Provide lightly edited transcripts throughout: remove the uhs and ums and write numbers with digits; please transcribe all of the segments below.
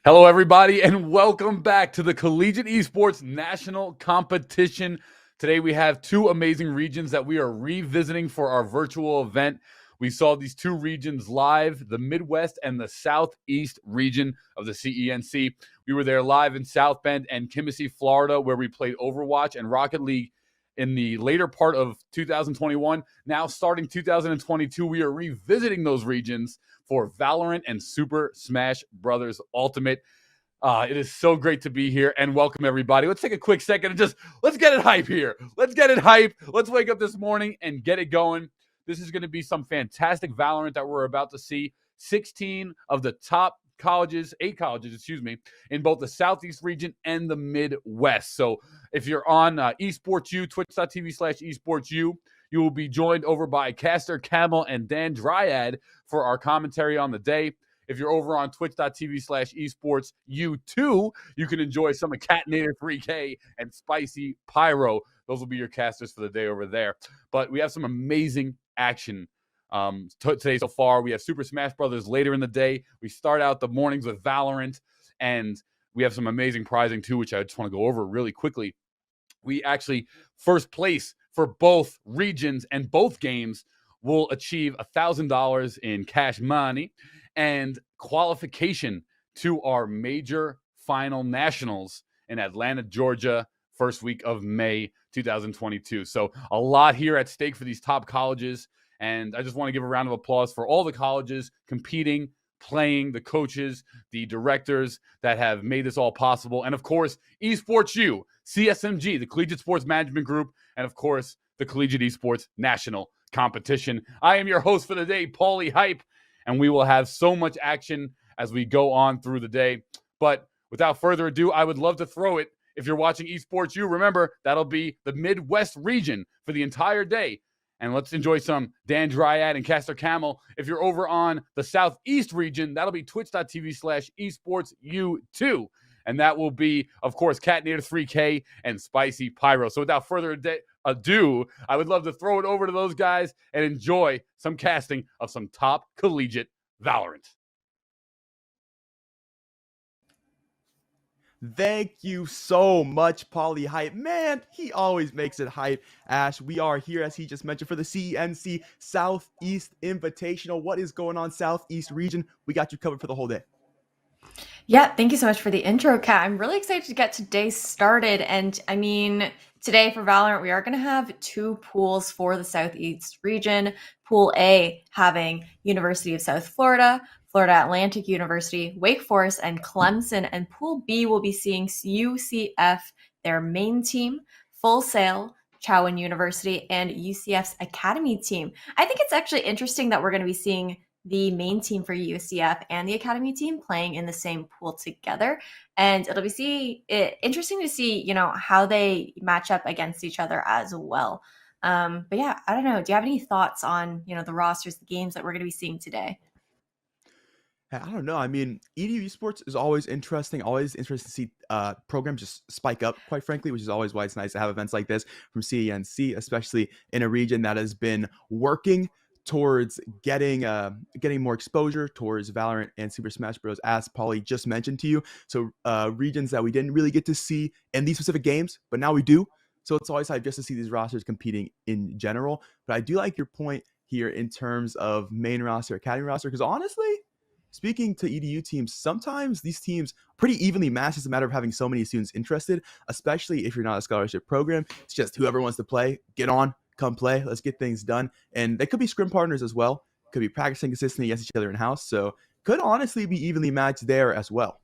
Hello, everybody, and welcome back to the Collegiate Esports National Competition. Today, we have two amazing regions that we are revisiting for our virtual event. We saw these two regions live, the Midwest and the Southeast region of the CENC. We were there live in South Bend and Kissimmee, Florida, where we played Overwatch and Rocket League in the later part of 2021. Now, starting 2022, we are revisiting those regions for VALORANT and Super Smash Bros. Ultimate. It is so great to be here and welcome everybody. Let's take a quick second and let's get it hype here. Let's get it hype. Let's wake up this morning and get it going. This is going to be some fantastic VALORANT that we're about to see. 16 of the top colleges, 8 colleges, in both the Southeast region and the Midwest. So if you're on Esports U, twitch.tv/esportsu, you will be joined over by Caster Camel and Dan Dryad for our commentary on the day. If you're over on twitch.tv/esportsu2, you can enjoy some of Catnator 3K and Spicy Pyro. Those will be your casters for the day over there. But we have some amazing action today so far. We have Super Smash Bros. Later in the day. We start out the mornings with VALORANT, and we have some amazing prizing too, which I just want to go over really quickly. We actually, first place for both regions and both games will achieve $1,000 in cash money and qualification to our major final nationals in Atlanta, Georgia, first week of May 2022. So a lot here at stake for these top colleges. And I just want to give a round of applause for all the colleges competing, playing, the coaches, the directors that have made this all possible. And of course, Esports U, CSMG, the Collegiate Sports Management Group, and of course, the Collegiate Esports National Competition. I am your host for the day, Paulie Hype, and we will have so much action as we go on through the day. But without further ado, I would love to throw it. If you're watching Esports U, remember, that'll be the Midwest region for the entire day. And let's enjoy some Dan Dryad and Caster Camel. If you're over on the Southeast region, that'll be twitch.tv/esportsu2. And that will be, of course, Catnator 3K and Spicy Pyro. So without further ado, I would love to throw it over to those guys and enjoy some casting of some top collegiate VALORANT. Thank you so much, Paulie Hype. Man, he always makes it hype. Ash, we are here, as he just mentioned, for the CENC Southeast Invitational. What is going on, Southeast region? We got you covered for the whole day. Yeah, thank you so much for the intro, Kat. I'm really excited to get today started. And I mean, today for VALORANT, we are going to have 2 pools for the Southeast region. Pool A having University of South Florida, Florida Atlantic University, Wake Forest, and Clemson. And Pool B will be seeing UCF, their main team, Full Sail, Chowan University, and UCF's Academy team. I think it's actually interesting that we're going to be seeing the main team for UCF and the Academy team playing in the same pool together. And it'll be interesting to see, how they match up against each other as well. But yeah, I don't know. Do you have any thoughts on, the rosters, the games that we're going to be seeing today? I don't know. I mean, EDU Esports is always interesting to see programs just spike up, quite frankly, which is always why it's nice to have events like this from CENC, especially in a region that has been working towards getting more exposure towards VALORANT and Super Smash Bros. As Paulie just mentioned to you. So regions that we didn't really get to see in these specific games, but now we do. So it's always hype just to see these rosters competing in general. But I do like your point here in terms of main roster, academy roster, because honestly, speaking to EDU teams, sometimes these teams pretty evenly match. It's a matter of having so many students interested, especially if you're not a scholarship program. It's just whoever wants to play, get on, come play, let's get things done. And they could be scrim partners as well, could be practicing consistently against each other in-house, so could honestly be evenly matched there as well.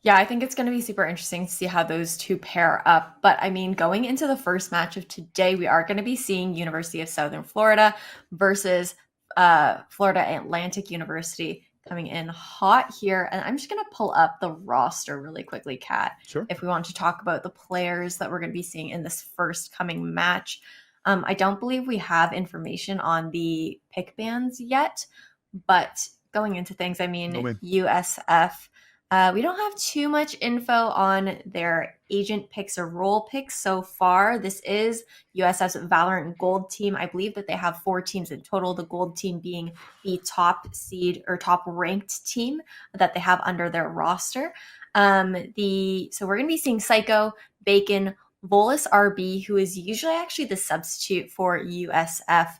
Yeah, I think it's going to be super interesting to see how those two pair up. But I mean, going into the first match of today, we are going to be seeing University of Southern Florida versus Florida Atlantic University coming in hot here. And I'm just going to pull up the roster really quickly, Kat, Sure. If we want to talk about the players that we're going to be seeing in this first coming match. I don't believe we have information on the pick bands yet, but going into things, I mean, USF We don't have too much info on their agent picks or role picks so far. This is USF's Valorant Gold team. I believe that they have 4 teams in total, the Gold team being the top seed or top ranked team that they have under their roster. So we're going to be seeing Psycho, Bacon, Volus RB, who is usually actually the substitute for USF's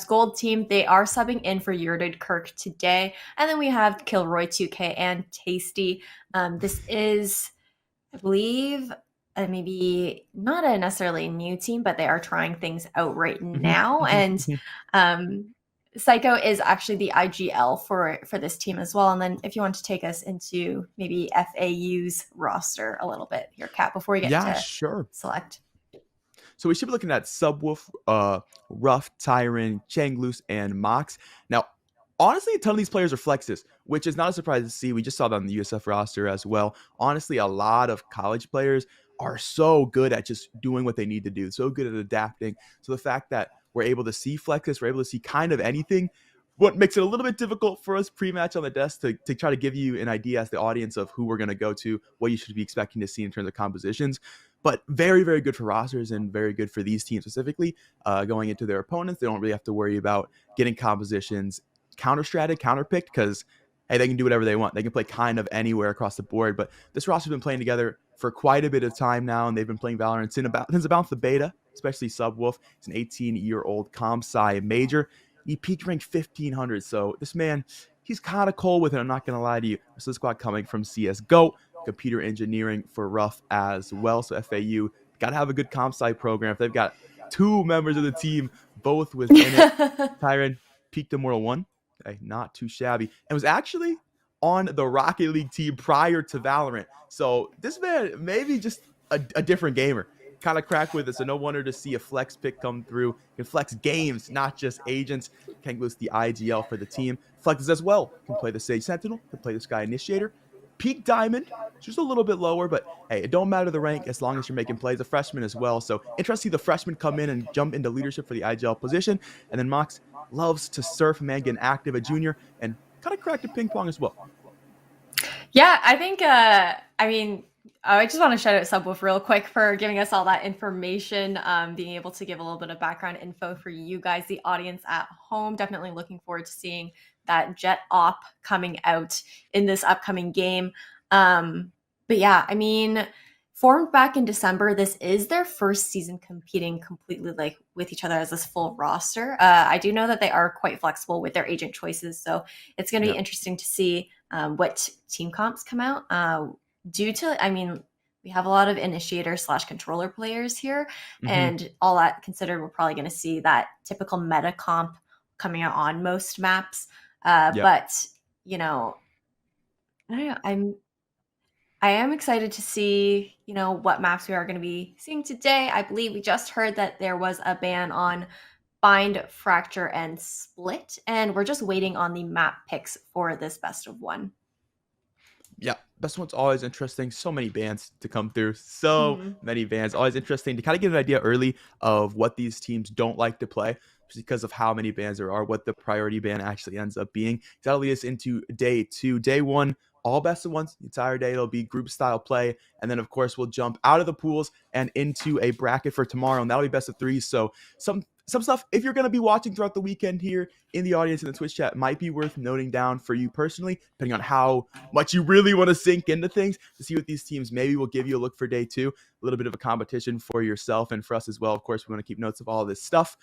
Gold team. They are subbing in for Yurdid Kirk today. And then we have Kilroy 2K and Tasty. This is, I believe, maybe not a necessarily new team, but they are trying things out right now. And Psycho is actually the IGL for this team as well. And then if you want to take us into maybe FAU's roster a little bit here, Kat, before we get to select. So we should be looking at Subwoof, Ruff, Tyron, Changlus, and Mox. Now, honestly, a ton of these players are flexes, which is not a surprise to see. We just saw that on the USF roster as well. Honestly, a lot of college players are so good at just doing what they need to do, so good at adapting. So the fact that we're able to see flexes, we're able to see kind of anything, what makes it a little bit difficult for us pre-match on the desk to try to give you an idea as the audience of who we're going to go to, what you should be expecting to see in terms of compositions. But very, very good for rosters and very good for these teams specifically. Going into their opponents, they don't really have to worry about getting compositions counter-stratted, counter-picked, because, hey, they can do whatever they want. They can play kind of anywhere across the board. But this roster's been playing together for quite a bit of time now, and they've been playing Valorant since about the beta, especially Subwoof. It's an 18-year-old comp-sci major. He peaked ranked 1,500. So this man, he's kind of cold with it. I'm not going to lie to you. So the squad coming from CSGO. Computer engineering for Ruff as well. So FAU got to have a good comp sci program. If they've got 2 members of the team both within it, Tyron peaked Immortal 1, okay, not too shabby, and was actually on the Rocket League team prior to Valorant. So this man maybe just a different gamer. Kind of cracked with it, so no wonder to see a flex pick come through. Can flex games, not just agents. Can lose the IGL for the team. Flexes as well. Can play the Sage Sentinel. Can play the Sky Initiator. Peak Diamond, just a little bit lower, but hey, it don't matter the rank as long as you're making plays. A freshman as well, so interesting to see the freshman come in and jump into leadership for the IGL position. And then Mox loves to surf, man, getting active, a junior, and kind of cracked at ping pong as well. Yeah, I think, I just want to shout out Subwoof real quick for giving us all that information, being able to give a little bit of background info for you guys, the audience at home. Definitely looking forward to seeing that Jet Op coming out in this upcoming game. But yeah, I mean, formed back in December, this is their first season competing completely like with each other as this full roster. I do know that they are quite flexible with their agent choices, so it's going to be interesting to see what team comps come out. Due to, I mean, we have a lot of initiator / controller players here, and all that considered, we're probably going to see that typical meta comp coming out on most maps. But you know, I don't know, I am excited to see, you know, what maps we are going to be seeing today. I believe we just heard that there was a ban on Bind, Fracture, and Split, and we're just waiting on the map picks for this best of 1. Yeah, best one's always interesting. So many bans to come through. So many bans. Always interesting to kind of get an idea early of what these teams don't like to play, just because of how many bans there are, what the priority ban actually ends up being. That'll lead us into day 2. Day 1, all best of 1s. The entire day it'll be group style play. And then, of course, we'll jump out of the pools and into a bracket for tomorrow. And that'll be best of 3. So some stuff, if you're going to be watching throughout the weekend here in the audience in the Twitch chat, might be worth noting down for you personally, depending on how much you really want to sink into things to see what these teams maybe will give you a look for day 2, a little bit of a competition for yourself and for us as well. Of course, we want to keep notes of all of this stuff.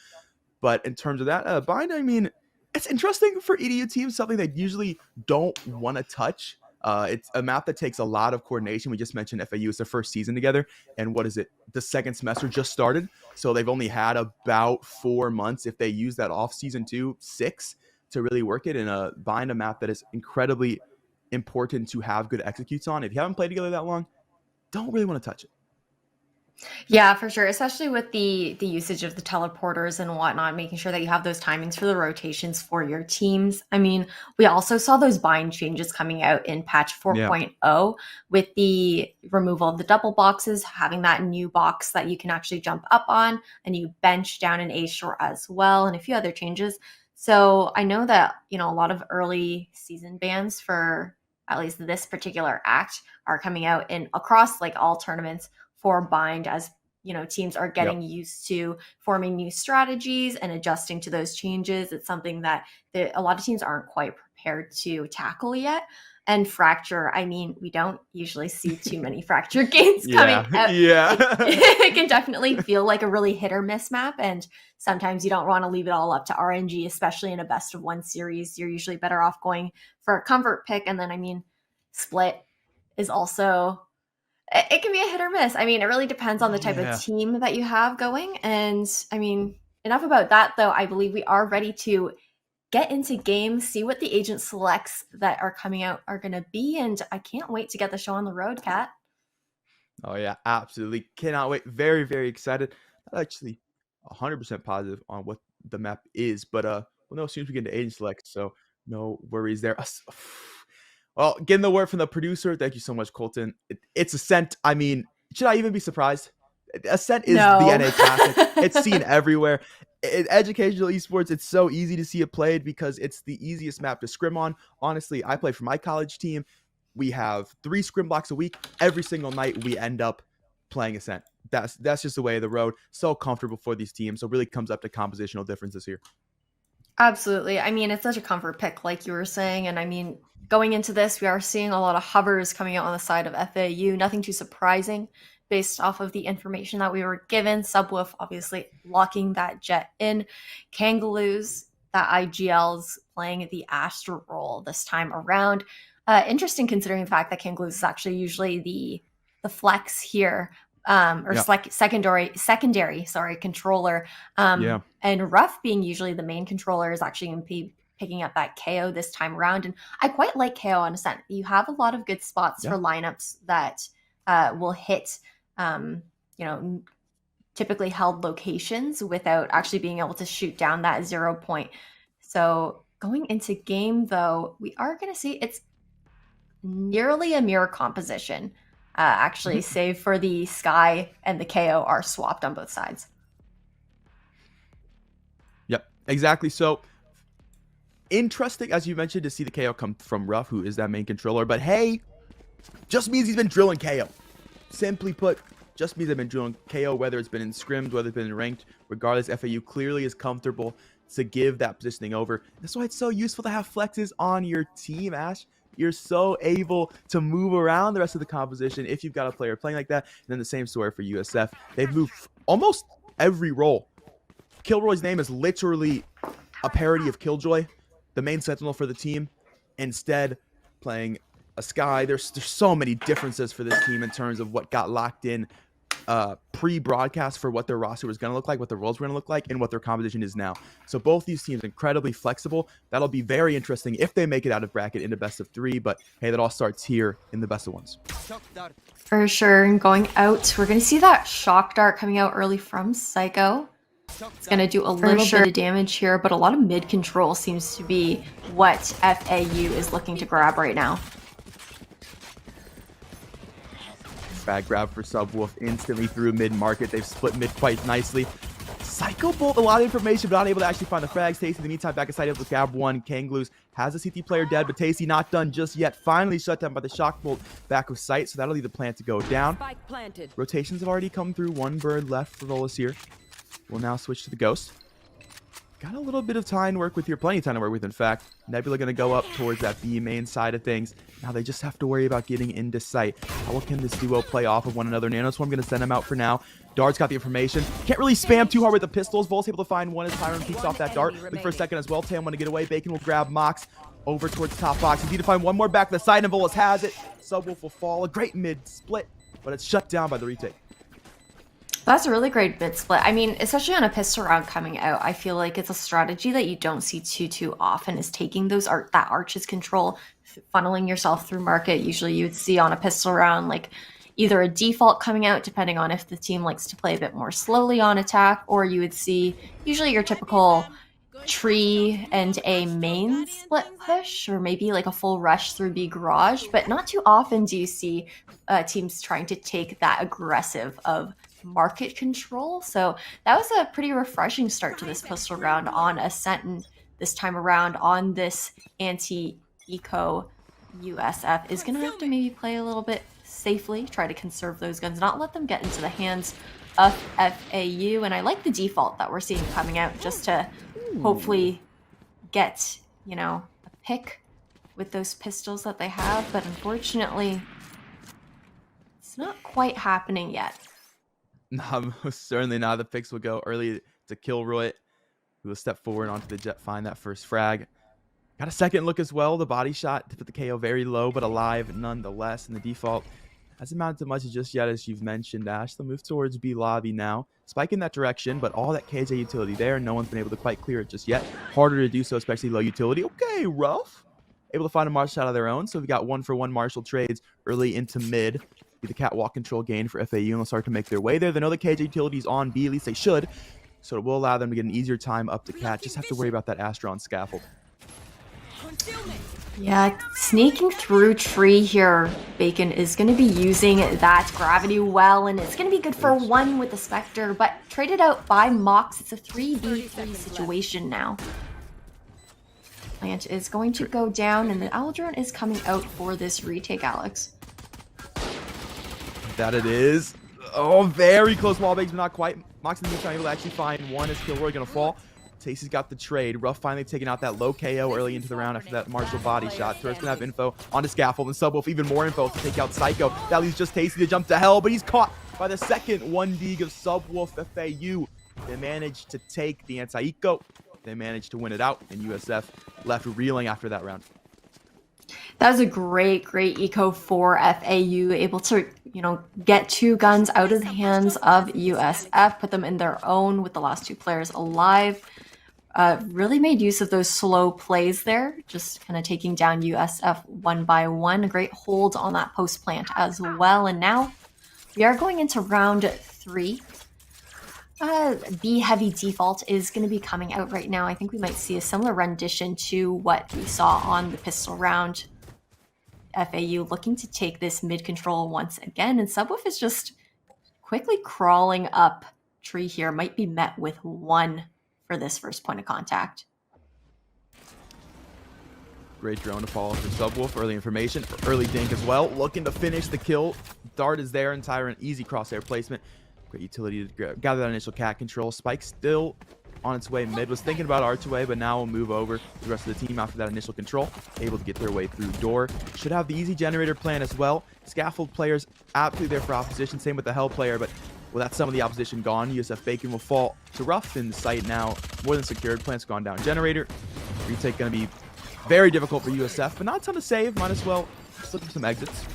But in terms of that, Bind, I mean, it's interesting for EDU teams, something they usually don't want to touch. It's a map that takes a lot of coordination. We just mentioned FAU is their first season together. And what is it? The second semester just started. So they've only had about 4 months. If they use that off season 2, 6 to really work it in Bind, a map that is incredibly important to have good executes on. If you haven't played together that long, don't really want to touch it. Yeah, for sure. Especially with the usage of the teleporters and whatnot, making sure that you have those timings for the rotations for your teams. I mean, we also saw those bind changes coming out in patch 4.0 with the removal of the double boxes, having that new box that you can actually jump up on, a new bench down in A shore as well, and a few other changes. So I know that, a lot of early season bans for at least this particular act are coming out in across like all tournaments for bind as, teams are getting used to forming new strategies and adjusting to those changes. It's something that a lot of teams aren't quite prepared to tackle yet. And fracture, I mean, we don't usually see too many fracture games coming out. Yeah. It can definitely feel like a really hit or miss map. And sometimes you don't want to leave it all up to RNG, especially in a best of one series. You're usually better off going for a comfort pick. And then, I mean, split is also, it can be a hit or miss. I mean, it really depends on the type of team that you have going. And I mean, enough about that, though. I believe we are ready to get into games, see what the agent selects that are coming out are going to be. And I can't wait to get the show on the road, Kat. Oh, yeah, absolutely. Cannot wait. Very, very excited. Not actually 100% positive on what the map is, but we'll know as soon as we get into agent select, so no worries there. Well, getting the word from the producer. Thank you so much, Colton. It's Ascent. I mean, should I even be surprised? Ascent is the NA Classic. It's seen everywhere. In educational esports, it's so easy to see it played because it's the easiest map to scrim on. Honestly, I play for my college team. We have 3 scrim blocks a week. Every single night we end up playing Ascent. That's just the way of the road. So comfortable for these teams. So it really comes up to compositional differences here. Absolutely. I mean, it's such a comfort pick, like you were saying. And I mean, going into this, we are seeing a lot of hovers coming out on the side of FAU. Nothing too surprising based off of the information that we were given. Subwoof obviously locking that jet in. Kangaloos, that IGL's playing the Astra role this time around. Interesting considering the fact that Kangaloos is actually usually the flex here. Secondary controller. And Ruff being usually the main controller is actually going to be picking up that KO this time around. And I quite like KO on Ascent. You have a lot of good spots for lineups that will hit, typically held locations without actually being able to shoot down that 0 point. So going into game, though, we are going to see it's nearly a mirror composition. Actually, save for the Sky and the KO are swapped on both sides. Yep, exactly. So interesting, as you mentioned, to see the KO come from Ruff, who is that main controller. But hey, just means he's been drilling KO. Simply put, just means they've been drilling KO, whether it's been in scrims, whether it's been in ranked. Regardless, FAU clearly is comfortable to give that positioning over. That's why it's so useful to have flexes on your team, Ash. You're so able to move around the rest of the composition if you've got a player playing like that. And then the same story for USF. They've moved almost every role. Kilroy's name is literally a parody of Killjoy, the main sentinel for the team, instead playing a Sky. There's so many differences for this team in terms of what got locked in pre-broadcast for what their roster was going to look like, what their roles were going to look like, and what their composition is now. So both these teams incredibly flexible. That'll be very interesting if they make it out of bracket into best of 3. But hey, that all starts here in the best of ones. For sure. And going out, we're going to see that shock dart coming out early from Psycho. It's going to do a little bit of damage here, but a lot of mid control seems to be what FAU is looking to grab right now. Bad grab for Subwoof instantly through mid-market. They've split mid quite nicely. Psycho Bolt, a lot of information, but not able to actually find the frags. Tasty, in the meantime, back inside able to grab one. Kangaloos has a CT player dead, but Tasty not done just yet. Finally shut down by the Shock Bolt back with sight, so that'll leave the plan to go down. Rotations have already come through. One bird left for Volus here. We'll now switch to the Ghost. Got a little bit of time to work with here, plenty of time to work with, in fact. Nebula going to go up towards that B main side of things. Now they just have to worry about getting into sight. How can this duo play off of one another? Nanoswarm going to send him out for now. Dart's got the information. Can't really spam too hard with the pistols. Vol's able to find one as Tyron peeks off that Dart. Look for a second as well. Tam want to get away. Bacon will grab Mox over towards the top box. Need to find one more back to the side, and Volus has it. Subwoof will fall. A great mid split, but it's shut down by the retake. That's a really great mid split. I mean, especially on a pistol round coming out, I feel like it's a strategy that you don't see too often, is taking those that arches control, funneling yourself through market. Usually you would see on a pistol round like either a default coming out, depending on if the team likes to play a bit more slowly on attack, or you would see usually your typical tree and a main split push, or maybe like a full rush through B garage. But not too often do you see teams trying to take that aggressive of market control. So that was a pretty refreshing start to this pistol round on Ascent. And this time around on this anti-eco. USF is going to have to maybe play a little bit safely, try to conserve those guns, not let them get into the hands of FAU. And I like the default that we're seeing coming out just to hopefully get, you know, a pick with those pistols that they have. But unfortunately, it's not quite happening yet. No, most certainly not. The picks will go early to Kilroy, who will step forward onto the jet, find that first frag. Got a second look as well. The body shot to put the KO very low, but alive nonetheless. And the default hasn't amounted to much just yet, as you've mentioned, Ash. They'll move towards B lobby now. Spike in that direction, but all that KJ utility there. No one's been able to quite clear it just yet. Harder to do so, especially low utility. Okay, rough. Able to find a Marshall shot of their own. So we've got 1-for-1 Marshall trades early into mid. Be the catwalk control gain for FAU, and they'll start to make their way there. They know the KJ utility's on B, at least they should. So it will allow them to get an easier time up to cat. Just have to worry about that Astra on scaffold. Yeah, sneaking through tree here, Bacon is going to be using that gravity well, and it's going to be good for 1 with the Spectre, but traded out by Mox. It's a 3v3 situation now. Plant is going to go down, and the Aldrin is coming out for this retake, Alex. That it is. Oh, very close wall bangs, but not quite. Mox in the meantime able to actually find one as Kilroy going to fall. Tasty's got the trade. Ruff finally taking out that low KO early into the round after that Marshall body shot. Threat's going to have info on the scaffold, and Subwolf even more info to take out Psycho. That leaves just Tasty to jump to hell, but he's caught by the second 1D of Subwolf FAU. They managed to take the anti-eco. They managed to win it out, and USF left reeling after that round. That was a great eco for FAU, able to, you know, get 2 guns out of the hands of USF, put them in their own with the last 2 players alive. Really made use of those slow plays there, just kind of taking down USF 1 by 1. A great hold on that post plant as well. And now we are going into round 3. B heavy default is going to be coming out right now. I think we might see a similar rendition to what we saw on the pistol round. FAU looking to take this mid control once again, and Subwoof is just quickly crawling up tree here. Might be met with 1 for this first point of contact. Great drone to follow for Subwolf. Early information, early dink as well. Looking to finish the kill. Dart is there, and Tyrant easy crosshair placement. Great utility to gather that initial cat control. Spike still on its way mid. Was thinking about R2A, but now will move over to the rest of the team after that initial control. Able to get their way through door. Should have the easy generator plan as well. Scaffold players absolutely there for opposition. Same with the Hell player, but well, that's some of the opposition gone. USF Bacon will fall to Ruff in sight now. More than secured. Plant's gone down. Generator. Retake going to be very difficult for USF, but not a ton to save. Might as well slip some exits.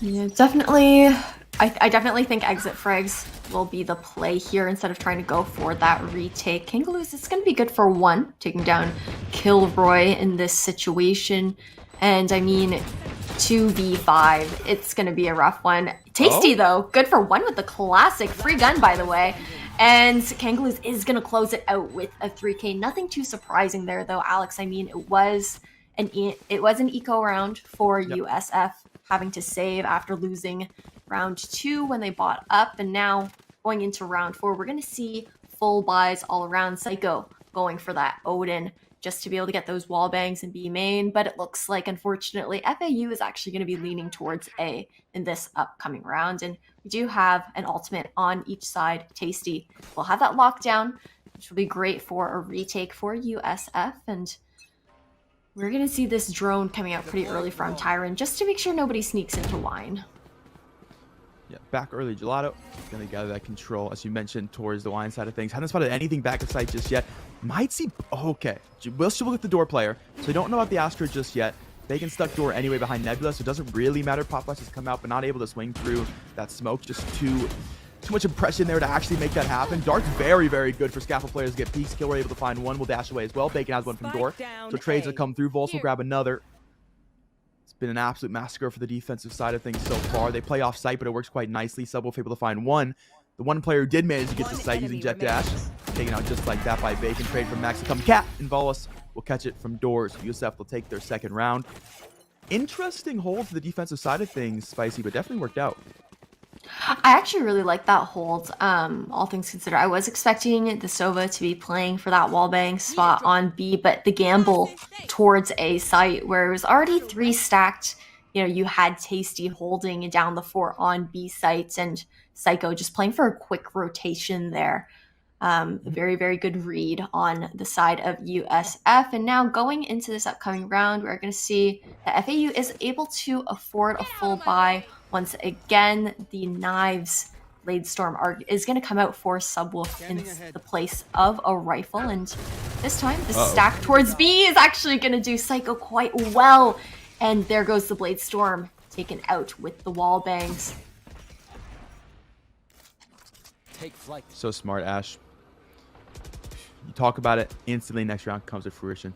Yeah, definitely. I definitely think exit frags will be the play here instead of trying to go for that retake. Kangaloos, it's going to be good for 1, taking down Kilroy in this situation. And I mean, 2v5, it's going to be a rough one. Tasty, though, good for 1 with the classic free gun, by the way. And Kangaloos is going to close it out with a 3K. Nothing too surprising there, though, Alex. I mean, it was an eco round for USF, having to save after losing round 2 when they bought up, and now going into round 4, we're going to see full buys all around. Psycho going for that Odin just to be able to get those wall bangs and B main, but it looks like, unfortunately, FAU is actually going to be leaning towards A in this upcoming round, and we do have an ultimate on each side. Tasty will have that lockdown, which will be great for a retake for USF, and we're going to see this drone coming out pretty early from Tyron just to make sure nobody sneaks into wine. Yeah, back early. Gelato going to gather that control, as you mentioned, towards the wine side of things. Haven't spotted anything back of sight just yet. Might see... Okay. We'll still look at the door player, so don't know about the Astra just yet. Bacon stuck door anyway behind Nebula, so it doesn't really matter. Popeyes has come out, but not able to swing through that smoke. Just too much impression there to actually make that happen. Dart's very good for scaffold players to get peeks. Kilroy able to find 1. Will dash away as well. Bacon has 1 from door. So trades that come through. Vols will grab another. It's been an absolute massacre for the defensive side of things so far. They play off site, but it works quite nicely. Subwolf able to find 1. The 1 player who did manage to get to site using Jet Dash, taken out just like that by Bacon. Trade from Max to come Cat, and Volos will catch it from doors. USF will take their second round. Interesting hold for the defensive side of things, Spicy, but definitely worked out. I actually really like that hold, all things considered. I was expecting the Sova to be playing for that wallbang spot on B, but the gamble towards A site where it was already 3 stacked, you had Tasty holding down the 4 on B sites and Psycho just playing for a quick rotation there. Very, very good read on the side of USF. And now going into this upcoming round, we're going to see that FAU is able to afford a full buy. Once again, the Knives Blade Storm is going to come out for Subwolf in the place of a rifle. And this time, the stack towards B is actually going to do Psycho quite well. And there goes the Blade Storm taken out with the wall bangs. Take flight. So smart, Ash. You talk about it, instantly next round comes to fruition.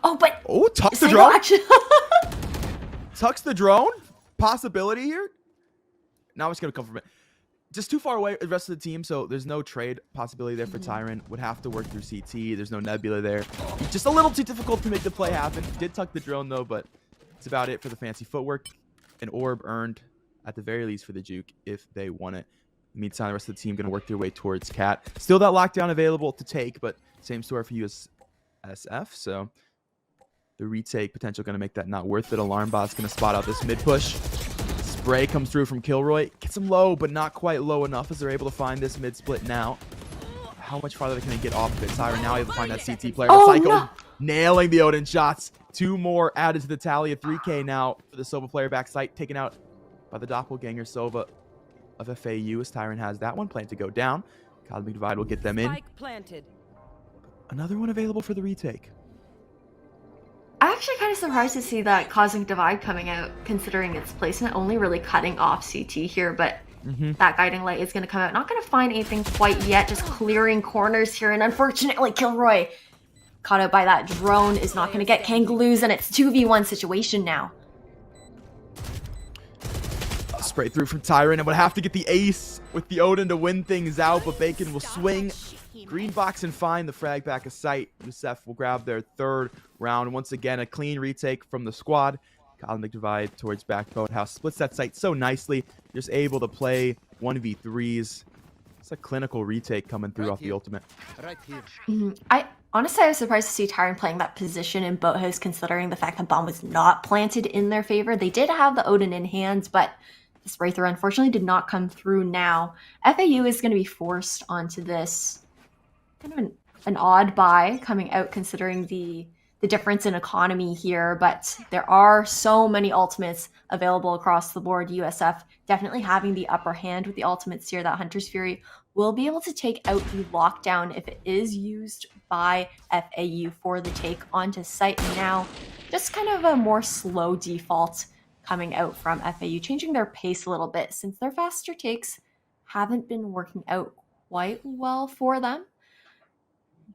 Oh, tucks the drone? Tucks the drone? Possibility here? Now it's going to come from it. Just too far away, the rest of the team, so there's no trade possibility there for Tyron. Would have to work through CT. There's no Nebula there. Just a little too difficult to make the play happen. Did tuck the drone, though, but it's about it for the fancy footwork. An orb earned, at the very least, for the Juke if they want it. In the meantime, the rest of the team going to work their way towards Cat. Still that lockdown available to take, but same story for USF. So the retake potential going to make that not worth it. Alarm bot's going to spot out this mid push. Spray comes through from Kilroy. Gets him low, but not quite low enough as they're able to find this mid split now. How much farther can they get off of it? Tyron now able to find that CT player. Psycho no. Nailing the Odin shots. 2 more added to the tally of 3K now for the Sova player back site. Taken out by the doppelganger Sova of FAU as Tyron has that one planned to go down. Cosmic Divide will get them in. Another one available for the retake. I'm actually kind of surprised to see that Cosmic Divide coming out, considering its placement, only really cutting off CT here, but that Guiding Light is going to come out. Not going to find anything quite yet, just clearing corners here, and unfortunately Kilroy, caught out by that drone, is not going to get Kangaloos, and it's 2v1 situation now. Spray through from Tyron and would have to get the ace with the Odin to win things out, but Bacon will swing. Green box and find the frag back of sight. UCF will grab their 3rd round. Once again, a clean retake from the squad. Cosmic Divide towards back boathouse. Splits that site so nicely. Just able to play 1v3s. It's a clinical retake coming through off the ultimate. Right here. I honestly, I was surprised to see Tyron playing that position in boathouse, considering the fact that bomb was not planted in their favor. They did have the Odin in hands, but the spray through unfortunately did not come through now. FAU is going to be forced onto this kind of an odd buy coming out, considering the difference in economy here, but there are so many ultimates available across the board. USF definitely having the upper hand with the ultimates here. That Hunter's Fury will be able to take out the lockdown if it is used by FAU for the take onto site. Now, just kind of a more slow default coming out from FAU, changing their pace a little bit since their faster takes haven't been working out quite well for them.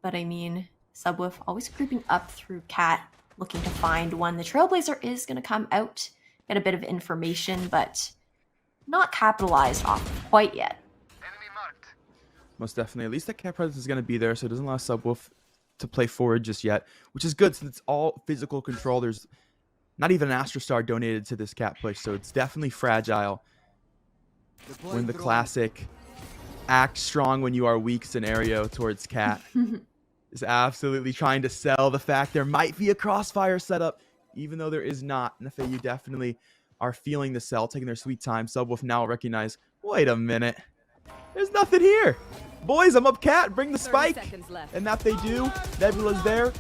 But I mean, Subwolf always creeping up through Cat, looking to find one. The Trailblazer is going to come out, get a bit of information, but not capitalized off quite yet. Most definitely. At least that Cat presence is going to be there, so it doesn't allow Subwolf to play forward just yet, which is good since it's all physical control. There's not even an Astrostar donated to this Cat push, so it's definitely fragile. When the classic act strong when you are weak scenario towards Cat is absolutely trying to sell the fact there might be a crossfire setup, even though there is not. And FAU definitely are feeling the sell, taking their sweet time. Subwolf now recognize, wait a minute, there's nothing here. Boys, I'm up Cat, bring the spike. And that they do. Nebula's there,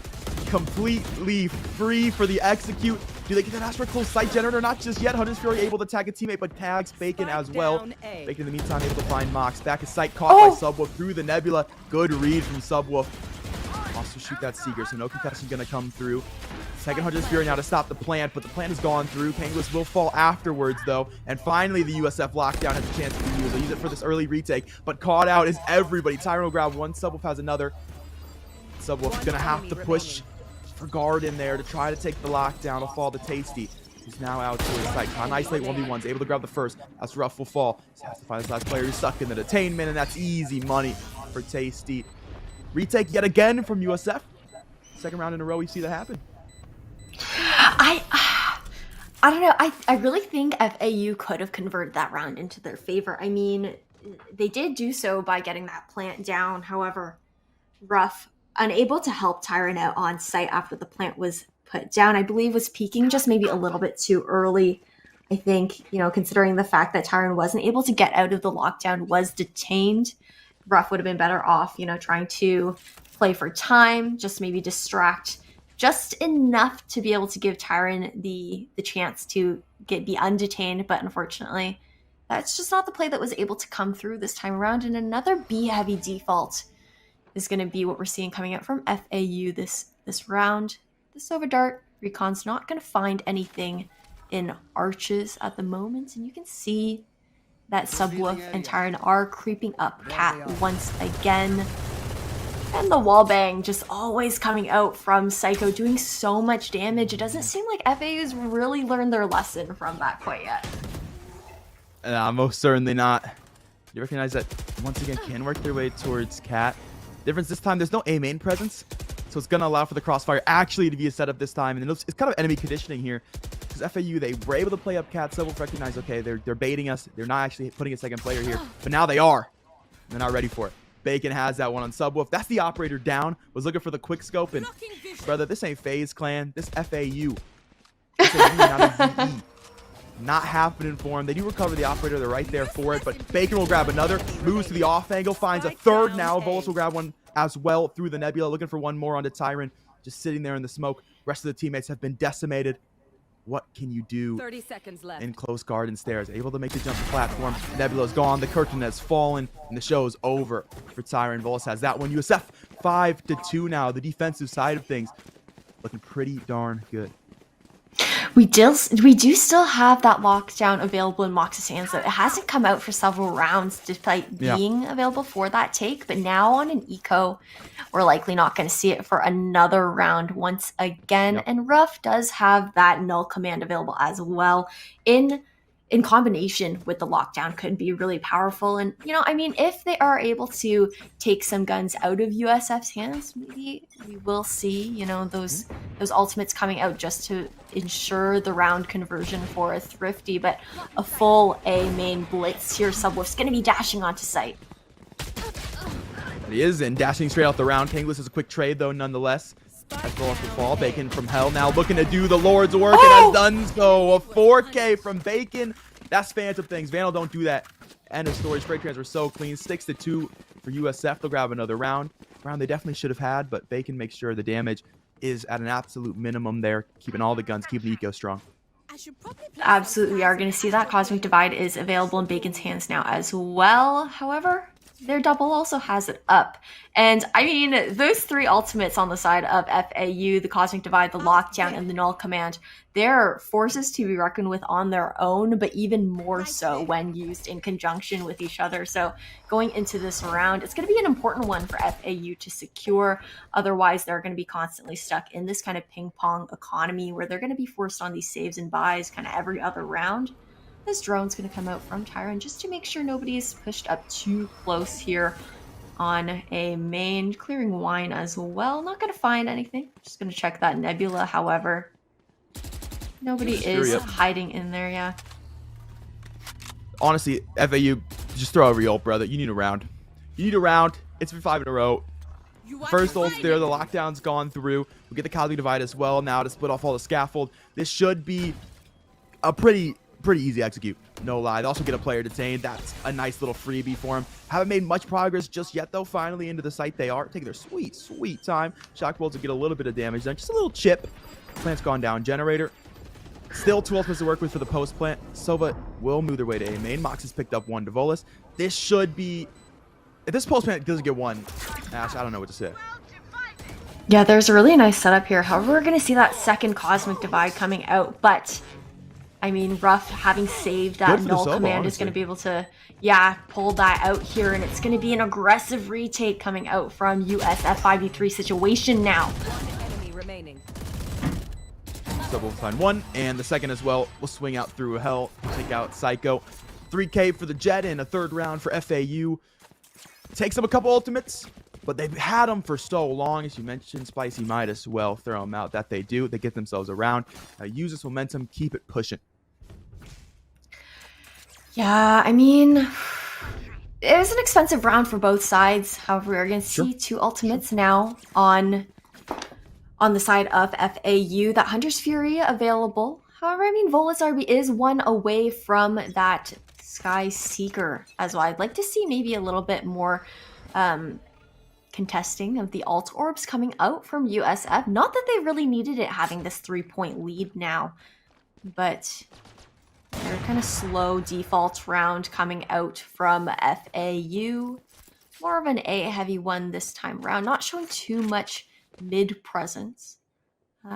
completely free for the execute. Do they get that Astro close sight generator? Not just yet. Hunter's Fury able to tag a teammate, but tags Bacon as well. Bacon in the meantime able to find Mox. Back of sight, caught by Subwolf through the Nebula. Good read from Subwolf. Also shoot that Seeker, so no concussion going to come through. Second Hunter's Fury now to stop the plant, but the plant has gone through. Kangalis will fall afterwards, though. And finally, the USF lockdown has a chance to be used. They'll use it for this early retake, but caught out is everybody. Tyron will grab one. Subwolf has another. Subwolf's going to have to push for guard in there to try to take the lockdown. Will fall to Tasty, who's now out to his side. Trying to isolate 1v1s, able to grab the first. That's rough, will fall. He has to find this last player who's stuck in the detainment, and that's easy money for Tasty. Retake yet again from USF. Second round in a row we see that happen. I don't know. I really think FAU could have converted that round into their favor. I mean, they did do so by getting that plant down. However, Ruff, unable to help Tyron out on site after the plant was put down, I believe was peaking just maybe a little bit too early. I think, considering the fact that Tyron wasn't able to get out of the lockdown, was detained, Ruff would have been better off, trying to play for time, just maybe distract just enough to be able to give Tyron the chance to be undetained. But unfortunately, that's just not the play that was able to come through this time around. And another B-heavy default is going to be what we're seeing coming out from FAU this round. The Sova Dart Recon's not going to find anything in arches at the moment, and you can see that Subwoof and Tyron are creeping up Cat once again. And the wallbang just always coming out from Psycho, doing so much damage. It doesn't seem like FAU's really learned their lesson from that quite yet. Most certainly not. You recognize that once again can work their way towards Cat. Difference this time, there's no A main presence, so it's going to allow for the crossfire actually to be a setup this time. And it's kind of enemy conditioning here, because FAU, they were able to play up Cat, so we'll recognize, okay, they're baiting us. They're not actually putting a second player here, but now they are. They're not ready for it. Bacon has that one on Subwoof. That's the operator down. Was looking for the quick scope, and brother, this ain't FaZe Clan. This FAU. This not happening for him. They do recover the operator. They're right there for it, but Bacon will grab another. Moves to the off angle. Finds a third now. Volus will grab one as well through the Nebula. Looking for one more onto Tyron. Just sitting there in the smoke. Rest of the teammates have been decimated. What can you do 30 seconds left. in close garden stairs? Able to make the jump to platform. Nebula's gone. The curtain has fallen, and the show's over for Tyron. Volus has that one. USF 5-2 now. The defensive side of things looking pretty darn good. We do still have that lockdown available in Mox's hands, though. It hasn't come out for several rounds despite being available for that take, but now on an eco, we're likely not going to see it for another round once again. And Ruff does have that null command available as well in combination with the lockdown, could be really powerful. And, if they are able to take some guns out of USF's hands, maybe we will see, those ultimates coming out just to ensure the round conversion for a Thrifty. But a full A main blitz here, Subwoof's going to be dashing onto site. He is, and dashing straight out the round. Kangless is a quick trade, though, nonetheless. As Volus will fall. Bacon from Hell now looking to do the Lord's work, and has done so. A 4K from Bacon. That's Phantom things. Vandal don't do that. End of story. Spray trans were so clean. 6-2 for USF. They'll grab another round. Round they definitely should have had, but Bacon makes sure the damage is at an absolute minimum there, keeping all the guns, keeping the eco strong. Absolutely, we are going to see that Cosmic Divide is available in Bacon's hands now as well. However, their double also has it up. And those three ultimates on the side of FAU, the Cosmic Divide, the Lockdown, and the Null Command, they're forces to be reckoned with on their own, but even more so when used in conjunction with each other. So going into this round, it's going to be an important one for FAU to secure. Otherwise, they're going to be constantly stuck in this kind of ping-pong economy where they're going to be forced on these saves and buys kind of every other round. This drone's going to come out from Tyron just to make sure nobody's pushed up too close here on a main. Clearing wine as well. Not going to find anything. Just going to check that Nebula. However, nobody is hiding in there, yeah. Honestly, FAU, just throw every ult, brother. You need a round. You need a round. It's been 5 in a row. First ult there, the lockdown's gone through. We'll get the Cosmic Divide as well now to split off all the scaffold. This should be a pretty easy execute, no lie. They also get a player detained. That's a nice little freebie for him. Haven't made much progress just yet, though. Finally into the site they are, taking their sweet time. Shock bolts will get a little bit of damage done, just a little chip. Plant's gone down. Generator still 2 ultimates to work with for the post plant. Sova will move their way to A main. Mox has picked up one to Volus. This should be, if this post plant doesn't get one, Ash, I don't know what to say. Yeah, there's a really nice setup here. However, we're going to see that second Cosmic Divide coming out, but Ruff, having saved that Null Command, is going to be able to, pull that out here, and it's going to be an aggressive retake coming out from USF 5v3 situation now. One enemy remaining. So we'll find one, and the second as well. We'll swing out through Hell, take out Psycho. 3K for the Jet, and a third round for FAU. Takes them a couple ultimates. But they've had them for so long, as you mentioned. Spicy might as well throw them out. That they do. They get themselves around. Use this momentum. Keep it pushing. Yeah, I mean, it was an expensive round for both sides. However, we're going to see two ultimates now on the side of FAU. That Hunter's Fury available. However, I mean, Volus RB is one away from that Sky Seeker as well. I'd like to see maybe a little bit more contesting of the alt orbs coming out from USF. Not that they really needed it, having this 3-point lead now, but they're kind of slow default round coming out from FAU. More of an A heavy one this time around, not showing too much mid presence.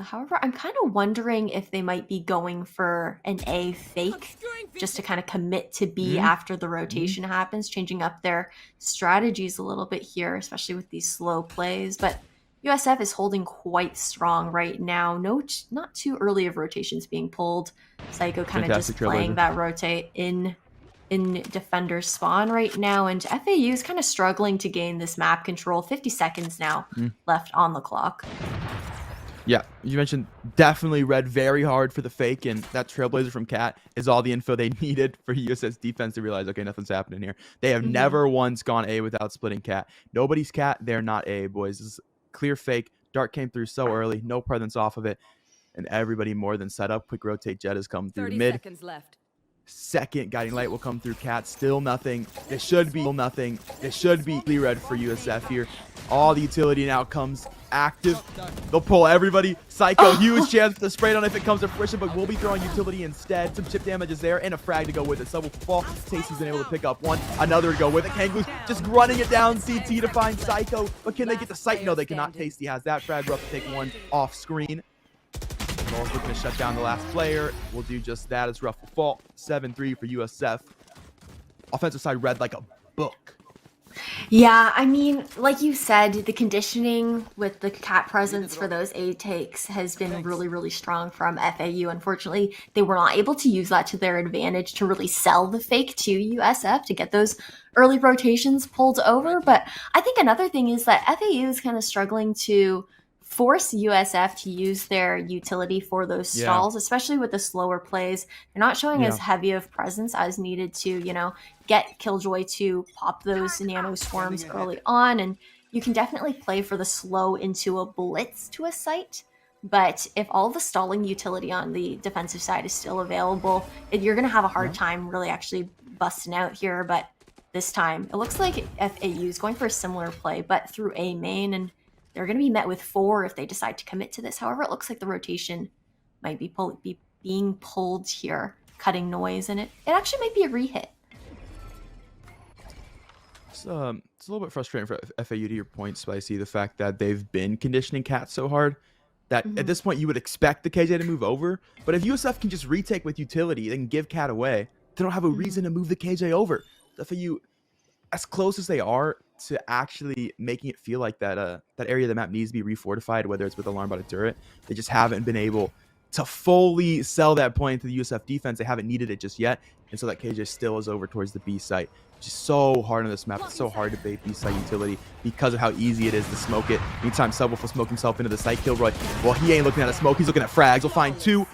However, I'm kind of wondering if they might be going for an A fake just to kind of commit to B after the rotation happens, changing up their strategies a little bit here, especially with these slow plays. But USF is holding quite strong right now. Not too early of rotations being pulled. Psycho kind of just playing that rotate in defender spawn right now, and FAU is kind of struggling to gain this map control. 50 seconds now left on the clock. Yeah, you mentioned definitely read very hard for the fake, and that Trailblazer from Cat is all the info they needed for USF's defense to realize, okay, nothing's happening here. They have never once gone A without splitting Cat. Nobody's Cat, they're not A, boys. This is clear fake. Dark came through so early, no presence off of it, and everybody more than set up. Quick rotate Jet has come through 30 mid. seconds left. Second guiding light will come through Cat. Still nothing. This should be nothing. This should be red for USF here. All the utility now comes active. They'll pull everybody. Psycho, huge chance to spray it on if it comes to fruition, but we'll be throwing utility instead. Some chip damage is there and a frag to go with it. Sub will fall. Tasty's been able to pick up one. Another to go with it. Kangu's just running it down CT to find Psycho, but can they get the sight? No, they cannot. Tasty has that frag. Rough to take one off screen. Also looking to shut down the last player. We'll do just that as Ruff will fall. 7-3 for USF. Offensive side read like a book. Yeah, I mean, like you said, the conditioning with the Cat presence for those A takes has been really, really strong from FAU. Unfortunately, they were not able to use that to their advantage to really sell the fake to USF to get those early rotations pulled over. But I think another thing is that FAU is kind of struggling to force USF to use their utility for those stalls, especially with the slower plays. They're not showing as heavy of presence as needed to, you know, get Killjoy to pop those nano swarms early on. And you can definitely play for the slow into a blitz to a site. But if all the stalling utility on the defensive side is still available, you're going to have a hard time really actually busting out here. But this time, it looks like FAU is going for a similar play, but through A main, and they're going to be met with 4 if they decide to commit to this. However, it looks like the rotation might be being pulled here, cutting noise, and it actually might be a re-hit. It's a little bit frustrating for FAU, to your point, Spicy, the fact that they've been conditioning Cat so hard that at this point you would expect the KJ to move over. But if USF can just retake with utility, they can give Cat away, they don't have a reason to move the KJ over. FAU, as close as they are to actually making it feel like that area of the map needs to be refortified, whether it's with Alarm Bot or Turret, they just haven't been able to fully sell that point to the USF defense. They haven't needed it just yet, and so that KJ still is over towards the B site, which is so hard on this map. It's so hard to bait B site utility because of how easy it is to smoke it. Anytime Subwolf will smoke himself into the site, Kilroy, well, he ain't looking at a smoke, he's looking at frags. We'll find 2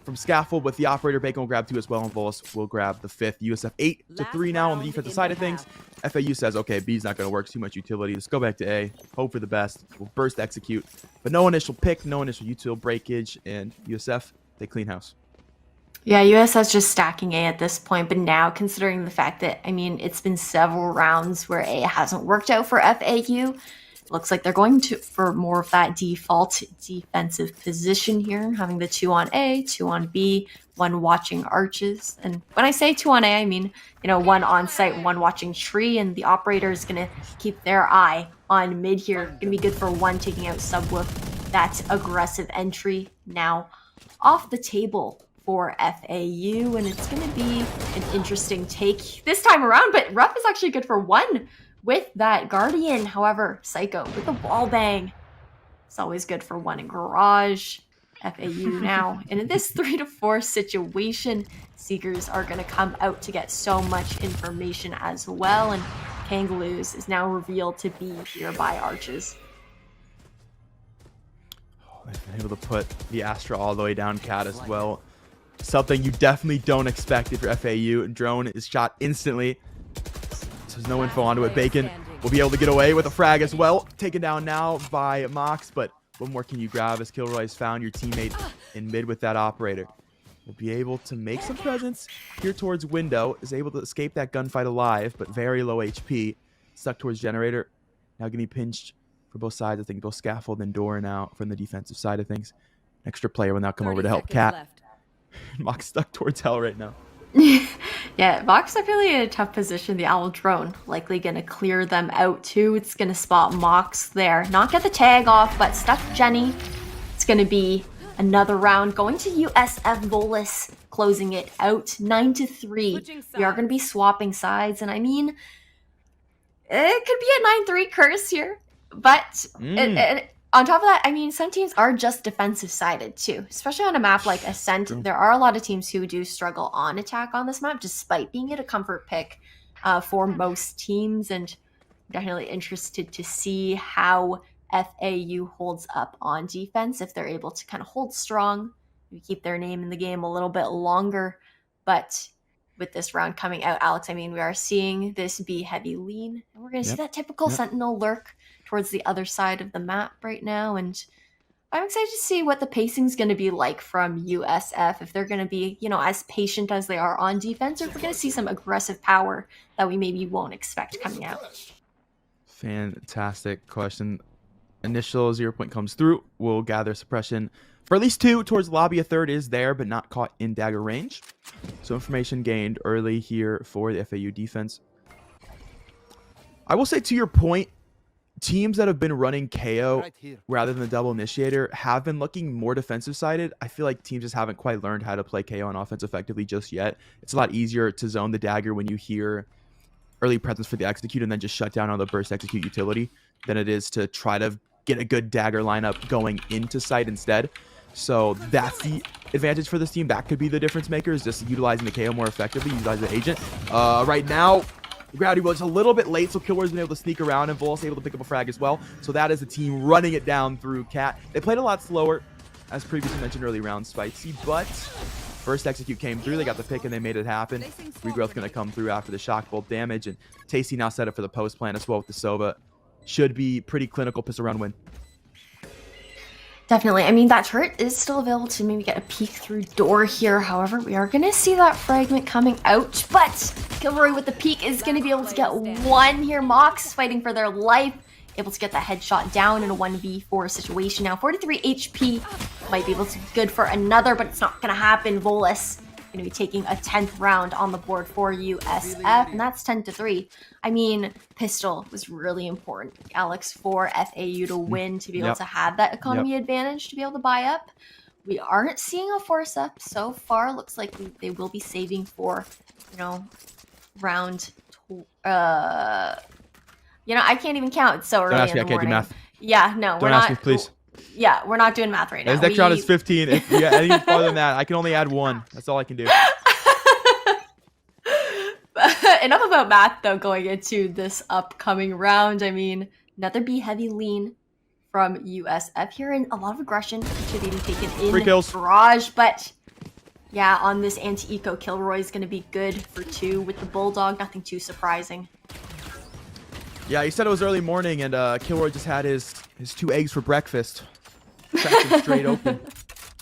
from Scaffold, but the operator Bacon will grab 2 as well, and Volus will grab the 5th. USF 8-3 now on the defensive side of things. FAU says, okay, B's not going to work, too much utility. Let's go back to A, hope for the best. We'll burst execute, but no initial pick, no initial util breakage, and USF, they clean house. Yeah, USF's just stacking A at this point, but now considering the fact that, I mean, it's been several rounds where A hasn't worked out for FAU, looks like they're going for more of that default defensive position here, having the 2 on A, 2 on B, 1 watching arches. And when I say 2 on A, I mean, you know, 1 on site, 1 watching tree, and the operator is going to keep their eye on mid here. Going to be good for 1 taking out Subwolf. That aggressive entry now off the table for FAU, and it's going to be an interesting take this time around, but Ruff is actually good for 1 with that Guardian. However, Psycho with the wall bang, it's always good for 1 in Garage. FAU now, and in this 3-4 situation, Seekers are going to come out to get so much information as well, and Kangaroos is now revealed to be here by Arches. Oh, they've been able to put the Astra all the way down Cat as well. Something you definitely don't expect if you're FAU. Drone is shot instantly. So there's no info onto it. Bacon will be able to get away with a frag as well. Taken down now by Mox, but what more can you grab as Kilroy's found your teammate in mid with that operator? Will be able to make some presence here towards window. Is able to escape that gunfight alive, but very low HP. Stuck towards generator. Now getting pinched for both sides. I think both scaffold and door now from the defensive side of things. Extra player will now come over to help Cat. Mox stuck towards hell right now. Yeah, Mox definitely in a tough position. The Owl drone likely going to clear them out too. It's going to spot Mox there. Not get the tag off, but stuck Jenny. It's going to be another round going to USF Volus, closing it out 9-3. We are going to be swapping sides, and I mean, it could be a 9-3 curse here, but on top of that, I mean, some teams are just defensive sided too, especially on a map like Ascent. True. There are a lot of teams who do struggle on attack on this map, despite being it a comfort pick for most teams. And definitely interested to see how FAU holds up on defense, if they're able to kind of hold strong, maybe keep their name in the game a little bit longer. But with this round coming out, Alex, I mean, we are seeing this be heavy lean, and we're going to see that typical Sentinel lurk towards the other side of the map right now. And I'm excited to see what the pacing is going to be like from USF, if they're going to be, you know, as patient as they are on defense, or if we're going to see some aggressive power that we maybe won't expect coming out. Fantastic question. Initial 0 point comes through. We'll gather suppression for at least 2 towards lobby. A third is there, but not caught in dagger range. So information gained early here for the FAU defense. I will say, to your point, teams that have been running KO rather than the double initiator have been looking more defensive sided. I feel like teams just haven't quite learned how to play KO on offense effectively just yet. It's a lot easier to zone the dagger when you hear early presence for the execute and then just shut down on the burst execute utility than it is to try to get a good dagger lineup going into site instead. So that's the advantage for this team. That could be the difference maker, is just utilizing the KO more effectively, utilizing the agent. Right now, Gravity was a little bit late, so Kilroy's been able to sneak around, and Volus able to pick up a frag as well. So that is the team running it down through Cat. They played a lot slower, as previously mentioned early round, Spicy, but first execute came through. They got the pick and they made it happen. Regrowth going to come through after the shock bolt damage, and Tasty now set up for the post plan as well with the Sova. Should be pretty clinical pistol round win. Definitely. I mean, that turret is still available to maybe get a peek through door here. However, we are going to see that fragment coming out. But Kilroy with the peek is going to be able to get one here. Mox fighting for their life. Able to get that headshot down in a 1v4 situation. Now 43 HP. Might be able to be good for another, but it's not going to happen. Volus going to be taking a 10th round on the board for USF, and that's 10-3. I mean, pistol was really important, Alex, for FAU to win, to be able to have that economy advantage, to be able to buy up. We aren't seeing a force up so far. Looks like they will be saving for, you know, round. You know, I can't even count. It's so early Don't ask in me, the I can't do morning. math. Yeah, no, Don't we're ask not. me, please. Yeah, we're not doing math right now. This next round is 15. If you get anything farther than that, I can only add 1. That's all I can do. Enough about math, though, going into this upcoming round. I mean, another B heavy lean from USF here, and a lot of aggression should be taken in 3 kills. Garage, but yeah, on this anti-eco, Kilroy is going to be good for 2 with the Bulldog. Nothing too surprising. Yeah, he said it was early morning, and Kilroy just had his 2 eggs for breakfast. Cracked them straight open.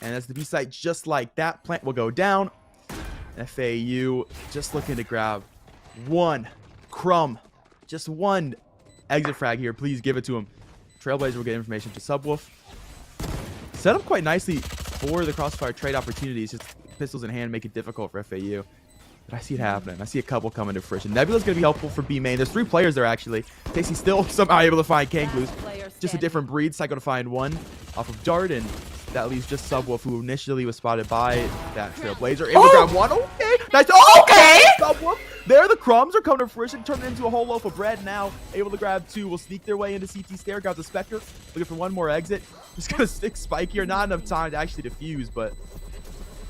And as the B site, just like that, plant will go down. FAU just looking to grab 1 crumb. Just 1 exit frag here. Please give it to him. Trailblazer will get information to Subwolf. Set up quite nicely for the crossfire trade opportunities. Just pistols in hand make it difficult for FAU. But I see it happening. I see a couple coming to fruition. Nebula's going to be helpful for B main. There's 3 players there, actually. Tasty still somehow able to find Kangaroos. Just a different breed. Psycho to find 1 off of Darden. That leaves just Subwolf, who initially was spotted by that Trailblazer. Able to grab 1. Okay. Nice. Okay. Subwolf. There, the crumbs are coming to fruition. Turning into a whole loaf of bread now. Able to grab 2. Will sneak their way into CT stair. Grab the Spectre. Looking for 1 more exit. Just going to stick Spike here. Not enough time to actually defuse, but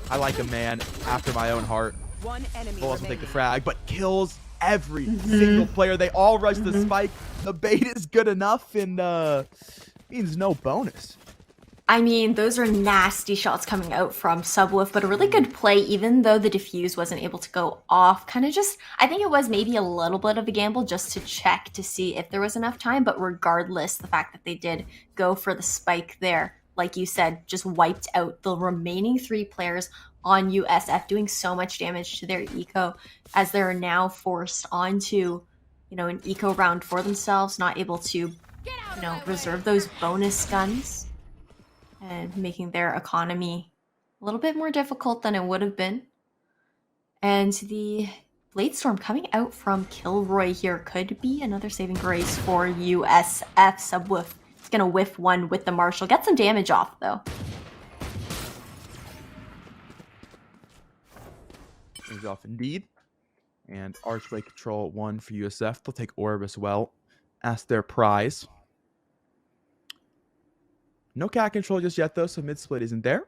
I like a man after my own heart. One enemy Will also take the frag, but kills every single player. They all rush the spike. The bait is good enough and means no bonus. I mean, those are nasty shots coming out from Subwoof, but a really good play, even though the defuse wasn't able to go off. Kind of just, I think it was maybe a little bit of a gamble just to check to see if there was enough time. But regardless, the fact that they did go for the spike there, like you said, just wiped out the remaining 3 players on USF, doing so much damage to their eco as they're now forced onto, an eco round for themselves, not able to, reserve those bonus guns. And making their economy a little bit more difficult than it would have been. And the Blade Storm coming out from Kilroy here could be another saving grace for USF. Subwoof is going to whiff one with the Marshall. Get some damage off, though. Moves off indeed. And Archway Control 1 for USF. They'll take Orb as well as their prize. No cat control just yet, though, so mid-split isn't there.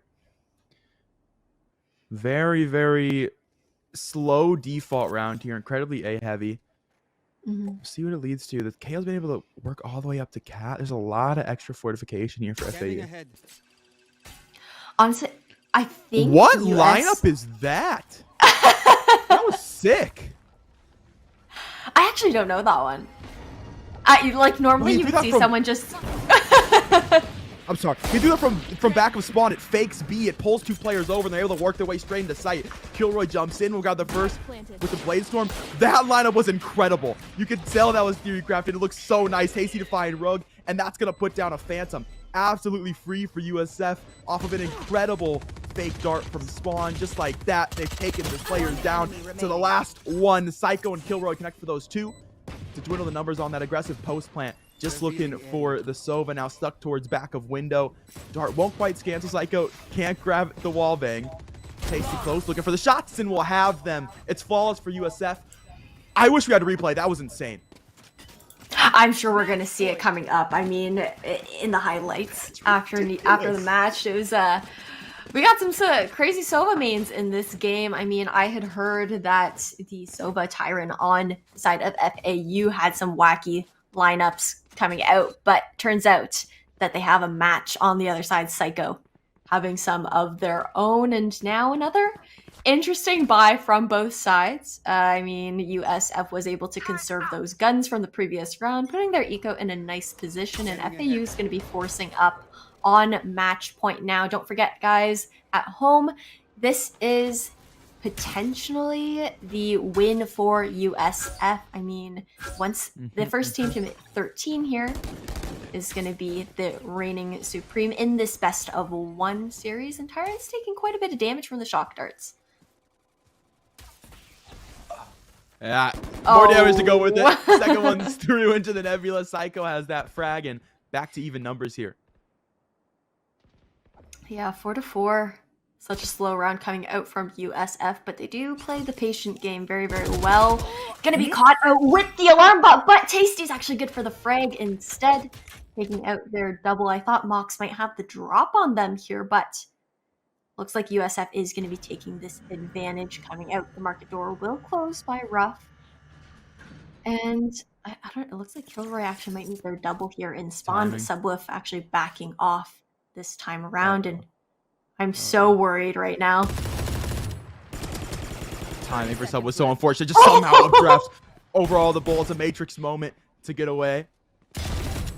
Very, very slow default round here. Incredibly A-heavy. See what it leads to. The KO's been able to work all the way up to cat. There's a lot of extra fortification here for FAU. Honestly, I think What lineup is that? That was sick. I actually don't know that one. Normally you would see someone just... I'm sorry. You do that from back of spawn. It fakes B. It pulls 2 players over, and they're able to work their way straight into sight. Kilroy jumps in. We'll grab the first with the Blade Storm. That lineup was incredible. You could tell that was theory crafted. It looks so nice. Hasty to find Rogue, and that's going to put down a Phantom. Absolutely free for USF off of an incredible fake dart from spawn. Just like that, they've taken the players down to the last one. Psycho and Kilroy connect for those 2 to dwindle the numbers on that aggressive post plant. Just looking for the Sova, now stuck towards back of window. Dart won't quite scan, so Psycho can't grab the wall bang. Tasty close, looking for the shots, and we'll have them. It's flawless for USF. I wish we had a replay. That was insane. I'm sure we're going to see it coming up. I mean, in the highlights after the match, it was we got some crazy Sova mains in this game. I mean, I had heard that the Sova Tyrant on the side of FAU had some wacky lineups coming out, but turns out that they have a match on the other side, Psycho having some of their own, and now another interesting buy from both sides. I mean, USF was able to conserve those guns from the previous round, putting their eco in a nice position, and FAU is going to be forcing up on match point now. Don't forget, guys, at home, this is potentially the win for USF. I mean, once the first team to hit 13 here is going to be the reigning supreme in this best of 1 series, and Tyrant's taking quite a bit of damage from the shock darts. Yeah, more damage to go with it. Second one's through into the Nebula. Psycho has that frag, and back to even numbers here. Yeah, 4-4. Such a slow round coming out from USF, but they do play the patient game very, very well. Gonna be caught out with the alarm bot, but Tasty's actually good for the frag instead, taking out their double. I thought Mox might have the drop on them here, but looks like USF is going to be taking this advantage coming out. The market door will close by Ruff. And I don't know, it looks like Kilroy actually might need their double here in spawn, but Subwoof actually backing off this time around, and I'm so worried right now. Timing for Sub was so unfortunate. Just somehow updrafts overall the bull. It's a Matrix moment to get away.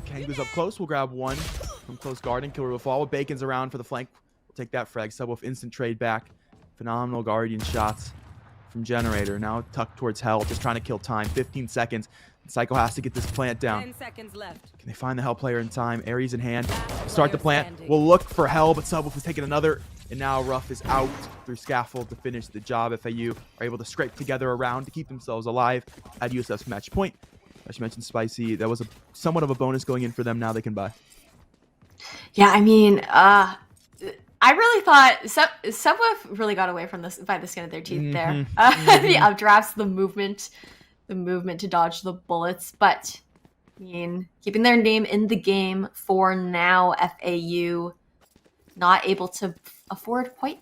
Kang goes up close. We'll grab one from close guarding. Killer will fall. Bacon's around for the flank. We'll take that frag. Subwoof instant trade back. Phenomenal Guardian shots from Generator. Now tucked towards Hell. Just trying to kill time. 15 seconds. Psycho has to get this plant down. 10 seconds left. Can they find the Hell player in time? Ares in hand. Start the plant. We'll look for Hell, but Subwoof is taking another. And now Ruff is out through Scaffold to finish the job. FAU are able to scrape together a round to keep themselves alive at USF's match point. As you mentioned, Spicy, that was somewhat of a bonus going in for them. Now they can buy. Yeah, I mean, I really thought Subwoof really got away from this by the skin of their teeth there. The updrafts, the movement to dodge the bullets, but I mean, keeping their name in the game for now. FAU not able to afford quite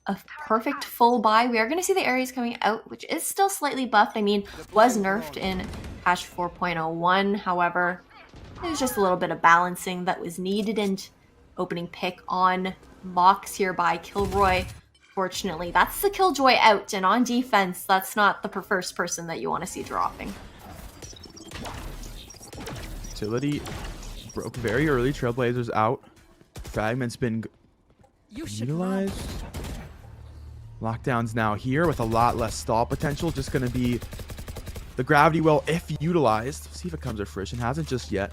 a perfect full buy. We are going to see the areas coming out, which is still slightly buffed. I mean, was nerfed in patch 4.01. However, there's just a little bit of balancing that was needed, and opening pick on Mox here by Kilroy. Fortunately, that's the Killjoy out, and on defense, that's not the first person that you want to see dropping. Utility broke very early. Trailblazers out. Fragment's been utilized. Lockdown's now here with a lot less stall potential. Just going to be the gravity well if utilized. See if it comes to fruition. Hasn't just yet.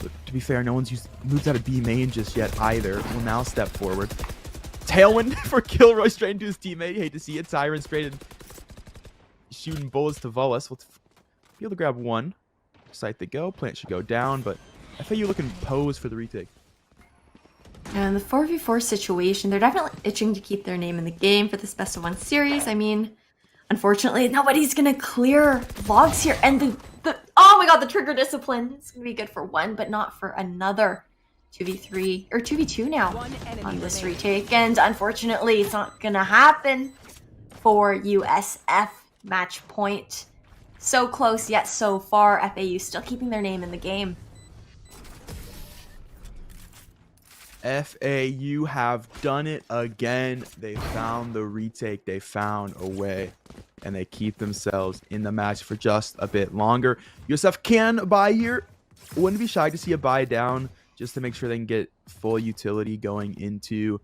But to be fair, no one's moved out of B main just yet either. Will now step forward. Tailwind for Kilroy straight into his teammate. Hate to see it. Tyron straight in. Shooting bullets to Volus. We'll be able to grab one. Site they go. Plant should go down, but FAU looking posed for the retake. And the 4v4 situation, they're definitely itching to keep their name in the game for this best of 1 series. I mean, unfortunately, nobody's going to clear logs here. And oh my god, the trigger discipline. It's going to be good for 1, but not for another. 2v3 or 2v2 now on this retake, and unfortunately it's not gonna happen for USF. Match point so close yet so far. FAU still keeping their name in the game. FAU have done it again. They found the retake, they found a way, and they keep themselves in the match for just a bit longer. USF can buy here. Wouldn't be shy to see a buy down, just to make sure they can get full utility going into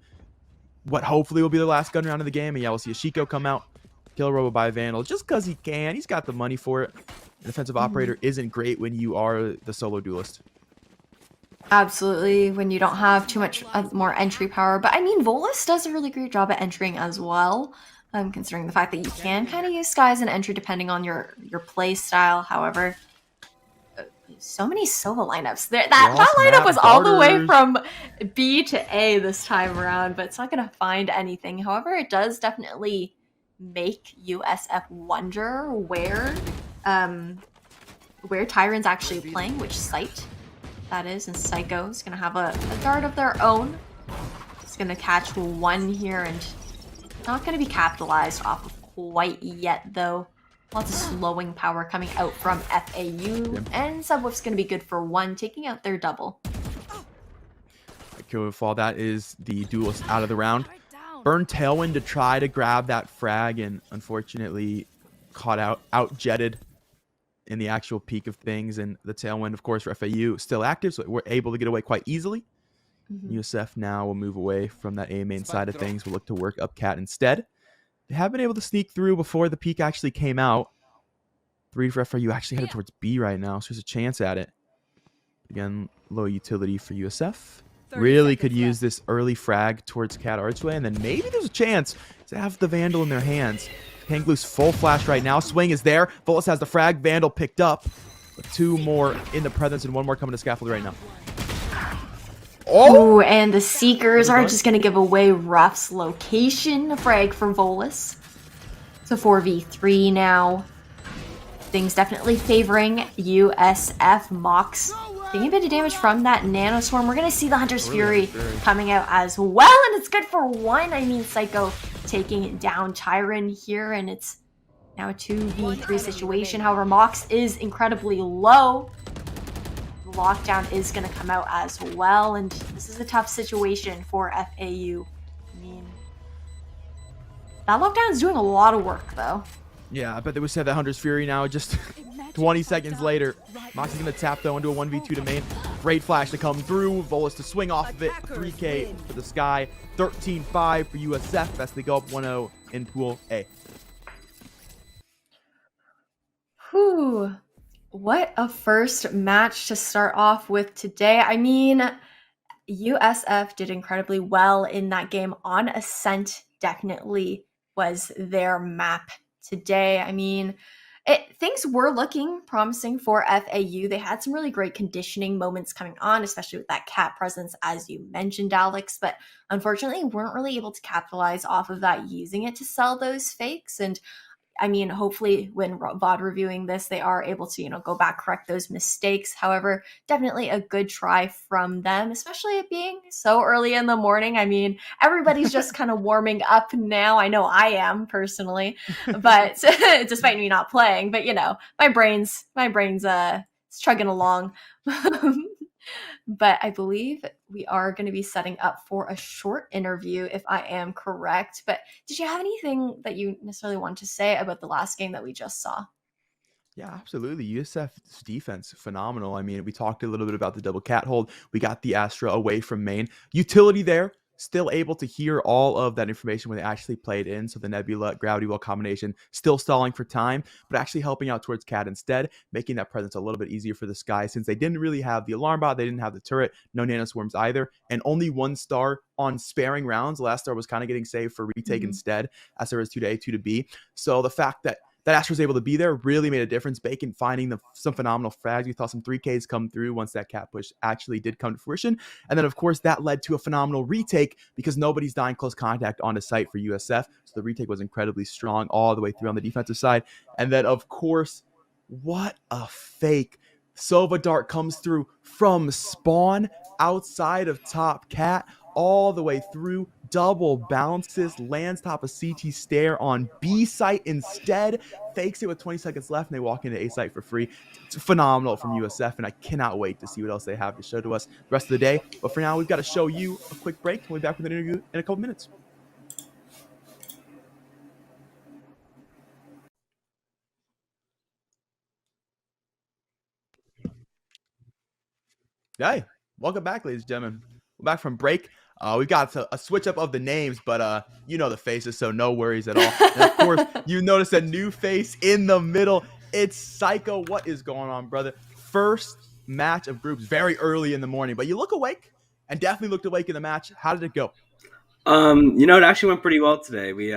what hopefully will be the last gun round of the game. And yeah, we'll see a Shiko come out. Kilroy will buy Vandal just because he can. He's got the money for it. The defensive operator isn't great when you are the solo duelist. Absolutely, when you don't have too much more entry power. But I mean, Volus does a really great job at entering as well. Considering the fact that you can kind of use Sky as an entry depending on your play style. However, so many Sova lineups. That lineup was all the way from B to A this time around, but it's not going to find anything. However, it does definitely make USF wonder where Tyron's actually playing, which site that is, and Psycho is going to have a guard of their own. It's going to catch 1 here, and not going to be capitalized off of quite yet, though. Lots of slowing power coming out from FAU, and Subwooff's going to be good for 1, taking out their double. Kill fall. That is the duelist out of the round. Burn Tailwind to try to grab that frag, and unfortunately caught out jetted in the actual peak of things. And the Tailwind, of course, for FAU still active, so we're able to get away quite easily. USF now will move away from that A main side of things. We'll look to work up Cat instead. They have been able to sneak through before the peak actually came out. 3 for FAU, actually headed towards B right now, so there's a chance at it. Again, low utility for USF. Really could use this early frag towards Cat Archway, and then maybe there's a chance to have the Vandal in their hands. Kanglu's full flash right now. Swing is there. Volus has the frag. Vandal picked up. But 2 more in the presence, and 1 more coming to Scaffold right now. Oh, and the Seekers are just going to give away Ruff's location. A frag for Volus. So 4v3 now. Things definitely favoring USF. Mox taking a bit of damage from that Nanoswarm. We're going to see the Hunter's Fury coming out as well, and it's good for 1. I mean, Psycho taking down Tyron here, and it's now a 2v3 situation. However, Mox is incredibly low. Lockdown is going to come out as well, and this is a tough situation for FAU. I mean, that Lockdown is doing a lot of work, though. Yeah, I bet they would say that Hunter's Fury now. Just 20 seconds later, Mox is going to tap, though, into a 1v2 to main. Great flash to come through. Volus to swing off of it. 3K for the Sky. 13-5 for USF as they go up 1-0 in Pool A. Whew. What a first match to start off with today. I mean, USF did incredibly well in that game. On Ascent definitely was their map today. I mean, things were looking promising for FAU. They had some really great conditioning moments coming on, especially with that Cat presence, as you mentioned, Alex, but unfortunately weren't really able to capitalize off of that, using it to sell those fakes. And I mean, hopefully when VOD reviewing this, they are able to, go back, correct those mistakes. However, definitely a good try from them, especially it being so early in the morning. I mean, everybody's just kind of warming up now. I know I am personally, but despite me not playing, but my brain's chugging along. But I believe we are going to be setting up for a short interview, if I am correct. But did you have anything that you necessarily want to say about the last game that we just saw? Yeah, absolutely. USF's defense, phenomenal. I mean, we talked a little bit about the double cat hold. We got the Astra away from main. Utility there, still able to hear all of that information when they actually played in. So the Nebula gravity well combination still stalling for time, but actually helping out towards cat instead, making that presence a little bit easier for this guy since they didn't really have the alarm bot, they didn't have the turret, no nanoswarms either, and only 1 star on sparing rounds. The last star was kind of getting saved for retake instead, as there was 2 to A, 2 to B. So the fact that Astra was able to be there really made a difference. Bacon finding some phenomenal frags. We saw some 3Ks come through once that cat push actually did come to fruition. And then, of course, that led to a phenomenal retake because nobody's dying close contact on the site for USF. So the retake was incredibly strong all the way through on the defensive side. And then, of course, what a fake. Sova Dart comes through from spawn outside of top cat all the way through, double bounces, lands top of CT stair on B site instead, fakes it with 20 seconds left, and they walk into A site for free. It's phenomenal from USF, and I cannot wait to see what else they have to show to us the rest of the day. But for now, we've got to show you a quick break. We'll be back with an interview in a couple minutes. Hey, welcome back, ladies and gentlemen. We're back from break. We've got a switch up of the names, but you know the faces, so no worries at all. And of course, you notice a new face in the middle. It's Psycho. What is going on, brother? First match of groups, very early in the morning, but you look awake and definitely looked awake in the match. How did it go? It actually went pretty well today. We,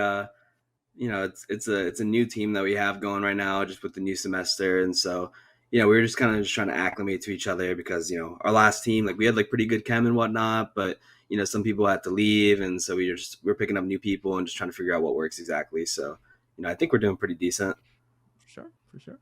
it's a new team that we have going right now, just with the new semester, and so. We were just kind of just trying to acclimate to each other because, our last team, we had pretty good chem and whatnot, but, some people had to leave. And so we're picking up new people and just trying to figure out what works exactly. So, I think we're doing pretty decent. For sure.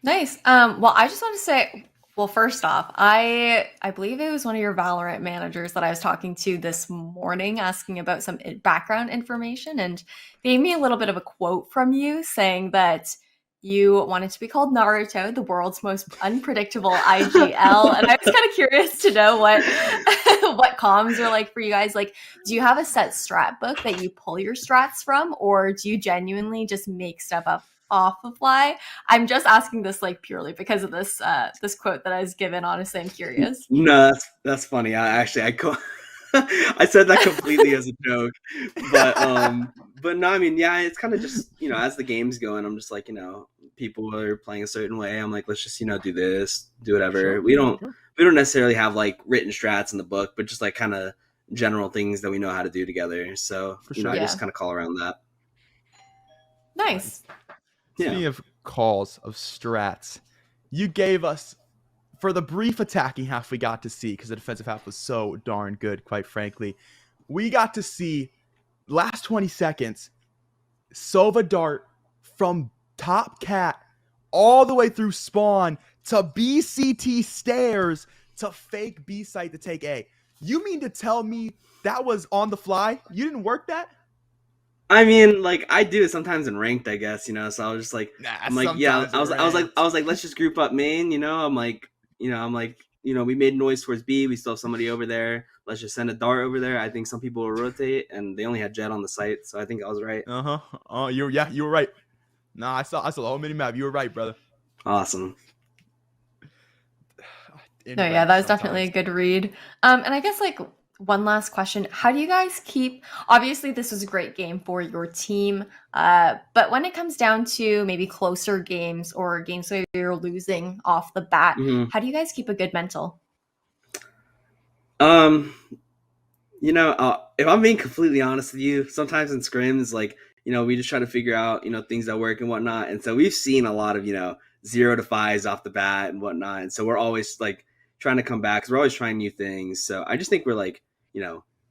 Nice. Well, I just want to say, well, first off, I believe it was one of your VALORANT managers that I was talking to this morning asking about some background information, and gave me a little bit of a quote from you saying that you wanted to be called Naruto, the world's most unpredictable IGL. And I was kind of curious to know what comms are like for you guys. Do you have a set strat book that you pull your strats from, or do you genuinely just make stuff up off the fly? I'm just asking this purely because of this this quote that I was given. Honestly, I'm curious. No, that's funny. I said that completely as a joke, but no, I mean, yeah, it's kind of just, as the game's going, I'm just people are playing a certain way. I'm let's just, do this, do whatever. Sure, we don't necessarily have written strats in the book, but just kind of general things that we know how to do together. So, I just kind of call around that. Nice. Speaking of calls of strats, you gave us, for the brief attacking half we got to see, because the defensive half was so darn good, quite frankly, we got to see last 20 seconds, Sova Dart from top cat all the way through spawn to BCT stairs to fake B site to take A. You mean to tell me that was on the fly? You didn't work that? I mean, I do it sometimes in ranked, I guess, so I was just I was like, let's just group up main, we made noise towards B. We still have somebody over there. Let's just send a dart over there. I think some people will rotate, and they only had Jet on the site, so I think I was right. Oh, you were right. Nah, I saw the whole mini map. You were right, brother. Awesome. No, yeah, that was definitely a good read. And I guess one last question. How do you guys obviously this was a great game for your team, but when it comes down to maybe closer games or games where you're losing off the bat, how do you guys keep a good mental? If I'm being completely honest with you, sometimes in scrims, we just try to figure out, things that work and whatnot. And so we've seen a lot of, 0 to 5s off the bat and whatnot. And so we're always trying to come back because we're always trying new things. So I just think we're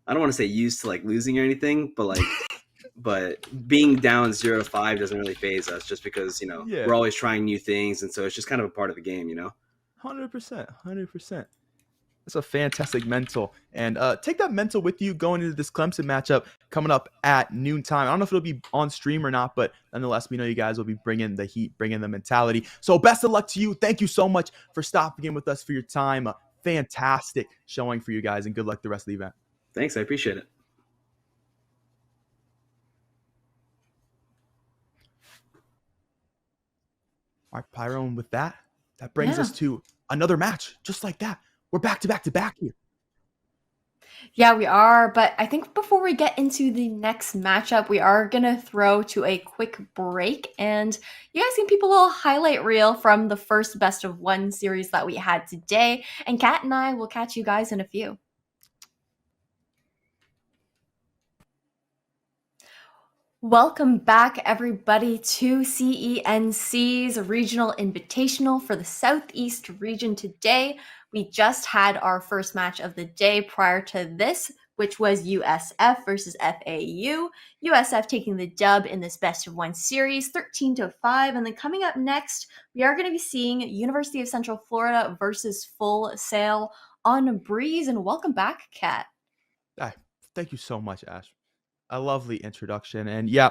I don't want to say used to losing or anything, but but being down 0-5 doesn't really phase us, just because Yeah. we're always trying new things, and so it's just kind of a part of the game. 100%. That's a fantastic mental. And take that mental with you going into this Clemson matchup coming up at noontime. I don't know if it'll be on stream or not, but nonetheless, we know you guys will be bringing the heat, bringing the mentality. So best of luck to you. Thank you so much for stopping in with us for your time. Fantastic showing for you guys, and good luck the rest of the event. Thanks, I appreciate it. All right, Pyro, and with that brings us to another match just like that. We're back to back here. Yeah, we are. But I think before we get into the next matchup, we are going to throw to a quick break. And you guys can keep a little highlight reel from the first best of one series that we had today. And Kat and I will catch you guys in a few. Welcome back, everybody, to CENC's Regional Invitational for the Southeast region today. We just had our first match of the day prior to this, which was USF versus FAU. USF taking the dub in this best of one series, 13-5. And then coming up next, we are going to be seeing University of Central Florida versus Full Sail on Breeze. And welcome back, Kat. Thank you so much, Ash. A lovely introduction. And yeah,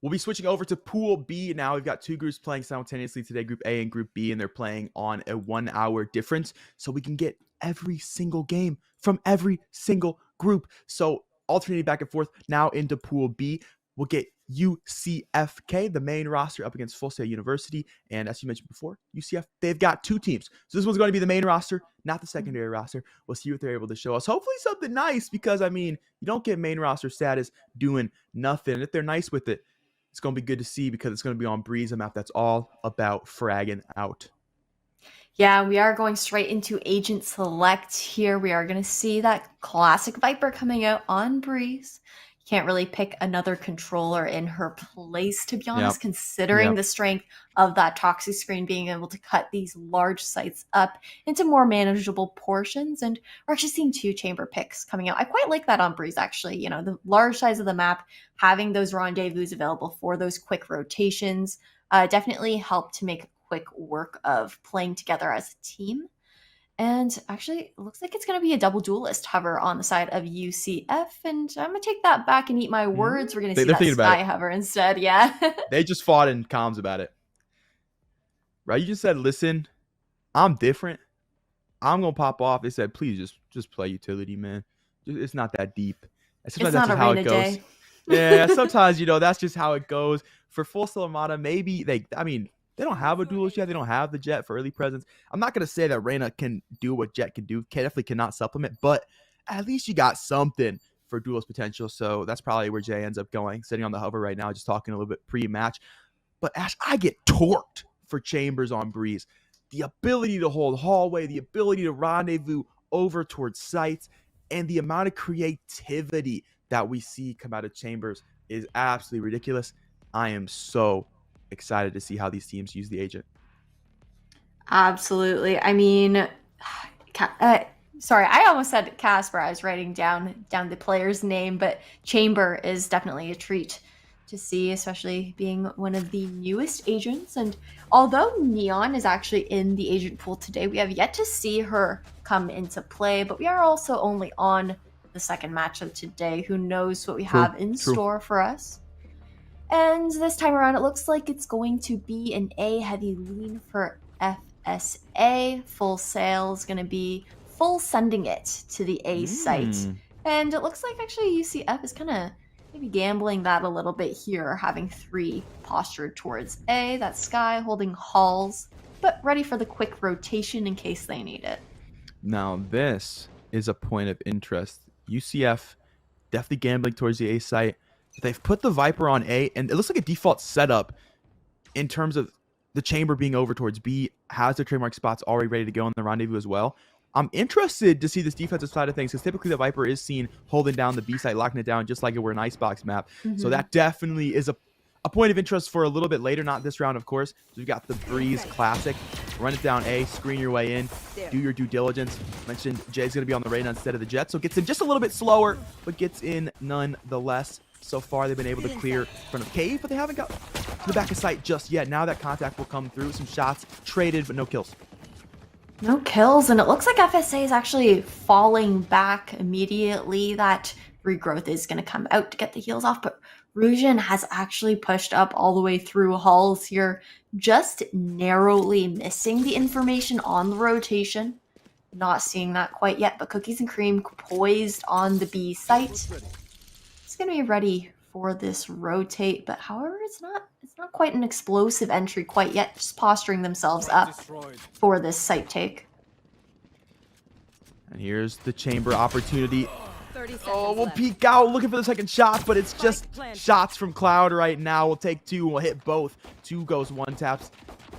we'll be switching over to Pool B now. We've got two groups playing simultaneously today, Group A and Group B, and they're playing on a 1 hour difference. So we can get every single game from every single group. So alternating back and forth now into Pool B, we'll get UCFK, the main roster, up against Full Sail University. And as you mentioned before, UCF, they've got two teams. So this one's going to be the main roster, not the secondary roster. We'll see what they're able to show us. Hopefully something nice, because, I mean, you don't get main roster status doing nothing. And if they're nice with it, it's going to be good to see, because it's going to be on Breeze, a map that's all about fragging out. Yeah, we are going straight into Agent Select here. We are going to see that classic Viper coming out on Breeze. Can't really pick another controller in her place, to be honest, considering the strength of that toxic screen, being able to cut these large sites up into more manageable portions. And we're actually seeing two chamber picks coming out. I quite like that on Breeze, actually. You know, the large size of the map, having those rendezvous available for those quick rotations definitely help to make quick work of playing together as a team. And actually, it looks like it's going to be a double duelist hover on the side of UCF. And I'm going to take that back and eat my words. We're going to see that sky hover instead. Yeah. They just fought in comms about it. Right? You just said, listen, I'm different. I'm going to pop off. They said, please just play utility, man. It's not that deep. Sometimes that's just how it goes. Yeah, sometimes, that's just how it goes. For Full Sail Armada, maybe they don't have a duelist yet. They don't have the Jet for early presence. I'm not going to say that Reyna can do what Jet can do. Definitely cannot supplement, but at least you got something for duelist potential. So that's probably where Jay ends up going, sitting on the hover right now, just talking a little bit pre-match. But Ash, I get torqued for Chambers on Breeze. The ability to hold hallway, the ability to rendezvous over towards sites, and the amount of creativity that we see come out of Chambers is absolutely ridiculous. I am so excited to see how these teams use the agent. Absolutely. I mean, sorry, I almost said Casper. I was writing down the player's name, but Chamber is definitely a treat to see, especially being one of the newest agents. And although Neon is actually in the agent pool today, we have yet to see her come into play, but we are also only on the second match of today. Who knows what we have in store for us? And this time around, it looks like it's going to be an A heavy lean for FSA. Full Sail is going to be full sending it to the A site. And it looks like actually UCF is kind of maybe gambling that a little bit here, having 3 postured towards A. That's Sky holding halls, but ready for the quick rotation in case they need it. Now this is a point of interest. UCF definitely gambling towards the A site. They've put the Viper on A, and it looks like a default setup in terms of the chamber being over towards B, has their trademark spots already ready to go in the rendezvous as well. I'm interested to see this defensive side of things, because typically the Viper is seen holding down the B site, locking it down, just like it were an Icebox map. So that definitely is a point of interest for a little bit later, not this round, of course. So we've got the Breeze Classic. Run it down A, screen your way in, do your due diligence. Mentioned Jay's going to be on the Reyna instead of the Jet, so gets in just a little bit slower, but gets in nonetheless. So far, they've been able to clear in front of Cave, but they haven't got to the back of sight just yet. Now that contact will come through. Some shots traded, but no kills. No kills, and it looks like FSA is actually falling back immediately. That regrowth is going to come out to get the heals off, but Rujan has actually pushed up all the way through halls here, just narrowly missing the information on the rotation. Not seeing that quite yet, but Cookies and Cream poised on the B site. It's going to be ready for this rotate, but however, it's not quite an explosive entry quite yet, just posturing themselves up for this site take. And here's the chamber opportunity. 30 seconds Oh, we'll left. peek out looking for the second shot, but it's just shots from Cloud right now. We'll take two. We'll hit both. Two goes, one taps.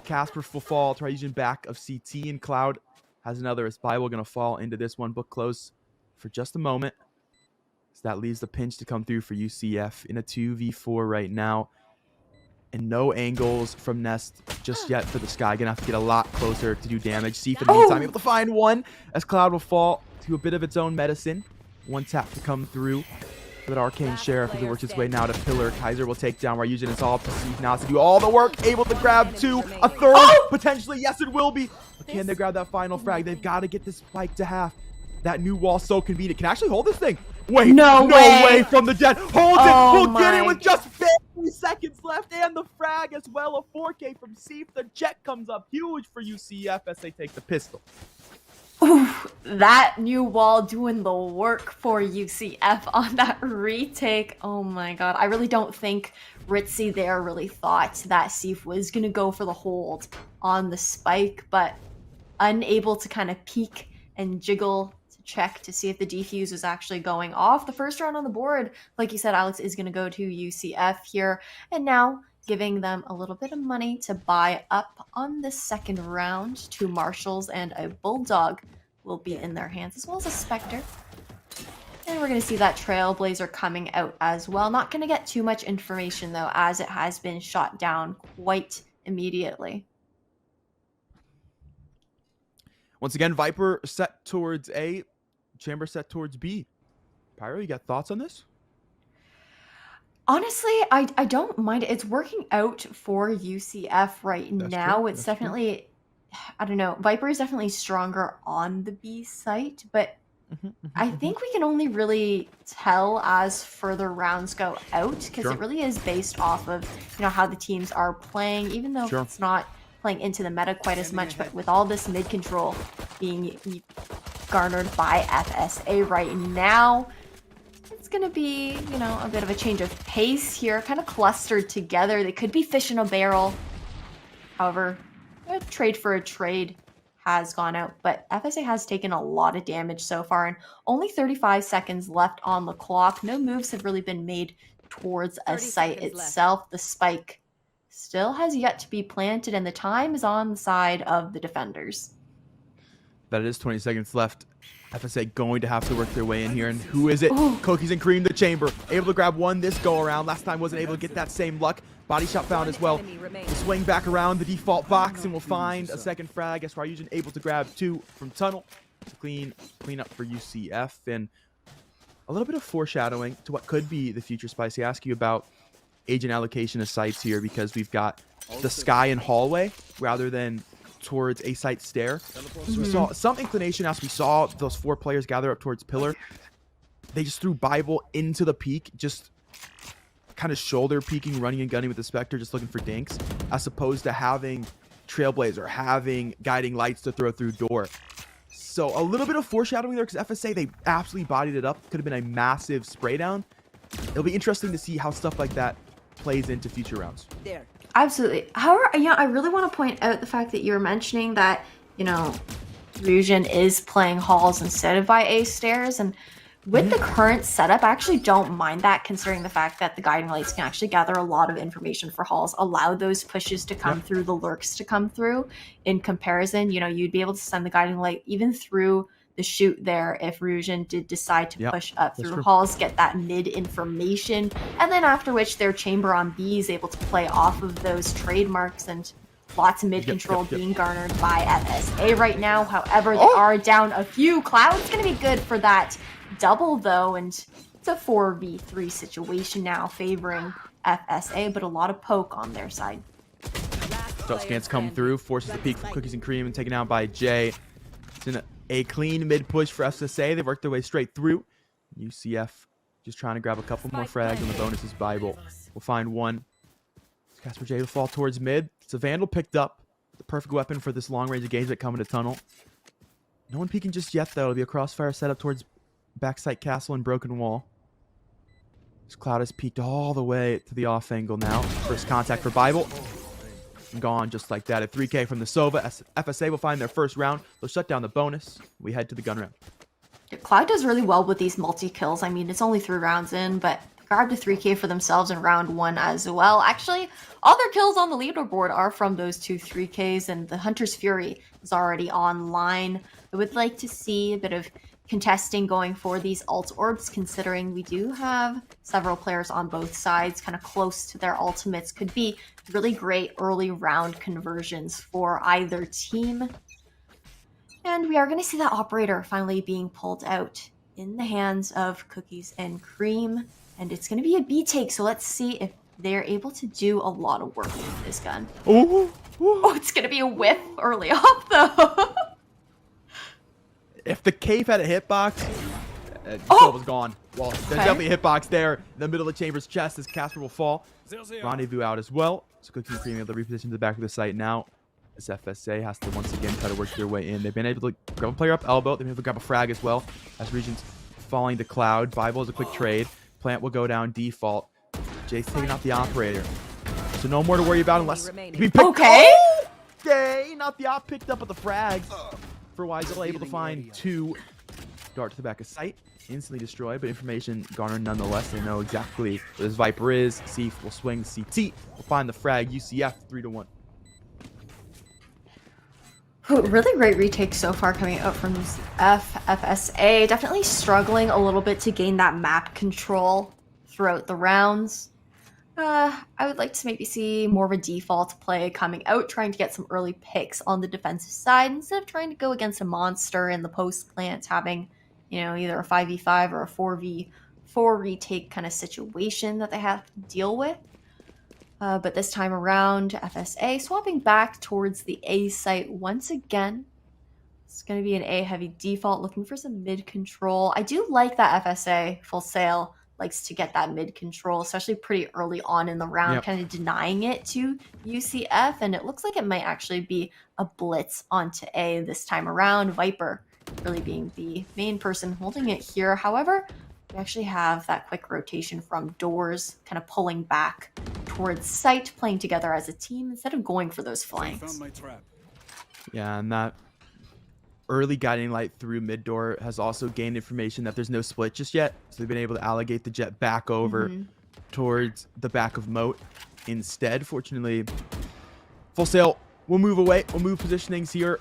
Casper will fall. Triusion back of CT, and Cloud has another. Is Bible going to fall into this one? Book close for just a moment. So that leaves the pinch to come through for UCF in a 2v4 right now. And no angles from Nest just yet for the Sky. Gonna have to get a lot closer to do damage. Seif in the meantime able to find one as Cloud will fall to a bit of its own medicine. One tap to come through for that Arcane Sheriff as it works its way now to Pillar. Kaiser will take down Ryujin. It's all up to Seif now to do all the work. Able to grab two, a third, potentially. Yes, it will be. But can they grab that final frag? They've got to get this spike to half. That new wall so convenient. Can actually hold this thing. Wait, No way. from the dead. Holds Oh it. We'll get it my. with just 50 seconds left. And the frag as well. A 4K from Seif. The jet comes up huge for UCF as they take the pistol. Oof, that new wall doing the work for UCF on that retake. Oh my god. I really don't think Ritzy there really thought that Seif was going to go for the hold on the spike, but unable to kind of peek and jiggle to check to see if the defuse was actually going off. The first round on the board, like you said, Alex, is going to go to UCF here. And now giving them a little bit of money to buy up on the second round. Two Marshals and a Bulldog will be in their hands, as well as a Spectre. And we're going to see that Trailblazer coming out as well. Not going to get too much information, though, as it has been shot down quite immediately. Once again, Viper set towards A, Chamber set towards B. Pyro, you got thoughts on this? Honestly, I don't mind it. It's working out for UCF right now. true, It's that's definitely, I don't know, Viper is definitely stronger on the B site, but I think we can only really tell as further rounds go out, because Sure. it really is based off of, you know, how the teams are playing, even though Sure. it's not playing into the meta quite as much. But with all this mid control being garnered by FSA right now, it's going to be, you know, a bit of a change of pace here, kind of clustered together. They could be fish in a barrel. However, a trade for a trade has gone out, but FSA has taken a lot of damage so far, and only 35 seconds left on the clock. No moves have really been made towards a 30 site seconds left. itself. The spike still has yet to be planted, and the time is on the side of the defenders. That is 20 seconds left. FSA going to have to work their way in here. And who is it? Ooh. Cookies and Cream, the Chamber. Able to grab one this go around. Last time wasn't able to get that same luck. Body shot found as well. Enemy remaining. We'll swing back around the default box and we'll find a second frag. As Ryujin able to grab two from Tunnel. Clean up for UCF. And a little bit of foreshadowing to what could be the future. Spicy, ask you about agent allocation of sites here, because we've got the Sky and hallway rather than towards a site stair. So we saw some inclination as we saw those four players gather up towards Pillar. They just threw Bible into the peak, just kind of shoulder peeking, running and gunning with the Spectre, just looking for dinks, as opposed to having Trailblazer, having guiding lights to throw through door. So a little bit of foreshadowing there, because FSA, they absolutely bodied it up. Could have been a massive spray down. It'll be interesting to see how stuff like that plays into future rounds. There. Absolutely. However, yeah, I really want to point out the fact that you were mentioning that, you know, Rujan is playing halls instead of by A stairs, and with the current setup, I actually don't mind that, considering the fact that the guiding lights can actually gather a lot of information for halls, allow those pushes to come through, the lurks to come through. In comparison, you know, you'd be able to send the guiding light even through the shoot there if Rujan did decide to push up through true. halls, get that mid information, and then after which their chamber on B is able to play off of those trademarks, and lots of mid control being garnered by FSA right now. However, they are down a few. Cloud's going to be good for that double though, and It's a 4v3 situation now favoring FSA, but a lot of poke on their side. Stealth scans come through, forces the peek from Cookies and Cream and taken out by Jay. It's in a clean mid push for FSA. They've worked their way straight through. UCF just trying to grab a couple more frags, and the bonus is Bible. We'll find one. Casper J will fall towards mid. It's a Vandal picked up. The perfect weapon for this long range engagement coming to tunnel. No one peeking just yet, though. It'll be a crossfire setup towards backside castle and broken wall. This Cloud has peeked all the way to the off angle now. First contact for Bible. And gone just like that. A 3K from the Sova. FSA will find their first round. They'll shut down the bonus. We head to the gun round. Cloud does really well with these multi-kills. I mean, it's only 3 rounds in, but grabbed a 3K for themselves in round 1 as well. Actually, all their kills on the leaderboard are from those 2 3Ks, and the Hunter's Fury is already online. I would like to see a bit of contesting going for these ult orbs, considering we do have several players on both sides kind of close to their ultimates. Could be really great early round conversions for either team. And we are going to see that operator finally being pulled out in the hands of Cookies and Cream. And it's going to be a B take, so let's see if they're able to do a lot of work with this gun. Ooh, Oh, it's going to be a whiff early off, though. If the cave had a hitbox, Oh! was gone. Well, there's definitely a hitbox there in the middle of Chamber's chest as Casper will fall. Rendezvous out as well. So Cookies and Cream able to reposition to the back of the site now. As FSA has to once again try to work their way in. They've been able to grab a player up elbow. They've been able to grab a frag as well. As Regent's falling to Cloud. Bible is a quick trade. Plant will go down default. Jay's taking out the operator. So no more to worry about unless he picked. Okay. Okay, not the op picked up with the frags. For Wiesel able to find 2. Dart to the back of sight. Instantly destroyed, but information garnered nonetheless. They know exactly where this Viper is. Seif will swing the CT. We'll find the frag. UCF 3-1. Really great retake so far coming out from FSA. Definitely struggling a little bit to gain that map control throughout the rounds. I would like to maybe see more of a default play coming out, trying to get some early picks on the defensive side instead of trying to go against a monster in the post plant, having, you know, either a 5v5 or a 4v4 retake kind of situation that they have to deal with. But this time around, FSA swapping back towards the A site once again. It's going to be an A heavy default, looking for some mid control. I do like that FSA full sail likes to get that mid control, especially pretty early on in the round, kind of denying it to UCF. And it looks like it might actually be a blitz onto A this time around. Viper really being the main person holding it here. However, we actually have that quick rotation from doors, kind of pulling back towards site, playing together as a team instead of going for those flanks. Yeah, and that early guiding light through mid door has also gained information that there's no split just yet. So they've been able to allocate the jet back over towards the back of moat instead. Fortunately, full sail will move away. We'll move positionings here.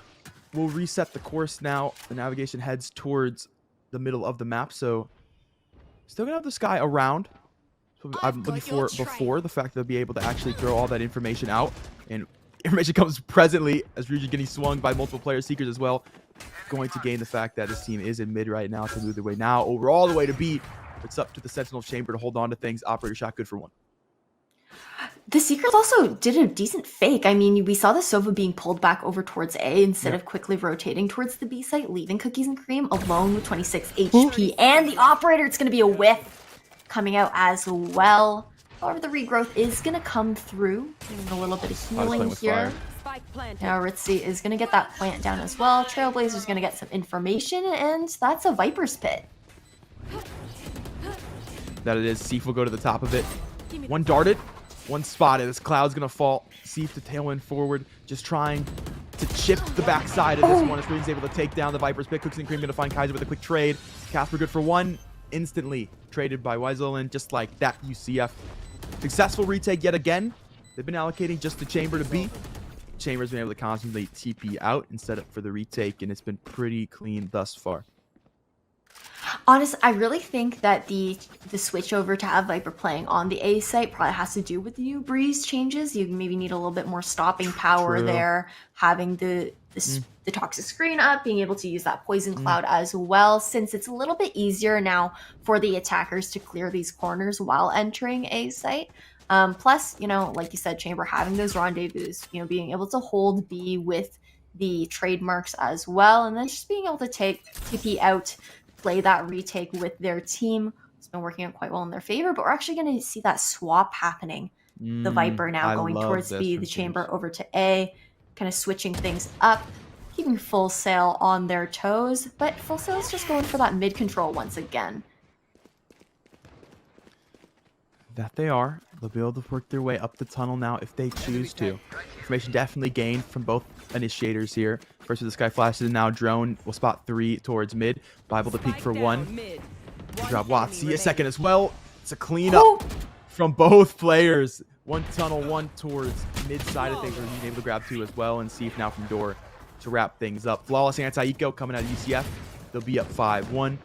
We'll reset the course now. The navigation heads towards the middle of the map. So still gonna have the sky around. So I'm looking for before the fact that they'll be able to actually throw all that information out. And information comes presently as Regent getting swung by multiple player seekers as well. Going to gain the fact that this team is in mid right now to move their way now over all the way to B. It's up to the Sentinel Chamber to hold on to things. Operator shot good for 1. The Seekers also did a decent fake. I mean, we saw the Sova being pulled back over towards A instead of quickly rotating towards the B site, leaving Cookies and Cream alone with 26 HP. And the Operator, it's going to be a whiff coming out as well. However, the regrowth is going to come through. Getting a little bit of healing here. Now Ritzy is going to get that plant down as well. Trailblazer's going to get some information, and that's a Viper's Pit. That it is. Seif will go to the top of it. 1 darted, 1 spotted. This Cloud's going to fall. Seif to tailwind forward, just trying to chip the backside of this one. As Reed's able to take down the Viper's Pit. Cookies and Cream going to find Kaiser with a quick trade. Casper good for 1. Instantly traded by Wiesel, and just like that, UCF successful retake yet again. They've been allocating just the Chamber to B. Chamber's been able to constantly TP out and set up for the retake, and it's been pretty clean thus far. Honestly, I really think that the switch over to have Viper playing on the A site probably has to do with the new breeze changes. You maybe need a little bit more stopping power there, having the toxic screen up, being able to use that poison cloud as well, since it's a little bit easier now for the attackers to clear these corners while entering A site. Plus, you know, like you said, Chamber, having those rendezvous, you know, being able to hold B with the trademarks as well, and then just being able to take TP out, play that retake with their team. It's been working out quite well in their favor, but we're actually going to see that swap happening. The Viper now going towards B, the Chamber over to A, kind of switching things up, keeping Full Sail on their toes, but Full Sail's just going for that mid control once again. That they are. They'll be able to work their way up the tunnel now if they choose to. Information definitely gained from both initiators here. First with the Sky Flashes, and now Drone will spot 3 towards mid. Bible to peek for 1. Drop Watsy a second as well. It's a cleanup from both players. One tunnel, one towards mid side of things. We're being able to grab 2 as well, and Seif now from door to wrap things up. Flawless anti-eco coming out of UCF. They'll be up 5-1.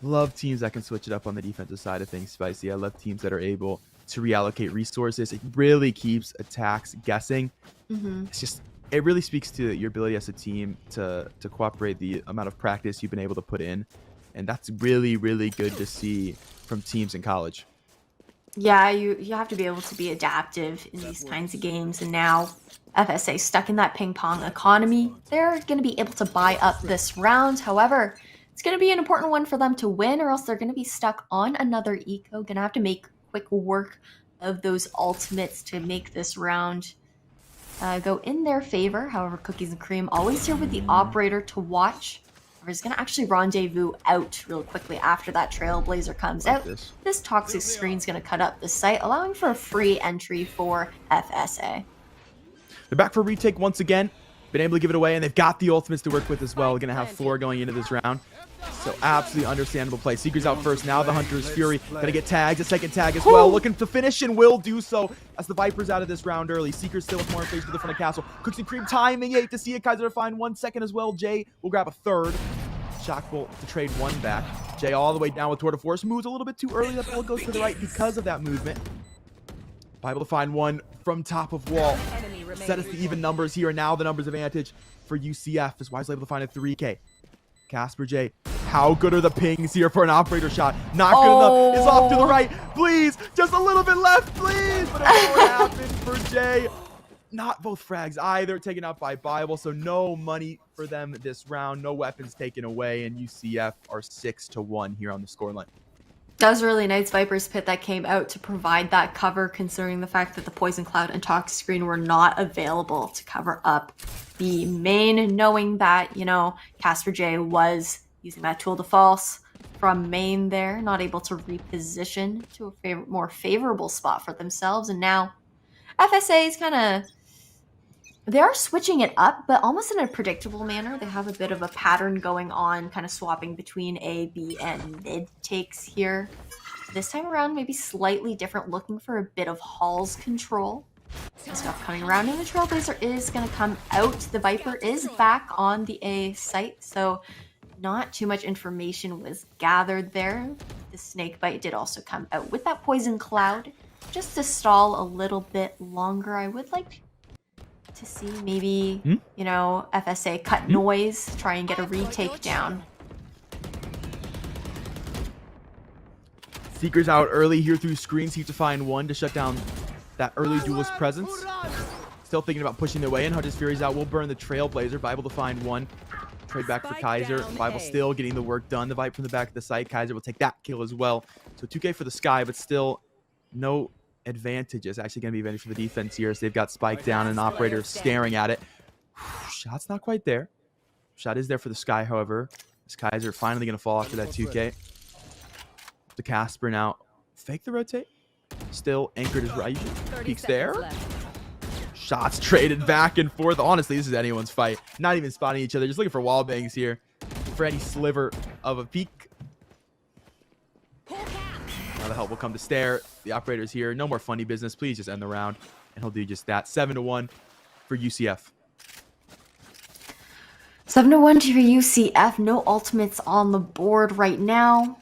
Love teams that can switch it up on the defensive side of things, Spicy. I love teams that are able to reallocate resources. It really keeps attacks guessing. It's just, it really speaks to your ability as a team to cooperate, the amount of practice you've been able to put in. And that's really, really good to see from teams in college. Yeah, you have to be able to be adaptive in these kinds of games. And now FSA stuck in that ping pong economy. They're going to be able to buy up this round. However, it's going to be an important one for them to win, or else they're going to be stuck on another eco. Going to have to make quick work of those ultimates to make this round go in their favor. However, Cookies and Cream always here with the operator to watch. He's going to actually rendezvous out real quickly after that Trailblazer comes out. This toxic screen is going to cut up the site, allowing for a free entry for FSA. They're back for a retake once again. Been able to give it away, and they've got the ultimates to work with as well. We're going to have 4 going into this round. So absolutely understandable play. Seeker's out first. Now the Hunter's Fury going to get tagged. A second tag as well. Looking to finish and will do so as the Viper's out of this round early. Seeker's still with more information to the front of Castle. Cooks and Cream timing 8 to see it. Kaiser to find 1 second as well. Jay will grab a 3rd. Shockbolt to trade 1 back. Jay all the way down with Tour de Force. Moves a little bit too early. That ball goes to the right because of that movement. Bible to find 1 from top of wall. Set us the even numbers here. And now the numbers advantage for UCF is wisely able to find a 3K. Casper J, how good are the pings here for an operator shot? Not good enough. Is off to the right. Please, just a little bit left, please. But it won't happen for Jay. Not both frags either, taken out by Bible. So no money for them this round. No weapons taken away. And UCF are 6-1 here on the scoreline. That was really nice Viper's Pit that came out to provide that cover, considering the fact that the Poison Cloud and Toxic Screen were not available to cover up the main, knowing that, you know, Casper J was using that tool de false from main there, not able to reposition to a more favorable spot for themselves. And now FSA is kind of, they are switching it up, but almost in a predictable manner. They have a bit of a pattern going on, kind of swapping between A, B, and mid takes here. This time around, maybe slightly different, looking for a bit of Hall's control. Stuff coming around, and the Trailblazer is going to come out. The Viper is back on the A site, so not too much information was gathered there. The Snakebite did also come out with that Poison Cloud. Just to stall a little bit longer, I would like to see maybe, you know, FSA cut noise, try and get a retake down. Seeker's out early here through screens. He to find 1 to shut down that early duelist presence. Still thinking about pushing their way in. Hunter's Fury's out. We'll burn the Trailblazer. Bible to find 1. Trade back for Kaiser. Bible still getting the work done. The Vibe from the back of the site. Kaiser will take that kill as well. So 2K for the Sky, but still no advantages. Actually going to be advantage for the defense here as they've got Spike down and Operator staring at it. Shot's not quite there. Shot is there for the Sky, however. This Kaiser finally going to fall after that 2K. The Casper now. Fake the rotate. Still anchored as right. Peeks there. Shots traded back and forth. Honestly, this is anyone's fight. Not even spotting each other. Just looking for wall bangs here for any sliver of a peek. Now the help will come to Stare. The Operator's here. No more funny business. Please just end the round. And he'll do just that. 7-1 for UCF. 7-1 to your UCF. No ultimates on the board right now.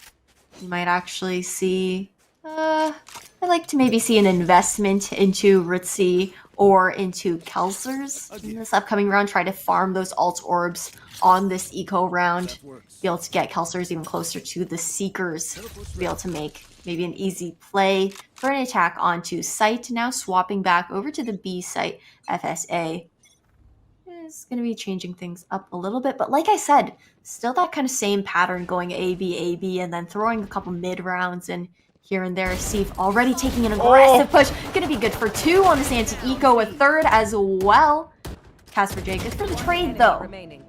You might actually see... I'd like to maybe see an investment into Ritzy or into Kelsers in this upcoming round. Try to farm those alt orbs on this eco round. Be able to get Kelsers even closer to the Seekers. Be able to make maybe an easy play for an attack onto site. Now swapping back over to the B site. FSA is going to be changing things up a little bit. But like I said, still that kind of same pattern going AB, and then throwing a couple mid rounds and here and there. Seef already taking an aggressive push. Gonna be good for 2 on this anti-eco, a 3rd as well. Casper J, good for the trade though. Remaining.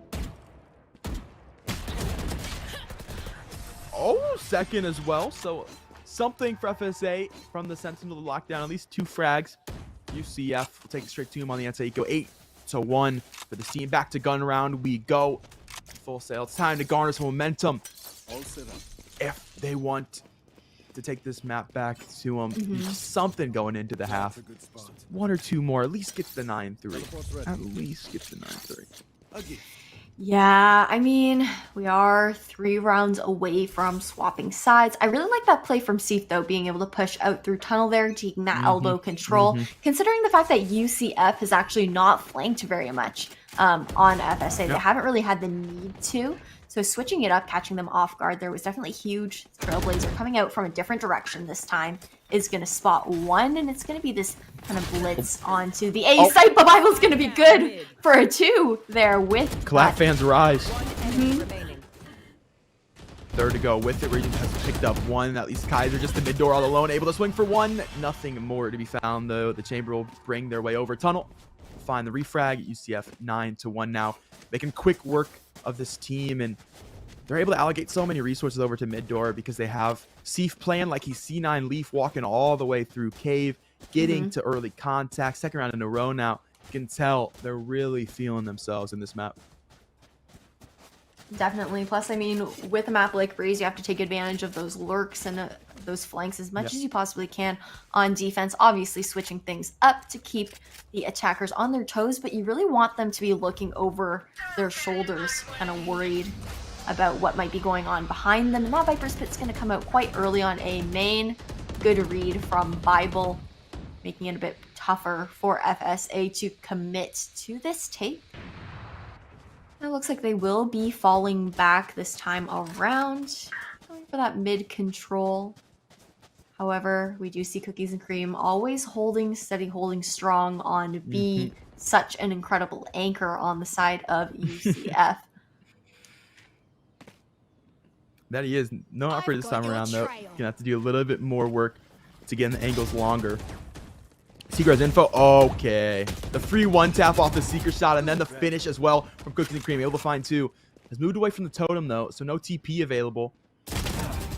Oh, 2nd as well. So something for FSA from the Sentinel to lock down at least 2 frags. UCF will take it straight to him on the anti-eco. 8-1 for the team. Back to gun round we go. Full sail. It's time to garner some momentum. If they want to take this map back to them, something going into the half. Just 1 or 2 more. At least get to the 9-3. At least get to the 9-3. Yeah, I mean, we are 3 rounds away from swapping sides. I really like that play from Seef, though, being able to push out through tunnel there, taking that elbow control. Considering the fact that UCF has actually not flanked very much on FSA. They haven't really had the need to. So switching it up, catching them off guard there was definitely huge. Trailblazer coming out from a different direction this time is going to spot 1, and it's going to be this kind of blitz onto the A site, but Bible's going to be good for a 2 there with Collat fans rise. Remaining. 3rd to go with it. Region has picked up 1. At least Kaiser just the mid door all alone, able to swing for 1. Nothing more to be found though. The Chamber will bring their way over tunnel. Find the refrag. UCF 9-1 now. Making quick work of this team, and they're able to allocate so many resources over to mid door because they have Seef playing like he's C9 Leaf, walking all the way through cave, getting to early contact. 2nd round in a row now. You can tell they're really feeling themselves in this map. Definitely. Plus, I mean, with a map like Breeze, you have to take advantage of those lurks and those flanks as much as you possibly can on defense. Obviously, switching things up to keep the attackers on their toes, but you really want them to be looking over their shoulders, kind of worried about what might be going on behind them. And that Viper's Pit's going to come out quite early on A main. Good read from Bible, making it a bit tougher for FSA to commit to this take. It looks like they will be falling back this time around. Going for that mid control. However, we do see Cookies and Cream always holding steady, holding strong on B. Such an incredible anchor on the side of UCF. That he is. No offer this time around, though. Gonna have to do a little bit more work to get in the angles longer. Seeker's info. Okay. The free 1-tap off the Seeker shot, and then the finish as well from Cookies and Cream. Able to find 2. Has moved away from the totem, though, so no TP available.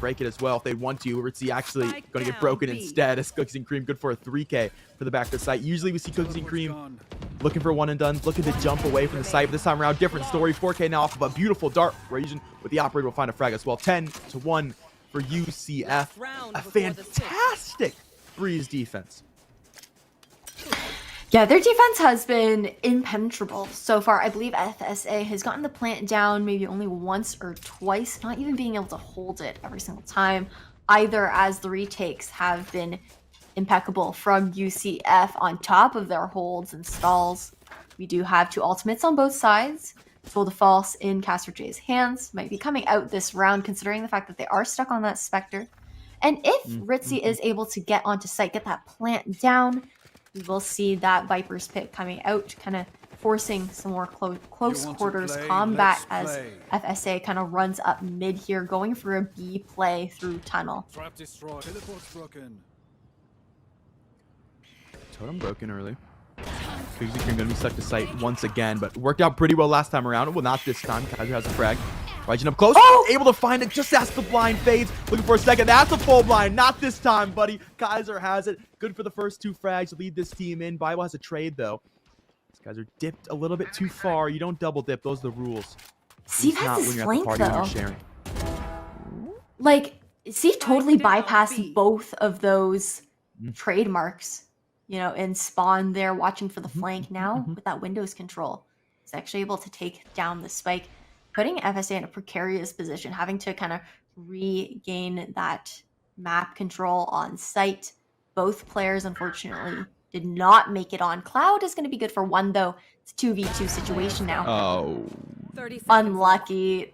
Break it as well if they want to. Ritzy actually going to get broken instead as Cookies and Cream good for a 3K for the back of the site. Usually we see Cookies and Cream looking for 1 and done, looking to jump away from the site. But this time around, different story. 4K now off of a beautiful dart region with the operator will find a frag as well. 10-1 for UCF. A fantastic Breeze defense. Yeah, their defense has been impenetrable so far. I believe FSA has gotten the plant down maybe only once or twice, not even being able to hold it every single time, either, as the retakes have been impeccable from UCF on top of their holds and stalls. We do have 2 ultimates on both sides. Full to false in Casper J's hands. Might be coming out this round considering the fact that they are stuck on that Spectre. And if Ritzy is able to get onto site, get that plant down, we will see that Viper's Pit coming out, kind of forcing some more close quarters combat as FSA kind of runs up mid here, going for a B play through tunnel. Totem broken early. Cookies and Cream going to be stuck to site once again, but worked out pretty well last time around. Well, not this time. Kaiser has a frag. Right up close. Oh! Able to find it just as the blind fades. Looking for a second. That's a full blind. Not this time, buddy. Kaiser has it. Good for the first 2 frags to lead this team in. Bible has a trade, though. These guys are dipped a little bit too far. You don't double dip. Those are the rules. Seef has his flank, though. Like, Seef totally bypassed both of those trademarks, you know, and Spawn there watching for the flank now with that Windows control. is actually able to take down the spike, putting FSA in a precarious position, having to kind of regain that map control on site. Both players, unfortunately, did not make it on. Cloud is going to be good for one, though. It's a 2v2 situation now. Oh. 30 seconds Unlucky.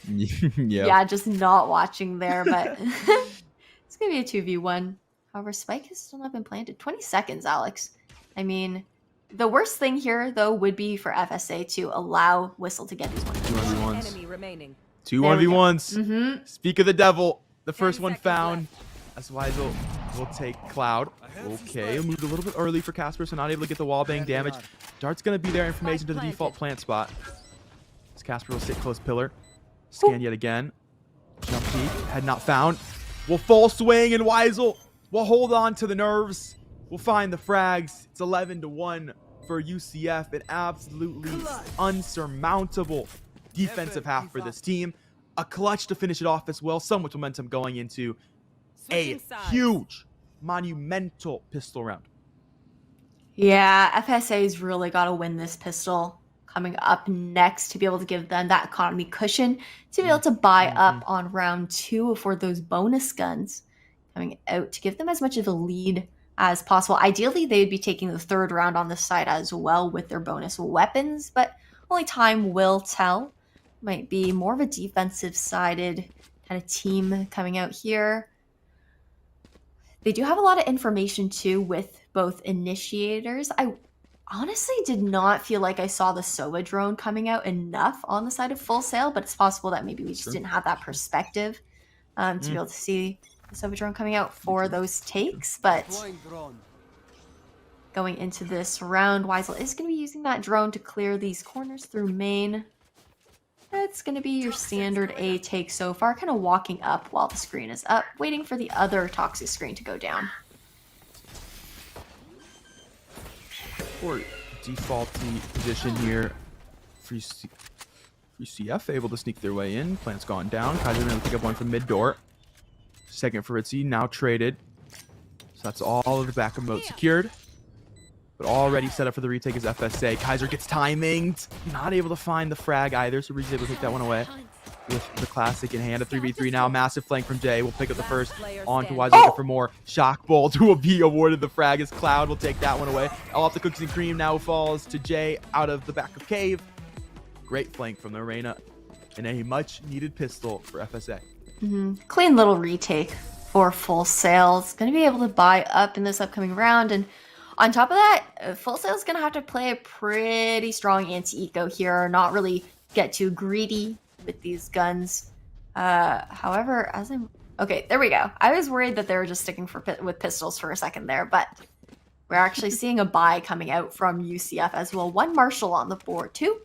Yeah, just not watching there, but it's going to be a 2v1. However, spike has still not been planted. 20 seconds, Alex. I mean, the worst thing here, though, would be for FSA to allow Whistle to get these 1v1s. One enemy remaining. Two There we go. 1v1s. Speak of the devil. The first 10 one seconds found. As Weisel will take Cloud. Okay, moved a little bit early for Casper, so not able to get the wall bang damage. Dart's going to be there, information to the default plant spot. As Casper will sit close pillar. Scan yet again. Jump peek. Head not found. Will full swing, and Weisel will hold on to the nerves. We'll find the frags. It's 11-1 for UCF. An absolutely unsurmountable defensive half for this team. A clutch to finish it off as well. So much momentum going into a Switching sides. huge, monumental pistol round. Yeah, FSA's really got to win this pistol coming up next to be able to give them that economy cushion to be able to buy up on round 2 for those bonus guns coming out to give them as much of a lead as possible. Ideally, they'd be taking the 3rd round on the side as well with their bonus weapons, but only time will tell. Might be more of a defensive-sided kind of team coming out here. They do have a lot of information, too, with both initiators. I honestly did not feel like I saw the Sova drone coming out enough on the side of Full Sail, but it's possible that maybe we just didn't have that perspective to be able to see the Sova drone coming out for those takes. But going into this round, Weisel is going to be using that drone to clear these corners through main. It's going to be your standard A take so far, kind of walking up while the screen is up, waiting for the other toxic screen to go down. Or defaulty position here. Free CF able to sneak their way in. Plant's gone down. Kaiser going to pick up one from mid door. Second for Ritzy, now traded. So that's all of the backup mode secured. But already set up for the retake is FSA. Kaiser gets timinged. Not able to find the frag either, so Ritzy's able to take that one away. With the classic in hand, a 3v3 now. Massive flank from Jay. We'll pick up the first. On to Weisel looking for more. Shock Bolt will be awarded the frag as Cloud will take that one away. Off the cookies and cream now falls to Jay out of the back of cave. Great flank from the Arena. And a much needed pistol for FSA. Clean little retake for Full Sail. It's going to be able to buy up in this upcoming round. And on top of that, Full Sail is going to have to play a pretty strong anti-eco here. Not really get too greedy with these guns. However, as I'm... Okay, there we go. I was worried that they were just sticking with pistols for a second there, but we're actually seeing a buy coming out from UCF as well. One Marshall on the board, too.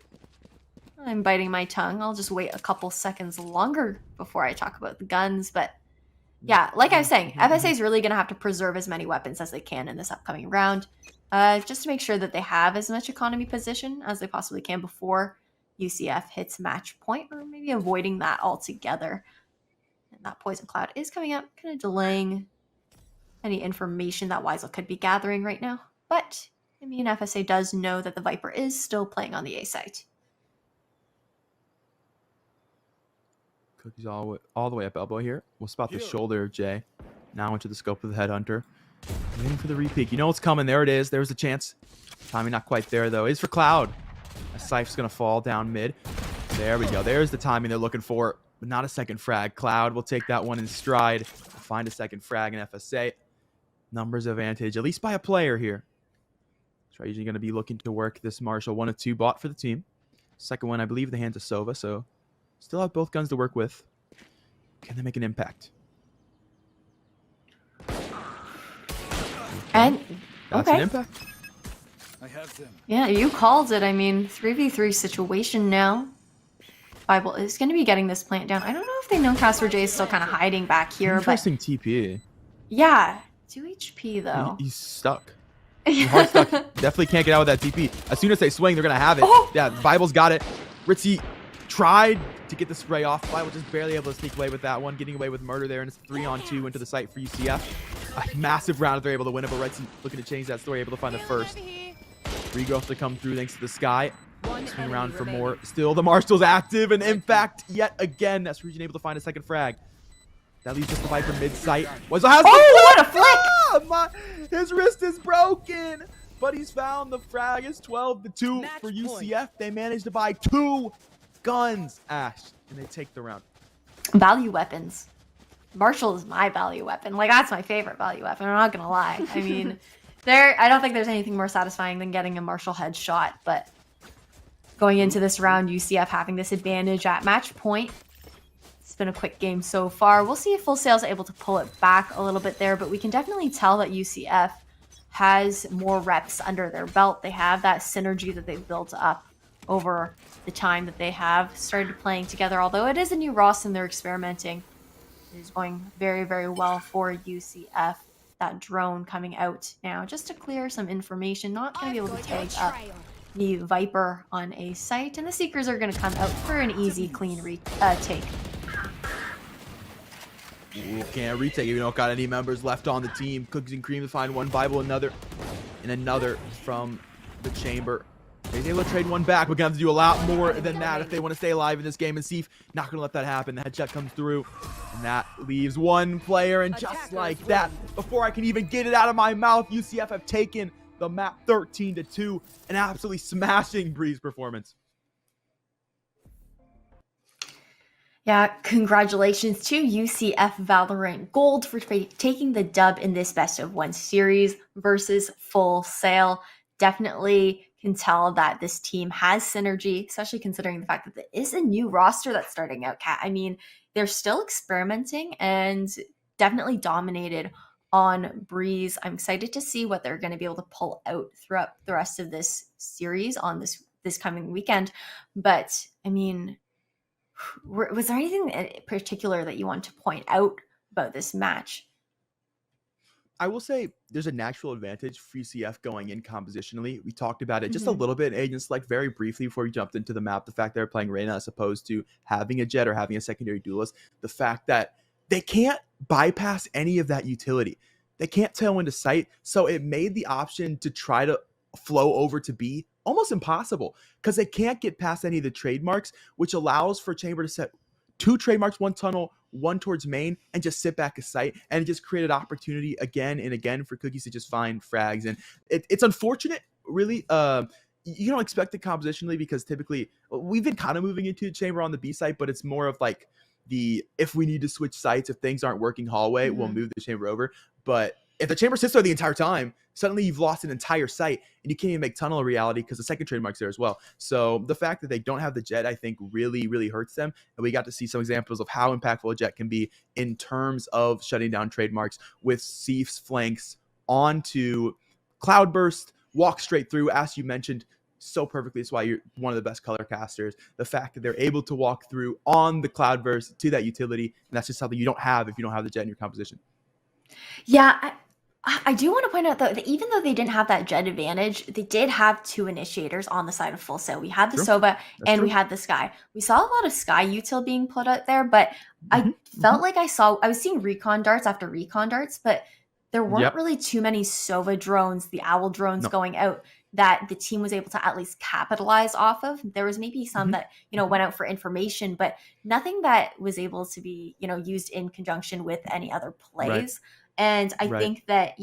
I'm biting my tongue. I'll just wait a couple seconds longer before I talk about the guns, but yeah, like I was saying, FSA is really going to have to preserve as many weapons as they can in this upcoming round, just to make sure that they have as much economy position as they possibly can before UCF hits match point, or maybe avoiding that altogether. And that Poison Cloud is coming up, kind of delaying any information that Weisel could be gathering right now. But, I mean, FSA does know that the Viper is still playing on the A site. Cookies all the way up elbow here. We'll spot the shoulder of Jay. Now into the scope of the headhunter. Waiting for the repeat. You know what's coming. There it is. There's a chance. Timing not quite there, though. Is for Cloud. A Sife's going to fall down mid. There we go. There's the timing they're looking for. But not a second frag. Cloud will take that one in stride. Find a second frag in FSA. Numbers advantage, at least by a player here. So usually going to be looking to work this Marshall. 1 of 2 bought for the team. Second one, I believe, the hands of Sova. So still have both guns to work with. Can they make an impact? And That's okay. an impact. I have them. Yeah, you called it. I mean, 3v3 situation now. Bible is going to be getting this plant down. I don't know if they know Casper J is still kind of hiding back here, but Interesting TP. yeah, 2 HP though. He's stuck. He's hard stuck. Definitely can't get out with that TP. As soon as they swing, they're going to have it. Oh! Yeah, Bible's got it. Ritzy tried to get the spray off. Bible just barely able to sneak away with that one. Getting away with murder there, and it's 3-on-2 into the site for UCF. A massive round if they're able to win it, but Ritzy looking to change that story, able to find the first. Regrowth to come through thanks to the sky. One Swing enemy around for remaining. more. Still, the Marshal's active, and in fact, yet again, that's Region able to find a second frag. That leaves just the Viper mid-sight. Has what a flick! His wrist is broken, but he's found the frag. It's 12-2 Match for point. UCF. They managed to buy 2 guns, Ash, and they take the round. Value weapons. Marshall is my value weapon. Like, that's my favorite value weapon. I'm not gonna lie. I mean, I don't think there's anything more satisfying than getting a Marshall headshot. But going into this round, UCF having this advantage at match point. It's been a quick game so far. We'll see if Full Sail's able to pull it back a little bit there, but we can definitely tell that UCF has more reps under their belt. They have that synergy that they've built up over the time that they have started playing together. Although it is a new roster and they're experimenting, it is going very, very well for UCF. That drone coming out now just to clear some information. Not going to be able to tag up the Viper on a site, and the Seekers are going to come out for an easy, clean take. Ooh, can't retake if you don't got any members left on the team. Cookies and cream to find one Bible, another, and another from the chamber. They're able to trade one back. We're going to have to do a lot more than that if they want to stay alive in this game. And Seif not going to let that happen. The headshot comes through, and that leaves one player. And just like that, before I can even get it out of my mouth, UCF have taken the map 13-2. An absolutely smashing Breeze performance. Yeah, congratulations to UCF Valorant Gold for taking the dub in this best of 1 series versus Full Sail. Definitely can tell that this team has synergy, especially considering the fact that there is a new roster that's starting out, Kat. I mean, they're still experimenting and definitely dominated on Breeze. I'm excited to see what they're going to be able to pull out throughout the rest of this series on this coming weekend. But, I mean, was there anything in particular that you want to point out about this match? I will say there's a natural advantage for UCF going in compositionally. We talked about it just a little bit in Agent Select very briefly before we jumped into the map. The fact they're playing Reyna as opposed to having a Jet or having a secondary duelist. The fact that they can't bypass any of that utility. They can't tail into sight. So it made the option to try to flow over to B almost impossible because they can't get past any of the trademarks, which allows for Chamber to set 2 trademarks, 1 tunnel, 1 towards main, and just sit back a sight. And it just created opportunity again and again for Cookies to just find frags. And it's unfortunate, really. You don't expect it compositionally because typically we've been kind of moving into Chamber on the B site, but it's more of like if we need to switch sites, if things aren't working hallway, we'll move the Chamber over. But if the Chamber sits there the entire time, suddenly you've lost an entire site and you can't even make tunnel a reality because the second trademark's there as well. So the fact that they don't have the Jet, I think really, really hurts them. And we got to see some examples of how impactful a Jet can be in terms of shutting down trademarks with Seif's flanks onto Cloudburst, walk straight through, as you mentioned so perfectly. That's why you're one of the best color casters. The fact that they're able to walk through on the Cloudburst to that utility, and that's just something you don't have if you don't have the Jet in your composition. Yeah, I do want to point out, though, that even though they didn't have that Jet advantage, they did have 2 initiators on the side of Full Sail. We had the Sova and we had the Sky. We saw a lot of Sky util being put out there, but I felt like I was seeing recon darts after recon darts, but there weren't really too many Sova drones, the Owl drones going out that the team was able to at least capitalize off of. There was maybe some that, went out for information, but nothing that was able to be, used in conjunction with any other plays. Right. And I think that,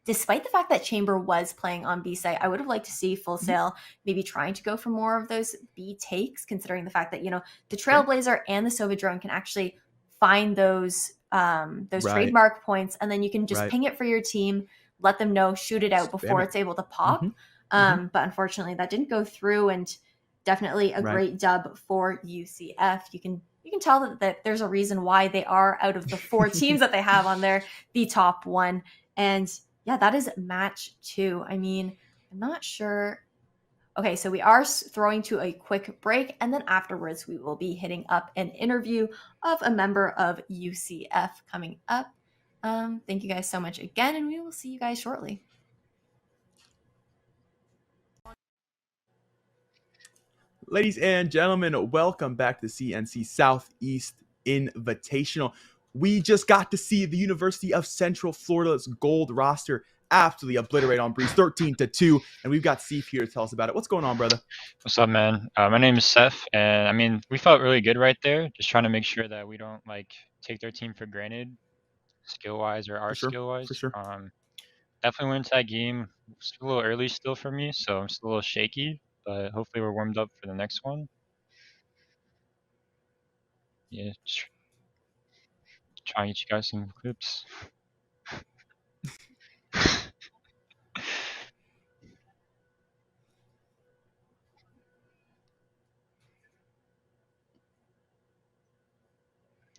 despite the fact that Chamber was playing on B site, I would have liked to see Full Sail maybe trying to go for more of those B takes, considering the fact that, the Trailblazer and the Sova drone can actually find those trademark points, and then you can just ping it for your team, let them know, shoot it out before it's able to pop. But unfortunately that didn't go through, and definitely a great dub for UCF. You can tell that there's a reason why they are, out of the 4 teams that they have on there, the top one. And yeah, that is match 2. I mean, I'm not sure. Okay, so we are throwing to a quick break, and then afterwards we will be hitting up an interview of a member of UCF coming up. Thank you guys so much again, and we will see you guys shortly. Ladies and gentlemen, welcome back to CNC Southeast Invitational. We just got to see the University of Central Florida's gold roster absolutely obliterate on Breeze 13-2. And we've got Steve here to tell us about it. What's going on, brother? What's up, man? My name is Seth, and I mean, we felt really good right there. Just trying to make sure that we don't like take their team for granted, skill-wise or our For skill-wise. sure. Definitely went into that game. It's a little early still for me, so I'm still a little shaky. But hopefully, we're warmed up for the next one. Yeah, just trying to get you guys some clips.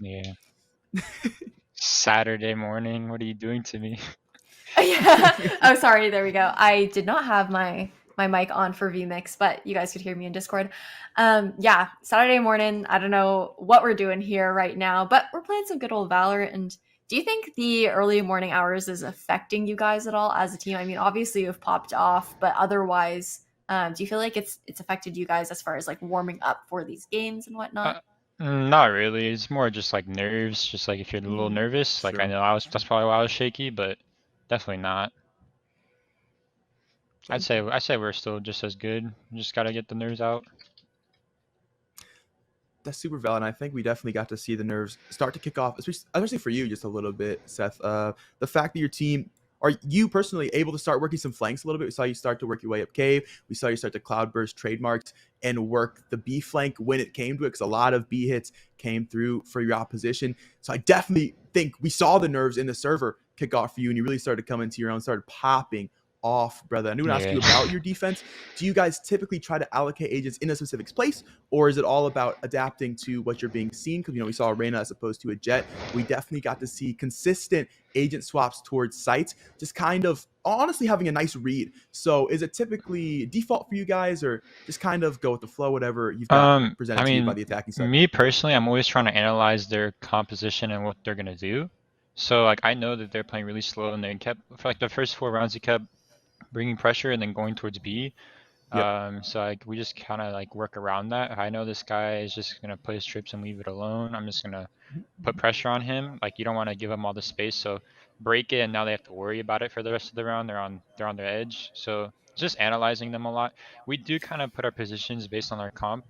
Yeah. Saturday morning. What are you doing to me? Yeah. Oh, sorry. There we go. I did not have my mic on for vMix, but you guys could hear me in Discord. Yeah, Saturday morning. I don't know what we're doing here right now, but we're playing some good old Valorant. And do you think the early morning hours is affecting you guys at all as a team? I mean, obviously you've popped off, but otherwise, do you feel like it's affected you guys as far as like warming up for these games and whatnot? Not really. It's more just like nerves. Just like if you're a little nervous, like I Sure. know that's probably why I was shaky, but definitely not. I'd say we're still just as good. We just gotta get the nerves out. That's super valid. I think we definitely got to see the nerves start to kick off, especially for you, just a little bit, Seth. The fact that your team, are you personally able to start working some flanks a little bit? We saw you start to work your way up cave. We saw you start to cloudburst trademarks and work the B flank when it came to it, because a lot of B hits came through for your opposition. So I definitely think we saw the nerves in the server kick off for you, and you really started to come into your own, started popping off, brother. I knew to ask you about your defense. Do you guys typically try to allocate agents in a specific place, or is it all about adapting to what you're being seen? Because, we saw a Reyna as opposed to a Jet. We definitely got to see consistent agent swaps towards sites, just kind of honestly having a nice read. So is it typically default for you guys, or just kind of go with the flow, whatever you've got presented to you by the attacking side? Me personally, I'm always trying to analyze their composition and what they're gonna do. So like I know that they're playing really slow, and they kept, for like the first 4 rounds, they kept bringing pressure and then going towards B. Yep. So like we just kind of like work around that. I know this guy is just gonna play his trips and leave it alone. I'm just gonna put pressure on him. Like you don't want to give him all the space, so break it, and now they have to worry about it for the rest of the round. They're on their edge. So just analyzing them a lot. We do kind of put our positions based on our comp.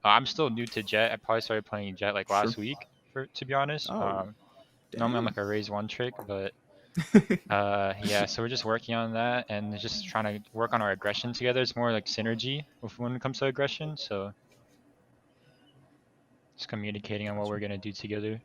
I'm still new to Jet. I probably started playing Jet like last week, to be honest. Oh, Normally I'm like a raise 1 trick, but yeah, so we're just working on that and just trying to work on our aggression together. It's more like synergy when it comes to aggression, so just communicating on what we're gonna do together.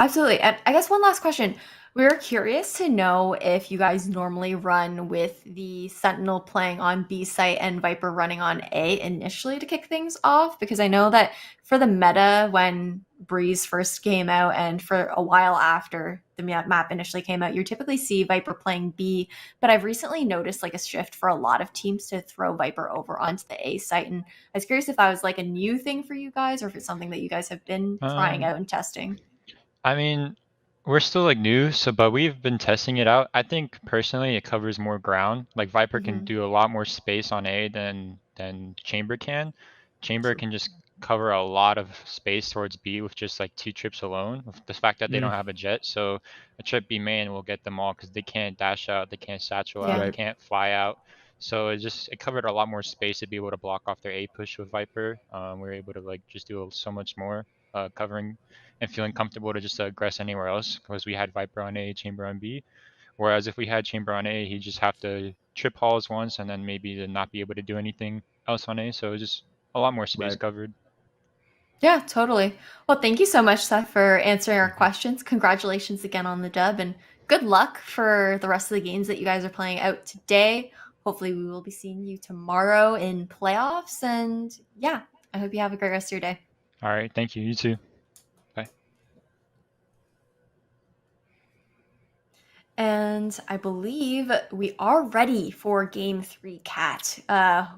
Absolutely. And I guess one last question. We were curious to know if you guys normally run with the Sentinel playing on B site and Viper running on A initially to kick things off, because I know that for the meta when Breeze first came out and for a while after the map initially came out, you typically see Viper playing B, but I've recently noticed like a shift for a lot of teams to throw Viper over onto the A site, and I was curious if that was like a new thing for you guys or if it's something that you guys have been trying out and testing. I mean, we're still like new, but we've been testing it out. I think personally it covers more ground. Like Viper can do a lot more space on A than Chamber can. Chamber can just cover a lot of space towards B with just like 2 trips alone, with the fact that they don't have a Jet. So a trip B main will get them all because they can't dash out, they can't satchel out, they can't fly out. So it covered a lot more space to be able to block off their A push with Viper. We were able to like just do so much more covering and feeling comfortable to just aggress anywhere else, because we had Viper on A, Chamber on B. Whereas if we had Chamber on A, he'd just have to trip halls once and then maybe to not be able to do anything else on A. So it was just a lot more space covered. Yeah, totally. Well, thank you so much, Seth, for answering our questions. Congratulations again on the dub, and good luck for the rest of the games that you guys are playing out today. Hopefully we will be seeing you tomorrow in playoffs, and yeah, I hope you have a great rest of your day. All right, thank you. You too. Bye. And I believe we are ready for Game 3, Cat.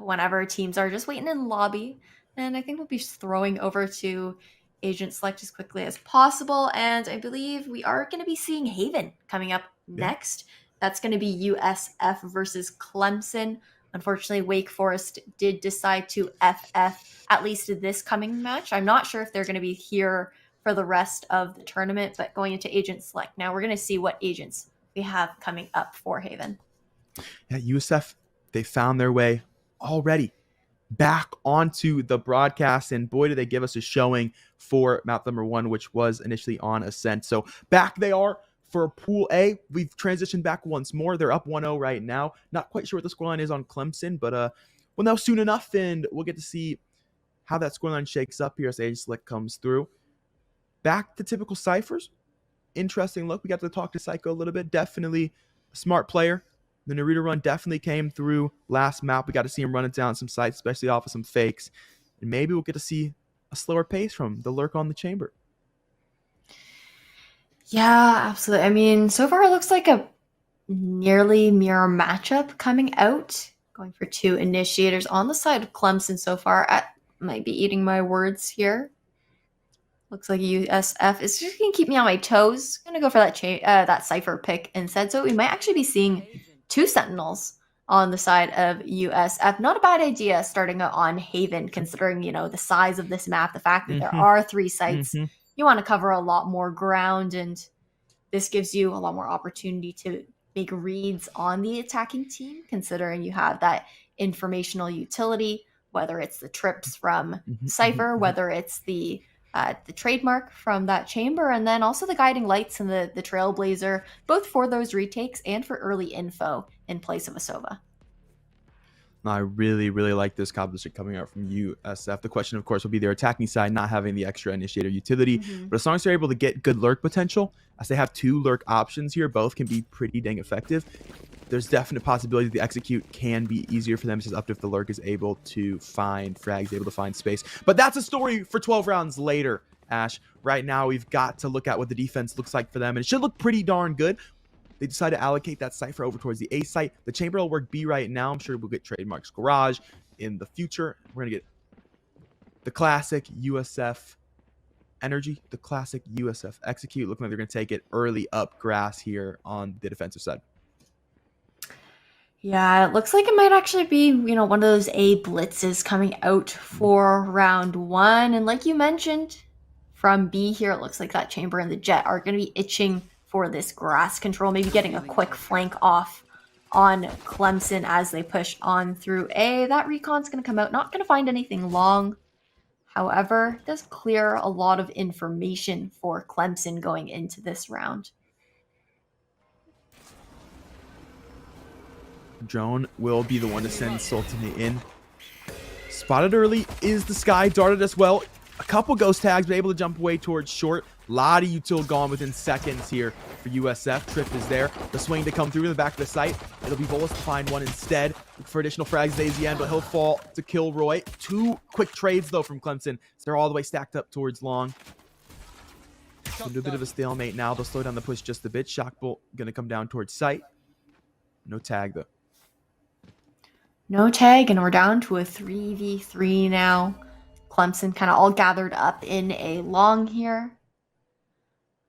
Whenever teams are just waiting in lobby. And I think we'll be throwing over to Agent Select as quickly as possible. And I believe we are going to be seeing Haven coming up next. That's going to be USF versus Clemson. Unfortunately, Wake Forest did decide to FF at least this coming match. I'm not sure if they're going to be here for the rest of the tournament, but going into Agent Select now, we're going to see what agents we have coming up for Haven. Yeah, USF, they found their way already back onto the broadcast, and boy, did they give us a showing for map number 1, which was initially on Ascent. So back they are for Pool A. We've transitioned back once more. They're up 1-0 right now. Not quite sure what the scoreline is on Clemson, but we'll know soon enough, and we'll get to see how that scoreline shakes up here as Age Select comes through. Back to typical Cyphers. Interesting look. We got to talk to Psycho a little bit. Definitely a smart player. The Naruto run definitely came through last map. We got to see him running down some sites, especially off of some fakes. And maybe we'll get to see a slower pace from the lurk on the chamber. Yeah, absolutely. I mean, so far it looks like a nearly mirror matchup coming out. Going for 2 initiators on the side of Clemson so far. I might be eating my words here. Looks like USF is just going to keep me on my toes. Going to go for that Cypher pick instead. So we might actually be seeing 2 Sentinels on the side of USF. Not a bad idea starting out on Haven, considering, the size of this map, the fact that there are 3 sites. You want to cover a lot more ground, and this gives you a lot more opportunity to make reads on the attacking team, considering you have that informational utility, whether it's the trips from Cypher, whether it's the trademark from that chamber, and then also the guiding lights and the Trailblazer, both for those retakes and for early info in place of a Sova. I really, really like this composition coming out from USF. The question, of course, will be their attacking side not having the extra initiator utility. But as long as they're able to get good lurk potential, as they have 2 lurk options here, both can be pretty dang effective. There's definite possibility that the execute can be easier for them. It's just up to if the lurk is able to find frags, able to find space. But that's a story for 12 rounds later, Ash. Right now, we've got to look at what the defense looks like for them, and it should look pretty darn good. They decide to allocate that Cypher over towards the A site. The chamber will work B right now. I'm sure we'll get Trademark's Garage in the future. We're going to get the classic USF energy, the classic USF execute. Looking like they're going to take it early up grass here on the defensive side. Yeah, it looks like it might actually be, one of those A blitzes coming out for round 1. And like you mentioned, from B here, it looks like that chamber and the Jet are going to be itching for this grass control, maybe getting a quick flank off on Clemson as they push on through A. That recon's going to come out, not going to find anything long. However, it does clear a lot of information for Clemson going into this round. Drone will be the one to send Sultanate in. Spotted early is the Sky, darted as well. A couple ghost tags, but able to jump away towards short. A lot of util gone within seconds here for USF. Trip is there. The swing to come through in the back of the site. It'll be Volus to find one instead. Look for additional frags at AZN, but he'll fall to Kilroy. 2 quick trades, though, from Clemson. So they're all the way stacked up towards long. Into a bit of a stalemate now. They'll slow down the push just a bit. Shockbolt going to come down towards site. No tag, though. No tag, and we're down to a 3v3 now. Clemson kind of all gathered up in a long here.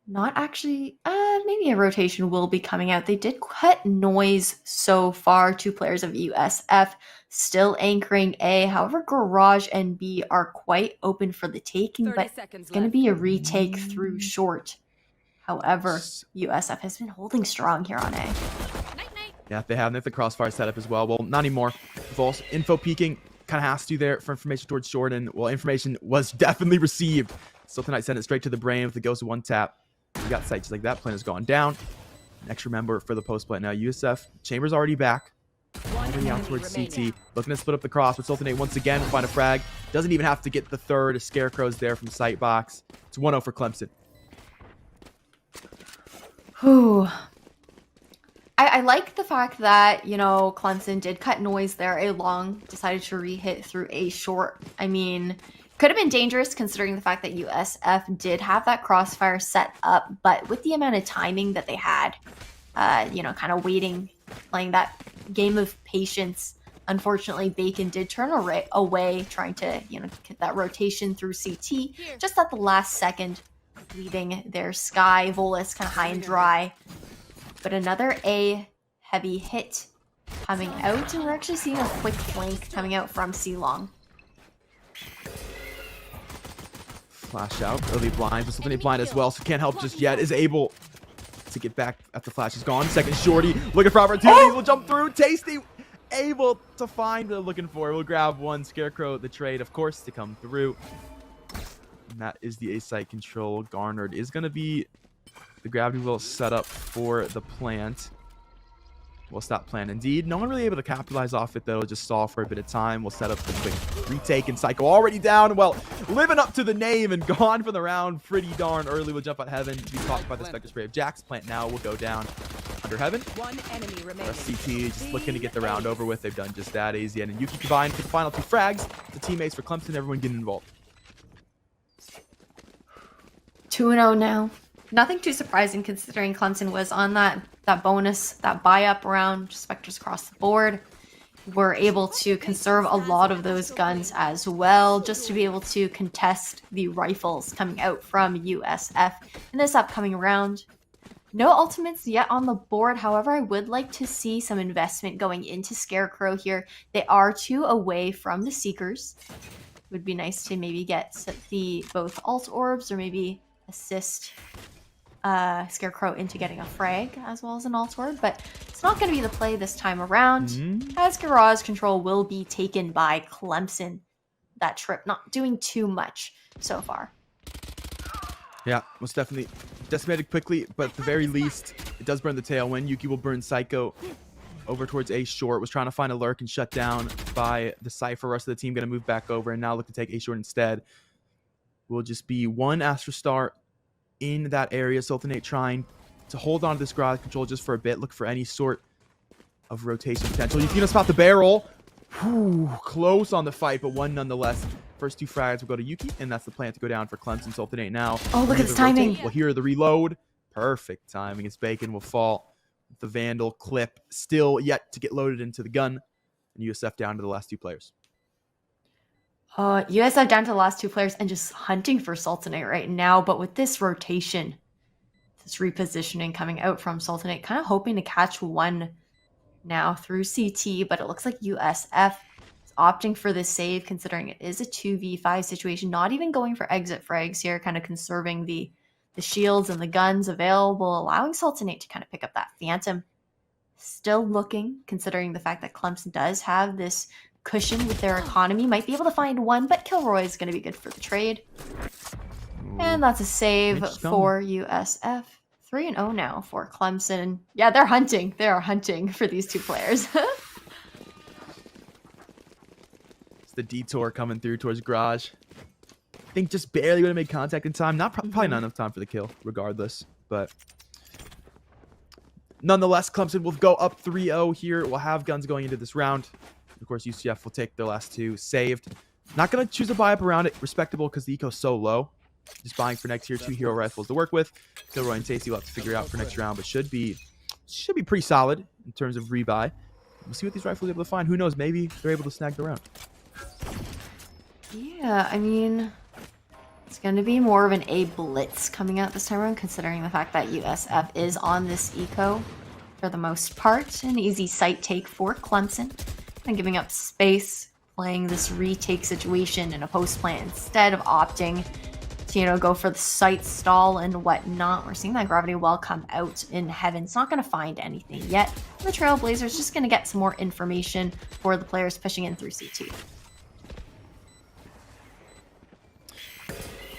Not actually, maybe a rotation will be coming out. They did cut noise so far. 2 players of USF still anchoring A. However, Garage and B are quite open for the taking, but it's going to be a retake through short. However, USF has been holding strong here on A. Yeah, they have. They have the crossfire setup as well. Well, not anymore. False info peeking. Kind of has to there for information towards short, and well, information was definitely received. Sultanite sent it straight to the brain with the ghost of 1 tap. We got sight just like that. Plan has gone down. An extra member for the post play. Now USF Chamber's already back. Already out towards CT. Looking to split up the cross, but Sultanate once again will find a frag. Doesn't even have to get the third. A Scarecrow's there from sight box. It's 1-0 for Clemson. Whew. I like the fact that, Clemson did cut noise there. A long decided to re-hit through a short. I mean, could have been dangerous considering the fact that USF did have that crossfire set up, but with the amount of timing that they had, kind of waiting, playing that game of patience, unfortunately, Bacon did turn away trying to, get that rotation through CT just at the last second, leaving their Sky Volus kind of high and dry. But another A heavy hit coming out, and we're actually seeing a quick flank coming out from C-Long. Flash out, early blind, but Sultanate blind as well, so can't help just yet. Is able to get back at the flash. He's gone. Second shorty. Looking for opportunities. Will jump through. Tasty able to find what they're looking for. We'll grab one. Scarecrow, the trade, of course, to come through. And that is the A site control. Garnered is going to be the gravity well set up for the plant. We'll stop plan indeed. No one really able to capitalize off it, though. Just stall for a bit of time. We'll set up the quick retake, and Psycho already down. Well, living up to the name and gone for the round pretty darn early. We'll jump out Heaven. Be caught by the Spectre Spray of Jax. Plant now will go down under Heaven. One enemy remaining. CT just looking to get the round over with. They've done just that. AZ and Yuki combined for the final 2 frags. The teammates for Clemson, everyone getting involved. 2-0 now. Nothing too surprising considering Clemson was on that bonus, that buy-up round, Spectres across the board. We're able to conserve a lot of those guns as well, just to be able to contest the rifles coming out from USF in this upcoming round. No ultimates yet on the board. However, I would like to see some investment going into Scarecrow here. They are 2 away from the Seekers. It would be nice to maybe get the both alt orbs or maybe assist Scarecrow into getting a frag as well as an alt orb, but it's not going to be the play this time around, as Garage control will be taken by Clemson. That trip not doing too much so far. Yeah, most definitely decimated quickly, but at the very least, it does burn the tailwind. Yuki will burn Psycho over towards A short. Was trying to find a lurk and shut down by the Cypher. Rest of the team going to move back over and now look to take A short instead. Will just be one Astra Star in that area. Sultanate trying to hold on to this garage control just for a bit. Look for any sort of rotation potential. You can spot the barrel. Whew, close on the fight, but one nonetheless. First 2 frags will go to Yuki, and that's the plan to go down for Clemson. Sultanate now. Oh, look at this timing. We'll hear the reload. Perfect timing as Bacon will fall. The Vandal clip still yet to get loaded into the gun. And USF down to the last 2 players. USF down to the last 2 players and just hunting for Sultanate right now. But with this rotation, this repositioning coming out from Sultanate, kind of hoping to catch one now through CT. But it looks like USF is opting for this save, considering it is a 2v5 situation. Not even going for exit frags here, kind of conserving the shields and the guns available, allowing Sultanate to kind of pick up that Phantom. Still looking, considering the fact that Clemson does have this cushion with their economy. Might be able to find one, but Kilroy is going to be good for the trade. And that's a save for USF. 3-0 now for Clemson. Yeah, they're hunting. They are hunting for these 2 players. It's the detour coming through towards Garage. I think just barely would have made contact in time. Probably not enough time for the kill, regardless. But nonetheless, Clemson will go up 3-0 here. We'll have guns going into this round. Of course, UCF will take their last 2 saved. Not going to choose a buy-up around it. Respectable because the eco's so low. Just buying for next year 2 hero rifles to work with. Kilroy and Tasty will have to figure out for next round, but should be pretty solid in terms of rebuy. We'll see what these rifles are able to find. Who knows? Maybe they're able to snag the round. Yeah, I mean, it's going to be more of an A blitz coming out this time around, considering the fact that USF is on this eco for the most part. An easy site take for Clemson. And giving up space, playing this retake situation in a post plant instead of opting to, go for the site stall and whatnot. We're seeing that gravity well come out in Heaven. It's not going to find anything yet. The Trailblazers just going to get some more information for the players pushing in through CT.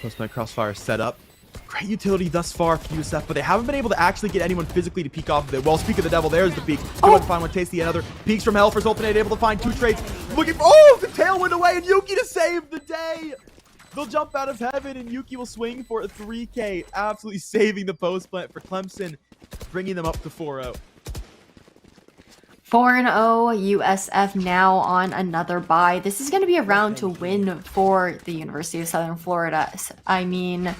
Post plant crossfire set up. Great utility thus far for USF, but they haven't been able to actually get anyone physically to peek off of it. Well, speak of the devil, there's the peek. Go and find one, Tasty, another. Peeks from hell for Sultanate, able to find 2 trades. Looking for, the tailwind away, and Yuki to save the day. They'll jump out of Heaven, and Yuki will swing for a 3K. Absolutely saving the post plant for Clemson, bringing them up to 4-0. 4-0, USF now on another bye. This is going to be a round to win for the University of Southern Florida. I mean,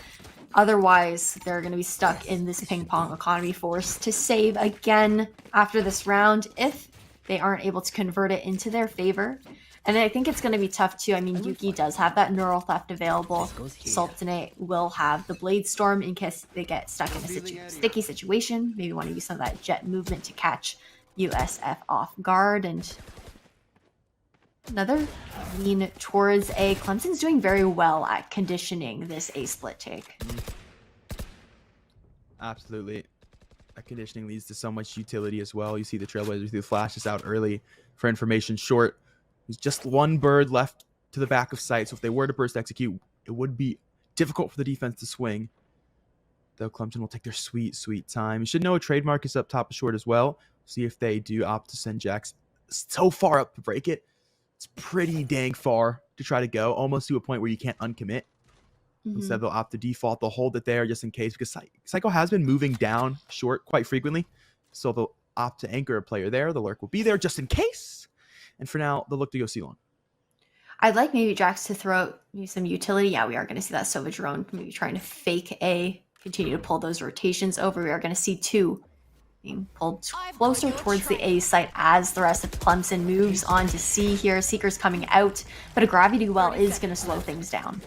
otherwise, they're going to be stuck in this ping-pong economy, forced to save again after this round if they aren't able to convert it into their favor. And I think it's going to be tough, too. I mean, Yuki does have that Neural Theft available. Sultanate will have the Blade Storm in case they get stuck in a sticky situation. Maybe want to use some of that jet movement to catch USF off guard. And another lean towards A. Clemson's doing very well at conditioning this A split take. Absolutely. That conditioning leads to so much utility as well. You see the Trailblazers through the flashes out early for information. Short, there's just one bird left to the back of sight. So if they were to burst execute, it would be difficult for the defense to swing. Though Clemson will take their sweet, sweet time. You should know a trademark is up top of short as well. See if they do opt to send Jax so far up to break it. It's pretty dang far to try to go, almost to a point where you can't uncommit. Instead, they'll opt to default. They'll hold it there just in case, because Psycho has been moving down short quite frequently. So they'll opt to anchor a player there. The lurk will be there just in case. And for now, they'll look to go C-long. I'd like maybe Jax to throw out maybe some utility. Yeah, we are going to see that Sova drone maybe trying to fake A, continue to pull those rotations over. We are going to see 2 being pulled closer towards the A site as the rest of Clemson moves on to C here. Seeker's coming out, but a gravity well is going to slow things down.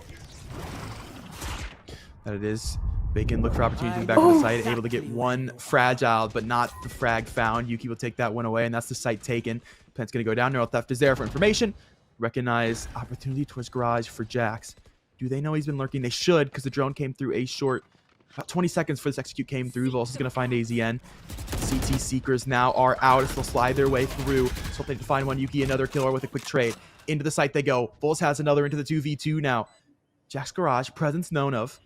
That it is. Bacon look for opportunity in the back of the site, able to get one fragile, but not the frag found. Yuki will take that one away, and that's the site taken. Penn's going to go down. Neural Theft is there for information. Recognize opportunity towards garage for Jax. Do they know he's been lurking? They should, because the drone came through A short. About 20 seconds for this execute came through. Vols is going to find AZN. CT Seekers now are out as they'll slide their way through. So they to find one. Yuki, another killer with a quick trade. Into the site they go. Vols has another into the 2v2 now. Jax garage, presence known of.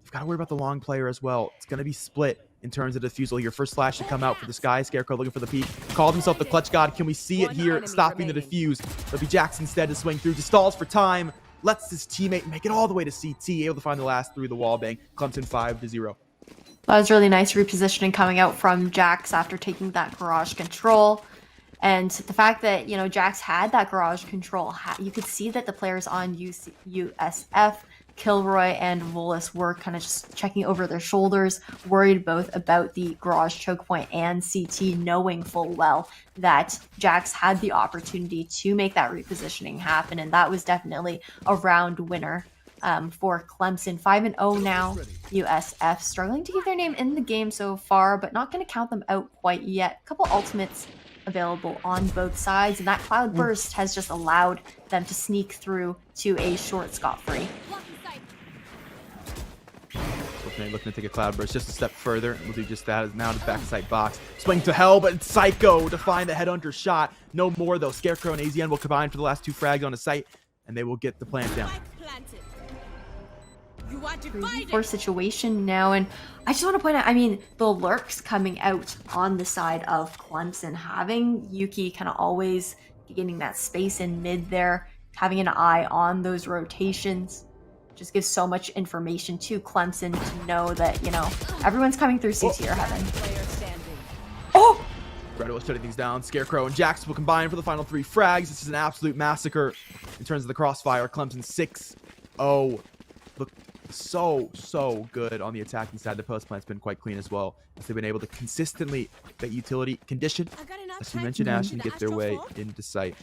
You've got to worry about the long player as well. It's going to be split in terms of defusal here. First flash to come out for the sky. Scarecrow looking for the peak. Called himself the clutch god. Can we see it here? Stopping the defuse. It'll be Jax instead to swing through. Just stalls for time. Lets his teammate make it all the way to CT. Able to find the last through the wall bang. Clemson 5-0. That was really nice repositioning coming out from Jax after taking that garage control. And the fact that, you know, Jax had that garage control, you could see that the players on USF, Kilroy and Volus were kind of just checking over their shoulders, worried both about the garage choke point and CT, knowing full well that Jax had the opportunity to make that repositioning happen. And that was definitely a round winner for Clemson. 5-0 now. USF struggling to keep their name in the game so far, but not going to count them out quite yet. A couple ultimates available on both sides, and that cloud burst has just allowed them to sneak through to a short scot-free. Looking to take a cloud burst just a step further. We'll do just that. Now to the backside box. Swing to hell, but it's Psycho to find the headhunter shot. No more though. Scarecrow and AZN will combine for the last 2 frags on the site, and they will get the plant down. 3v4 situation now, and I just want to point out, I mean, the lurks coming out on the side of Clemson, having Yuki kind of always getting that space in mid there, having an eye on those rotations, just gives so much information to Clemson to know that, you know, everyone's coming through CT or heaven. Oh! Greta was shutting things down. Scarecrow and Jax will combine for the final 3 frags. This is an absolute massacre in terms of the crossfire. Clemson 6-0. Look so good on the attacking side. The post plant's been quite clean as well, as they've been able to consistently get utility condition, as you mentioned, Ash, and get their way into sight.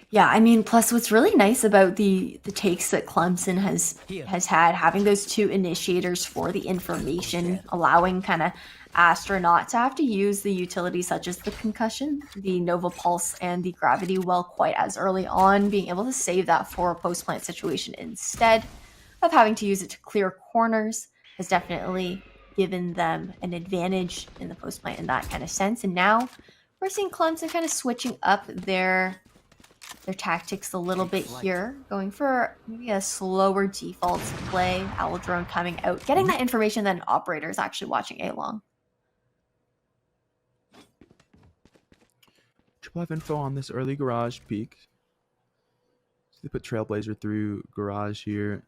Yeah, I mean, plus what's really nice about the takes that Clemson has had, having those 2 initiators for the information, allowing kind of Astronaut to have to use the utilities such as the concussion, the Nova Pulse, and the Gravity Well quite as early on, being able to save that for a post-plant situation instead of having to use it to clear corners has definitely given them an advantage in the post-plant in that kind of sense. And now we're seeing Clemson kind of switching up their tactics a little bit here, going for maybe a slower default play. Owl Drone coming out, getting that information, then operators actually watching A-long. Triple F info on this early garage peek. So they put Trailblazer through garage here,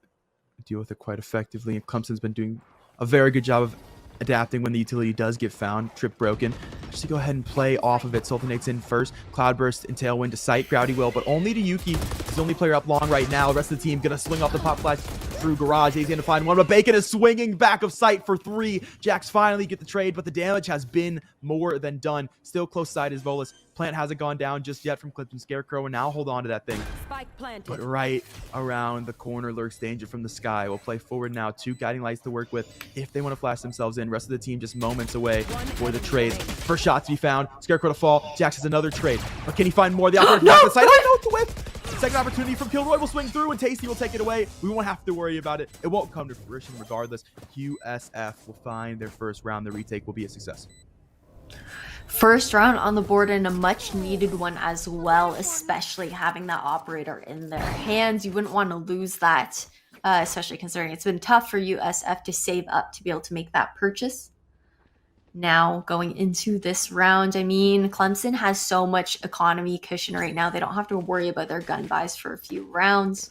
deal with it quite effectively. Clemson's been doing a very good job of adapting when the utility does get found. Trip broken. Just to go ahead and play off of it. Sultanate's in first. Cloudburst and Tailwind to sight. Gravity Will, but only to Yuki. He's the only player up long right now. The rest of the team gonna swing off the pop flash through garage. He's gonna find one, but Bacon is swinging back of sight for 3. Jax finally get the trade, but the damage has been more than done. Still close side is Volus. Plant hasn't gone down just yet from Clemson Scarecrow, and now hold on to that thing. But right around the corner lurks danger from the sky. We'll play forward now. 2 guiding lights to work with if they want to flash themselves in. Rest of the team just moments away for the trades. First shot to be found. Scarecrow to fall. Jax has another trade. But can he find more? The operator back to the side. Oh, no, it's a whip. Second opportunity from Kilroy will swing through, and Tasty will take it away. We won't have to worry about it. It won't come to fruition regardless. USF will find their first round. The retake will be a success. First round on the board, and a much needed one as well, especially having that operator in their hands. You wouldn't want to lose that, especially considering it's been tough for USF to save up to be able to make that purchase. Now going into this round, I mean, Clemson has so much economy cushion right now. They don't have to worry about their gun buys for a few rounds.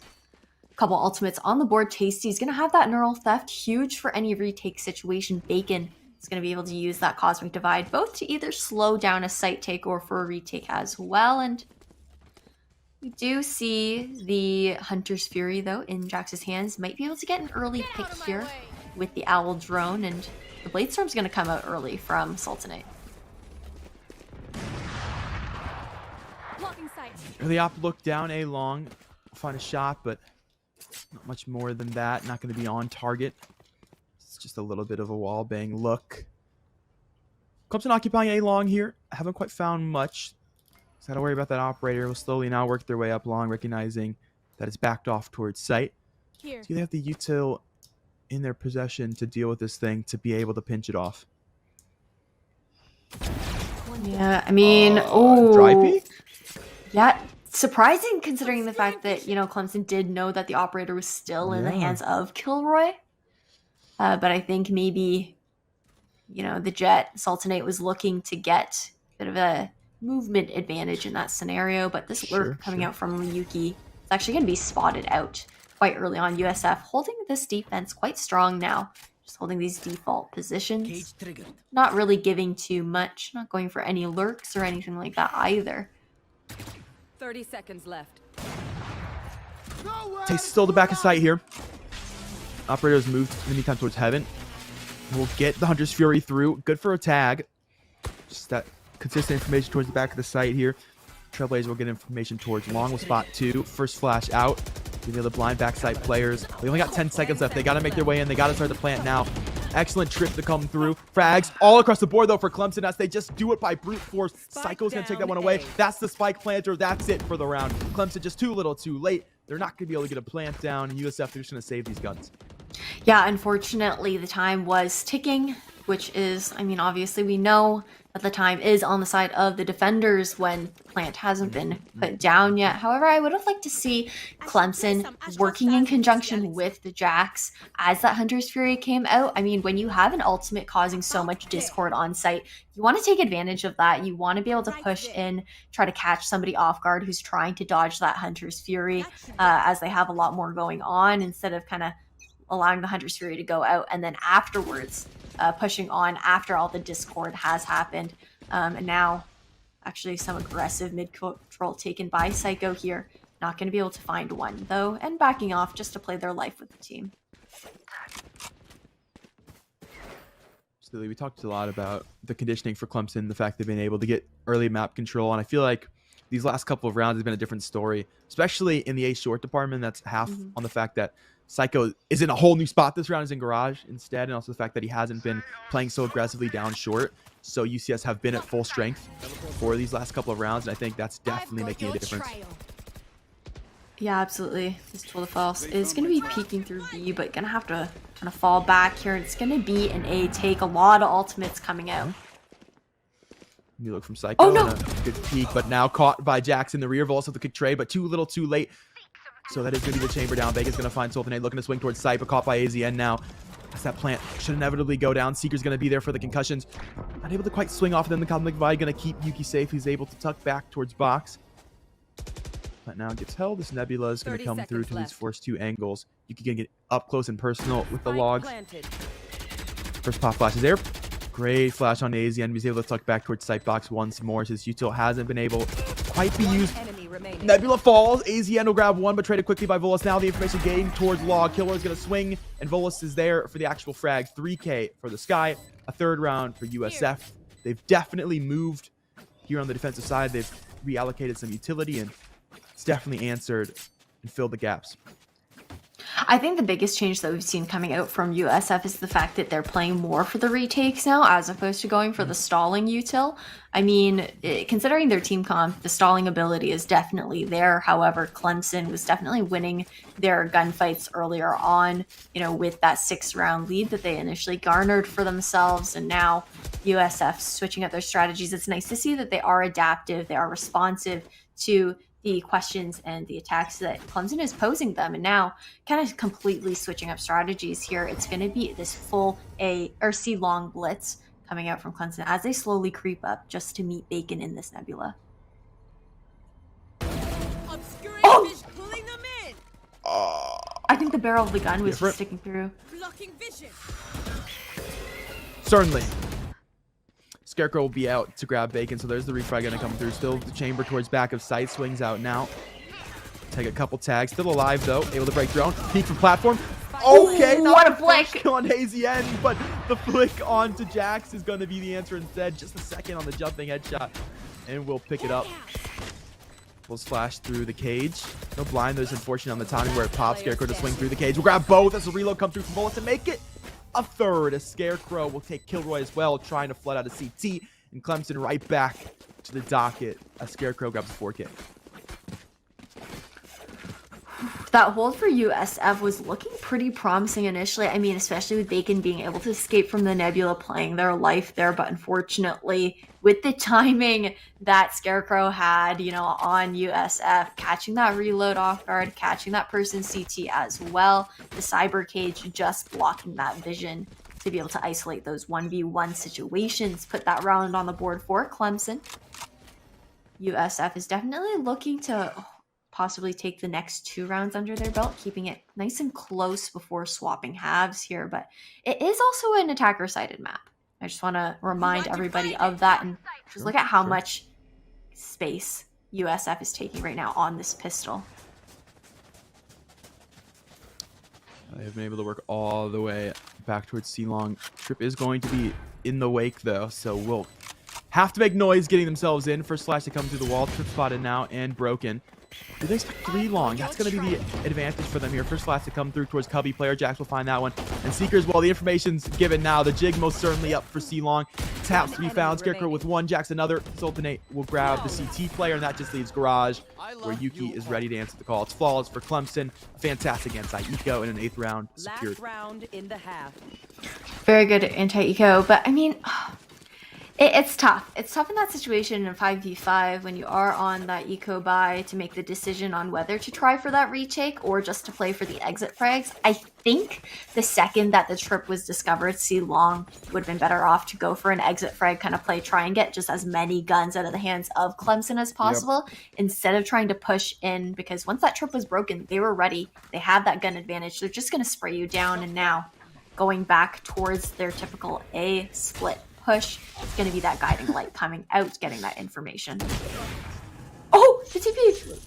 A couple ultimates on the board. Tasty's going to have that neural theft, huge for any retake situation. Bacon is going to be able to use that Cosmic Divide both to either slow down a site take or for a retake as well. And we do see the Hunter's Fury, though, in Jax's hands. Might be able to get an early pick here with the Owl drone, and the Blade Storm's going to come out early from Sultanate. Early op look down A long. Find a shot, but not much more than that. Not going to be on target. Just a little bit of a wall bang look. Clemson occupying A long here. Haven't quite found much. So gotta worry about that operator. Will slowly now work their way up long, recognizing that it's backed off towards site. So they have the util in their possession to deal with this thing, to be able to pinch it off. Yeah, I mean, dry peek? Yeah, surprising considering the fact that, you know, Clemson did know that the operator was still in the hands of Kilroy. But I think maybe, you know, the Jet Sultanate was looking to get a bit of a movement advantage in that scenario. But this lurk coming out from Ryuki is actually going to be spotted out quite early on. USF holding this defense quite strong now. Just holding these default positions. Not really giving too much. Not going for any lurks or anything like that either. 30 seconds left. Tastes still the back of sight here. Operator's moved in the meantime towards Heaven. We'll get the Hunter's Fury through. Good for a tag. Just that consistent information towards the back of the site here. Trailblazer will get information towards Long. Will spot 2. First flash out. Give the other blind backside players. We only got 10 seconds left. They got to make their way in. They got to start the plant now. Excellent trip to come through. Frags all across the board, though, for Clemson as they just do it by brute force. Psycho's going to take that one away. That's the spike planter. That's it for the round. Clemson just too little too late. They're not going to be able to get a plant down. And USF, they're just going to save these guns. Yeah, unfortunately, the time was ticking, which is, I mean, obviously we know that the time is on the side of the defenders when plant hasn't been put down yet. However, I would have liked to see Clemson working in conjunction with the Jacks as that Hunter's Fury came out. I mean, when you have an ultimate causing so much discord on site, you want to take advantage of that. You want to be able to push in, try to catch somebody off guard who's trying to dodge that Hunter's Fury as they have a lot more going on, instead of kind of allowing the Hunter's Fury to go out and then afterwards pushing on after all the discord has happened. And now actually some aggressive mid-control taken by Psycho here. Not going to be able to find one though, and backing off just to play their life with the team. We talked a lot about the conditioning for Clemson, the fact they've been able to get early map control, and I feel like these last couple of rounds has been a different story, especially in the A short department. That's half on the fact that Psycho is in a whole new spot this round, is in Garage instead, and also the fact that he hasn't been playing so aggressively down short. So UCS have been at full strength for these last couple of rounds, and I think that's definitely making a difference. Yeah, absolutely. This Tour de False is going to be peeking through B, but going to have to kind of fall back here. It's going to be an A take. A lot of ultimates coming out. You look from Psycho. Oh, no. Good peek, but now caught by Jackson. The rear Volus with the kick trade, but too little too late. So that is going to be the chamber down. Vega's going to find Sultanate, looking to swing towards Sight, but caught by AZN now. As that plant should inevitably go down. Seeker's going to be there for the concussions. Not able to quite swing off, and then the Cosmic Divide going to keep Yuki safe. He's able to tuck back towards box. But now gets held. This Nebula is going to come through to these first 2 angles. Yuki going to get up close and personal with the logs. First pop flash is there. Great flash on the AZN. He's able to tuck back towards Sight box once more. His util hasn't been able to quite be used. Nebula falls. AZN will grab one, but traded quickly by Volus. Now the information gained towards Log. Killer is going to swing, and Volus is there for the actual frag. 3K for the Sky. A third round for USF. They've definitely moved here on the defensive side. They've reallocated some utility, and it's definitely answered and filled the gaps. I think the biggest change that we've seen coming out from USF is the fact that they're playing more for the retakes now, as opposed to going for the stalling util. I mean, considering their team comp, the stalling ability is definitely there. However, Clemson was definitely winning their gunfights earlier on, with that 6-round lead that they initially garnered for themselves. And now USF switching up their strategies. It's nice to see that they are adaptive, they are responsive to the questions and the attacks that Clemson is posing them, and now kind of completely switching up strategies here. It's going to be this full A or C long blitz coming out from Clemson as they slowly creep up just to meet Bacon in this nebula. Pulling them in. I think the barrel of the gun was just sticking through. Blocking vision. Certainly. Scarecrow will be out to grab Bacon, so there's the refrag going to come through. Still the chamber towards back of sight, swings out now. Take a couple tags, still alive though, able to break drone. Peek from platform. Okay, Ooh, what a flick on Hazy End, but the flick onto Jax is going to be the answer instead. Just a second on the jumping headshot, and we'll pick it up. We'll splash through the cage. No blind, there's unfortunate on the timing where it pops. Scarecrow to swing through the cage. We'll grab both as the reload come through from bullets and make it a third. A Scarecrow will take Kilroy as well, trying to flood out of CT, and Clemson right back to the docket. A Scarecrow grabs a 4K. That hold for USF was looking pretty promising initially. I mean, especially with Bacon being able to escape from the nebula, playing their life there. But unfortunately, with the timing that Scarecrow had, on USF, catching that reload off guard, catching that person CT as well, the cyber cage just blocking that vision to be able to isolate those 1v1 situations, put that round on the board for Clemson. USF is definitely looking to possibly take the next 2 rounds under their belt, keeping it nice and close before swapping halves here. But it is also an attacker-sided map. I just want to remind everybody of that, and just look at how much space USF is taking right now on this pistol. They've been able to work all the way back towards C-Long. Trip is going to be in the wake, though, so we'll have to make noise getting themselves in. First flash to come through the wall. Trip spotted now and broken. Do they expect 3 long? That's going to be the advantage for them here. First flash to come through towards Cubby. Player Jax will find that one. And Seekers, well, the information's given now. The jig most certainly up for C-Long. Taps to be found. Scarecrow with 1, Jax another. Sultanate will grab the CT player, and that just leaves Garage, where Yuki is ready to answer the call. It's flawless for Clemson. Fantastic anti-eco in an 8th round secured. Last round in the half. Very good anti-eco, but I mean, it's tough. It's tough in that situation in 5v5 when you are on that eco buy to make the decision on whether to try for that retake or just to play for the exit frags. I think the second that the trip was discovered, C-Long would have been better off to go for an exit frag kind of play, try and get just as many guns out of the hands of Clemson as possible, instead of trying to push in, because once that trip was broken, they were ready. They had that gun advantage. They're just going to spray you down, and now going back towards their typical A split push, it's going to be that guiding light coming out, getting that information. Oh, the TP!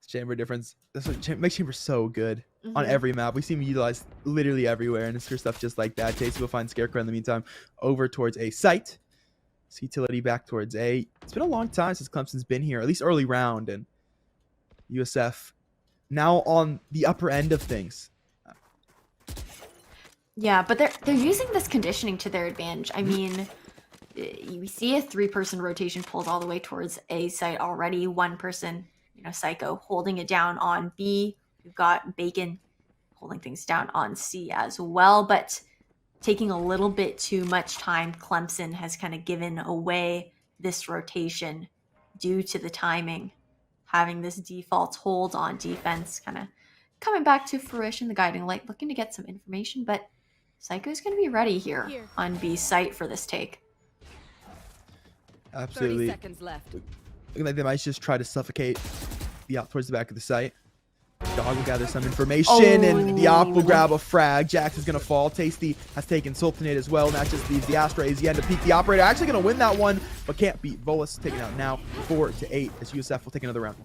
Chamber difference. That's what makes Chamber so good on every map. We see him utilized literally everywhere, and it's for stuff just like that. Chase will find Scarecrow in the meantime over towards A site. See utility back towards A. It's been a long time since Clemson's been here, at least early round, and USF now on the upper end of things. Yeah, but they're using this conditioning to their advantage. I mean, we see a 3-person rotation pulled all the way towards A site already. 1 person, Psycho, holding it down on B. We've got Bacon holding things down on C as well, but taking a little bit too much time. Clemson has kind of given away this rotation due to the timing. Having this default hold on defense kind of coming back to fruition. The guiding light looking to get some information, but Psycho's going to be ready here on B site for this take. Absolutely. 30 seconds left. Looking like they might just try to suffocate the op towards the back of the site. Dog will gather some information, and the op will grab a frag. Jax is going to fall. Tasty has taken Sultanate as well, and that just leaves the Astra AZ end to peek. The operator actually going to win that one, but can't beat. Volus taken out now, 4-8, as USF will take another round.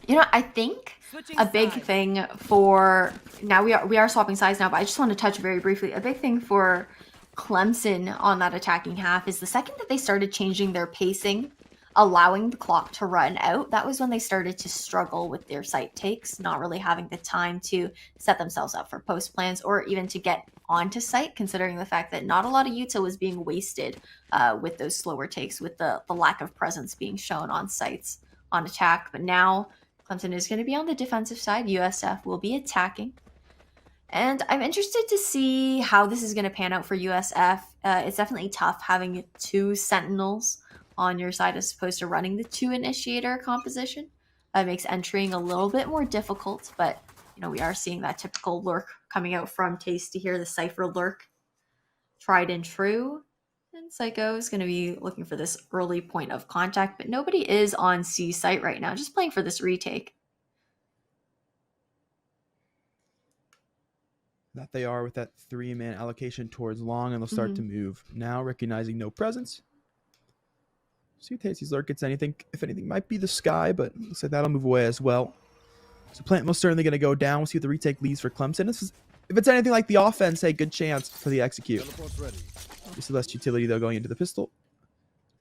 I think a big thing for now, we are swapping sides now, but I just want to touch very briefly. A big thing for Clemson on that attacking half is the second that they started changing their pacing allowing the clock to run out, that was when they started to struggle with their site takes, not really having the time to set themselves up for post plans or even to get onto site, considering the fact that not a lot of util was being wasted with those slower takes, with the lack of presence being shown on sites on attack. But now Clemson is going to be on the defensive side. USF will be attacking. And I'm interested to see how this is going to pan out for USF. It's definitely tough having 2 Sentinels on your side as opposed to running the 2 initiator composition. It makes entering a little bit more difficult, but we are seeing that typical lurk coming out from Tasty here, the Cypher lurk. Tried and true. And Psycho is going to be looking for this early point of contact, but nobody is on C site right now, just playing for this retake. That they are with that 3-man allocation towards long, and they'll start to move. Now recognizing no presence. See if Tasty's lurk gets anything. If anything, might be the sky, but looks like that'll move away as well. So plant most certainly going to go down. We'll see what the retake leads for Clemson. If it's anything like the offense, hey, good chance for the execute. Just less utility, though, going into the pistol.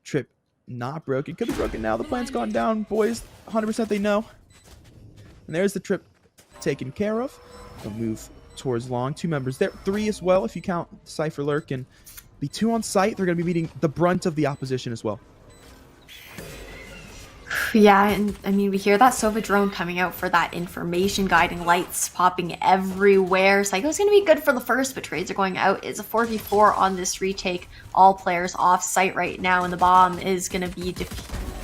Trip not broken. Could be broken now. The plant's gone down, boys. 100% they know. And there's the trip taken care of. They'll move towards long. 2 members there. 3 as well, if you count Cypher lurk. And the 2 on site, they're going to be meeting the brunt of the opposition as well. Yeah, and I mean, we hear that Sova drone coming out for that information, guiding lights popping everywhere. Psycho's going to be good for the first, but trades are going out. It's a 4v4 on this retake. All players off site right now, and the bomb is going to be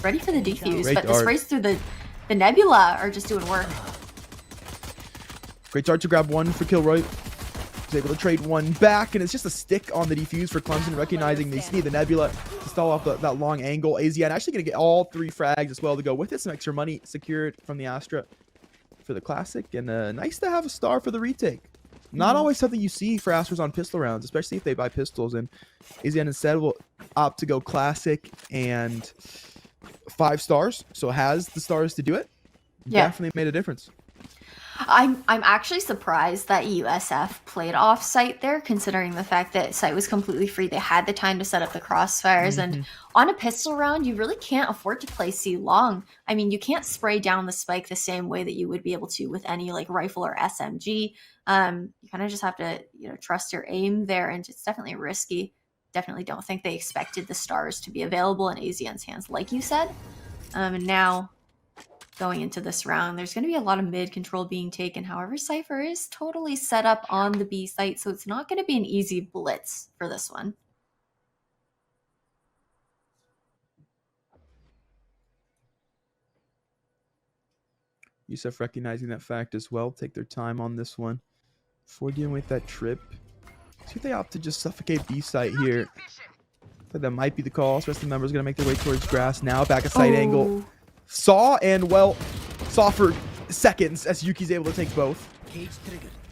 ready for the defuse. Great but dart. the sprays through the nebula are just doing work. Great dart to grab 1 for Kilroy. He's able to trade 1 back, and it's just a stick on the defuse for Clemson, recognizing they need the nebula to stall off that long angle. AZN actually going to get all 3 frags as well to go with it. Some extra money secured from the Astra for the Classic, and nice to have a star for the retake. Not always something you see for Astras on pistol rounds, especially if they buy pistols, and AZN instead will opt to go Classic and 5 stars, so has the stars to do it. Yeah. Definitely made a difference. I'm actually surprised that USF played off site there, considering the fact that site was completely free. They had the time to set up the crossfires, and on a pistol round, you really can't afford to play C long. I mean, you can't spray down the spike the same way that you would be able to with any like rifle or SMG. You kind of just have to trust your aim there, and it's definitely risky. Definitely don't think they expected the stars to be available in AZN's hands, like you said. And now, going into this round, there's going to be a lot of mid control being taken. However, Cypher is totally set up on the B site, so it's not going to be an easy blitz for this one. UCF recognizing that fact as well. Take their time on this one before dealing with that trip. See if they opt to just suffocate B site here. I think that might be the call. Rest of the members going to make their way towards grass now. Back at site angle. Saw for seconds as Yuki's able to take both.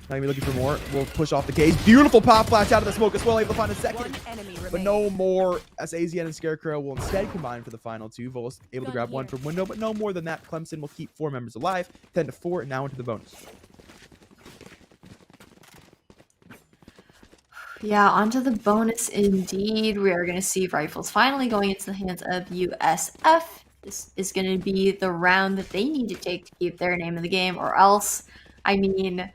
Not even looking for more. We'll push off the cage. Beautiful pop flash out of the smoke as well. Able to find a second. But no more as AZN and Scarecrow will instead combine for the final 2. Volos able to grab 1 from window, but no more than that. Clemson will keep 4 members alive. 10-4 and now into the bonus. Yeah, onto the bonus indeed. We are going to see rifles finally going into the hands of USF. This is going to be the round that they need to take to keep their name in the game, or else, I mean,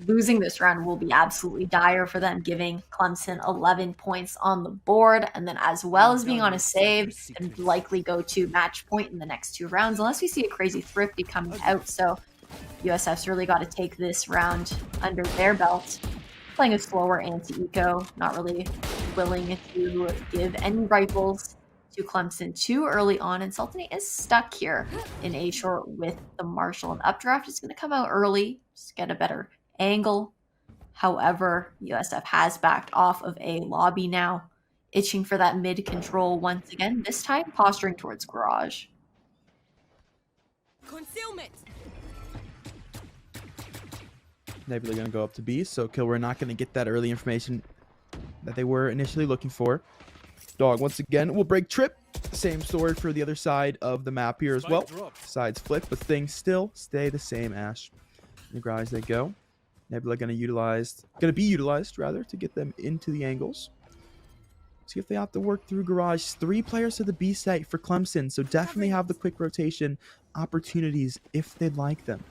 losing this round will be absolutely dire for them, giving Clemson 11 points on the board, and then as well as being on a save, and likely go to match point in the next 2 rounds, unless we see a crazy thrifty coming out. So USF's really got to take this round under their belt. Playing a slower anti-eco, not really willing to give any rifles to Clemson too early on, and Sultanate is stuck here in A short with the Marshall, and updraft is going to come out early, just get a better angle. However, USF has backed off of A lobby now, itching for that mid control once again, this time posturing towards garage. Concealment. Nebula going to go up to B, so Kilroy not going to get that early information that they were initially looking for. Dog once again will break trip. Same story for the other side of the map here as well. Sides flip, but things still stay the same. Ash, in the garage they go. Nebula going to be utilized rather to get them into the angles. See if they have to work through garage. 3 players to the B site for Clemson, so definitely have the quick rotation opportunities if they'd like them.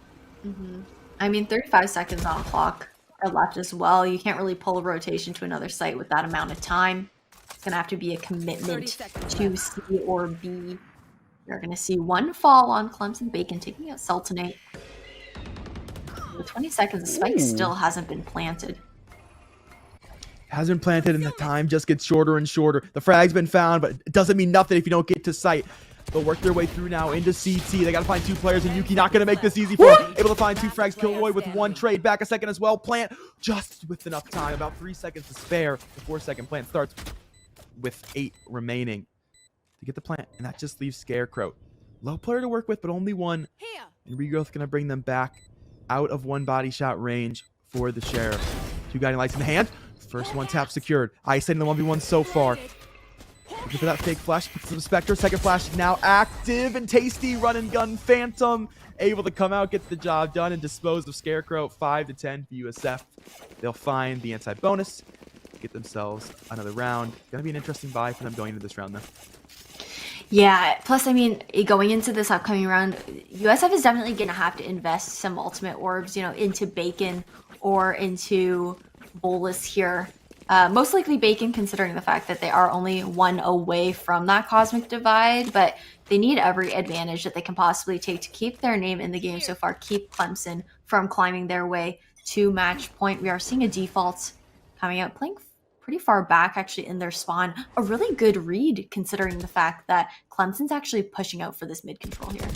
I mean, 35 seconds on the clock are left as well. You can't really pull a rotation to another site with that amount of time. It's going to have to be a commitment to C or B. You're going to see one fall on Clemson. Bacon taking out Sultanate. With 20 seconds, the spike still hasn't been planted. Hasn't planted, and the time just gets shorter and shorter. The frag's been found, but it doesn't mean nothing if you don't get to site. They'll work their way through now into CT. They got to find 2 players, and Yuki not going to make this easy for him. Able to find 2 frags. Kilroy with 1 trade. Back a second as well. Plant just with enough time. About 3 seconds to spare. The 4-second plant starts with 8 remaining to get the plant, and that just leaves Scarecrow. Low player to work with, but only 1. And Regrowth going to bring them back out of 1 body shot range for the Sheriff. 2 guiding lights in hand. First 1 tap secured. Isolating the 1v1 so far. Looking for that fake flash. Puts the Spectre. Second flash now active. And Tasty run and gun Phantom. Able to come out, get the job done, and dispose of Scarecrow. 5-10 for USF. They'll find the anti-bonus. Get themselves another round. Gonna be an interesting buy for them going into this round, though. Yeah, plus, I mean, going into this upcoming round, USF is definitely going to have to invest some ultimate orbs, you know, into Bacon or into Bolus here. Most likely Bacon, considering the fact that they are only 1 away from that Cosmic Divide, but they need every advantage that they can possibly take to keep their name in the game so far, keep Clemson from climbing their way to match point. We are seeing a default coming out, playing pretty far back actually in their spawn. A really good read considering the fact that Clemson's actually pushing out for this mid control here.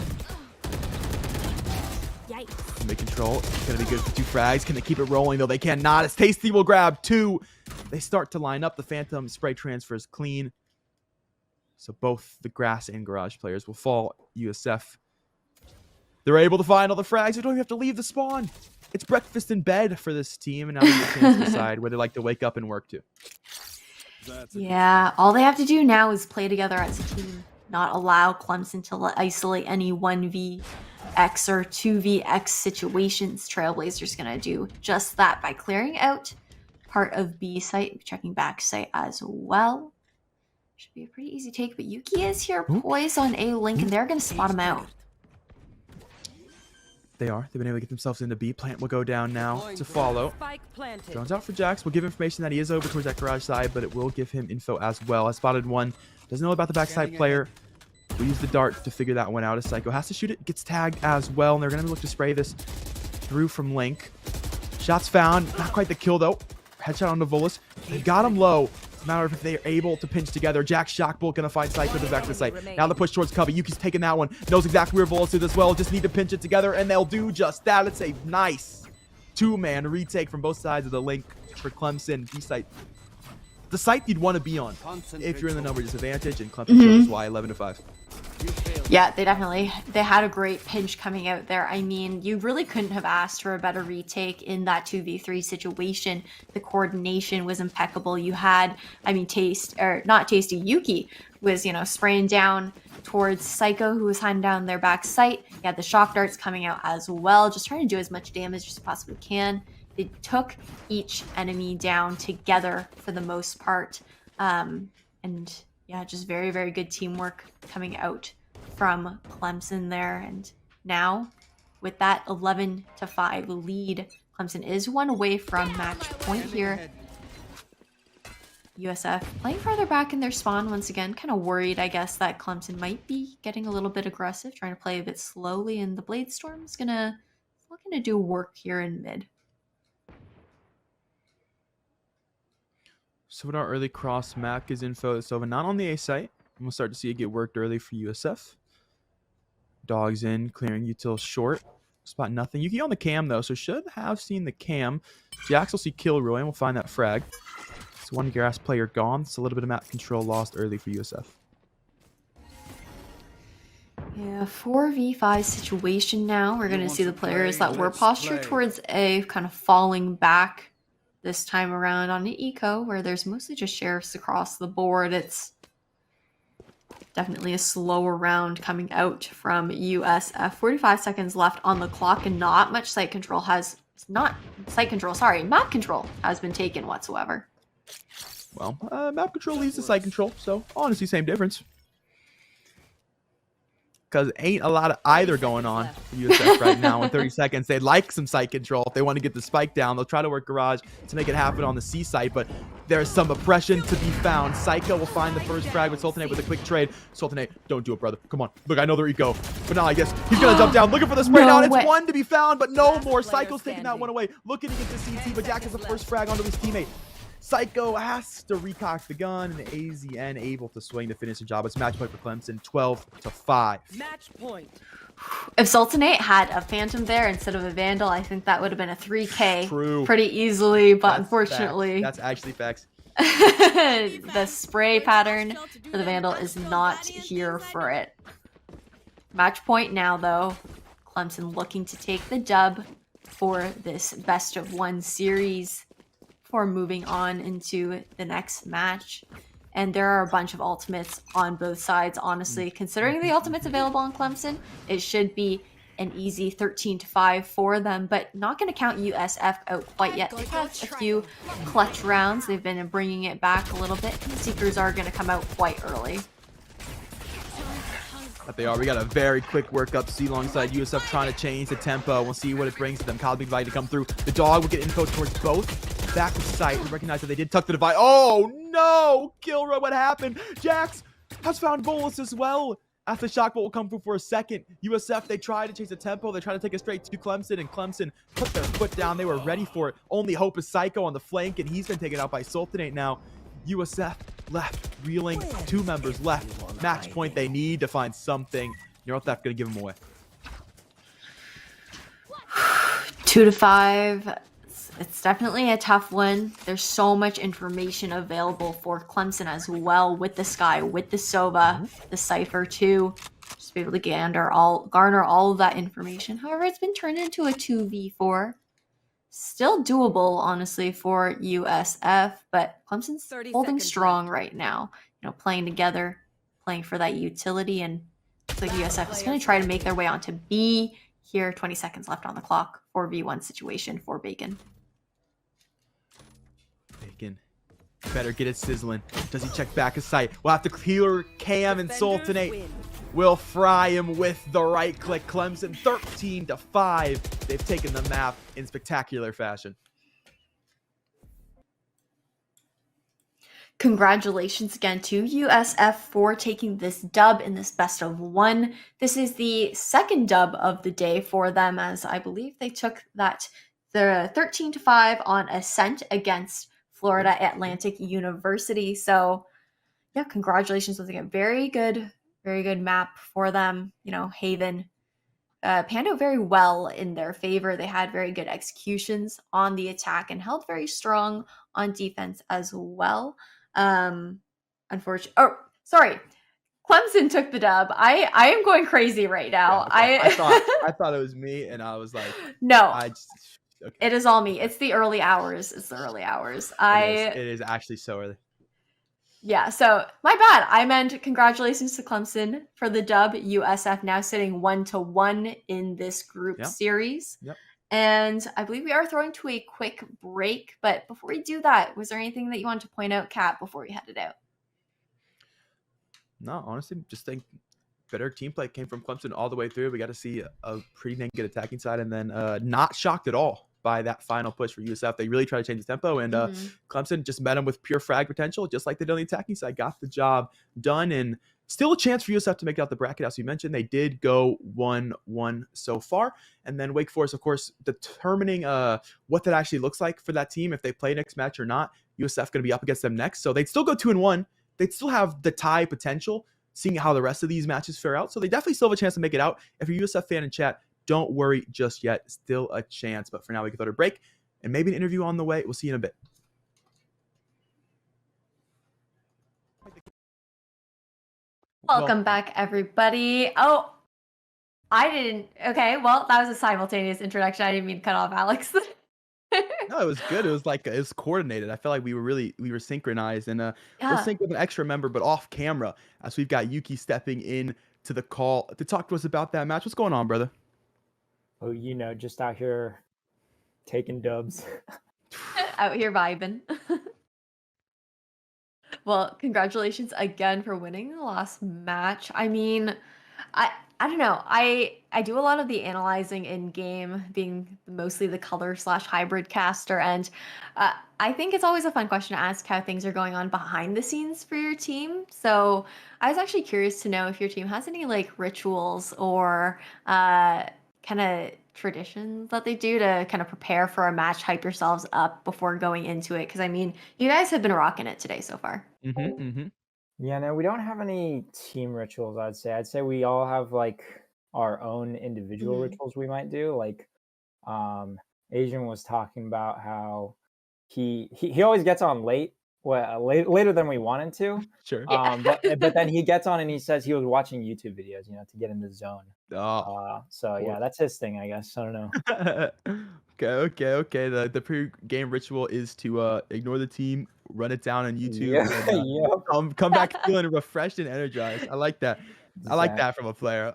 Mid control, gonna be good for 2 frags. Can they keep it rolling though? They cannot, as Tasty will grab 2. They start to line up. The Phantom spray transfers clean. So both the grass and garage players will fall. USF, they're able to find all the frags. They don't even have to leave the spawn. It's breakfast in bed for this team, and now they get a chance to decide where they like to wake up and work to. Yeah, all they have to do now is play together as a team, not allow Clemson to isolate any 1vx or 2vx situations. Trailblazers going to do just that by clearing out part of B site, checking back site as well. Should be a pretty easy take, but Yuki is here poised on A link, and they're going to spot him out. They are. They've been able to get themselves into B. Plant will go down now to follow. Drones out for Jax. Will give information that he is over towards that garage side, but it will give him info as well. I spotted 1. Doesn't know about the backside player. We'll use the dart to figure that one out. As Psycho has to shoot it. Gets tagged as well, and they're going to look to spray this through from Link. Shots found. Not quite the kill, though. Headshot on Volus. They got him low. Matter of if they are able to pinch together. Jack Shockbolt gonna find Psycho to back to the site. Now the push towards Cubby. Yuki's taking that one. Knows exactly where Volus is as well. Just need to pinch it together, and they'll do just that. It's a nice 2-man retake from both sides of the link for Clemson. B site, the site you'd want to be on if you're in the number disadvantage, and Clemson shows why 11-5. Yeah, they had a great pinch coming out there. I mean, you really couldn't have asked for a better retake in that 2v3 situation. The coordination was impeccable. You had, I mean, Yuki was, you know, spraying down towards Psycho, who was hunting down their back site. You had the shock darts coming out as well, just trying to do as much damage as you possibly can. They took each enemy down together for the most part. And yeah, just very, very good teamwork coming out from Clemson there. And now with that 11-5 lead, Clemson is 1 away from match point here. USF playing farther back in their spawn once again, kind of worried, I guess, that Clemson might be getting a little bit aggressive, trying to play a bit slowly, and the Blade Storm is looking to do work here in mid. So with our early cross, Mac is info that's over, not on the A site. And we'll start to see it get worked early for USF. Dogs in, clearing util short. Spot nothing. Yuki on the cam, though, so should have seen the cam. Jax will see Kilroy, and we'll find that frag. It's 1 grass player gone. It's a little bit of map control lost early for USF. Yeah, 4v5 situation now. We're going to see the players that were postured towards A kind of falling back this time around on the eco, where there's mostly just sheriffs across the board. It's definitely a slower round coming out from USF. 45 seconds left on the clock, and not much map control has been taken whatsoever. Well, map control leads to site control, so honestly, same difference. Because ain't a lot of either going on for USF right now. In 30 seconds, they'd like some site control. If they want to get the spike down, they'll try to work garage to make it happen on the C site, but there's some oppression to be found. Psycho will find the first frag with Sultanate with a quick trade. Sultanate, don't do it, brother. Come on. Look, I know their eco, but now I guess he's going to jump down, looking for the spray down. It's one to be found, but no more. Psycho's taking that one away, looking to get to CT, but Jack has the first frag onto his teammate. Psycho has to recock the gun, and AZN able to swing to finish the job. It's match point for Clemson, 12-5. Match point. If Sultanate had a Phantom there instead of a Vandal, I think that would have been a 3K True. pretty easily, but That's unfortunately, facts. That's actually facts. the spray pattern for the Vandal is not here for it. Match point now, though. Clemson looking to take the dub for this best of one series before moving on into the next match. And there are a bunch of ultimates on both sides, honestly. Considering the ultimates available on Clemson, it should be an easy 13-5 for them, but not going to count USF out quite yet. They've had a few clutch rounds. They've been bringing it back a little bit. And the Seekers are going to come out quite early. But they are. We got a very quick workup. See alongside USF trying to change the tempo. We'll see what it brings to them. Kyle Big Divide to come through. The dog will get info towards both. Back to sight. We recognize that they did tuck the divide. Oh no! Kilroy, what happened? Jax has found Bolus as well. As the shock bolt will come through for a second. USF, they try to change the tempo. They try to take it straight to Clemson, and Clemson put their foot down. They were ready for it. Only hope is Psycho on the flank, and he's been taken out by Sultanate now. USF left, reeling, 2 members left. Match point, they need to find something. Neurotheft gonna give him away. 2-5. It's definitely a tough one. There's so much information available for Clemson as well, with the Sky, with the Sova, the Cypher too. Just be able to garner all of that information. However, it's been turned into a 2v4. Still doable, honestly, for USF, but Clemson's holding strong right now. You know, playing together, playing for that utility, and looks like USF is going to try to make their way onto B here. 20 seconds left on the clock. 4v1 situation for Bacon. Bacon better get it sizzling. Does he check back his sight? We'll have to clear Cam and Sultanate. Will fry him with the right click. Clemson 13-5. They've taken the map in spectacular fashion. Congratulations again to USF for taking this dub in this best of one. This is the second dub of the day for them, as I believe they took the 13-5 on Ascent against Florida Atlantic University. So yeah, congratulations once again. Very good map for them. You know, Haven panned out very well in their favor. They had very good executions on the attack and held very strong on defense as well. Unfortunately, sorry, Clemson took the dub. I am going crazy right now. Yeah, I thought it was me, and I was like, no, okay. It is all me. It's the early hours. It is actually so early. Yeah, so my bad. I meant congratulations to Clemson for the dub. USF now sitting 1-1 in this group series. Yep. And I believe we are throwing to a quick break. But before we do that, was there anything that you wanted to point out, Kat, before we headed out? No, honestly, just think better team play came from Clemson all the way through. We got to see a pretty dang good attacking side, and then not shocked at all by that final push for USF. They really tried to change the tempo, and Clemson just met them with pure frag potential, just like they did on the attacking side. Got the job done, and still a chance for USF to make it out the bracket. As we mentioned, they did go 1-1 so far, and then Wake Forest, of course, determining what that actually looks like for that team if they play next match or not. USF going to be up against them next, so they'd still go 2-1. They'd still have the tie potential, seeing how the rest of these matches fare out. So they definitely still have a chance to make it out. If you're a USF fan in chat, don't worry just yet. Still a chance. But for now, we can throw to break and maybe an interview on the way. We'll see you in a bit. Welcome back, everybody. Oh, I didn't. Okay, well, that was a simultaneous introduction. I didn't mean to cut off Alex. No, it was good. It was like, it was coordinated. I felt like we were synchronized, and we'll sync with an extra member, but off camera, as we've got Yuki stepping in to the call to talk to us about that match. What's going on, brother? Oh, just out here taking dubs. Out here vibing. Well, congratulations again for winning the last match. I mean, I don't know. I do a lot of the analyzing in game, being mostly the color/hybrid caster, and I think it's always a fun question to ask how things are going on behind the scenes for your team. So I was actually curious to know if your team has any like rituals or kind of traditions that they do to kind of prepare for a match, hype yourselves up before going into it. Because I mean, you guys have been rocking it today so far. Yeah, no, we don't have any team rituals, I'd say. I'd say we all have like our own individual rituals we might do. Like Asian was talking about how he always gets on late, later than we wanted to. Sure. But then he gets on and he says he was watching YouTube videos, to get in the zone. So yeah, that's his thing, I guess. I don't know. Okay. The pre-game ritual is to ignore the team, run it down on YouTube, and come back feeling refreshed and energized. I like that. I like that from a player.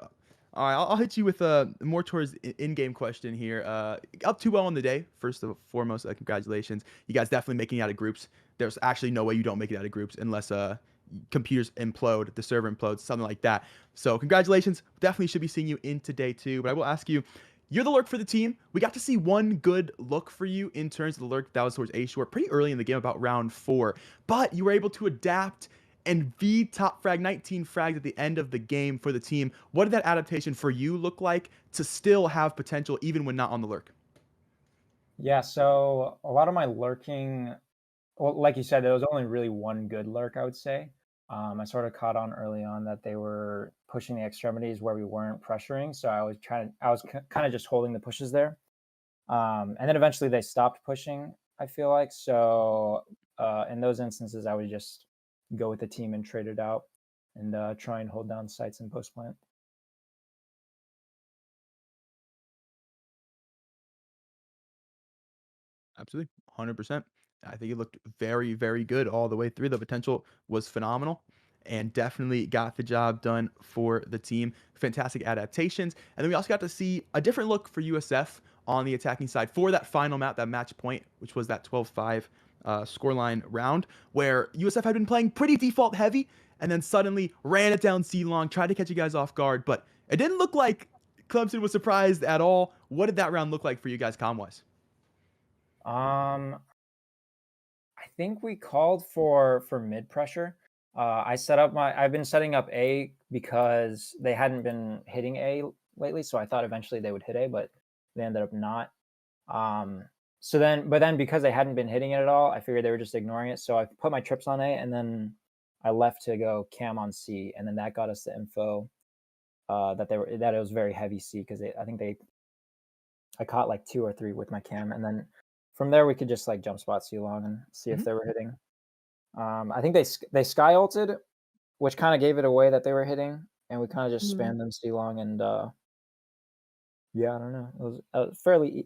All right, I'll hit you with a more towards in-game question here. Up 2-0 on the day. First and foremost, congratulations. You guys definitely making it out of groups. There's actually no way you don't make it out of groups unless computers implode, the server implodes, something like that. So congratulations. Definitely should be seeing you into day 2. But I will ask you, you're the lurk for the team. We got to see one good look for you in terms of the lurk that was towards A short pretty early in the game, about round 4. But you were able to adapt and V top frag, 19 frags at the end of the game for the team. What did that adaptation for you look like to still have potential even when not on the lurk? Yeah, so a lot of my lurking, well, like you said, there was only really one good lurk, I would say. I sort of caught on early on that they were pushing the extremities where we weren't pressuring. So I was kind of just holding the pushes there. And then eventually they stopped pushing, I feel like. So in those instances, I would just go with the team and trade it out and try and hold down sites and post plant. Absolutely, 100%. I think it looked very, very good all the way through. The potential was phenomenal and definitely got the job done for the team. Fantastic adaptations. And then we also got to see a different look for USF on the attacking side for that final map, that match point, which was that 12-5 scoreline round, where USF had been playing pretty default heavy and then suddenly ran it down C-long, tried to catch you guys off guard, but it didn't look like Clemson was surprised at all. What did that round look like for you guys comm-wise? I think we called for mid pressure. I've been setting up A because they hadn't been hitting A lately, so I thought eventually they would hit A, but they ended up not. But then because they hadn't been hitting it at all, I figured they were just ignoring it. So I put my trips on A, and then I left to go cam on C, and then that got us the info that it was very heavy C, because I caught like 2 or 3 with my cam, and then from there we could just like jump spot C long and see if they were hitting. I think they sky ulted, which kind of gave it away that they were hitting, and we kind of just spammed them C long, and yeah, I don't know. It was a fairly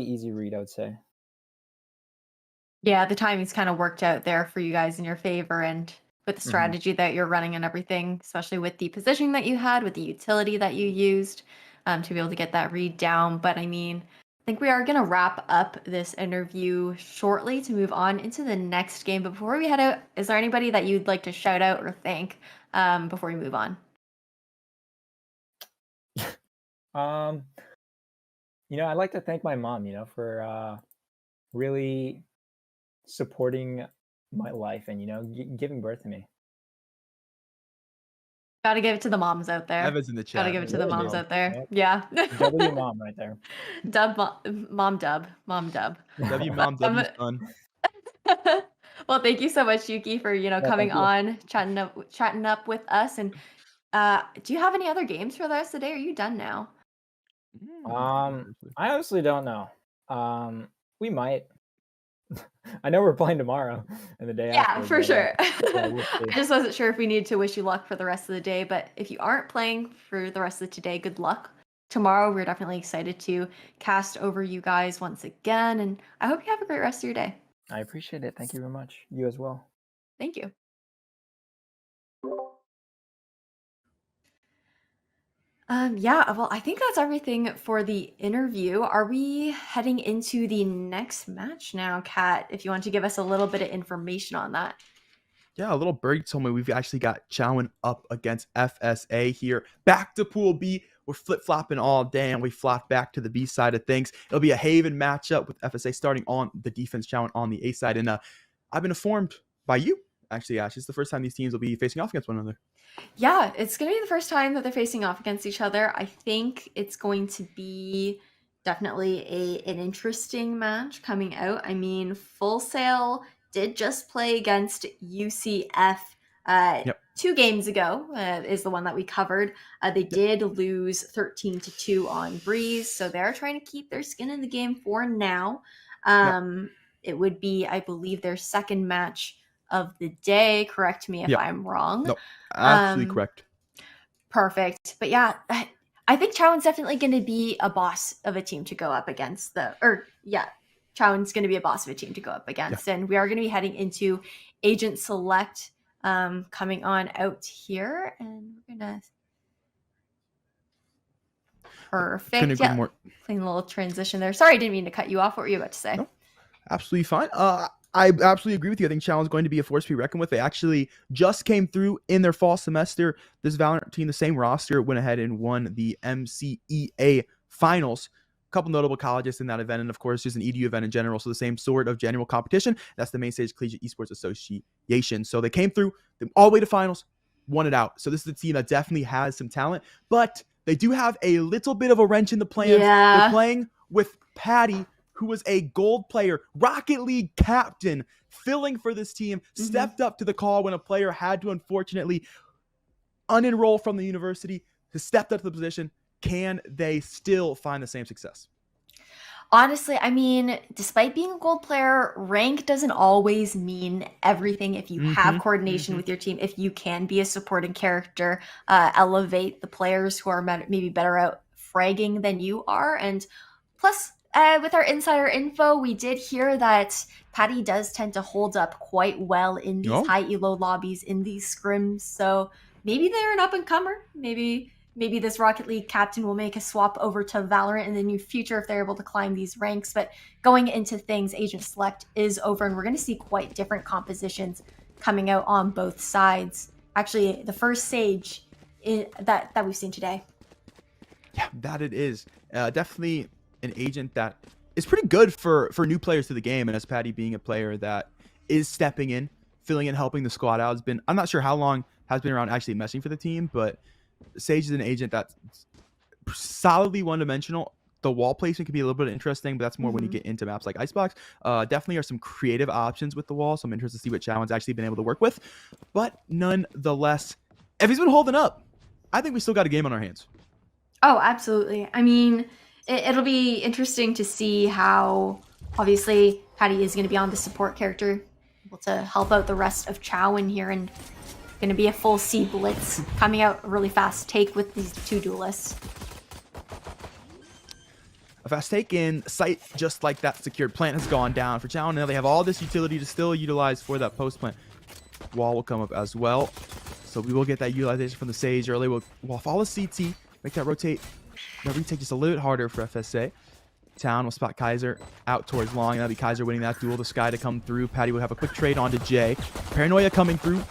easy read, I would say. Yeah, the timing's kind of worked out there for you guys in your favor, and with the strategy that you're running and everything, especially with the positioning that you had, with the utility that you used to be able to get that read down. But I mean, I think we are going to wrap up this interview shortly to move on into the next game. But before we head out, is there anybody that you'd like to shout out or thank before we move on? I'd like to thank my mom, for really supporting my life and, giving birth to me. Gotta give it to the moms out there. Evan's in the chat. Gotta give it to the moms out there. Yep. Yeah. W mom right there. Mom dub. W mom, W son. Well, thank you so much, Yuki, for coming on, chatting up with us. And do you have any other games for the rest of the day? Or are you done now? I honestly don't know. We might. I know we're playing tomorrow and the day after. Yeah, for sure. Yeah, we'll see. I just wasn't sure if we needed to wish you luck for the rest of the day, but if you aren't playing for the rest of today, good luck. Tomorrow, we're definitely excited to cast over you guys once again, and I hope you have a great rest of your day. I appreciate it. Thank you very much. You as well. Thank you. Yeah, well, I think that's everything for the interview. Are we heading into the next match now, Kat? If you want to give us a little bit of information on that. Yeah, a little birdie told me we've actually got Chowan up against FSA here. Back to Pool B. We're flip-flopping all day, and we flop back to the B side of things. It'll be a Haven matchup with FSA starting on the defense, Chowan on the A side. And I've been informed by you, actually, Ash, it's the first time these teams will be facing off against one another. Yeah, it's going to be the first time that they're facing off against each other. I think it's going to be definitely an interesting match coming out. I mean, Full Sail did just play against UCF 2 games ago, is the one that we covered. They did lose 13-2 on Breeze, so they're trying to keep their skin in the game for now. It would be, I believe, their second match of the day. Correct me if I'm wrong. No, absolutely correct. Perfect. But yeah, I think Chowan's definitely going to be a boss of a team to go up against Chowan's going to be a boss of a team to go up against. And we are going to be heading into Agent Select coming on out here. And we're going to... Perfect. Clean little transition there. Sorry, I didn't mean to cut you off. What were you about to say? No, absolutely fine. I absolutely agree with you. I think Chowan's going to be a force to be reckoned with. They actually just came through in their fall semester. This VALORANT team, the same roster, went ahead and won the MCEA finals. Couple notable colleges in that event, and of course just an EDU event in general, so the same sort of general competition. That's the main stage Collegiate Esports Association. So they came through all the way to finals, won it out. So this is a team that definitely has some talent, but they do have a little bit of a wrench in the plans. They're playing with Patty, who was a gold player, Rocket League captain, filling for this team, stepped up to the call when a player had to unfortunately unenroll from the university, has stepped up to the position. Can they still find the same success? Honestly, I mean, despite being a gold player, rank doesn't always mean everything. If you have coordination with your team, if you can be a supporting character, elevate the players who are maybe better out fragging than you are. And plus, with our insider info, we did hear that Patty does tend to hold up quite well in these high elo lobbies, in these scrims. So maybe they're an up-and-comer. Maybe this Rocket League captain will make a swap over to VALORANT in the near future if they're able to climb these ranks. But going into things, Agent Select is over, and we're going to see quite different compositions coming out on both sides. Actually, the first Sage that we've seen today. Yeah, that it is. Definitely an agent that is pretty good for new players to the game. And as Patty being a player that is stepping in, filling in, helping the squad out, I'm not sure how long has been around actually messing for the team, but Sage is an agent that's solidly one-dimensional. The wall placement can be a little bit interesting, but that's more when you get into maps like Icebox. Definitely are some creative options with the wall, so I'm interested to see what Chowan's actually been able to work with. But nonetheless, if he's been holding up, I think we still got a game on our hands. Oh, absolutely. I mean, it'll be interesting to see how, obviously, Patty is going to be on the support character, able to help out the rest of Chowan here, and going to be a full C blitz coming out a really fast take with these two duelists. A fast take in sight, just like that secured plant has gone down for Chowan. Now they have all this utility to still utilize for that post plant. Wall will come up as well, so we will get that utilization from the Sage early. We'll follow CT, make that rotate. The retake just a little bit harder for FSA. Town will spot Kaiser out towards long. That'll be Kaiser winning that duel. The Sky to come through. Patty will have a quick trade onto Jay. Paranoia coming through.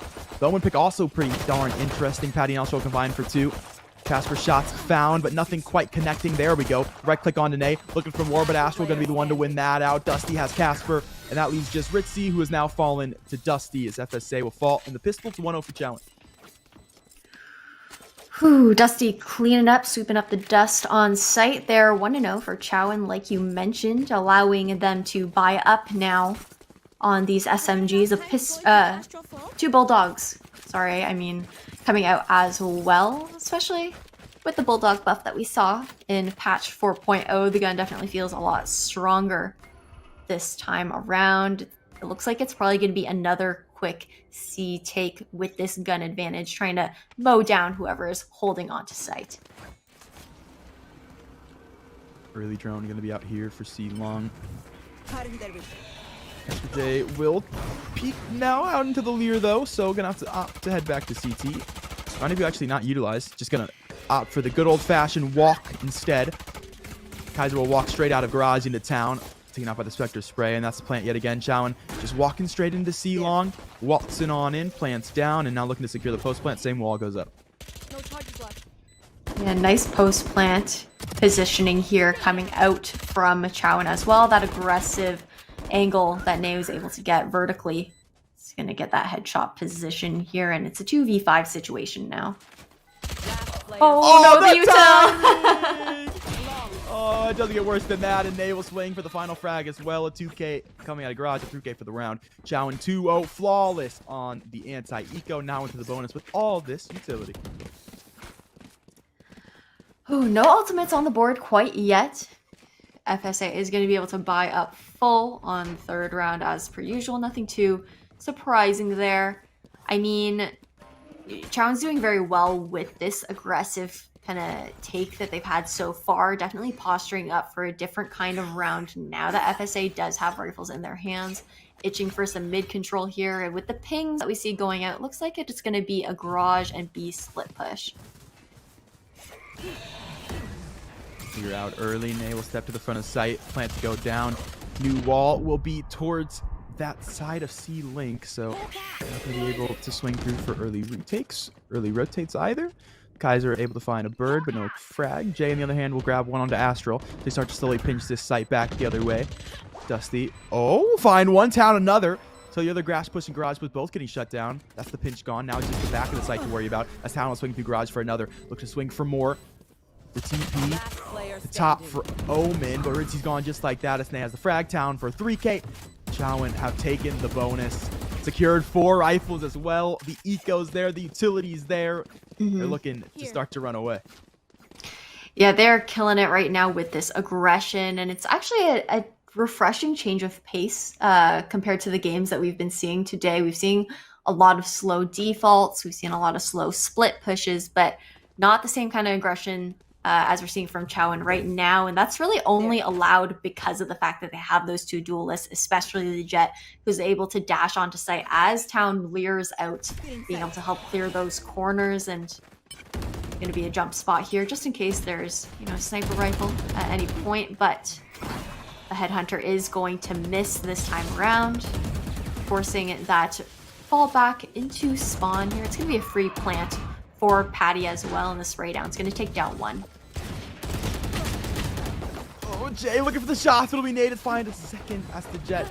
The Owen pick also pretty darn interesting. Patty and Astro combined for 2. Casper shots found, but nothing quite connecting. There we go. Right click on Nene. Looking for more, but Astro going to be the one to win that out. Dusty has Casper, and that leaves just Ritzy, who has now fallen to Dusty, as FSA will fall in the pistol to 1-0 for Chowan. Whew, Dusty cleaning up, sweeping up the dust on site there. 1-0 for Chowan, like you mentioned, allowing them to buy up now on these SMGs. 2 Bulldogs, coming out as well, especially with the Bulldog buff that we saw in patch 4.0. The gun definitely feels a lot stronger this time around. It looks like it's probably going to be another quick C take with this gun advantage, trying to mow down whoever is holding on to site. Early drone going to be out here for C long. They will peek now out into the Lear though, so gonna have to opt to head back to CT. Rendezvous actually not utilized, just gonna opt for the good old-fashioned walk instead. Kaiser will walk straight out of garage into town. taken out by the Spectre spray, and that's the plant yet again. Chowan just walking straight into C long, waltzing on in, plants down, and now looking to secure the post plant. Same wall goes up. No charges left. Yeah, nice post plant positioning here coming out from Chowan as well. That aggressive angle that Nate was able to get vertically. It's going to get that headshot position here, and it's a 2v5 situation now. Oh, no, the util! Oh, it doesn't get worse than that, and Nate will swing for the final frag as well. A 2K coming out of garage, a 3K for the round. Chowan 2-0, flawless on the anti-eco, now into the bonus with all this utility. Oh, no ultimates on the board quite yet. FSA is going to be able to buy up full on third round as per usual. Nothing too surprising there. I mean, Chowan's doing very well with this aggressive kind of take that they've had so far. Definitely posturing up for a different kind of round now that FSA does have rifles in their hands. Itching for some mid control here. And with the pings that we see going out, it looks like it's going to be a garage and B split push. You're out early. Nay will step to the front of site. Plant to go down. New wall will be towards that side of C Link, so not going to be able to swing through for early retakes, early rotates either. Kaiser able to find a bird, but no frag. Jay, on the other hand, will grab one onto Astral. They start to slowly pinch this site back the other way. Dusty. Oh, find one, Town another. So the other grass push and garage was both getting shut down. That's the pinch gone. Now it's just the back of the site to worry about. As Town will swing through garage for another. Look to swing for more. The TP, the top for Omen, but Ritzy's gone just like that. As Nay has the frag. Town for 3K. Chowan have taken the bonus. Secured 4 rifles as well. The eco's there, the utility's there. They're looking to start to run away. Yeah, they're killing it right now with this aggression, and it's actually a refreshing change of pace compared to the games that we've been seeing today. We've seen a lot of slow defaults. We've seen a lot of slow split pushes, but not the same kind of aggression as we're seeing from Chowan right now. And that's really only allowed because of the fact that they have those 2 duelists, especially the Jet, who's able to dash onto site as Town leers out, being able to help clear those corners. And going to be a jump spot here just in case there's, a sniper rifle at any point. But the Headhunter is going to miss this time around, forcing that fall back into spawn here. It's going to be a free plant for Patty as well in this spray down. It's going to take down 1. Oh, Jay looking for the shots. It'll be Nate to find a second as the Jet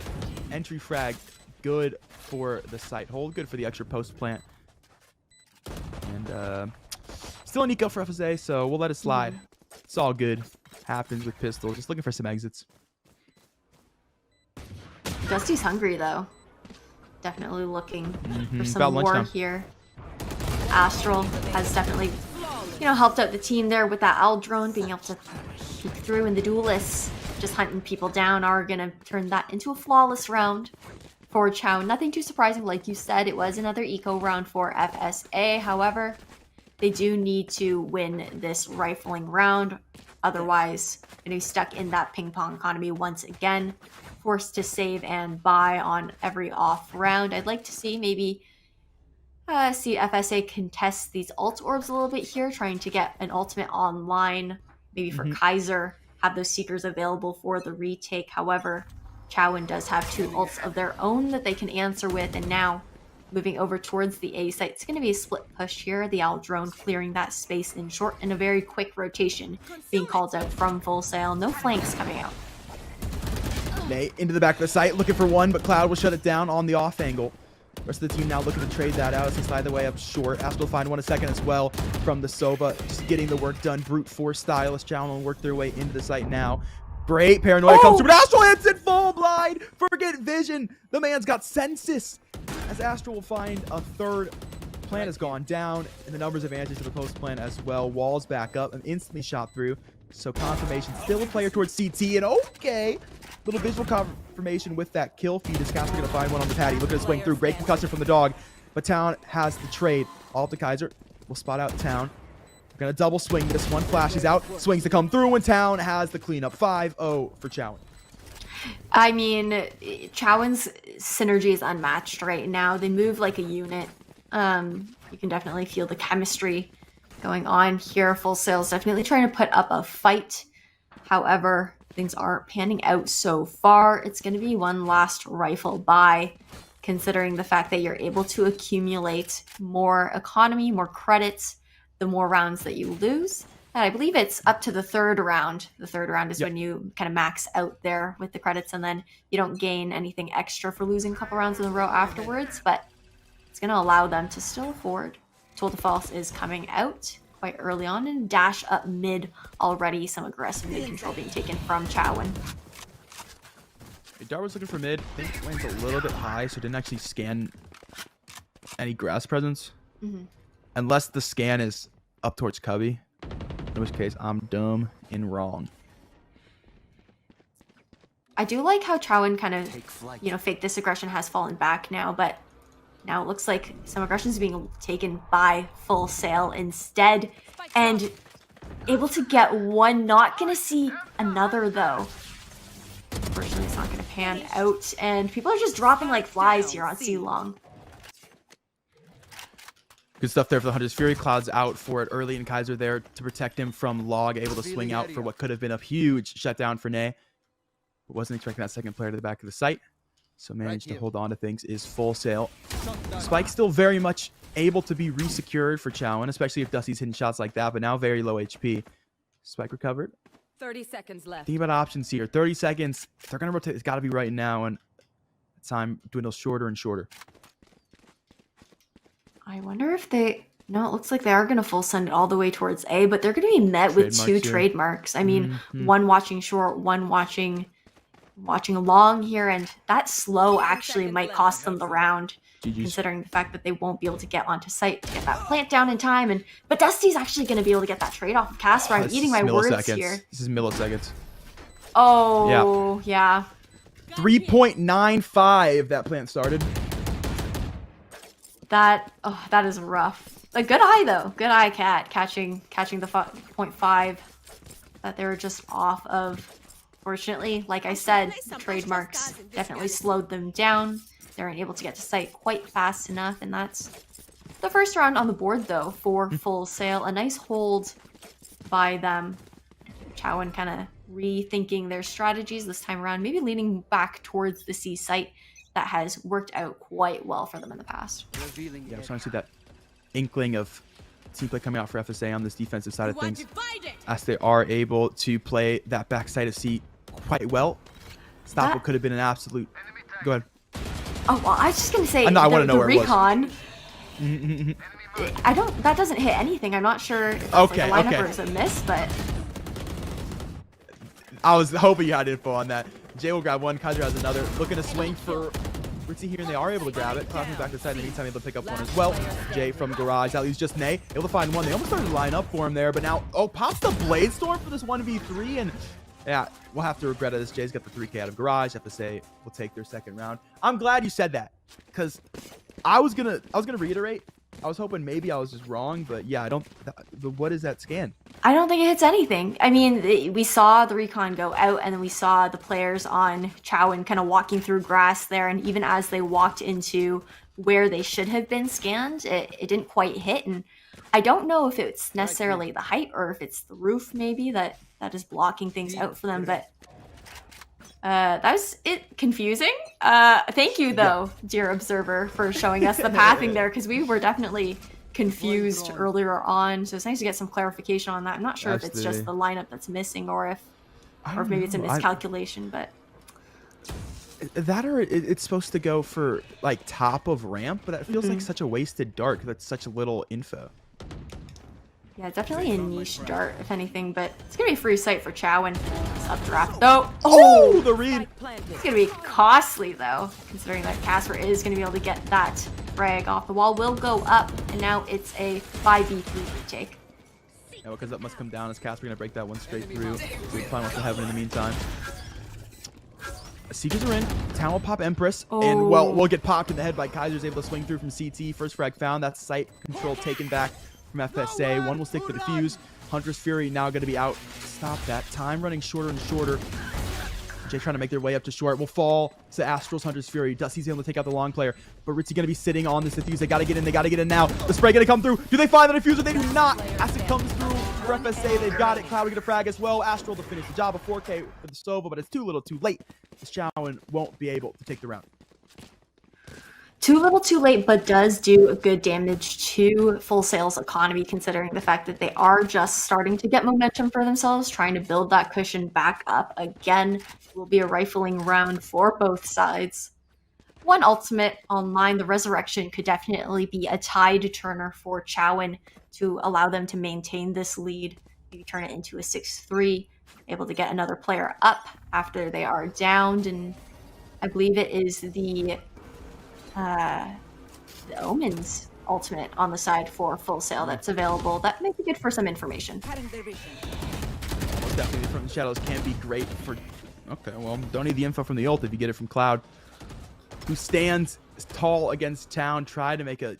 entry frag. Good for the site hold. Good for the extra post plant. And still an eco for FSA, so we'll let it slide. It's all good. Happens with pistol. Just looking for some exits. Dusty's hungry though. Definitely looking for some more here. Astral has definitely, helped out the team there with that owl drone, being able to peek through, and the duelists just hunting people down are going to turn that into a flawless round for Chowan. Nothing too surprising. Like you said, it was another eco round for FSA. However, they do need to win this rifling round. Otherwise, they're going to be stuck in that ping pong economy once again, forced to save and buy on every off round. I'd like to see maybe see FSA contest these ult orbs a little bit here, trying to get an ultimate online, maybe for Kaiser, have those seekers available for the retake. However, Chowan does have 2 ults of their own that they can answer with, and now moving over towards the A site. It's going to be a split push here. The owl drone clearing that space in short, and a very quick rotation being called out from Full Sail. No flanks coming out. Nate into the back of the site, looking for one, but Cloud will shut it down on the off angle. Rest of the team now looking to trade that out as they slide their way up short. Astral will find one a second as well from the Sova. Just getting the work done, brute force style, as Chowan will work their way into the site now. Great paranoia comes through, but Astral hits it full blind. Forget vision. The man's got senses. As Astral will find a third. Plant has gone down, and the numbers advantage to the post plant as well. Walls back up and instantly shot through. So confirmation, still a player towards CT, and okay. Little visual confirmation with that kill feed. Is Casper going to find one on the Patty? Looking to swing through. Great concussion from the dog. But Town has the trade. All up to Kaiser. We'll spot out Town. We're going to double swing this one. Flashes out. Swings to come through, and Town has the cleanup. 5-0 for Chowan. I mean, Chowan's synergy is unmatched right now. They move like a unit. You can definitely feel the chemistry going on here. Full Sail's definitely trying to put up a fight. However, things aren't panning out so far. It's going to be one last rifle buy, considering the fact that you're able to accumulate more economy, more credits, the more rounds that you lose. And I believe it's up to the third round. The third round is when you kind of max out there with the credits, and then you don't gain anything extra for losing a couple rounds in a row afterwards, but it's going to allow them to still afford. Toll to False is coming out quite early on, and dash up mid already. Some aggressive mid control being taken from Chowan. Dart was looking for mid. I think land's a little bit high, so didn't actually scan any grass presence. Unless the scan is up towards Cubby, in which case I'm dumb and wrong. I do like how Chowan kind of, fake this aggression has fallen back now, but now it looks like some aggression is being taken by Full Sail instead, and able to get one. Not going to see another, though. Unfortunately, it's not going to pan out, and people are just dropping like flies here on C-Long. Good stuff there for the Hunters. Fury Cloud's out for it early, and Kaiser there to protect him from Log, able to swing out for what could have been a huge shutdown for Nay. But wasn't expecting that second player to the back of the site, so managed to hold on to things is Full Sail. Spike still very much able to be resecured for Chowan, especially if Dusty's hitting shots like that, but now very low HP. Spike recovered. 30 seconds left. Think about options here. 30 seconds. They're going to rotate. It's got to be right now, and time dwindles shorter and shorter. I wonder if they... No, it looks like they are going to full send it all the way towards A, but they're going to be met with two trademarks. I mean, one watching short, one watching long here, and that slow actually might cost them the round, considering the fact that they won't be able to get onto site to get that plant down in time. But Dusty's actually going to be able to get that trade off of Casper. I'm eating my words here. This is milliseconds. Oh, yeah. 3.95 that plant started. That is rough. A good eye, though. Good eye, Cat, catching the 0.5 that they were just off of. Fortunately, like I said, the trademarks definitely slowed them down. They weren't able to get to site quite fast enough, and that's the first round on the board, though, for Full Sail. A nice hold by them. Chowan kind of rethinking their strategies this time around, maybe leaning back towards the C site that has worked out quite well for them in the past. Yeah, I'm starting to see that inkling of team play coming out for FSA on this defensive side of things, as they are able to play that backside of C quite well. Stop what could have been an absolute... Go ahead. Oh, well, I was just going to say, I want to know where recon, it was. That doesn't hit anything. I'm not sure if it's like a lineup or it's a miss, but... I was hoping you had info on that. Jay will grab one, Kaiser has another. Looking to swing for Ritzy here, and they are able to grab it. Tossing back to the side in the meantime, able to pick up one as well. Jay from Garage, that leaves just Nay. Able to find one. They almost started to line up for him there, but now, pops the Blade Storm for this 1v3, and yeah, we'll have to regret it. This Jay's got the 3K out of Garage. FSA will take their second round. I'm glad you said that, because I was gonna reiterate. I was hoping maybe I was just wrong, but yeah, what is that scan? I don't think it hits anything. I mean, we saw the recon go out, and then we saw the players on Chowan kind of walking through grass there, and even as they walked into where they should have been scanned, it didn't quite hit. And I don't know if it's necessarily the height or if it's the roof maybe that is blocking things out for them, but that was confusing. Thank you, though, dear observer, for showing us the pathing there, because we were definitely confused earlier on. So it's nice to get some clarification on that. I'm not sure if it's just the lineup that's missing, or if maybe it's a miscalculation, but that, or it's supposed to go for like top of ramp, but that feels like such a wasted dart. That's such little info. Yeah, definitely a niche dart, if anything, but it's going to be a free sight for Chowan. It's updraft, though. Oh, the read. It's going to be costly, though, considering that Casper is going to be able to get that frag off. The wall will go up, and now it's a 5v3 retake. Yeah, because that must come down as Casper going to break that one straight through. So we can find what's to heaven in the meantime. Siegers are in. Town will pop Empress. And, well, we'll get popped in the head by Kaiser's able to swing through from CT. First frag found. That's site control taken back from FSA. One will stick to the fuse. Hunter's Fury now going to be out. Stop that. Time running shorter and shorter. Jay trying to make their way up to short. Will fall to Astral's Hunter's Fury. Dusty's able to take out the long player. But Ritzy going to be sitting on this defuse. They got to get in. They got to get in now. The spray going to come through. Do they find the diffuser? They do not. As it comes through for FSA, they've got it. Cloud will get a frag as well. Astral to finish the job of 4K for the Sova, but it's too little too late. This Chowan won't be able to take the round. Too little too late, but does do good damage to Full Sail's economy, considering the fact that they are just starting to get momentum for themselves, trying to build that cushion back up again. It will be a rifling round for both sides. One ultimate online, the Resurrection, could definitely be a tide turner for Chowan to allow them to maintain this lead, maybe turn it into a 6-3, able to get another player up after they are downed, and I believe it is the Omen's ultimate on the side for Full Sail that's available. That might be good for some information. Most definitely from the shadows can be great for... Okay, well, don't need the info from the ult if you get it from Cloud, who stands tall against Town, tried to make a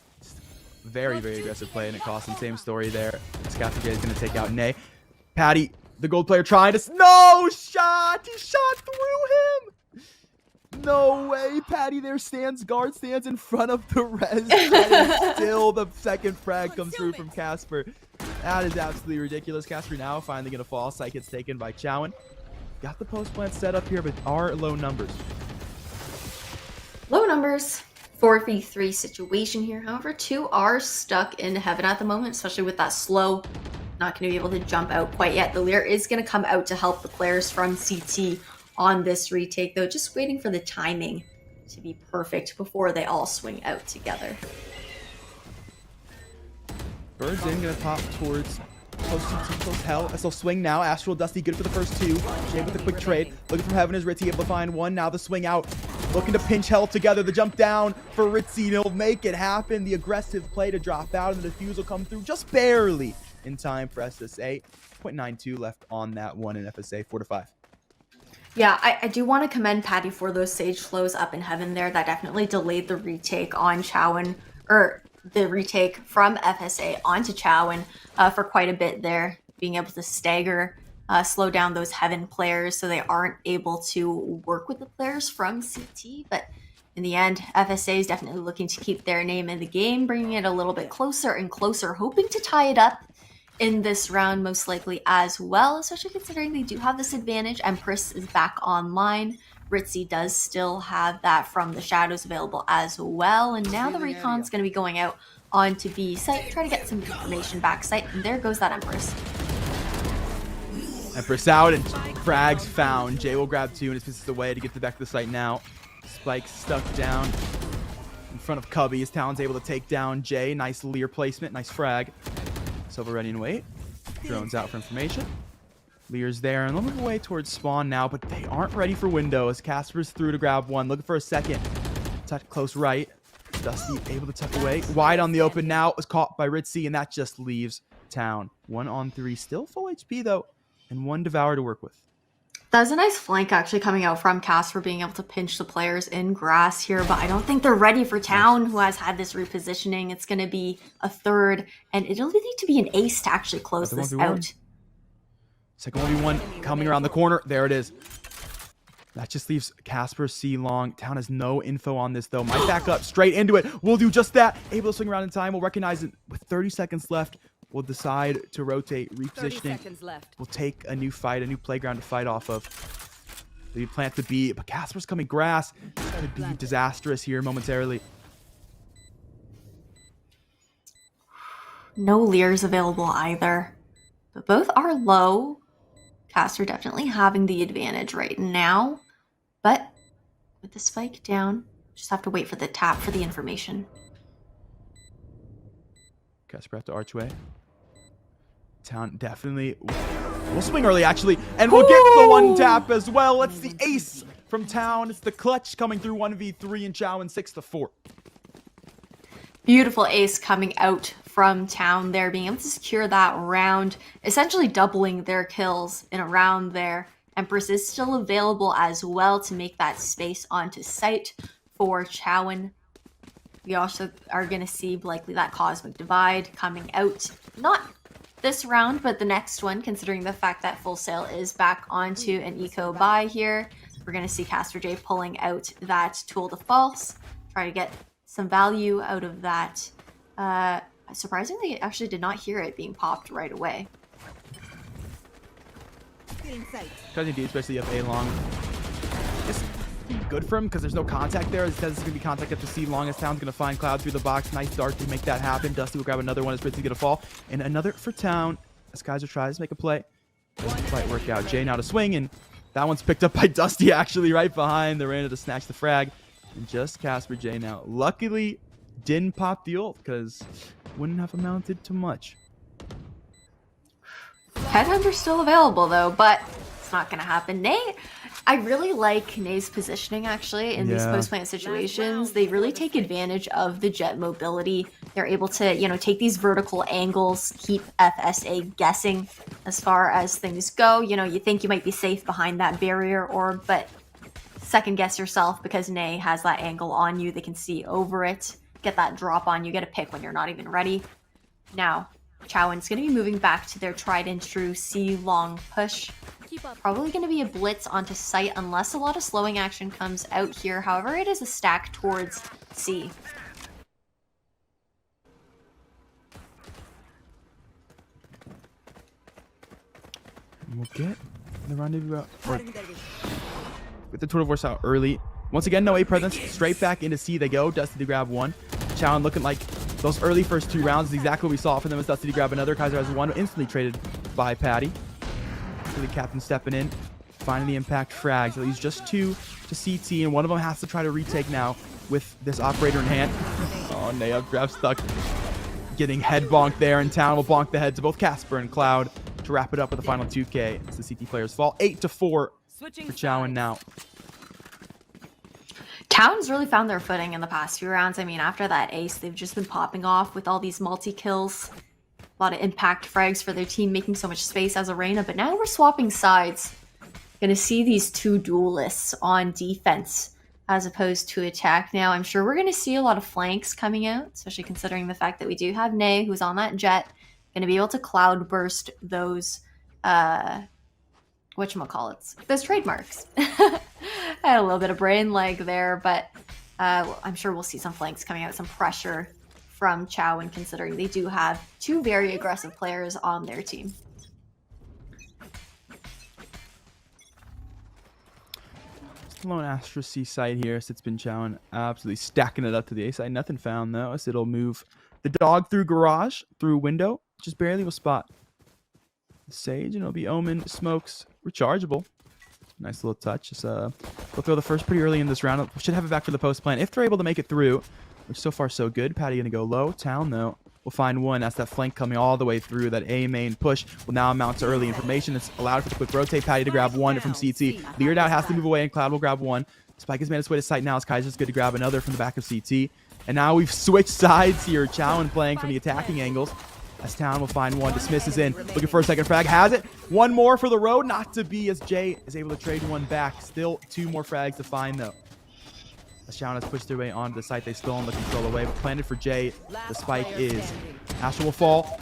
very, very aggressive play, and it cost him. Same story there. Scaffold is going to take out Nay. Patty, the gold player, trying to... No shot! He shot through him! No way, Patty there stands in front of the res. And still the second frag comes through from Casper. That is absolutely ridiculous. Casper now finally going to fall. Site gets taken by Chowan. Got the post plant set up here, but are low numbers. Low numbers. 4v3 situation here. However, two are stuck in heaven at the moment, especially with that slow. Not going to be able to jump out quite yet. The Lear is going to come out to help the players from CT on this retake, though, just waiting for the timing to be perfect before they all swing out together. Birds in, gonna pop towards close hell. SL swing now. Astral, Dusty, good for the first two. Jay with a quick trade. Looking from heaven is Ritzy, able to find one. Now the swing out. Looking to pinch hell together. The jump down for Ritzy. He'll make it happen. The aggressive play to drop out, and the defuse will come through just barely in time for SSA. 0.92 left on that one in FSA, 4-5. Yeah, I do want to commend Patty for those Sage flows up in heaven there. That definitely delayed the retake on Chowan, or the retake from FSA onto Chowan for quite a bit there. Being able to stagger, slow down those heaven players so they aren't able to work with the players from CT. But in the end, FSA is definitely looking to keep their name in the game, bringing it a little bit closer and closer, hoping to tie it up in this round most likely as well, especially considering they do have this advantage. Empress is back online. Ritzy does still have that from the shadows available as well, and now the recon's going to be going out onto B site, try to get some information back site, and there goes that Empress. Empress out and frags found. Jay will grab two and it's pisses away to get back to the site now. Spike stuck down in front of Cubby. His Talon's able to take down Jay. Nice Lear placement, nice frag. Silver ready and wait. Drones out for information. Lear's there and looking away towards spawn now, but they aren't ready for window as Casper's through to grab one. Looking for a second. Touch close right. Dusty able to tuck away. Wide on the open now. Is caught by Ritzy, and that just leaves Town. 1-on-3. Still full HP though, and one Devour to work with. That was a nice flank actually coming out from Casper, being able to pinch the players in grass here, but I don't think they're ready for Town, who has had this repositioning. It's going to be a third, and it'll need to be an ace to actually close this out. Second 1v1 coming around the corner. There it is. That just leaves Casper C long. Town has no info on this though. Might back up straight into it. We'll do just that. Able to swing around in time. We'll recognize it with 30 seconds left. We'll decide to rotate, repositioning. We'll take a new fight, a new playground to fight off of. We plant the B, but Casper's coming grass. This could be disastrous here momentarily. No Lears available either, but both are low. Casper definitely having the advantage right now, but with the spike down, just have to wait for the tap for the information. Casper have to archway. Town definitely will swing early actually, and we'll get the one tap as well. It's the ace from Town. It's the clutch coming through 1v3 and Chowan 6-4. Beautiful ace coming out from Town there, being able to secure that round, essentially doubling their kills in a round there. Empress is still available as well to make that space onto site for Chowan. We also are going to see likely that Cosmic Divide coming out. Not this round, but the next one, considering the fact that Full Sail is back onto an eco buy here. we're going to see Casper J pulling out that tool de false, try to get some value out of that. Surprisingly, I actually did not hear it being popped right away. Indeed, especially if A long. It's good for him because there's no contact there. It says it's going to be contact up to C long as Town's going to find Cloud through the box. Nice dart to make that happen. Dusty will grab another one as Britsy's going to fall. And another for Town as Kaiser tries to make a play. Doesn't quite work out. Jay now to swing, and that one's picked up by Dusty actually right behind. They're in to snatch the frag. And just Casper J now. Luckily, didn't pop the ult because wouldn't have amounted to much. Headhunter's still available though, but it's not going to happen. Nate, I really like Nate's positioning actually in these post-plant situations. They really take advantage of the jet mobility. They're able to, you know, take these vertical angles, keep FSA guessing as far as things go. You know, you think you might be safe behind that barrier orb, but second guess yourself because Nay has that angle on you. They can see over it, get that drop on you, get a pick when you're not even ready. Now, Chowan's going to be moving back to their tried and true C long push. Probably going to be a blitz onto site unless a lot of slowing action comes out here. However, it is a stack towards C. We'll get the rendezvous out. With the tour de force out early. Once again, no A presence. Straight back into C they go. Dusty to grab one. Chowan looking like those early first 2 rounds is exactly what we saw from them as Dusty to grab another. Kaiser has one instantly traded by Patty. The captain stepping in, finding the impact frags. It leaves just 2 to CT, and one of them has to try to retake now with this operator in hand. Oh, Naya grab stuck. Getting head bonked there, and Town will bonk the heads of both Casper and Cloud to wrap it up with the final 2K. It's the CT players fall 8-4 for Chowan now. Town's really found their footing in the past few rounds. I mean, after that ace, they've just been popping off with all these multi-kills. A lot of impact frags for their team, making so much space as Arena. But now we're swapping sides. Gonna see these 2 duelists on defense as opposed to attack now. I'm sure we're gonna see a lot of flanks coming out, especially considering the fact that we do have Nay, who's on that jet. Gonna be able to cloud burst those, whatchamacallits, those trademarks. I had a little bit of brain lag there, but I'm sure we'll see some flanks coming out, some pressure from Chowan, considering they do have 2 very aggressive players on their team. Just a lone Astra C side here. So it's been Chowan absolutely stacking it up to the A side. Nothing found though, so it'll move the dog through garage, through window. Just barely will spot the Sage, and it'll be Omen, Smokes, rechargeable. Nice little touch. Just we'll throw the first pretty early in this round. Should have it back for the post plan if they're able to make it through, which so far so good. Patty gonna go low. Town though will find one. That's that flank coming all the way through. That A main push will now amount to early information. It's allowed for the quick rotate. Patty to grab one from CT. Leered out has to move away, and Cloud will grab one. Spike has made its way to site now as Kaiser's good to grab another from the back of CT. And now we've switched sides here. Chowan playing from the attacking angles. As Town will find one, dismisses in, looking for a second frag, has it. One more for the road, not to be, as Jay is able to trade one back. Still 2 more frags to find though. As Chowan has pushed their way onto the site, they stolen the control away, but planted for Jay. The spike is. Astra will fall.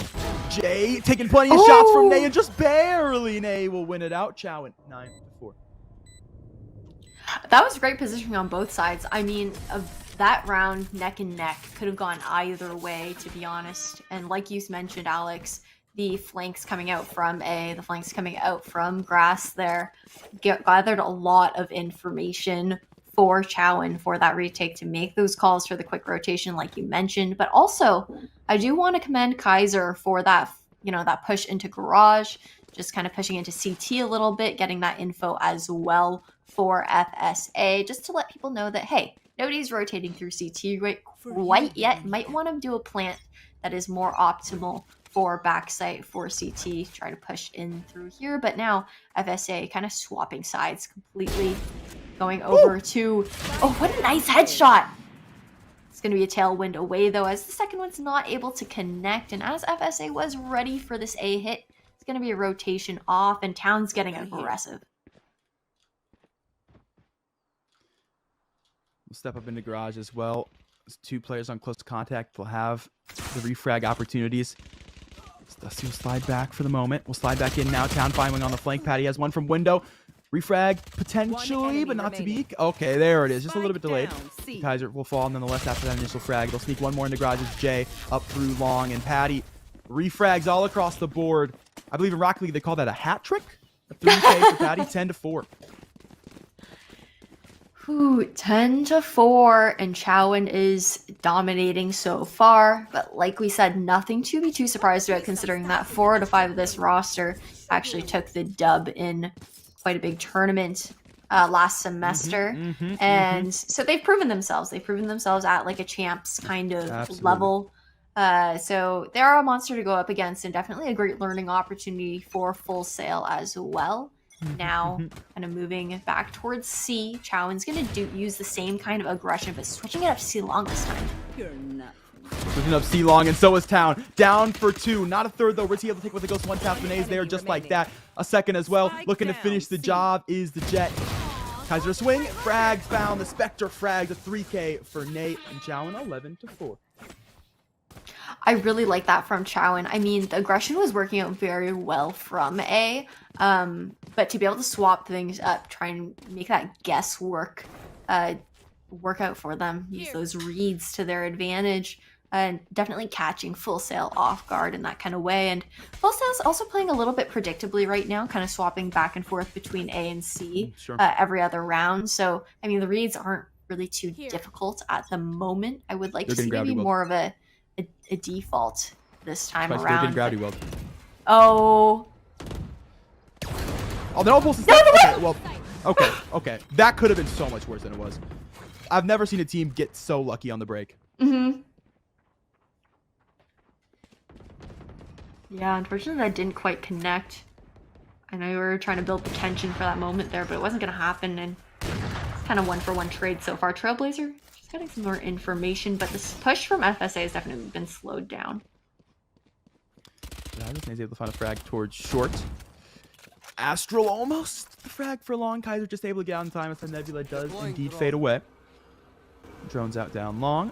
Jay taking plenty of shots from Nay, and just barely Nay will win it out. Chowan 9-4. That was great positioning on both sides. I mean, that round neck and neck could have gone either way, to be honest. And like you mentioned, Alex, the flanks coming out from A, the flanks coming out from grass there, gathered a lot of information for Chowan for that retake to make those calls for the quick rotation, like you mentioned. But also, I do want to commend Kaiser for that, you know, that push into garage, just kind of pushing into CT a little bit, getting that info as well for FSA, just to let people know that, hey, nobody's rotating through CT quite yet. Might want to do a plant that is more optimal for backside for CT. Try to push in through here. But now FSA kind of swapping sides completely. Going over to... Oh, what a nice headshot! It's going to be a tailwind away, though, as the second one's not able to connect. And as FSA was ready for this A hit, it's going to be a rotation off, and Town's getting aggressive. We'll step up into garage as well. As 2 players on close contact will have the refrag opportunities. Dusty will slide back for the moment. We'll slide back in now. Town finally on the flank. Patty has one from window. Refrag potentially, but not to be. Okay, there it is. Just a little bit delayed. Kaiser will fall nonetheless after that initial frag. They'll sneak one more into garages. Jay up through long, and Patty refrags all across the board. I believe in Rocket League they call that a hat trick. A 3K for Patty, 10-4. 10-4, and Chowan is dominating so far. But like we said, nothing to be too surprised about, considering that 4 out of 5 of this roster actually took the dub in quite a big tournament last semester. And so they've proven themselves. They've proven themselves at like a champs kind of level. So they're a monster to go up against, and definitely a great learning opportunity for Full Sail as well. Now, kind of moving back towards C, Chowan's going to use the same kind of aggression, but switching it up to C long this time. Switching up C long, and so is Town. Down for 2. Not a third, though. Ritzy able to take with the Ghost. One tap. Renee's there just like that. A second as well. Looking to finish the job is the Jet. Kaiser swing. Frag found. The Spectre frags a 3K for Nate, and Chowan 11-4. I really like that from Chowan. I mean, the aggression was working out very well from A, but to be able to swap things up, try and make that guesswork work out for them, use those reads to their advantage, and definitely catching Full Sail off guard in that kind of way. And Full Sail's also playing a little bit predictably right now, kind of swapping back and forth between A and C every other round. So, I mean, the reads aren't really too difficult at the moment. I would like to see maybe more of a default this time around. Oh, they're almost okay. That could have been so much worse than it was. I've never seen a team get so lucky on the break. Yeah, unfortunately that didn't quite connect. I know we were trying to build the tension for that moment there, but it wasn't going to happen, and it's kind of 1-for-1 trade so far. Trailblazer just getting some more information, but this push from FSA has definitely been slowed down. Yeah, he's able to find a frag towards short. Astral almost the frag for long. Kaiser just able to get out in time as the Nebula does indeed fade away. Drones out down long.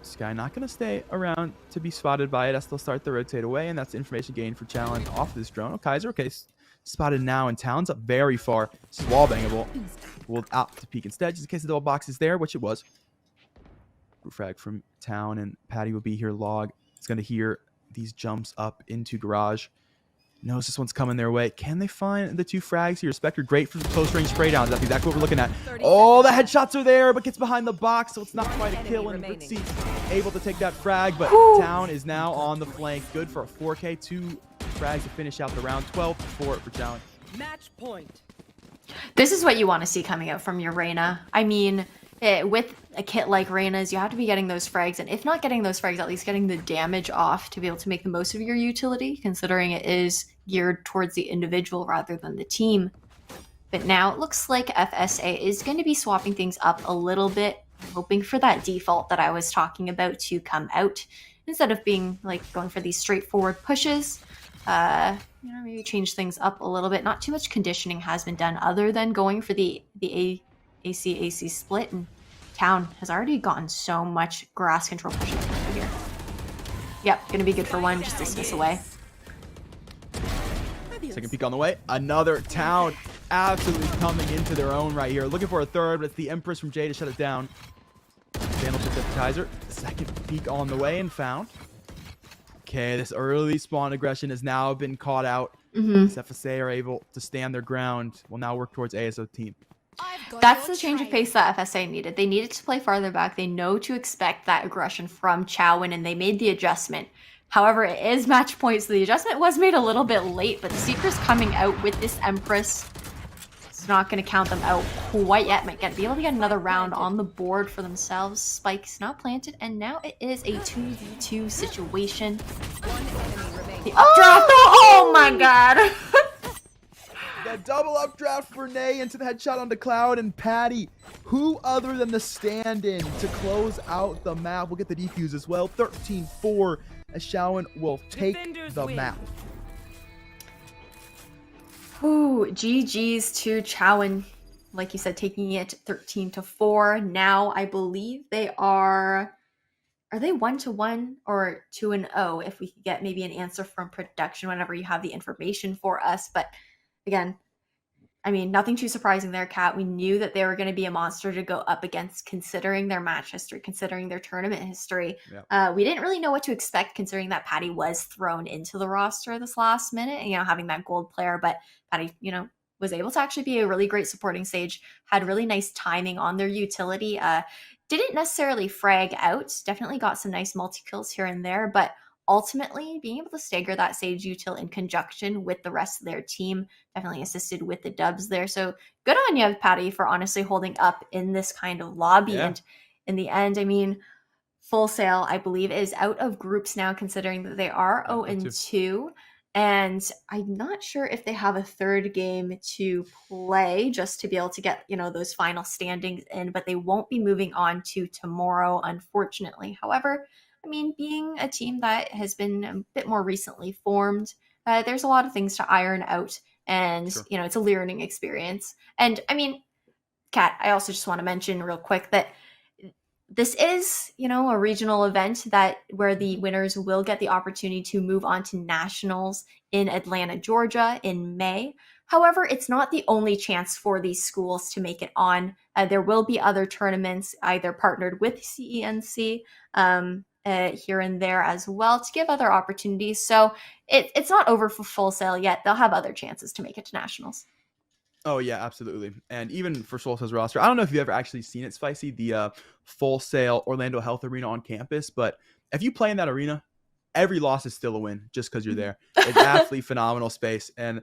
Sky not going to stay around to be spotted by it as they'll start to rotate away, and that's information gained for Challenge off this drone. Oh, Kaiser, okay, spotted now, and Town's up very far. This is wall bangable. We'll out to peek instead, just in case the double box is there, which it was. Frag from Town, and Patty will be here. Log is going to hear these jumps up into garage. Knows this one's coming their way. Can they find the 2 frags here? Spectre, great for the close range spray downs. That's exactly what we're looking at. Oh, the headshots are there, but gets behind the box, so it's not quite a kill. And Ritzy able to take that frag, but Town is now on the flank. Good for a 4K. 2 frags to finish out the round. 12-4 for Challenge. Match point. This is what you want to see coming out from your Reyna. I mean, with a kit like Reyna's, you have to be getting those frags, and if not getting those frags, at least getting the damage off to be able to make the most of your utility, considering it is geared towards the individual rather than the team. But now it looks like FSA is going to be swapping things up a little bit, hoping for that default that I was talking about to come out, instead of being like going for these straightforward pushes. Maybe change things up a little bit. Not too much conditioning has been done other than going for the AC split, and Town has already gotten so much grass control pushing through here. Yep, gonna be good for 1, just dismiss away. Second peek on the way. Another Town absolutely coming into their own right here. Looking for a third, but it's the Empress from Jay to shut it down. Vandal picks up the Kaiser. Second peek on the way and found. Okay, this early spawn aggression has now been caught out. FSA are able to stand their ground. Will now work towards ASO team. That's the change of pace that FSA needed. They needed to play farther back. They know to expect that aggression from Chowan, and they made the adjustment. However, it is match point, so the adjustment was made a little bit late, but the Seeker's coming out with this Empress. It's not going to count them out quite yet. Might be able to get another round on the board for themselves. Spike's now planted, and now it is a 2v2 situation. The updraft! Oh my god! The double updraft for Nay into the headshot onto Cloud, and Patty, who other than the stand-in to close out the map, will get the defuse as well. 13-4 as Chowan will take the map. Ooh, GG's to Chowan. Like you said, taking it 13-4. Now I believe they are they 1-1 or 2-0? If we could get maybe an answer from production whenever you have the information for us. But again, I mean, nothing too surprising there, Kat. We knew that they were going to be a monster to go up against, considering their match history, considering their tournament history. Yep. We didn't really know what to expect, considering that Patty was thrown into the roster this last minute, you know, having that gold player. But Patty, you know, was able to actually be a really great supporting sage, had really nice timing on their utility. Didn't necessarily frag out, definitely got some nice multi-kills here and there, but ultimately being able to stagger that sage util in conjunction with the rest of their team definitely assisted with the dubs there. So good on you, Patty, for honestly holding up in this kind of lobby. Yeah. And in the end, I mean, Full Sail, I believe, is out of groups now, considering that they are Yeah, 0-2. And I'm not sure if they have a third game to play just to be able to get, you know, those final standings in, but they won't be moving on to tomorrow, unfortunately. However, I mean, being a team that has been a bit more recently formed, there's a lot of things to iron out. And, Sure. you know, it's a learning experience. And I mean, Kat, I also just want to mention real quick that this is, you know, a regional event that where the winners will get the opportunity to move on to nationals in Atlanta, Georgia in May. However, it's not the only chance for these schools to make it on. There will be other tournaments either partnered with CENC here and there as well to give other opportunities. So it's not over for Full Sail yet. They'll have other chances to make it to nationals. Oh yeah, absolutely. And even for Full Sail's roster, I don't know if you've ever actually seen it, Spicy, the Full Sail Orlando Health Arena on campus, but if you play in that arena, every loss is still a win just because you're there. It's absolutely phenomenal space and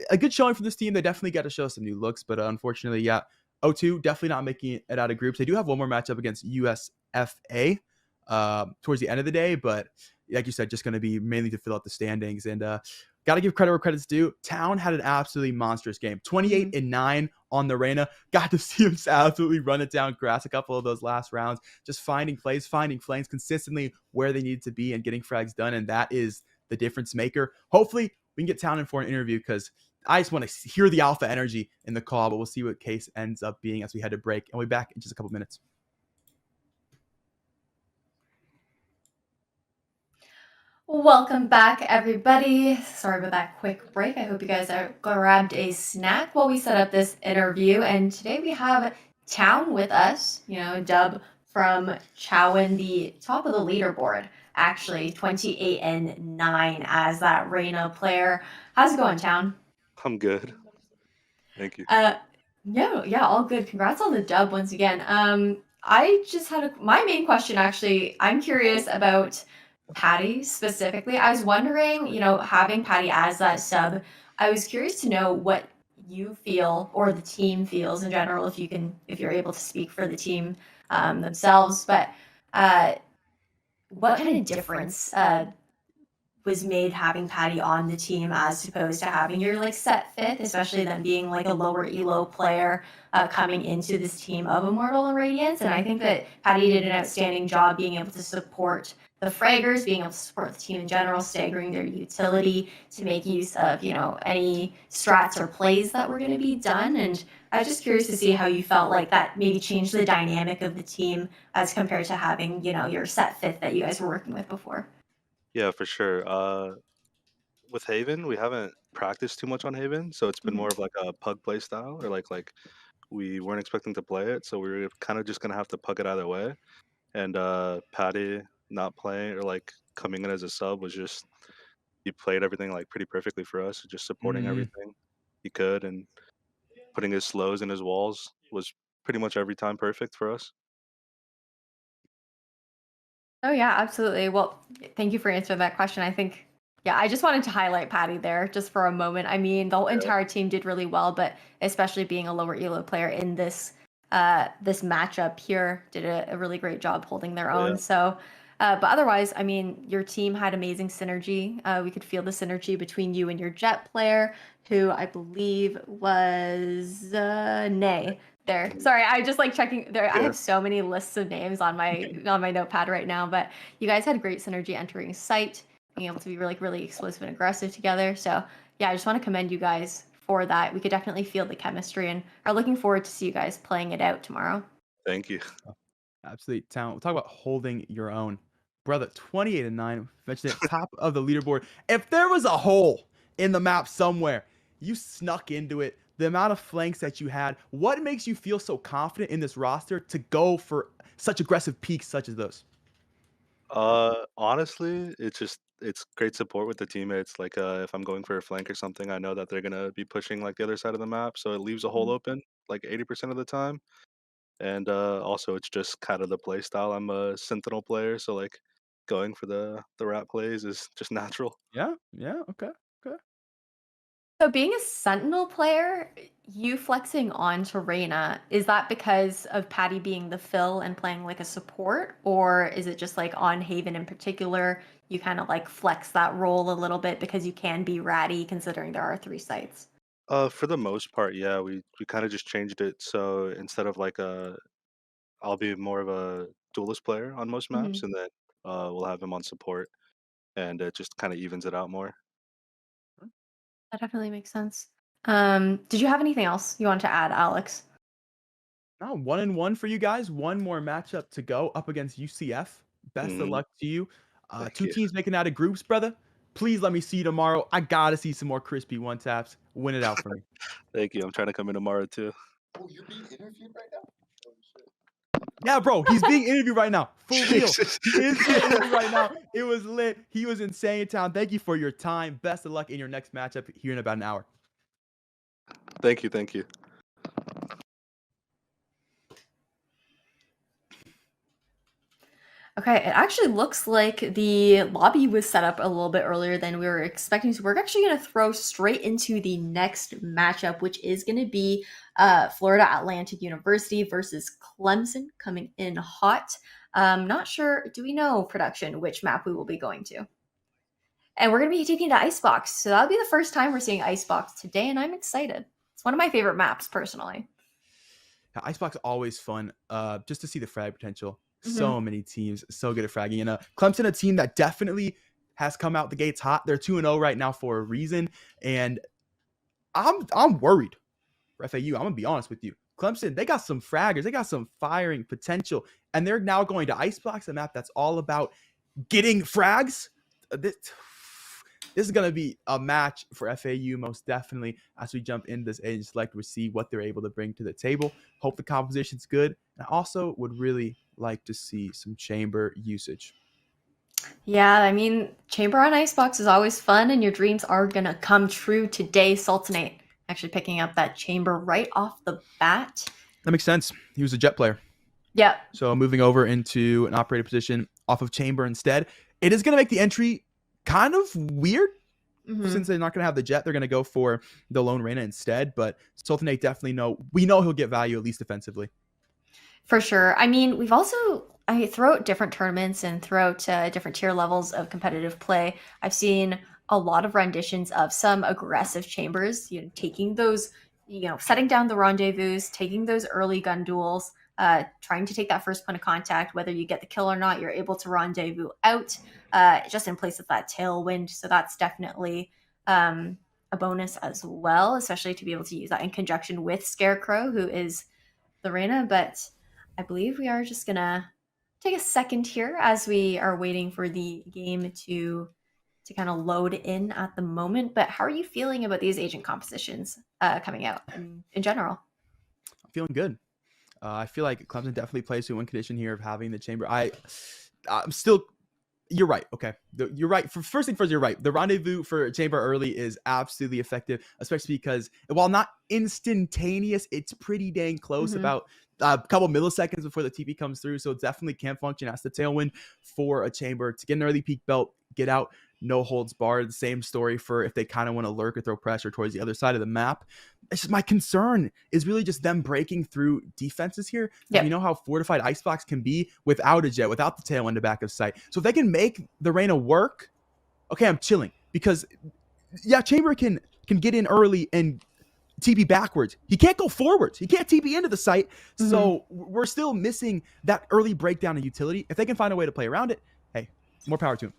a good showing from this team. They definitely got to show some new looks, but unfortunately, yeah, 0-2, definitely not making it out of groups. They do have one more matchup against USFA towards the end of the day, but like you said, just going to be mainly to fill out the standings. And got to give credit where credit's due. Town had an absolutely monstrous game. 28-9 on the Reina. Got to see him absolutely run it down grass a couple of those last rounds. Just finding plays, finding flames consistently where they needed to be and getting frags done. And that is the difference maker. Hopefully we can get Town in for an interview because I just want to hear the alpha energy in the call, but we'll see what case ends up being as we head to break. And we'll be back in just a couple minutes. Welcome back, everybody. Sorry about that quick break. I hope you guys grabbed a snack while we set up this interview. And today we have Town with us, you know, dub from Chowan, the top of the leaderboard, actually 28-9 as that Reina player. How's it going, Town? I'm good. Thank you. Yeah, all good. Congrats on the dub once again. I just had my main question, actually. I'm curious about Patty specifically. I was wondering, you know, having Patty as that sub, I was curious to know what you feel or the team feels in general, if you're able to speak for the team themselves, but what kind of difference was made having Patty on the team as opposed to having your like set fifth, especially them being like a lower elo player coming into this team of Immortal and Radiance. And I think that Patty did an outstanding job being able to support the fraggers, being able to support the team in general, staggering their utility to make use of, you know, any strats or plays that were going to be done. And I was just curious to see how you felt like that maybe changed the dynamic of the team as compared to having, you know, your set fifth that you guys were working with before. Yeah, for sure. With Haven, we haven't practiced too much on Haven, so it's been more of like a pug play style, or like we weren't expecting to play it, so we were kind of just gonna have to pug it either way. And Patty not playing or like coming in as a sub was just he played everything like pretty perfectly for us, just supporting everything he could and putting his slows and his walls was pretty much every time perfect for us. Oh yeah, absolutely. Well, thank you for answering that question. I think, yeah, I just wanted to highlight Patty there just for a moment. I mean, the whole entire team did really well, but especially being a lower elo player in this this matchup here, did a really great job holding their own. Yeah. So, but otherwise, I mean, your team had amazing synergy. We could feel the synergy between you and your Jet player, who I believe was Nay. There. Sorry, I just like checking there. I Yeah. have so many lists of names on my notepad right now, but you guys had great synergy entering site, being able to be really explosive and aggressive together. So yeah, I just want to commend you guys for that. We could definitely feel the chemistry and are looking forward to see you guys playing it out tomorrow. Thank you. Absolutely. Talent. We'll talk about holding your own. Brother, 28-9. Mentioned it, top of the leaderboard. If there was a hole in the map somewhere, you snuck into it. the amount of flanks that you had, what makes you feel so confident in this roster to go for such aggressive peaks such as those? Honestly, it's great support with the teammates. Like, if I'm going for a flank or something, I know that they're gonna be pushing like the other side of the map, so it leaves a hole open like 80% of the time. And also, it's just kind of the play style. I'm a Sentinel player, so like going for the rat plays is just natural. Yeah, yeah, okay, okay. So being a Sentinel player, you flexing onto Reyna, is that because of Patty being the fill and playing like a support? Or is it just like on Haven in particular, you kind of like flex that role a little bit because you can be ratty considering there are 3 sites? For the most part, yeah, we kind of just changed it. So instead of like I'll be more of a duelist player on most maps, Mhm. and then we'll have him on support, and it just kind of evens it out more. That definitely makes sense. Did you have anything else you want to add, Alex? No, 1-1 for you guys. One more matchup to go up against UCF. Best of Hmm. luck to you. Thank Two you. teams making out of groups, brother. Please let me see you tomorrow. I gotta see some more crispy one taps. Win it out for me. Thank you. I'm trying to come in tomorrow too. Yeah, bro, he's being interviewed right now. For real. Jesus. He is being interviewed right now. It was lit. He was insane in town. Thank you for your time. Best of luck in your next matchup here in about an hour. Thank you. Thank you. Okay, it actually looks like the lobby was set up a little bit earlier than we were expecting. So we're actually going to throw straight into the next matchup, which is going to be Florida Atlantic University versus Clemson coming in hot. Not sure, do we know, production, which map we will be going to? And we're going to be taking to Icebox. So that'll be the first time we're seeing Icebox today, and I'm excited. It's one of my favorite maps, personally. Icebox always fun. Just to see the frag potential. Mhm. So many teams so good at fragging. And Clemson, a team that definitely has come out the gates hot. They're 2-0 right now for a reason. And I'm worried for FAU. I'm gonna be honest with you. Clemson, they got some fraggers, they got some firing potential, and they're now going to Icebox, a map that's all about getting frags. This is going to be a match for FAU, most definitely, as we jump into this age select. We see what they're able to bring to the table. Hope the composition's good. And I also would really like to see some chamber usage. Yeah, I mean, Chamber on Icebox is always fun, and your dreams are going to come true today. Sultanate actually picking up that Chamber right off the bat. That makes sense. He was a jet player. Yep. So moving over into an operator position off of Chamber instead. It is going to make the entry kind of weird. Since they're not going to have the jet, they're going to go for the Lone Reyna instead. But Sultanate definitely we know he'll get value, at least defensively. For sure. I mean, we've also, throughout different tournaments and throughout different tier levels of competitive play, I've seen a lot of renditions of some aggressive chambers, taking those, setting down the rendezvous, taking those early gun duels, trying to take that first point of contact. Whether you get the kill or not, you're able to rendezvous out just in place of that tailwind. So that's definitely a bonus as well, especially to be able to use that in conjunction with Scarecrow, who is the Reyna. But I believe we are just going to take a second here as we are waiting for the game to kind of load in at the moment. But how are you feeling about these agent compositions coming out in general? I'm feeling good. I feel like Clemson definitely plays to one condition here of having the chamber. I'm still. You're right. Okay. You're right. First thing first, you're right. The rendezvous for chamber early is absolutely effective, especially because while not instantaneous, it's pretty dang close, about a couple milliseconds before the TP comes through. So it definitely can function as the tailwind for a chamber to get an early peak belt, get out, no holds barred. The same story for if they kind of want to lurk or throw pressure towards the other side of the map. It's just my concern is really just them breaking through defenses here. Yep. You know how fortified Icebox can be without a jet, without the tail in the back of sight. So if they can make the Reyna work, okay, I'm chilling. Because, yeah, Chamber can get in early and TP backwards. He can't go forwards. He can't TP into the site. So we're still missing that early breakdown in utility. If they can find a way to play around it, hey, more power to him.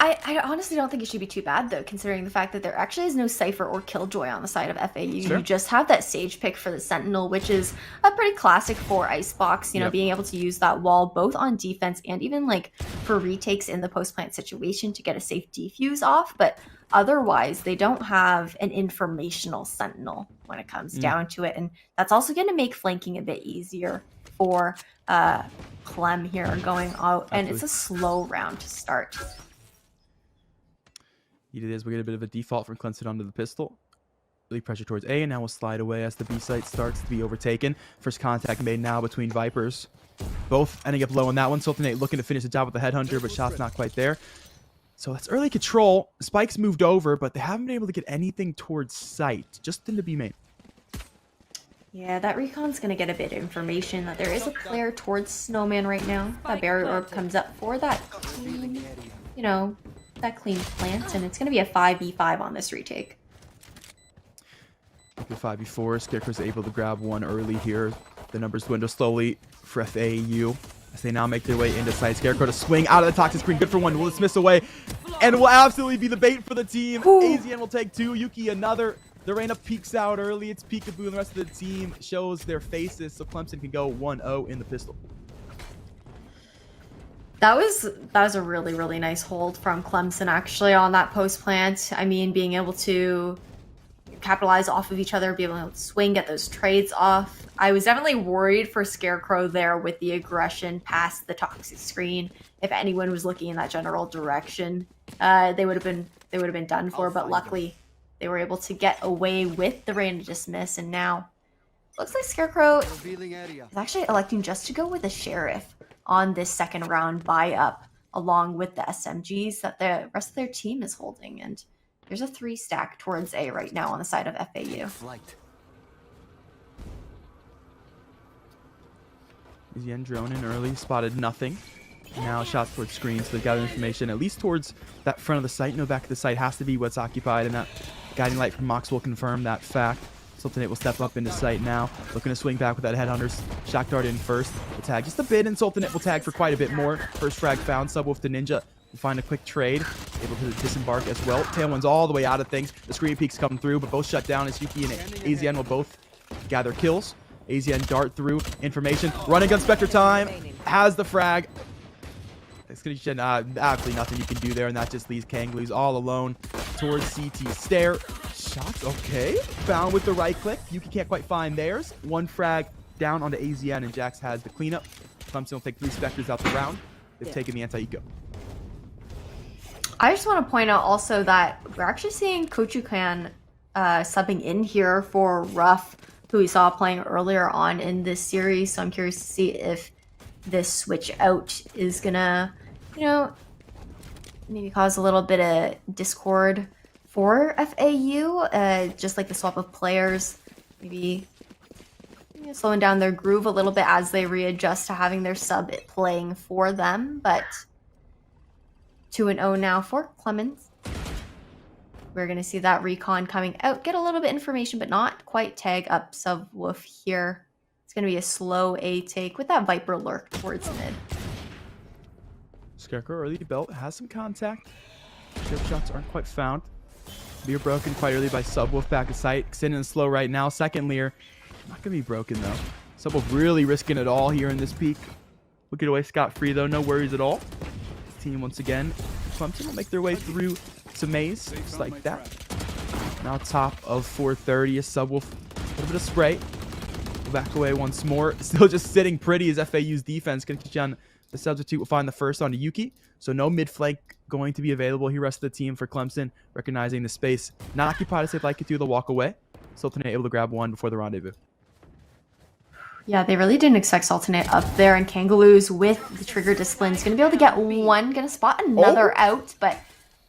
I honestly don't think it should be too bad, though, considering the fact that there actually is no Cypher or Killjoy on the side of FAU. Sure. You just have that Sage pick for the Sentinel, which is a pretty classic for Icebox, you know, being able to use that wall both on defense and even like for retakes in the post-plant situation to get a safe defuse off. But otherwise, they don't have an informational Sentinel when it comes down to it. And that's also going to make flanking a bit easier for CLEM here going out. And it's a slow round to start. It is. We get a bit of a default from Clemson onto the pistol. Really pressure towards A, and now we'll slide away as the B site starts to be overtaken. First contact made now between Vipers. Both ending up low on that one. Sultanate looking to finish the job with the headhunter, but shot's not quite there. So that's early control. Spike's moved over, but they haven't been able to get anything towards site. Just in the B main. Yeah, that recon's going to get a bit of information that there is a player towards Snowman right now. That barrier orb comes up for that clean, you know, that clean plant, and it's going to be a 5v5 on this retake. The 5v4, Scarecrow's able to grab one early here. The numbers dwindle slowly for FAU as they now make their way into site. Scarecrow to swing out of the toxic screen. Good for one. Will dismiss away, and will absolutely be the bait for the team. AZN will take two. Yuki another. The Reina peeks out early. It's peekaboo, and the rest of the team shows their faces, so Clemson can go 1-0 in the pistol. That was a really, really nice hold from Clemson, actually, on that post plant. I mean, being able to capitalize off of each other, be able to swing, get those trades off. I was definitely worried for Scarecrow there with the aggression past the toxic screen. If anyone was looking in that general direction, they would have been done for. But luckily, they were able to get away with the rain dismiss, and now looks like Scarecrow is actually electing just to go with a Sheriff on this second round buy up, along with the SMGs that the rest of their team is holding. And there's a 3 stack towards A right now on the side of FAU. Yen drone in early, spotted nothing. Now shots towards screen, so they've got information at least towards that front of the site. No, back of the site has to be what's occupied, and that guiding light from Mox will confirm that fact. Sultanate will step up into sight now, looking to swing back with that headhunter's shock dart in first. Will tag just a bit, and Sultanate will tag for quite a bit more. First frag found, Subwolf to Ninja will find a quick trade, able to disembark as well. Tailwind's all the way out of things. The screen peeks come through, but both shut down as Yuki and AZN will both gather kills. AZN dart through information. Running gun Spectre time, has the frag. Absolutely nothing you can do there, and that just leaves Kangloos all alone towards CT stair. Shots, okay. Found with the right click. Yuki can't quite find theirs. One frag down onto AZN, and Jax has the cleanup. Clemson will take 3 Spectres out the round. They've taken the anti-eco. I just want to point out also that we're actually seeing Kochukan subbing in here for Ruff, who we saw playing earlier on in this series. So I'm curious to see if this switch out is gonna, you know, maybe cause a little bit of discord for FAU, just like the swap of players, maybe slowing down their groove a little bit as they readjust to having their sub playing for them. But 2-0 now for Clemens. We're going to see that recon coming out, get a little bit information, but not quite tag up Subwolf here. It's going to be a slow A take with that Viper lurk towards mid. Scarecrow early belt has some contact. Chip shots aren't quite found. Lear broken quite early by Subwolf back to sight. Extending slow right now. Second Lear. Not going to be broken though. Subwolf really risking it all here in this peak. We'll get away scot-free though. No worries at all. Team once again. Clemson will make their way through to Maze. Just like that. Now top of 430 is Subwolf. A little bit of spray. Back away once more. Still just sitting pretty as FAU's defense. Going to catch on the substitute. Will find the first onto Yuki. So no mid flank going to be available here. Rest of the team for Clemson. Recognizing the space not occupied as they'd like it to. They'll walk away. Sultanate able to grab one before the rendezvous. Yeah, they really didn't expect Sultanate up there. And Kangaloos with the trigger discipline is going to be able to get one. Going to spot another out. But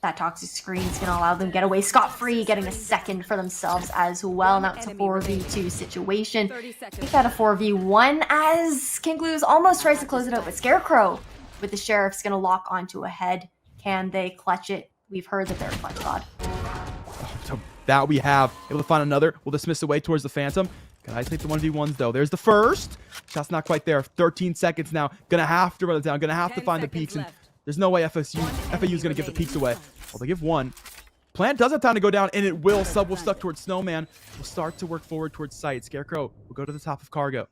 that toxic screen is going to allow them to get away scot-free, getting a second for themselves as well. Now it's a 4v2 situation. We've got a 4v1 as Kangaloos almost tries to close it out, but Scarecrow with the Sheriff's going to lock onto a head. Can they clutch it? We've heard that they're a clutch god. So that we have. Able to find another. We'll dismiss away towards the Phantom. Gonna isolate the 1v1s though. There's the first. Shot's not quite there. 13 seconds now. Gonna have to run it down. Gonna have to find the peaks. And There's no way FAU is going to give the peaks away. Well, they give one. Plant does have time to go down, and it will. Sub will stuck towards Snowman. Will start to work forward towards site. Scarecrow will go to the top of Cargo.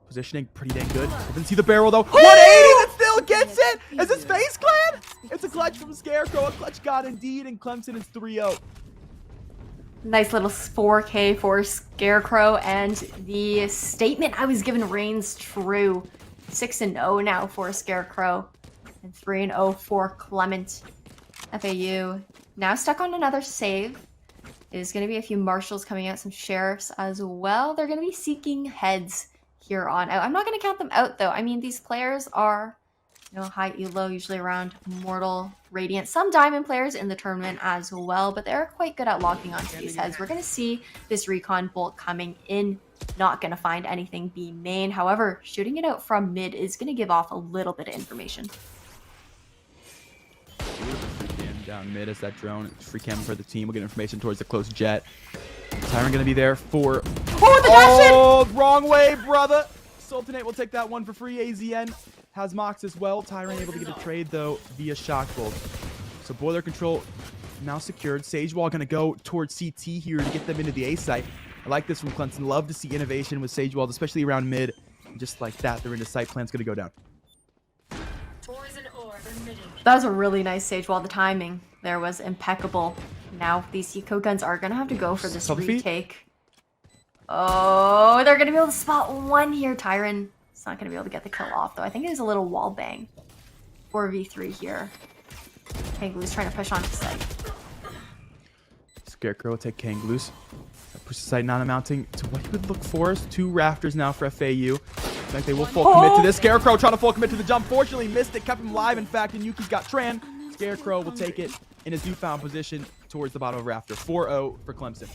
Positioning pretty dang good. Didn't see the barrel, though. 180 that still gets it! Is this FaZe Clan? It's a clutch from Scarecrow. A clutch god indeed, and Clemson is 3-0. Nice little 4K for Scarecrow, and the statement I was given reigns true. 6-0 now for Scarecrow, and 3-0 for Clement. FAU now stuck on another save. There's going to be a few marshals coming out, some sheriffs as well. They're going to be seeking heads here on out. I'm not going to count them out, though. I mean, these players are, high elo, usually around Mortal, Radiant, some Diamond players in the tournament as well, but they're quite good at locking onto these heads. We're going to see this recon bolt coming in. Not going to find anything B main. However, shooting it out from mid is going to give off a little bit of information. Down mid as that drone free cam for the team. We'll get information towards the close jet. Tyron going to be there for... Oh, the dash in! Oh, wrong way, brother. Sultanate will take that one for free. AZN has Mox as well. Tyron able to get a trade, though, via Shockbolt. So boiler control now secured. Sagewall going to go towards CT here to get them into the A site. I like this from Clemson. Love to see innovation with Sagewall, especially around mid. And just like that, they're into site. Plan's going to go down. That was a really nice Sage Wall. The timing there was impeccable. Now these eco guns are going to have to go for this retake. Oh, they're going to be able to spot one here. Tyron is not going to be able to get the kill off, though. I think it was a little wall bang. 4v3 here. Kanglu's trying to push onto site. Scarecrow will take Kanglu's. Push the site, not amounting to what he would look for. 2 rafters now for FAU. I think they will full commit to this. Scarecrow trying to full commit to the jump. Fortunately, missed it. Kept him live, in fact, and Yuki's got Tran. Scarecrow will take it in his newfound position towards the bottom of rafter. 4-0 for Clemson.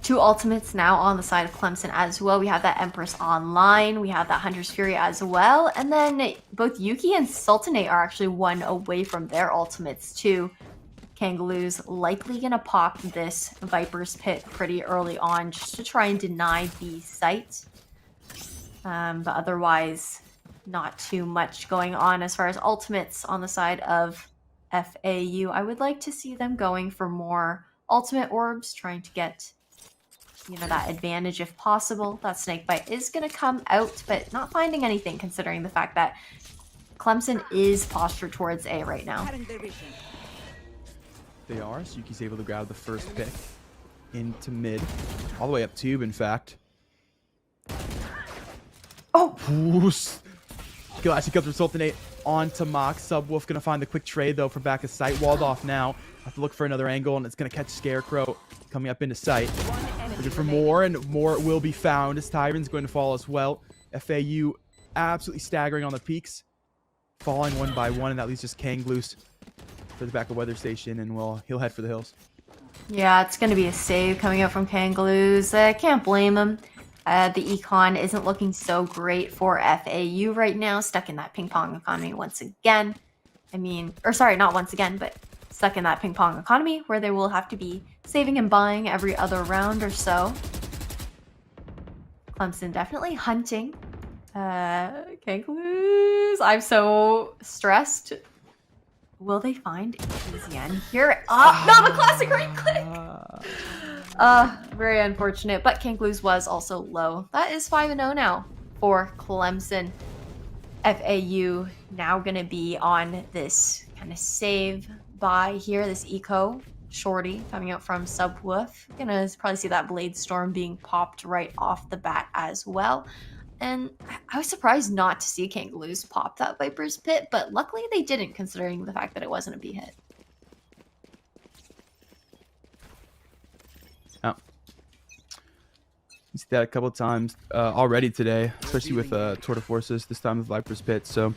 2 ultimates now on the side of Clemson as well. We have that Empress online. We have that Hunter's Fury as well. And then both Yuki and Sultanate are actually 1 away from their ultimates too. Kangalu's likely going to pop this Viper's Pit pretty early on just to try and deny the site. But otherwise, not too much going on as far as ultimates on the side of FAU. I would like to see them going for more ultimate orbs, trying to get, that advantage if possible. That Snakebite is going to come out, but not finding anything considering the fact that Clemson is postured towards A right now. They are. So Yuki's able to grab the first pick into mid, all the way up tube, in fact. Oh! Classic comes from Sultanate onto Mox. Subwolf going to find the quick trade, though, from back of sight. Walled off now. Have to look for another angle, and it's going to catch Scarecrow coming up into sight. Looking for more, and more will be found as Tyron's going to fall as well. FAU absolutely staggering on the peaks. Falling one by one, and that leaves just Kangloose for the back of Weather Station, and he'll head for the hills. Yeah, it's going to be a save coming out from Kangaloos. Can't blame him. The econ isn't looking so great for FAU right now. Stuck in that ping pong economy once again. Sorry, not once again, but stuck in that ping pong economy where they will have to be saving and buying every other round or so. Clemson definitely hunting. Kangaloos. I'm so stressed. Will they find AZN here? Not the classic right click! Very unfortunate, but Kangloos was also low. That is 5-0 now for Clemson. FAU now going to be on this kind of save by here, this eco shorty coming out from Subwoof. Gonna probably see that Blade Storm being popped right off the bat as well. And I was surprised not to see Kangaloos pop that Viper's Pit, but luckily they didn't, considering the fact that it wasn't a B hit. Oh. You see that a couple of times already today, especially with Tour de Forces, this time with Viper's Pit. So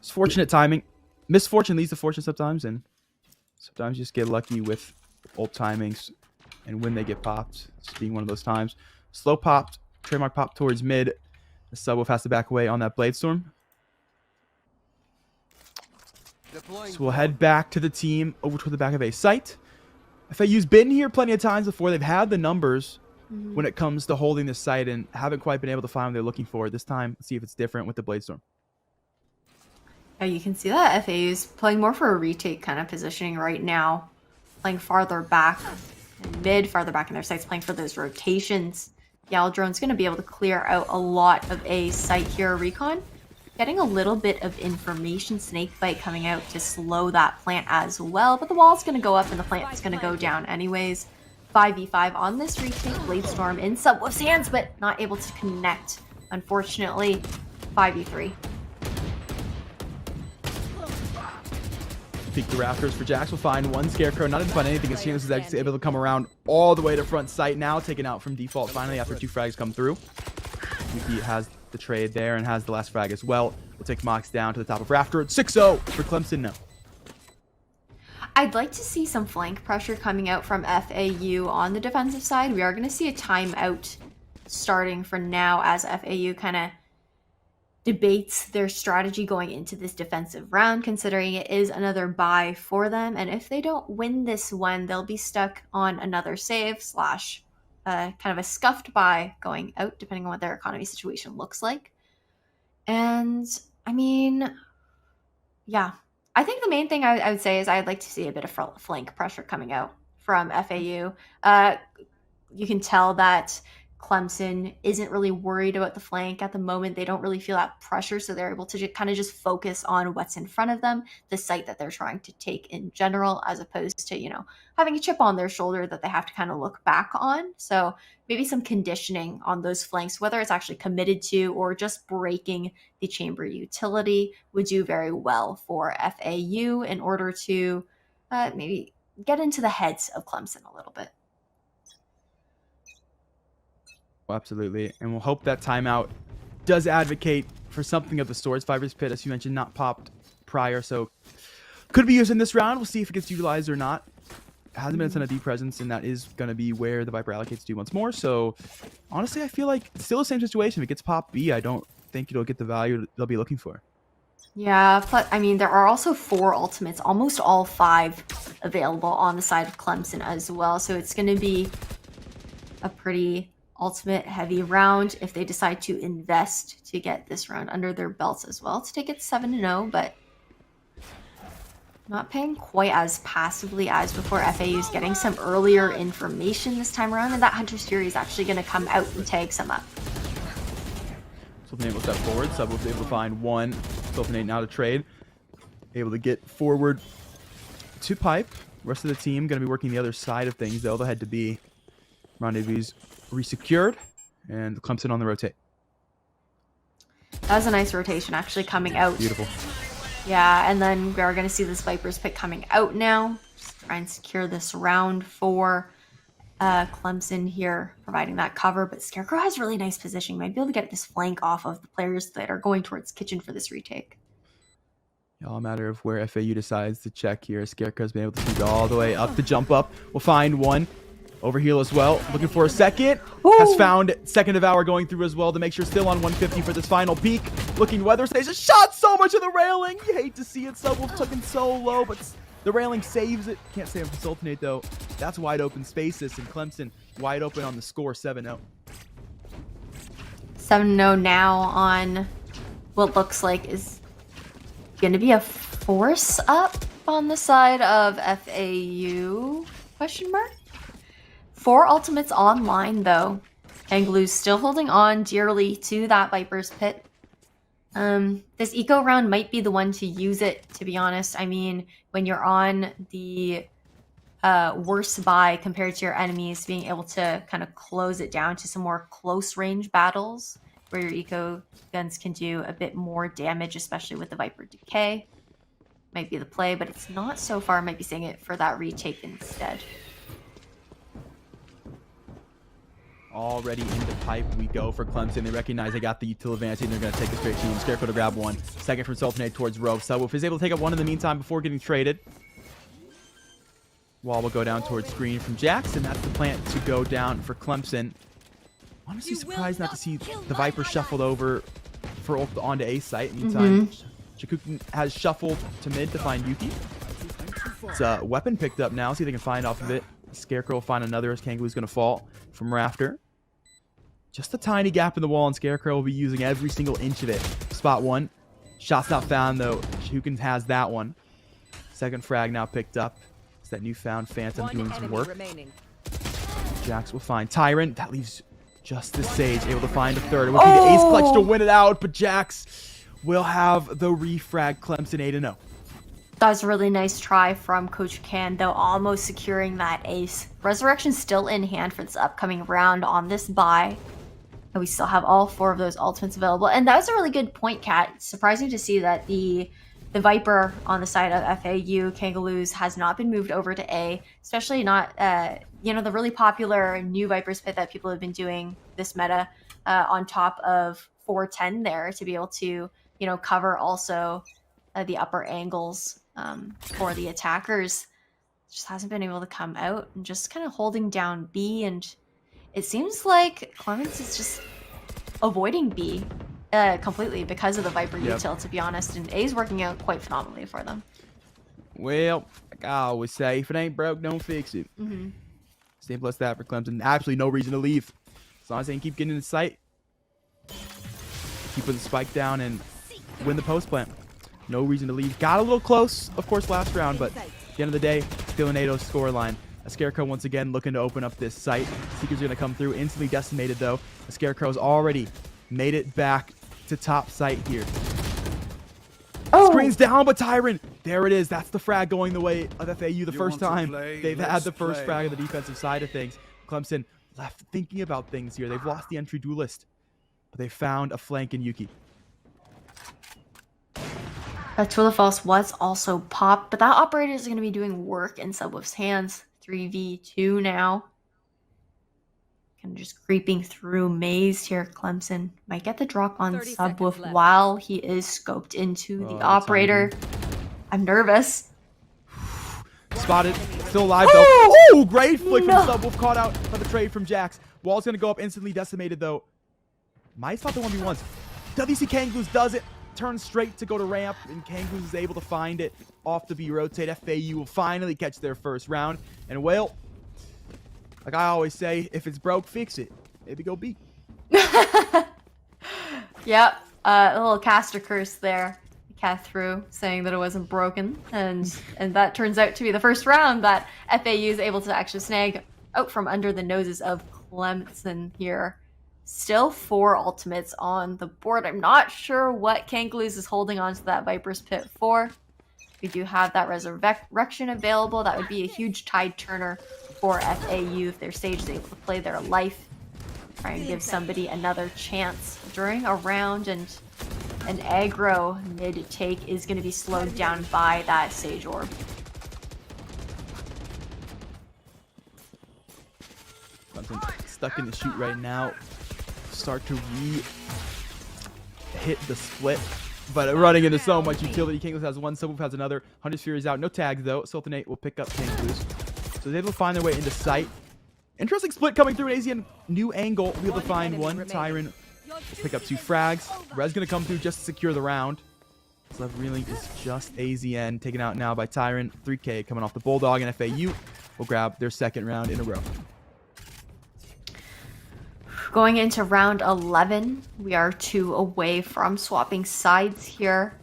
it's fortunate timing. Misfortune leads to fortune sometimes, and sometimes you just get lucky with old timings and when they get popped. It's being one of those times. Slow popped, trademark pop towards mid. The Subwoof has to back away on that Blade Storm. So we'll head back to the team over to the back of a site. FAU's been here plenty of times before. They've had the numbers when it comes to holding this site and haven't quite been able to find what they're looking for. This time, let's see if it's different with the Blade Storm. You can see that FAU is playing more for a retake kind of positioning right now, playing farther back in mid, farther back in their sites, playing for those rotations. Yal Drone's going to be able to clear out a lot of A site here. Recon getting a little bit of information. Snakebite coming out to slow that plant as well, but the wall's going to go up and the plant's going to go down anyways. 5v5 on this retake. Bladestorm in Subwoof's hands, but not able to connect, unfortunately. 5v3. Peek the rafters for Jax. Will find one Scarecrow. Not able to find anything. As Seamus is able to come around all the way to front site now. Taken out from default finally after 2 frags come through. Yuki has the trade there and has the last frag as well. We'll take Mox down to the top of rafter. 6-0 for Clemson now. I'd like to see some flank pressure coming out from FAU on the defensive side. We are going to see a timeout starting for now as FAU kind of debates their strategy going into this defensive round, considering it is another bye for them. And if they don't win this one, they'll be stuck on another save slash kind of a scuffed bye going out, depending on what their economy situation looks like. And I mean, yeah, I think the main thing I would say is I'd like to see a bit of flank pressure coming out from FAU. You can tell that Clemson isn't really worried about the flank at the moment. They don't really feel that pressure, so they're able to kind of just focus on what's in front of them, the site that they're trying to take in general, as opposed to, you know, having a chip on their shoulder that they have to kind of look back on. So maybe some conditioning on those flanks, whether it's actually committed to or just breaking the chamber utility, would do very well for FAU in order to maybe get into the heads of Clemson a little bit. Absolutely, and we'll hope that timeout does advocate for something of the sorts. Fiber's Pit, as you mentioned, not popped prior, so could be used in this round. We'll see if it gets utilized or not. Hasn't been a ton of D presence, and that is going to be where the Viper allocates to once more. So honestly, I feel like it's still the same situation. If it gets pop B, I don't think it'll get the value they'll be looking for. Yeah, but I mean, there are also 4 ultimates, almost all 5 available on the side of Clemson as well. So it's going to be a pretty ultimate heavy round if they decide to invest to get this round under their belts as well to take it 7-0, but not playing quite as passively as before. FAU is getting some earlier information this time around, and that Hunter's Fury is actually going to come out and tag some up. Sultanate will step forward. Sub will be able to find one. Sultanate now to trade. Able to get forward to pipe. Rest of the team going to be working the other side of things, though. They'll head to B. Rendezvous resecured, and Clemson on the rotate. That was a nice rotation actually coming out. Beautiful. Yeah, and then we are going to see this Viper's pick coming out now. Just try and secure this round for Clemson here, providing that cover. But Scarecrow has really nice positioning. Might be able to get this flank off of the players that are going towards Kitchen for this retake. All a matter of where FAU decides to check here. Scarecrow's been able to sneak all the way up to jump up. We'll find one. Overheal as well. Looking for a second. Ooh. Has found second of hour going through as well to make sure still on 150 for this final peak. Looking weather station. Shot so much of the railing. You hate to see it. Subwolf taken so low, but the railing saves it. Can't say him for Sultanate though. That's wide open spaces, and Clemson wide open on the score 7-0. 7-0 now on what looks like is going to be a force up on the side of FAU? Question mark? 4 ultimates online, though. Anglu's still holding on dearly to that Viper's Pit. This eco round might be the one to use it, to be honest. I mean, when you're on the worse buy compared to your enemies, being able to kind of close it down to some more close range battles where your eco guns can do a bit more damage, especially with the Viper Decay. Might be the play, but it's not so far. Might be saying it for that retake instead. Already into pipe we go for Clemson. They recognize they got the util advantage, and they're going to take a straight team. Scarecrow to grab one. Second from Sultanate towards Rove. Subwolf is able to take up one in the meantime before getting traded. Wall will go down towards screen from Jackson. That's the plant to go down for Clemson. Honestly surprised not to see the Viper shuffled over for onto A site. Meantime, Chikukin has shuffled to mid to find Yuki. It's a weapon picked up now. See if they can find off of it. Scarecrow will find another as Kangalu's going to fall from Rafter. Just a tiny gap in the wall, and Scarecrow will be using every single inch of it. Spot one. Shot's not found, though. Chowan has that one. Second frag now picked up. It's that newfound Phantom One doing some enemy work. remaining. Jax will find Tyrant. That leaves just the Sage able to find a third. It would be the ace clutch to win it out, but Jax will have the refrag. Clemson 8-0. That was a really nice try from Coach Can, though, almost securing that ace. Resurrection still in hand for this upcoming round on this bye. And we still have all 4 of those ultimates available. And that was a really good point, Kat. Surprising to see that the Viper on the side of FAU, Kangaloos, has not been moved over to A, especially not, the really popular new Viper's Pit that people have been doing this meta on top of 410 there to be able to, cover also the upper angles for the attackers. Just hasn't been able to come out and just kind of holding down B, and it seems like Clemens is just avoiding B completely because of the Viper util, to be honest, and A is working out quite phenomenally for them. Well, like I always say, if it ain't broke, don't fix it. Simple as that for Clemson. Absolutely no reason to leave. As long as they can keep getting in sight, keep the spike down, and win the post plant. No reason to leave. Got a little close, of course, last round, but at the end of the day, still an 8-0 scoreline. A Scarecrow once again looking to open up this site. Seekers are going to come through. Instantly decimated, though. A Scarecrow's already made it back to top site here. Screens down, but Tyrant. There it is. That's the frag going the way of FAU the first time they've had the first frag on the defensive side of things. Clemson left thinking about things here. They've lost the entry duelist, but they found a flank in Yuki. Tool of False was also popped, but that operator is going to be doing work in Subwoof's hands. 3v2 now. Kind of just creeping through maze here. Clemson might get the drop on Subwoof while he is scoped into the operator. I'm nervous. Spotted. Still alive, though. Oh, great flick from Subwoof. Caught out by the trade from Jax. Wall's going to go up, instantly decimated, though. Might stop the 1v1s. WC Kangoos does it. Turns straight to go to ramp, and Kangoos is able to find it off the B rotate. FAU will finally catch their first round. And, well, like I always say, if it's broke, fix it. Maybe go B. Yep. A little caster curse there. Cat through saying that it wasn't broken, and that turns out to be the first round that FAU is able to actually snag out from under the noses of Clemson here. Still 4 ultimates on the board. I'm not sure what Kangaloos is holding on to that Viper's Pit for. We do have that Resurrection available. That would be a huge tide turner for FAU if their Sage is able to play their life. Try and give somebody another chance during a round, and an aggro mid-take is going to be slowed down by that Sage Orb. Clemson stuck in the shoot right now. Start to hit the split, but running into so much utility. Kangaloos has one, Subwoof has another. 100 Sphere is out. No tags, though. Sultanate will pick up Kangaloos. So they're able to find their way into sight. Interesting split coming through. An AZN new angle. We'll be able to find one. Tyrant will pick up 2 frags. Rez going to come through just to secure the round. So that really is just AZN taken out now by Tyrant. 3K coming off the Bulldog, and FAU will grab their second round in a row. Going into round 11, we are 2 away from swapping sides here.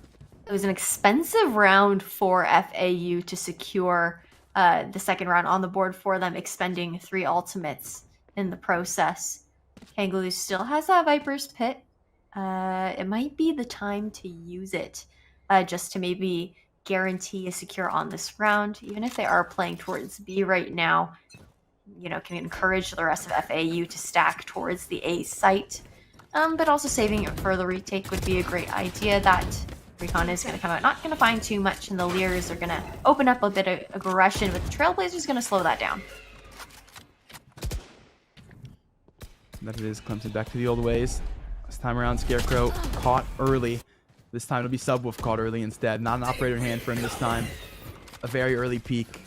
It was an expensive round for FAU to secure the second round on the board for them, expending 3 ultimates in the process. Kangaloos still has that Viper's Pit. It might be the time to use it just to maybe guarantee a secure on this round, even if they are playing towards B right now. Can encourage the rest of FAU to stack towards the A site. But also saving it for the retake would be a great idea. That Recon is going to come out. Not going to find too much, and the Leers are going to open up a bit of aggression, but the Trailblazers going to slow that down. That it is. Clemson back to the old ways. This time around, Scarecrow caught early. This time it'll be Subwoof caught early instead. Not an operator in hand for him this time. A very early peek.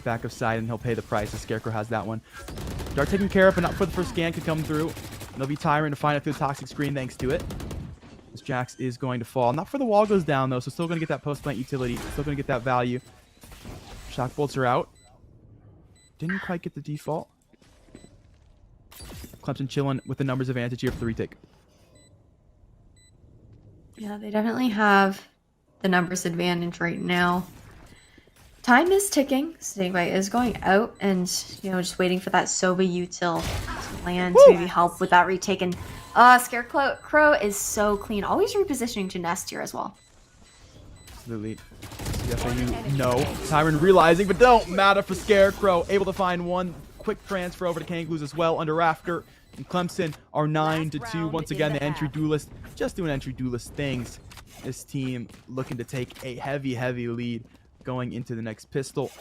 Back of side, and he'll pay the price. The Scarecrow has that one. Dart taken care of, but not for the first scan could come through. And it'll be Tyrant to find out through the toxic screen thanks to it. This Jax is going to fall. Not for the wall goes down, though, so still going to get that post-plant utility. Still going to get that value. Shock bolts are out. Didn't quite get the default. Clemson chilling with the numbers advantage here for the retake. Yeah, they definitely have the numbers advantage right now. Time is ticking. Snakebite is going out, and just waiting for that Sova util to land to maybe help with that retake. And Scarecrow is so clean. Always repositioning to nest here as well. Absolutely. CFAU, no. Tyron realizing, but don't matter for Scarecrow. Able to find one quick transfer over to Kangaroos as well under Rafter. And Clemson are 9-2. Once again, the entry duelist just doing entry duelist things. This team looking to take a heavy lead going into the next pistol.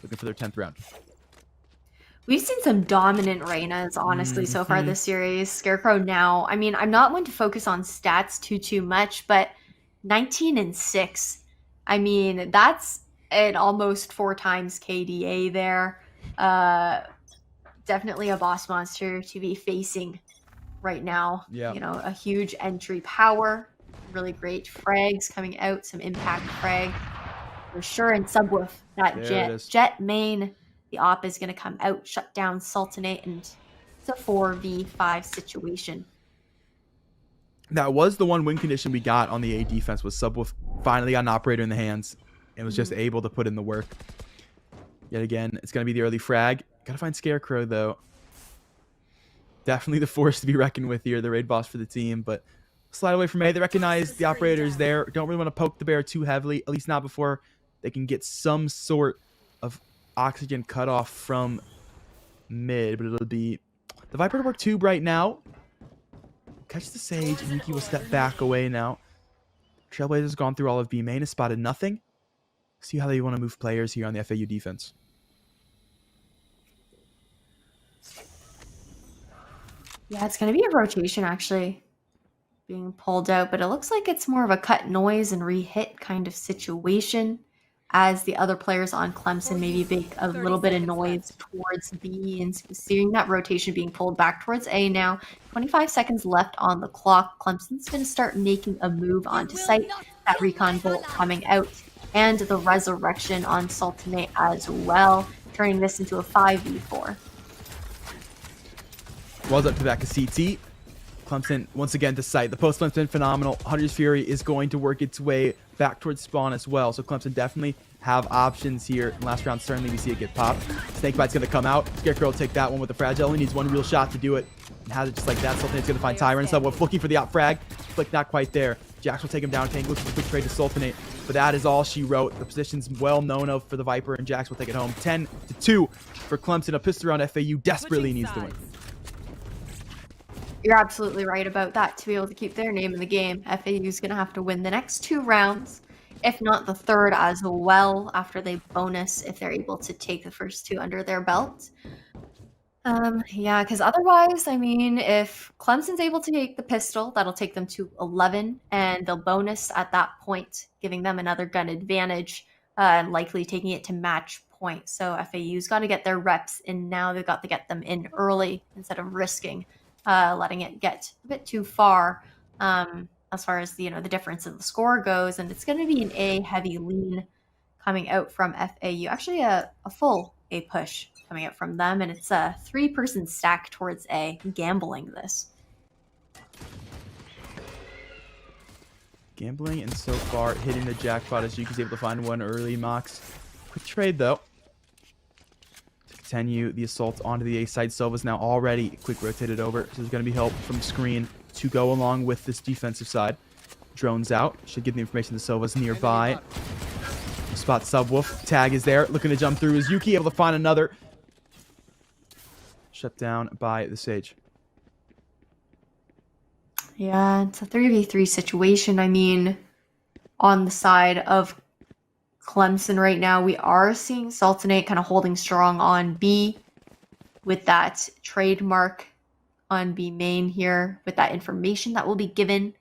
Looking for their 10th round. We've seen some dominant Reynas, honestly, so far this series. Scarecrow now, I mean, I'm not one to focus on stats too much, but 19-6. I mean, that's an almost 4 times KDA there. Definitely a boss monster to be facing right now. Yeah. A huge entry power, really great frags coming out, some impact frag for sure, and subwoof that jet main. The op is going to come out, shut down Sultanate, and it's a 4v5 situation. That was the one win condition we got on the A defense, was Subwoof finally got an operator in the hands and was just able to put in the work. Yet again, it's going to be the early frag. Got to find Scarecrow, though. Definitely the force to be reckoned with here, the raid boss for the team, but slide away from A. They recognize the operators there. Don't really want to poke the bear too heavily, at least not before they can get some sort of oxygen cut off from mid, but it'll be the Viper to work tube right now. Catch the Sage. Yuki will step back away now. Trailblazers gone through all of B main, has spotted nothing. See how they want to move players here on the FAU defense. Yeah, it's going to be a rotation actually being pulled out, but it looks like it's more of a cut noise and re-hit kind of situation, as the other players on Clemson maybe make a little bit of noise towards B, and seeing that rotation being pulled back towards A now. 25 seconds left on the clock. Clemson's going to start making a move onto site. That recon bolt coming out, and the resurrection on Sultanate as well, turning this into a 5v4. Walls up to back of CT. Clemson once again to site. The post-plant's been phenomenal. Hunter's Fury is going to work its way back towards spawn as well. So Clemson definitely have options here. In last round, certainly we see it get popped. Snakebite's going to come out. Scarecrow will take that one with the fragile. Only needs one real shot to do it. And has it just like that. Sultanate's going to find Tyron. Subwoof looking for the op frag. Flick not quite there. Jax will take him down. Tank looks for a quick trade to Sultanate. But that is all she wrote. The position's well known of for the Viper, and Jax will take it home. 10-2 for Clemson. A pistol round FAU desperately needs to win. You're absolutely right about that. To be able to keep their name in the game, FAU is going to have to win the next 2 rounds, if not the third as well, after they bonus if they're able to take the first 2 under their belt. Yeah, because otherwise, I mean, if Clemson's able to take the pistol, that'll take them to 11, and they'll bonus at that point, giving them another gun advantage, and likely taking it to match point. So FAU's got to get their reps in now. They've got to get them in early instead of risking letting it get a bit too far as far as the difference in the score goes. And it's going to be an A heavy lean coming out from FAU. Actually, a full A push coming out from them, and it's a 3-person stack towards A. Gambling this. Gambling, and so far hitting the jackpot as Yuki's able to find one early. Mox. Quick trade though. Continue the assault onto the A side. Silva's now already quick rotated over, so there's going to be help from screen to go along with this defensive side. Drones out. Should get the information that Silva's nearby. Spot Subwoof. Tag is there. Looking to jump through. Is Yuki able to find another? Shut down by the Sage. Yeah, it's a 3v3 situation. I mean, on the side of Clemson right now, we are seeing Sultanate kind of holding strong on B with that trademark on B main here, with that information that will be given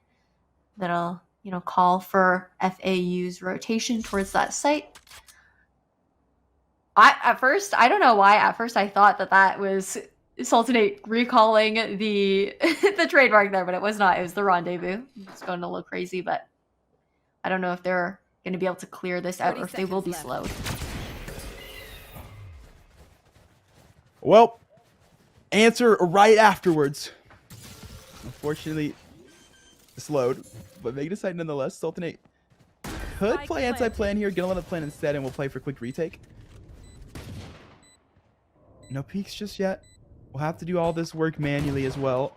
that'll call for FAU's rotation towards that site. At first I don't know why I thought that was Sultanate recalling the the trademark there, but it was not. It was the rendezvous. It's going a little crazy, but I don't know if they're going to be able to clear this out or if they will be slowed. Well, answer right afterwards. Unfortunately, slowed. but making a sight nonetheless. Sultanate could play anti-plan here. Gonna let it plan instead, and we'll play for quick retake. No peeks just yet. We'll have to do all this work manually as well.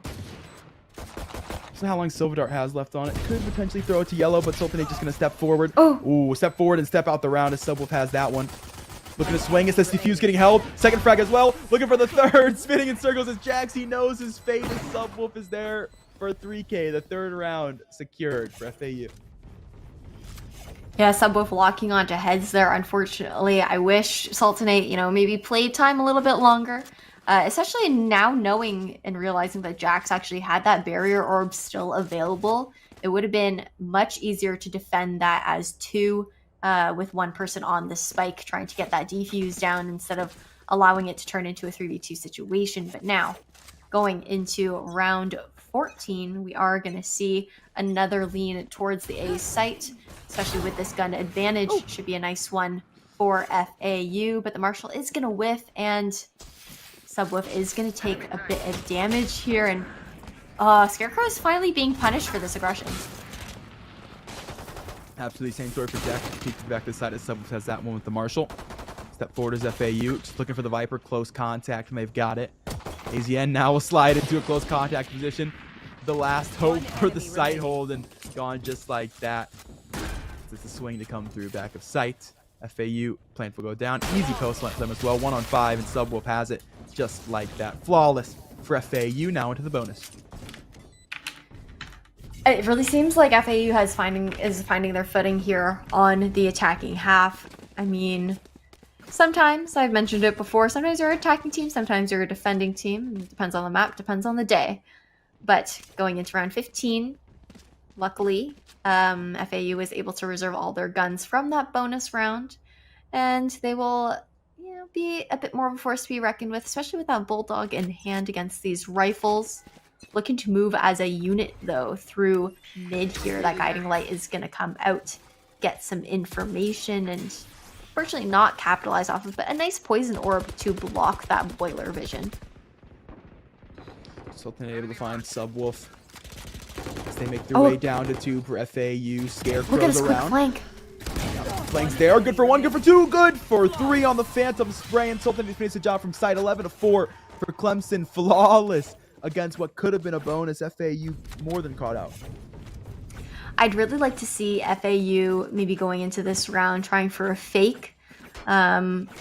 So how long Silver Dart has left on it. Could potentially throw it to yellow, but Sultanate just going to step forward. Oh. Ooh, step forward and step out the round as Subwolf has that one. Looking to swing as this defuse getting held. Second frag as well. Looking for the third. Spinning in circles as Jax. He knows his fate as Subwolf is there for 3K. The third round secured for FAU. Yeah, Subwolf locking onto heads there. Unfortunately, I wish Sultanate, maybe played time a little bit longer. Especially now knowing and realizing that Jax actually had that barrier orb still available. It would have been much easier to defend that as two with one person on the spike trying to get that defuse down instead of allowing it to turn into a 3v2 situation. But now, going into round 14, we are going to see another lean towards the A site, especially with this gun advantage. Should be a nice one for FAU, but the Marshal is going to whiff, and Subwolf is going to take a bit of damage here, and Scarecrow is finally being punished for this aggression. Absolutely same story for Jack. Peeks back to the side as Subwolf has that one with the Marshal. Step forward as FAU, just looking for the Viper. Close contact, and they've got it. AZN now will slide into a close contact position. The last hope for the sight hold, and gone just like that. It's a swing to come through back of sight. FAU plan will go down. Easy post for them as well. 1-on-5, and Subwolf has it just like that. Flawless for FAU. Now into the bonus. It really seems like FAU is finding their footing here on the attacking half. I mean, sometimes, I've mentioned it before, sometimes you're an attacking team, sometimes you're a defending team. It depends on the map, depends on the day. But going into round 15, luckily, FAU was able to reserve all their guns from that bonus round, and they will, be a bit more of a force to be reckoned with, especially with that Bulldog in hand against these rifles. Looking to move as a unit, though, through mid here. That Guiding Light is going to come out, get some information, and unfortunately not capitalize off of, but a nice poison orb to block that boiler vision. Sultan able to find Subwolf as they make their way down to 2 for FAU. Scarecrows look at his around. quick flank. Flanks there. Good for 1, good for 2, good for 3 on the Phantom Spray. And Sultan finishes the job from side 11 to 4 for Clemson. Flawless against what could have been a bonus. FAU more than caught out. I'd really like to see FAU maybe going into this round trying for a fake,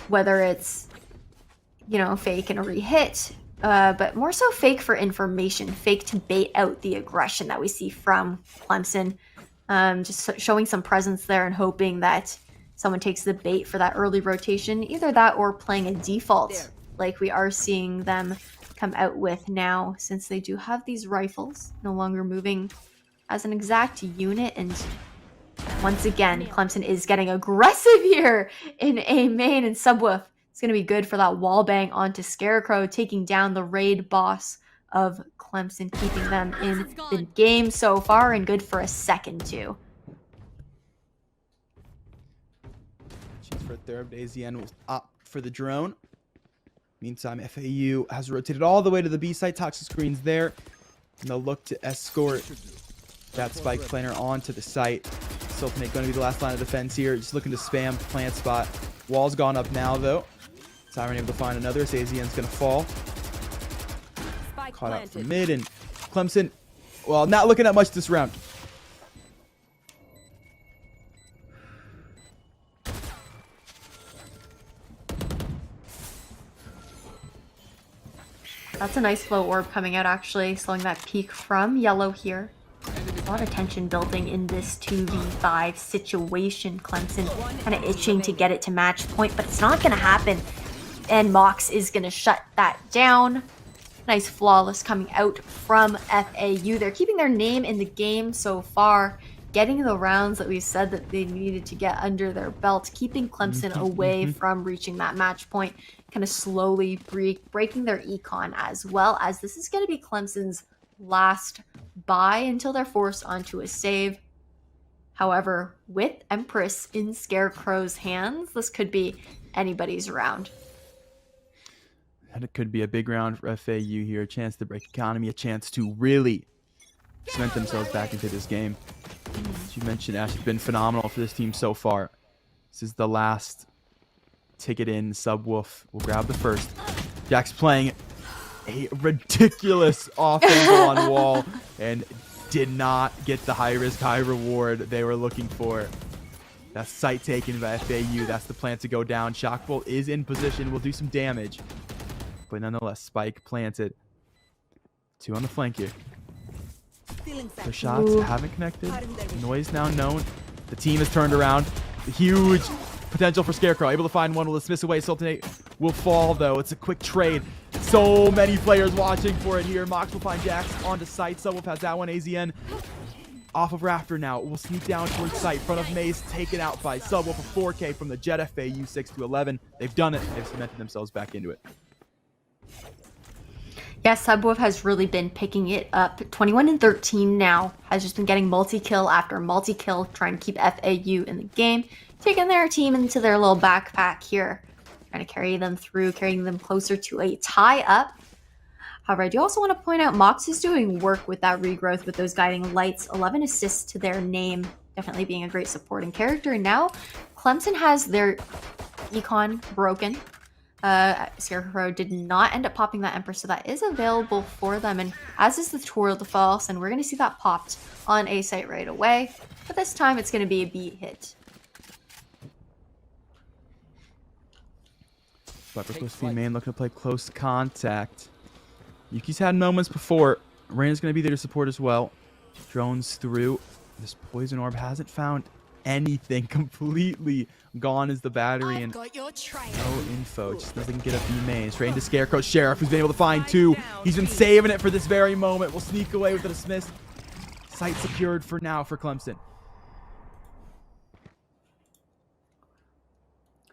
whether it's, fake and a re-hit, but more so fake for information, fake to bait out the aggression that we see from Clemson. Just showing some presence there and hoping that someone takes the bait for that early rotation, either that or playing a default like we are seeing them come out with now, since they do have these rifles, no longer moving as an exact unit. And once again, Clemson is getting aggressive here in A main, and Subwolf is going to be good for that wall bang onto Scarecrow, taking down the raid boss of Clemson, keeping them in the game so far, and good for a second too. She's for a third. AZN will opt for the drone. Meantime, FAU has rotated all the way to the B site. Toxic screens there. And they'll look to escort that spike planner onto the site. Sultanate going to be the last line of defense here. Just looking to spam plant spot. Wall's gone up now, though. Siren able to find another. AZN's going to fall. Caught out from mid, and Clemson, well, not looking at much this round. That's a nice low orb coming out, actually, slowing that peak from yellow here. A lot of tension building in this 2v5 situation. Clemson kind of itching to get it to match point, but it's not going to happen. And Mox is going to shut that down. Nice flawless coming out from FAU. They're keeping their name in the game so far, getting the rounds that we said that they needed to get under their belt, keeping Clemson away from reaching that match point, kind of slowly breaking their econ, as well as this is going to be Clemson's last buy until they're forced onto a save. However, with Empress in Scarecrow's hands, this could be anybody's round. And it could be a big round for FAU here. A chance to break economy, a chance to really cement themselves back into this game. As you mentioned, Ash has been phenomenal for this team so far. This is the last ticket in. Subwoof will grab the first. Jack's playing a ridiculous offense on wall and did not get the high risk, high reward they were looking for. That's site taken by FAU. That's the plan to go down. Shockbolt is in position, will do some damage. But nonetheless, spike planted. 2 on the flank here. The shots haven't connected. Noise now known. The team has turned around. Huge potential for Scarecrow. Able to find one. Will dismiss away. Sultanate will fall, though. It's a quick trade. So many players watching for it here. Mox will find Jax onto site. Subwoof has that one. AZN off of Rafter now. Will sneak down towards site. Front of Maze taken out by Subwoof. A 4K from the Jet FAU 6-11. They've done it. They've cemented themselves back into it. Yeah, Subwoof has really been picking it up. 21-13 now. Has just been getting multi-kill after multi-kill, trying to keep FAU in the game. Taking their team into their little backpack here. Trying to carry them through, carrying them closer to a tie-up. However, I do also want to point out Mox is doing work with that regrowth with those guiding lights. 11 assists to their name. Definitely being a great supporting character. And now, Clemson has their econ broken. Scarecrow did not end up popping that Empress, so that is available for them, and as is the Tour de Force, and we're going to see that popped on A site right away, but this time it's going to be a beat hit. Viper close to main, looking to play close contact. Yuki's had moments before. Raina's going to be there to support as well. Drones through. This poison orb hasn't found anything. Completely gone is the battery, and no info. Just doesn't get a B main. Straight into Scarecrow. Sheriff, who's been able to find 2. He's been saving it for this very moment. Will sneak away with the dismiss. Site secured for now for Clemson.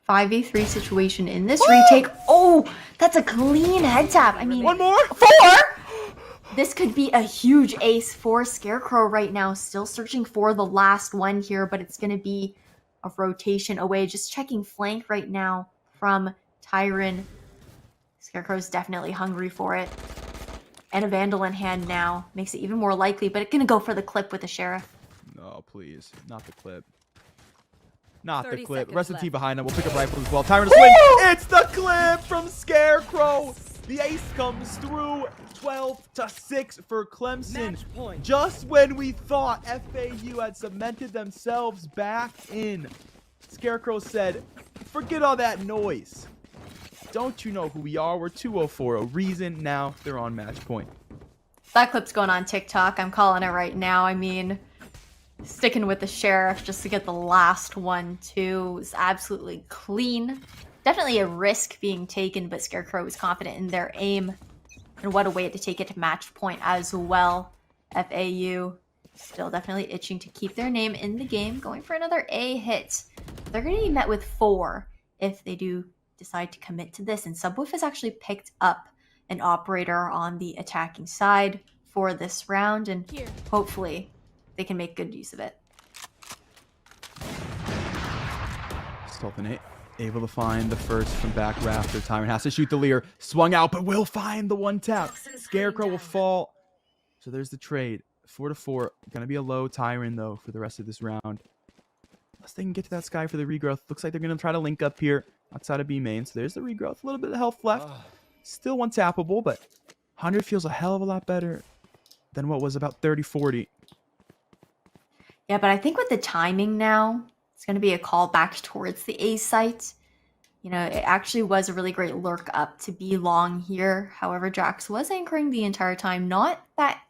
5v3 situation in this retake. Oh, that's a clean head tap. I mean, one more? 4? This could be a huge ace for Scarecrow right now. Still searching for the last one here, but it's going to be a rotation away. Just checking flank right now from Tyron. Scarecrow's definitely hungry for it. And a Vandal in hand now. Makes it even more likely, but it's going to go for the clip with the Sheriff. No, please. Not the clip. Not the clip. The rest of the team behind him will pick up rifles as well. Tyron to swing. It's the clip from Scarecrow. The ace comes through. 12-6 for Clemson. Just when we thought FAU had cemented themselves back in, Scarecrow said, forget all that noise. Don't you know who we are? We're 2-0 for a reason. Now they're on match point. That clip's going on TikTok. I'm calling it right now. I mean, sticking with the Sheriff just to get the last one too is absolutely clean. Definitely a risk being taken, but Scarecrow was confident in their aim. And what a way to take it to match point as well. FAU still definitely itching to keep their name in the game. Going for another A hit. They're going to be met with 4 if they do decide to commit to this. And Subwoof has actually picked up an operator on the attacking side for this round. And hopefully they can make good use of it. Stolpenate able to find the first from back rafter. Tyron has to shoot the Lear. Swung out, but will find the one tap. Scarecrow will fall. So there's the trade. 4-4. Gonna be a low Tyron, though, for the rest of this round. Unless they can get to that sky for the regrowth. Looks like they're gonna try to link up here outside of B main. So there's the regrowth. A little bit of health left. Still one tappable, but 100 feels a hell of a lot better than what was about 30-40. Yeah, but I think with the timing now, it's going to be a call back towards the A site. You know, it actually was a really great lurk up to be long here. However, Jax was anchoring the entire time. Not that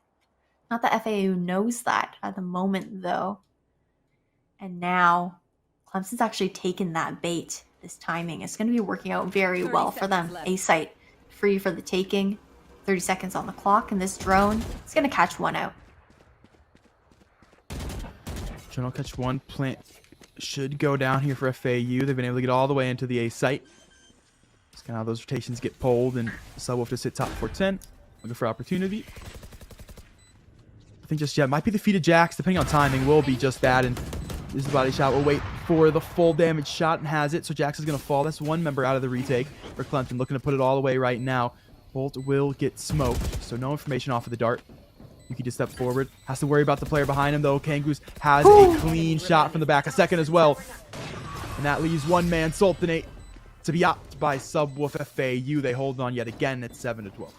FAU knows that at the moment, though. And now, Clemson's actually taken that bait. This timing is going to be working out very well for them. Left. A site free for the taking. 30 seconds on the clock, and this drone is going to catch one out. Drone will catch one. Plant should go down here for FAU. They've been able to get all the way into the A site. It's kind of how those rotations get pulled, and Subwoof just hit top 410. Looking for opportunity. I think just yet might be the feet of Jax, depending on timing, will be just that. And this is the body shot. We'll wait for the full damage shot and has it. So Jax is going to fall. That's one member out of the retake for Clemson. Looking to put it all away right now. Bolt will get smoked. So no information off of the dart. Yuki just steps forward. Has to worry about the player behind him, though. Kangoose has a clean shot from the back. A second as well. And that leaves one man, Sultanate, to be upped by Subwoof FAU. They hold on yet again at 7-12.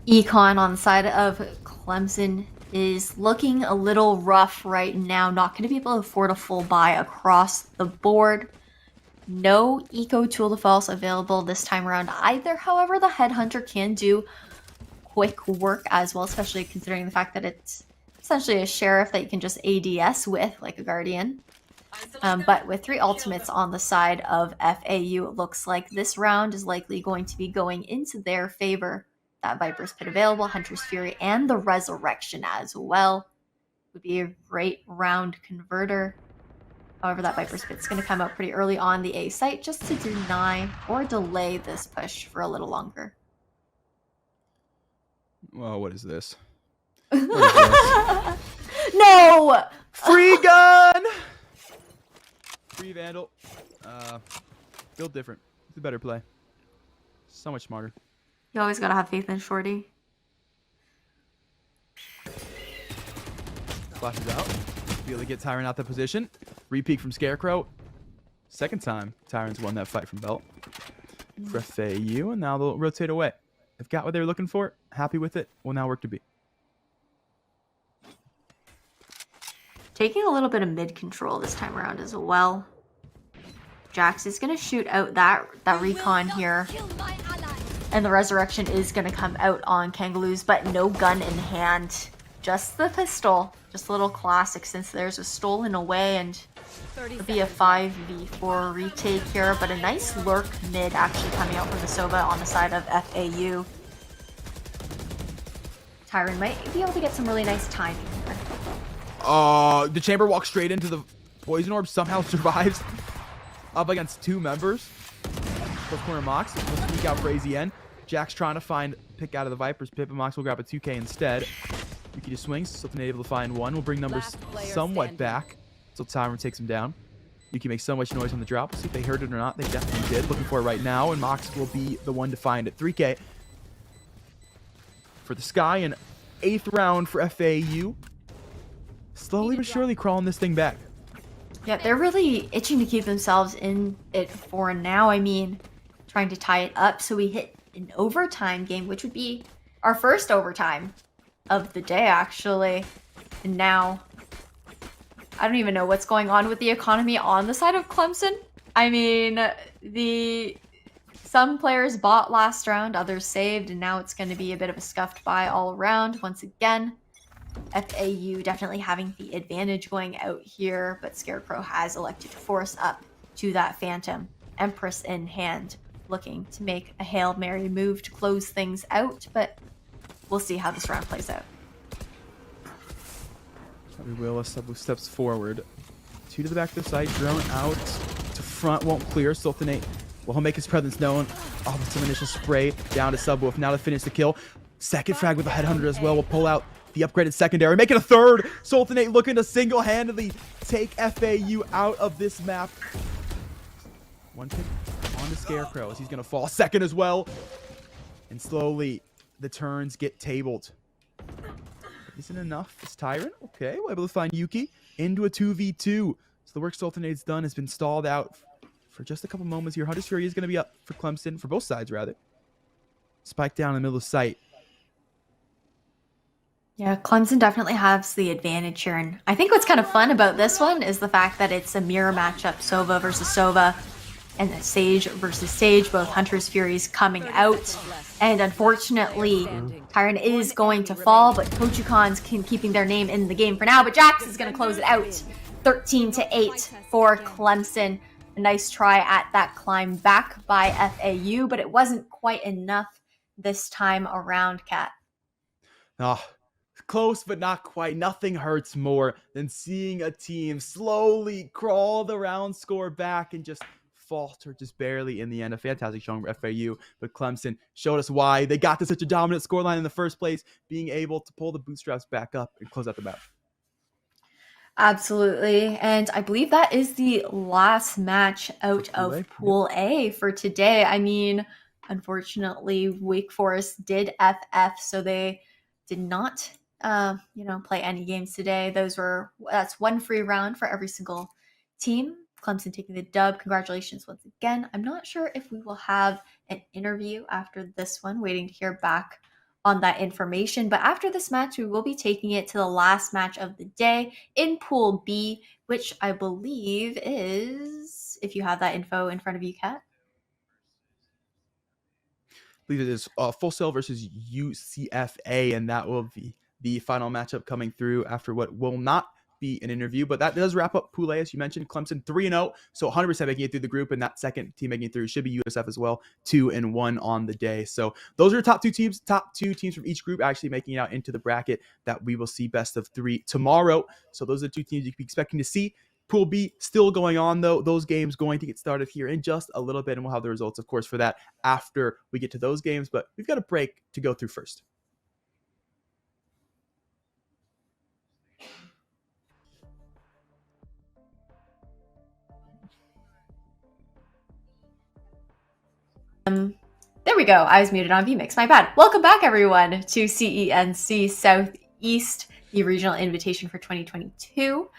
Econ on the side of Clemson is looking a little rough right now. Not going to be able to afford a full buy across the board. No Eco Tool de False available this time around either. However, the Headhunter can do quick work as well, especially considering the fact that it's essentially a sheriff that you can just ADS with, like a Guardian. But with 3 ultimates on the side of FAU, it looks like this round is likely going to be going into their favor. That Viper's Pit available, Hunter's Fury, and the Resurrection as well. Would be a great round converter. However, that Viper's Pit's going to come out pretty early on the A site just to deny or delay this push for a little longer. Well, what is this? No! Free gun! Free Vandal. Built different. It's a better play. So much smarter. You always gotta have faith in Shorty. Flashes out. Be able to get Tyrant out the position. Repeat from Scarecrow. Second time Tyrant's won that fight from Belt. For FAU, and now they'll rotate away. They've got what they were looking for. Happy with it. Will now work to be. Taking a little bit of mid control this time around as well. Jax is gonna shoot out that recon here. And the Resurrection is going to come out on Kangaroos, but no gun in hand. Just the pistol. Just a little classic since theirs was stolen away, and it'll be a 5v4 retake here, but a nice lurk mid actually coming out from the Sova on the side of FAU. Tyron might be able to get some really nice timing here. The Chamber walks straight into the Poison Orb, somehow survives. Up against 2 members. Close corner Mox. Let's sneak out for AZN. Jack's trying to pick out of the Viper's Pit, but Mox will grab a 2K instead. Yuki just swings, Sultan able to find one. Will bring numbers somewhat back until Tyrant takes him down. Yuki makes so much noise on the drop. We'll see if they heard it or not. They definitely did. Looking for it right now, and Mox will be the one to find it. 3K for the Sky, and 8th round for FAU. Slowly but surely crawling this thing back. Yeah, they're really itching to keep themselves in it for now. I mean, trying to tie it up. So we hit an overtime game, which would be our first overtime of the day, actually. And now, I don't even know what's going on with the economy on the side of Clemson. I mean, some players bought last round, others saved, and now it's going to be a bit of a scuffed buy all around once again. FAU definitely having the advantage going out here, but Scarecrow has elected to force up to that Phantom. Empress in hand, looking to make a Hail Mary move to close things out, but we'll see how this round plays out. We will. A Subwoof steps forward. 2 to the back of the side, drone out to front, won't clear. Sultanate, well, he'll make his presence known. Oh, with some initial spray down to Subwoof. Now to finish the kill. Second frag with a Headhunter as well. We'll pull out the upgraded secondary, make it a third. Sultanate looking to single-handedly take FAU out of this map. One pick on the Scarecrow as he's going to fall. Second as well. And slowly, the turns get tabled. Isn't enough. It's Tyrant. Okay, we're able to find Yuki into a 2v2. So the work Sultanate's done has been stalled out for just a couple moments here. Hunter's Fury is going to be up for Clemson, for both sides, rather. Spike down in the middle of sight. Yeah, Clemson definitely has the advantage here. And I think what's kind of fun about this one is the fact that it's a mirror matchup, Sova versus Sova, and Sage versus Sage, both Hunter's Furies coming out. And unfortunately, Tyron is going to fall, but Kochukon's keeping their name in the game for now. But Jax is going to close it out. 13-8 for Clemson. A nice try at that climb back by FAU, but it wasn't quite enough this time around, Kat. Oh, close, but not quite. Nothing hurts more than seeing a team slowly crawl the round score back and just falter just barely in the end. A fantastic showing for FAU, but Clemson showed us why they got to such a dominant scoreline in the first place, being able to pull the bootstraps back up and close out the match. Absolutely. And I believe that is the last match out of Pool A for today. I mean, Unfortunately, Wake Forest did FF, so they did not, play any games today. That's one free round for every single team. Clemson taking the dub. Congratulations once again. I'm not sure if we will have an interview after this one, waiting to hear back on that information. But after this match, we will be taking it to the last match of the day in Pool B, which I believe is, if you have that info in front of you, Kat. I believe it is Full Sail versus UCFA, and that will be the final matchup coming through after what will not be an interview. But that does wrap up Pool A, as you mentioned. Clemson 3-0, so 100% making it through the group, and that second team making it through should be USF as well, 2-1 on the day. So those are top two teams from each group actually making it out into the bracket that we will see best of 3 tomorrow. So those are the two teams you can be expecting to see. Pool B still going on, though. Those games going to get started here in just a little bit, and we'll have the results, of course, for that after we get to those games. But we've got a break to go through first. There we go. I was muted on vMix. My bad. Welcome back, everyone, to CENC Southeast, the regional invitation for 2022.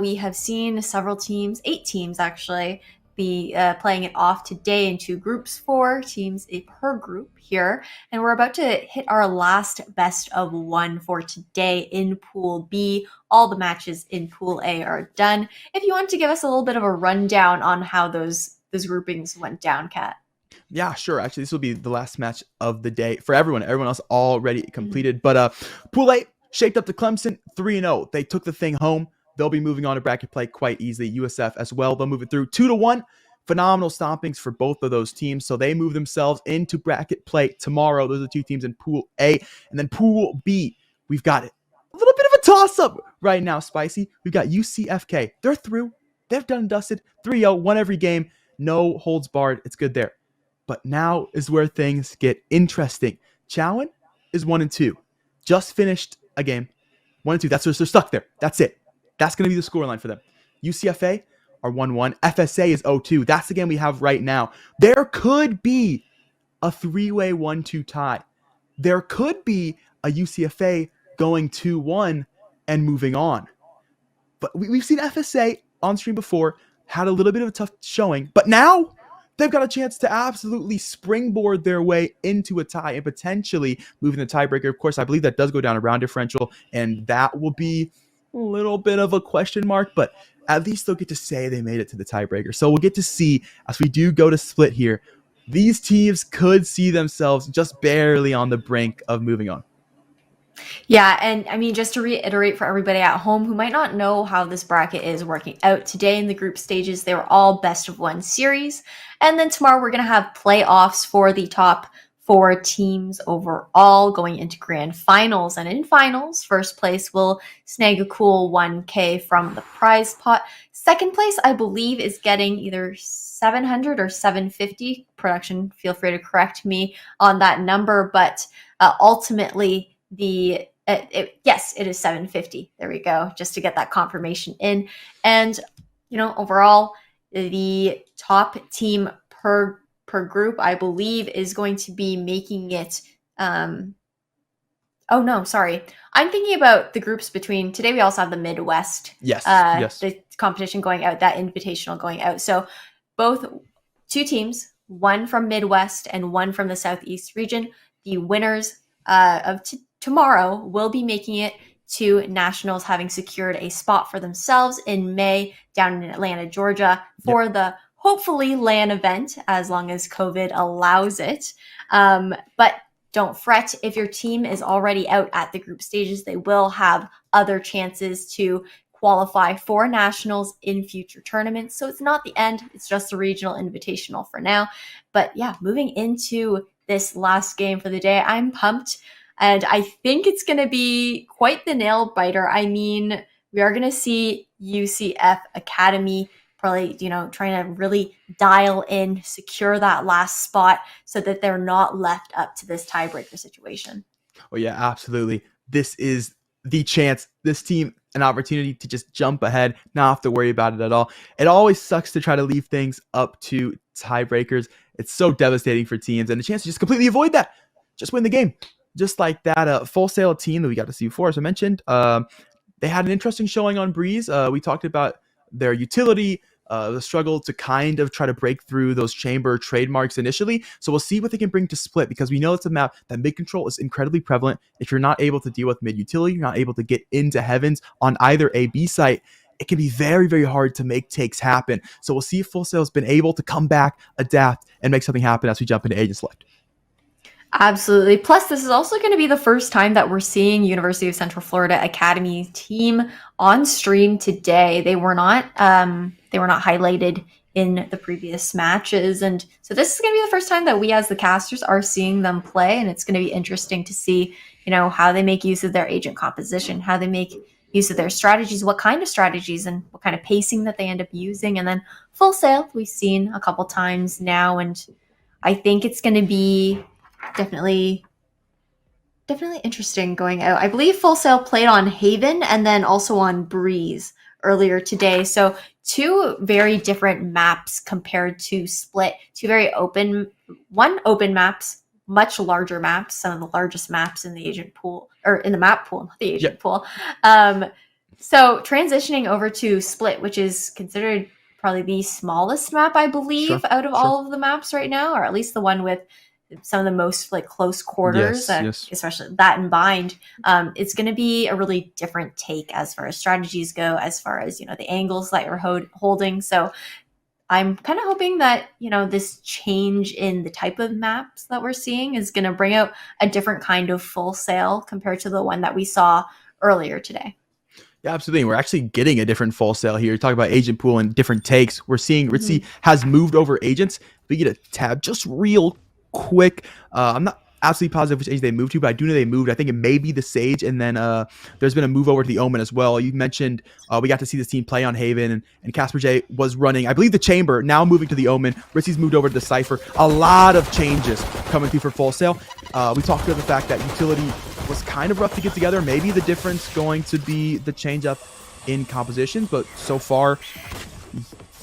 We have seen several teams, 8 teams actually, be playing it off today in 2 groups, 4 teams per group here. And we're about to hit our last best of 1 for today in Pool B. All the matches in Pool A are done. If you want to give us a little bit of a rundown on how those groupings went down, Kat. Yeah, sure. Actually, this will be the last match of the day for everyone. Everyone else already completed. But Pool A shaped up to Clemson 3-0. They took the thing home. They'll be moving on to bracket play quite easily. USF as well. They'll move it through 2-1. Phenomenal stompings for both of those teams. So they move themselves into bracket play tomorrow. Those are the 2 teams in Pool A. And then Pool B, we've got a little bit of a toss-up right now, Spicy. We've got UCFK. They're through. They've done and dusted. 3-0, won every game. No holds barred. It's good there. But now is where things get interesting. Chowan is 1-2. Just finished a game. 1-2. That's where they're stuck there. That's it. That's going to be the scoreline for them. UCFA are 1-1. FSA is 0-2. That's the game we have right now. There could be a 3-way 1-2 tie. There could be a UCFA going 2-1 and moving on. But we've seen FSA on stream before, had a little bit of a tough showing. But now they've got a chance to absolutely springboard their way into a tie and potentially moving the tiebreaker. Of course, I believe that does go down a round differential, and that will be a little bit of a question mark, but at least they'll get to say they made it to the tiebreaker. So we'll get to see, as we do go to split here, these teams could see themselves just barely on the brink of moving on. Yeah, and I mean, just to reiterate for everybody at home who might not know how this bracket is working out, today in the group stages, they were all best of 1 series. And then tomorrow we're going to have playoffs for the top 4 teams overall going into grand finals. And in finals, first place will snag a cool 1K from the prize pot. Second place, I believe, is getting either 700 or 750. Production, feel free to correct me on that number. But ultimately, yes, it is 750. There we go, just to get that confirmation in. And, overall, the top team per group, I believe, is going to be making it. Oh no, sorry. I'm thinking about the groups between today. We also have the Midwest. Yes. The competition going out, that invitational going out. So both 2 teams, one from Midwest and one from the Southeast region. The winners of tomorrow will be making it to nationals, having secured a spot for themselves in May down in Atlanta, Georgia, for the hopefully LAN event, as long as COVID allows it. But don't fret if your team is already out at the group stages. They will have other chances to qualify for nationals in future tournaments. So it's not the end. It's just a regional invitational for now. But yeah, moving into this last game for the day, I'm pumped. And I think it's going to be quite the nail biter. I mean, we are going to see UCF Academy probably, trying to really dial in, secure that last spot so that they're not left up to this tiebreaker situation. Oh, yeah, absolutely. This is the chance, this team, an opportunity to just jump ahead, not have to worry about it at all. It always sucks to try to leave things up to tiebreakers. It's so devastating for teams, and a chance to just completely avoid that. Just win the game. Just like that Full Sail team that we got to see before, as I mentioned. They had an interesting showing on Breeze. We talked about their utility, the struggle to kind of try to break through those chamber trademarks initially. So we'll see what they can bring to Split, because we know it's a map that mid control is incredibly prevalent. If you're not able to deal with mid utility, you're not able to get into heavens on either A, B site, it can be very, very hard to make takes happen. So we'll see if Full Sail has been able to come back, adapt, and make something happen as we jump into Agent Select. Absolutely. Plus, this is also going to be the first time that we're seeing University of Central Florida Academy team on stream today. They were not highlighted in the previous matches, and so this is going to be the first time that we, as the casters, are seeing them play. And it's going to be interesting to see, how they make use of their agent composition, how they make use of their strategies, what kind of strategies, and what kind of pacing that they end up using. And then Full Sail, we've seen a couple times now, and I think it's going to be definitely interesting going out. I believe Full Sail played on Haven and then also on Breeze earlier today. So two very different maps compared to Split. Two very open maps, much larger maps, some of the largest maps in the agent pool, or in the map pool, not the agent pool. So transitioning over to Split, which is considered probably the smallest map, I believe, out of all of the maps right now, or at least the one with some of the most close quarters, especially that in bind. It's going to be a really different take as far as strategies go, as far as, the angles that you're holding. So I'm kind of hoping that, this change in the type of maps that we're seeing is going to bring out a different kind of Full Sail compared to the one that we saw earlier today. Yeah, absolutely. We're actually getting a different Full Sail here. Talk about agent pool and different takes. We're seeing Ritzy has moved over agents. We get a tab just real quick. I'm not absolutely positive which age they moved to, but I do know they moved. I think it may be the Sage, and then there's been a move over to the Omen as well. You mentioned we got to see this team play on Haven, and Casper J was running, I believe, the Chamber, now moving to the Omen. Ritzy's moved over to the Cypher. A lot of changes coming through for Full Sail. We talked about the fact that utility was kind of rough to get together. Maybe the difference going to be the change up in compositions, but so far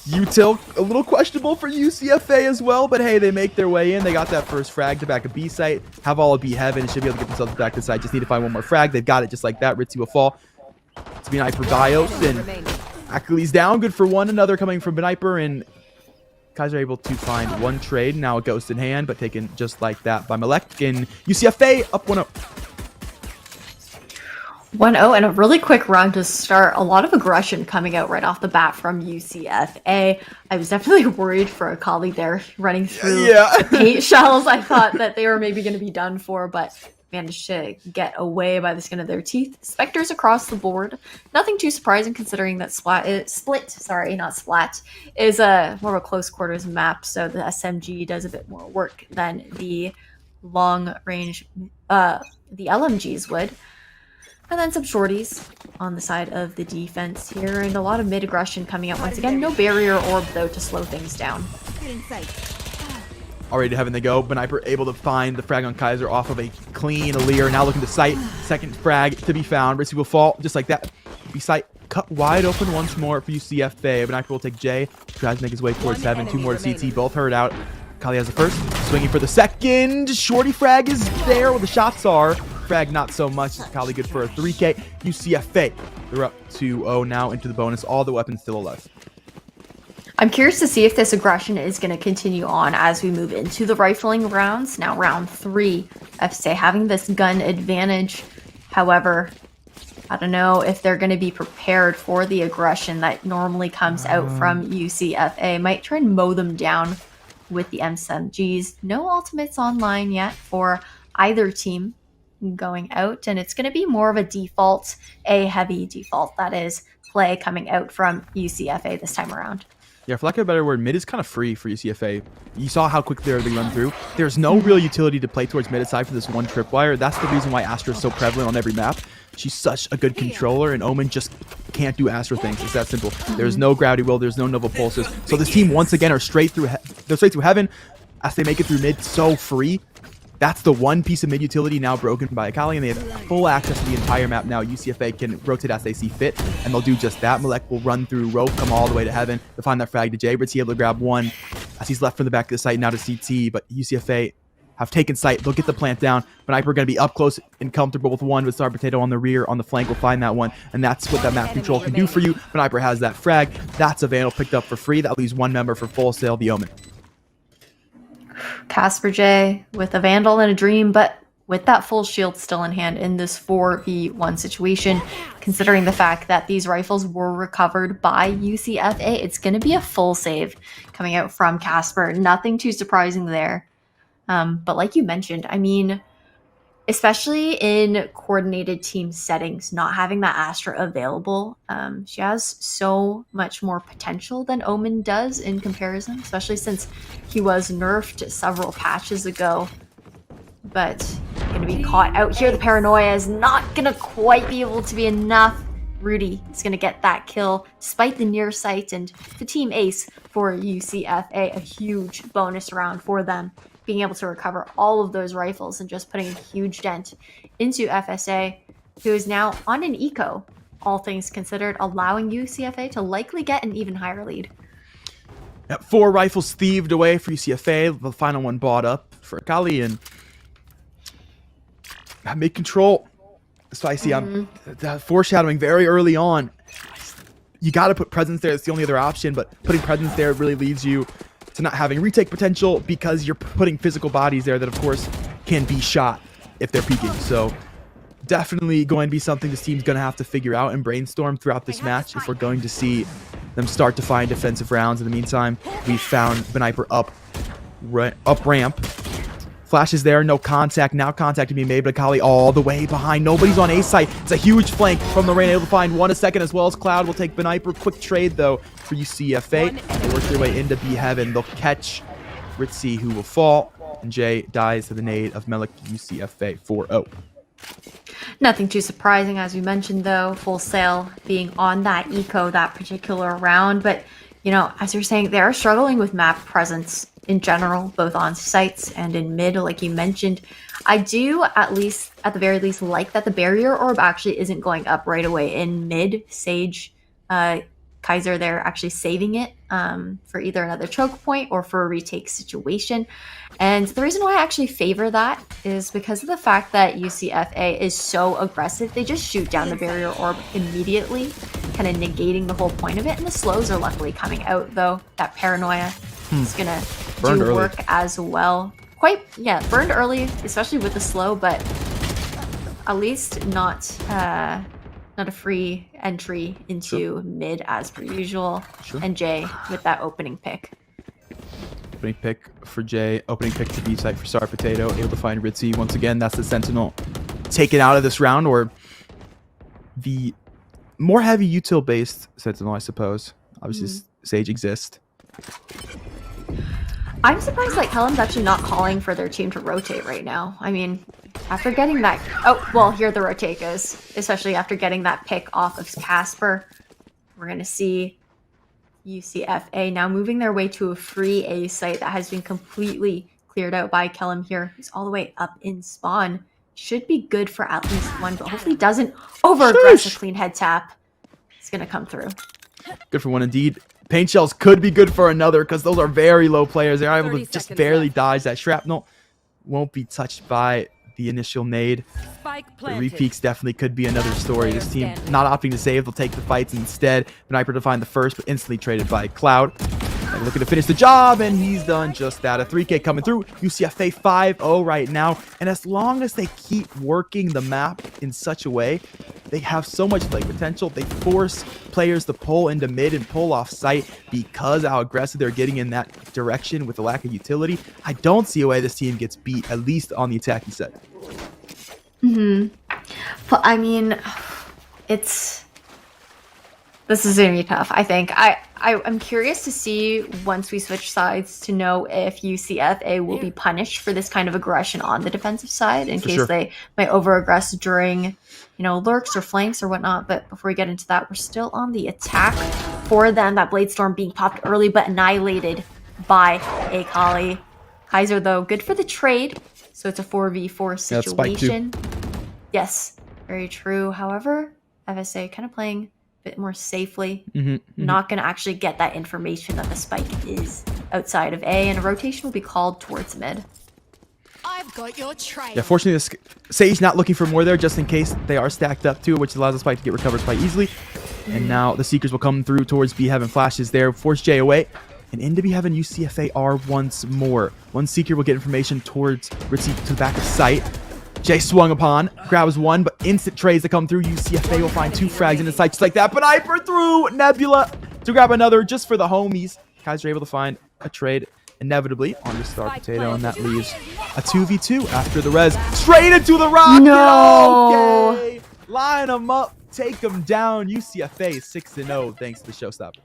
util a little questionable for UCFA as well, but hey, they make their way in. They got that first frag to back a B site, have all of B heaven, and should be able to get themselves back to the site. Just need to find one more frag. They've got it just like that. Ritzy will fall. It's Beniper Bios, and Achilles down. Good for one. Another coming from Beniper, and Kaiser able to find one trade. Now a ghost in hand, but taken just like that by Malek. And UCFA up 1-0. 1-0, and a really quick round to start. A lot of aggression coming out right off the bat from UCFA. I was definitely worried for a colleague there running through paint shells. I thought that they were maybe going to be done for, but managed to get away by the skin of their teeth. Spectres across the board. Nothing too surprising considering that Split is a more of a close quarters map, so the SMG does a bit more work than the long range, the LMGs would. And then some shorties on the side of the defense here, and a lot of mid-aggression coming out once again. No barrier orb, though, to slow things down. Already to heaven they go. Beniper able to find the frag on Kaiser off of a clean Lear. Now looking to sight. Second frag to be found. Ritzy will fall just like that. Be sight cut wide open once more for UCFA. Beniper will take J. Tries to make his way towards heaven. Two more to CT. Both hurt out. Kali has the first. Swinging for the second. Shorty frag is there where the shots are. Frag not so much. Kali good for a 3K. UCFA, they're up 2-0 now into the bonus. All the weapons still alive. I'm curious to see if this aggression is going to continue on as we move into the rifling rounds. Now round 3, FSA having this gun advantage. However, I don't know if they're going to be prepared for the aggression that normally comes out from UCFA. Might try and mow them down with the SMGs. No ultimates online yet for either team going out, and it's going to be more of a default, a heavy default, that is, play coming out from UCFA this time around. Yeah, for lack of a better word, mid is kind of free for UCFA. You saw how quickly they run through. There's no real utility to play towards mid aside for this one tripwire. That's the reason why Astra is so prevalent on every map. She's such a good controller, and Omen just can't do Astra things. It's that simple. There's no gravity will, there's no Nova pulses. So this team once again are straight through heaven as they make it through mid so free. That's the one piece of mid utility now broken by Akali, and they have full access to the entire map now. UCFA can rotate as they see fit, and they'll do just that. Malek will run through rope, come all the way to heaven to find that frag to Jay. Ritzy able to grab one. as he's left from the back of the site now to CT, but UCFA have taken sight. They'll get the plant down. Beniper going to be up close and comfortable with one, with Star Potato on the rear, on the flank will find that one, and that's what that map control can do for you. Beniper has that frag. That's a Vandal picked up for free. That leaves one member for Full Sail, the Omen. Casper J with a Vandal and a Dream, but with that full shield still in hand in this 4v1 situation, considering the fact that these rifles were recovered by UCFA, it's going to be a full save coming out from Casper. Nothing too surprising there. But like you mentioned, I mean, especially in coordinated team settings, not having that Astra available, she has so much more potential than Omen does in comparison, especially since he was nerfed several patches ago. But going to be caught out here. The paranoia is not going to quite be able to be enough. Rudy is going to get that kill despite the near sight, and the team ace for UCFA, a huge bonus round for them, being able to recover all of those rifles and just putting a huge dent into FSA, who is now on an eco, all things considered, allowing UCFA to likely get an even higher lead. Yep, 4 rifles thieved away for UCFA. The final one bought up for Kali, and make control. Spicy, I'm foreshadowing very early on. You got to put presence there. It's the only other option, but putting presence there really leaves you to not having retake potential, because you're putting physical bodies there that, of course, can be shot if they're peeking. So definitely going to be something this team's going to have to figure out and brainstorm throughout this match if we're going to see them start to find defensive rounds. In the meantime, we found Beniper up ramp. Flash is there, no contact. Now contact to be made, but Akali all the way behind. Nobody's on A site. It's a huge flank from Lorraine, able to find one a second, as well as Cloud will take Beniper. Quick trade, though, for UCFA. They work their way into B Heaven. They'll catch Ritzy, who will fall, and Jay dies to the nade of Melik. UCFA 4-0. Nothing too surprising, as we mentioned, though. Full Sail being on that eco that particular round, but, you know, as you're saying, they are struggling with map presence in general, both on sites and in mid, like you mentioned. I do, at the very least, like that the barrier orb actually isn't going up right away in mid. Sage, Kaiser, they're actually saving it for either another choke point or for a retake situation. And the reason why I actually favor that is because of the fact that UCFA is so aggressive. They just shoot down the barrier orb immediately, kind of negating the whole point of it. And the slows are luckily coming out, though. That paranoia is going to do work as well. Burned early, especially with the slow, but at least not a free entry into mid as per usual. And Jay with that opening pick. Opening pick for Jay. Opening pick to B site for Star Potato. Able to find Ritzy. Once again, that's the Sentinel taken out of this round, or the more heavy util-based Sentinel, I suppose. Obviously, Sage exists. I'm surprised like Helen's actually not calling for their team to rotate right now. I mean, after getting that... Oh, well, here the rotate goes. Especially after getting that pick off of Casper. We're going to see UCFA now moving their way to a free A site that has been completely cleared out by CLEM here. He's all the way up in spawn. Should be good for at least one, but hopefully doesn't over-aggress a clean head tap. It's going to come through. Good for one indeed. Paint shells could be good for another, because those are very low players. They're able to just barely dodge that shrapnel. Won't be touched by the initial nade. The repeaks definitely could be another story. This team not opting to save. They'll take the fights instead. Beniper to find the first, but instantly traded by Cloud. And looking to finish the job, and he's done just that. A 3K coming through. UCFA 5-0 right now. And as long as they keep working the map in such a way, they have so much play potential. They force players to pull into mid and pull off site because of how aggressive they're getting in that direction with the lack of utility. I don't see a way this team gets beat, at least on the attacking side. But I mean, this is going to be tough, I think. I'm curious to see, once we switch sides, to know if UCFA will be punished for this kind of aggression on the defensive side in case they might over-aggress during, lurks or flanks or whatnot. But before we get into that, we're still on the attack for them. That Blade Storm being popped early but annihilated by Akali. Kaiser, though, good for the trade. So it's a 4v4 situation. Yes, very true. However, FSA kind of playing bit more safely. Not going to actually get that information that the spike is outside of A, and a rotation will be called towards mid. I've got your trail. Yeah, fortunately, this Sage not looking for more there just in case they are stacked up too, which allows the spike to get recovered quite easily. And now the Seekers will come through towards B Heaven. Flashes there, force Jay away. And into B Heaven, UCFA are once more. One Seeker will get information towards Ritzy to the back of sight. Jay swung upon, grabs one, but instant trades that come through. UCFA will find 2 frags in the sight just like that. But Hyper through Nebula to grab another just for the homies. Guys are able to find a trade inevitably on the Star Potato, and that leaves a 2v2 after the res. Straight into the rocket! No! Okay! Line them up, take them down. UCFA 6-0 thanks to the showstopper.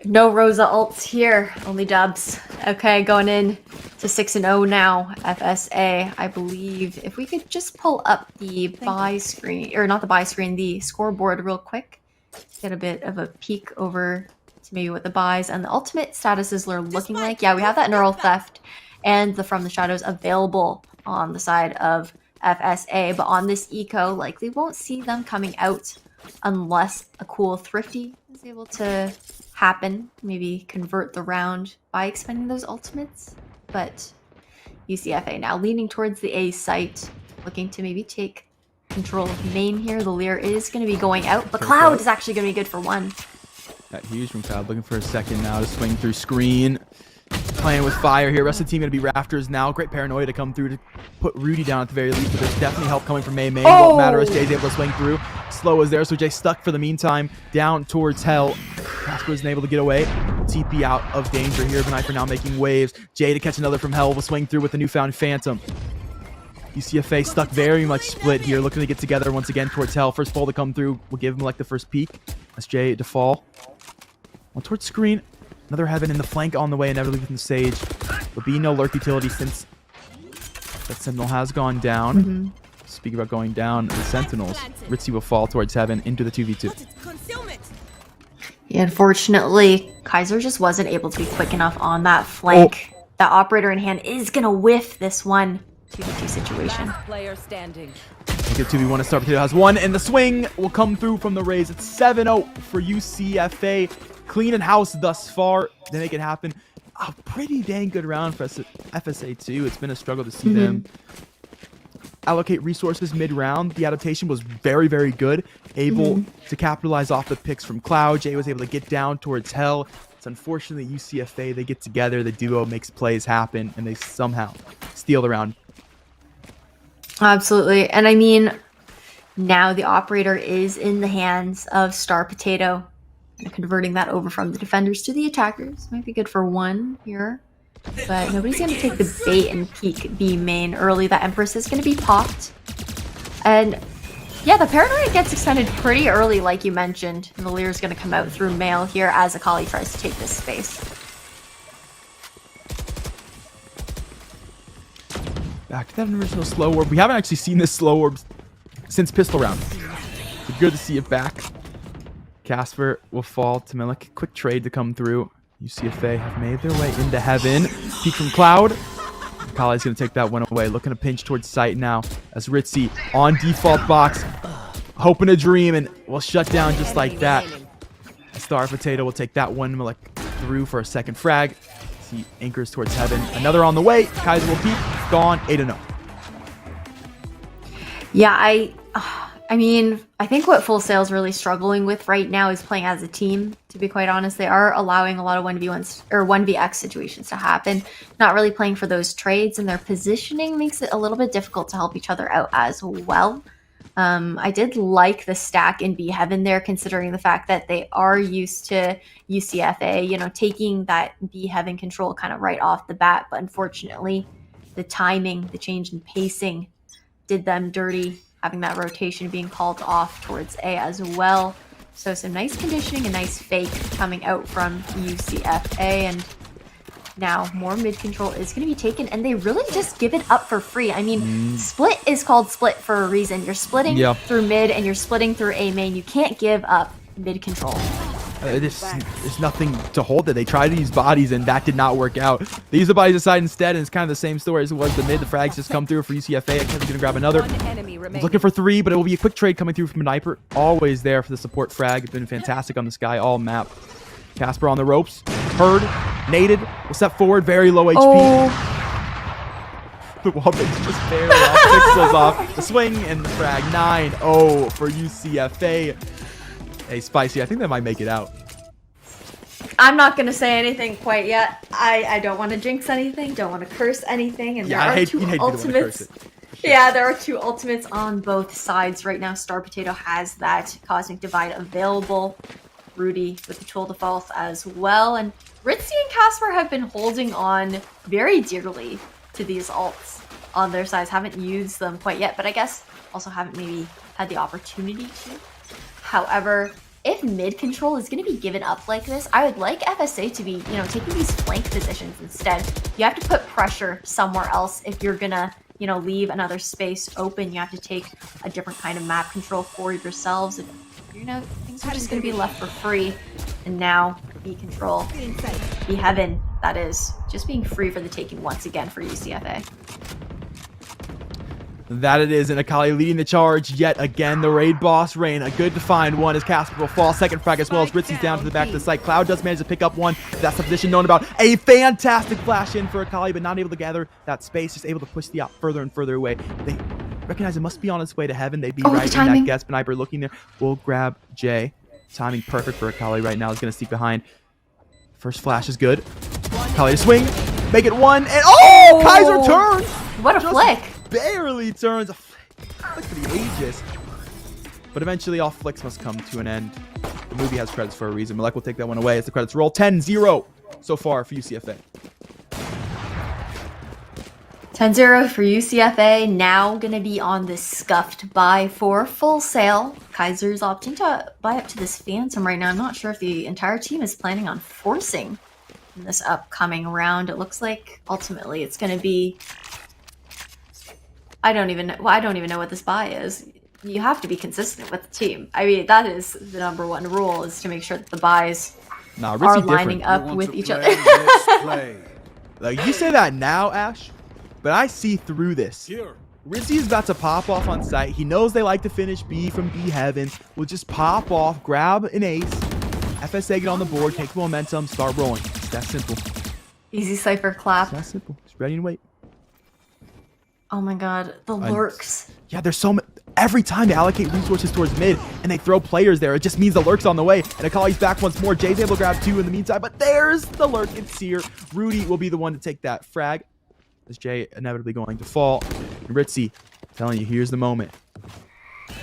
No Rosa ults here, only dubs. Okay, going in to 6-0 now. FSA, I believe. If we could just pull up the buy screen, or not the buy screen, the scoreboard real quick. Get a bit of a peek over to maybe what the buys and the ultimate statuses are looking like. Yeah, we have that Neural Theft and the From the Shadows available on the side of FSA, but on this eco, likely won't see them coming out unless a cool Thrifty is able to happen, maybe convert the round by expending those ultimates. But UCFA now leaning towards the A site, looking to maybe take control of main here. The Lear is going to be going out, but Cloud is actually going to be good for 1. That huge from Cloud, looking for a second now to swing through screen. Playing with fire here. Rest of the team going to be Rafters now. Great paranoia to come through to put Rudy down at the very least, but there's definitely help coming from May. Won't matter as Jay's able to swing through. Slow is there, so Jay stuck for the meantime. Down towards Hell. Casper isn't able to get away. TP out of danger here. Viper now making waves. Jay to catch another from Hell will swing through with the newfound Phantom. UCFA stuck very much split here, looking to get together once again towards Hell. First fall to come through will give him like the first peek. That's Jay to fall. One towards screen. Another Heaven in the flank on the way, inevitably within the Sage. There'll be no lurk utility since that Sentinel has gone down. Speaking about going down, the Sentinels, Ritzy will fall towards Heaven into the 2v2. Yeah, unfortunately, Kaiser just wasn't able to be quick enough on that flank. That operator in hand is going to whiff this one 2v2 situation. Player standing. Make it 2v1 as Star Potato has 1, and the swing will come through from the Rays. It's 7-0 for UCFA. Cleaning house thus far. They make it happen. A pretty dang good round for FSA too. It's been a struggle to see them allocate resources mid-round. The adaptation was very, very good. Able to capitalize off the picks from Cloud. Jay was able to get down towards Hell. It's unfortunately UCFA. They get together. The duo makes plays happen, and they somehow steal the round. Absolutely. And I mean, now the operator is in the hands of Star Potato. And converting that over from the defenders to the attackers might be good for 1 here. But nobody's going to take the bait and peek B main early. That Empress is going to be popped. And yeah, the paranoia gets extended pretty early, like you mentioned. And the Lear is going to come out through mail here as Akali tries to take this space. Back to that original slow orb. We haven't actually seen this slow orb since pistol round. So good to see it back. Casper will fall to Milik. Quick trade to come through. UCFA have made their way into Heaven. Peek from Cloud. Kali's going to take that one away. Looking to pinch towards sight now as Ritzy on default box. Hoping to dream and will shut down just like that. Star Potato will take that one Milik through for a second frag. He anchors towards Heaven. Another on the way. Kaiser will peek. Gone. 8-0. Yeah, I mean, I think what Full Sail's really struggling with right now is playing as a team, to be quite honest. They are allowing a lot of 1v1s or 1vx situations to happen, not really playing for those trades, and their positioning makes it a little bit difficult to help each other out as well. I did like the stack in B Heaven there, considering the fact that they are used to UCFA, you know, taking that B Heaven control kind of right off the bat, but unfortunately, the timing, the change in pacing did them dirty. Having that rotation being called off towards A as well. So some nice conditioning, a nice fake coming out from UCFA, and now more mid control is going to be taken, and they really just give it up for free. I mean, split is called split for a reason. You're splitting through mid and you're splitting through A main. You can't give up mid control. There's nothing to hold it. They tried to use bodies, and that did not work out. They used the bodies aside instead, and it's kind of the same story as it was the mid. The frags just come through for UCFA. Kevin's going to grab another. He's looking for 3, but it will be a quick trade coming through from Sniper. Always there for the support frag. It's been fantastic on this guy all map. Casper on the ropes. Heard. Naded, will step forward, very low HP. Oh, The Wallbang's just barely off, pixels off. The swing and the frag, 9-0 for UCFA. Hey, Spicy, I think they might make it out. I'm not going to say anything quite yet. I don't want to jinx anything, don't want to curse anything. And Yeah, there I are hate two you don't wanna curse ultimates. it. Yeah, there are two ultimates on both sides right now. Star Potato has that Cosmic Divide available. Rudy with the Tool Default as well. And Ritzy and Casper have been holding on very dearly to these ults on their sides. Haven't used them quite yet, but I guess also haven't maybe had the opportunity to. However, if mid control is going to be given up like this, I would like FSA to be, taking these flank positions instead. You have to put pressure somewhere else if you're going to, leave another space open. You have to take a different kind of map control for yourselves. If, things are just going to be left for free. And now, B control, B heaven, that is, just being free for the taking once again for UCFA. That it is, and Akali leading the charge yet again. The raid boss Rain, a good defined one as Casper will fall. Second frag as well as Ritzy's down to the back of the site. Cloud does manage to pick up one. That's the position known about. A fantastic flash in for Akali, but not able to gather that space. Just able to push the op further and further away. They recognize it must be on its way to heaven. They'd be right in that guest sniper looking there. We'll grab Jay. Timing perfect for Akali right now. He's going to sneak behind. First flash is good. Akali to swing. Make it one. And Kaiser turns. What a flick. Barely turns. A flick for the ages. But eventually all flicks must come to an end. The movie has credits for a reason. Malek will take that one away as the credits roll. 10-0 so far for UCFA. 10-0 for UCFA. Now going to be on this scuffed buy for Full Sail. Kaiser's opting to buy up to this Phantom right now. I'm not sure if the entire team is planning on forcing in this upcoming round. It looks like ultimately it's going to be... I don't even know what this buy is. You have to be consistent with the team. I mean, that is the number one rule, is to make sure that the buys are lining up with each other. Like, you say that now, Ash, but I see through this. Rizzy is about to pop off on site. He knows they like to finish B from B heaven. We'll just pop off, grab an ace, FSA get on the board, take the momentum, start rolling. It's that simple. Easy Cypher clap. It's that simple. Just ready and wait. Oh my god, the lurks. Yeah, there's so many. Every time they allocate resources towards mid and they throw players there, it just means the lurk's on the way. And Akali's back once more. Jay's able to grab two in the meantime, but there's the lurk. It's here. Rudy will be the one to take that frag. As Jay inevitably going to fall. And Ritzy, telling you, here's the moment.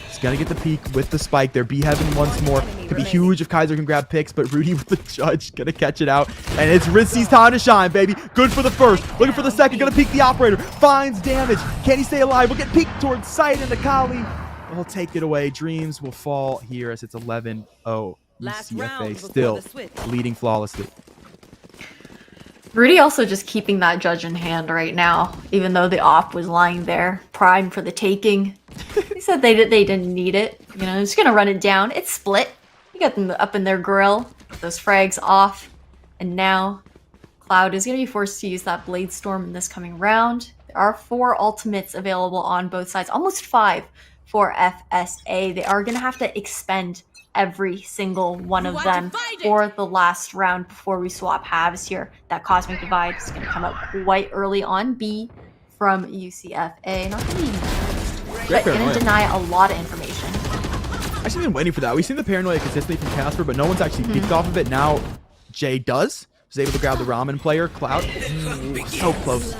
He's gonna get the peek with the spike there. B heaven once more. Could be huge if Kaiser can grab picks, but Rudy with the judge gonna catch it out. And it's Ritzy's time to shine, baby. Good for the first. Looking for the second. Gonna peek the operator. Finds damage. Can he stay alive? We'll get peeked towards sight, and Akali will take it away. Dreams will fall here as it's 11-0. UCFA still leading flawlessly. Rudy also just keeping that judge in hand right now, even though the op was lying there, primed for the taking. He said they didn't need it. Just gonna run it down. It's split. You got them up in their grill. Those frags off. And now Cloud is gonna be forced to use that Blade Storm in this coming round. There are 4 ultimates available on both sides, almost 5 for FSA. They are gonna have to expend every single one of them for the last round before we swap halves here. That Cosmic Divide is going to come out quite early on B from UCFA. Not going to deny a lot of information. I've actually been waiting for that. We've seen the paranoia consistently from Casper, but no one's actually peeked off of it. Now Jay does. He's able to grab the ramen player. Cloud, so close.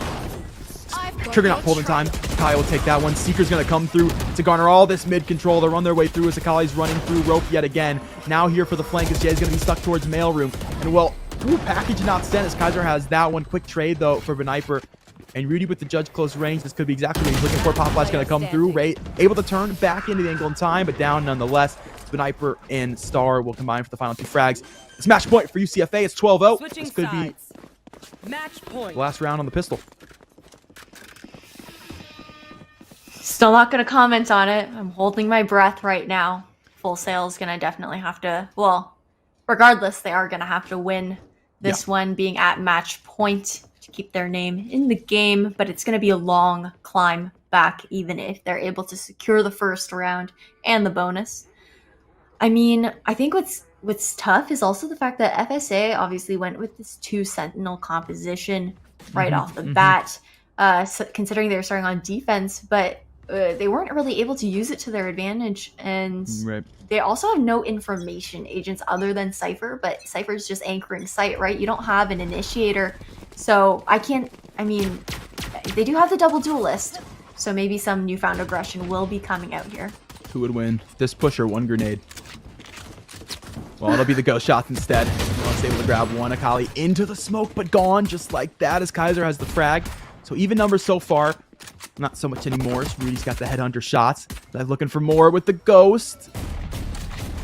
Trigger not pulled in time. Kyle will take that one. Seeker's going to come through to garner all this mid control. They'll run their way through as Akali's running through rope yet again. Now here for the flank as Jay's going to be stuck towards mailroom. And well, package not sent as Kaiser has that one. Quick trade though for Viper. And Rudy with the judge close range. This could be exactly what he's looking for. Popeyes going to come through. Ray able to turn back into the angle in time, but down nonetheless. Viper and Star will combine for the final 2 frags. It's match point for UCFA. It's 12-0. This could be the last round on the pistol. Still not going to comment on it. I'm holding my breath right now. Full Sail is going to definitely have to, well, regardless, they are going to have to win this one, being at match point to keep their name in the game. But it's going to be a long climb back, even if they're able to secure the first round and the bonus. I mean, I think what's what's tough is also the fact that FSA obviously went with this 2 Sentinel composition right off the bat, so considering they were starting on defense, but they weren't really able to use it to their advantage, and they also have no information agents other than Cypher, but Cypher's just anchoring site, right? You don't have an initiator, so they do have the double duelist, so maybe some newfound aggression will be coming out here. Who would win? This push or one grenade? Well, it'll be the ghost shots instead. He's able to grab one Akali into the smoke, but gone just like that as Kaiser has the frag. So even numbers so far. Not so much anymore. Rudy's got the headhunter shots. They're looking for more with the ghost.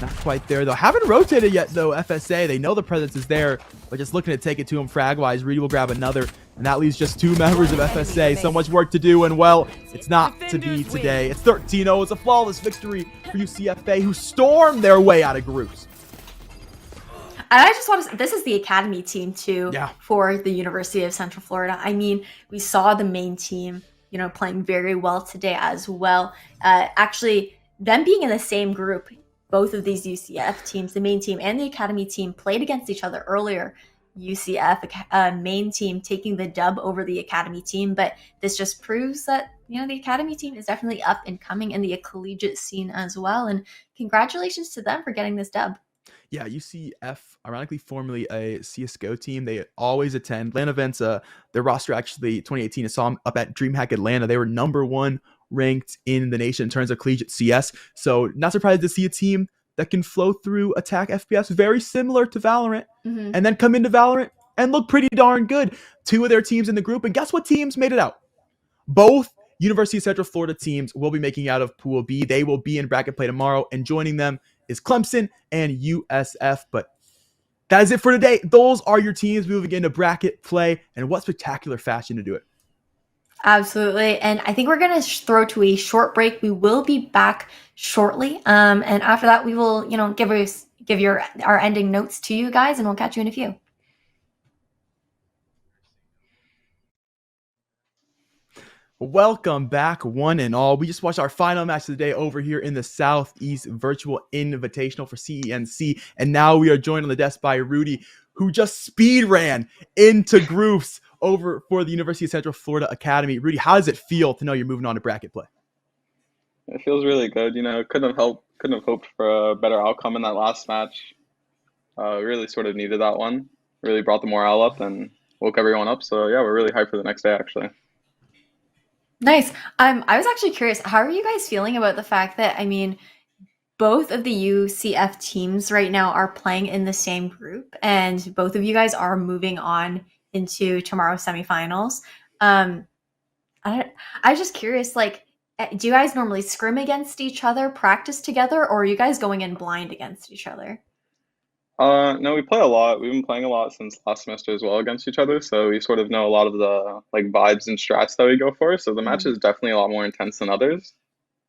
Not quite there, though. Haven't rotated yet, though, FSA. They know the presence is there, but just looking to take it to him frag-wise. Rudy will grab another, and that leaves just 2 members of FSA. So much work to do, and, well, it's not to be today. It's 13-0. It's a flawless victory for UCFA, who stormed their way out of groups. And I just want to say, this is the Academy team, too, Yeah. for the University of Central Florida. I mean, we saw the main team, playing very well today as well. Actually, them being in the same group, both of these UCF teams, the main team and the Academy team, played against each other earlier. UCF main team taking the dub over the Academy team, but this just proves that the Academy team is definitely up and coming in the collegiate scene as well. And congratulations to them for getting this dub. Yeah, UCF, ironically, formerly a CSGO team. They always attend LAN events. Their roster actually, 2018, I saw them up at DreamHack Atlanta. They were #1 ranked in the nation in terms of collegiate CS. So not surprised to see a team that can flow through attack FPS, very similar to VALORANT, and then come into VALORANT and look pretty darn good. 2 of their teams in the group, and guess what teams made it out? Both University of Central Florida teams will be making out of Pool B. They will be in bracket play tomorrow, and joining them is Clemson and USF. But that is it for today. Those are your teams moving into bracket play, and what spectacular fashion to do it. Absolutely. And I think we're going to throw to a short break. We will be back shortly. And after that, we will, give our ending notes to you guys, and we'll catch you in a few. Welcome back, one and all. We just watched our final match of the day over here in the Southeast Virtual Invitational for CENC, and now we are joined on the desk by Rudy, who just speed ran into groups over for the University of Central Florida Academy. Rudy, how does it feel to know you're moving on to bracket play? It feels really good. Couldn't have hoped for a better outcome in that last match. Really sort of needed that one. Really brought the morale up and woke everyone up. So yeah, we're really hyped for the next day, actually. Nice. I was actually curious, how are you guys feeling about the fact that, both of the UCF teams right now are playing in the same group, and both of you guys are moving on into tomorrow's semifinals? I was just curious, do you guys normally scrim against each other, practice together, or are you guys going in blind against each other? No, we play a lot. We've been playing a lot since last semester as well against each other, so we sort of know a lot of the vibes and strats that we go for. So the match is definitely a lot more intense than others,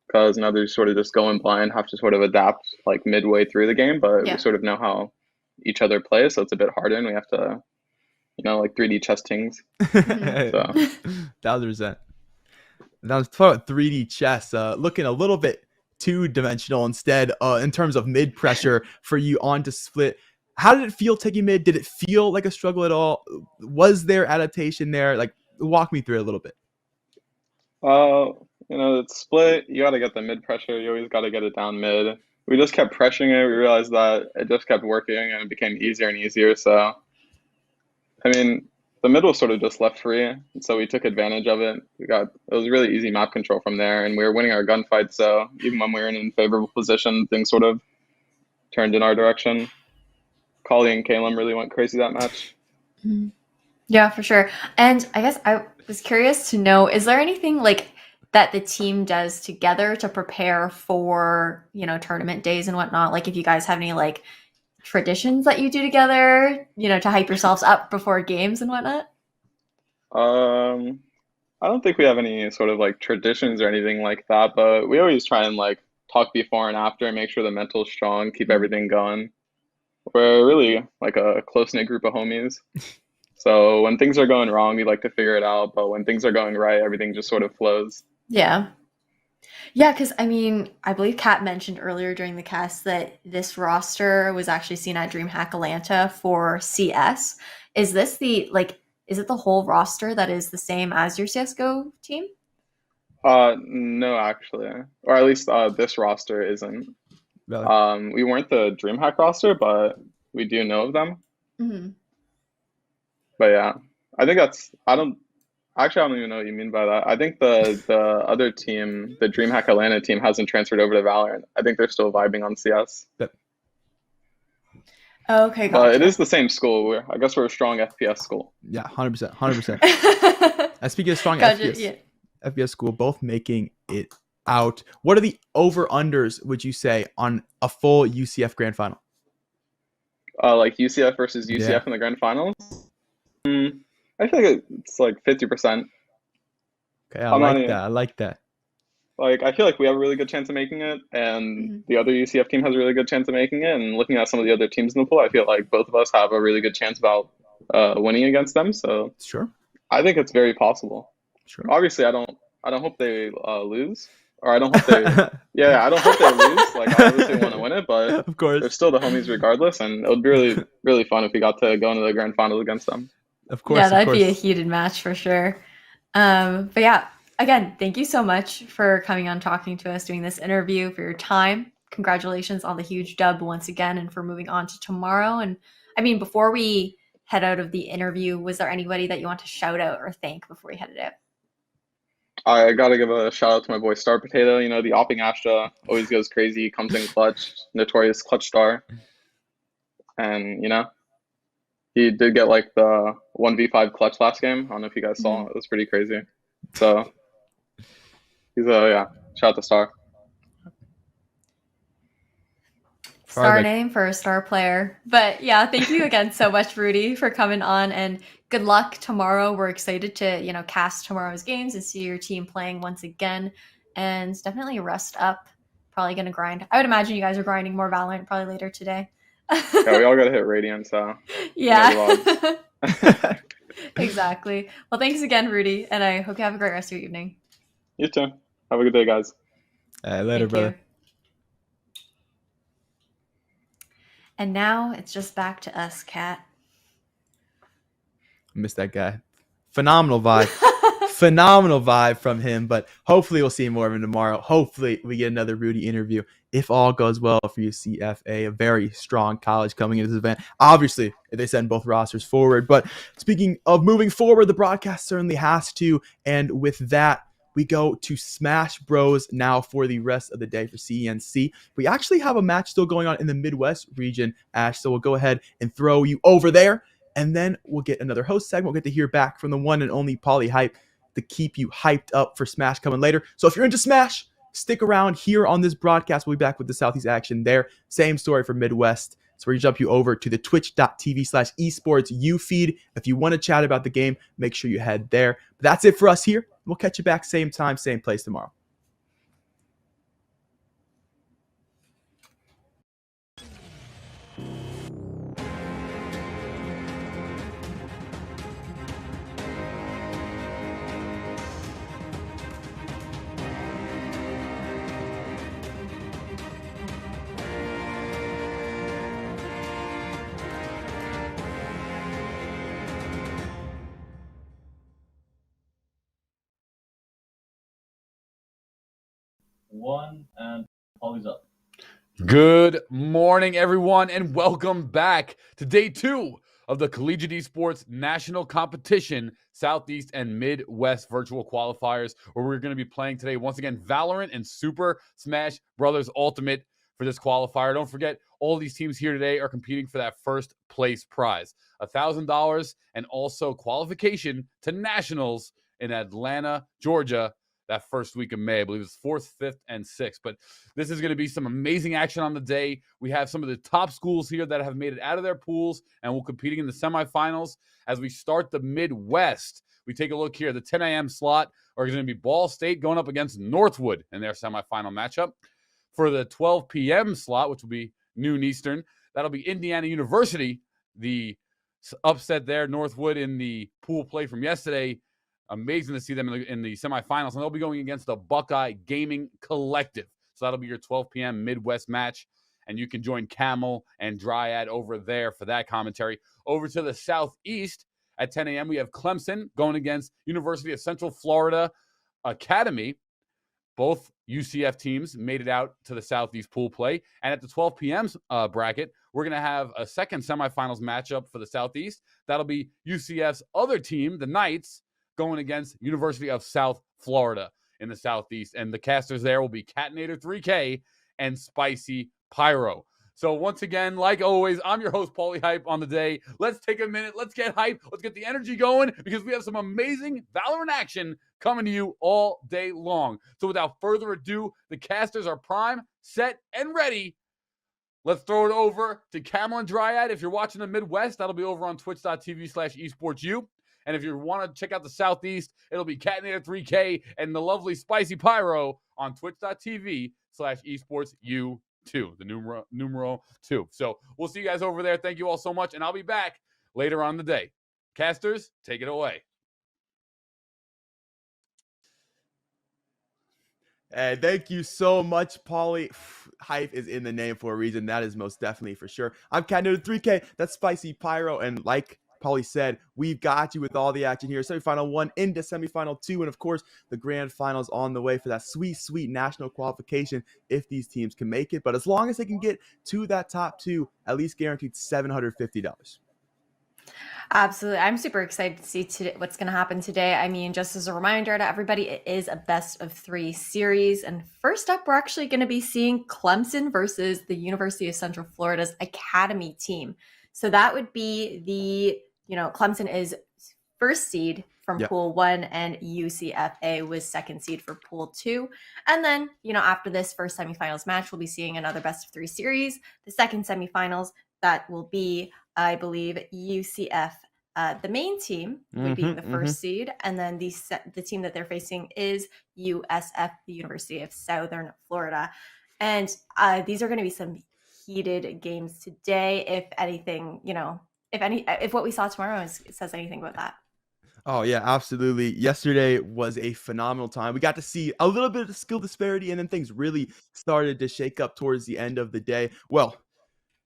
because in others sort of just go in blind, have to sort of adapt midway through the game, but we sort of know how each other plays, so it's a bit harder, and we have to, 3D chess things. So 1,000%. Now let's talk about 3D chess. Looking a little bit two-dimensional instead in terms of mid pressure for you on to split. How did it feel taking mid? Did it feel like a struggle at all? Was there adaptation there? Walk me through it a little bit. It's split. You got to get the mid pressure. You always got to get it down mid. We just kept pressuring it. We realized that it just kept working, and it became easier and easier. So, the mid was sort of just left free, and so we took advantage of it. It was really easy map control from there, and we were winning our gunfight. So even when we were in a favorable position, things sort of turned in our direction. Collie and CLEM really went crazy that match. Yeah, for sure. And I guess I was curious to know, is there anything that the team does together to prepare for, tournament days and whatnot? If you guys have any traditions that you do together, to hype yourselves up before games and whatnot? I don't think we have any sort of traditions or anything like that, but we always try and talk before and after and make sure the mental's strong, keep everything going. We're really a close-knit group of homies. So when things are going wrong, we like to figure it out, but when things are going right, everything just sort of flows. Yeah. Yeah, because I mean, I believe Kat mentioned earlier during the cast that this roster was actually seen at DreamHack Atlanta for CS. Is this is it the whole roster that is the same as your CSGO team? No, actually, or at least this roster isn't. Really? We weren't the DreamHack roster, but we do know of them. Mm-hmm. But yeah, I think I don't even know what you mean by that. I think the other team, the DreamHack Atlanta team, hasn't transferred over to Valorant. I think they're still vibing on CS. Okay, gotcha. But it is the same school. I guess we're a strong FPS school. Yeah, 100%. 100%. Speaking of strong Gotcha, FPS, yeah. FPS school, both making it out. What are the over-unders, would you say, on a full UCF grand final? Like UCF versus UCF in the grand finals? I think it's like 50%. Okay, I like that. Like, I feel like we have a really good chance of making it, and the other UCF team has a really good chance of making it. And looking at some of the other teams in the pool, I feel like both of us have a really good chance about winning against them. So Sure. I think it's very possible. Sure. Obviously, I don't hope they lose, or I don't hope they I don't hope they lose. Like, I obviously want to win it, but Of course. they're still the homies regardless, and it would be really really fun if we got to go into the grand finals against them. Of course. Yeah, of that'd course. be a heated match for sure. But yeah, again, thank you so much for coming on, talking to us, doing this interview, for your time. Congratulations on the huge dub once again, and for moving on to tomorrow. And I mean, before we head out of the interview, was there anybody that you want to shout out or thank before we headed out? I gotta give a shout out to my boy Star Potato. You know, the Opping Astra always goes crazy, comes in clutch, notorious clutch star. And, you know, he did get like the 1v5 clutch last game. I don't know if you guys saw. It was pretty crazy. So he's shout out to Star. Star name for a star player. But yeah, thank you again so much, Rudy, for coming on, and good luck tomorrow. We're excited to, cast tomorrow's games and see your team playing once again, and definitely rest up. Probably going to grind. I would imagine you guys are grinding more Valorant probably later today. Yeah, we all got to hit Radiant, so. Yeah. Exactly. Well, thanks again, Rudy, and I hope you have a great rest of your evening. You too. Have a good day, guys. Later, Thank brother. you. And now it's just back to us, Kat. Miss that guy. Phenomenal vibe. Phenomenal vibe from him, but hopefully we'll see more of him tomorrow. Hopefully we get another Rudy interview if all goes well for UCFA, a very strong college coming into this event. Obviously, if they send both rosters forward. But speaking of moving forward, the broadcast certainly has to. And with that, we go to Smash Bros now for the rest of the day for CENC. We actually have a match still going on in the Midwest region, Ash, so we'll go ahead and throw you over there, and then we'll get another host segment. We'll get to hear back from the one and only Poly Hype to keep you hyped up for Smash coming later. So if you're into Smash, stick around here on this broadcast. We'll be back with the Southeast action there. Same story for Midwest. So we're going to jump you over to the twitch.tv/esports feed. If you want to chat about the game, make sure you head there. But that's it for us here. We'll catch you back same time, same place tomorrow. One, and Polly's up. Good morning, everyone, and welcome back to day 2 of the Collegiate Esports National Competition Southeast and Midwest Virtual Qualifiers, where we're going to be playing today, once again, Valorant and Super Smash Bros. Ultimate for this qualifier. Don't forget, all these teams here today are competing for that first place prize, $1,000, and also qualification to Nationals in Atlanta, Georgia, that first week of May. I believe it's 4th, 5th, and 6th. But this is going to be some amazing action on the day. We have some of the top schools here that have made it out of their pools and will competing in the semifinals. As we start the Midwest, we take a look here. The 10 a.m. slot are going to be Ball State going up against Northwood in their semifinal matchup. For the 12 p.m. slot, which will be noon Eastern, that'll be Indiana University, the upset there, Northwood in the pool play from yesterday, Amazing to see them in the semifinals, and they'll be going against the Buckeye Gaming Collective. So that'll be your 12 p.m. Midwest match, and you can join Camel and Dryad over there for that commentary. Over to the Southeast at 10 a.m., we have Clemson going against University of Central Florida Academy. Both UCF teams made it out to the Southeast pool play. And at the 12 p.m. Bracket, we're going to have a second semifinals matchup for the Southeast. That'll be UCF's other team, the Knights, going against University of South Florida in the Southeast. And the casters there will be Catinator 3K and Spicy Pyro. So once again, like always, I'm your host, Paulie Hype, on the day. Let's take a minute. Let's get hype. Let's get the energy going because we have some amazing Valorant action coming to you all day long. So without further ado, the casters are prime, set, and ready. Let's throw it over to Camel and Dryad. If you're watching the Midwest, that'll be over on twitch.tv/esportsu. And if you want to check out the Southeast, it'll be Catinator 3K and the lovely Spicy Pyro on twitch.tv/esportsu2, the numeral 2. So we'll see you guys over there. Thank you all so much, and I'll be back later on the day. Casters, take it away. Hey, thank you so much, Paulie. Hype is in the name for a reason. That is most definitely for sure. I'm Catinator 3K. That's Spicy Pyro. And like Paulie said, we've got you with all the action here. Semifinal 1 into semifinal 2. And of course, the grand finals on the way for that sweet, sweet national qualification if these teams can make it. But as long as they can get to that top 2, at least guaranteed $750. Absolutely. I'm super excited to see what's going to happen today. I mean, just as a reminder to everybody, it is a best of 3 series. And first up, we're actually going to be seeing Clemson versus the University of Central Florida's Academy team. So that would be Clemson is first seed from Pool 1 and UCFA was second seed for Pool 2. And then, after this first semifinals match, we'll be seeing another best of 3 series. The second semifinals, that will be, I believe, UCF, the main team, would be the first seed. And then the team that they're facing is USF, the University of Southern Florida. And these are going to be some heated games today. If anything, if what we saw tomorrow says anything about that. Oh, yeah, absolutely. Yesterday was a phenomenal time. We got to see a little bit of skill disparity, and then things really started to shake up towards the end of the day. Well,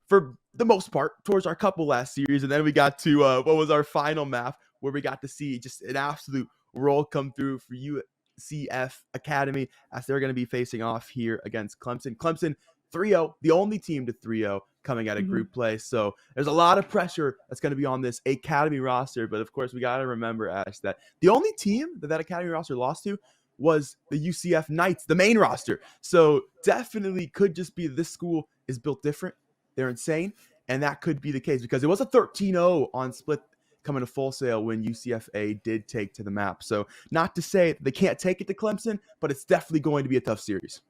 for the most part, towards our couple last series. And then we got to what was our final map, where we got to see just an absolute roll come through for UCF Academy as they're going to be facing off here against Clemson. Clemson 3-0, the only team to 3-0 coming out of group play. So there's a lot of pressure that's going to be on this Academy roster. But of course, we got to remember, Ash, that the only team that Academy roster lost to was the UCF Knights, the main roster. So definitely could just be this school is built different. They're insane. And that could be the case because it was a 13-0 on split coming to Full Sail when UCFA did take to the map. So not to say that they can't take it to Clemson, but it's definitely going to be a tough series.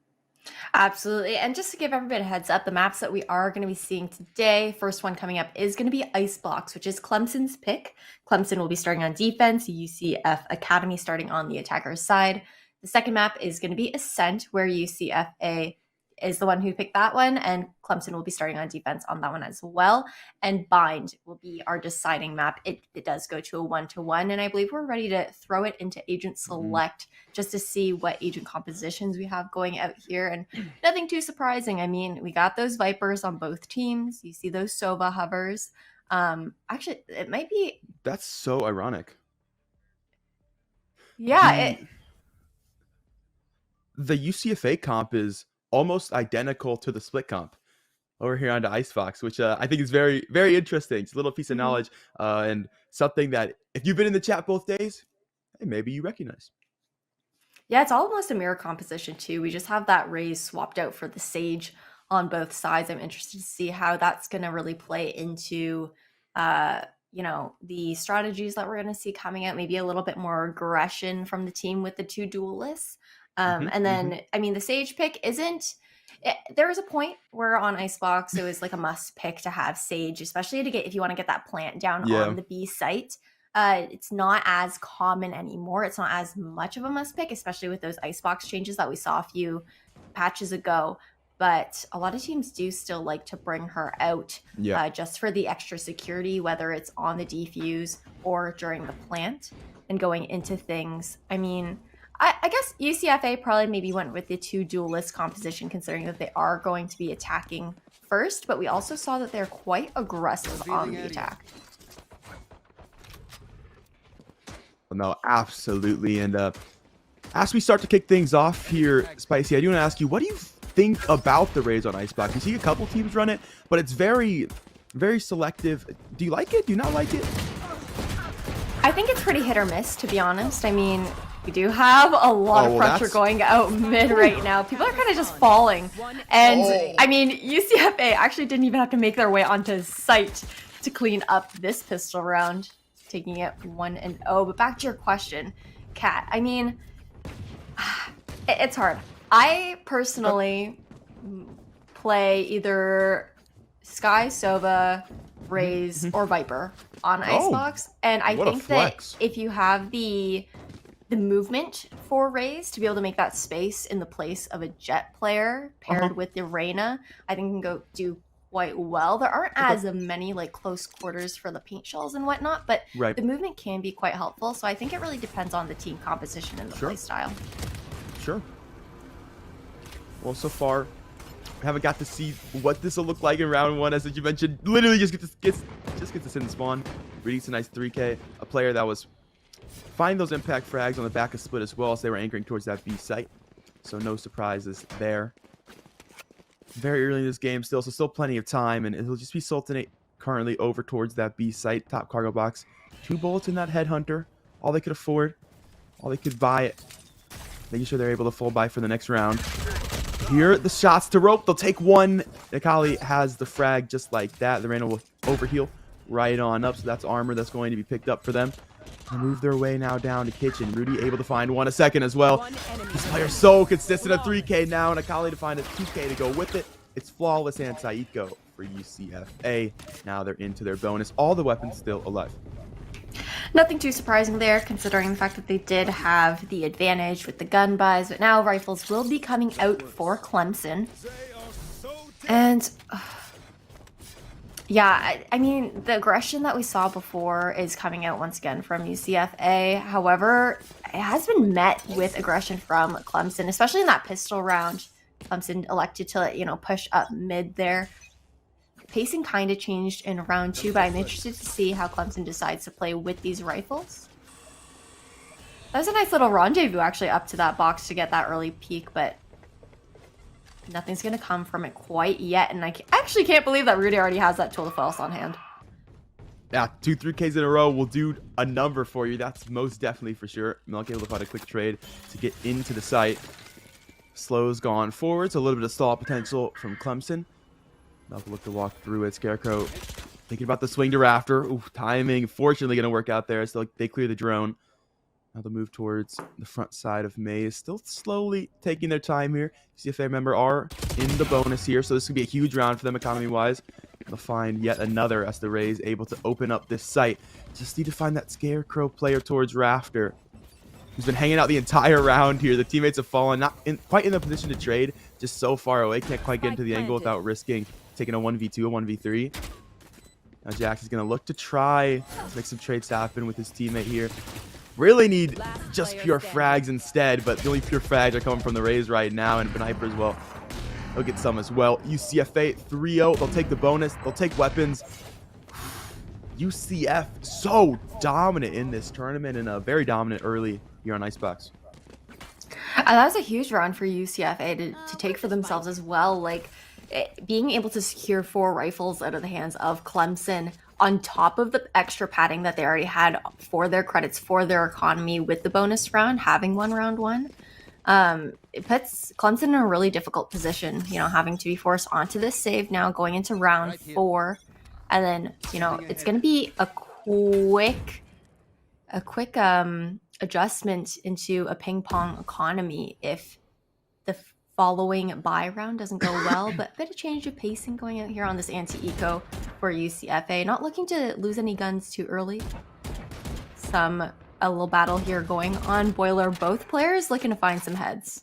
Absolutely. And just to give everybody a heads up, the maps that we are going to be seeing today, first one coming up is going to be Icebox, which is Clemson's pick. Clemson will be starting on defense, UCF Academy starting on the attacker's side. The second map is going to be Ascent, where UCFA is the one who picked that one, and Clemson will be starting on defense on that one as well. And Bind will be our deciding map. It does go to a 1-to-1, and I believe we're ready to throw it into Agent Select just to see what agent compositions we have going out here. And nothing too surprising. I mean, we got those Vipers on both teams. You see those Sova hovers. Actually, it might be... That's so ironic. Yeah. The UCFA comp is almost identical to the split comp over here on the Icebox, which I think is very, very interesting. It's a little piece of knowledge and something that if you've been in the chat both days, hey, maybe you recognize. Yeah, it's almost a mirror composition too. We just have that Raze swapped out for the Sage on both sides. I'm interested to see how that's going to really play into, the strategies that we're going to see coming out. Maybe a little bit more aggression from the team with the 2 duelists. And then, I mean, the Sage pick there was a point where on Icebox, it was like a must pick to have Sage, especially if you want to get that plant down on the B site. It's not as common anymore. It's not as much of a must pick, especially with those Icebox changes that we saw a few patches ago. But a lot of teams do still like to bring her out just for the extra security, whether it's on the defuse or during the plant. and going into things. I mean, I guess UCFA probably maybe went with the 2 duelist composition, considering that they are going to be attacking first, but we also saw that they're quite aggressive on the attack. No, absolutely. And as we start to kick things off here, Spicy, I do want to ask you, what do you think about the Rays on Icebox? You see a couple teams run it, but it's very, very selective. Do you like it? Do you not like it? I think it's pretty hit or miss, to be honest. I mean, we do have a lot of pressure going out mid right now. People are kind of just falling. And I mean, UCFA actually didn't even have to make their way onto site to clean up this pistol round, taking it 1-0. But back to your question, Kat. I mean, it's hard. I personally play either Sky, Sova, Rays, or Viper on Icebox. And I think that if you have the movement for Rays to be able to make that space in the place of a Jet player paired with the Reyna, I think can go do quite well. There aren't as many like close quarters for the paint shells and whatnot, but the movement can be quite helpful. So I think it really depends on the team composition and the play style. Sure. Well, so far, we haven't got to see what this will look like in round 1. As you mentioned, literally just get to sit and spawn. Release a nice 3K. A player that was finding those impact frags on the back of split as well as they were anchoring towards that B site. So no surprises there. Very early in this game still, so still plenty of time, and it'll just be Sultanate currently over towards that B site, top cargo box. 2 bullets in that Headhunter. All they could afford. All they could buy it. Making sure they're able to full buy for the next round. Here, the shots to rope. They'll take 1. Akali has the frag just like that. The Reyna will overheal right on up, so that's armor that's going to be picked up for them. They move their way now down to kitchen. Rudy able to find 1 a second as well. This player's so consistent. A 3K now, and Akali to find a 2K to go with it. It's flawless anti-eco for UCFA. Now they're into their bonus. All the weapons still alive. Nothing too surprising there, considering the fact that they did have the advantage with the gun buys, but now rifles will be coming out for Clemson. And yeah, I mean, the aggression that we saw before is coming out once again from UCFA. However, it has been met with aggression from Clemson, especially in that pistol round. Clemson elected to, push up mid there. Pacing kind of changed in round 2, but I'm interested to see how Clemson decides to play with these rifles. That was a nice little rendezvous actually up to that box to get that early peek, but nothing's going to come from it quite yet, and I actually can't believe that Rudy already has that tool of false on hand. Yeah, 2 3Ks in a row will do a number for you. That's most definitely for sure. Milk able to find a quick trade to get into the site. Slow's gone forward, so a little bit of stall potential from Clemson. Now look to walk through it. Scarecrow thinking about the swing to Rafter. Ooh, timing. Fortunately going to work out there. So they clear the drone. Now the move towards the front side of Maze. Still slowly taking their time here. UCFA member are in the bonus here. So this could be a huge round for them economy-wise. They'll find yet another as the Rays able to open up this site. Just need to find that Scarecrow player towards Rafter, who's been hanging out the entire round here. The teammates have fallen, not quite in the position to trade, just so far away. Can't quite get into the angle without risking taking a 1v2, a 1v3. Now Jax is going to look to try to make some trades happen with his teammate here. Really need just pure frags instead, but the only pure frags are coming from the Rays right now, and Hyper as well. They'll get some as well. UCFA 3-0. They'll take the bonus. They'll take weapons. UCF so dominant in this tournament, and very dominant early here on Icebox. That was a huge round for UCFA to take for themselves as well. Like, being able to secure 4 rifles out of the hands of Clemson on top of the extra padding that they already had for their credits for their economy with the bonus round, having won round 1, it puts Clemson in a really difficult position, having to be forced onto this save now going into round 4. And then, it's going to be a quick adjustment into a ping pong economy if the following buy round doesn't go well, but a bit of change of pacing going out here on this anti-eco for UCFA. Not looking to lose any guns too early. A little battle here going on. Boiler, both players looking to find some heads.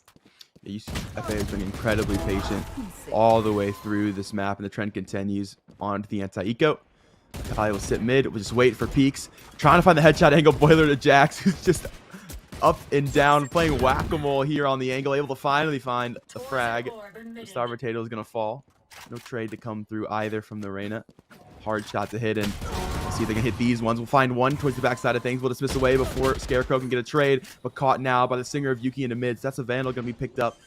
UCFA has been incredibly patient all the way through this map, and the trend continues on to the anti-eco. Kali will sit mid. We'll just wait for peeks. Trying to find the headshot angle. Boiler to Jax, who's just up and down, playing whack-a-mole here on the angle, able to finally find a frag. The Star Potato is going to fall. No trade to come through either from the Reyna. Hard shot to hit, and see if they can hit these ones. We'll find one towards the backside of things. We'll dismiss away before Scarecrow can get a trade, but caught now by the Singer of Yuki into mid. So that's a Vandal going to be picked up.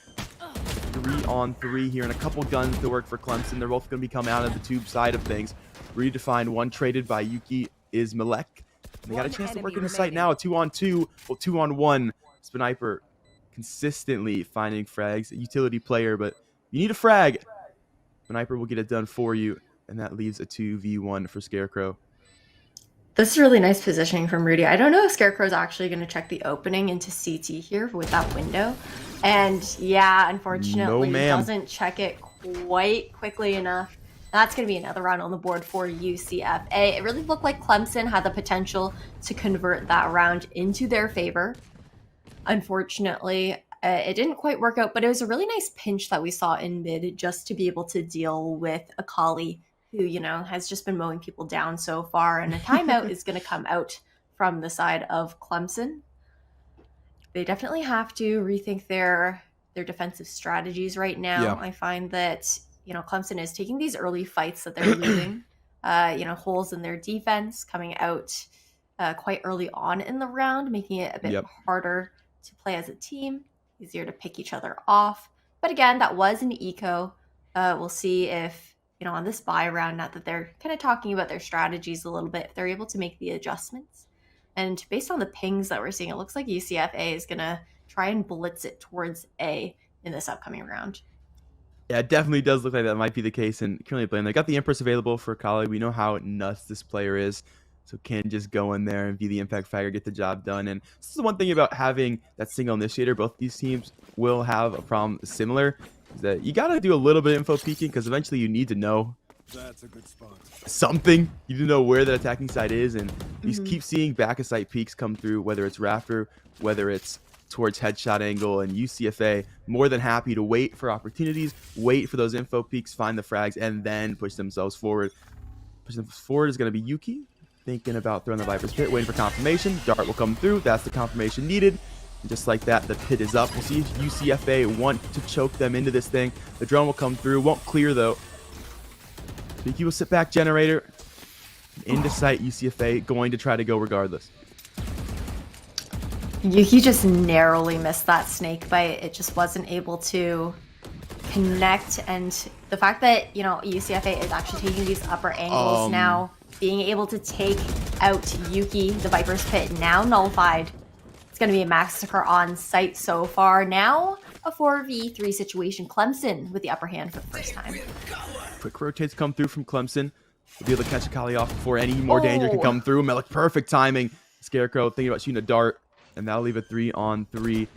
3-on-3 here, and a couple guns to work for Clemson. They're both going to be coming out of the tube side of things. Ready to find one traded by Yuki is Malek. And they got a chance to work in the site now. A 2-on-2, well, 2-on-1. Sniper consistently finding frags. A utility player, but you need a frag. Sniper will get it done for you, and that leaves a 2v1 for Scarecrow. This is really nice positioning from Rudy. I don't know if Scarecrow's actually going to check the opening into CT here with that window. And yeah, unfortunately, doesn't check it quite quickly enough. That's going to be another round on the board for UCFA. It really looked like Clemson had the potential to convert that round into their favor. Unfortunately, it didn't quite work out, but it was a really nice pinch that we saw in mid just to be able to deal with Akali, who, you know, has just been mowing people down so far. And a timeout is going to come out from the side of Clemson. They definitely have to rethink their defensive strategies right now. Yeah. I find that, you know, Clemson is taking these early fights that they're losing, you know, holes in their defense coming out quite early on in the round, making it a bit harder to play as a team, easier to pick each other off. But again, that was an eco. We'll see if, you know, on this buy round, not that they're kind of talking about their strategies a little bit, if they're able to make the adjustments. And based on the pings that we're seeing, it looks like UCFA is going to try and blitz it towards A in this upcoming round. Yeah, it definitely does look like that might be the case. And currently playing, they got the Empress available for Kali. We know how nuts this player is. So can just go in there and be the impact factor, get the job done. And this is the one thing about having that single initiator. Both these teams will have a problem similar. Is that you got to do a little bit of info peeking because eventually you need to know something. You need to know where the attacking side is. And you keep seeing back of sight peeks come through, whether it's Rafter, whether it's towards headshot angle, and UCFA more than happy to wait for opportunities, wait for those info peaks, find the frags, and then push themselves forward. Pushing them forward is going to be Yuki, thinking about throwing the Viper's Pit, waiting for confirmation. Dart will come through. That's the confirmation needed. And just like that, the pit is up. We'll see if UCFA want to choke them into this thing. The drone will come through. Won't clear, though. Yuki will sit back generator. Into sight, UCFA going to try to go regardless. Yuki just narrowly missed that snake bite. It just wasn't able to connect. And the fact that, you know, UCFA is actually taking these upper angles now, being able to take out Yuki, the Viper's Pit, now nullified. It's going to be a massacre on site so far. Now a 4v3 situation. Clemson with the upper hand for the first time. Quick rotates come through from Clemson. We'll be able to catch Akali off before any more danger can come through. Melik, perfect timing. Scarecrow thinking about shooting a dart. And that'll leave a 3-on-3.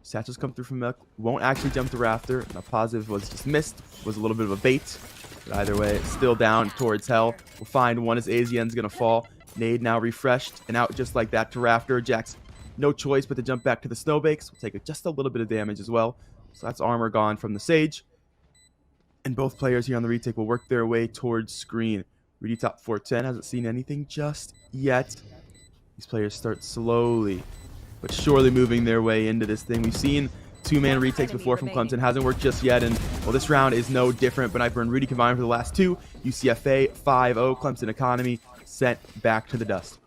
Satchels come through from Melik. Won't actually jump to Rafter. Now positive was just missed. Was a little bit of a bait. But either way, still down towards hell. We'll find one as AZN's going to fall. Nade now refreshed. And out just like that to Rafter. Jax, no choice but to jump back to the Snowbakes. We'll take just a little bit of damage as well. So that's armor gone from the Sage. And both players here on the retake will work their way towards screen. Rudy top 410 hasn't seen anything just yet. These players start slowly but surely moving their way into this thing. We've seen two-man retakes before from Clemson. Hasn't worked just yet. And, well, this round is no different. Beniper and Rudy combined for the last two. UCFA 5-0. Clemson Academy sent back to the dust.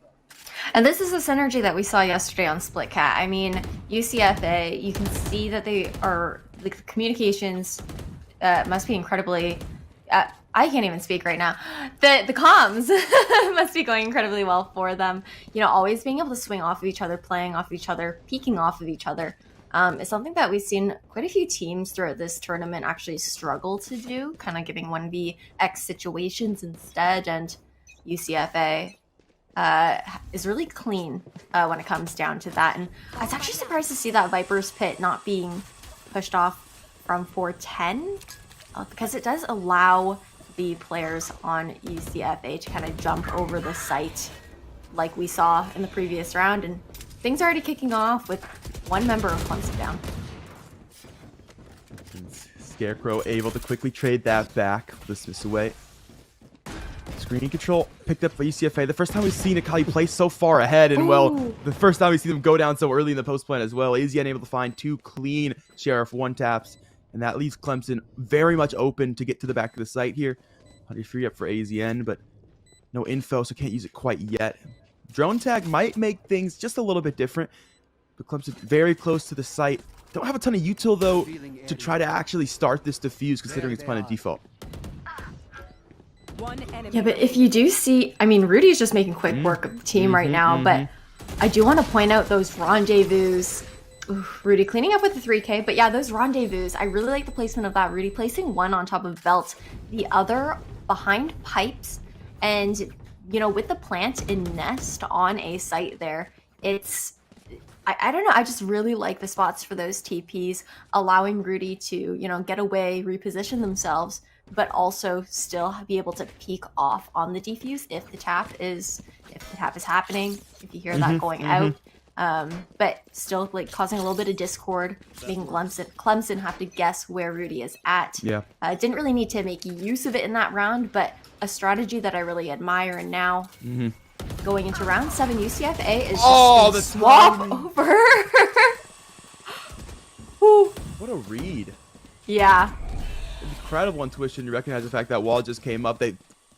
And this is the synergy that we saw yesterday on Split Cat. I mean, UCFA, you can see that they are, like, the communications must be incredibly... I can't even speak right now. The comms must be going incredibly well for them. You know, always being able to swing off of each other, playing off of each other, peeking off of each other is something that we've seen quite a few teams throughout this tournament actually struggle to do, kind of giving 1vx situations instead. And UCFA is really clean when it comes down to that. And I was actually surprised to see that Viper's Pit not being pushed off from 410 because it does allow the players on UCFA to kind of jump over the site like we saw in the previous round, and things are already kicking off with one member of Clemson down. Scarecrow able to quickly trade that back. Dismiss away. Screen control picked up by UCFA. The first time we've seen Akali play so far ahead, and well, the first time we see them go down so early in the post plant as well. AZN able to find 2 clean Sheriff 1 taps, and that leaves Clemson very much open to get to the back of the site here. 103 up for AZN, but no info, so can't use it quite yet. Drone tag might make things just a little bit different, but Clemson very close to the site. Don't have a ton of util though to try to actually start this defuse, considering it's playing a default. Yeah, but if you do see, I mean, Rudy's just making quick work of the team right now, but I do want to point out those rendezvous. Oof, Rudy cleaning up with the 3K, but yeah, those rendezvous, I really like the placement of that. Rudy placing one on top of belt, the other behind pipes, and, you know, with the plant and nest on a site there, it's, I don't know, I just really like the spots for those TPs, allowing Rudy to, you know, get away, reposition themselves, but also still be able to peek off on the defuse if the tap is happening, if you hear that going out. But still like causing a little bit of discord, making Clemson have to guess where Rudy is at. Yeah. Didn't really need to make use of it in that round, but a strategy that I really admire. And now going into round 7, UCFA is just the swap over. What a read. Yeah. Incredible intuition to recognize the fact that wall just came up. They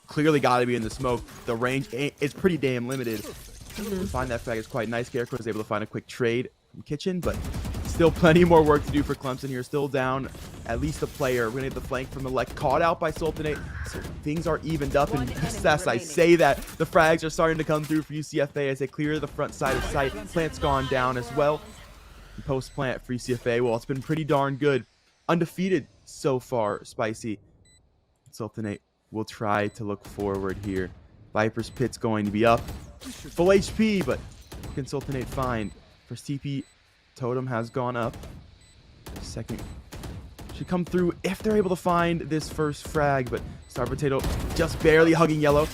clearly got to be in the smoke. The range is pretty damn limited. To find that frag is quite nice. Scarecrow is able to find a quick trade from Kitchen, but still plenty more work to do for Clemson here. Still down at least a player. We're going to get the flank from the left. Caught out by Sultanate. So things are evened up. And just as I say that, the frags are starting to come through for UCFA as they clear the front side of sight. Plant's gone down as well. And post plant for UCFA, well, it's been pretty darn good. Undefeated so far, Spicy. Sultanate will try to look forward here. Viper's Pit's going to be up. Full HP, but can Sultanate find? First TP totem has gone up. Second should come through if they're able to find this first frag, but Star Potato just barely hugging yellow.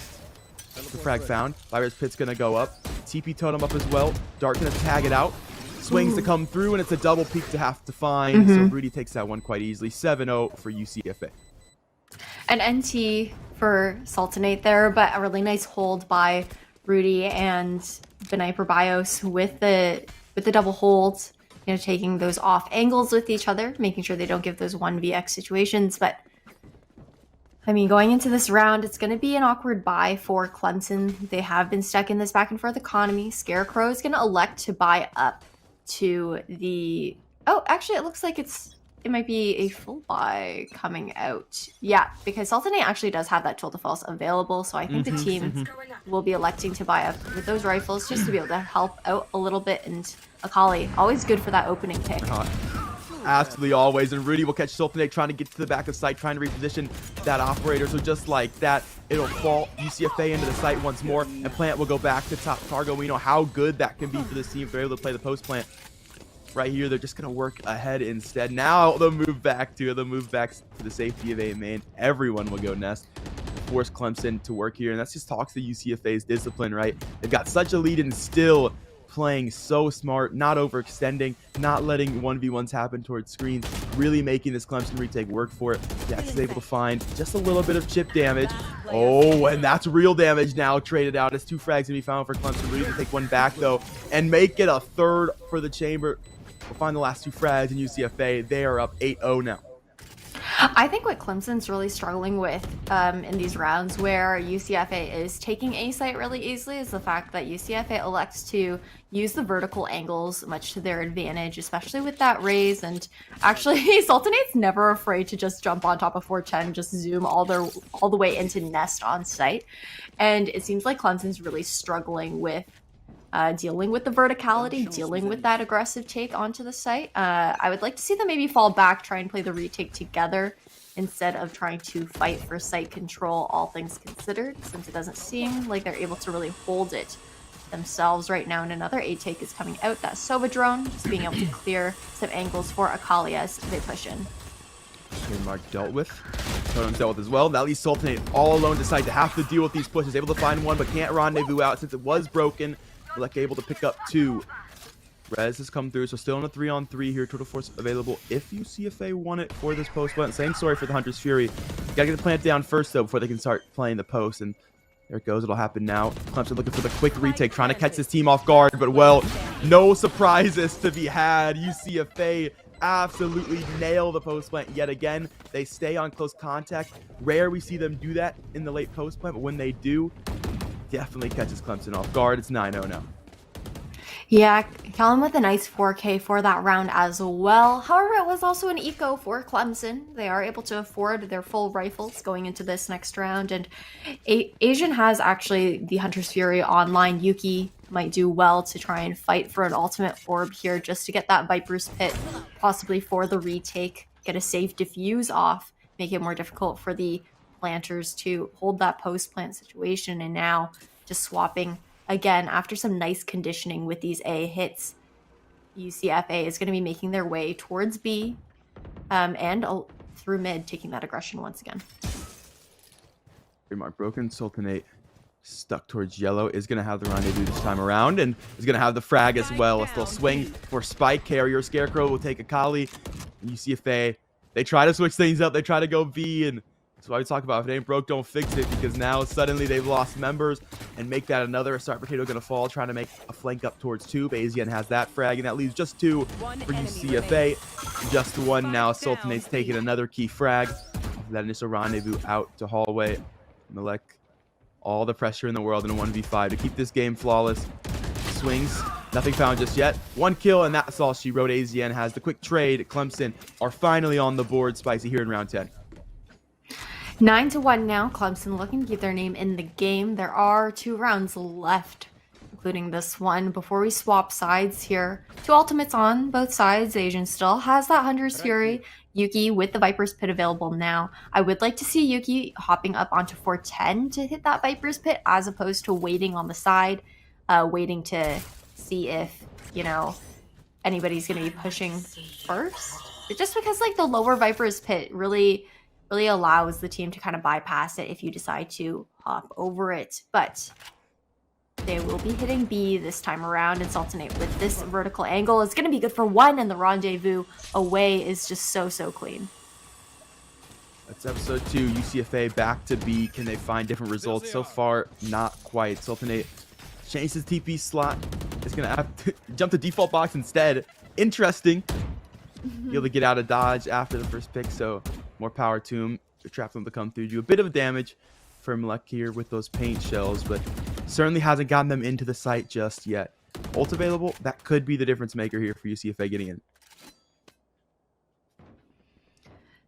The frag found. Viper's Pit's gonna go up. TP totem up as well. Dart gonna tag it out. Swings to come through, and it's a double peek to have to find. So Rudy takes that one quite easily. 7-0 for UCFA. An NT for Sultanate there, but a really nice hold by Rudy and Beniper Bios with the double hold, you know, taking those off angles with each other, making sure they don't give those 1vx situations. But I mean, going into this round, it's going to be an awkward buy for Clemson. They have been stuck in this back and forth economy. Scarecrow is going to elect to buy up to the... Oh, actually, it looks like it might be a full buy coming out. Yeah, because Sultanate actually does have that Tool False available, so I think the team will be electing to buy up with those rifles just to be able to help out a little bit. And Akali, always good for that opening pick. Absolutely always. And Rudy will catch Sultanate trying to get to the back of sight, trying to reposition that operator. So just like that, it'll fall UCFA into the site once more, and Plant will go back to top cargo. We know how good that can be for this team if they're able to play the post plant. Right here, they're just going to work ahead instead. Now they'll move back to the safety of A main. Everyone will go nest. Force Clemson to work here, and that's just talks to UCFA's discipline, right? They've got such a lead and still playing so smart, not overextending, not letting 1v1s happen towards screens, really making this Clemson retake work for it. Dex is able to find just a little bit of chip damage. Oh, and that's real damage now traded out. It's 2 frags going to be found for Clemson. Rudy to take one back, though, and make it a third for the chamber. We'll find the last 2 frags in UCFA. They are up 8-0 now. I think what Clemson's really struggling with in these rounds where UCFA is taking A site really easily is the fact that UCFA elects to use the vertical angles much to their advantage, especially with that raise. And actually, Sultanate's never afraid to just jump on top of 410, just zoom all the way into nest on site. And it seems like Clemson's really struggling with dealing with the verticality, dealing with that aggressive take onto the site. I would like to see them maybe fall back, try and play the retake together instead of trying to fight for site control, all things considered, since it doesn't seem like they're able to really hold it themselves right now. And another A take is coming out, that Sova drone, just being able to clear some angles for Akali as they push in. Mark dealt with. Totem's dealt with as well. That leaves Sultanate all alone, decide to have to deal with these pushes. Able to find one, but can't rendezvous out since it was broken. Like able to pick up 2. Rez has come through, so still in a 3-on-3 here. Total Force available if UCFA won it for this post plant. Same story for the Hunter's Fury. Gotta get the plant down first, though, before they can start playing the post. And There it goes. It'll happen now. Clemson looking for the quick retake, trying to catch this team off guard, but well, no surprises to be had. UCFA absolutely nail the post plant yet again. They stay on close contact. Rare we see them do that in the late post plant, but when they do, definitely catches Clemson off guard. It's 9-0 now. Yeah, CLEM with a nice 4K for that round as well. However, it was also an eco for Clemson. They are able to afford their full rifles going into this next round. And Asian has actually the Hunter's Fury online. Yuki might do well to try and fight for an ultimate orb here just to get that Viper's Pit, possibly for the retake, get a safe diffuse off, make it more difficult for the planters to hold that post-plant situation. And now just swapping again, after some nice conditioning with these A hits, UCFA is going to be making their way towards B and through mid, taking that aggression once again. Mark broken. Sultanate stuck towards yellow is going to have the rendezvous this time around and is going to have the frag as well. A still swing for Spike. Carrier Scarecrow will take a Kali. UCFA, they try to switch things up. They try to go B, and that's why we talk about if it ain't broke, don't fix it, because now suddenly they've lost members and make that another. Start Potato going to fall, trying to make a flank up towards 2. Bayesian has that frag, and that leaves just 2 for UCFA. Just 1 now. Sultanate's taking another key frag. That initial rendezvous out to hallway. Malek, all the pressure in the world in a 1v5 to keep this game flawless. Swings, nothing found just yet. 1 kill, and that's all she wrote. AZN has the quick trade. Clemson are finally on the board, Spicy, here in round 10. 9-1 now. Clemson looking to keep their name in the game. There are 2 rounds left, including this one. Before we swap sides here, 2 ultimates on both sides. Asian still has that Hunter's Fury. Yuki with the Viper's Pit available now. I would like to see Yuki hopping up onto 410 to hit that Viper's Pit, as opposed to waiting on the side, waiting to see if, you know, anybody's going to be pushing first. But just because, like, the lower Viper's Pit really allows the team to kind of bypass it if you decide to hop over it. But they will be hitting B this time around, and Sultanate with this vertical angle is going to be good for 1, and the rendezvous away is just so clean. That's episode 2. UCFA back to B. Can they find different results? So far, not quite. Sultanate changed his TP slot. It's going to have to jump to default box instead. Interesting. Be able to get out of dodge after the first pick, so more power to him. Trap them to come through. Do a bit of damage for Malek here with those paint shells, but certainly hasn't gotten them into the site just yet. Ult available, that could be the difference maker here for UCFA getting in.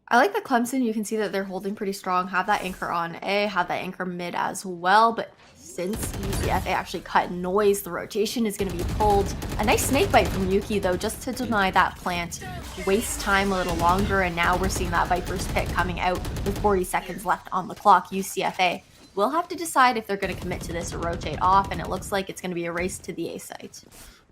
I like the Clemson. You can see that they're holding pretty strong. Have that anchor on A, have that anchor mid as well, but since UCFA actually cut noise, the rotation is going to be pulled. A nice snake bite from Yuki, though, just to deny that plant. Waste time a little longer, and now we're seeing that Viper's Pit coming out with 40 seconds left on the clock. UCFA will have to decide if they're going to commit to this or rotate off, and it looks like it's going to be a race to the A site.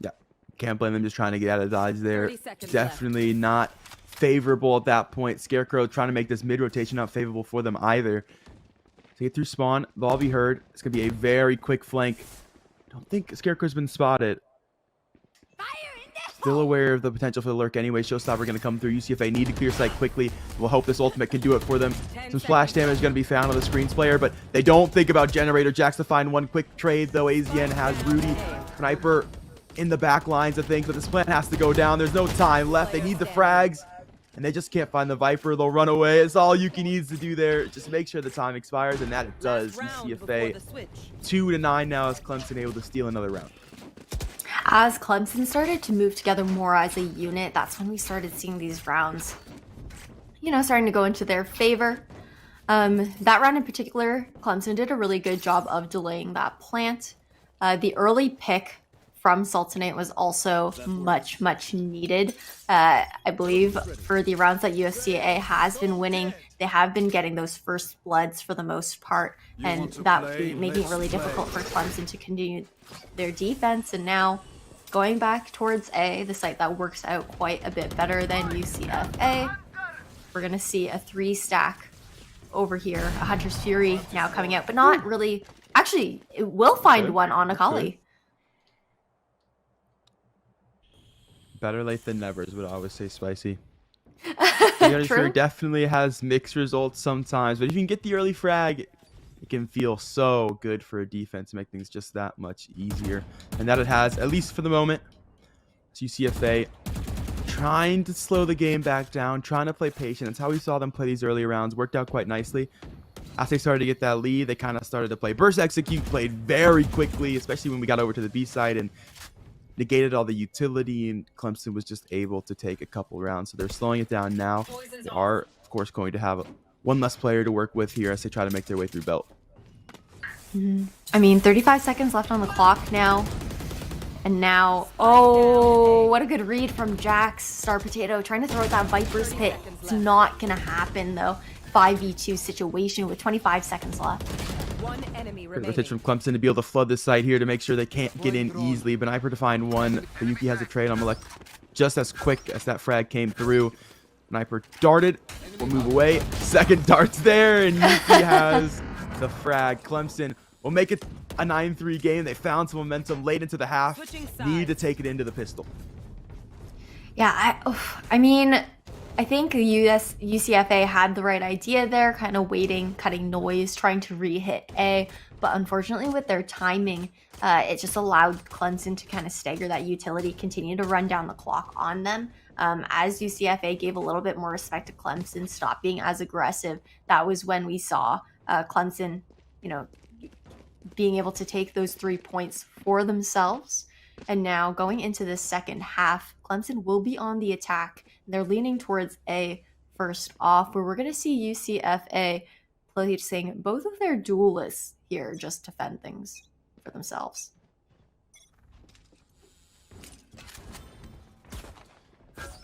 Yeah, can't blame them just trying to get out of dodge there. Definitely not favorable at that point. Scarecrow trying to make this mid-rotation not favorable for them either. To get through spawn, they'll all be heard. It's going to be a very quick flank. Don't think Scarecrow's been spotted. Still aware of the potential for the lurk anyway. Showstopper going to come through. UCFA need to clear site quickly. We'll hope this ultimate can do it for them. Some splash damage going to be found on the screens player, but they don't think about Generator Jacks to find 1 quick trade, though. AZN has Rudy. Sniper in the back lines, I think, but this plant has to go down. There's no time left. They need the frags, and they just can't find the Viper. They'll run away. It's all Yuki needs to do there. Just make sure the time expires, and that it does. UCFA 2-9 now as Clemson able to steal another round. As Clemson started to move together more as a unit, that's when we started seeing these rounds, you know, starting to go into their favor. That round in particular, Clemson did a really good job of delaying that plant. The early pick from Sultanate was also much needed. I believe for the rounds that USCA has been winning, they have been getting those first bloods for the most part, and that would be making it really difficult for Clemson to continue their defense. And now going back towards A, the site that works out quite a bit better than UCFA. We're going to see a 3-stack over here. A Hunter's Fury now coming out, but not really. Actually, it will find one on Akali. Better late than never is what I always say, Spicy. The Hunter's Fury definitely has mixed results sometimes, but if you can get the early frag, It can feel so good for a defense to make things just that much easier. And that it has, at least for the moment. It's UCFA trying to slow the game back down, trying to play patient. That's how we saw them play these early rounds. Worked out quite nicely. As they started to get that lead, they kind of started to play burst execute, played very quickly, especially when we got over to the B side and negated all the utility, and Clemson was just able to take a couple rounds. So they're slowing it down now. They are, of course, going to have one less player to work with here as they try to make their way through belt. I mean, 35 seconds left on the clock now. And now, oh, what a good read from Jax. Star Potato trying to throw out that Viper's Pit. It's not going to happen, though. 5v2 situation with 25 seconds left. One enemy Great remaining. rotation from Clemson to be able to flood this site here to make sure they can't get in easily. But Sniper to find one. But Yuki has a trade on Malek just as quick as that frag came through. Sniper darted. Will move away. Second dart's there. And Yuki has the frag. Clemson will make it a 9-3 game. They found some momentum late into the half. Need to take it into the pistol. Yeah, I mean, I think UCFA had the right idea there, kind of waiting, cutting noise, trying to re-hit A. But unfortunately, with their timing, it just allowed Clemson to kind of stagger that utility, continue to run down the clock on them. As UCFA gave a little bit more respect to Clemson, stop being as aggressive, that was when we saw Clemson, being able to take those 3 points for themselves. And now going into the second half, Clemson will be on the attack. They're leaning towards A first off, where we're going to see UCFA placing both of their duelists here just to fend things for themselves.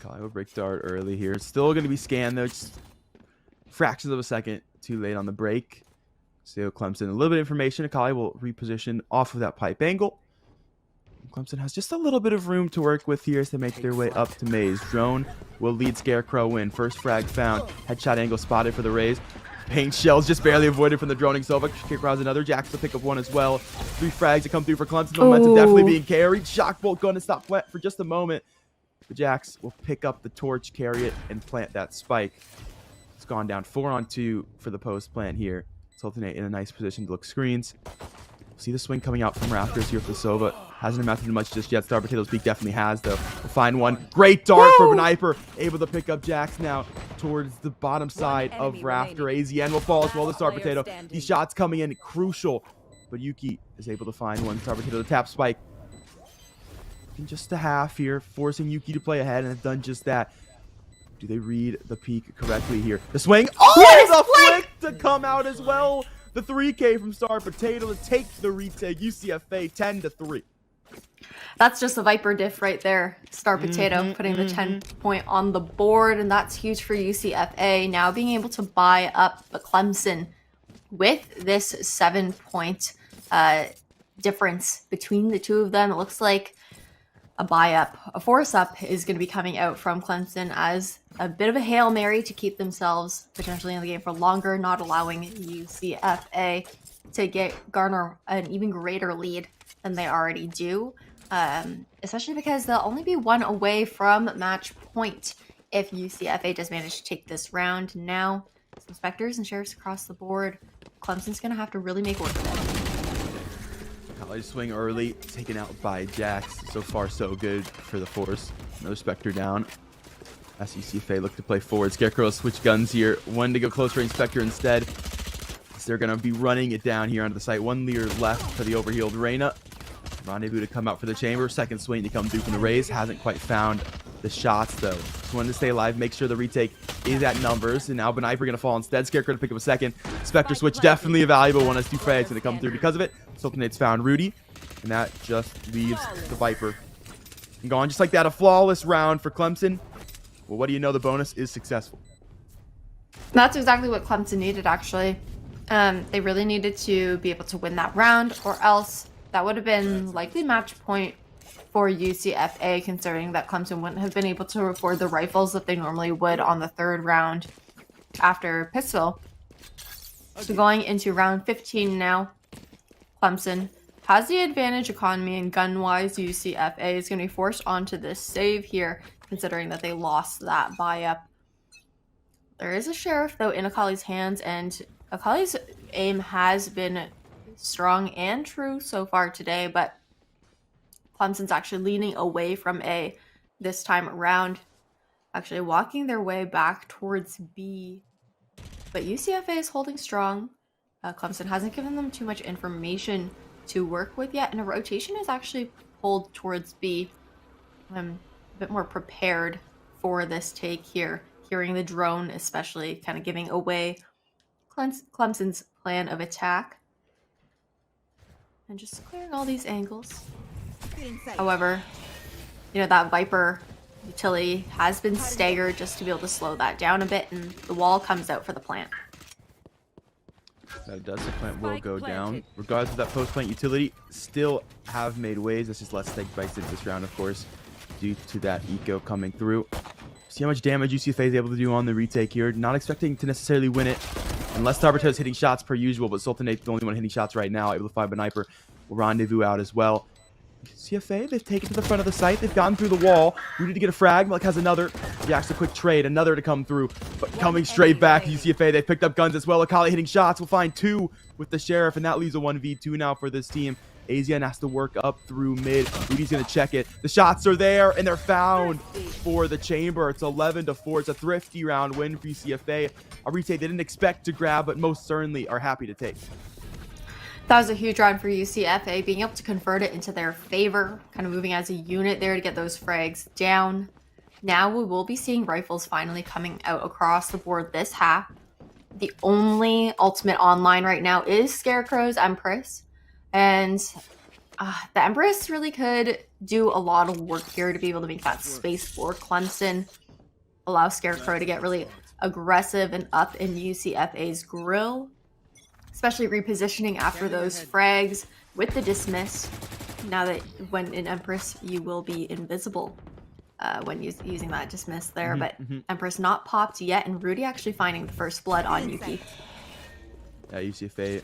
Kyle will break dart early here. Still going to be scanned though, just fractions of a second too late on the break. So Clemson, a little bit of information. Akali will reposition off of that pipe angle. Clemson has just a little bit of room to work with here as they make their way up to Maze. Drone will lead Scarecrow in. First frag found. Headshot angle spotted for the Rays. Paint shells just barely avoided from the droning Sova. Scarecrow has another. Jax to pick up one as well. 3 frags that come through for Clemson. Momentum definitely being carried. Shock bolt going to stop flat for just a moment. But Jax will pick up the torch, carry it, and plant that spike. It's gone down 4-on-2 for the post plant here. Sultanate in a nice position to look screens. See the swing coming out from Rafters here for the Sova. Hasn't amounted to much just yet. Star Potato's peak definitely has, though. We'll find one. Great dart for Sniper. Able to pick up Jax now towards the bottom side of Rafter. AZN will fall as well as Star Potato. These shots coming in crucial. But Yuki is able to find one. Star Potato to tap spike. In just a half here, forcing Yuki to play ahead, and have done just that. Do they read the peak correctly here? The swing. Oh, the flick to come out as well. The 3K from Star Potato to take the retake. UCFA 10-3. That's just a Viper diff right there. Star Potato putting the 10 point on the board, and that's huge for UCFA. Now being able to buy up the Clemson with this 7 point difference between the two of them. It looks like a buy up, a force up is going to be coming out from Clemson as a bit of a Hail Mary to keep themselves potentially in the game for longer, not allowing UCFA to garner an even greater lead than they already do, especially because they'll only be 1 away from match point if UCFA does manage to take this round. Now, some Spectres and Sheriffs across the board. Clemson's going to have to really make work of it. College swing early, taken out by Jax. So far, so good for the Force. Another Spectre down. As UCFA look to play forward. Scarecrow will switch guns here. One to go close range Spectre instead. So they're going to be running it down here onto the site. 1 leader left for the overhealed Reyna. Rendezvous to come out for the chamber. Second swing to come through from the Rays. Hasn't quite found the shots, though. Just wanted to stay alive, make sure the retake is at numbers. And now Beniper going to fall instead. Scarecrow to pick up a second. Spectre switch, definitely a valuable one as 2 frags going to come through because of it. Sultanate's found Rudy. And that just leaves the Viper. And gone just like that. A flawless round for Clemson. Well, what do you know? The bonus is successful. That's exactly what Clemson needed, actually. They really needed to be able to win that round, or else that would have been likely match point for UCFA, considering that Clemson wouldn't have been able to afford the rifles that they normally would on the 3rd round after pistol. So going into round 15 now, Clemson has the advantage economy and gun-wise. UCFA is going to be forced onto this save here, considering that they lost that buy-up. There is a Sheriff, though, in Akali's hands, and Akali's aim has been strong and true so far today, but Clemson's actually leaning away from A this time around, actually walking their way back towards B. But UCFA is holding strong. Clemson hasn't given them too much information to work with yet, and a rotation is actually pulled towards B. I'm a bit more prepared for this take here, hearing the drone especially kind of giving away Clemson's plan of attack. And just clearing all these angles. However, that Viper utility has been staggered just to be able to slow that down a bit, and the wall comes out for the plant. That does, the plant will go down. Regardless of that post-plant utility, still have made waves. That's just less take bites this round, of course, due to that eco coming through. See how much damage UCFA is able to do on the retake here. Not expecting to necessarily win it, unless Starberto's hitting shots per usual, but Sultanate's the only one hitting shots right now, able to find Beniper. Will rendezvous out as well. CFA, they've taken to the front of the site. They've gotten through the wall. Rudy to get a frag. Malik has another. Reacts a quick trade. Another to come through. But coming straight back, UCFA, they've picked up guns as well. Akali hitting shots. We'll find 2 with the Sheriff, and that leaves a 1v2 now for this team. Asian has to work up through mid. Rudy's going to check it. The shots are there, and they're found for the Chamber. It's 11-4. It's a thrifty round win for UCFA. A retake they didn't expect to grab, but most certainly are happy to take. That was a huge round for UCFA, being able to convert it into their favor, kind of moving as a unit there to get those frags down. Now we will be seeing rifles finally coming out across the board this half. The only ultimate online right now is Scarecrow's Empress, and the Empress really could do a lot of work here to be able to make that space for Clemson, allow Scarecrow to get really aggressive and up in UCFA's grill. Especially repositioning after those frags with the dismiss. Now that when in Empress, you will be invisible when using that dismiss there. But Empress not popped yet, and Rudy actually finding the first blood on Yuki. Yeah, UCFA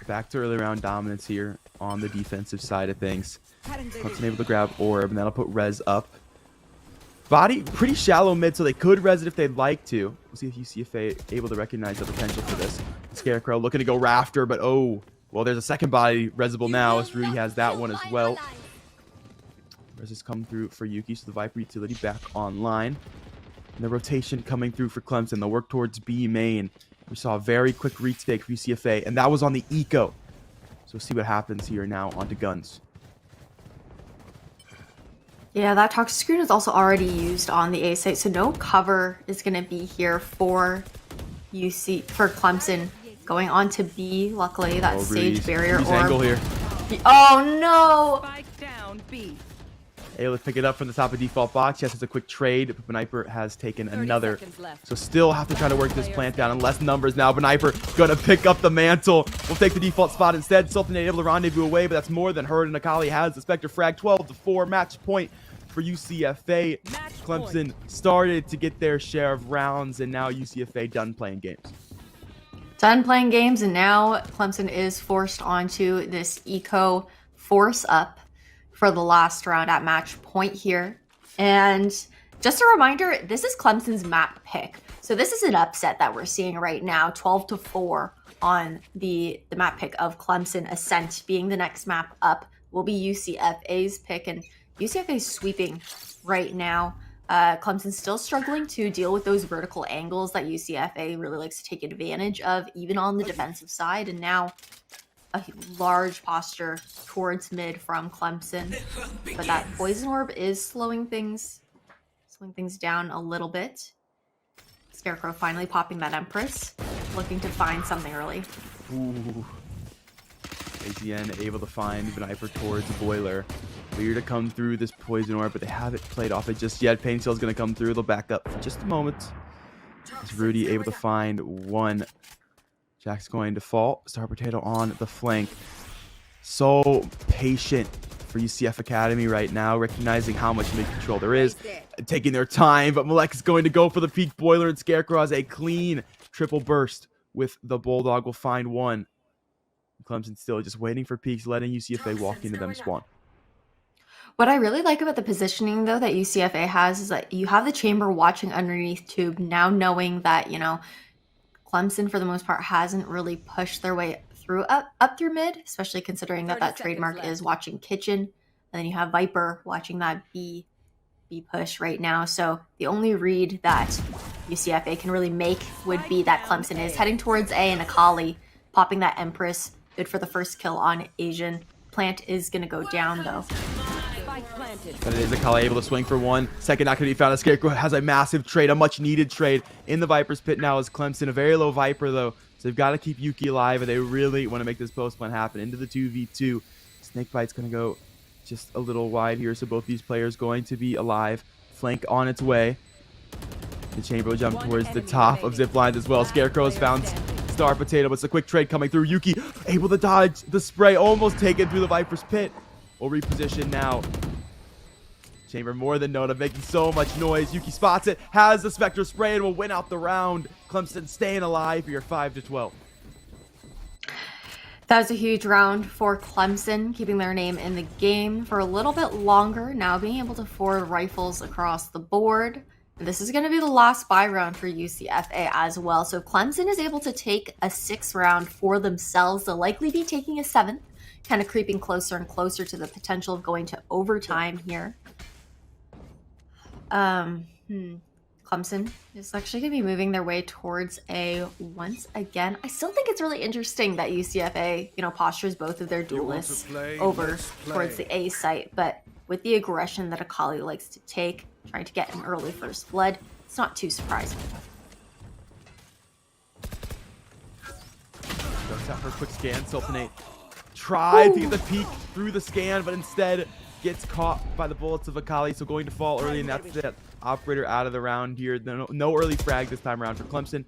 back to early round dominance here on the defensive side of things. Clemson able to grab Orb, and that'll put Rez up. Body pretty shallow mid, so they could res it if they'd like to. We'll see if UCFA able to recognize the potential for this. Scarecrow looking to go Rafter, but well, there's a second body resable now, as Rudy has that one as well. Res has come through for Yuki, so the Viper utility back online. And the rotation coming through for Clemson. They'll work towards B main. We saw a very quick retake for UCFA, and that was on the eco. So we'll see what happens here now onto guns. Yeah, that toxic screen is also already used on the A site, so no cover is going to be here for Clemson. Going on to B, luckily that Sage barrier orb. Angle here. Oh no! Able to pick it up from the top of default box. Yes, it's a quick trade. But Beniper has taken another. So still have to try to work this plant down in less numbers now. Beniper gonna pick up the mantle. We'll take the default spot instead. Sultanate able to rendezvous away, but that's more than Herd, and Akali has the Spectre frag. 12-4 match point for UCFA. Clemson started to get their share of rounds, and now UCFA done playing games. Done playing games, and now Clemson is forced onto this eco force up for the last round at match point here. And just a reminder, this is Clemson's map pick. So this is an upset that we're seeing right now, 12-4 on the map pick of Clemson. Ascent being the next map up will be UCFA's pick, and UCFA sweeping right now. Clemson's still struggling to deal with those vertical angles that UCFA really likes to take advantage of, even on the defensive side. And now a large posture towards mid from Clemson. But that poison orb is slowing things down a little bit. Scarecrow finally popping that Empress, looking to find something early. Ooh. ATN able to find Beniper towards the boiler. Weird to come through this poison orb, but they haven't played off it just yet. Pain Cell's going to come through. They'll back up for just a moment. Is Rudy able to find one? Jack's going to fall. Star Potato on the flank. So patient for UCF Academy right now, recognizing how much mid control there is. Taking their time, but Malek is going to go for the peak boiler, and Scarecrow has a clean triple burst with the Bulldog. Will find one. Clemson still just waiting for peaks, letting UCFA walk into them spawn. What I really like about the positioning, though, that UCFA has is that you have the chamber watching underneath tube, now knowing that, Clemson, for the most part, hasn't really pushed their way through up through mid, especially considering that 30 trademark seconds is watching kitchen. And then you have Viper watching that B push right now. So the only read that UCFA can really make would be that Clemson is heading towards A, and Akali popping that Empress. Good for the first kill on Asian. Plant is going to go down, though. But it is Akali able to swing for one. Second not going to be found. Scarecrow has a massive trade, a much-needed trade in the Viper's pit now as Clemson. A very low Viper, though. So they've got to keep Yuki alive, and they really want to make this post one happen. Into the 2v2. Snakebite's going to go just a little wide here, so both these players going to be alive. Flank on its way. The Chamber will jump towards the top of zip lines as well. Scarecrow has found Star Potato, but it's a quick trade coming through. Yuki able to dodge the spray, almost taken through the Viper's pit. Will reposition now. Chamber more than Nona making so much noise. Yuki spots it, has the Spectre spray, and will win out the round. Clemson staying alive for your 5-12. That was a huge round for Clemson, keeping their name in the game for a little bit longer, now being able to forward rifles across the board. And this is going to be the last buy round for UCFA as well. So if Clemson is able to take a 6th round for themselves, they'll likely be taking a 7th, kind of creeping closer and closer to the potential of going to overtime here. Clemson is actually going to be moving their way towards A once again. I still think it's really interesting that UCFA, postures both of their duelists over towards the A site, but with the aggression that Akali likes to take, trying to get an early first blood, it's not too surprising. Goes out for a quick scan. Sultanate tried to get the peek through the scan, but instead gets caught by the bullets of Akali, so going to fall early, and that's it. Operator out of the round here. No early frag this time around for Clemson.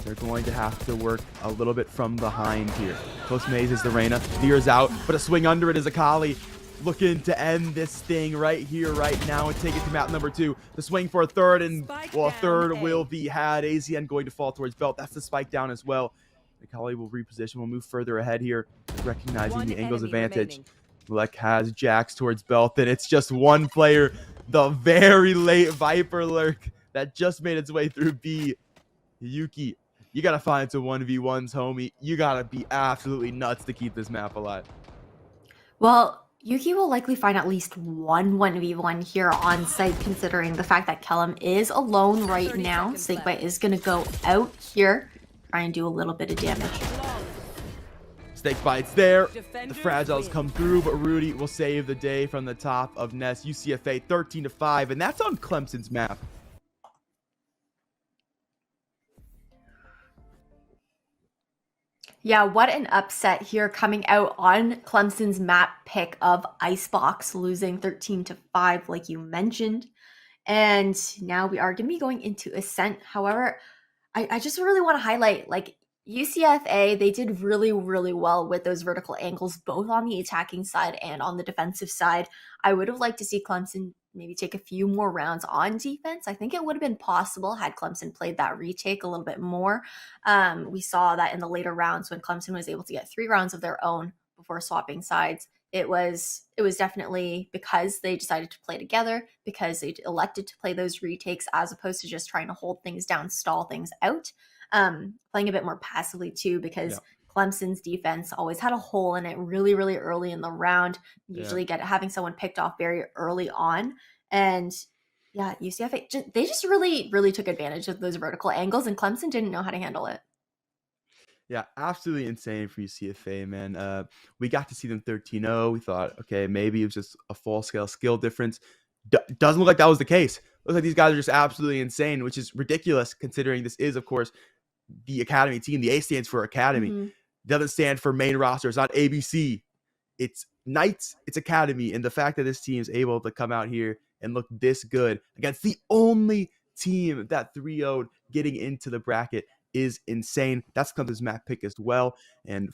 They're going to have to work a little bit from behind here. Close maze is the Reyna. Veer's out, but a swing under it is Akali. Looking to end this thing right here, right now, and take it to map number 2. The swing for a third, and well, a third will be had. AZN going to fall towards Belt. That's the spike down as well. Akali will reposition. We'll move further ahead here, recognizing the angles advantage. Lek has Jax towards Belt, and it's just one player, the very late Viper lurk that just made its way through B. Yuki, you got to find some 1v1s, homie. You got to be absolutely nuts to keep this map alive. Well, Yuki will likely find at least one 1v1 here on site, considering the fact that CLEM is alone right now. Snakebite is going to go out here, try and do a little bit of damage. Snakebite's there. The Fragiles come through, but Rudy will save the day from the top of Nest. UCFA 13-5, and that's on Clemson's map. Yeah, what an upset here coming out on Clemson's map pick of Icebox, losing 13-5, like you mentioned. And now we are going to be going into Ascent. However, I just really want to highlight, UCFA, they did really, really well with those vertical angles, both on the attacking side and on the defensive side. I would have liked to see Clemson maybe take a few more rounds on defense. I think it would have been possible had Clemson played that retake a little bit more. We saw that in the later rounds when Clemson was able to get 3 rounds of their own before swapping sides. It was definitely because they decided to play together, because they elected to play those retakes as opposed to just trying to hold things down, stall things out. Playing a bit more passively too, because Clemson's defense always had a hole in it really, really early in the round. Usually having someone picked off very early on. And yeah, UCFA, they just really, really took advantage of those vertical angles, and Clemson didn't know how to handle it. Yeah, absolutely insane for UCFA, man. We got to see them 13-0. We thought, okay, maybe it was just a full-scale skill difference. Doesn't look like that was the case. Looks like these guys are just absolutely insane, which is ridiculous considering this is, of course, the Academy team. The A stands for Academy. Mm-hmm. Doesn't stand for main roster. It's not ABC. It's Knights. It's Academy. And the fact that this team is able to come out here and look this good against the only team that 3-0'd getting into the bracket is insane. That's Clemson's map pick as well. And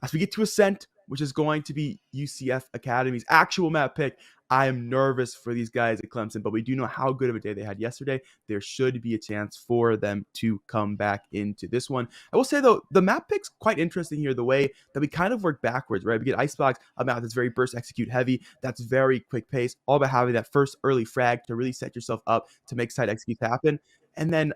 as we get to Ascent, which is going to be UCF Academy's actual map pick, I am nervous for these guys at Clemson, but we do know how good of a day they had yesterday. There should be a chance for them to come back into this one. I will say, though, the map pick's quite interesting here, the way that we kind of work backwards, right? We get Icebox, a map that's very burst execute heavy, that's very quick pace, all about having that first early frag to really set yourself up to make side executes happen. And then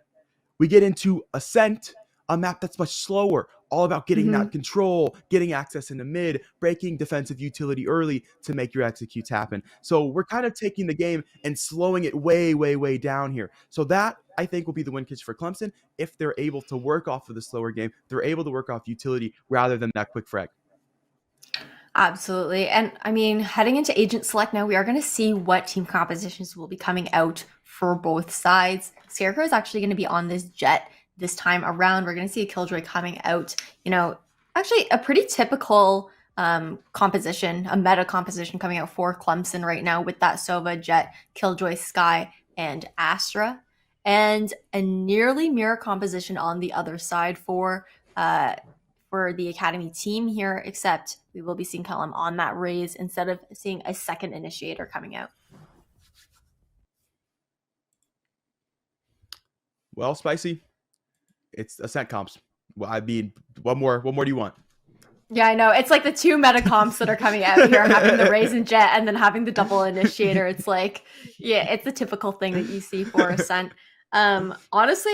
we get into Ascent, a map that's much slower, all about getting that control, getting access into mid, breaking defensive utility early to make your executes happen. So we're kind of taking the game and slowing it way, way, way down here. So that, I think, will be the win case for Clemson if they're able to work off of the slower game. They're able to work off utility rather than that quick frag. Absolutely. And I mean, heading into Agent Select now, we are going to see what team compositions will be coming out for both sides. Scarecrow is actually going to be on this Jet this time around. We're going to see a Killjoy coming out, you know, actually a pretty typical composition, a meta composition coming out for Clemson right now with that Sova, Jet, Killjoy, Sky, and Astra. And a nearly mirror composition on the other side for the Academy team here, except we will be seeing CLEM on that raise instead of seeing a second initiator coming out. Well, Spicy, it's Ascent comps. Well, I mean, what more do you want? Yeah, I know. It's like the two meta comps that are coming out here, having the raise and Jet and then having the double initiator. It's like, yeah, it's the typical thing that you see for Ascent. Honestly,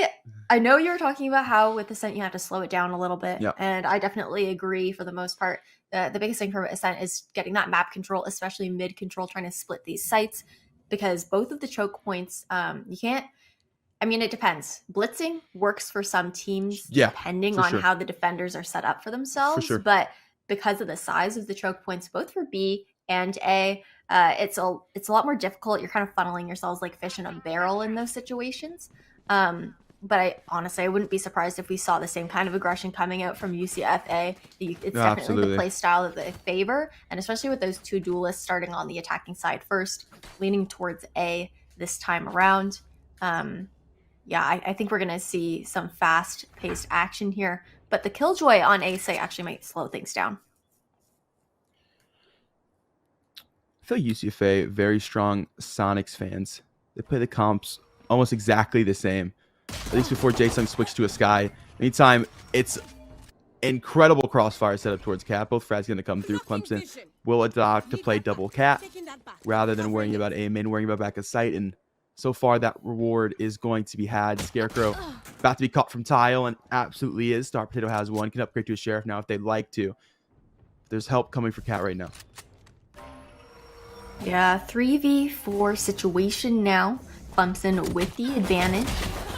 I know you were talking about how with Ascent you have to slow it down a little bit, and I definitely agree for the most part. The biggest thing for Ascent is getting that map control, especially mid control, trying to split these sites, because both of the choke points, you can't. I mean, it depends. Blitzing works for some teams, depending on how the defenders are set up for themselves. But because of the size of the choke points, both for B and A, it's a lot more difficult. You're kind of funneling yourselves like fish in a barrel in those situations. But I wouldn't be surprised if we saw the same kind of aggression coming out from UCFA. It's definitely the play style that they favor, and especially with those two duelists starting on the attacking side first, leaning towards A this time around. I think we're going to see some fast-paced action here, but the Killjoy on A site actually might slow things down. I feel like UCFA, very strong Sonics fans. They play the comps almost exactly the same. At least before Jason switched to a Sky. Anytime it's incredible crossfire setup towards Cat. Both frags going to come through. Clemson will adopt to play double Cat rather than worrying about A main, worrying about back of sight. And so far, that reward is going to be had. Scarecrow about to be caught from tile, and absolutely is. Star Potato has one. Can upgrade to a Sheriff now if they'd like to. There's help coming for Cat right now. Yeah, 3v4 situation now. Clemson with the advantage.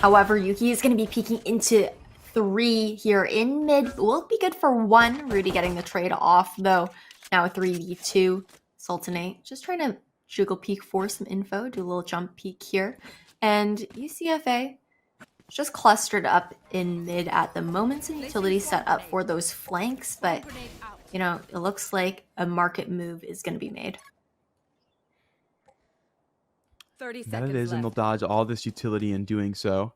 However, Yuki is going to be peeking into 3 here in mid. Will be good for 1. Rudy getting the trade off, though. Now a 3v2. Sultanate just trying to jiggle peek for some info. Do a little jump peek here. And UCFA just clustered up in mid at the moment. Some utility set up for those flanks. But, you know, it looks like a market move is going to be made. That it is, and they'll dodge all this utility in doing so.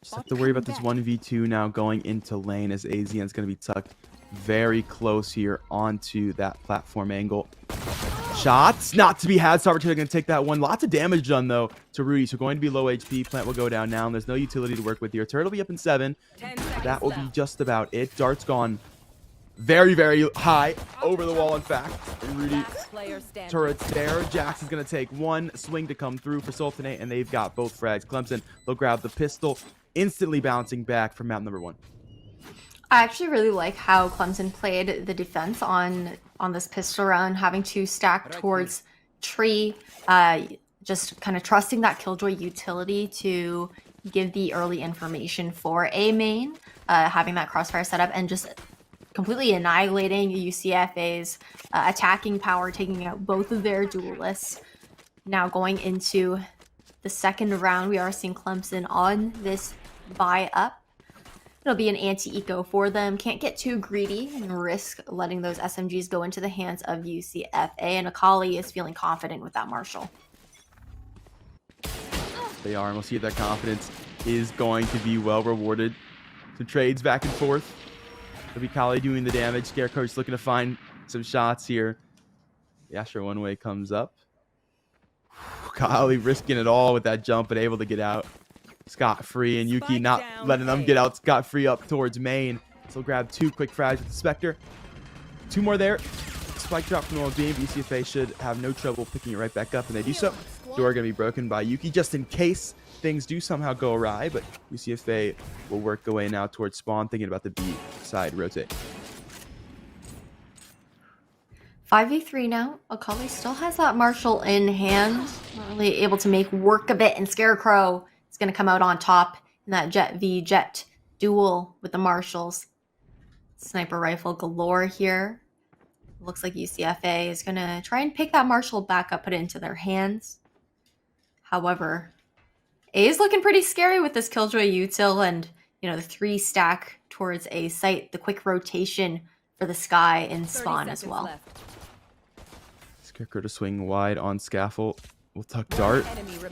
Just have to worry about this 1v2 now going into lane, as AZN's going to be tucked very close here onto that platform angle. Shots not to be had. Starbertino going to take that one. Lots of damage done, though, to Rudy. So going to be low HP. Plant will go down now, and there's no utility to work with here. Turret will be up in 7. That will be just about it. Dart's gone very, very high over the wall, in fact. And Rudy, turret's there. Jackson's going to take one swing to come through for Sultanate, and they've got both frags. Clemson, they'll grab the pistol, instantly bouncing back from map number 1. I actually really like how Clemson played the defense on this pistol round, having to stack towards tree, just kind of trusting that Killjoy utility to give the early information for A main, having that crossfire setup, and just completely annihilating UCFA's attacking power, taking out both of their duelists. Now going into the second round, we are seeing Clemson on this buy up. It'll be an anti-eco for them. Can't get too greedy and risk letting those SMGs go into the hands of UCFA. And Akali is feeling confident with that Marshall. They are, and we'll see if that confidence is going to be well rewarded. Some trades back and forth. It'll be Kali doing the damage. Scarecrow's looking to find some shots here. The Astro one-way comes up. Kali risking it all with that jump, but able to get out scot-free, and Yuki not letting them get out scot-free up towards main. So grab 2 quick frags with the Spectre. 2 more there. Spike drop from the beam. UCFA should have no trouble picking it right back up, and they do so. door going to be broken by Yuki just in case things do somehow go awry. But UCFA will work away now towards spawn, thinking about the B side rotate. 5v3 now. Akali still has that Marshall in hand. Not really able to make work of it. And Scarecrow is going to come out on top in that Jet v Jet duel with the Marshalls. Sniper rifle galore here. Looks like UCFA is going to try and pick that Marshall back up, put it into their hands. However, A is looking pretty scary with this Killjoy util and, you know, the 3 stack towards A site, the quick rotation for the Sky in spawn as well. Scarecrow to swing wide on scaffold. We'll tuck dart.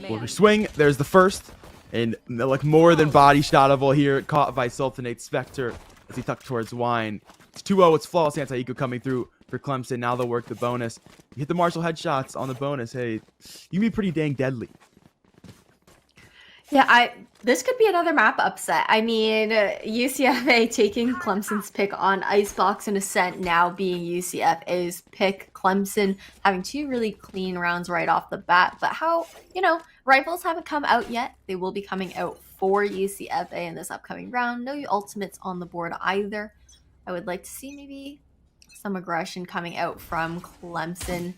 We'll swing. There's the first. And like more than body shotable here. Caught by Sultanate Spectre as he tucked towards Wine. It's 2-0. It's flawless anti-eco coming through for Clemson. Now they'll work the bonus. You hit the Marshall headshots on the bonus. Hey, you can be pretty dang deadly. Yeah, this could be another map upset. I mean, UCFA taking Clemson's pick on Icebox and Ascent now being UCFA's pick. Clemson having 2 really clean rounds right off the bat. But how, you know, rifles haven't come out yet. They will be coming out for UCFA in this upcoming round. No ultimates on the board either. I would like to see maybe some aggression coming out from Clemson.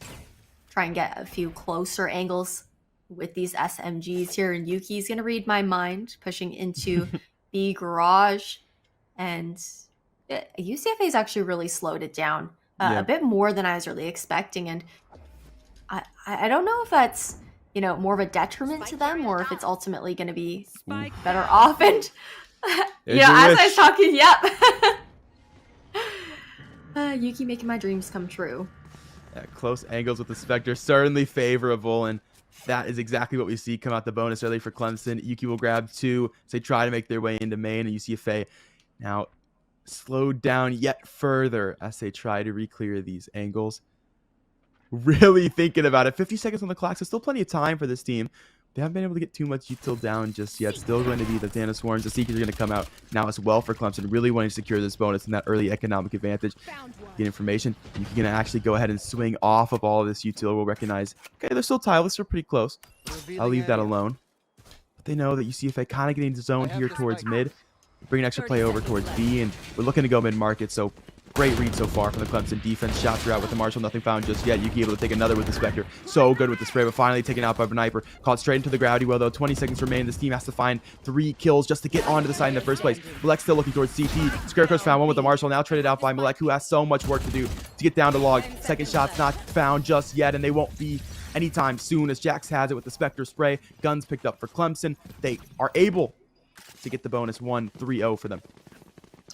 Try and get a few closer angles with these SMGs here, and Yuki's gonna read my mind, pushing into B garage, and UCFA's actually really slowed it down a bit more than I was really expecting, and I don't know if that's, you know, more of a detriment to them or if it's ultimately going to be better off. And you know, as I was talking, Yuki making my dreams come true. Yeah, close angles with the Spectre, certainly favorable, and that is exactly what we see come out the bonus early for Clemson. Yuki will grab 2 as they try to make their way into main, and UCFA now slowed down yet further as they try to re-clear these angles. Really thinking about it. 50 seconds on the clock, so still plenty of time for this team. They haven't been able to get too much util down just yet. Still going to be the Thanos Swarms. The Seekers are going to come out now as well for Clemson, really wanting to secure this bonus and that early economic advantage. Get information. You're going to actually go ahead and swing off of all of this util. We'll recognize, okay, they're still tileless. They're pretty close. I'll leave that alone. But they know that UCFA kind of getting zoned here towards mid. Bring an extra play over towards B, and we're looking to go mid-market, so great read so far from the Clemson defense. Shots are out with the Marshall. Nothing found just yet. Yuki able to take another with the Spectre. So good with the spray, but finally taken out by Sniper. Caught straight into the gravity well, though. 20 seconds remain. This team has to find 3 kills just to get onto the side in the first place. Malek's still looking towards CT. Scarecrow's found one with the Marshall. Now traded out by Malek, who has so much work to do to get down to log. Second shot's not found just yet, and they won't be anytime soon as Jax has it with the Spectre spray. Guns picked up for Clemson. They are able to get the bonus 1-3-0 for them.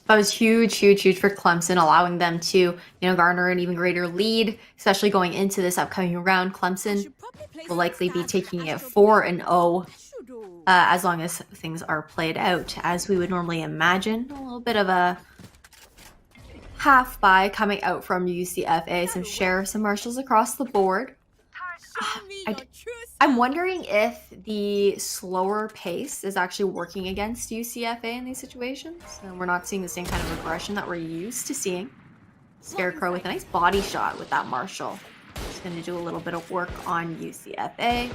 That was huge for Clemson, allowing them to, you know, garner an even greater lead, especially going into this upcoming round. Clemson will likely be taking it 4-0 as long as things are played out as we would normally imagine. A little bit of a half buy coming out from UCFA, some sheriffs and marshals across the board. I'm wondering if the slower pace is actually working against UCFA in these situations. And we're not seeing the same kind of aggression that we're used to seeing. Scarecrow with a nice body shot with that Marshall. Just going to do a little bit of work on UCFA.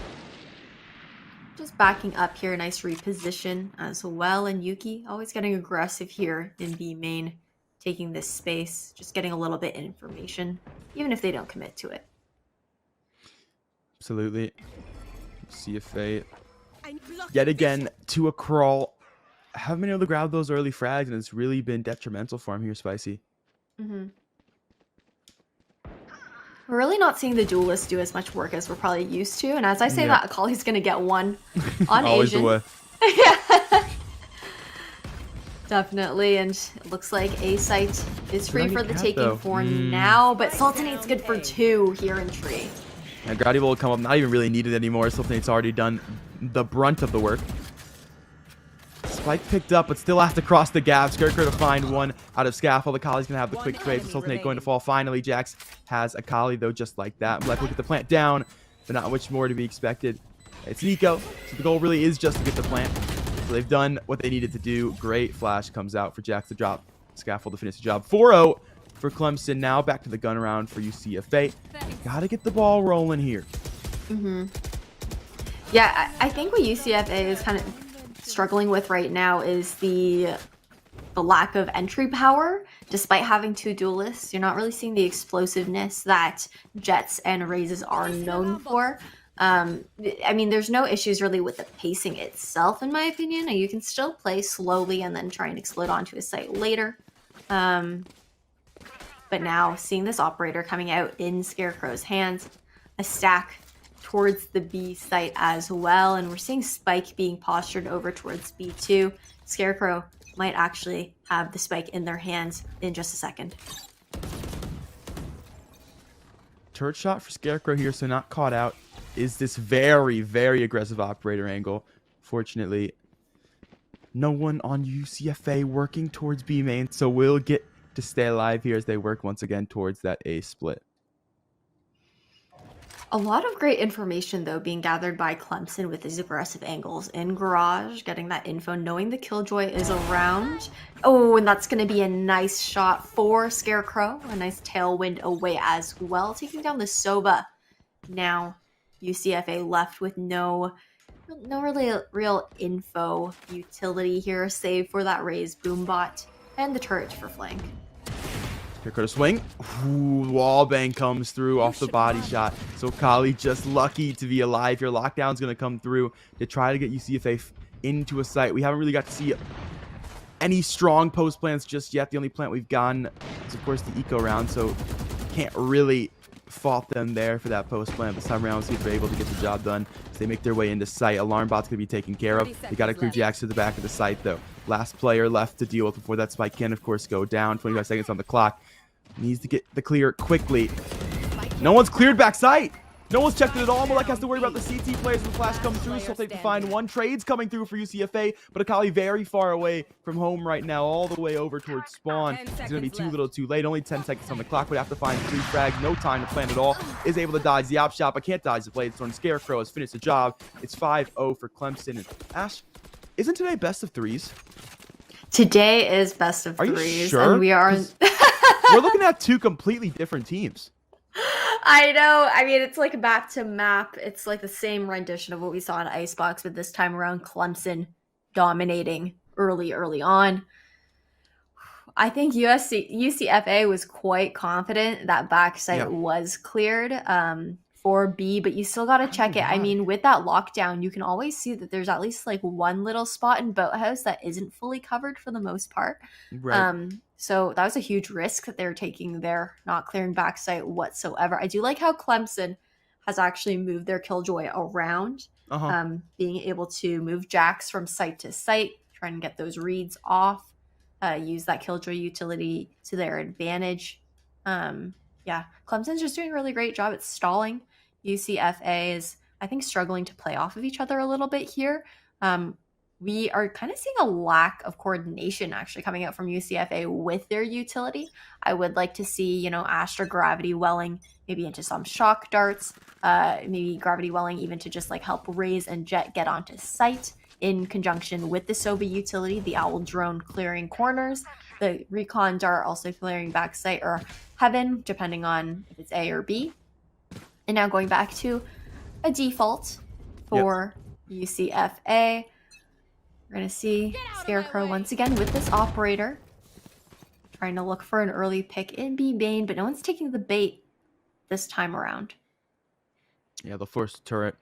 Just backing up here, nice reposition as well. And Yuki always getting aggressive here in B main, taking this space, just getting a little bit of information, even if they don't commit to it. Absolutely. CFA yet again to a crawl. Haven't been able to grab those early frags, and it's really been detrimental for him here, Spicy. We're really not seeing the duelists do as much work as we're probably used to. And as I say that, Akali's going to get one on Always Asian. the way. Yeah. Definitely. And it looks like A site is free for the taking for now. But Sultanate's good for 2 here in tree. And Grady will come up, not even really needed anymore. Sultanate's already done the brunt of the work. Spike picked up, but still has to cross the gap. Scarecrow to find one out of scaffold. Akali's going to have the quick trade. So Sultanate going to fall finally. Jax has Akali, though, just like that. Black will get the plant down, but not much more to be expected. It's Nico, so the goal really is just to get the plant. So they've done what they needed to do. Great flash comes out for Jax to drop scaffold to finish the job. 4-0 for Clemson. Now back to the gun round for UCFA. Gotta get the ball rolling here. Yeah, I think what UCFA is kind of struggling with right now is the lack of entry power. Despite having two duelists, you're not really seeing the explosiveness that Jets and Razes are known for. I mean, there's no issues really with the pacing itself, in my opinion. You can still play slowly and then try and explode onto a site later. But now, seeing this operator coming out in Scarecrow's hands, a stack towards the B site as well, and we're seeing Spike being postured over towards B2. Scarecrow might actually have the spike in their hands in just a second. Turret shot for Scarecrow here, so not caught out. Is this very, very aggressive operator angle. Fortunately, no one on UCFA working towards B main, so we'll get to stay alive here as they work once again towards that A split. A lot of great information, though, being gathered by Clemson with these aggressive angles in garage, getting that info, knowing the Killjoy is around. Oh, and that's going to be a nice shot for Scarecrow. A nice tailwind away as well, taking down the Soba. Now, UCFA left with no really real info utility here, save for that raised boombot and the turret for flank. Scarecrow to swing. Ooh, wallbang comes through off the body shot. So Kali just lucky to be alive here. Lockdown's going to come through to try to get UCFA into a site. We haven't really got to see any strong post plans just yet. The only plant we've gotten is, of course, the eco round. So can't really fault them there for that post plan. This time around, see if they're able to get the job done as they make their way into site. Alarm bot's going to be taken care of. They got to clear Jax to the back of the site, though. Last player left to deal with before that spike can, of course, go down. 25 seconds on the clock. Needs to get the clear quickly. No one's cleared back site. No one's checked it at all. Malek has to worry about the CT players when the flash comes through, so they'll have to find one. Trade's coming through for UCFA, but Akali very far away from home right now, all the way over towards spawn. It's going to be too little too late. Only 10 seconds on the clock, but have to find 3 frags. No time to plan at all. Is able to dodge the op shot, but can't dodge the blade storm. Scarecrow has finished the job. It's 5-0 for Clemson. And Ash, isn't today best of threes? Today is best of Are threes. You sure? And we are... We're looking at 2 completely different teams. I know. I mean, it's like map to map. It's like the same rendition of what we saw in Icebox, but this time around Clemson dominating early on. I think UCFA was quite confident that backside was cleared for B, but you still got to check it. I mean, with that lockdown, you can always see that there's at least like one little spot in Boathouse that isn't fully covered for the most part. Right. So that was a huge risk that they're taking there, not clearing backside whatsoever. I do like how Clemson has actually moved their Killjoy around, being able to move Jax from site to site, trying to get those reads off, use that Killjoy utility to their advantage. Yeah, Clemson's just doing a really great job at stalling. UCFA is, I think, struggling to play off of each other a little bit here. We are kind of seeing a lack of coordination actually coming out from UCFA with their utility. I would like to see, Astra Gravity Welling maybe into some shock darts, maybe Gravity Welling even to just like help Raze and Jet get onto site in conjunction with the Soba utility, the Owl Drone clearing corners, the Recon Dart also clearing back site or Heaven, depending on if it's A or B. And now going back to a default for UCFA. We're going to see Scarecrow once again with this operator. Trying to look for an early pick in B main, but no one's taking the bait this time around. Yeah, they'll force the turret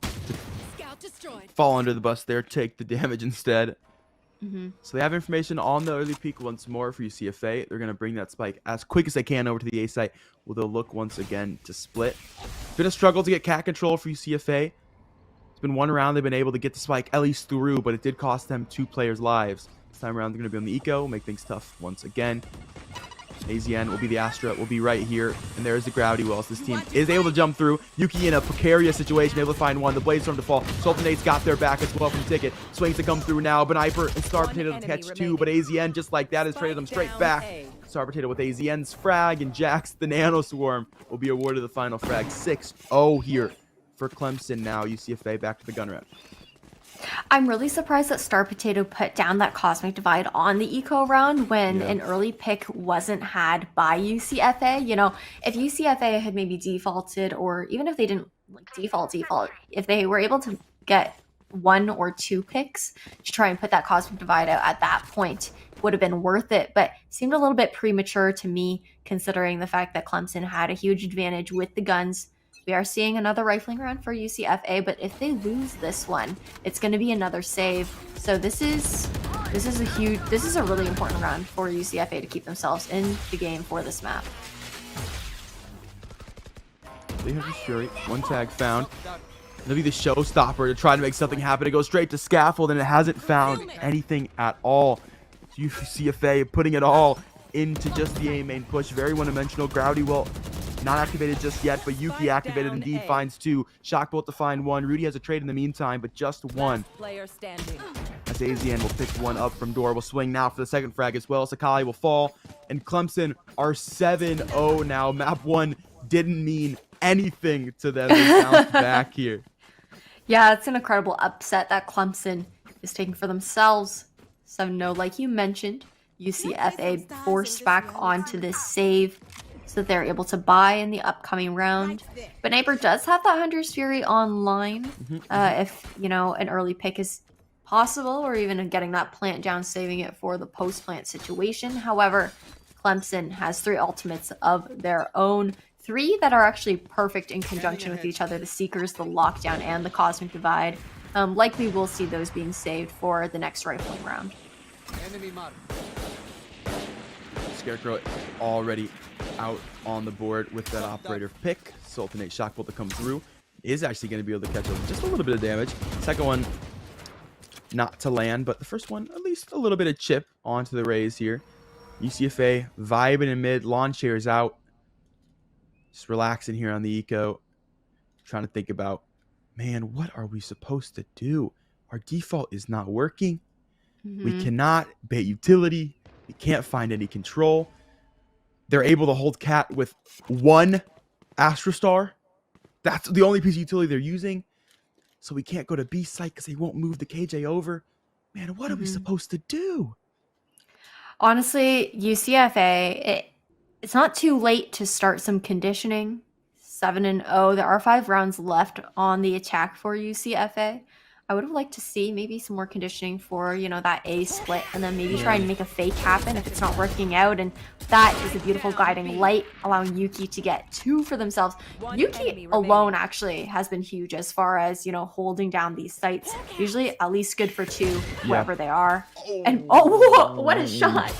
Scout destroyed. fall under the bus there, take the damage instead. Mm-hmm. So they have information on the early peak once more for UCFA. They're going to bring that spike as quick as they can over to the A site, where they'll look once again to split. It's been a struggle to get cat control for UCFA. Been one round they've been able to get the spike at least through, but it did cost them 2 players' lives. This time around they're going to be on the eco, make things tough once again. AZN will be the Astra, will be right here, and there's the Gravity Wells. This team is able to jump through. Yuki in a precarious situation, able to find one. The Blade Storm to fall. Sultanate's got their back as well from Ticket. Swings to come through now. Beniper and Star Potato to catch 2, but AZN just like that has traded them straight back. Star Potato with AZN's frag, and Jax the Nano Swarm will be awarded the final frag. 6-0 here for Clemson now. UCFA back to the gun rep. I'm really surprised that Star Potato put down that Cosmic Divide on the eco round when an early pick wasn't had by UCFA. If UCFA had maybe defaulted, or even if they didn't like default, if they were able to get 1 or 2 picks to try and put that cosmic divide out at that point, would have been worth it, but seemed a little bit premature to me, considering the fact that Clemson had a huge advantage with the guns. We are seeing another rifling round for UCFA, but if they lose this one, it's going to be another save. So this is a really important round for UCFA to keep themselves in the game for this map. They have a Fury. 1 tag found. It'll be the showstopper to try to make something happen. It goes straight to scaffold, and it hasn't found anything at all. UCFA putting it all into just the A main push. Very one-dimensional. Grouty, well, not activated just yet, but Yuki activated indeed, finds 2. Shockbolt to find 1. Rudy has a trade in the meantime, but just 1. As AZN will pick 1 up from door. Will swing now for the second frag as well. Sakai will fall, and Clemson are 7-0 now. Map 1 didn't mean anything to them. They bounced back here. Yeah, it's an incredible upset that Clemson is taking for themselves. 7-0, like you mentioned, UCFA forced back onto this save so that they're able to buy in the upcoming round. But Bniper does have that Hunter's Fury online. If, you know, an early pick is possible, or even getting that plant down, saving it for the post-plant situation. However, Clemson has 3 ultimates of their own. 3 that are actually perfect in conjunction with each other: the Seekers, the Lockdown, and the Cosmic Divide. Likely we'll see those being saved for the next rifling round. Scarecrow already out on the board with that operator pick. Sultanate Shockbolt to come through is actually going to be able to catch up just a little bit of damage. Second one not to land, but the first one at least a little bit of chip onto the raise here. UCFA vibing in mid. Lawn chairs out. Just relaxing here on the eco. Trying to think about, man, what are we supposed to do? Our default is not working. We cannot bait utility. We can't find any control. They're able to hold cat with 1 Astrostar. That's the only piece of utility they're using. So we can't go to B site because they won't move the KJ over. Man, what are we supposed to do? Honestly, UCFA, it's not too late to start some conditioning. 7-0. There are 5 rounds left on the attack for UCFA. I would have liked to see maybe some more conditioning for, you know, that A split, and then maybe try and make a fake happen if it's not working out. And that is a beautiful guiding light, allowing Yuki to get 2 for themselves. Yuki alone actually has been huge as far as, you know, holding down these sites. Usually at least good for 2, wherever they are. And oh, what a shot!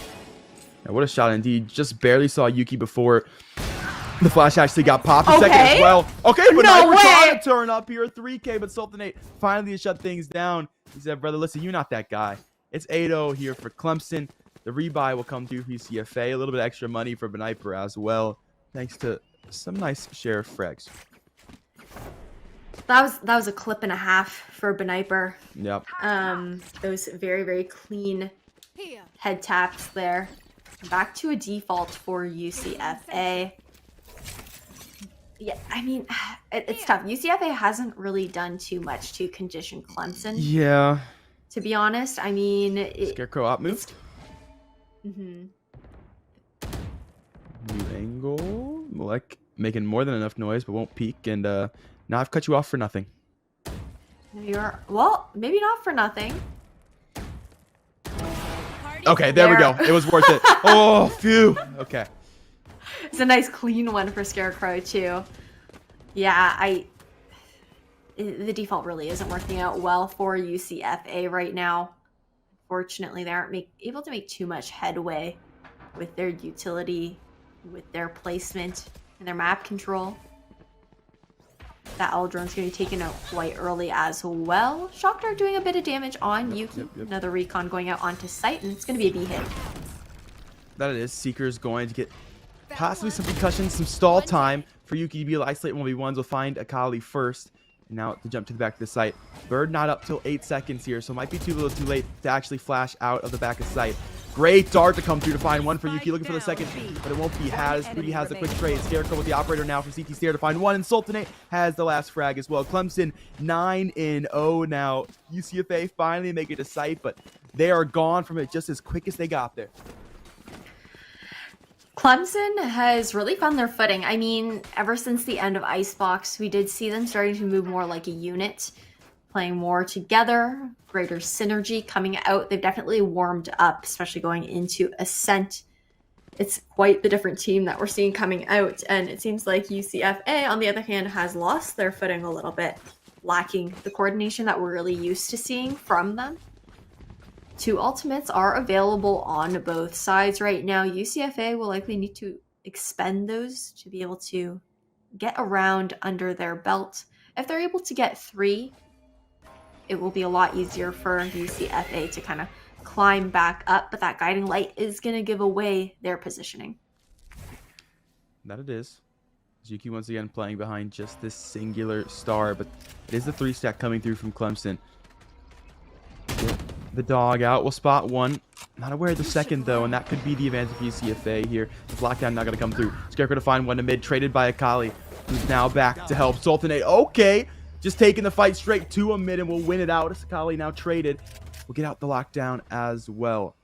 Yeah, what a shot indeed. Just barely saw Yuki before the flash actually got popped. A second as well. Okay, but no we're way. trying to turn up here. 3K, but Sultanate finally shut things down. He said, brother, listen, you're not that guy. It's 8-0 here for Clemson. The rebuy will come through for UCFA. A little bit extra money for Bniper as well, thanks to some nice share of frags. That was a clip and a half for Bniper. Yep. Those very, very clean head taps there. Back to a default for UCFA. Yeah, I mean, it's tough. UCFA hasn't really done too much to condition Clemson. Yeah. To be honest, I mean... Scarecrow up moved. Mm-hmm. New angle. Malek making more than enough noise, but won't peek. And now I've cut you off for nothing. You're... Well, maybe not for nothing. Okay, there we go. It was worth it. Oh, phew. Okay. It's a nice clean one for Scarecrow too. Yeah, the default really isn't working out well for UCFA right now. Unfortunately, they aren't able to make too much headway with their utility, with their placement, and their map control. That Eldron's going to be taken out quite early as well. Shock Dart doing a bit of damage on Yuki. Another recon going out onto site, and it's going to be a B hit. That it is. Seeker's going to get possibly some concussion, some stall time for Yuki to be able to isolate 1v1s. We'll find Akali first. And now to jump to the back of the site. Bird not up till 8 seconds here, so it might be too little too late to actually flash out of the back of site. Great dart to come through to find 1 for Yuki, looking for the second, but it won't be. Rudy has the quick trade. Scarecrow with the operator now for CT Stair to find 1, and Sultanate has the last frag as well. Clemson 9-0 now. UCFA finally make it to site, but they are gone from it just as quick as they got there. Clemson has really found their footing. I mean, ever since the end of Icebox, we did see them starting to move more like a unit, playing more together, greater synergy coming out. They've definitely warmed up, especially going into Ascent. It's quite the different team that we're seeing coming out, and it seems like UCFA, on the other hand, has lost their footing a little bit, lacking the coordination that we're really used to seeing from them. 2 ultimates are available on both sides right now. UCFA will likely need to expend those to be able to get around under their belt. If they're able to get 3, it will be a lot easier for UCFA to kind of climb back up, but that guiding light is going to give away their positioning. That it is. Yuki once again playing behind just this singular star, but it is the 3-stack coming through from Clemson. The dog out will spot 1. Not aware of the second, though, and that could be the advantage of UCFA here. The lockdown not going to come through. Scarecrow to find 1 to mid, traded by Akali, who's now back to help Sultanate. Okay, just taking the fight straight to a mid, and we'll win it out. Akali now traded. We'll get out the lockdown as well.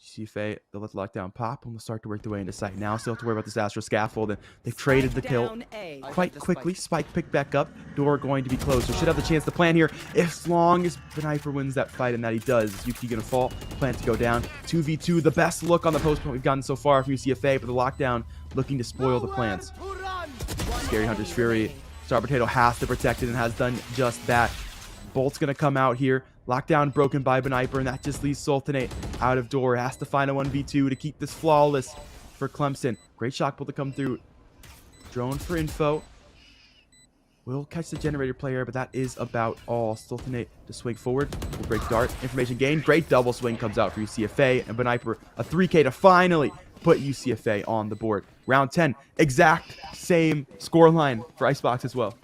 UCFA, they'll let the lockdown pop, and we'll start to work their way into sight. Now still have to worry about this Astro scaffold, and they've traded the kill quite quickly. Spike picked back up. Door going to be closed, so should have the chance to plan here as long as Sniper wins that fight, and that he does. Yuki gonna fall, plan to go down. 2v2, the best look on the post point we've gotten so far from UCFA, but the lockdown looking to spoil the plans. Scary Hunter's Fury. Star Potato has to protect it and has done just that. Bolt's gonna come out here. Lockdown broken by Beniper, and that just leaves Sultanate out of door. Has to find a 1v2 to keep this flawless for Clemson. Great shock pull to come through. Drone for info. Will catch the generator player, but that is about all. Sultanate to swing forward. Will break dart. Information gained. Great double swing comes out for UCFA, and Beniper a 3K to finally put UCFA on the board. Round 10, exact same scoreline for Icebox as well.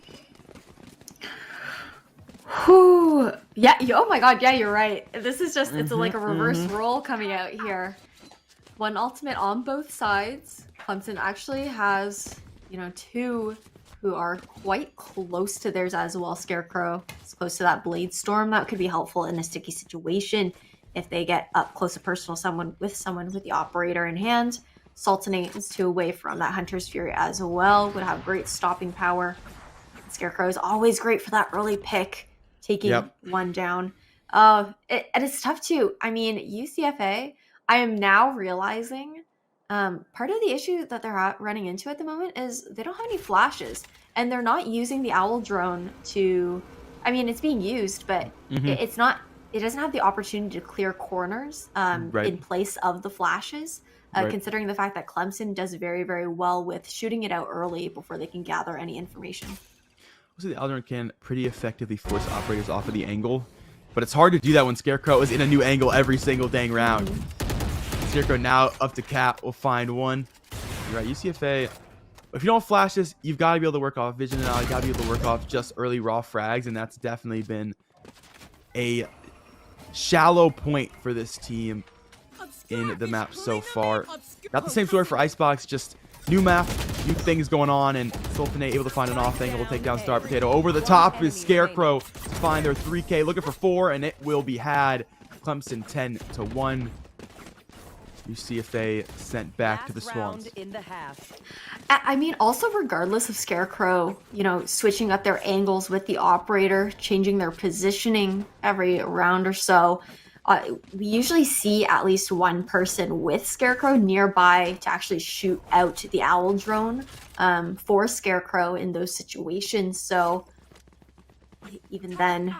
Whew. Yeah. Oh my God. Yeah, you're right. This is just, it's like a reverse roll coming out here. 1 ultimate on both sides. Clemson actually has, 2 who are quite close to theirs as well. Scarecrow is close to that Blade Storm. That could be helpful in a sticky situation if they get up close to personal someone with the operator in hand. Sultanate is 2 away from that Hunter's Fury as well. Would have great stopping power. Scarecrow is always great for that early pick. Taking 1 down. And it's tough too. I mean, UCFA, I am now realizing part of the issue that they're running into at the moment is they don't have any flashes. And they're not using the Owl drone to... I mean, it's being used, but it's not... It doesn't have the opportunity to clear corners in place of the flashes, considering the fact that Clemson does very, very well with shooting it out early before they can gather any information. So the Aldrin can pretty effectively force operators off of the angle, but it's hard to do that when Scarecrow is in a new angle every single dang round. Scarecrow now up to cap, will find 1. You're right, UCFA, if you don't flash this, you've got to be able to work off vision now. You got to be able to work off just early raw frags, and that's definitely been a shallow point for this team in the map so far. Not the same story for Icebox, just new map, new things going on, and Sultanate able to find an off angle. Will take down Star Potato. Over the top is Scarecrow to find their 3K. Looking for 4, and it will be had. Clemson 10-1. UCFA sent back to the Swans. I mean, also regardless of Scarecrow, switching up their angles with the operator, changing their positioning every round or so, we usually see at least 1 person with Scarecrow nearby to actually shoot out the Owl drone for Scarecrow in those situations. So even then,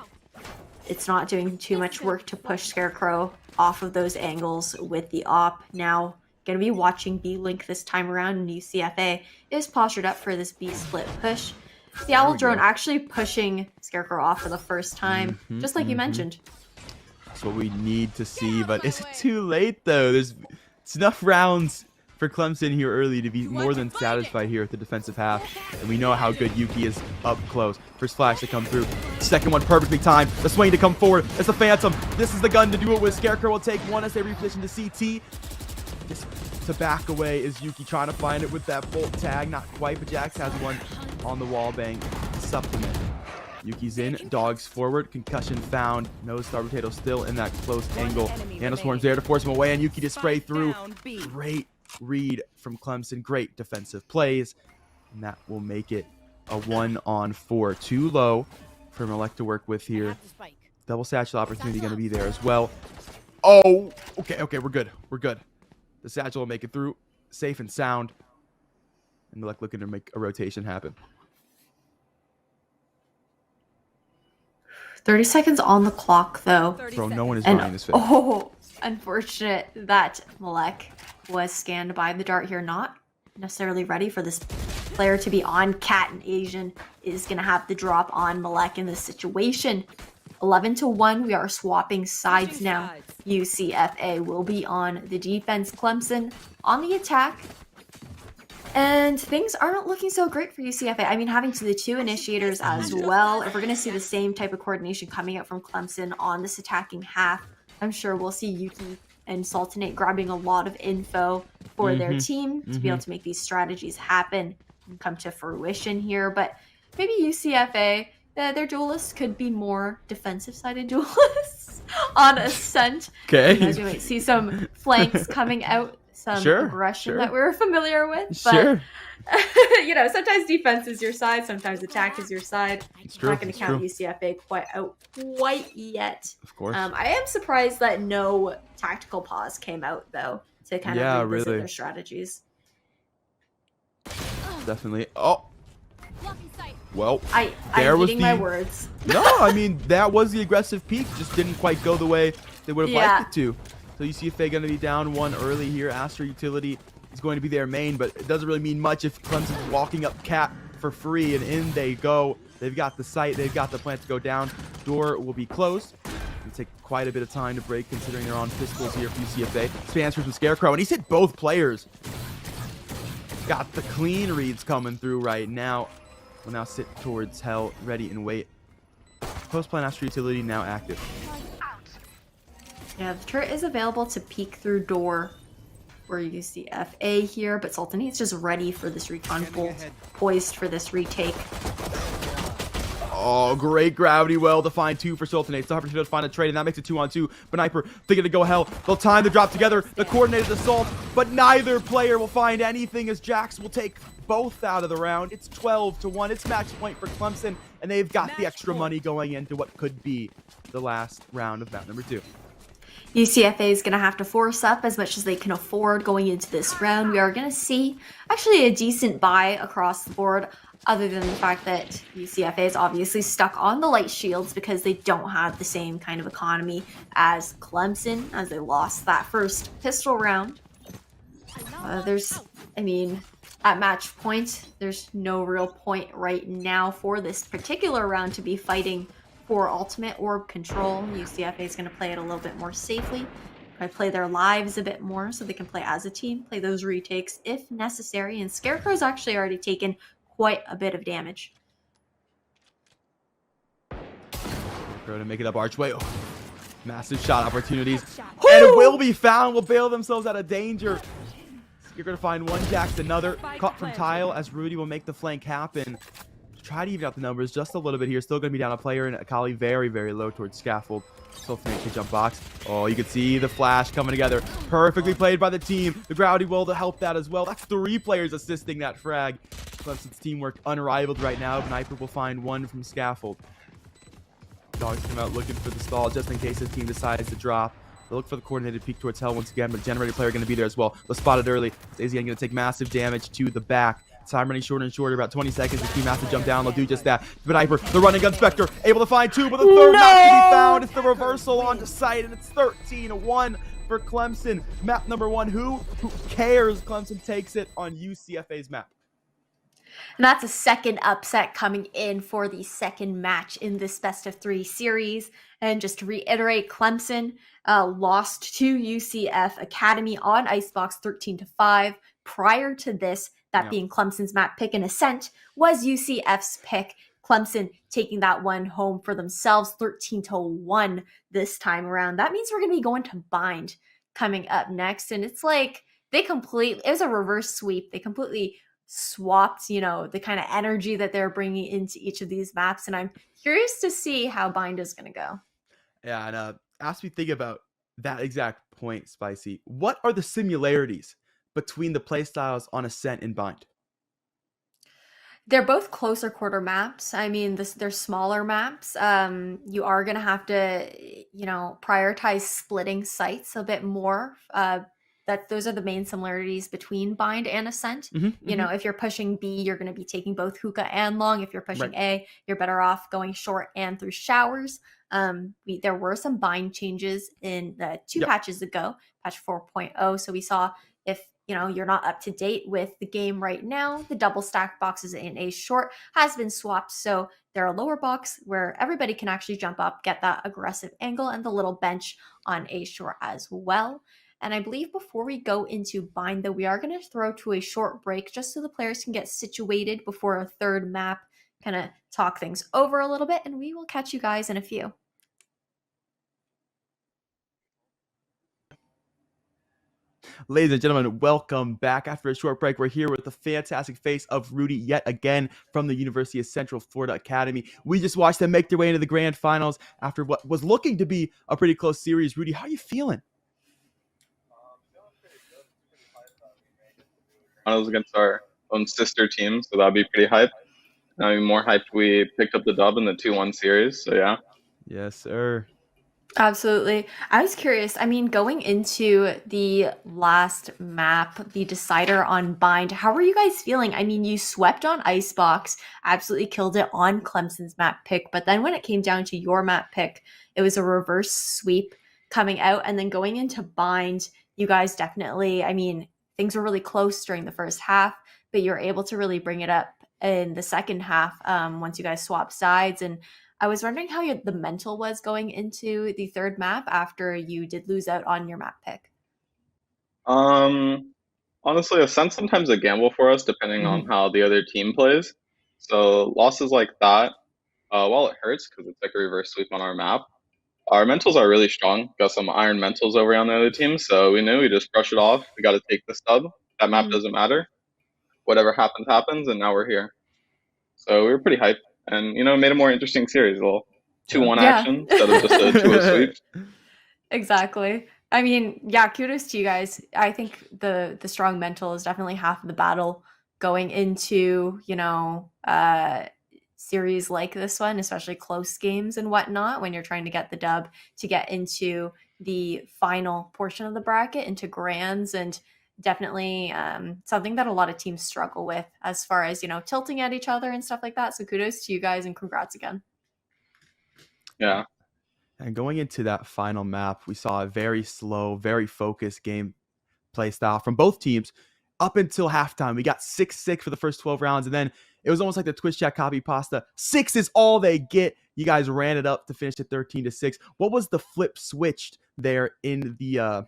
it's not doing too much work to push Scarecrow off of those angles with the op. Now, going to be watching B-Link this time around, and UCFA is postured up for this B-split push. The Owl drone actually pushing Scarecrow off for the first time, just like you mentioned. That's what we need to see, but is it too late though? It's enough rounds for Clemson here early to be more than satisfied here at the defensive half, and we know how good Yuki is up close. First flash to come through, second one perfectly timed. The swing to come forward. It's the Phantom. This is the gun to do it with. Scarecrow will take 1 as they reposition to CT. Just to back away is Yuki trying to find it with that bolt tag. Not quite, but Jax has 1 on the wall bang supplement. Yuki's in, dogs forward, concussion found. No Star Potato still in that close angle. Nanoswarm's there to force him away, and Yuki to spray through. Great read from Clemson. Great defensive plays. And that will make it a 1-on-4. Too low for Malek to work with here. Double satchel opportunity going to be there as well. Oh, okay, we're good. We're good. The satchel will make it through safe and sound. And Malek looking to make a rotation happen. 30 seconds on the clock, though. Bro, no one is behind this face. Oh, unfortunate that Malek was scanned by the dart here. Not necessarily ready for this player to be on. Cat and Asian is going to have the drop on Malek in this situation. 11-1. We are swapping sides now. UCFA will be on the defense. Clemson on the attack. And things aren't looking so great for UCFA. I mean, having the two initiators as well. If we're going to see the same type of coordination coming out from Clemson on this attacking half, I'm sure we'll see Yuki and Sultanate grabbing a lot of info for their team to be able to make these strategies happen and come to fruition here. But maybe UCFA, their duelists could be more defensive-sided duelists on Ascent. Okay. We might see some flanks coming out, some aggression that we're familiar with. But, sometimes defense is your side, sometimes attack is your side. It's I'm not going to count UCFA quite yet. Of course. I am surprised that no tactical pause came out, though, to kind of revisit their strategies. Definitely. Oh. Well, I'm eating my words. No, I mean, that was the aggressive peak. Just didn't quite go the way they would have liked it to. So UCFA going to be down one early here. Astra Utility is going to be their main, but it doesn't really mean much if Clemson's walking up Cat for free, and in they go. They've got the site. They've got the plant to go down. Door will be closed. It'll take quite a bit of time to break, considering they're on pistols here for UCFA. Spans from Scarecrow, and he's hit both players. Got the clean reads coming through right now. Will now sit towards Hell, ready and wait. Post-plan Astra Utility now active. Yeah, the turret is available to peek through door for UCFA here, but Sultanate's just ready for this recon bolt, poised for this retake. Oh, great gravity well to find two for Sultanate. The opportunity to find a trade, and that makes it 2-on-2. Beniper thinking to go Hell. They'll time the drop together, the coordinated assault, but neither player will find anything as Jax will take both out of the round. It's 12-1. It's match point for Clemson, and they've got the extra money going into what could be the last round of map number 2. UCFA is going to have to force up as much as they can afford going into this round. We are going to see actually a decent buy across the board, other than the fact that UCFA is obviously stuck on the light shields because they don't have the same kind of economy as Clemson, as they lost that first pistol round. At match point, there's no real point right now for this particular round to be fighting for ultimate orb control. UCFA is going to play it a little bit more safely, probably play their lives a bit more so they can play as a team, play those retakes if necessary. And Scarecrow's actually already taken quite a bit of damage. Scarecrow to make it up archway. Oh, massive shot opportunities. And it will be found. Will bail themselves out of danger. You're going to find one Jax, another cut from Tile as Rudy will make the flank happen. Try to even out the numbers just a little bit here. Still going to be down a player, and Akali very, very low towards Scaffold. Still finishing jump box. Oh, you can see the flash coming together. Perfectly played by the team. The gravity will to help that as well. That's 3 players assisting that frag. Clemson's teamwork unrivaled right now. Sniper will find one from Scaffold. Dogs come out looking for the stall just in case his team decides to drop. They'll look for the coordinated peek towards Hell once again, but Generator player going to be there as well. They'll spot it early. Daisy going to take massive damage to the back. Time running shorter and shorter, about 20 seconds. The team has to jump down. They'll do just that. Sniper, the running gun Spectre, able to find 2, but the third not to be found. It's the reversal onto site, and it's 13-1 for Clemson. Map number 1. Who cares? Clemson takes it on UCFA's map. And that's a second upset coming in for the second match in this best of 3 series. And just to reiterate, Clemson lost to UCF Academy on Icebox 13-5. Prior to this, that being Clemson's map pick and Ascent, was UCF's pick. Clemson taking that one home for themselves, 13-1 this time around. That means we're going to be going to Bind coming up next. And it's like it was a reverse sweep. They completely swapped, the kind of energy that they're bringing into each of these maps. And I'm curious to see how Bind is going to go. Yeah, and as we think about that exact point, Spicy, what are the similarities between the playstyles on Ascent and Bind? They're both closer quarter maps. I mean, they're smaller maps. You are going to have to, prioritize splitting sites a bit more. Those are the main similarities between Bind and Ascent. If you're pushing B, you're going to be taking both hookah and long. If you're pushing A, you're better off going short and through showers. There were some bind changes in the two patches ago, patch 4.0. So we saw if you're not up to date with the game right now, the double stack boxes in A short has been swapped. So they're a lower box where everybody can actually jump up, get that aggressive angle, and the little bench on A short as well. And I believe before we go into Bind, though, we are going to throw to a short break just so the players can get situated before a third map, kind of talk things over a little bit, and we will catch you guys in a few. Ladies and gentlemen, welcome back. After a short break, we're here with the fantastic face of Rudy yet again from the University of Central Florida Academy. We just watched them make their way into the grand finals after what was looking to be a pretty close series. Rudy, how are you feeling? Finals against our own sister team, so that'd be pretty hype. I'm more hyped we picked up the dub in the 2-1 series, so yeah. Yes, sir. Absolutely. I was curious. I mean, going into the last map, the decider on Bind, how were you guys feeling? I mean, you swept on Icebox, absolutely killed it on Clemson's map pick. But then when it came down to your map pick, it was a reverse sweep coming out. And then going into Bind, you guys definitely, I mean, things were really close during the first half, but you were able to really bring it up in the second half once you guys swapped sides. And I was wondering how the mental was going into the third map after you did lose out on your map pick. Honestly, Ascent's sometimes a gamble for us depending on how the other team plays. So losses like that, while it hurts because it's like a reverse sweep on our map, our mentals are really strong. Got some iron mentals over on the other team, so we knew we just brush it off. We got to take the sub. That map doesn't matter. Whatever happens, happens, and now we're here. So we were pretty hyped. And, made a more interesting series. A little 2-1 action instead of just a 2-0 sweep. Exactly. I mean, yeah, kudos to you guys. I think the strong mental is definitely half of the battle going into, series like this one, especially close games and whatnot, when you're trying to get the dub to get into the final portion of the bracket, into grands, and definitely something that a lot of teams struggle with as far as tilting at each other and stuff like that. So kudos to you guys and congrats again. Yeah. And going into that final map, we saw a very slow, very focused game play style from both teams up until halftime. We got 6-6 for the first 12 rounds, and then it was almost like the Twitch chat copy pasta. 6 is all they get. You guys ran it up to finish at 13-6. What was the flip switched there in the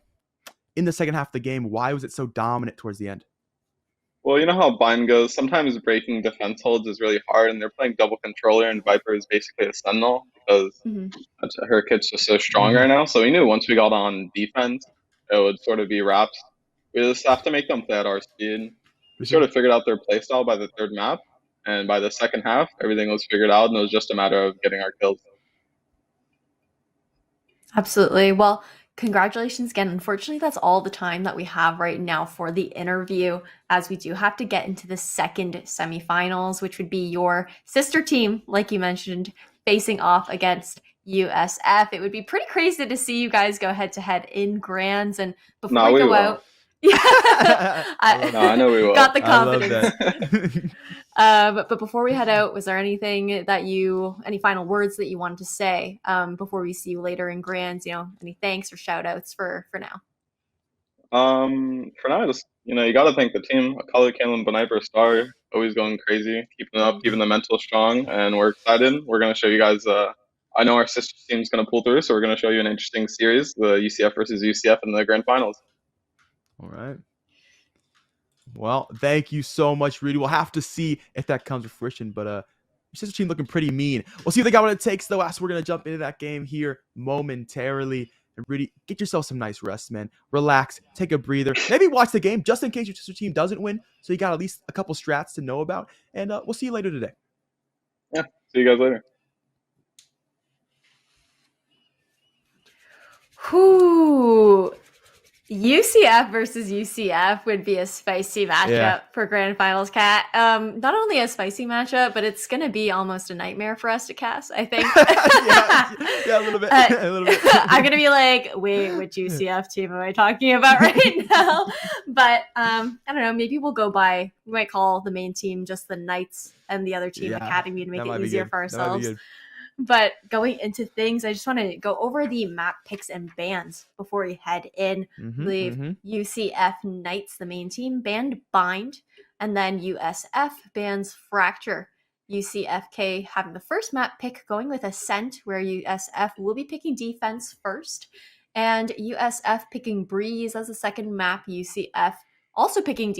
second half of the game? Why was it so dominant towards the end? Well, you know how Bind goes. Sometimes breaking defense holds is really hard, and they're playing double controller, and Viper is basically a sentinel because her kit's just so strong right now. So we knew once we got on defense, it would sort of be wraps. We just have to make them play at our speed. We sort of figured out their playstyle by the third map, and by the second half, everything was figured out, and it was just a matter of getting our kills. Absolutely. Well, congratulations again. Unfortunately, that's all the time that we have right now for the interview, as we do have to get into the second semifinals, which would be your sister team, like you mentioned, facing off against USF. It would be pretty crazy to see you guys go head to head in grands. And before we go out, I know we will. Got the confidence. But before we head out, was there anything that any final words that you wanted to say before we see you later in grands? Any thanks or shout outs for now? For now, just you got to thank the team. Collegiate, Caleb, Beniper, Star, always going crazy, keeping it up, keeping the mental strong, and we're excited. We're gonna show you guys. I know our sister team's gonna pull through, so we're gonna show you an interesting series: the UCF versus UCF in the grand finals. All right. Well, thank you so much, Rudy. We'll have to see if that comes to fruition, but your sister team looking pretty mean. We'll see if they got what it takes, though, as we're going to jump into that game here momentarily. And Rudy, get yourself some nice rest, man. Relax, take a breather. Maybe watch the game just in case your sister team doesn't win, so you got at least a couple strats to know about. And we'll see you later today. Yeah, see you guys later. Whoo. UCF versus UCF would be a spicy matchup for grand finals, Kat. Not only a spicy matchup, but it's going to be almost a nightmare for us to cast, I think. yeah, a little bit. A little bit. I'm going to be like, wait, which UCF team am I talking about right now? But I don't know, maybe we might call the main team just the Knights and the other team Academy to make it easier for ourselves. But going into things, I just want to go over the map picks and bans before we head in. I believe UCF Knights, the main team, banned Bind, and then USF bans Fracture. UCFK having the first map pick, going with Ascent, where USF will be picking defense first, and USF picking Breeze as the second map. UCF also picking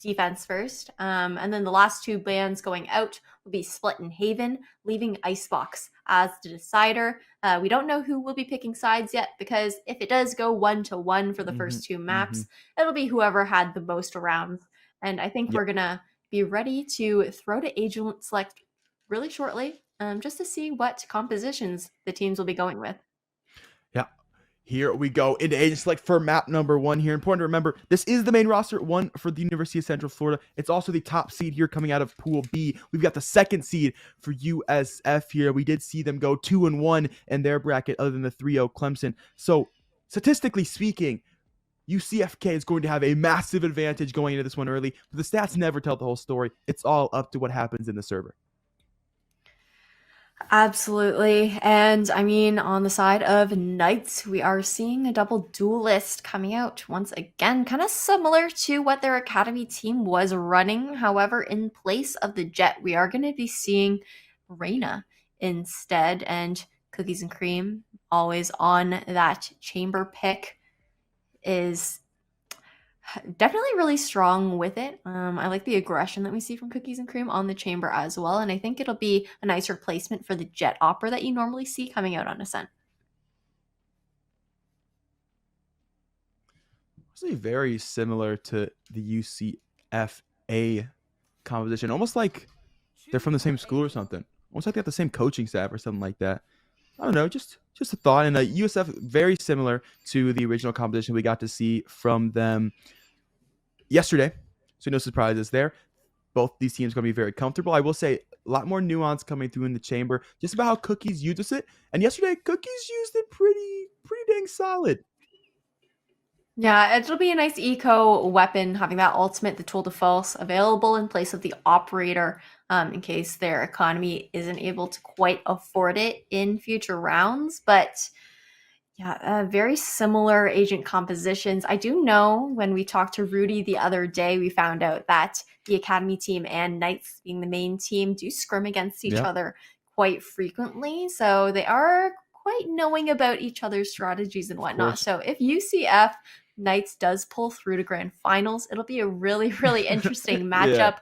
defense first. And then the last two bans going out will be Split and Haven, leaving Icebox as the decider. We don't know who will be picking sides yet, because if it does go 1-1 for the first two maps, it'll be whoever had the most rounds. And I think we're going to be ready to throw to Agent Select really shortly, just to see what compositions the teams will be going with. Here we go into Agent Select for map number 1 here. Important to remember, this is the main roster, one for the University of Central Florida. It's also the top seed here coming out of Pool B. We've got the second seed for USF here. We did see them go 2-1 in their bracket, other than the 3-0 Clemson. So statistically speaking, UCFK is going to have a massive advantage going into this one early, but the stats never tell the whole story. It's all up to what happens in the server. Absolutely. And I mean, on the side of Knights, we are seeing a double duelist coming out once again, kind of similar to what their Academy team was running. However, in place of the Jet, we are going to be seeing Reyna instead, and Cookies and Cream, always on that chamber pick, is definitely really strong with it. I like the aggression that we see from Cookies and Cream on the chamber as well, and I think it'll be a nice replacement for the Jet Opera that you normally see coming out on Ascent. It's very similar to the UCFA composition, almost like they're from the same school or something. Almost like they have the same coaching staff or something like that. I don't know, just a thought. And USF, very similar to the original composition we got to see from them yesterday. So no surprises there. Both these teams are going to be very comfortable. I will say a lot more nuance coming through in the chamber, just about how Cookies uses it. And yesterday, Cookies used it pretty dang solid. Yeah, it'll be a nice eco weapon, having that ultimate, the tool de force, available in place of the operator, in case their economy isn't able to quite afford it in future rounds. But yeah, very similar agent compositions. I do know when we talked to Rudy the other day, we found out that the Academy team and Knights, being the main team, do scrim against each other quite frequently. So they are quite knowing about each other's strategies and whatnot. So if UCF Knights does pull through to grand finals, it'll be a really, really interesting matchup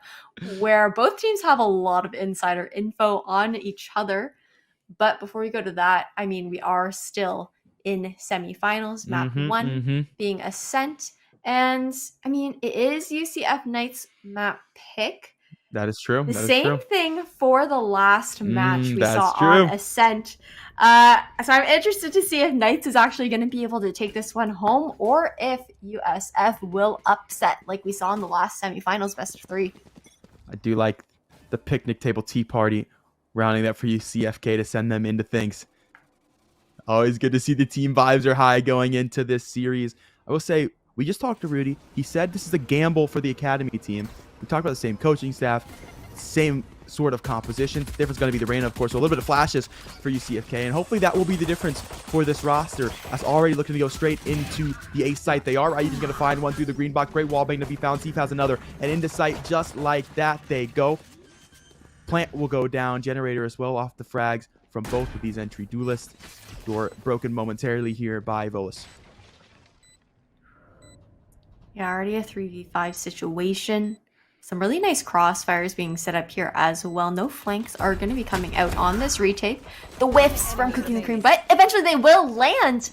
where both teams have a lot of insider info on each other. But before we go to that, I mean, we are still in semifinals, map 1 being Ascent. And I mean, it is UCF Knights map pick. That is true. The same thing for the last match we saw true. on Ascent. So I'm interested to see if Knights is actually going to be able to take this one home, or if USF will upset like we saw in the last semifinals, best of 3. I do like the picnic table tea party, rounding that for UCFK to send them into things. Always good to see the team vibes are high going into this series. I will say, we just talked to Rudy. He said this is a gamble for the Academy team. We talked about the same coaching staff, same sort of composition. Difference is going to be the Reyna, of course, so a little bit of flashes for UCFK, and hopefully that will be the difference for this roster. That's already looking to go straight into the ace site. They are. Aiden's going to find one through the green box. Great wall bang to be found. Steve has another, and into sight just like that they go. Plant will go down. Generator as well off the frags from both of these entry duelists. Door broken momentarily here by Volus. Yeah, already a 3v5 situation. Some really nice crossfires being set up here as well. No flanks are going to be coming out on this retake. The whiffs from Cookies and Cream, but eventually they will land.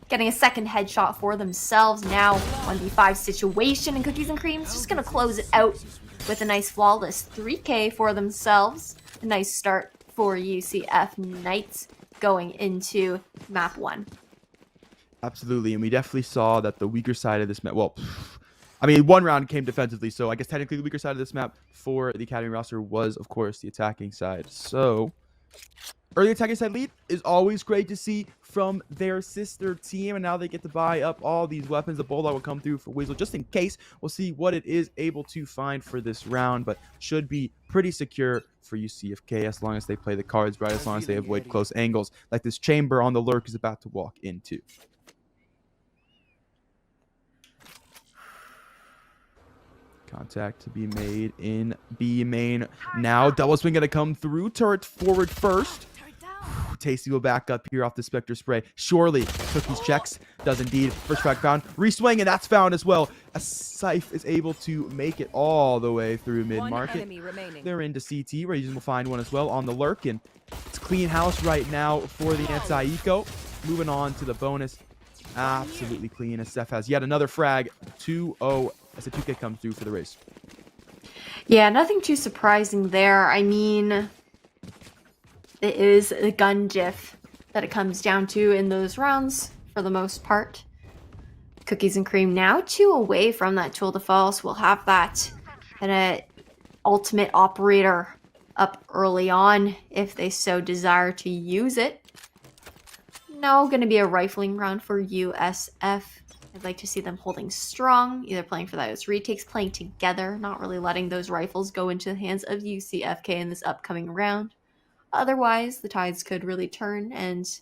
Getting a second headshot for themselves. Now 1v5 situation, and Cookies and Cream is just going to close it out with a nice flawless 3K for themselves. A nice start for UCF Knights going into map 1. Absolutely, and we definitely saw that the weaker side of this map. Well, I mean, one round came defensively, so I guess technically the weaker side of this map for the Academy roster was, of course, the attacking side. So, early attacking side lead is always great to see from their sister team, and now they get to buy up all these weapons. The Bulldog will come through for Weasel just in case. We'll see what it is able to find for this round, but should be pretty secure for UCFK as long as they play the cards right, as long as they avoid close angles like this chamber on the lurk is about to walk into. Contact to be made in B main. Now double swing gonna come through. Turret forward first. Tasty will back up here off the Spectre spray. Surely Cookies checks. Does indeed. First frag found. Reswing, and that's found as well. A Scythe is able to make it all the way through mid-market. They're into CT. Region will find one as well on the lurk. And it's clean house right now for the anti-eco. Moving on to the bonus. Absolutely clean. SF has yet another frag. 2-0 as a 2K comes through for the race. Yeah, nothing too surprising there. I mean, it is the gun diff that it comes down to in those rounds for the most part. Cookies and Cream now 2 away from that tool de false. We'll have that and ultimate operator up early on if they so desire to use it. No, going to be a rifling round for USF. I'd like to see them holding strong, either playing for those retakes, playing together, not really letting those rifles go into the hands of UCFK in this upcoming round. Otherwise, the tides could really turn and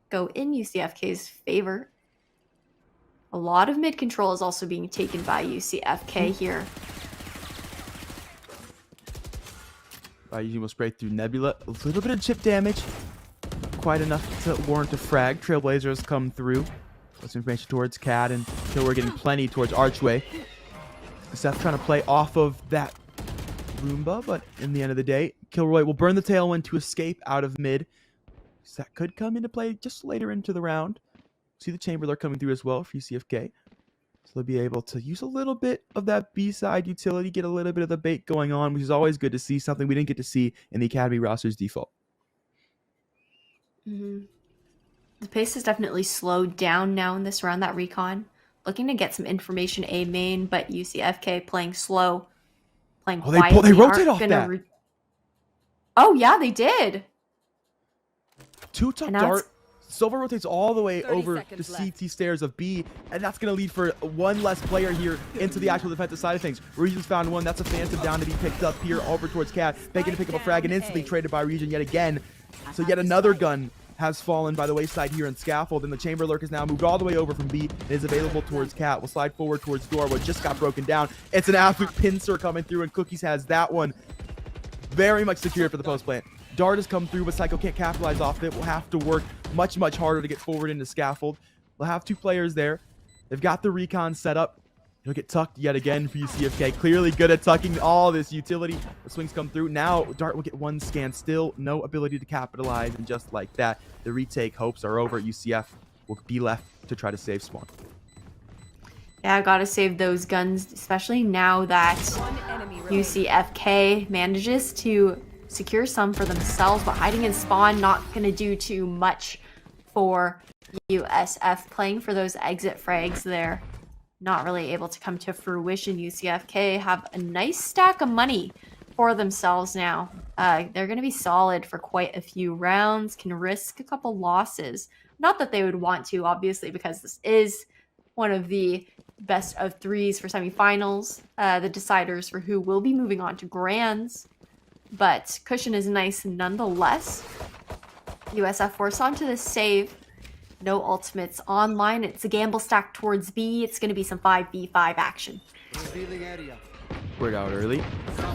go in UCFK's favor. A lot of mid control is also being taken by UCFK here. Ryujin will spray through Nebula. A little bit of chip damage. Quite enough to warrant a frag. Trailblazers come through. Let's information towards Cad, and we're getting plenty towards Archway. Seth trying to play off of that Roomba, but in the end of the day, Kilroy will burn the Tailwind to escape out of mid. So that could come into play just later into the round. See the Chamberlain coming through as well for UCFK. So they'll be able to use a little bit of that B-side utility, get a little bit of the bait going on, which is always good to see, something we didn't get to see in the Academy roster's default. Mm-hmm. The pace has definitely slowed down now in this round, that recon. Looking to get some information A main, but UCFK playing slow, playing quietly. They rotate off that. Oh, yeah, they did. Two top dart. Silver rotates all the way over the CT stairs of B, and that's going to lead for one less player here into the actual defensive side of things. Region's found one. That's a Phantom down to be picked up here over towards Cat. Begging to pick up a frag and instantly traded by Region yet again. So yet another gun has fallen by the wayside here in Scaffold, and the Chamber Lurk is now moved all the way over from B and is available towards Cat. We'll slide forward towards Door, what just got broken down. It's an absolute pincer coming through, and Cookies has that one very much secured for the post plant. Dart has come through, but Psycho can't capitalize off of it. We'll have to work much, much harder to get forward into Scaffold. We'll have two players there. They've got the recon set up. He'll get tucked yet again for UCFK. Clearly good at tucking all this utility. The swings come through. Now Dart will get one scan. Still no ability to capitalize, and just like that, the retake hopes are over. UCF will be left to try to save Spawn. Yeah, I gotta save those guns, especially now that UCFK manages to secure some for themselves, but hiding in Spawn not gonna do too much for USF. Playing for those exit frags there, not really able to come to fruition. UCFK have a nice stack of money for themselves now. They're gonna be solid for quite a few rounds, can risk a couple losses. Not that they would want to, obviously, because this is one of the best of threes for semifinals, the deciders for who will be moving on to grands. But cushion is nice nonetheless. USF forced onto the save. No ultimates online. It's a gamble stack towards B. It's going to be some 5v5 action. Word out early.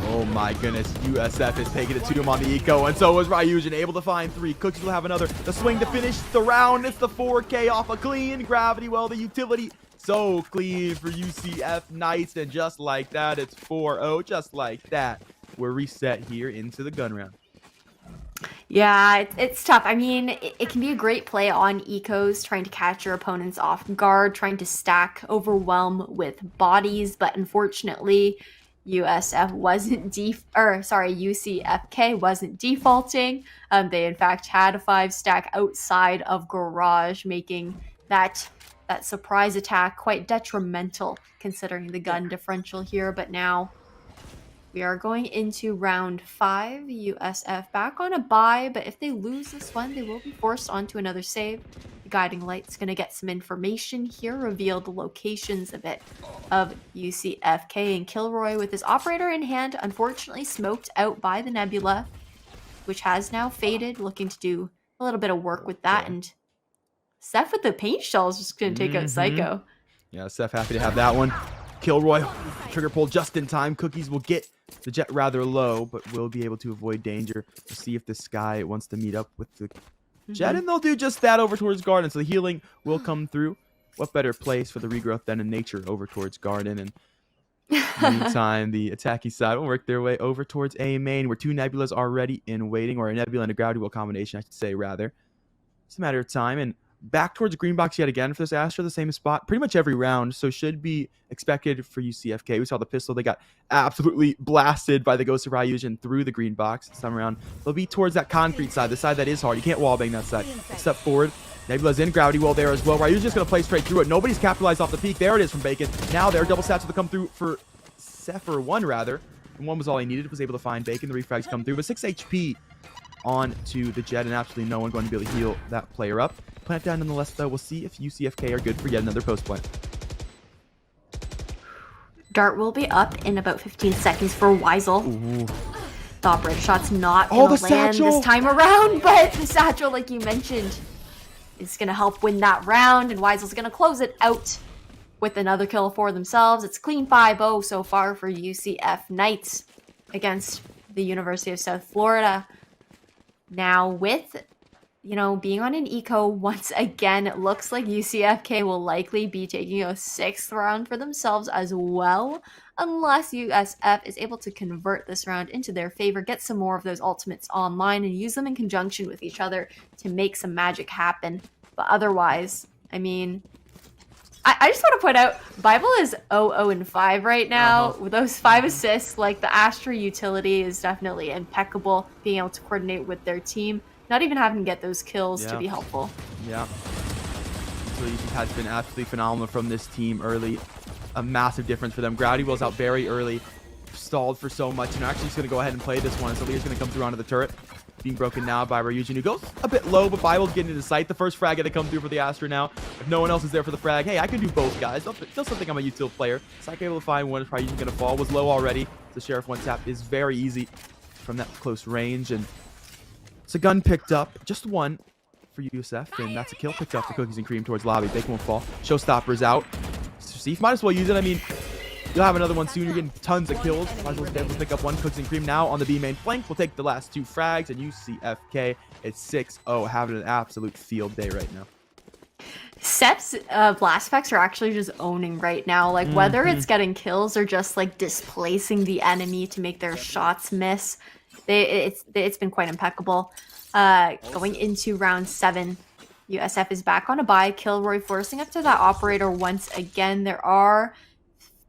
Oh my goodness. USF is taking it to him on the eco, and so was Ryujin, able to find three. Cookies will have another. The swing to finish the round. It's the 4K off a clean gravity well. The utility so clean for UCF Knights, and just like that, it's 4-0. Just like that, we're reset here into the gun round. Yeah, it's tough. I mean, it can be a great play on ecos, trying to catch your opponents off guard, trying to stack, overwhelm with bodies, but unfortunately, UCFK wasn't defaulting. They in fact had a 5-stack outside of garage, making that surprise attack quite detrimental considering the gun differential here. But now we are going into round 5. USF back on a bye, but if they lose this one, they will be forced onto another save. The guiding light's going to get some information here, reveal the locations a bit of UCFK, and Kilroy with his operator in hand, unfortunately smoked out by the Nebula, which has now faded, looking to do a little bit of work with that. And Seth with the paint shell is just going to take out Psycho. Yeah, Seth happy to have that one. Kilroy, trigger pull just in time. Cookies will get the jet rather low, but will be able to avoid danger. We'll see if this guy wants to meet up with the jet, and they'll do just that over towards Garden. So the healing will come through. What better place for the regrowth than in nature over towards Garden? And meantime, the attacking side will work their way over towards A main, where 2 Nebulas are ready in waiting, or a Nebula and a Gravity Well combination, I should say, rather. It's a matter of time. And back towards the green box yet again for this Astra, the same spot pretty much every round, so should be expected for UCFK. We saw the pistol. They got absolutely blasted by the Ghost of Ryujin through the green box this time around. They'll be towards that concrete side, the side that is hard. You can't wallbang that side. Step forward. Nebula's in Gravity Well there as well. Ryujin's just going to play straight through it. Nobody's capitalized off the peak. There it is from Bacon. Now there, double stats will come through for Sepher 1 rather. And 1 was all he needed, was able to find Bacon. The refrags come through, but 6 HP on to the jet, and absolutely no one going to be able to heal that player up. Plant down nonetheless, though. We'll see if UCFK are good for yet another post plant. Dart will be up in about 15 seconds for Weisel. Ooh. The operator shot's not going to land this time around, but the satchel, like you mentioned, is going to help win that round, and Weisel's going to close it out with another kill for themselves. It's clean 5-0 so far for UCF Knights against the University of South Florida. Now with, being on an eco once again, it looks like UCFK will likely be taking a 6th round for themselves as well, unless USF is able to convert this round into their favor, get some more of those ultimates online, and use them in conjunction with each other to make some magic happen. But otherwise, I mean, I just want to point out, Bible is 0-0-5 right now. With those 5 assists, like the Astra utility is definitely impeccable, being able to coordinate with their team, not even having to get those kills to be helpful. Yeah. So UCF has been absolutely phenomenal from this team early. A massive difference for them. Gravity Well's out very early, stalled for so much, and actually he's going to go ahead and play this one. So Lear's going to come through onto the turret. Being broken now by Ryujin, who goes a bit low, but Bible's getting into sight. The first frag to come through for the Astra now. If no one else is there for the frag, hey, I can do both, guys. Still think I'm a util player. Psycho able to find one. Is probably going to fall. Was low already. The Sheriff one tap is very easy from that close range, and it's a gun picked up. Just one for USF, and that's a kill picked up for Cookies and Cream towards lobby. Bacon won't fall. Showstopper's out. Steve might as well use it. I mean, you'll have another one soon. You're getting tons of kills. Might as well be able to pick up one. Cookies and Cream now on the B main flank. We'll take the last 2 frags, and UCFK is 6-0, having an absolute field day right now. Sep's blast packs are actually just owning right now. Like, whether it's getting kills or just, like, displacing the enemy to make their shots miss, it's been quite impeccable. Going into round 7, USF is back on a bye. Kilroy forcing up to that operator once again. There are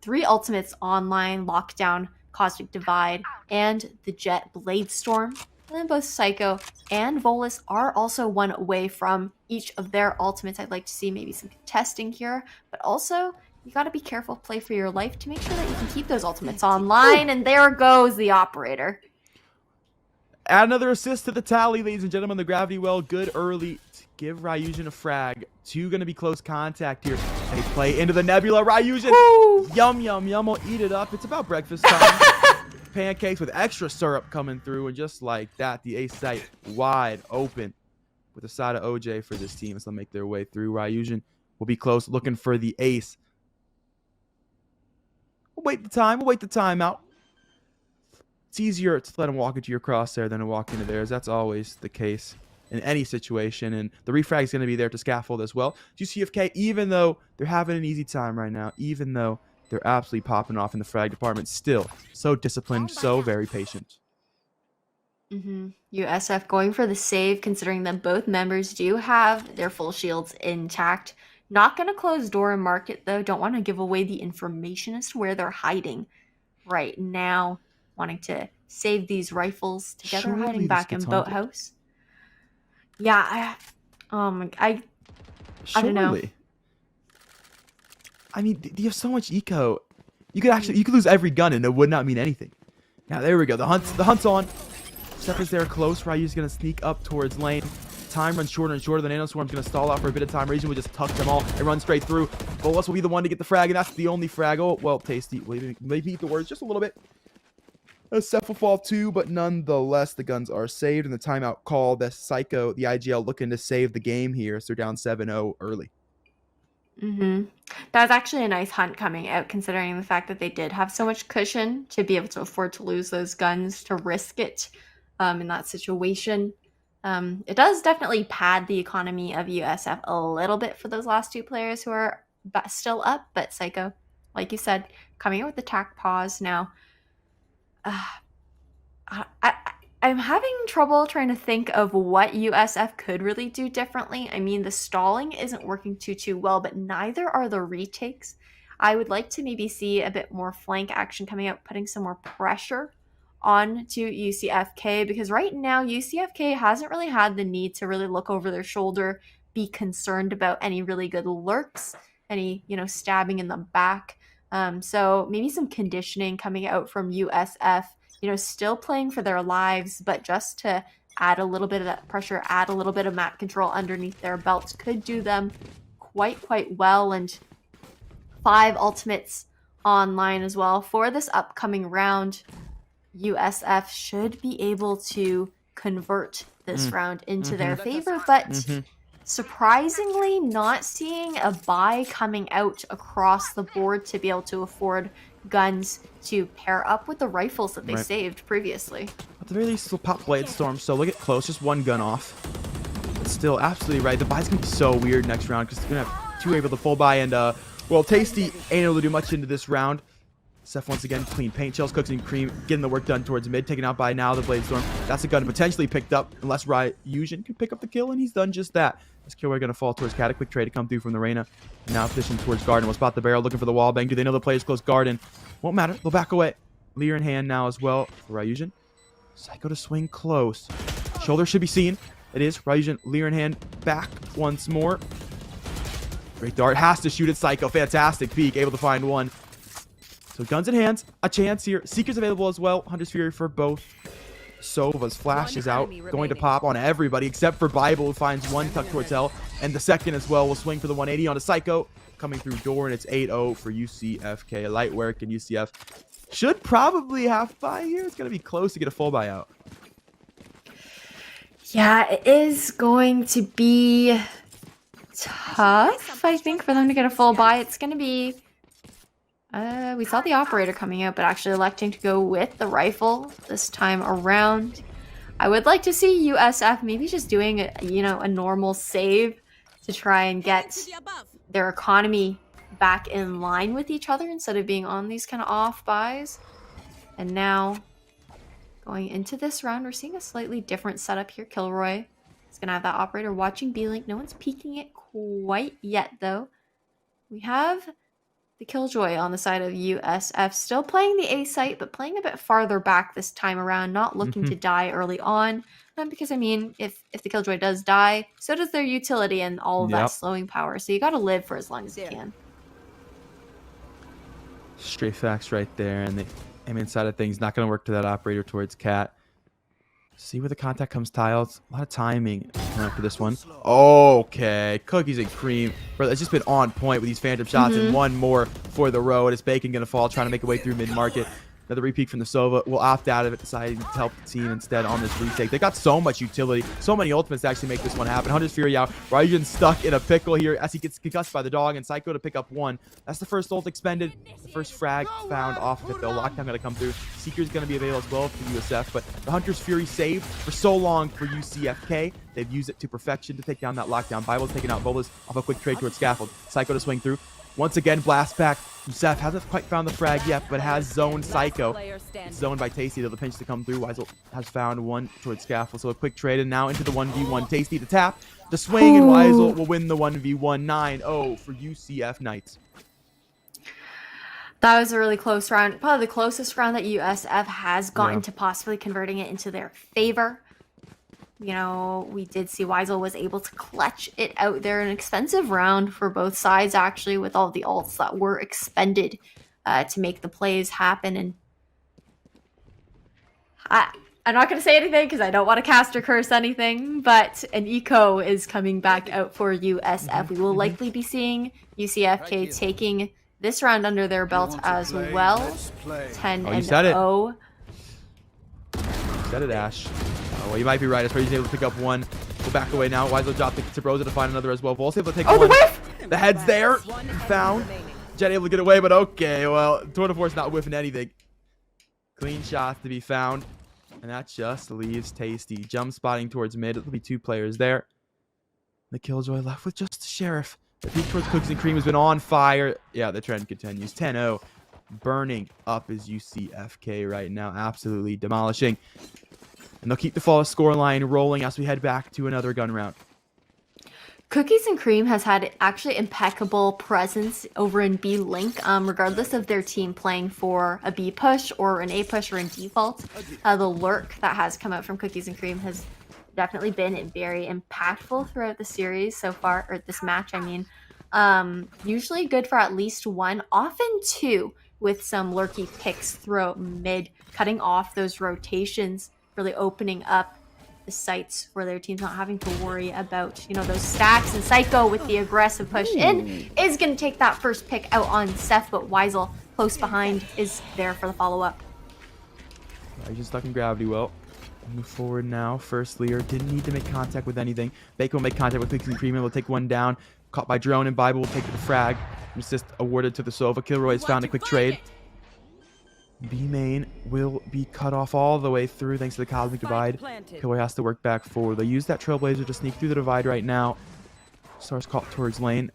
3 ultimates online: Lockdown, Cosmic Divide, and the Jet Blade Storm. And then both Psycho and Volus are also 1 away from each of their ultimates. I'd like to see maybe some testing here, but also you got to be careful, play for your life to make sure that you can keep those ultimates online. And there goes the operator. Add another assist to the tally, ladies and gentlemen. The Gravity Well, good early to give Ryujin a frag. 2 going to be close contact here. They play into the Nebula. Ryujin, yum, yum, yum, will eat it up. It's about breakfast time. Pancakes with extra syrup coming through, and just like that, the ace site wide open with a side of OJ for this team as they'll make their way through. Ryujin will be close, looking for the ace. We'll wait the time. We'll wait the time out. It's easier to let him walk into your crosshair than to walk into theirs. That's always the case in any situation, and the refrag is going to be there to scaffold as well. UCFK, even though they're having an easy time right now, even though they're absolutely popping off in the frag department, still so disciplined, so very patient. USF going for the save, considering that both members do have their full shields intact. Not going to close door and market, though. Don't want to give away the information as to where they're hiding right now. Wanting to save these rifles together, hiding back in Boathouse. Yeah, I don't know. Surely. I mean, you have so much eco. You could lose every gun and it would not mean anything. Now there we go. The hunt's on. Steph is there close. Ryu's gonna sneak up towards lane. Time runs shorter and shorter. The Nanoswarm's gonna stall out for a bit of time. Raging will just tuck them all and run straight through. Bolas will be the one to get the frag, and that's the only frag. Oh, well, Tasty. Maybe eat the words just a little bit. Seth will fall too, but nonetheless, the guns are saved, and the timeout call. The Psycho, the IGL, looking to save the game here, so they're down 7-0 early. That was actually a nice hunt coming out, considering the fact that they did have so much cushion to be able to afford to lose those guns, to risk it in that situation. It does definitely pad the economy of USF a little bit for those last two players who are still up, but Psycho, like you said, coming out with the tack pause now. I'm having trouble trying to think of what USF could really do differently. I mean, the stalling isn't working too well, but neither are the retakes. I would like to maybe see a bit more flank action coming out, putting some more pressure on to UCFK, because right now UCFK hasn't really had the need to really look over their shoulder, be concerned about any really good lurks, any, stabbing in the back. So maybe some conditioning coming out from USF, still playing for their lives, but just to add a little bit of that pressure, add a little bit of map control underneath their belts could do them quite well. And 5 ultimates online as well for this upcoming round. USF should be able to convert this round into their favor, but surprisingly not seeing a buy coming out across the board to be able to afford guns to pair up with the rifles that they saved previously. At the very least, we'll pop Blade Storm, so look at close, just one gun off. But still, absolutely right. The buy's gonna be so weird next round because they're gonna have 2 able to full buy, and well, Tasty ain't able to do much into this round. Seth once again, clean paint shells, cooks and cream, getting the work done towards mid, taken out by now the Blade Storm. That's a gun potentially picked up, unless Ryusion can pick up the kill, and he's done just that. This Killway going to fall towards Cat. A quick trade to come through from the Reyna. Now positioned towards Garden. We'll spot the barrel, looking for the wall bang. Do they know the player's close? Garden. Won't matter. They'll back away. Leer in hand now as well for Ryusion. Psycho to swing close. Shoulder should be seen. It is. Ryusion, Leer in hand, back once more. Great dart. Has to shoot at Psycho. Fantastic peek. Able to find one. So guns in hands. A chance here. Seeker's available as well. Hunter's Fury for both. Sova's flash is out, going to pop on everybody except for Bible, who finds one tucked towards hell, and the second as well will swing for the 180 onto Psycho, coming through door, and it's 8-0 for UCFK. Light work, and UCF should probably have buy here. It's going to be close to get a full buyout. Yeah, it is going to be tough, I think, for them to get a full buy. It's going to be... we saw the operator coming out, but actually electing to go with the rifle this time around. I would like to see USF maybe just doing a normal save to try and get their economy back in line with each other instead of being on these kind of off buys. And now going into this round, we're seeing a slightly different setup here. Kilroy is going to have that operator watching B-Link. No one's peeking it quite yet, though. We have the Killjoy on the side of USF, still playing the A site, but playing a bit farther back this time around, not looking to die early on. Because, I mean, if the Killjoy does die, so does their utility and all of that slowing power. So you got to live for as long as you can. Straight facts right there. And the aim side of things, not going to work to that operator towards Cat. See where the contact comes tiled. A lot of timing for this one. Okay. Cookies and cream. Bro, it's just been on point with these phantom shots. And one more for the road. It's Bacon going to fall, trying to make a way through mid-market. Another repeat from the Sova. Will opt out of it, deciding to help the team instead on this retake. They got so much utility. So many ultimates to actually make this one happen. Hunter's Fury out. Ryujin stuck in a pickle here as he gets concussed by the dog. And Psycho to pick up one. That's the first ult expended. The first frag found off of it, though. Lockdown going to come through. Seeker's going to be available as well for USF. But the Hunter's Fury saved for so long for UCFK. They've used it to perfection to take down that lockdown. Bible's taking out Bolas off a quick trade towards Scaffold. Psycho to swing through. Once again, blast back. Seth hasn't quite found the frag yet, but has zoned Psycho. It's zoned by Tasty, though the pinch to come through. Weisel has found one towards Scaffold, so a quick trade, and now into the 1v1. Tasty to tap, the swing, and Weisel will win the 1v1. 9-0 for UCF Knights. That was a really close round. Probably the closest round that USF has gotten to possibly converting it into their favor. we did see Weisel was able to clutch it out there. An expensive round for both sides, actually, with all the ults that were expended to make the plays happen. And I'm not going to say anything because I don't want to cast or curse anything, but an eco is coming back out for USF. We will likely be seeing UCFK taking this round under their belt as well. 10 and 0. You said it, Ash. Well, you might be right. As far as he's able to pick up one. Go back away now. Weisel dropped it to Broza to find another as well. Vol's able to take one. The whiff! The head's there. Found. Jet able to get away, but okay. Well, Tour de Force not whiffing anything. Clean shots to be found. And that just leaves Tasty. Jump spotting towards mid. It'll be 2 players there. The Killjoy left with just the Sheriff. The peak towards Cookies and Cream has been on fire. Yeah, the trend continues. 10-0. Burning up is UCFK right now. Absolutely demolishing. And they'll keep the fall score line rolling as we head back to another gun round. Cookies and Cream has had actually impeccable presence over in B Link, regardless of their team playing for a B push or an A push or in default. The lurk that has come out from Cookies and Cream has definitely been very impactful throughout the series so far, or this match, I mean. Usually good for at least 1, often 2, with some lurky picks throughout mid, cutting off those rotations, really opening up the sites where their team's not having to worry about, those stacks. And Psycho with the aggressive push in is going to take that first pick out on Seth, but Weisel close behind is there for the follow-up. He's just stuck in gravity well. Move forward now. First Lear didn't need to make contact with anything. Bacon will make contact with Cookies and Cream and will take one down. Caught by Drone, and Bible will take the frag. Assist awarded to the Sova. Kilroy has found a quick trade. B main will be cut off all the way through thanks to the Cosmic Divide. Kilroy has to work back forward. They use that Trailblazer to sneak through the divide right now. Stars caught towards lane.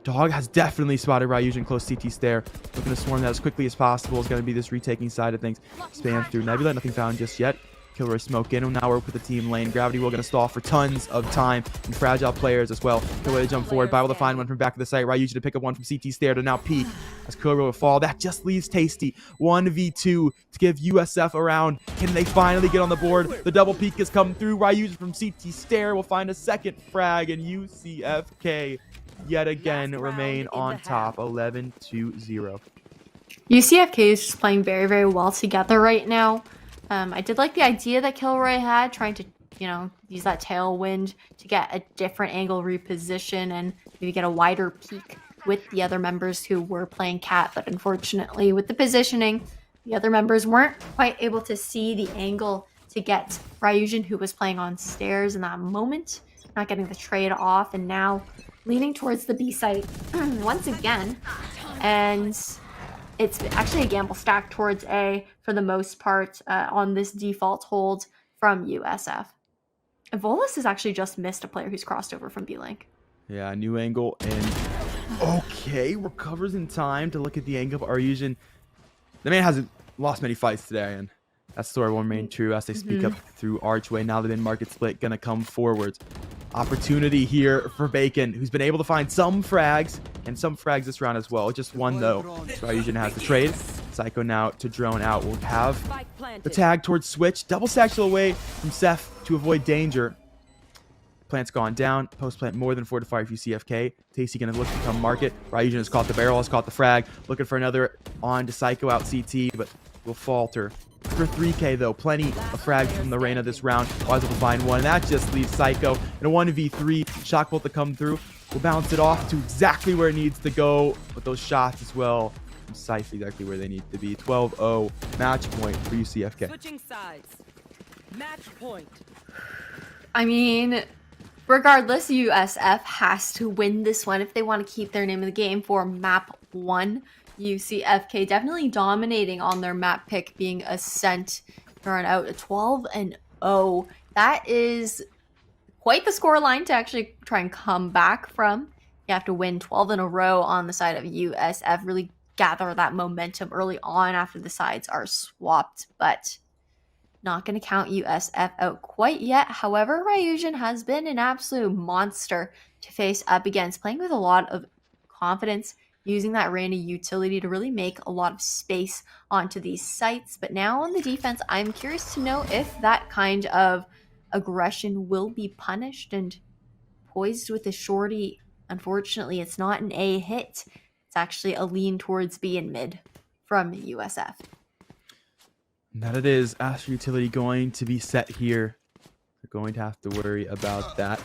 Dog has definitely spotted Ryujin close CT stair. Looking to swarm that as quickly as possible. It's going to be this retaking side of things. Spam through Nebula. Nothing found just yet. Kilroy smoke in, and now we're with the team lane. Gravity will going to stall for tons of time, and fragile players as well. Kilroy to jump forward. Bible to find one from back of the site. Ryuji to pick up one from CT stair to now peek as Kilroy will fall. That just leaves Tasty 1v2 to give USF a round. Can they finally get on the board? The double peek has come through. Ryuji from CT stair will find a second frag, and UCFK yet again remain on top, 11-0. UCFK is just playing very, very well together right now. I did like the idea that Kilroy had, trying to, use that tailwind to get a different angle reposition and maybe get a wider peak with the other members who were playing Cat. But unfortunately, with the positioning, the other members weren't quite able to see the angle to get Ryujin, who was playing on stairs in that moment, not getting the trade off, and now leaning towards the B site once again. And it's actually a gamble stack towards A for the most part on this default hold from USF. Evolus has actually just missed a player who's crossed over from B-Link. Yeah, new angle, and okay, recovers in time to look at the angle of Ryujin. The man hasn't lost many fights today, and that story will remain true as they speak up through Archway. Now the mid-market split going to come forwards. Opportunity here for Bacon, who's been able to find some frags, and some frags this round as well. Just one, though. So Ryujin has the trade. Psycho now to drone out. We'll have the tag towards Switch. Double satchel away from Seth to avoid danger. Plant's gone down. Post plant more than fortified for UCFK. Tasty going to look to come market. Ryujin has caught the barrel, has caught the frag. Looking for another on to Psycho out CT, but will falter. For 3K though, plenty of frags from the Reyna this round. Wise will find one. That just leaves Psycho in a 1v3. Shock bolt to come through. We'll bounce it off to exactly where it needs to go. With those shots as well, precisely exactly where they need to be. 12-0 match point for UCFK. Switching sides. Match point. I mean, regardless, USF has to win this one if they want to keep their name in the game for map 1. UCFK definitely dominating on their map pick, being Ascent, run out a 12-0. That is quite the score line to actually try and come back from. You have to win 12 in a row on the side of USF, really gather that momentum early on after the sides are swapped, but not going to count USF out quite yet. However, Ryujin has been an absolute monster to face up against, playing with a lot of confidence, using that Reyna utility to really make a lot of space onto these sites. But now on the defense, I'm curious to know if that kind of aggression will be punished. And poised with a shorty, unfortunately, it's not an A hit. It's actually a lean towards B and mid from USF. That it is. Astro Utility going to be set here. They're going to have to worry about that.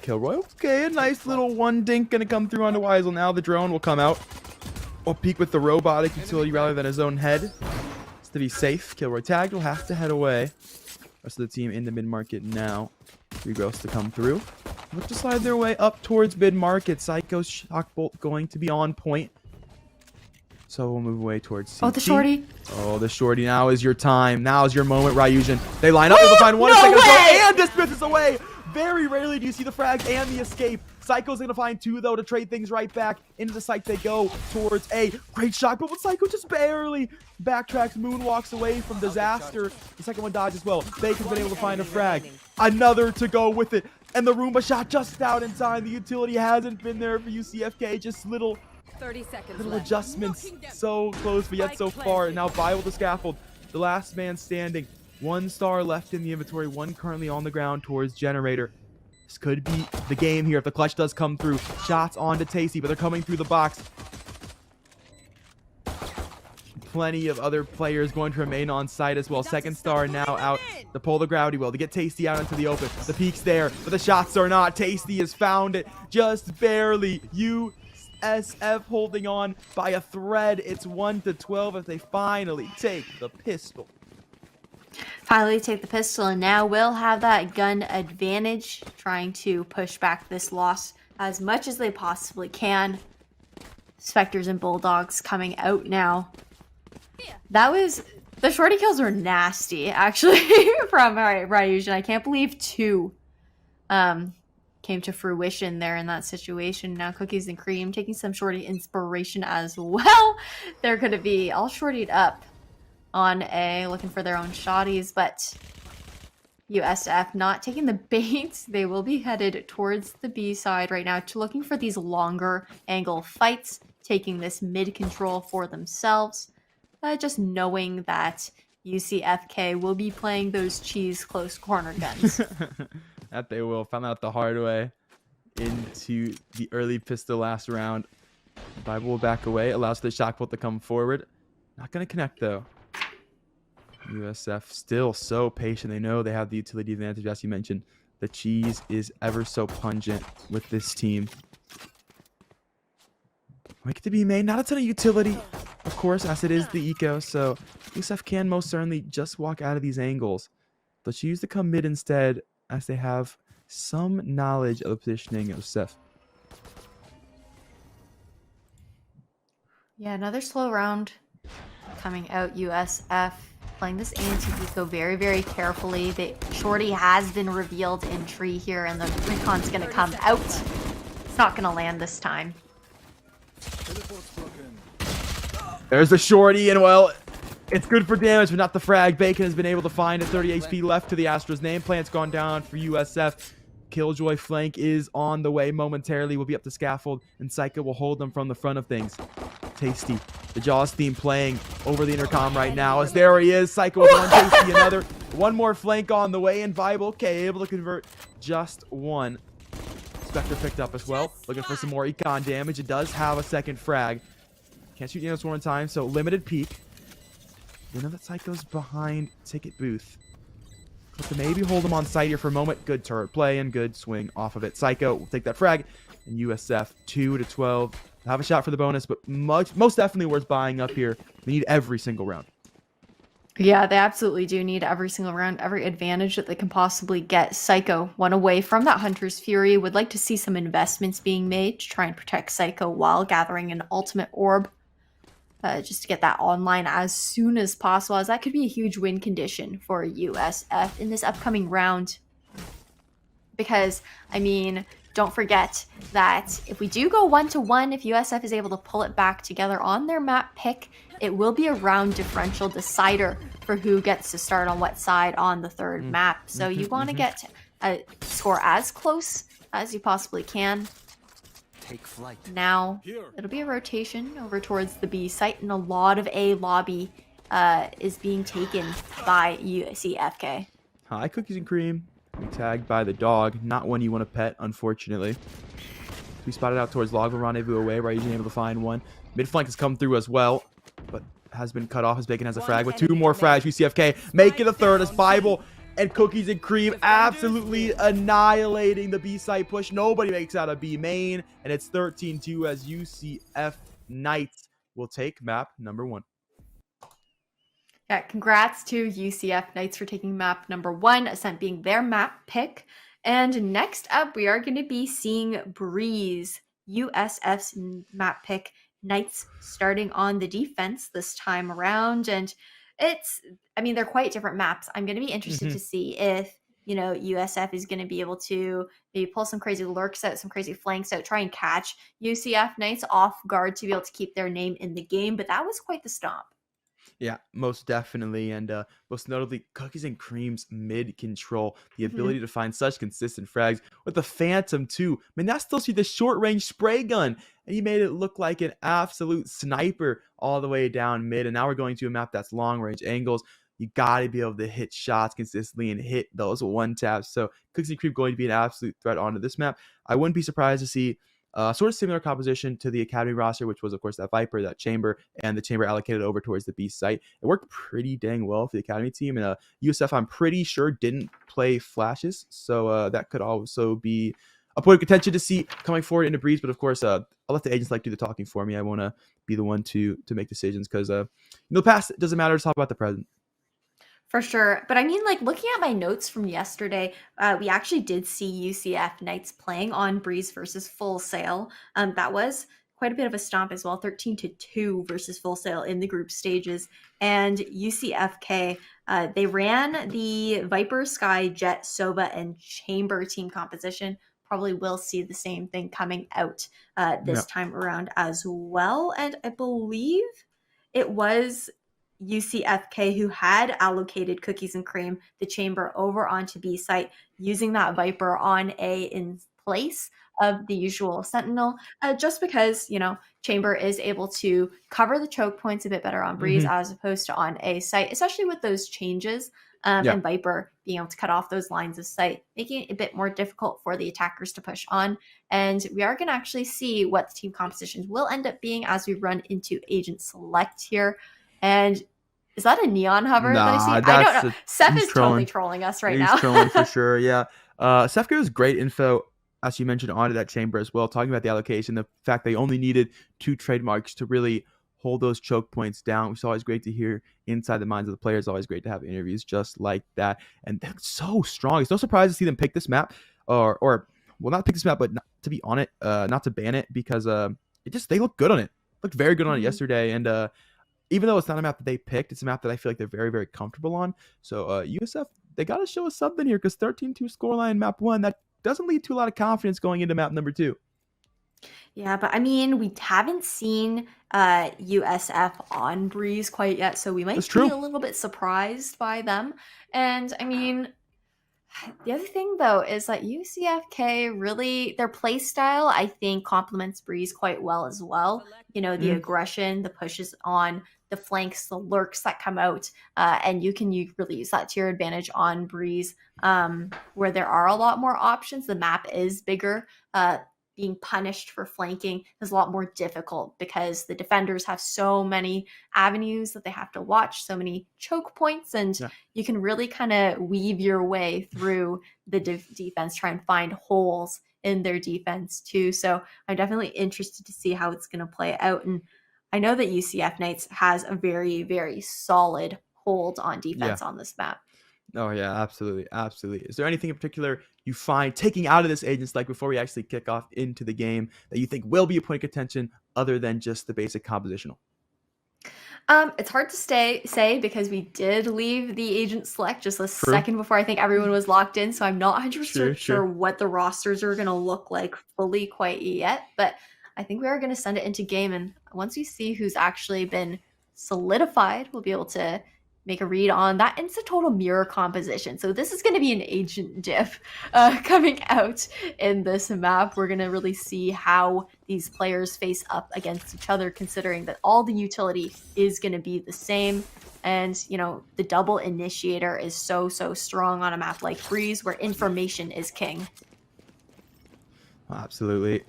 Kilroy, okay, a nice little one dink going to come through onto Weisel. Now the drone will come out. Will peek with the robotic utility rather than his own head. Just to be safe. Kilroy tagged, will have to head away. Rest of the team in the mid-market now. 3 growths to come through. Look to slide their way up towards mid-market. Psycho's shock bolt going to be on point. So we'll move away towards CT. Oh, the shorty. Oh, the shorty. Now is your time. Now is your moment, Ryujin. They line up. They'll find 1 second. And Dismiss is away. Very rarely do you see the frag and the escape. Psycho's going to find 2, though, to trade things right back. Into the site they go towards A. Great shot, but Psycho just barely backtracks, moonwalks away from disaster. The second one dodges well. Bacon's been able to find a frag. Another to go with it. And the Roomba shot just out in time. The utility hasn't been there for UCFK. Just little 30 seconds little left. adjustments. So close, but yet so far. And now Vi with the scaffold. The last man standing. 1 star left in the inventory. 1 currently on the ground towards Generator. This could be the game here if the clutch does come through. Shots onto Tasty, but they're coming through the box. Plenty of other players going to remain on site as well. Second star now out to pull the gravity well to get Tasty out into the open. The peek's there, but the shots are not. Tasty has found it just barely. USF holding on by a thread. It's 1-12 as they finally take the pistol. Finally take the pistol, and now we'll have that gun advantage, trying to push back this loss as much as they possibly can. Spectres and Bulldogs coming out now. That was... The shorty kills were nasty, actually, from Ryujin. I can't believe 2 came to fruition there in that situation. Now Cookies and Cream taking some shorty inspiration as well. They're going to be all shortied up on A, looking for their own shotties, but USF not taking the bait. They will be headed towards the B side right now, to looking for these longer angle fights, taking this mid control for themselves. Just knowing that UCFK will be playing those cheese close corner guns. That they will. Found out the hard way into the early pistol last round. Bible will back away, allows the shock bolt to come forward. Not going to connect though. USF still so patient. They know they have the utility advantage, as you mentioned. The cheese is ever so pungent with this team. Like to be made. Not a ton of utility, of course, as it is the eco. So USF can most certainly just walk out of these angles. They'll choose to come mid instead, as they have some knowledge of the positioning of Seth. Yeah, another slow round coming out. USF playing this anti-eco very, very carefully. Shorty has been revealed in tree here, and the recon's going to come out. It's not going to land this time. There's the shorty, and well, it's good for damage, but not the frag. Bacon has been able to find it. 30 HP left to the Astros. Name plant's gone down for USF. Killjoy flank is on the way momentarily. Will be up the scaffold, and Psycho will hold them from the front of things. Tasty. The Jaws theme playing over the intercom right now, as there he is. Psycho with one, Tasty another. One more flank on the way, and Viable, okay, able to convert just 1. Spectre picked up as well. Looking for some more econ damage. It does have a second frag. Can't shoot units one in time, so limited peek. You know that Psycho's behind ticket booth. But to maybe hold him on site here for a moment. Good turret play and good swing off of it. Psycho will take that frag. And USF 2-12. Have a shot for the bonus, but most definitely worth buying up here. They need every single round. Yeah, they absolutely do need every single round, every advantage that they can possibly get. Psycho, one away from that Hunter's Fury. Would like to see some investments being made to try and protect Psycho while gathering an ultimate orb. Just to get that online as soon as possible, as that could be a huge win condition for USF in this upcoming round. Because, I mean, don't forget that if we do go 1-1, if USF is able to pull it back together on their map pick, it will be a round differential decider for who gets to start on what side on the third map. So you want to get a score as close as you possibly can. Take flight. Now, it'll be a rotation over towards the B site, and a lot of A lobby is being taken by UCFK. Hi, Cookies and Cream. Be tagged by the dog. Not one you want to pet, unfortunately. We spotted out towards Log Rendezvous away, where he's able to find one. Mid flank has come through as well, but has been cut off as Bacon has a frag. With 2 more frags, UCFK make it a third as Bible and Cookies and Cream absolutely annihilating the B site push. Nobody makes out of B main, and it's 13-2 as UCF Knights will take map number 1. Yeah, congrats to UCF Knights for taking map number 1, Ascent being their map pick. And next up, we are going to be seeing Breeze, USF's map pick. Knights starting on the defense this time around. And they're quite different maps. I'm going to be interested to see if, USF is going to be able to maybe pull some crazy lurks out, some crazy flanks out, try and catch UCF Knights off guard to be able to keep their name in the game. But that was quite the stomp. Yeah, most definitely. And most notably, Cookies and Cream's mid control, the ability to find such consistent frags with the Phantom too. I mean, that's still see the short range spray gun, and he made it look like an absolute sniper all the way down mid. And now we're going to a map that's long range angles. You got to be able to hit shots consistently and hit those one taps. So Cookies and Cream going to be an absolute threat onto this map. I wouldn't be surprised to see sort of similar composition to the Academy roster, which was, of course, that Viper, that Chamber, and the Chamber allocated over towards the B site. It worked pretty dang well for the Academy team, and USF, I'm pretty sure, didn't play flashes, so that could also be a point of contention to see coming forward into Breeze. But, of course, I'll let the agents do the talking for me. I want to be the one to make decisions because the past doesn't matter. Let's talk about the present. For sure. But looking at my notes from yesterday, we actually did see UCF Knights playing on Breeze versus Full Sail. That was quite a bit of a stomp as well, 13-2 versus Full Sail in the group stages. And UCFK, they ran the Viper, Sky, Jet, Soba, and Chamber team composition. Probably will see the same thing coming out this time around as well. And I believe it was UCFK who had allocated Cookies and Cream, the Chamber, over onto B site, using that Viper on A in place of the usual Sentinel, just because, Chamber is able to cover the choke points a bit better on Breeze as opposed to on A site, especially with those changes, and Viper being able to cut off those lines of sight, making it a bit more difficult for the attackers to push on. And we are going to actually see what the team compositions will end up being as we run into Agent Select here. And is that a neon hover that I see? I don't know. Seth is totally trolling us right now. He's trolling for sure, yeah. Seth gave us great info, as you mentioned, onto that Chamber as well, talking about the allocation, the fact they only needed 2 trademarks to really hold those choke points down, which is always great to hear inside the minds of the players. Always great to have interviews just like that. And they're so strong. It's no surprise to see them pick this map, or not pick this map, but not to be on it, not to ban it, because they look good on it. Looked very good on it yesterday, and even though it's not a map that they picked, it's a map that I feel like they're very, very comfortable on. So USF, they got to show us something here, because 13-2 scoreline map 1, that doesn't lead to a lot of confidence going into map number 2. Yeah, but we haven't seen USF on Breeze quite yet, so we might be a little bit surprised by them. And the other thing, though, is that UCFK really, their play style, I think, complements Breeze quite well as well. The aggression, the pushes on the flanks, the lurks that come out, and you really use that to your advantage on Breeze, where there are a lot more options. The map is bigger. Being punished for flanking is a lot more difficult because the defenders have so many avenues that they have to watch, so many choke points, and you can really kind of weave your way through the defense, try and find holes in their defense too. So I'm definitely interested to see how it's going to play out. And I know that UCF Knights has a very, very solid hold on defense on this map. Oh, yeah, absolutely. Absolutely. Is there anything in particular you find taking out of this Agents Select before we actually kick off into the game that you think will be a point of contention other than just the basic compositional? It's hard to say because we did leave the Agent Select just a second before I think everyone was locked in. So I'm not 100% sure what the rosters are going to look like fully quite yet. But I think we are going to send it into game. And once we see who's actually been solidified, we'll be able to make a read on that. And it's a total mirror composition. So this is going to be an agent diff coming out in this map. We're going to really see how these players face up against each other, considering that all the utility is going to be the same. And, you know, the double initiator is so strong on a map like Breeze, where information is king. Absolutely.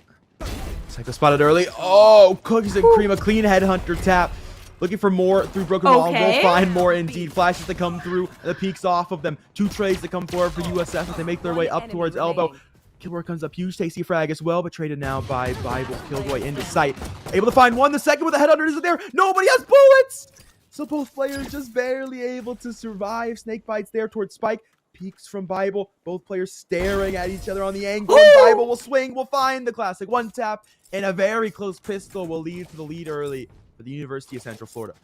Psycho spotted early. Oh, Cookies and Cream, a clean headhunter tap. Looking for more through Broken Wall. Will find more indeed. Flashes to come through. The peaks off of them. 2 trades to come forward for USF as they make their way up towards Elbow. Killboy comes up huge. Tasty frag as well, but traded now by Bible. Killboy into sight. Able to find one. The second with the headhunter isn't there. Nobody has bullets. So both players just barely able to survive. Snake bites there towards Spike. Peeks from Bible. Both players staring at each other on the angle. Bible will swing. Will find the classic 1 tap. And a very close pistol will lead to the lead early for the University of Central Florida.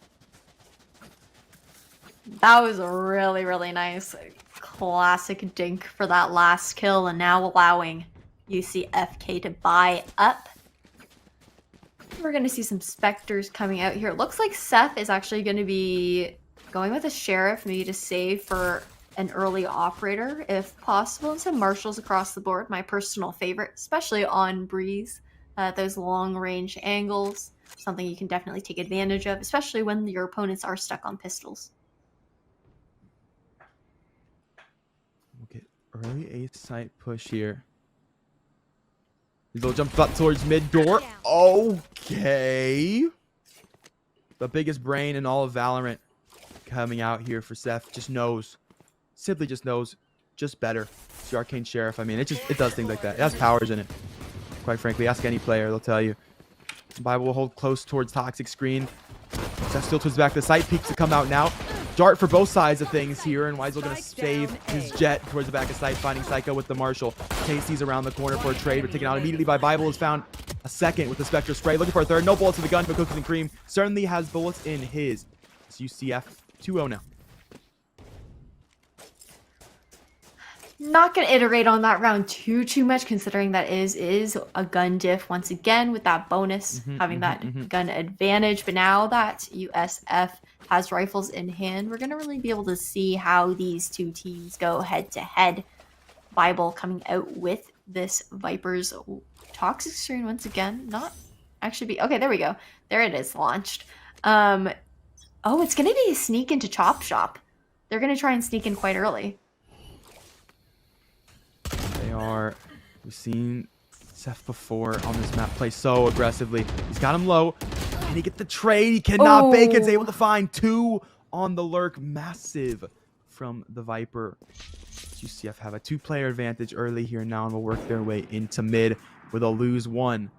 That was a really nice classic dink for that last kill, and now allowing UCFK to buy up. We're going to see some Spectres coming out here. It looks like Seth is actually going to be going with a Sheriff, maybe to save for an early operator if possible. And some Marshals across the board, my personal favorite, especially on Breeze. Those long range angles, something you can definitely take advantage of, especially when your opponents are stuck on pistols. We'll get early 8th site push here. Little jump spot towards mid door. Okay. The biggest brain in all of Valorant coming out here for Seth. Just knows. Simply just knows. Just better. It's the Arcane Sheriff. I mean, it does things like that. It has powers in it. Quite frankly, ask any player, they'll tell you. Bible will hold close towards Toxic Screen. Seth still towards the back of the site. Peeks to come out now. Dart for both sides of things here, and Weisel going to save his jet towards the back of site, finding Psycho with the Marshal. Tasty's around the corner for a trade, but taken out immediately by Bible. Has found a second with the Spectre spray. Looking for a third. No bullets in the gun, but Cookies and Cream certainly has bullets in his. It's UCF 2-0 now. Not going to iterate on that round too much, considering that is a gun diff once again with that bonus, having that gun advantage. But now that USF has rifles in hand, we're going to really be able to see how these two teams go head to head. Bible coming out with this Viper's Toxic Screen once again. Not actually be... Okay, there we go. There it is, launched. Oh, it's going to be a sneak into Chop Shop. They're going to try and sneak in quite early. We've seen Seth before on this map play so aggressively. He's got him low. Can he get the trade? He cannot. Bacon's able to find 2 on the lurk. Massive from the Viper. UCF have a 2-player advantage early here now and will work their way into mid where they'll lose 1.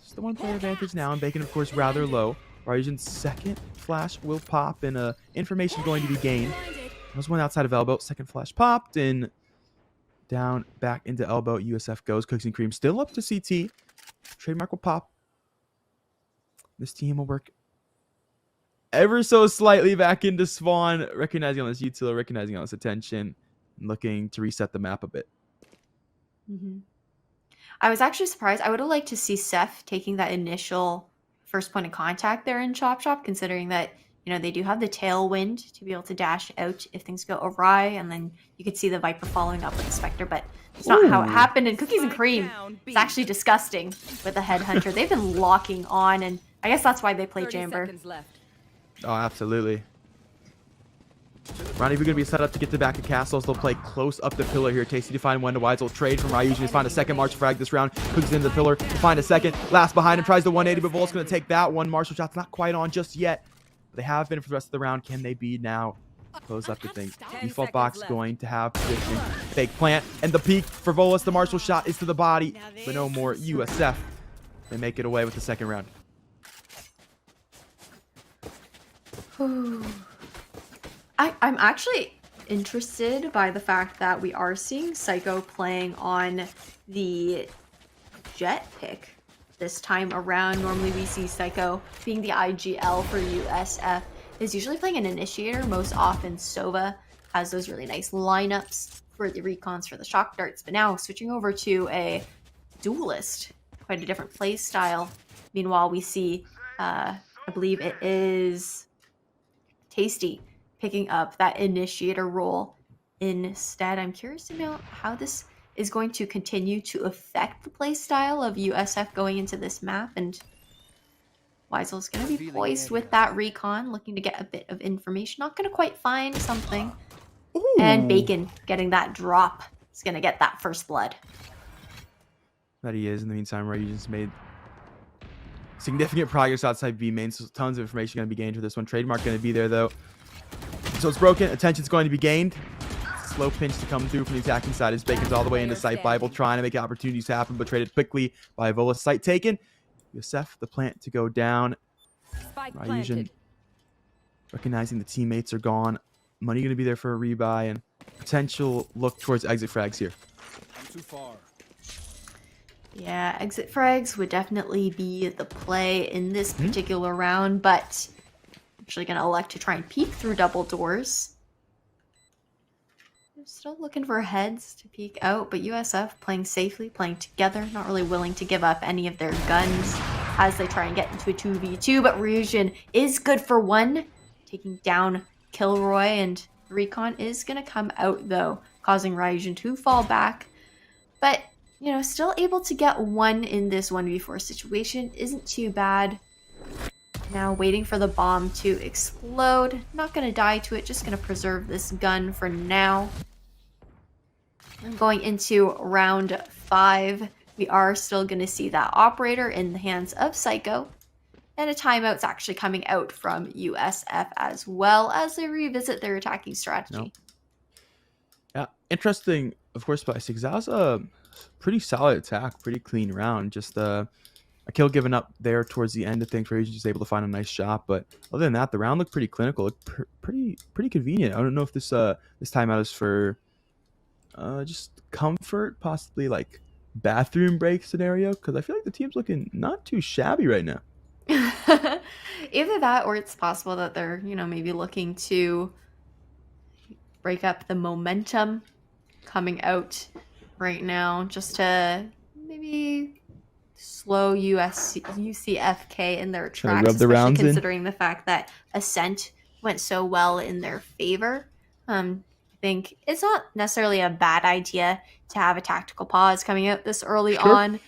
Just the 1-player advantage now, and Bacon, of course, rather low. Ryujen's second flash will pop, and information going to be gained. There's one outside of Elbow. Second flash popped, and down, back into Elbow. USF goes. Cookies and Cream still up to CT. Trademark will pop. This team will work ever so slightly back into Spawn. Recognizing on this util, recognizing on this attention. And looking to reset the map a bit. I was actually surprised. I would have liked to see Seth taking that initial first point of contact there in Chop Shop, considering that, you know, they do have the tailwind to be able to dash out if things go awry, and then you could see the Viper following up with the Spectre, but it's not how it happened. And Cookies and Cream, it's actually disgusting with the Headhunter. They've been locking on, and I guess that's why they play Jamber. Oh, absolutely. Rendezvous going to be set up to get to back of Castles. They'll play close up the pillar here. Tasty to find one to Weisel. Trade from Ryujen to find a second March frag this round. Cookies into the pillar to find a second. Last behind him tries the 180, but Volt's going to take that one. Marshall shot's not quite on just yet. They have been for the rest of the round. Can they be now? Close up the thing. Default box going to have position. Fake plant. And the peak for Volus. The Marshall shot is to the body. But no more. USF. They make it away with the second round. I'm actually interested by the fact that we are seeing Psycho playing on the Jet pick this time around. Normally we see Psycho being the IGL for USF. Is usually playing an Initiator. Most often Sova has those really nice lineups for the recons for the shock darts. But now switching over to a Duelist. Quite a different play style. Meanwhile we see, I believe it is Tasty picking up that Initiator role instead. I'm curious to know how this is going to continue to affect the play style of USF going into this map. And Weisel's going to be poised with that recon, looking to get a bit of information. Not going to quite find something. Ooh. And Bacon getting that drop. He's going to get that first blood. That he is. In the meantime, right, you just made significant progress outside B main, so tons of information going to be gained for this one. Trademark going to be there, though. So it's broken. Attention's going to be gained. Slow pinch to come through from the attacking side as Bacon's all the way into site. Bible trying to make opportunities happen, but traded quickly by Vola. Site taken. UCF, the plant to go down. Ryujian recognizing the teammates are gone. Money going to be there for a rebuy and potential look towards exit frags here. I'm too far. Yeah, exit frags would definitely be the play in this particular round, but actually going to elect to try and peek through double doors. They're still looking for heads to peek out, but USF playing safely, playing together, not really willing to give up any of their guns as they try and get into a 2v2, but Ryujin is good for one, taking down Kilroy, and Recon is going to come out, though, causing Ryujin to fall back. But, you know, still able to get one in this 1v4 situation isn't too bad. Now waiting for the bomb to explode. Not going to die to it, just going to preserve this gun for now. And going into round 5, we are still going to see that operator in the hands of Psycho. And a timeout's actually coming out from USF as well as they revisit their attacking strategy. No. Yeah, interesting, of course, Spicy, because that was a pretty solid attack, pretty clean round. Just a kill given up there towards the end of things where he's just able to find a nice shot. But other than that, the round looked pretty clinical, looked pretty convenient. I don't know if this timeout is for just comfort, possibly like bathroom break scenario, because I feel like the team's looking not too shabby right now. Either that, or it's possible that they're, you know, maybe looking to break up the momentum coming out right now, just to maybe slow UCFK in their tracks, especially considering the fact that Ascent went so well in their favor. I think it's not necessarily a bad idea to have a tactical pause coming out this early on.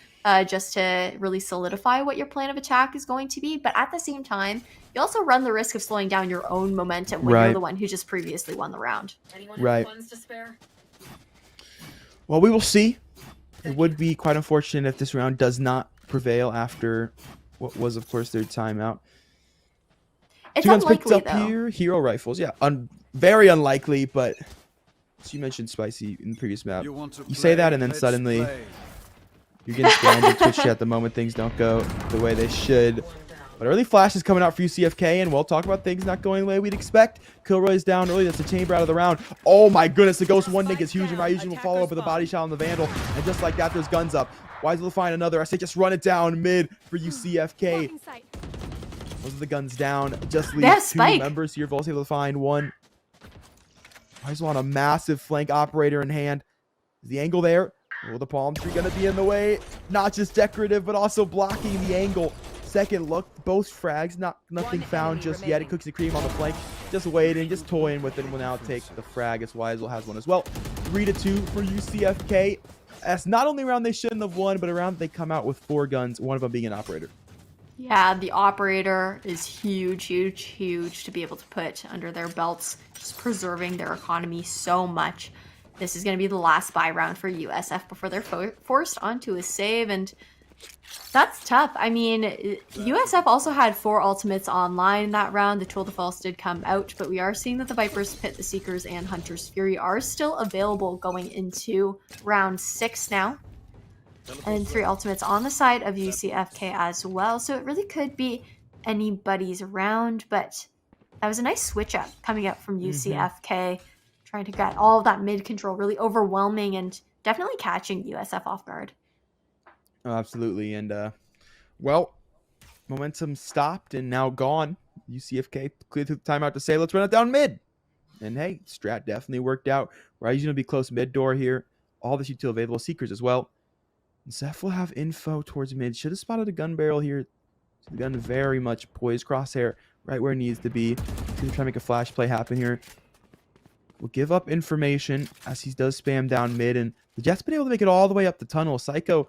Just to really solidify what your plan of attack is going to be. But at the same time, you also run the risk of slowing down your own momentum when you're the one who just previously won the round. Anyone have funds to spare? Well, we will see. It would be quite unfortunate if this round does not prevail after what was, of course, their timeout. It's 2 guns picked unlikely, up though. here. Hero rifles. Yeah, very unlikely, but as you mentioned, Spicy, in the previous map. You say that and then suddenly you're getting spammed in Twitch chat at the moment. Things don't go the way they should. But early flash is coming out for UCFK, and we'll talk about things not going the way we'd expect. Kilroy's down early. That's the chamber out of the round. Oh my goodness, the Ghost 1 nick is huge, and Ryujin will follow up with a body shot on the Vandal. And just like that, there's guns up. Weisel will find another. I say just run it down mid for UCFK. Those are the guns down. Just leaves 2 members here. Vol's able to find one. Weisel on a massive flank operator in hand. Is the angle there? Will the palm tree gonna be in the way? Not just decorative, but also blocking the angle. Second look, both frags, nothing found just yet. It cooks the cream on the flank. Just waiting, just toying with it, and will now take the frag as Weisel has one as well. 3-2 for UCFK. That's not only a round they shouldn't have won, but a round they come out with 4 guns, one of them being an operator. Yeah, the operator is huge to be able to put under their belts, just preserving their economy so much. This is going to be the last buy round for USF before they're forced onto a save, and that's tough. I mean, USF also had 4 ultimates online in that round. The Tool de False did come out, but we are seeing that the Vipers, Pit, the Seekers, and Hunter's Fury are still available going into round 6 now. And 3 ultimates on the side of UCFK as well, so it really could be anybody's round, but that was a nice switch up coming up from UCFK. Trying to get all of that mid control, really overwhelming and definitely catching USF off guard. Oh, absolutely. And, well, momentum stopped and now gone. UCFK cleared through the timeout to say, let's run it down mid. And, hey, strat definitely worked out. Ryuji's going to be close mid door here. All this util available. Seekers as well. Zeph will have info towards mid. Should have spotted a gun barrel here. The gun very much poised. Crosshair right where it needs to be. He's going to try to make a flash play happen here. Will give up information as he does spam down mid, and the Jet's been able to make it all the way up the tunnel. Psycho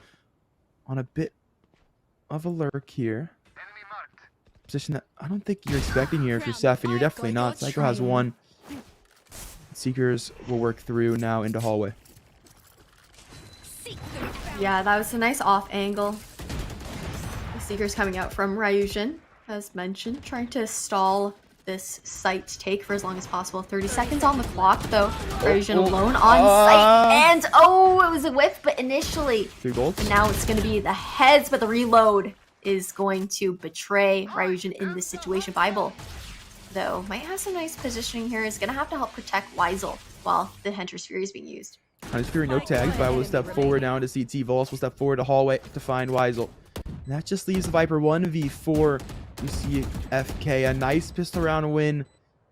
on a bit of a lurk here. position that I don't think you're expecting here if you're Seth, and you're definitely not. Psycho has one. Seekers will work through now into hallway. Yeah, that was a nice off angle. The Seekers coming out from Ryujin, as mentioned, trying to stall this site take for as long as possible. 30 seconds on the clock, though. Ryujin alone on site, and it was a whiff, but initially. 3 goals. And now it's going to be the heads, but the reload is going to betray Ryujin in this situation. Bible, though, might have some nice positioning here. Is going to have to help protect Weisel while the Hunter's Fury is being used. Hunter's Fury, no tags. Bible will step forward now into CT. Volos will step forward to hallway to find Weisel. And that just leaves the Viper 1v4 UCFK. A nice pistol round win,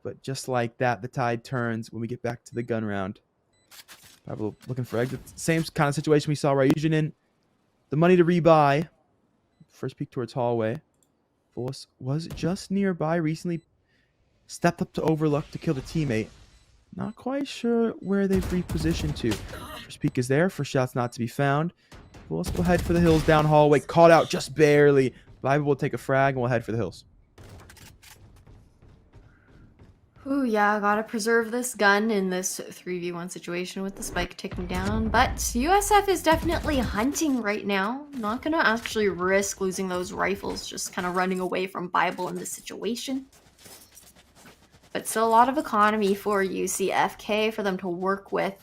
but just like that, the tide turns when we get back to the gun round. Bible looking for exit. Same kind of situation we saw Ryujin in. The money to rebuy. First peek towards hallway. Volos was just nearby recently. Stepped up to overlook to kill the teammate. Not quite sure where they've repositioned to. First peek is there. First shot's not to be found. Volos will head for the hills down hallway. Caught out just barely. Bible will take a frag and we'll head for the hills. Ooh, yeah, gotta preserve this gun in this 3v1 situation with the spike ticking down. But USF is definitely hunting right now. Not gonna actually risk losing those rifles, just kind of running away from Bible in this situation. But still a lot of economy for UCFK for them to work with.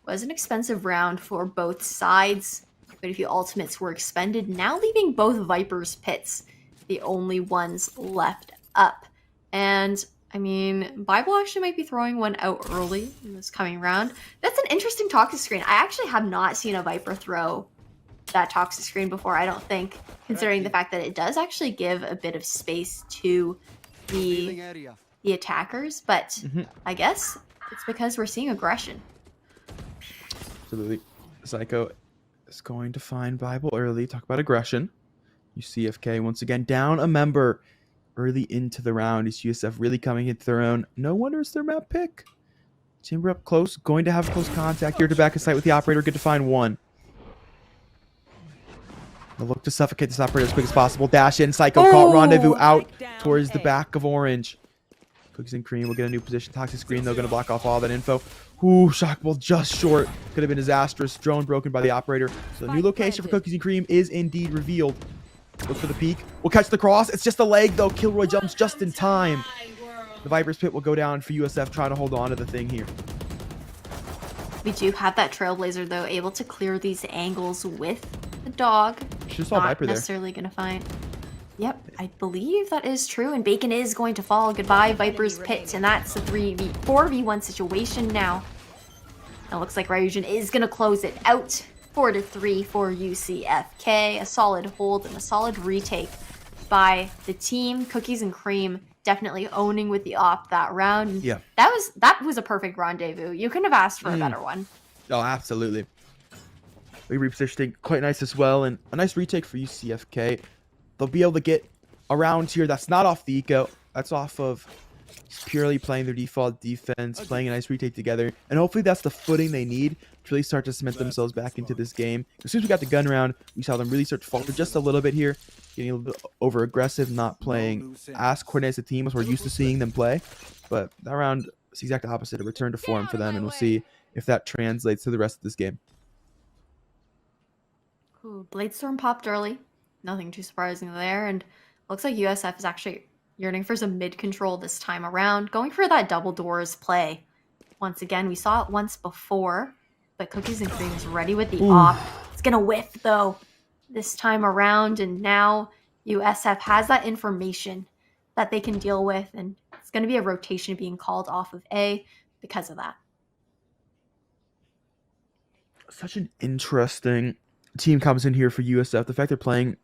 Was an expensive round for both sides. But a few ultimates were expended, now leaving both Viper's pits the only ones left up. And I mean, Bible actually might be throwing one out early in this coming round. That's an interesting toxic screen. I actually have not seen a Viper throw that toxic screen before, I don't think, considering the fact that it does actually give a bit of space to the attackers. But I guess it's because we're seeing aggression. Absolutely. Psycho is going to find Bible early. Talk about aggression. UCFK once again down a member early into the round. Is USF really coming into their own? No wonder it's their map pick. Chamber up close. Going to have close contact here to back a site with the operator. Good to find one. They'll look to suffocate this operator as quick as possible. Dash in. Psycho caught Rendezvous out towards the back of Orange. Cookies and Cream will get a new position. Toxic screen, though, going to block off all that info. Ooh, Shockbolt just short. Could have been disastrous. Drone broken by the operator. So the new location for Cookies and Cream is indeed revealed. Look for the peak. We'll catch the cross. It's just a leg, though. Kilroy jumps just in time. The Viper's Pit will go down for USF trying to hold on to the thing here. We do have that Trailblazer, though, able to clear these angles with the dog. Should saw Viper there. Not necessarily going to find... Yep, I believe that is true, and Bacon is going to fall. Goodbye, Viper's Pit, and that's a 4v1 situation now. It looks like Ryujin is going to close it out. 4-3 for UCFK. A solid hold and a solid retake by the team. Cookies and Cream definitely owning with the op that round. Yeah. That was a perfect rendezvous. You couldn't have asked for a better one. Oh, absolutely. Repositioning quite nice as well, and a nice retake for UCFK. They'll be able to get around here. That's not off the eco. That's off of purely playing their default defense, playing a nice retake together, and hopefully that's the footing they need to really start to cement themselves back into this game. As soon as we got the gun round, we saw them really start to falter just a little bit here, getting a little bit over aggressive, not playing as coordinated as a team as we're used to seeing them play. But that round is the exact opposite, a return to form for them, and we'll see if that translates to the rest of this game. Ooh, Bladestorm popped early. Nothing too surprising there, and looks like USF is actually yearning for some mid control this time around, going for that double doors play. Once again, we saw it once before, but Cookies and Cream is ready with the op. It's gonna whiff though this time around, and now USF has that information that they can deal with, and it's gonna be a rotation being called off of A because of that. Such an interesting team comes in here for USF. The fact they're playing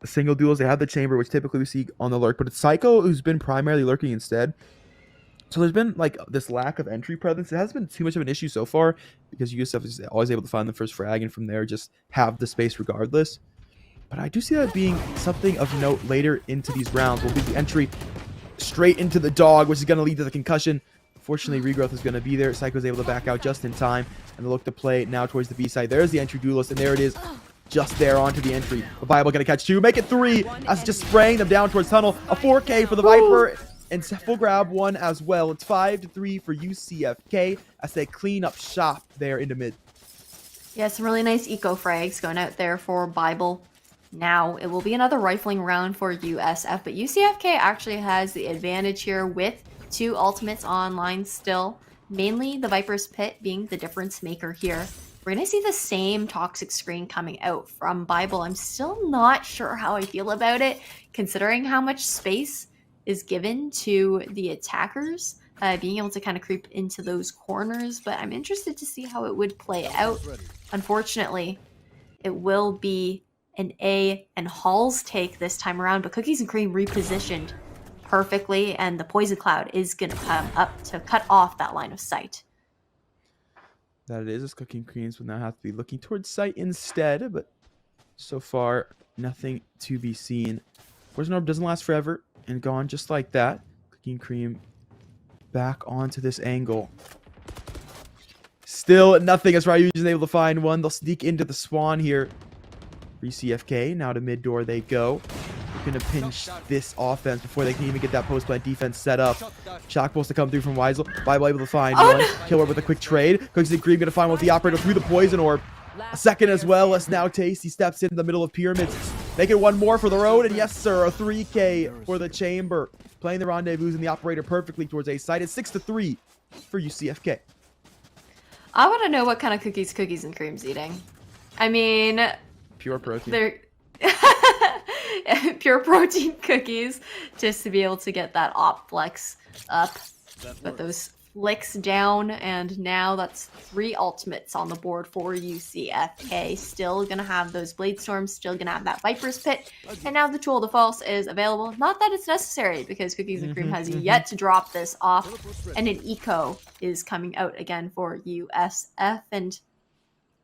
single duels, they have the chamber, which typically we see on the lurk, but it's Psycho who's been primarily lurking instead. So there's been like this lack of entry presence. It hasn't been too much of an issue so far because USF is always able to find the first frag and from there just have the space regardless. But I do see that being something of note later into these rounds. Will be the entry straight into the dog, which is going to lead to the concussion. Fortunately, regrowth is going to be there. Psycho's able to back out just in time and look to play now towards the B side. There's the entry duelist, and there it is. just there onto the entry. The Bible gonna catch 2, make it 3 as just spraying them down towards tunnel. A 4K for the Viper, and Seth will grab 1 as well. It's 5-3 for UCFK as they clean up shop there into mid. Yeah, some really nice eco frags going out there for Bible. Now, it will be another rifling round for USF, but UCFK actually has the advantage here with 2 ultimates online still. Mainly the Viper's Pit being the difference maker here. We're going to see the same toxic screen coming out from Bible. I'm still not sure how I feel about it, considering how much space is given to the attackers, being able to kind of creep into those corners, but I'm interested to see how it would play out. Unfortunately, it will be an A and Hall's take this time around, but Cookies and Cream repositioned perfectly, and the Poison Cloud is going to come up to cut off that line of sight. That it is, as Cooking Creams will now have to be looking towards sight instead, but so far, nothing to be seen. Poison Orb doesn't last forever, and gone just like that. Cooking Cream back onto this angle. Still nothing as Ryuji is able to find 1. They'll sneak into the spawn here. UCFK, now to mid door they go. They're going to pinch this offense before they can even get that post-plant defense set up. Shock pulse to come through from Weisel. Bible able to find 1. Killer with a quick trade. Cookies and Cream going to find 1 with the operator through the Poison Orb. A second as well as now Tasty steps in the middle of Pyramids. Make it 1 more for the road, and yes sir, a 3K for the Chamber. Playing the rendezvous and the operator perfectly towards A side. It's 6-3 for UCFK. I want to know what kind of cookies Cookies and Cream's eating. I mean, pure protein. They're pure protein cookies, just to be able to get that op flex up. Put those flicks down, and now that's 3 ultimates on the board for UCFK. Still gonna have those Blade Storms, still gonna have that Viper's Pit, and now the Tool of the False is available. Not that it's necessary, because Cookies and Cream has yet to drop this off, and an Eco is coming out again for USF, and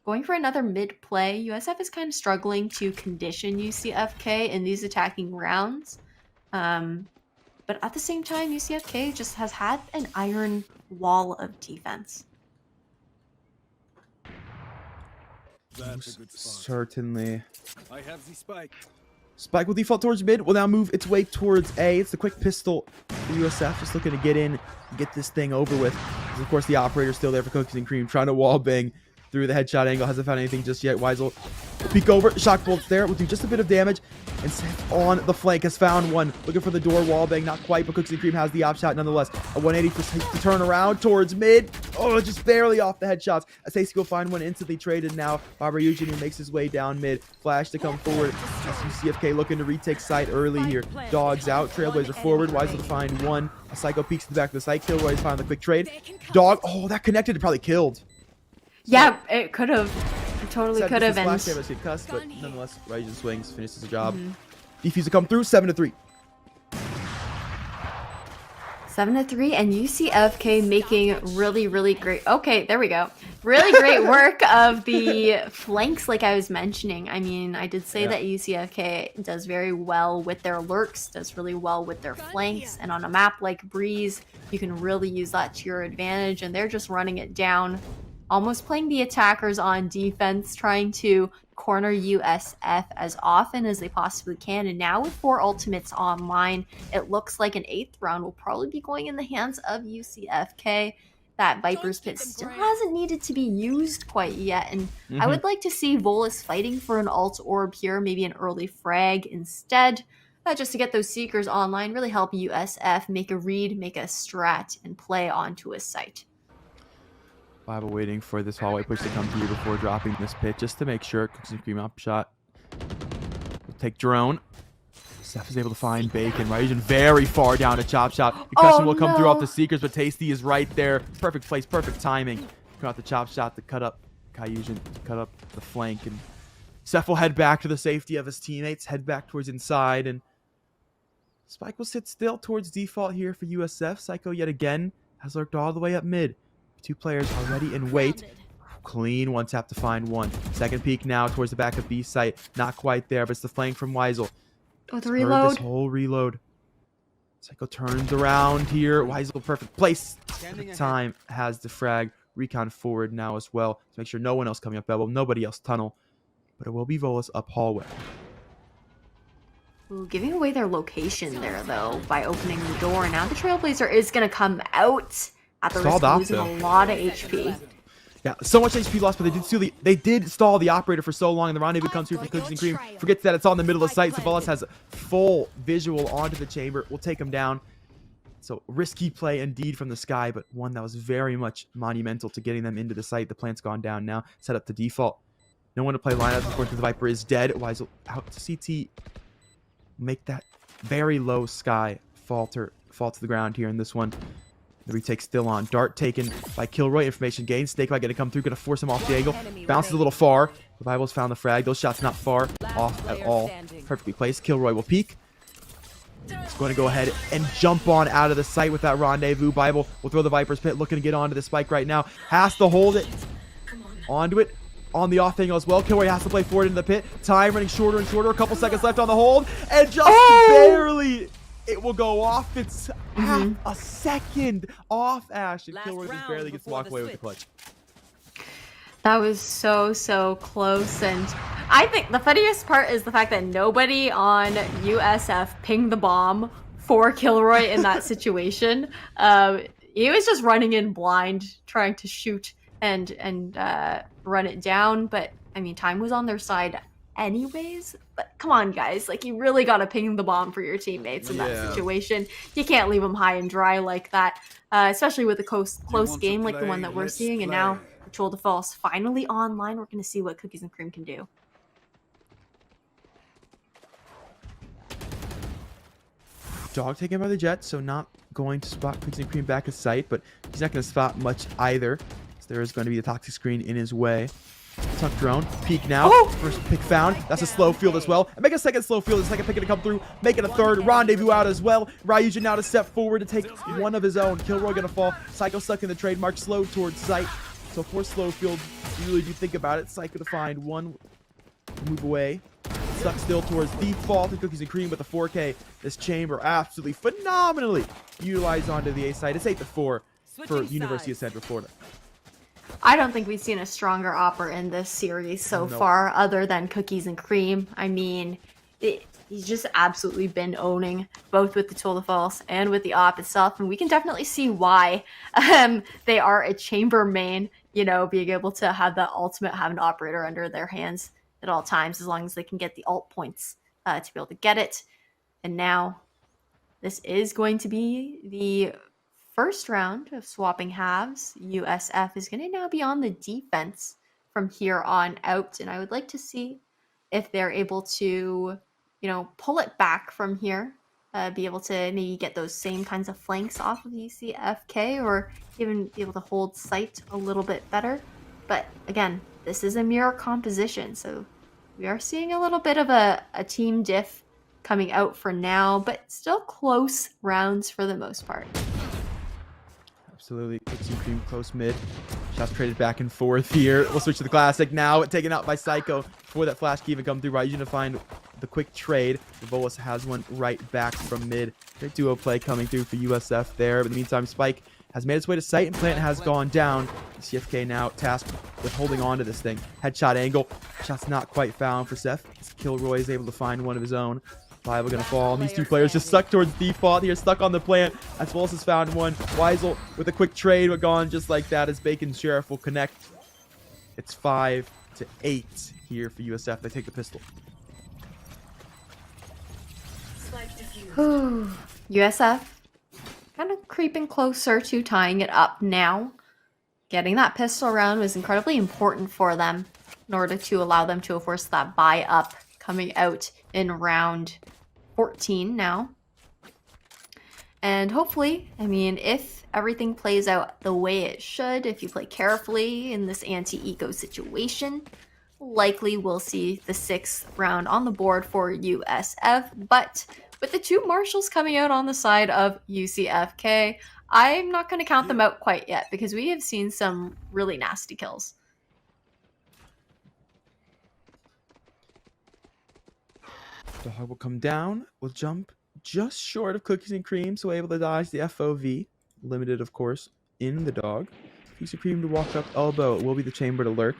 going for another mid play. USF is kind of struggling to condition UCFK in these attacking rounds. But at the same time, UCFK just has had an iron wall of defense. Certainly. I have the spike. Spike will default towards mid, will now move its way towards A. It's the quick pistol for USF, just looking to get in and get this thing over with. Because of course the operator's still there for Cookies and Cream, trying to wall bang through the headshot angle. Hasn't found anything just yet. Weisel will peek over. Shock bolt there. Will do just a bit of damage. And Seth on the flank has found 1. Looking for the door. Wall bang. Not quite, but Cookies and Cream has the op shot nonetheless. A 180 to turn around towards mid. Oh, just barely off the headshots. As will find 1 instantly traded now. Barbara Eugene makes his way down mid. Flash to come forward. As UCFK looking to retake site early here. Dogs out. Trailblazer forward. Weisel to find 1. A Psycho peeks to the back of the site. Kilroy's found the quick trade. Dog. Oh, that connected. It probably killed. Yeah, it could have. It totally could have. And cuss, but nonetheless, Ryujin swings, finishes the job. Defuse to come through, 7-3. 7-3, and UCFK making really, really great. Okay, there we go. Really great work of the flanks, like I was mentioning. I mean, I did say that UCFK does very well with their lurks, does really well with their flanks, and on a map like Breeze, you can really use that to your advantage, and they're just running it down. Almost playing the attackers on defense, trying to corner USF as often as they possibly can. And now with 4 ultimates online, it looks like an 8th round will probably be going in the hands of UCFK. That Viper's Pit still hasn't needed to be used quite yet. And I would like to see Volus fighting for an alt orb here, maybe an early frag instead. Just to get those Seekers online, really help USF make a read, make a strat, and play onto a site. Bible waiting for this hallway push to come through before dropping this pit, just to make sure. Cookies and Cream up shot. We'll take drone. Seth is able to find Bacon. Ryujin very far down to chop shot. Concussion will come through off the Seekers, but Tasty is right there. Perfect place, perfect timing. Come out the chop shot to cut up Kyujin, to cut up the flank. And Seth will head back to the safety of his teammates, head back towards inside. And Spike will sit still towards default here for USF. Psycho yet again has lurked all the way up mid. 2 players already in wait. Clean 1 tap to find 1. Second peek now towards the back of B site. Not quite there, but it's the flank from Weisel. Oh, the reload. This whole reload. Psycho turns around here. Weisel, perfect place. Perfect time. Has the frag. Recon forward now as well to make sure no one else coming up elbow. Nobody else tunnel. but it will be Volus up hallway. Ooh, giving away their location there, though, by opening the door. Now the Trailblazer is going to come out at the risk of losing a lot of HP. Yeah, so much HP lost, but they did stall the operator for so long, and the rendezvous comes through from Cookies and Cream. Forgets that it's on the middle of the site, so Volus has full visual onto the chamber. We'll take him down. So risky play indeed from the Sky, but one that was very much monumental to getting them into the site. The plant's gone down now. Set up to default. No one to play lineouts. Unfortunately, the Viper is dead. Weisel out to CT. Make that very low Sky fall to the ground here in this one. The retake still on. Dart taken by Kilroy. Information gained. Snakebite going to come through. Going to force him off the angle. Bounces a little far. The Bible's found the frag. Those shots not far off at all. Perfectly placed. Kilroy will peek. He's going to go ahead and jump on out of the site with that rendezvous. Bible will throw the Viper's Pit. Looking to get onto the spike right now. Has to hold it. Onto it. On the off angle as well. Kilroy has to play forward into the pit. Time running shorter and shorter. A couple seconds left on the hold. And just barely it will go off. It's half a second off Ash. And Kilroy just barely gets to walk away with the clutch. That was so close. And I think the funniest part is the fact that nobody on USF pinged the bomb for Kilroy in that situation. He was just running in blind, trying to shoot and run it down. But, I mean, time was on their side anyways. But come on, guys. Like, you really got to ping the bomb for your teammates in that situation. You can't leave them high and dry like that, especially with a close game like the one that we're seeing. And now Patrol de False finally online. We're going to see what Cookies and Cream can do. Dog taken by the Jet, so not going to spot Cookies and Cream back at sight, but he's not going to spot much either. So there is going to be a toxic screen in his way. Tuck drone, peek now. First pick found. That's a slow field as well. And make a second slow field. The second pick to come through. Making a third. Rendezvous out as well. Ryujin now to step forward to take one of his own. Kilroy going to fall. Psycho stuck in the trademark. Slow towards sight. So for slow field, you really do think about it. Psycho to find one. Move away. Stuck still towards default. And Cookies and Cream with the 4K. This chamber absolutely phenomenally utilized onto the A side. It's 8-4 for University of Central Florida. I don't think we've seen a stronger opper in this series so far, other than Cookies and Cream. I mean, he's just absolutely been owning both with the Tool of False and with the op itself, and we can definitely see why they are a chamber main. You know, being able to have the ultimate, have an operator under their hands at all times, as long as they can get the ult points to be able to get it. And now, this is going to be the first round of swapping halves. USF is going to now be on the defense from here on out, and I would like to see if they're able to, you know, pull it back from here, be able to maybe get those same kinds of flanks off of UCFK, or even be able to hold sight a little bit better. But again, this is a mirror composition, so we are seeing a little bit of a team diff coming out for now, but still close rounds for the most part. Absolutely. Cookies and Cream close mid. Shots traded back and forth here. We'll switch to the Classic now. Taken out by Psycho before that flash can even come through. Right, you're going to find the quick trade. Volus has one right back from mid. Great duo play coming through for USF there. But in the meantime, Spike has made its way to sight and Plant has gone down. CFK now tasked with holding on to this thing. Headshot angle. Shot's not quite found for Seth. Kilroy is able to find one of his own. Bible gonna fall. These two players just stuck towards default here, stuck on the plant. As Volus has found one. Weisel with a quick trade, but gone just like that as Bacon Sheriff will connect. It's 5-8 here for USF. They take the pistol. USF kind of creeping closer to tying it up now. Getting that pistol round was incredibly important for them in order to allow them to force that buy up coming out in round 14 now. And hopefully, I mean, if everything plays out the way it should, if you play carefully in this anti-eco situation, likely we'll see the 6th round on the board for USF. But with the two marshals coming out on the side of UCFK, I'm not going to count them out quite yet, because we have seen some really nasty kills. Dog will come down, will jump just short of Cookies and Cream, so able to dodge the FOV. Limited, of course, in the dog. Cookies and Cream to walk up elbow. It will be the chamber to lurk.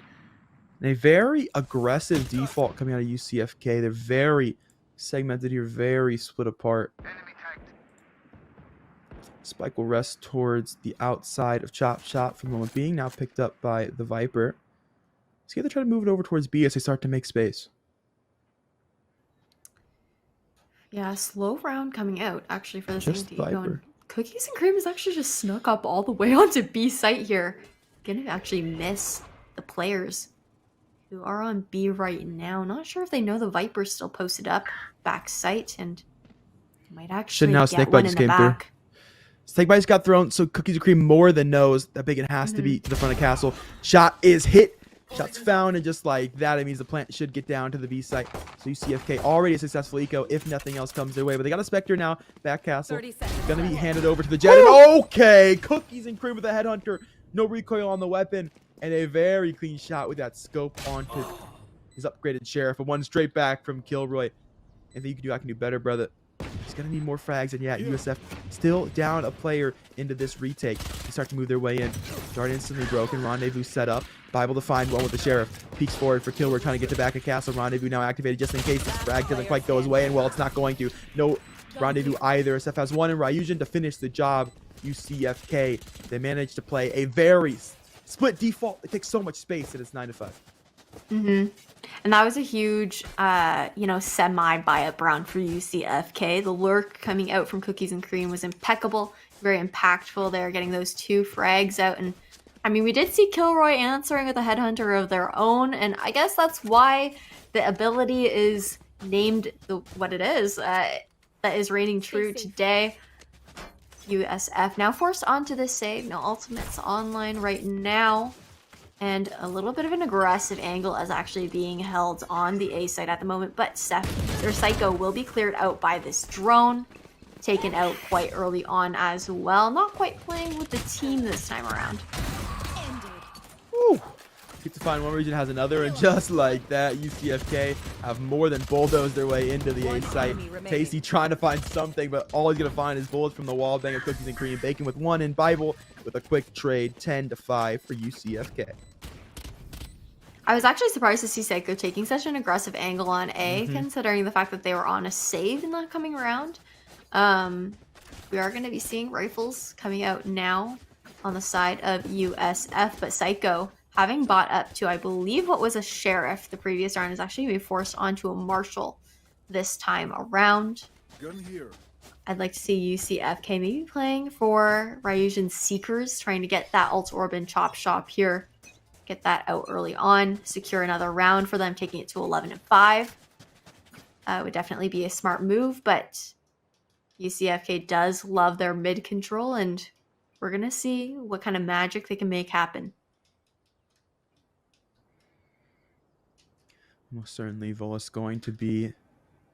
And a very aggressive default coming out of UCFK. They're very segmented here, very split apart. Spike will rest towards the outside of Chop Shop for the moment being. Now picked up by the Viper. See if they try to move it over towards B as they start to make space. Yeah, slow round coming out actually for the Just team. Viper. Cookies and Cream has actually just snuck up all the way onto B site here. Gonna actually miss the players who are on B right now. Not sure if they know the Viper's still posted up back site and might actually Now get Snake one Bite in just the came back. through. Snake Bite just got thrown, so Cookies and Cream more than knows that Bacon has to be to the front of Castle. Shot is hit. Shot's found, and just like that, it means the plant should get down to the B site. So UCFK already a successful eco if nothing else comes their way. But they got a Spectre now. Back Castle. Gonna be handed over to the Jet. And okay, Cookies and Cream with a Headhunter. No recoil on the weapon. And a very clean shot with that scope onto his upgraded Sheriff. A one straight back from Kilroy. Anything you can do, I can do better, brother. He's gonna need more frags, and yeah, USF still down a player into this retake. They start to move their way in. Dart instantly broken. Rendezvous set up. Bible to find one with the Sheriff. Peeks forward for Kilroy, trying to get to back of Castle. Rendezvous now activated just in case this frag doesn't quite go his way, and well, it's not going to. No Rendezvous either. SF has one in Ryujin to finish the job. UCFK, they managed to play a very split default. It takes so much space, and it's 9 to 5. And that was a huge, semi-buy-up round for UCFK. The lurk coming out from Cookies and Cream was impeccable, very impactful there, getting those 2 frags out. And I mean, we did see Kilroy answering with a Headhunter of their own, and I guess that's why the ability is named what it is. That is reigning true today. USF now forced onto this save. No ultimates online right now. And a little bit of an aggressive angle is actually being held on the A site at the moment. But Psycho will be cleared out by this drone. Taken out quite early on as well. Not quite playing with the team this time around. Woo. Keep to find one region has another, and just like that, UCFK have more than bulldozed their way into the A site. Tasty trying to find something, but all he's going to find is bullets from the wall bang of Cookies and Cream. Bacon with 1 in Bible with a quick trade, 10 to 5 for UCFK. I was actually surprised to see Seiko taking such an aggressive angle on A, considering the fact that they were on a save in the coming round. We are going to be seeing rifles coming out now on the side of USF, but Psycho, having bought up to, I believe, what was a Sheriff the previous round, is actually being forced onto a Marshal this time around. Gun here. I'd like to see UCFK maybe playing for Ryujin Seekers, trying to get that Ult Orb and Chop Shop here. Get that out early on, secure another round for them, taking it to 11 and 5. Would definitely be a smart move, but UCFK does love their mid control, and we're going to see what kind of magic they can make happen. Most certainly, Volus going to be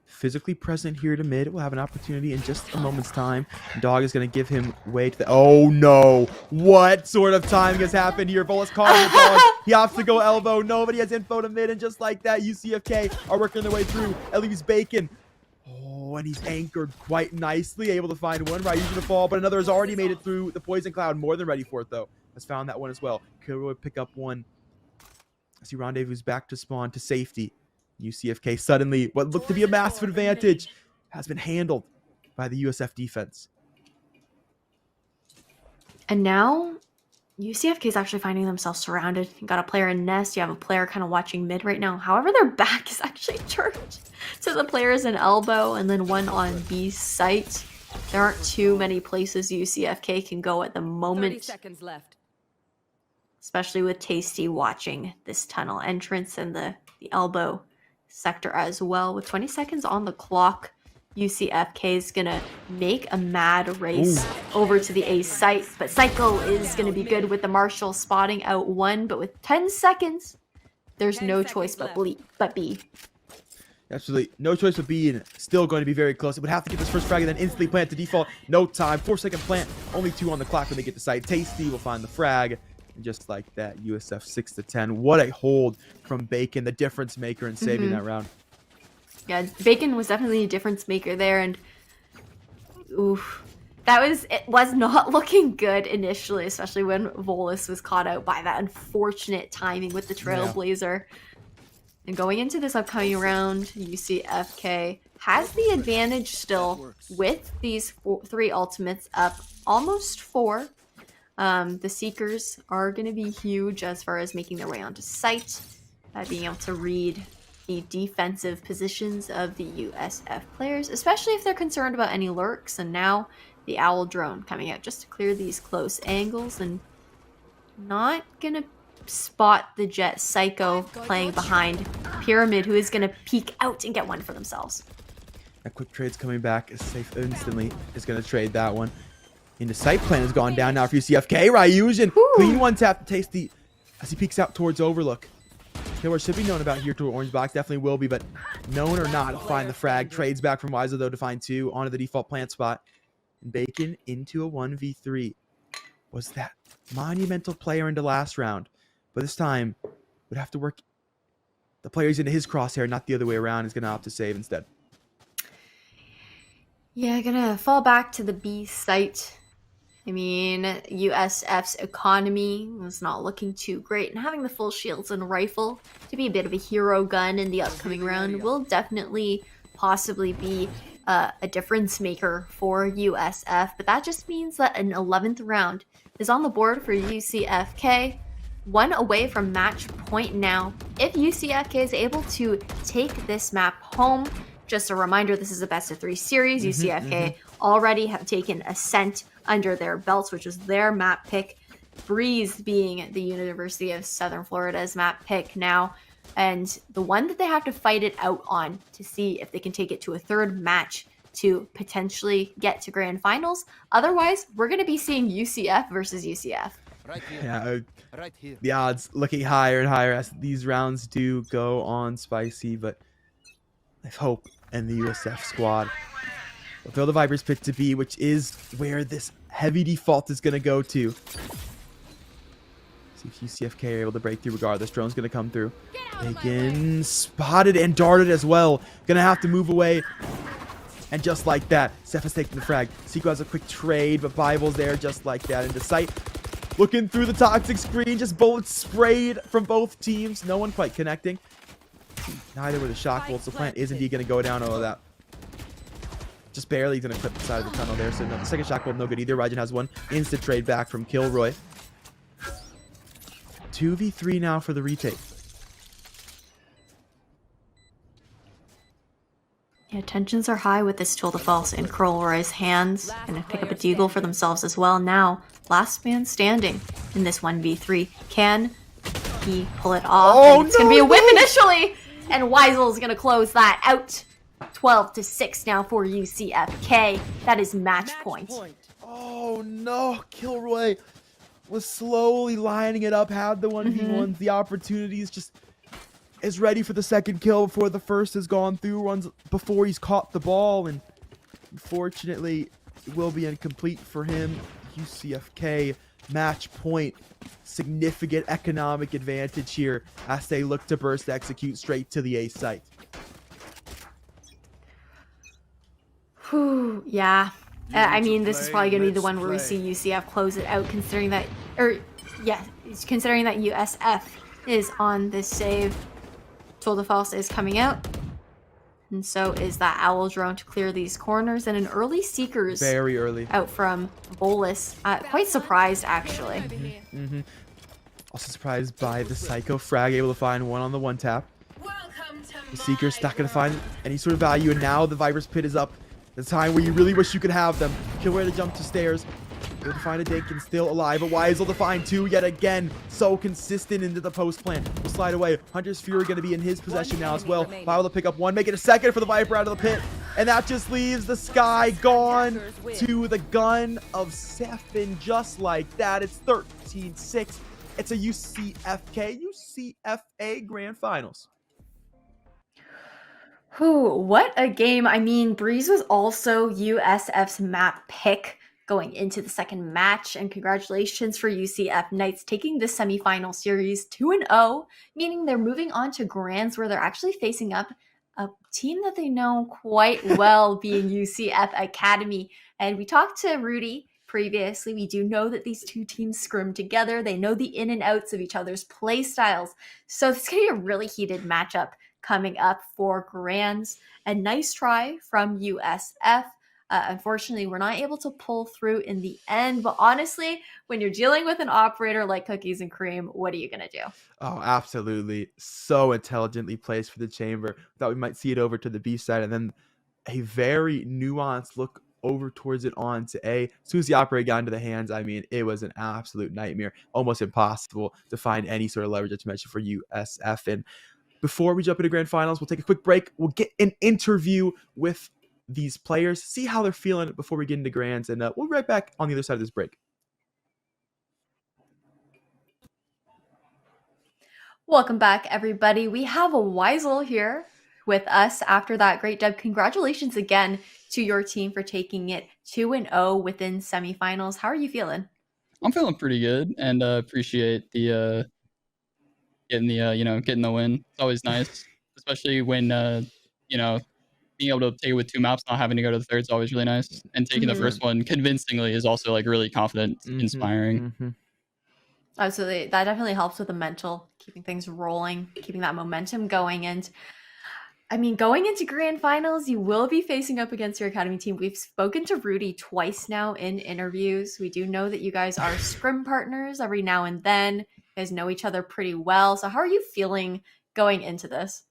physically present here to mid. We'll have an opportunity in just a moment's time. Dog is going to give him way to the... Oh, no. What sort of timing has happened here? Volus calling the dog. He opts to go elbow. Nobody has info to mid, and just like that, UCFK are working their way through. At least Bacon. Oh, and he's anchored quite nicely. Able to find one. Ryujin to fall, but another has already made it through the Poison Cloud. More than ready for it, though. Has found that one as well. Kilroy pick up one. I see Rendezvous back to spawn to safety. UCFK suddenly, what looked to be a massive advantage, has been handled by the USF defense. And now UCFK is actually finding themselves surrounded. You got a player in Nest. You have a player kind of watching mid right now. However, their back is actually turned to the players in elbow, and then one on B site. There aren't too many places UCFK can go at the moment. 30 seconds left. Especially with Tasty watching this tunnel entrance and the elbow sector as well. With 20 seconds on the clock, UCFK is going to make a mad race over to the A site. But Cycle is going to be good with the Marshal spotting out one. But with 10 seconds, there's no choice but B. Absolutely. No choice but B, and still going to be very close. It would have to get this first frag and then instantly plant to default. No time. 4-second plant. Only 2 on the clock when they get to site. Tasty will find the frag. And just like that, USF 6 to 10. What a hold from Bacon, the difference maker in saving that round. Yeah, Bacon was definitely a difference maker there, and oof. it was not looking good initially, especially when Volus was caught out by that unfortunate timing with the Trailblazer. And going into this upcoming round, UCFK has the advantage still with these 3 ultimates up, almost 4. The Seekers are going to be huge as far as making their way onto site, being able to read the defensive positions of the USF players, especially if they're concerned about any lurks. And now the Owl drone coming out just to clear these close angles, and not going to spot the Jet Psycho playing behind Pyramid, who is going to peek out and get one for themselves. That quick trade's coming back. Is safe instantly. Is going to trade that one. Into sight plan has gone down now for UCFK. Ryujin, clean one tap to Tasty as he peeks out towards Overlook. Killer should be known about here to Orange Box. Definitely will be, but known or not, find the frag. Trades back from Wiser, though, to find 2 onto the default plant spot. And Bacon into a 1v3. Was that monumental player into last round? But this time, would have to work the players into his crosshair, not the other way around. He's going to opt to save instead. Yeah, gonna fall back to the B site. I mean, USF's economy was not looking too great, and having the full shields and rifle to be a bit of a hero gun in the upcoming round will definitely possibly be a difference maker for USF. But that just means that an 11th round is on the board for UCFK. 1 away from match point now. If UCFK is able to take this map home, just a reminder, this is a best of 3 series. UCFK already have taken Ascent under their belts, which is their map pick. Breeze being the University of Southern Florida's map pick now. And the one that they have to fight it out on to see if they can take it to a 3rd match to potentially get to grand finals. Otherwise, we're going to be seeing UCF versus UCF. Right here. Yeah, Right here. the odds looking higher and higher as these rounds do go on spicy, but I have hope in the USF squad. We'll fill the Vipers pit to B, which is where this heavy default is going to go to. See if UCFK are able to break through regardless. Drone's going to come through. Bacon spotted and darted as well. Going to have to move away. And just like that, Seth has taken the frag. Seiko has a quick trade, but Bible's there just like that. Into sight. Looking through the toxic screen. Just bullets sprayed from both teams. No one quite connecting. Neither were the shock bolts. The plant is indeed going to go down. All of that. Just barely going to clip the side of the tunnel there. So no, the second shock bolt no good either. Rajan has one instant trade back from Kilroy. 2v3 now for the retake. Yeah, tensions are high with this Tool de False in Kilroy's hands. Gonna pick up a deagle for themselves as well. Now, last man standing in this 1v3. Can he pull it off? Oh, and it's gonna be a whip initially! And Weisel's gonna close that out. 12-6 now for UCFK. That is match point. Oh no, Kilroy was slowly lining it up, had the 1v1s, the opportunities, just is ready for the second kill before the first has gone through, runs before he's caught the ball, and unfortunately it will be incomplete for him. UCFK match point, significant economic advantage here as they look to burst execute straight to the A site. Whew, yeah. I mean, this is probably going to be the one where we see UCF close it out, considering that, considering that USF is on this save. Tool de False is coming out. And so is that Owl drone to clear these corners. And an early Seekers. Very early. Out from Bolus. Quite surprised, actually. Also surprised by the Psycho frag, able to find one on the one tap. The Seeker's not going to find any sort of value. And now the Viper's pit is up. The time where you really wish you could have them. Kilroy to jump to stairs. Able to find a Dakin still alive. But Weisel to find 2 yet again. So consistent into the post plant. Will slide away. Hunter's Fury going to be in his possession now as well. Bible to pick up 1. Make it a second for the Viper out of the pit. And that just leaves the Sky gone to the gun of Sefin. Just like that. It's 13-6. It's a UCFA Grand Finals. What a game. I mean, Breeze was also USF's map pick going into the second match, and congratulations for UCF Knights taking this semifinal series 2-0, meaning they're moving on to grands where they're actually facing up a team that they know quite well being UCF Academy. And we talked to Rudy previously. We do know that these two teams scrim together. They know the in and outs of each other's play styles. So it's going to be a really heated matchup coming up for Grands. A nice try from USF. Unfortunately, we're not able to pull through in the end. But honestly, when you're dealing with an operator like Cookies and Cream, what are you going to do? Oh, absolutely. So intelligently placed for the chamber. Thought we might see it over to the B side, and then a very nuanced look over towards it on to A. As soon as the operator got into the hands, I mean, it was an absolute nightmare. Almost impossible to find any sort of leverage, as mentioned, for USF. And before we jump into grand finals, we'll take a quick break. We'll get an interview with these players, see how they're feeling before we get into grands, and we'll be right back on the other side of this break. Welcome back, everybody. We have a Weisel here with us after that great dub. Congratulations again to your team for taking it 2-0 within semifinals. How are you feeling? I'm feeling pretty good, and appreciate the getting the win. It's always nice, especially when being able to take it with 2 maps, not having to go to the third is always really nice. And taking the first one convincingly is also like really confident, inspiring. Absolutely. That definitely helps with the mental, keeping things rolling, keeping that momentum going. And I mean, going into grand finals, you will be facing up against your academy team. We've spoken to Rudy twice now in interviews. We do know that you guys are scrim partners every now and then. You guys know each other pretty well. So how are you feeling going into this?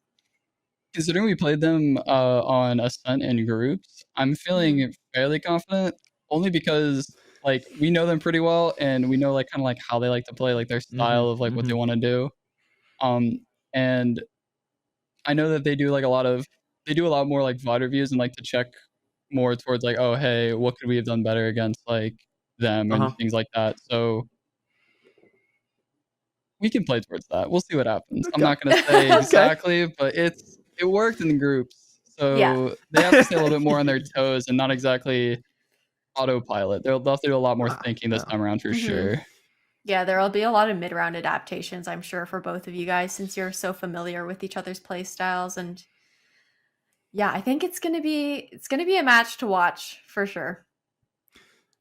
Considering we played them on Ascent in groups, I'm feeling fairly confident, only because like we know them pretty well, and we know like kind of like how they like to play, like their style of like what they want to do. And I know that they do a lot more like VOD reviews and like to check more towards like, oh hey, what could we have done better against like them and things like that. So we can play towards that. We'll see what happens. I'm not gonna say exactly, but it worked in the groups, so they have to stay a little bit more on their toes and not exactly autopilot. They'll have to do a lot more thinking this time around for sure. Yeah, there will be a lot of mid-round adaptations, I'm sure, for both of you guys, since you're so familiar with each other's play styles. And yeah, I think it's gonna be a match to watch for sure.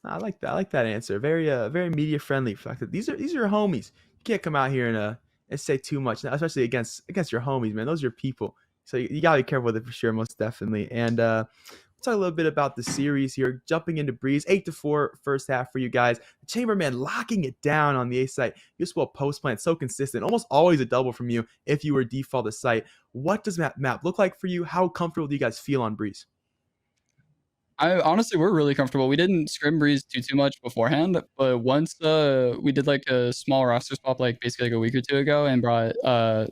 I like that. I like that answer. Very very media friendly. Fact that these are your homies. You can't come out here and say too much, especially against your homies, man. Those are your people. So you gotta be careful with it for sure, most definitely. And we'll talk a little bit about the series here. Jumping into Breeze, 8-4 first half for you guys. The Chamberman locking it down on the A site. USWell post plant so consistent, almost always a double from you if you were default to site. What does map look like for you? How comfortable do you guys feel on Breeze? Honestly, we're really comfortable. We didn't scrim Breeze too much beforehand, but once we did like a small roster swap, like basically like a week or 2 ago, and brought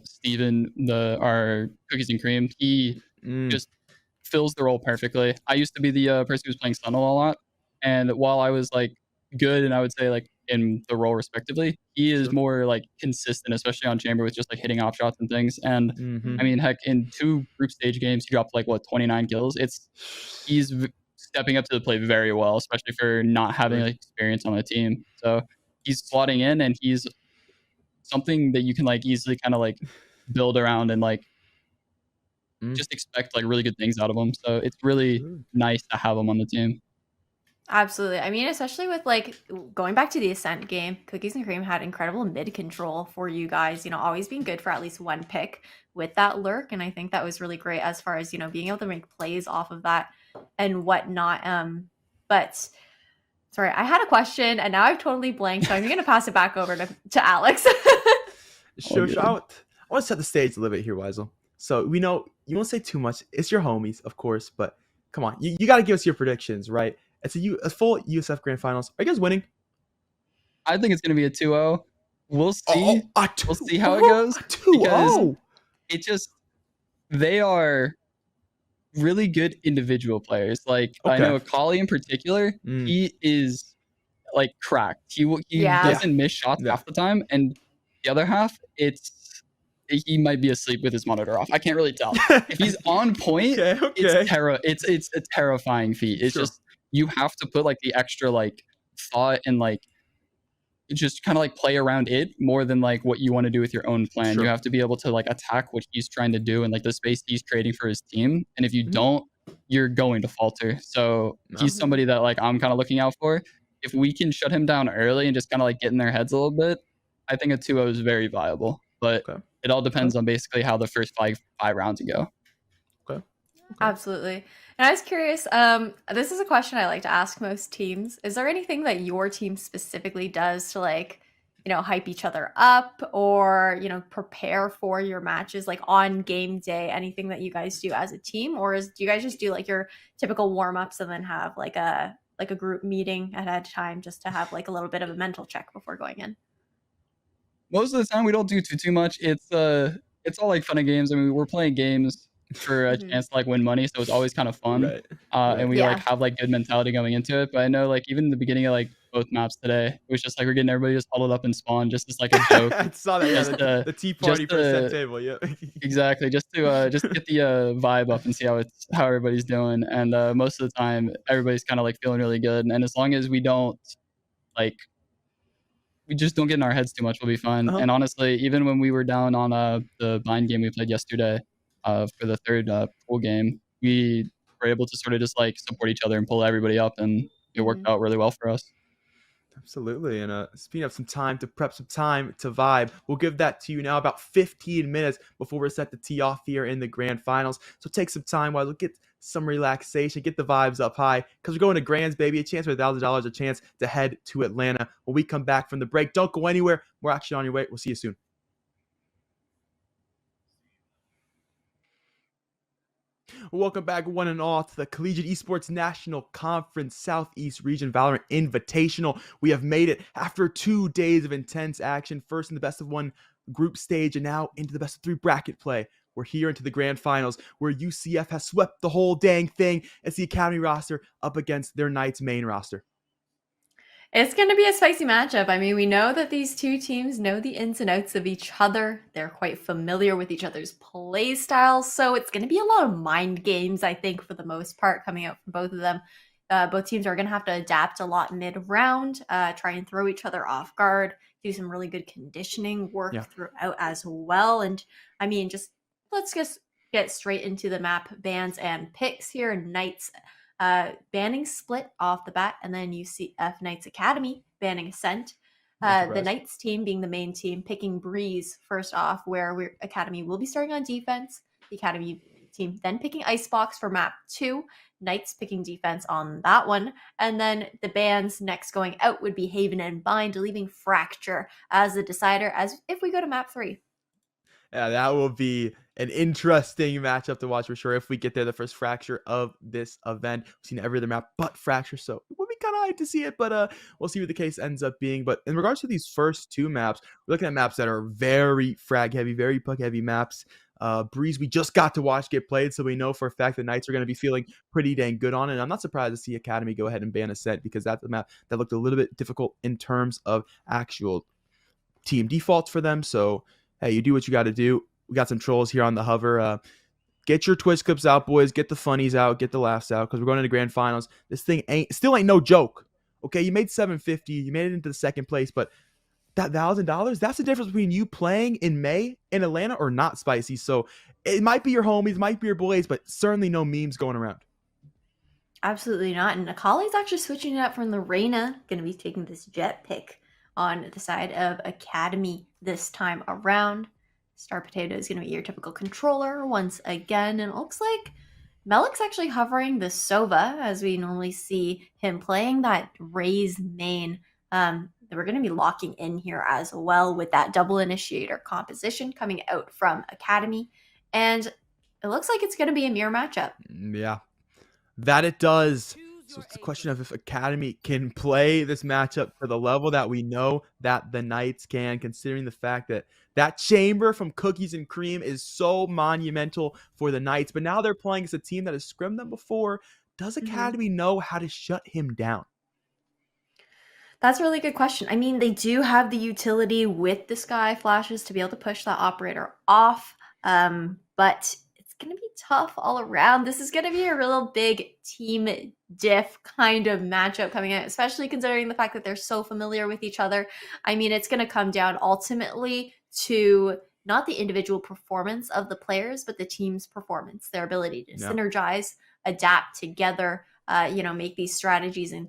Steven, our Cookies and Cream, he just fills the role perfectly. I used to be the person who was playing Sunnel a lot, and while I was like good and I would say like in the role respectively, he is more like consistent, especially on Chamber with just like hitting op shots and things. And I mean, heck, in 2 group stage games, he dropped like 29 kills. He's stepping up to the plate very well, especially for not having like experience on the team. So he's slotting in, and he's something that you can like easily kind of like build around and like just expect like really good things out of him. So it's really nice to have him on the team. Absolutely. I mean, especially with like going back to the Ascent game, Cookies and Cream had incredible mid control for you guys, always being good for at least 1 pick with that lurk. And I think that was really great as far as, being able to make plays off of that and whatnot. But sorry, I had a question and now I've totally blanked. So I'm going to pass it back over to Alex. Sure. I want to set the stage a little bit here, Weisel. So we know you won't say too much. It's your homies, of course, but come on, you got to give us your predictions, right? It's a full USF Grand Finals. Are you guys winning? I think it's going to be a 2-0. We'll see. We'll see how it goes. 2-0. It just, they are really good individual players. Like I know Akali in particular, he is like cracked. He doesn't miss shots half the time, and the other half, he might be asleep with his monitor off. I can't really tell. If he's on point, it's a terrifying feat. It's just, you have to put like the extra like thought and like just kind of like play around it more than like what you want to do with your own plan. Sure. You have to be able to like attack what he's trying to do and like the space he's creating for his team. And if you don't, you're going to falter. So he's somebody that like I'm kind of looking out for. If we can shut him down early and just kind of like get in their heads a little bit, I think a 2-0 is very viable. But it all depends on basically how the first five rounds go. Okay. Absolutely. And I was curious, this is a question I like to ask most teams. Is there anything that your team specifically does to like, you know, hype each other up or, you know, prepare for your matches like on game day, anything that you guys do as a team? Or do you guys just do like your typical warm-ups and then have like a group meeting ahead of time just to have like a little bit of a mental check before going in? Most of the time we don't do too much. It's all like fun and games. I mean, we're playing games for a chance to like win money, so it's always kind of fun. Right. And we like have like good mentality going into it. But I know like even in the beginning of like both maps today, it was just like we're getting everybody just huddled up and spawn just as like a joke. I saw that. The tea party percent table. Yeah. Exactly. Just to get the vibe up and see how everybody's doing. And most of the time everybody's kind of like feeling really good. And as long as we don't like we just don't get in our heads too much, we'll be fine. And honestly, even when we were down on the blind game we played yesterday for the third pool game, we were able to sort of just like support each other and pull everybody up, and it worked out really well for us. Absolutely. And speaking of some time to prep, some time to vibe, we'll give that to you now, about 15 minutes before we're set to tee off here in the grand finals. So take some time while we get some relaxation, get the vibes up high, because we're going to grands, baby. A chance for $1,000, a chance to head to Atlanta. When we come back from the break, don't go anywhere. We're actually on your way. We'll see you soon. Welcome back, one and all, to the Collegiate Esports National Conference Southeast Region VALORANT Invitational. We have made it after 2 days of intense action, first in the best of one group stage and now into the best of 3 bracket play. We're here into the grand finals where UCF has swept the whole dang thing. It's the Academy roster up against their Knights main roster. It's going to be a spicy matchup. I mean, we know that these two teams know the ins and outs of each other. They're quite familiar with each other's play styles. So it's going to be a lot of mind games, I think, for the most part, coming out from both of them. Both teams are going to have to adapt a lot mid-round, try and throw each other off guard, do some really good conditioning work throughout as well. And I mean, let's just get straight into the map bans and picks here. Knights banning Split off the bat, and then UCF Knights Academy banning Ascent. The Knights team being the main team, picking Breeze first off, where Academy will be starting on defense. The Academy team then picking Icebox for map 2. Knights picking defense on that one. And then the bans next going out would be Haven and Bind, leaving Fracture as the decider as if we go to map 3. Yeah, that will be an interesting matchup to watch for sure if we get there, the first Fracture of this event. We've seen every other map but Fracture, so it would be kind of hyped to see it, but we'll see what the case ends up being. But in regards to these first 2 maps, we're looking at maps that are very frag heavy, very puck heavy maps. Breeze, we just got to watch get played, so we know for a fact the Knights are going to be feeling pretty dang good on it. And I'm not surprised to see Academy go ahead and ban Ascent, because that's a map that looked a little bit difficult in terms of actual team defaults for them. So, hey, you do what you got to do. We got some trolls here on the hover. Get your Twitch clips out, boys. Get the funnies out. Get the laughs out, because we're going into grand finals. This thing still ain't no joke. Okay, you made $750. You made it into the second place, but that $1,000, that's the difference between you playing in May in Atlanta or not, Spicy. So it might be your homies, might be your boys, but certainly no memes going around. Absolutely not. And Akali's actually switching it up from the Reyna, going to be taking this Jet pick on the side of Academy this time around. Star Potato is going to be your typical controller once again. And it looks like Melik's actually hovering the Sova, as we normally see him playing that Raze main. We're going to be locking in here as well with that double initiator composition coming out from Academy. And it looks like it's going to be a mirror matchup. Yeah, that it does. So it's a question of if Academy can play this matchup for the level that we know that the Knights can, considering the fact that that chamber from Cookies and Cream is so monumental for the Knights. But now they're playing as a team that has scrimmed them before. Does Academy know how to shut him down? That's a really good question. I mean, they do have the utility with the Sky Flashes to be able to push that operator off, but it's going to be tough all around. This is going to be a real big team diff kind of matchup coming out, especially considering the fact that they're so familiar with each other. I mean, it's going to come down ultimately to not the individual performance of the players, but the team's performance, their ability to synergize, adapt together, make these strategies and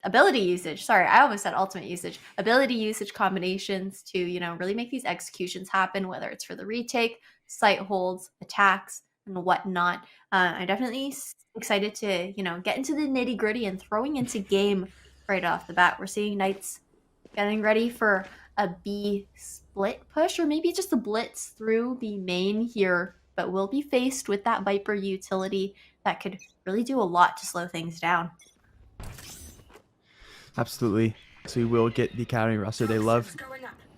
ability usage. Sorry, I almost said ultimate usage. Ability usage combinations to, really make these executions happen, whether it's for the retake, site holds, attacks, and whatnot. I'm definitely excited to, get into the nitty gritty and throwing into game right off the bat. We're seeing Knights getting ready for a B split push, or maybe just a blitz through the main here, but we'll be faced with that Viper utility that could really do a lot to slow things down. Absolutely. So we will get the Academy roster they love.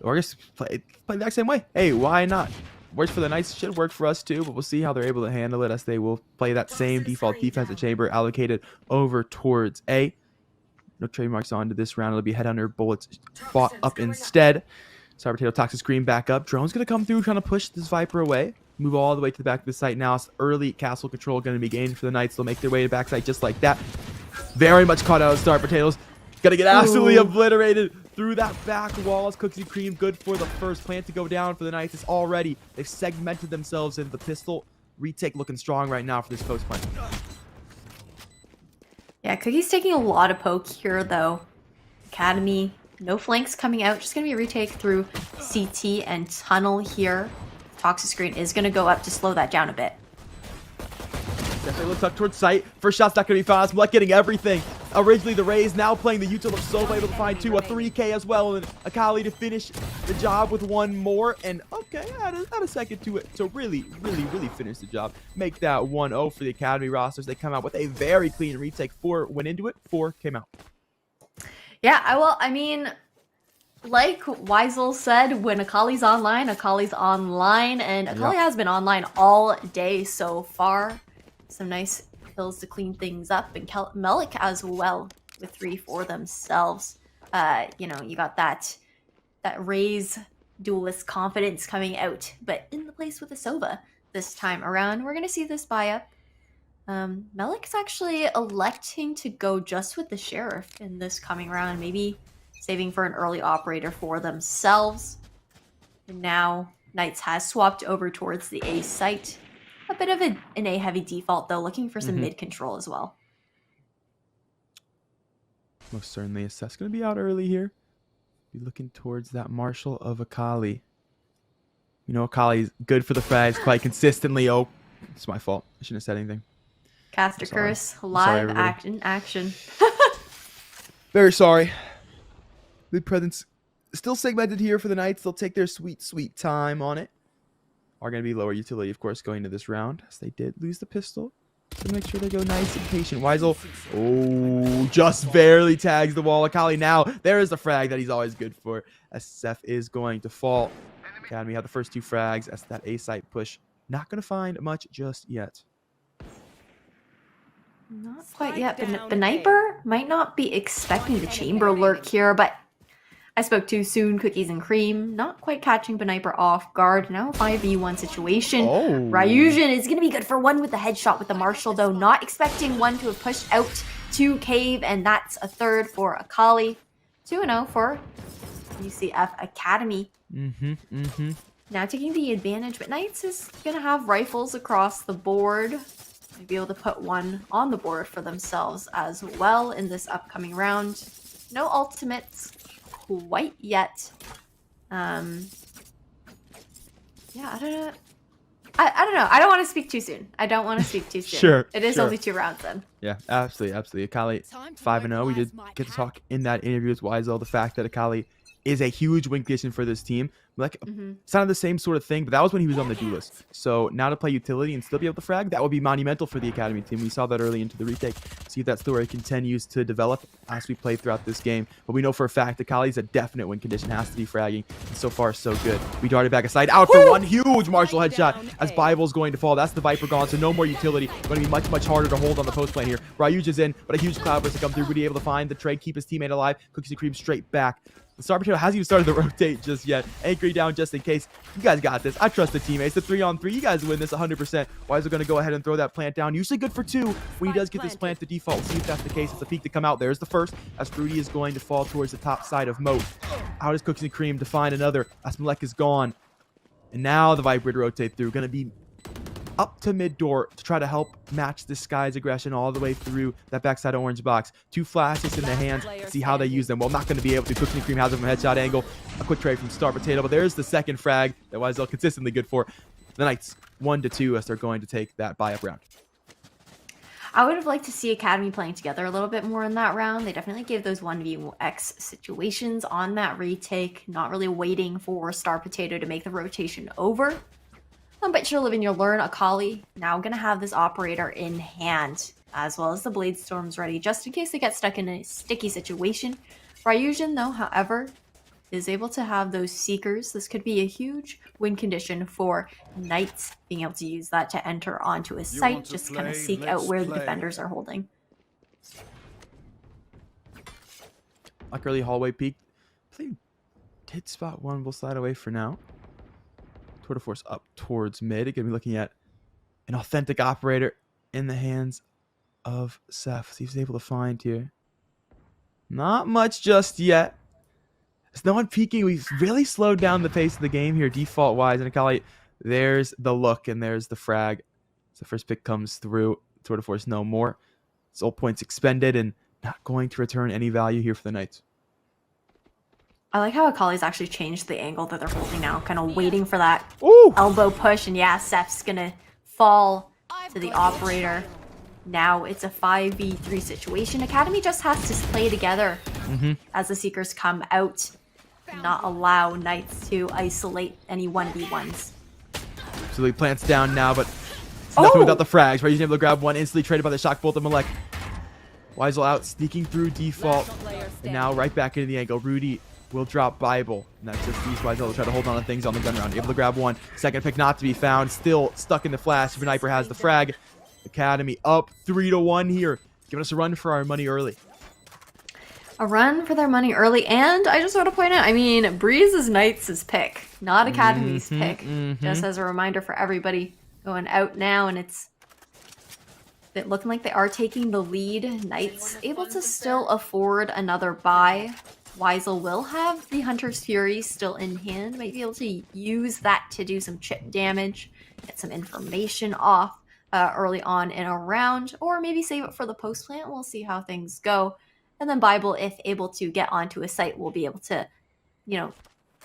Or just play the exact same way. Hey, why not? Works for the Knights, should work for us too, but we'll see how they're able to handle it as they will play that same default defensive chamber allocated over towards A. No trademarks onto this round. It'll be Headhunter Bullets fought up instead. Sour Potato Toxic Scream back up. Drone's going to come through trying to push this Viper away. Move all the way to the back of the site now. It's early castle control going to be gained for the Knights. They'll make their way to backside just like that. Very much caught out of Sour Potatoes. Gonna get absolutely obliterated through that back wall as Cookies and Cream. Good for the first plant to go down for the Knights. It's already, they've segmented themselves into the pistol. Retake looking strong right now for this post plant. Yeah, Cookie's taking a lot of poke here, though. Academy, no flanks coming out. Just going to be a retake through CT and tunnel here. Toxic Screen is going to go up to slow that down a bit. Definitely looks up towards sight. First shot's not going to be fast. Smollett getting everything. Originally the Rays, now playing the Utah. Looks so able to find two. A 3K as well. And Akali to finish the job with one more. And okay, add a second to it. So really finish the job. Make that 1-0 for the Academy rosters. They come out with a very clean retake. 4 went into it. 4 came out. Yeah, I mean, like Weisel said, when Akali's online, Akali's online. And Akali has been online all day so far. Some nice kills to clean things up, and Melik as well with 3 for themselves. You got that Raze duelist confidence coming out, but in the place with a Sova this time around. We're gonna see this buy up. Melik's actually electing to go just with the Sheriff in this coming round, maybe saving for an early operator for themselves. And now Knights has swapped over towards the A site. A bit of an A heavy default though, looking for some mid control as well. Most certainly Assess going to be out early here. Be looking towards that Marshal of Akali. Akali's good for the frags quite consistently. Oh, it's my fault. I shouldn't have said anything. Caster Curse, live action. Very sorry. Mid presence still segmented here for the Knights. They'll take their sweet time on it. Are going to be lower utility, of course, going into this round, as they did lose the pistol. So make sure they go nice and patient. Weisel, just barely tags the wall. Akali now, there is the frag that he's always good for. As Seth is going to fall. Academy have the first 2 frags as that A site push. Not going to find much just yet. Not quite yet. Beniper might not be expecting the chamber lurk here, but I spoke too soon. Cookies and Cream not quite catching Beniper off guard. Now a 5v1 situation. Ryujin is going to be good for 1 with the headshot with the Marshal, though. Not expecting 1 to have pushed out to Cave, and that's a 3rd for Akali. 2-0 for UCF Academy. Now taking the advantage, but Knights is going to have rifles across the board. They'll be able to put 1 on the board for themselves as well in this upcoming round. No ultimates quite yet. I don't know. I don't know. I don't want to speak too soon. Sure. It is only 2 rounds then. Yeah, absolutely. Akali 5-0. We did get to talk in that interview with Weisel the fact that Akali is a huge win condition for this team. It's not the same sort of thing, but that was when he was on the duelist. So now to play utility and still be able to frag, that would be monumental for the Academy team. We saw that early into the retake. See if that story continues to develop as we play throughout this game. But we know for a fact Akali's a definite win condition, has to be fragging. And so far, so good. We darted back aside, out for 1 huge Marshal headshot as Bible's going to fall. That's the Viper gone, so no more utility. Going to be much harder to hold on the post plane here. Ryuj is in, but a huge cloudburst to come through. Would he be able to find the trade, keep his teammate alive? Cookies and Cream straight back The Star Potato hasn't even started the rotate just yet. Anchoring down just in case. You guys got this. I trust the teammates. The 3-on-3. You guys win this 100%. Weisel going to go ahead and throw that plant down. Usually good for 2 when he does get this plant to default. We'll see if that's the case. It's a peek to come out. There's the first as Fruity is going to fall towards the top side of Moat. Out is Cookies and Cream to find another as Malek is gone. And now the Viper to rotate through. Going to be up to mid door to try to help match this guy's aggression all the way through that backside orange box. 2 flashes in the hands. See how they use them. Well, not going to be able to. Cookies and Cream has him from a headshot angle. A quick trade from Star Potato, but there's the second frag that Weisel consistently good for. The Knights 1-2 as they're going to take that buy-up round. I would have liked to see Academy playing together a little bit more in that round. They definitely gave those 1vx situations on that retake, not really waiting for Star Potato to make the rotation over. But you'll live and you'll learn. Akali now going to have this operator in hand, as well as the Blade Storms ready, just in case they get stuck in a sticky situation. Ryujin, though, however, is able to have those Seekers. This could be a huge win condition for Knights, being able to use that to enter onto a site, just kind of seek out where the defenders are holding. Like early hallway peek. I think did spot one. We'll slide away for now. Tour de Force up towards mid. Going to be looking at an authentic operator in the hands of Seth. See if he's able to find here. Not much just yet. There's no one peeking. We've really slowed down the pace of the game here, default-wise. And Akali, there's the look, and there's the frag. So the first pick comes through. Tour de Force no more. Soul points expended and not going to return any value here for the Knights. I like how Akali's actually changed the angle that they're holding now, kind of waiting for that elbow push. And yeah, Seth's going to fall to the operator. Now it's a 5v3 situation. Academy just has to play together as the Seekers come out and not allow Knights to isolate any 1v1s. So he plants down now, but it's nothing without the frags. Right, he's able to grab one, instantly traded by the shock bolt of Malek. Weisel out, sneaking through default. And now right back into the angle. Rudy will drop Bible. And that's just East Weisel to try to hold on to things on the gun round. Able to grab one. Second pick not to be found. Still stuck in the flash. Sniper has the frag. Academy up 3-1 here. Giving us a run for our money early. A run for their money early. And I just want to point out, I mean, Breeze is Knights' pick, not Academy's pick. Just as a reminder for everybody going out now. And it's looking like they are taking the lead. Knights able to still afford another buy. Weisel will have the Hunter's Fury still in hand. Might be able to use that to do some chip damage, get some information off early on in a round, or maybe save it for the post plant. We'll see how things go. And then Bible, if able to get onto a site, will be able to, you know,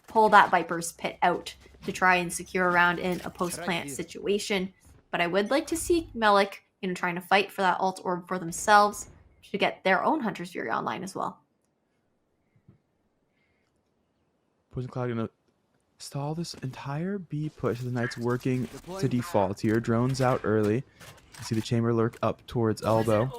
pull that Viper's Pit out to try and secure a round in a post plant situation. But I would like to see Melik, you know, trying to fight for that ult orb for themselves to get their own Hunter's Fury online as well. Poison Cloud gonna stall this entire B push. The Knights working to default here. Drones out early. You see the chamber lurk up towards elbow.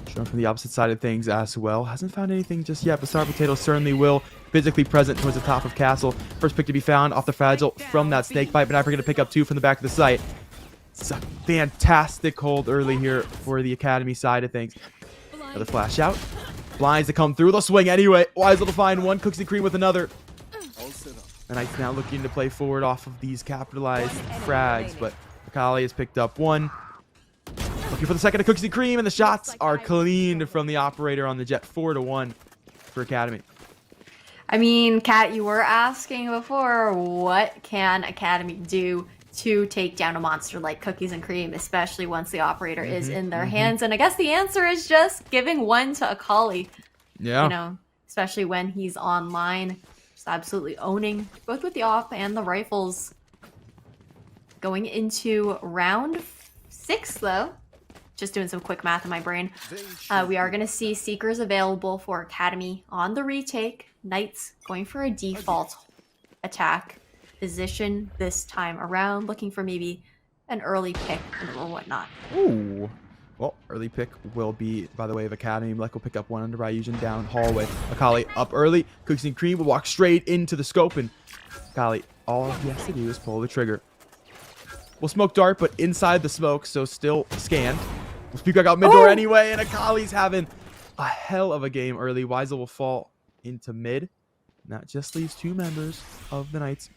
Shown from the opposite side of things as well. Hasn't found anything just yet, but Star Potato certainly will. Physically present towards the top of Castle. First pick to be found off the Fragile from that snake bite, but now we're going to pick up 2 from the back of the site. It's a fantastic hold early here for the Academy side of things. Another flash out. Blinds to come through. They'll swing anyway. Weisel to find one. Cooks and Cream with another. The Knights now looking to play forward off of these capitalized frags, but Akali has picked up one. Looking for the second of Cookies and Cream, and the shots are cleaned from the operator on the Jet. 4-1 for Academy. I mean, Kat, you were asking before, what can Academy do to take down a monster like Cookies and Cream, especially once the operator is in their hands? And I guess the answer is just giving one to Akali. Yeah. You know, especially when he's online. Just absolutely owning, both with the op and the rifles. Going into round 6, though. Just doing some quick math in my brain. We are going to see Seekers available for Academy on the retake. Knights going for a default attack position this time around. Looking for maybe an early pick or whatnot. Ooh. Well, early pick will be by the way of Academy. Malek will pick up one under Ryujin down hallway. Akali up early. Cookies and Cream will walk straight into the scope. And Akali, all he has to do is pull the trigger. We'll smoke dart, but inside the smoke, so still scanned. We'll speak back out mid door anyway, and Akali's having a hell of a game early. Weisel will fall into mid. And that just leaves 2 members of the Knights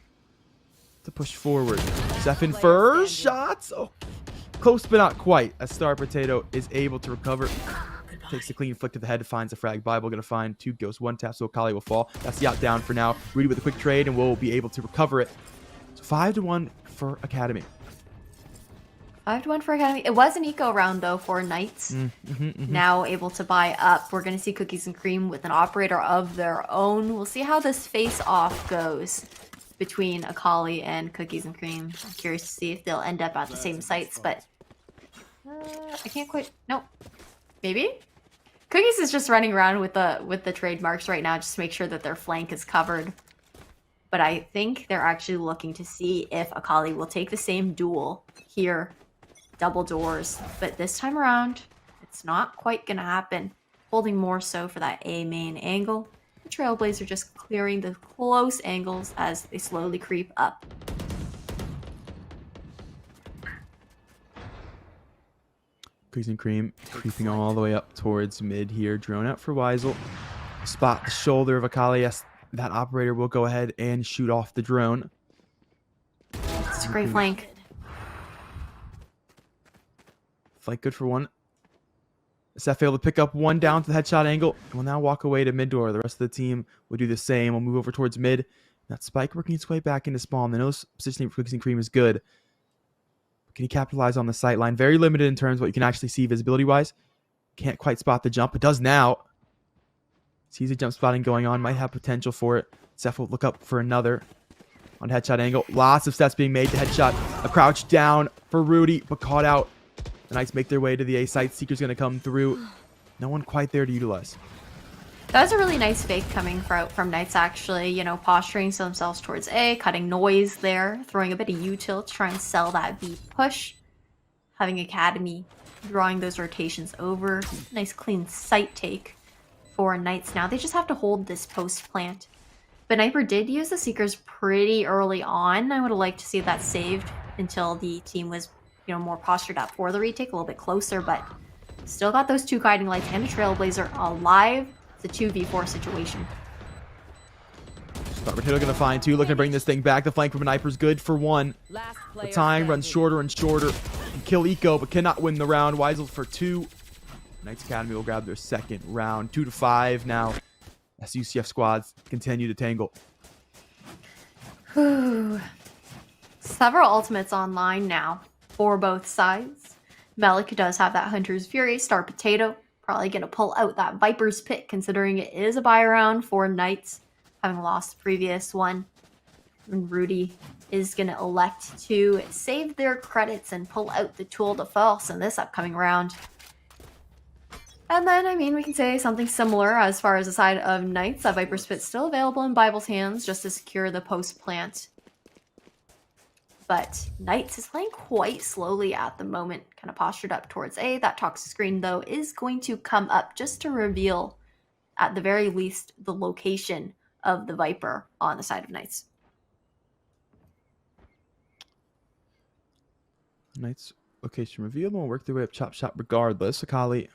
to push forward. Stefan first shots. Oh, close but not quite. As Star Potato is able to recover. Takes the clean flick to the head, finds the frag. Bible going to find 2 ghosts, 1 tap, so Akali will fall. That's the out down for now. Rudy with a quick trade, and we'll be able to recover it. So 5-1 for Academy. 5-1 for Academy. It was an eco round, though, for Knights. Now able to buy up. We're going to see Cookies and Cream with an operator of their own. We'll see how this face-off goes between Akali and Cookies and Cream. I'm curious to see if they'll end up at the same sites, but I can't quite... Nope. Maybe? Cookies is just running around with the trademarks right now just to make sure that their flank is covered. But I think they're actually looking to see if Akali will take the same duel here. Double doors. But this time around, it's not quite going to happen. Holding more so for that A main angle. The Trailblazer just clearing the close angles as they slowly creep up. Cookies and Cream creeping all the way up towards mid here. Drone out for Weisel. Spot the shoulder of Akali. Yes, that operator will go ahead and shoot off the drone. It's a great flank. Flank good for 1. Seth able to pick up 1 down to the headshot angle. And will now walk away to mid door. The rest of the team will do the same. We'll move over towards mid. That Spike working its way back into spawn. The nose positioning for Cookies and Cream is good. Can he capitalize on the sight line? Very limited in terms of what you can actually see visibility-wise. Can't quite spot the jump, but does now. Sees a jump spotting going on. Might have potential for it. Seth will look up for another on headshot angle. Lots of steps being made to headshot. A crouch down for Rudy, but caught out. The Knights make their way to the A site. Seeker's going to come through. No one quite there to utilize. That was a really nice fake coming from Knights, actually. You know, posturing themselves towards A, cutting noise there, throwing a bit of util to try and sell that B push. Having Academy drawing those rotations over. Nice clean sight take for Knights now. They just have to hold this post plant. But Sniper did use the Seekers pretty early on. I would have liked to see that saved until the team was, you know, more postured up for the retake, a little bit closer, but still got those 2 guiding lights and a Trailblazer alive. It's a 2v4 situation. Star Potato going to find 2, looking to bring this thing back. The flank from Sniper's good for 1. The time runs shorter and shorter. Can kill Eco, but cannot win the round. Weisel for 2. Knights Academy will grab their 2nd round. 2-5 now as UCF squads continue to tangle. Whew. Several ultimates online now for both sides. Melik does have that Hunter's Fury. Star Potato probably going to pull out that Viper's Pit, considering it is a buy round for Knights, having lost the previous one. And Rudy is going to elect to save their credits and pull out the Tool de Force in this upcoming round. And then, I mean, we can say something similar as far as the side of Knights. That Viper's Pit still available in Bible's hands just to secure the post plant. But Knights is playing quite slowly at the moment, kind of postured up towards A. That toxic screen, though, is going to come up just to reveal, at the very least, the location of the Viper on the side of Knights. Knights location reveal. Will work their way up Chop Shop regardless. Akali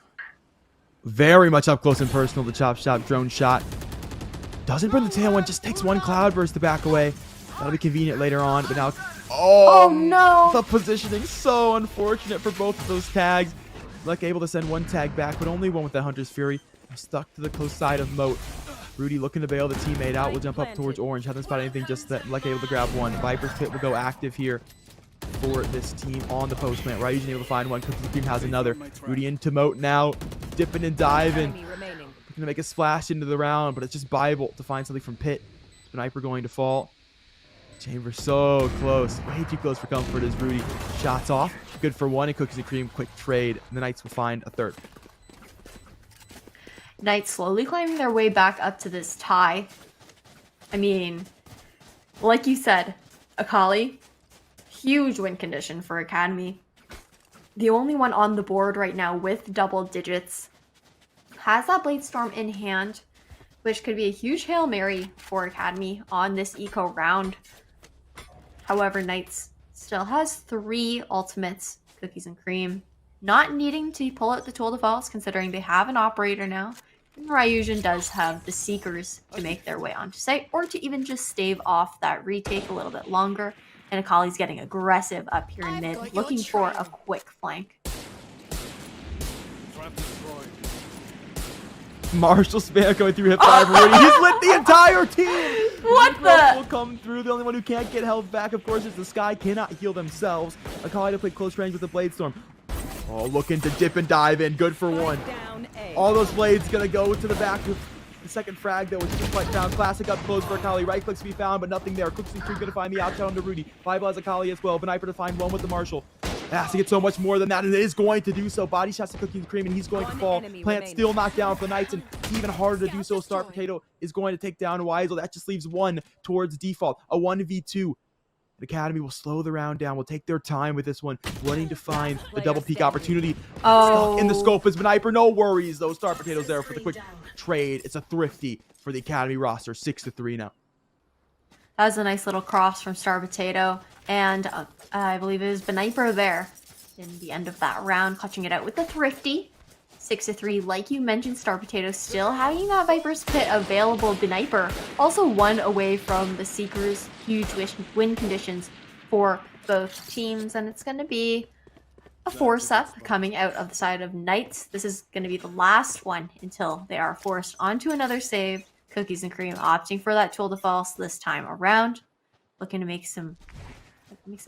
very much up close and personal. The Chop Shop drone shot doesn't burn the tailwind, just takes 1 cloudburst to back away. That'll be convenient later on, but now... Oh no! The positioning so unfortunate for both of those tags. Luck able to send 1 tag back, but only 1 with the Hunter's Fury. Stuck to the close side of Moat. Rudy looking to bail the teammate out. Will jump up towards Orange. Hasn't spotted anything just that. Luck able to grab 1. Viper's Pit will go active here for this team on the post plant. Right, able to find 1. Cookies and Cream has another. Rudy into Moat now. Dipping and diving. Looking to make a splash into the round, but it's just Bible to find something from Pit. Sniper going to fall. Chamber so close. Way too close for comfort as Rudy shots off. Good for 1, and Cookies and Cream quick trade. And the Knights will find a 3rd. Knights slowly climbing their way back up to this tie. I mean, like you said, Akali, huge win condition for Academy. The only one on the board right now with double digits. Has that Bladestorm in hand, which could be a huge Hail Mary for Academy on this eco round. However, Knights still has 3 ultimates, Cookies and Cream. Not needing to pull out the Tool de Force, considering they have an operator now. Ryujin does have the Seekers to make their way onto site, or to even just stave off that retake a little bit longer. And Akali's getting aggressive up here in mid, looking for a quick flank. Marshall Span going through hip fire for Rudy. He's lit the entire team. What Rudy the? will come through. The only one who can't get held back, of course, is the Sky. Cannot heal themselves. Akali to play close range with the Blade Storm. Oh, looking to dip and dive in. Good for one. All those blades gonna go to the back. The second frag, though, is just like down. Classic up close for Akali. Right clicks to be found, but nothing there. Clemson Creek gonna find the outside onto Rudy. Bible has Akali as well. Beniper to find one with the Marshall. It has to get so much more than that, and it is going to do so. Body shots to Cookies and Cream, and he's going to fall. Plant still knocked down for the Knights, and even harder to do so. Star Potato is going to take down Weisel. That just leaves one towards default. A 1v2. The Academy will slow the round down. Will take their time with this one, wanting to find the double peak opportunity. Oh. Stuck in the scope is Beniper. No worries, though. Star Potato's there for the quick trade. It's a thrifty for the Academy roster. 6-3 now. That was a nice little cross from Star Potato. And I believe it was Beniper there in the end of that round, clutching it out with the thrifty. 6-3, like you mentioned, Star Potato still having that Viper's Pit available. Beniper also one away from the Seekers. Huge win conditions for both teams, and it's going to be a force-up coming out of the side of Knights. This is going to be the last one until they are forced onto another save. Cookies and Cream opting for that tool de false this time around. Looking to make some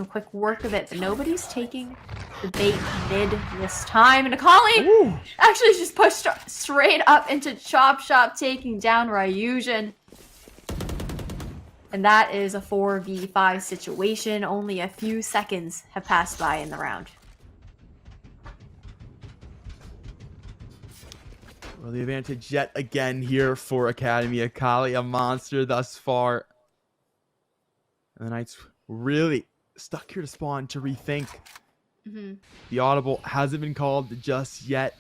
quick work of it, but nobody's taking the bait mid this time. And Akali actually just pushed straight up into Chop Shop, taking down Ryujin. And that is a 4v5 situation. Only a few seconds have passed by in the round. Well, the advantage yet again here for Academy. Akali, a monster thus far. And the Knights really stuck here to spawn to rethink. The audible hasn't been called just yet.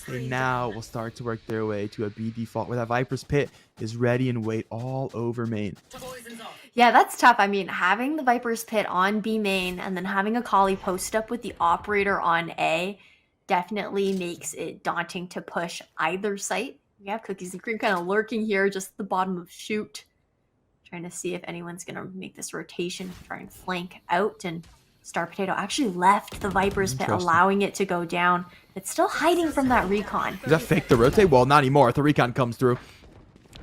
They now will start to work their way to a B default where that Viper's Pit is ready and wait all over main. Yeah, that's tough. I mean, having the Viper's Pit on B main and then having Akali post up with the operator on A definitely makes it daunting to push either site. We have Cookies and Cream kind of lurking here, just the bottom of chute. Trying to see if anyone's going to make this rotation, try and flank out. And Star Potato actually left the Viper's Pit, allowing it to go down. It's still hiding from that recon. Is that fake the rotate? Well, not anymore. If the recon comes through.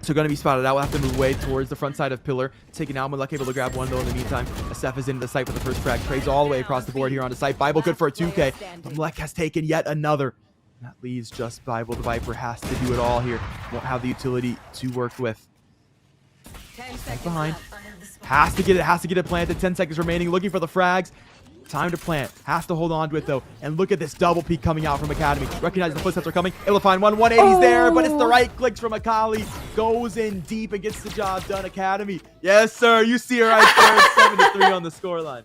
So going to be spotted out. We'll have to move away towards the front side of Pillar. Taking out Malek, able to grab one, though, in the meantime. Asef is into the site with the first frag. Trades all the way across the board here on the site. Bible good for a 2K. But Malek has taken yet another. That leaves just Bible. The Viper has to do it all here. Won't have the utility to work with. Right behind. Has to get it planted. 10 seconds remaining. Looking for the frags. Time to plant. Has to hold on to it, though. And look at this double peek coming out from Academy. Recognizes the footsteps are coming. Able to find one. 180's there, but it's the right clicks from Akali. Goes in deep and gets the job done. Academy. Yes, sir. You see her right there. 7-3 on the scoreline.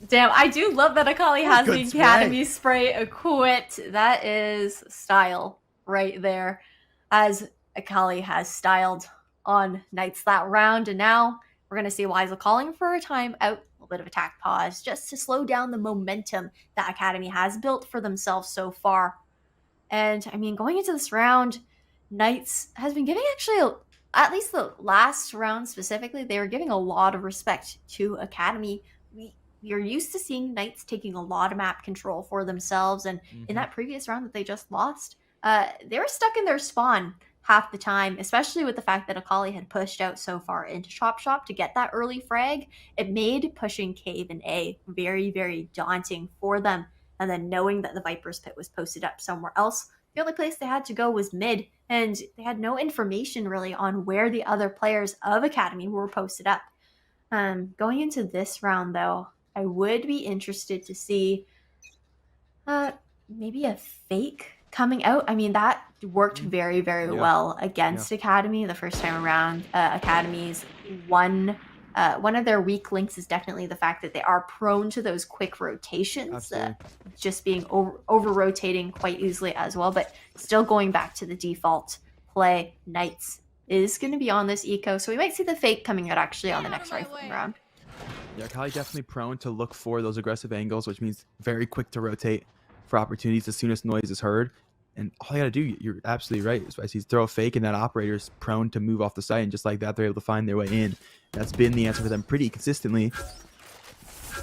Damn, I do love that Akali has the Academy spray equipped. That is style right there. As Akali has styled on Knights that round. And now we're going to see Weisel calling for a timeout. A little bit of attack pause just to slow down the momentum that Academy has built for themselves so far. And I mean, going into this round, Knights has been giving actually, at least the last round specifically, they were giving a lot of respect to Academy. We are used to seeing Knights taking a lot of map control for themselves. And in that previous round that they just lost, they were stuck in their spawn half the time, especially with the fact that Akali had pushed out so far into Chop Shop to get that early frag. It made pushing Cave and A very, very daunting for them. And then knowing that the Viper's Pit was posted up somewhere else, the only place they had to go was mid, and they had no information really on where the other players of Academy were posted up. Going into this round, though, I would be interested to see maybe a fake coming out. I mean, that worked very, very well against Academy the first time around. Academy's one of their weak links is definitely the fact that they are prone to those quick rotations, just being over rotating quite easily as well. But still going back to the default play, Knights is going to be on this eco, so we might see the fake coming out actually on the next rifling round. Yeah, Akali definitely prone to look for those aggressive angles, which means very quick to rotate for opportunities as soon as noise is heard. And all you gotta do, you're absolutely right. Spicy's throw a fake, and that operator's prone to move off the site, and just like that, they're able to find their way in. That's been the answer for them pretty consistently.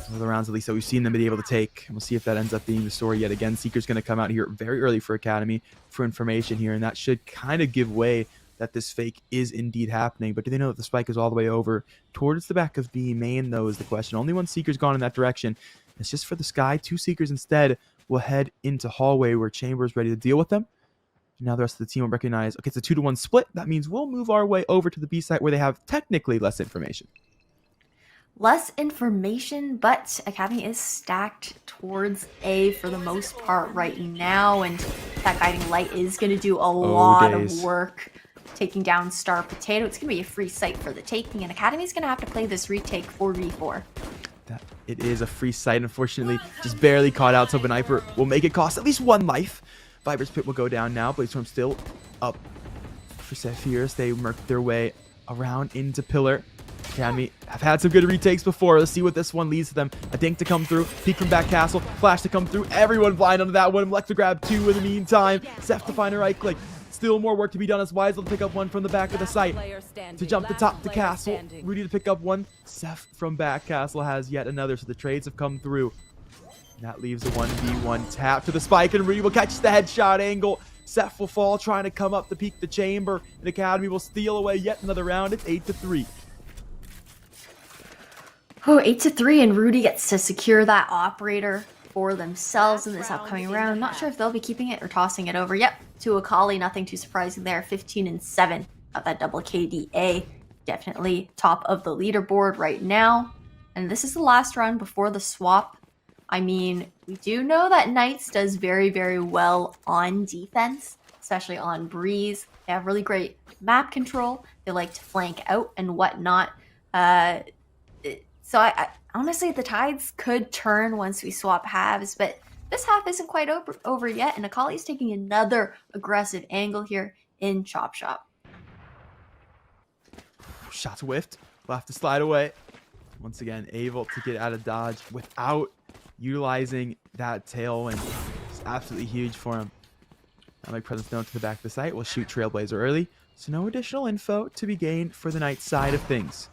One of the rounds, at least, that we've seen them be able to take. And we'll see if that ends up being the story yet again. Seeker's going to come out here very early for Academy for information here, and that should kind of give way that this fake is indeed happening. But do they know that the spike is all the way over towards the back of B main, though, is the question. Only one Seeker's gone in that direction. It's just for the Sky. 2 Seekers instead will head into hallway where Chamber's ready to deal with them. Now the rest of the team will recognize, okay, it's a 2-to-1 split. That means we'll move our way over to the B site where they have technically less information. Less information, but Academy is stacked towards A for the most part right now, and that guiding light is going to do a lot of work taking down Star Potato. It's going to be a free site for the taking, and Academy's going to have to play this retake 4v4. It is a free site, unfortunately, just barely caught out, so Viper will make it cost at least 1 life. Viper's Pit will go down now, Bladestorm still up for Sephiroth. They murk their way around into Pillar. Academy have had some good retakes before. Let's see what this one leads to them. A dink to come through, peek from back castle, flash to come through. Everyone blind onto that one. Molecular grab 2 in the meantime. Seth to find a right click. Still more work to be done as Wise will pick up one from the back of the site. To jump the top to castle. Rudy to pick up one. Seth from back castle has yet another, so the trades have come through. And that leaves a 1v1 tap to the spike, and Rudy will catch the headshot angle. Seth will fall, trying to come up to peek the chamber, and Academy will steal away yet another round. It's 8-3. Oh, 8-3, and Rudy gets to secure that operator for themselves in this upcoming round. Not sure if they'll be keeping it or tossing it over. Yep, to Akali, nothing too surprising there. 15-7 at that double KDA. Definitely top of the leaderboard right now. And this is the last round before the swap. I mean, we do know that Knights does very well on defense, especially on Breeze. They have really great map control. They like to flank out and whatnot. So I honestly, the tides could turn once we swap halves, but this half isn't quite over yet, and Akali's taking another aggressive angle here in Chop Shop. Shots whiffed. We'll have to slide away. Once again, able to get out of dodge without utilizing that tailwind. It's absolutely huge for him. Now make presence known to the back of the site. We'll shoot Trailblazer early, so no additional info to be gained for the Knights side of things.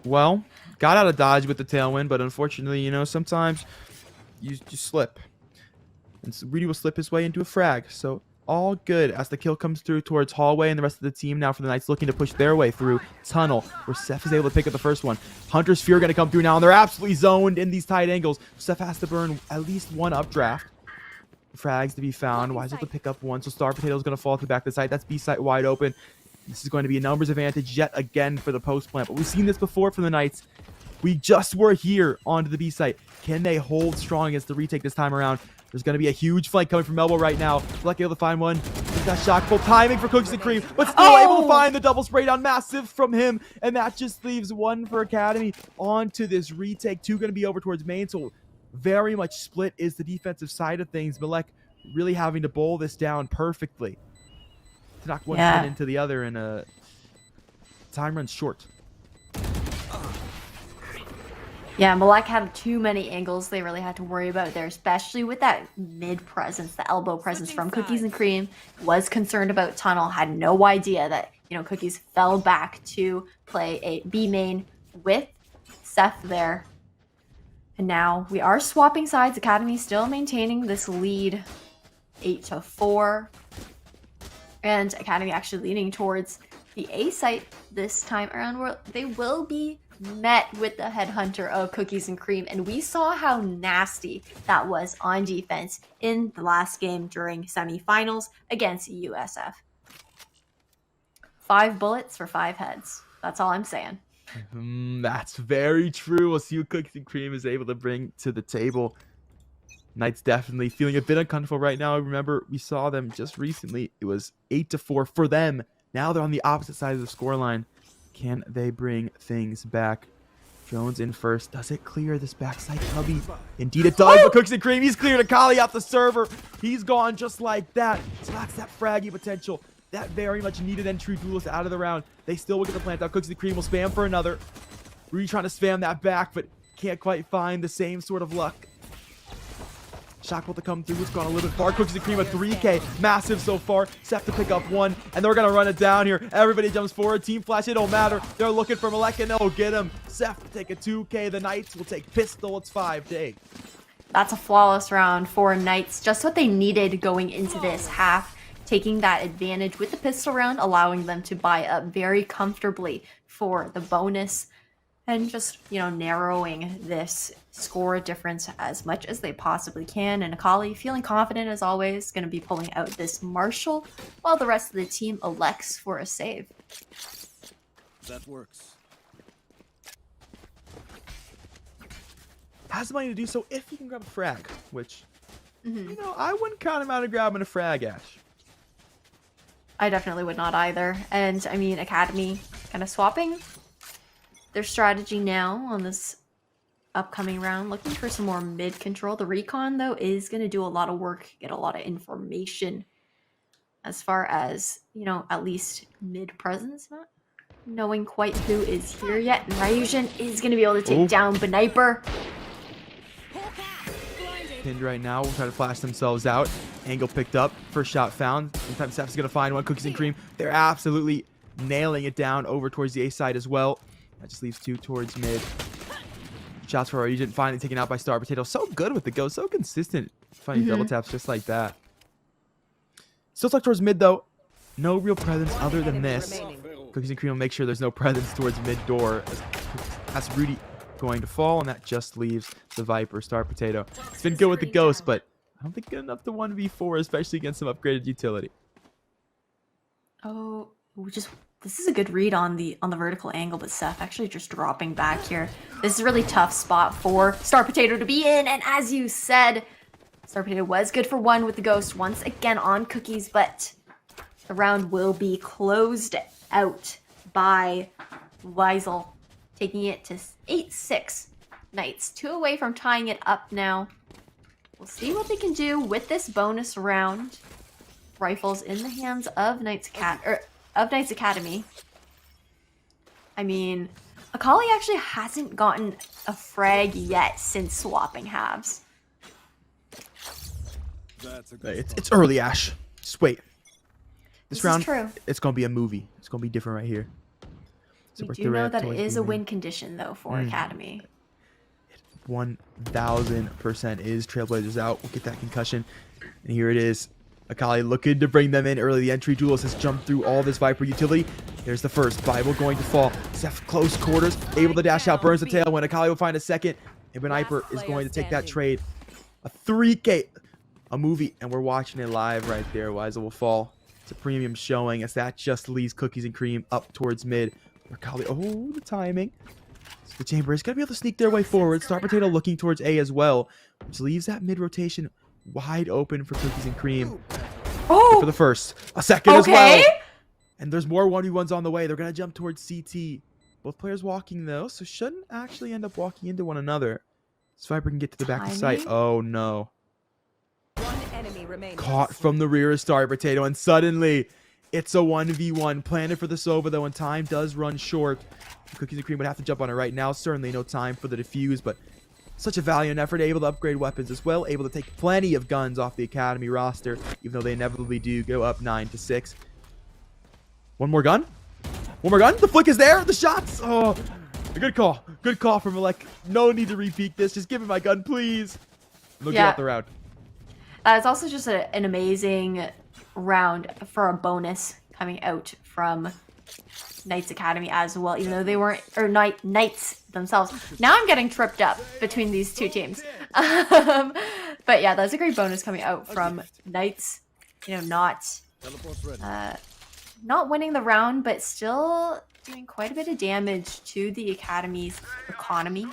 Well, got out of dodge with the tailwind, but unfortunately, you know, sometimes you slip. And so Rudy will slip his way into a frag. So all good as the kill comes through towards hallway, and the rest of the team now for the Knights looking to push their way through tunnel, where Seth is able to pick up the first one. Hunter's Fear going to come through now, and they're absolutely zoned in these tight angles. Seth has to burn at least 1 updraft. Frags to be found. Wise able to pick up 1, so Star Potato is going to fall to the back of the site. That's B site wide open. This is going to be a numbers advantage yet again for the post plant, but we've seen this before from the Knights. We just were here onto the B site. Can they hold strong against the retake this time around? There's going to be a huge flank coming from Elbow right now. Lucky able to find one. He's got shockful timing for Cookies and Cream, but still able to find the double spray down. Massive from him, and that just leaves 1 for Academy onto this retake. 2 going to be over towards main, so very much split is the defensive side of things. Malek really having to bowl this down perfectly to knock one pin into the other, and time runs short. Yeah, Malek had too many angles they really had to worry about there, especially with that mid presence, the elbow presence from Cookies and Cream. Was concerned about tunnel, had no idea that, you know, Cookies fell back to play a B main with Seth there. And now we are swapping sides. Academy still maintaining this lead 8-4. And Academy actually leaning towards the A site this time around, where they will be met with the headhunter of Cookies and Cream, and we saw how nasty that was on defense in the last game during semifinals against USF. 5 bullets for 5 heads. That's all I'm saying. That's very true. We'll see what Cookies and Cream is able to bring to the table. Knights definitely feeling a bit uncomfortable right now. Remember, we saw them just recently. It was 8-4 for them. Now they're on the opposite side of the scoreline. Can they bring things back? Jones in first. Does it clear this backside cubby? Indeed it does, but Cookies and Cream, he's cleared Akali off the server. He's gone just like that. So that's that fraggy potential. That very much needed entry duelist out of the round. They still will get the plant out. Cookies and Cream will spam for another. Rudy trying to spam that back, but Can't quite find the same sort of luck. Shot to come through. It's gone a little bit far. Cookies and Cream a 3K. Massive so far. Seth to pick up 1. And they're going to run it down here. Everybody jumps forward. Team Flash, it don't matter. They're looking for Malek and they'll get him. Seth to take a 2K. The Knights will take Pistol. It's 5-8. That's a flawless round for Knights. Just what they needed going into this half. Taking that advantage with the pistol round, allowing them to buy up very comfortably for the bonus. And just, you know, narrowing this score difference as much as they possibly can. And Akali, feeling confident as always, going to be pulling out this Marshall, while the rest of the team elects for a save. That works. Has the money to do so if he can grab a frag, which, you know, I wouldn't count him out of grabbing a frag, Ash. I definitely would not either. And, I mean, Academy kind of swapping their strategy now on this upcoming round, looking for some more mid control. The recon, though, is going to do a lot of work, get a lot of information as far as, you know, at least mid presence, not knowing quite who is here yet. And Ryujin is going to be able to take down Beniper. Pinned right now, will try to flash themselves out. Angle picked up, first shot found. Sometimes Steph's going to find one. Cookies and Cream, they're absolutely nailing it down over towards the A side as well. That just leaves 2 towards mid. Shots for Agent finally taken out by Star Potato. So good with the go, so consistent. Finding double taps just like that. Still stuck towards mid though. No real presence other than this. Cookies and Cream will make sure there's no presence towards mid door. That's Rudy going to fall, and that just leaves the Viper. Star Potato. It's been good with the Ghost, but I don't think good enough to 1v4, especially against some upgraded utility. Oh, this is a good read on the vertical angle, but Seth actually just dropping back here. This is a really tough spot for Star Potato to be in, and as you said, Star Potato was good for 1 with the Ghost once again on Cookies, but the round will be closed out by Weisel, taking it to 8-6. Knights 2 away from tying it up now. We'll see what they can do with this bonus round. Rifles in the hands of Knights Academy. I mean, Akali actually hasn't gotten a frag yet since swapping halves. It's early, Ash. Just wait. This round, is true. It's going to be a movie. It's going to be different right here. So we do know that it is a win condition, though, for Academy. 1000% is Trailblazers out. We'll get that concussion. And here it is. Akali looking to bring them in early. The entry Julius has jumped through all this Viper utility. There's the first. Bible going to fall. Seth close quarters. Able to dash out. Burns the tail when Akali will find a second. And Beniper is going to take that trade. A 3K. A movie. And we're watching it live right there. Weisel will fall. It's a premium showing as that just leaves Cookies and Cream up towards mid. Akali. Oh, the timing. So the Chamber is going to be able to sneak their way forward. Star Potato looking towards A as well. Which leaves that mid rotation wide open for Cookies and Cream. Oh! For the first. A second as well. And there's more 1v1s on the way. They're going to jump towards CT. Both players walking, though, so shouldn't actually end up walking into one another. Viper can get to the back of sight. Oh, no. Caught from the rear of Star Potato, and suddenly it's a 1v1. Planted for the Sova, though, and time does run short. Cookies and Cream would have to jump on it right now. Certainly no time for the defuse, but such a valiant effort, able to upgrade weapons as well, able to take plenty of guns off the Academy roster, even though they inevitably do go up 9-6. One more gun? One more gun? The flick is there! The shots! Oh, a good call. Good call from Malek. No need to repeat this. Just give me my gun, please. We'll get out the round. It's also just an amazing round for a bonus coming out from Knights Academy as well, even though they weren't, or Knights themselves. Now I'm getting tripped up between these two teams. But yeah, that's a great bonus coming out from Knights. You know, not winning the round, but still doing quite a bit of damage to the Academy's economy.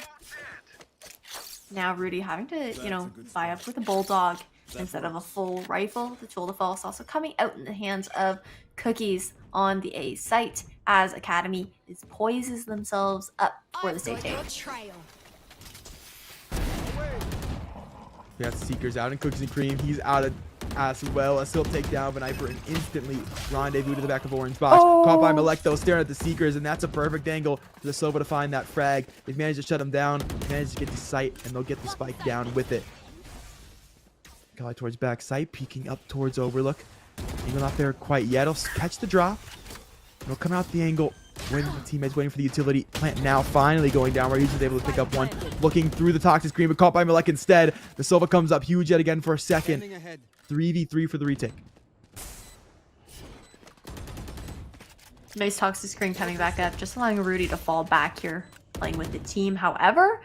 Now Rudy having to, you know, buy up with a Bulldog instead of a full rifle. The tool to fall is also coming out in the hands of Cookies on the A site as Academy poises themselves up for the state take. We got Seekers out in Cookies and Cream. He's out of as well as he'll take down Viper and instantly rendezvous to the back of Orange box. Caught by Malek though, staring at the Seekers, and that's a perfect angle for the Silva to find that frag. They've managed to shut him down, managed to get the sight, and they'll get the spike down with it. Kali towards back site, peeking up towards Overlook. Angle not there quite yet. He'll catch the drop. He'll come out the angle. When the teammates waiting for the utility. Plant now finally going down. Where he's able to pick up one. Looking through the toxic screen, but caught by Malek instead. The Silva comes up huge yet again for a second. 3v3 for the retake. Nice toxic screen coming back up, just allowing Rudy to fall back here, playing with the team. However,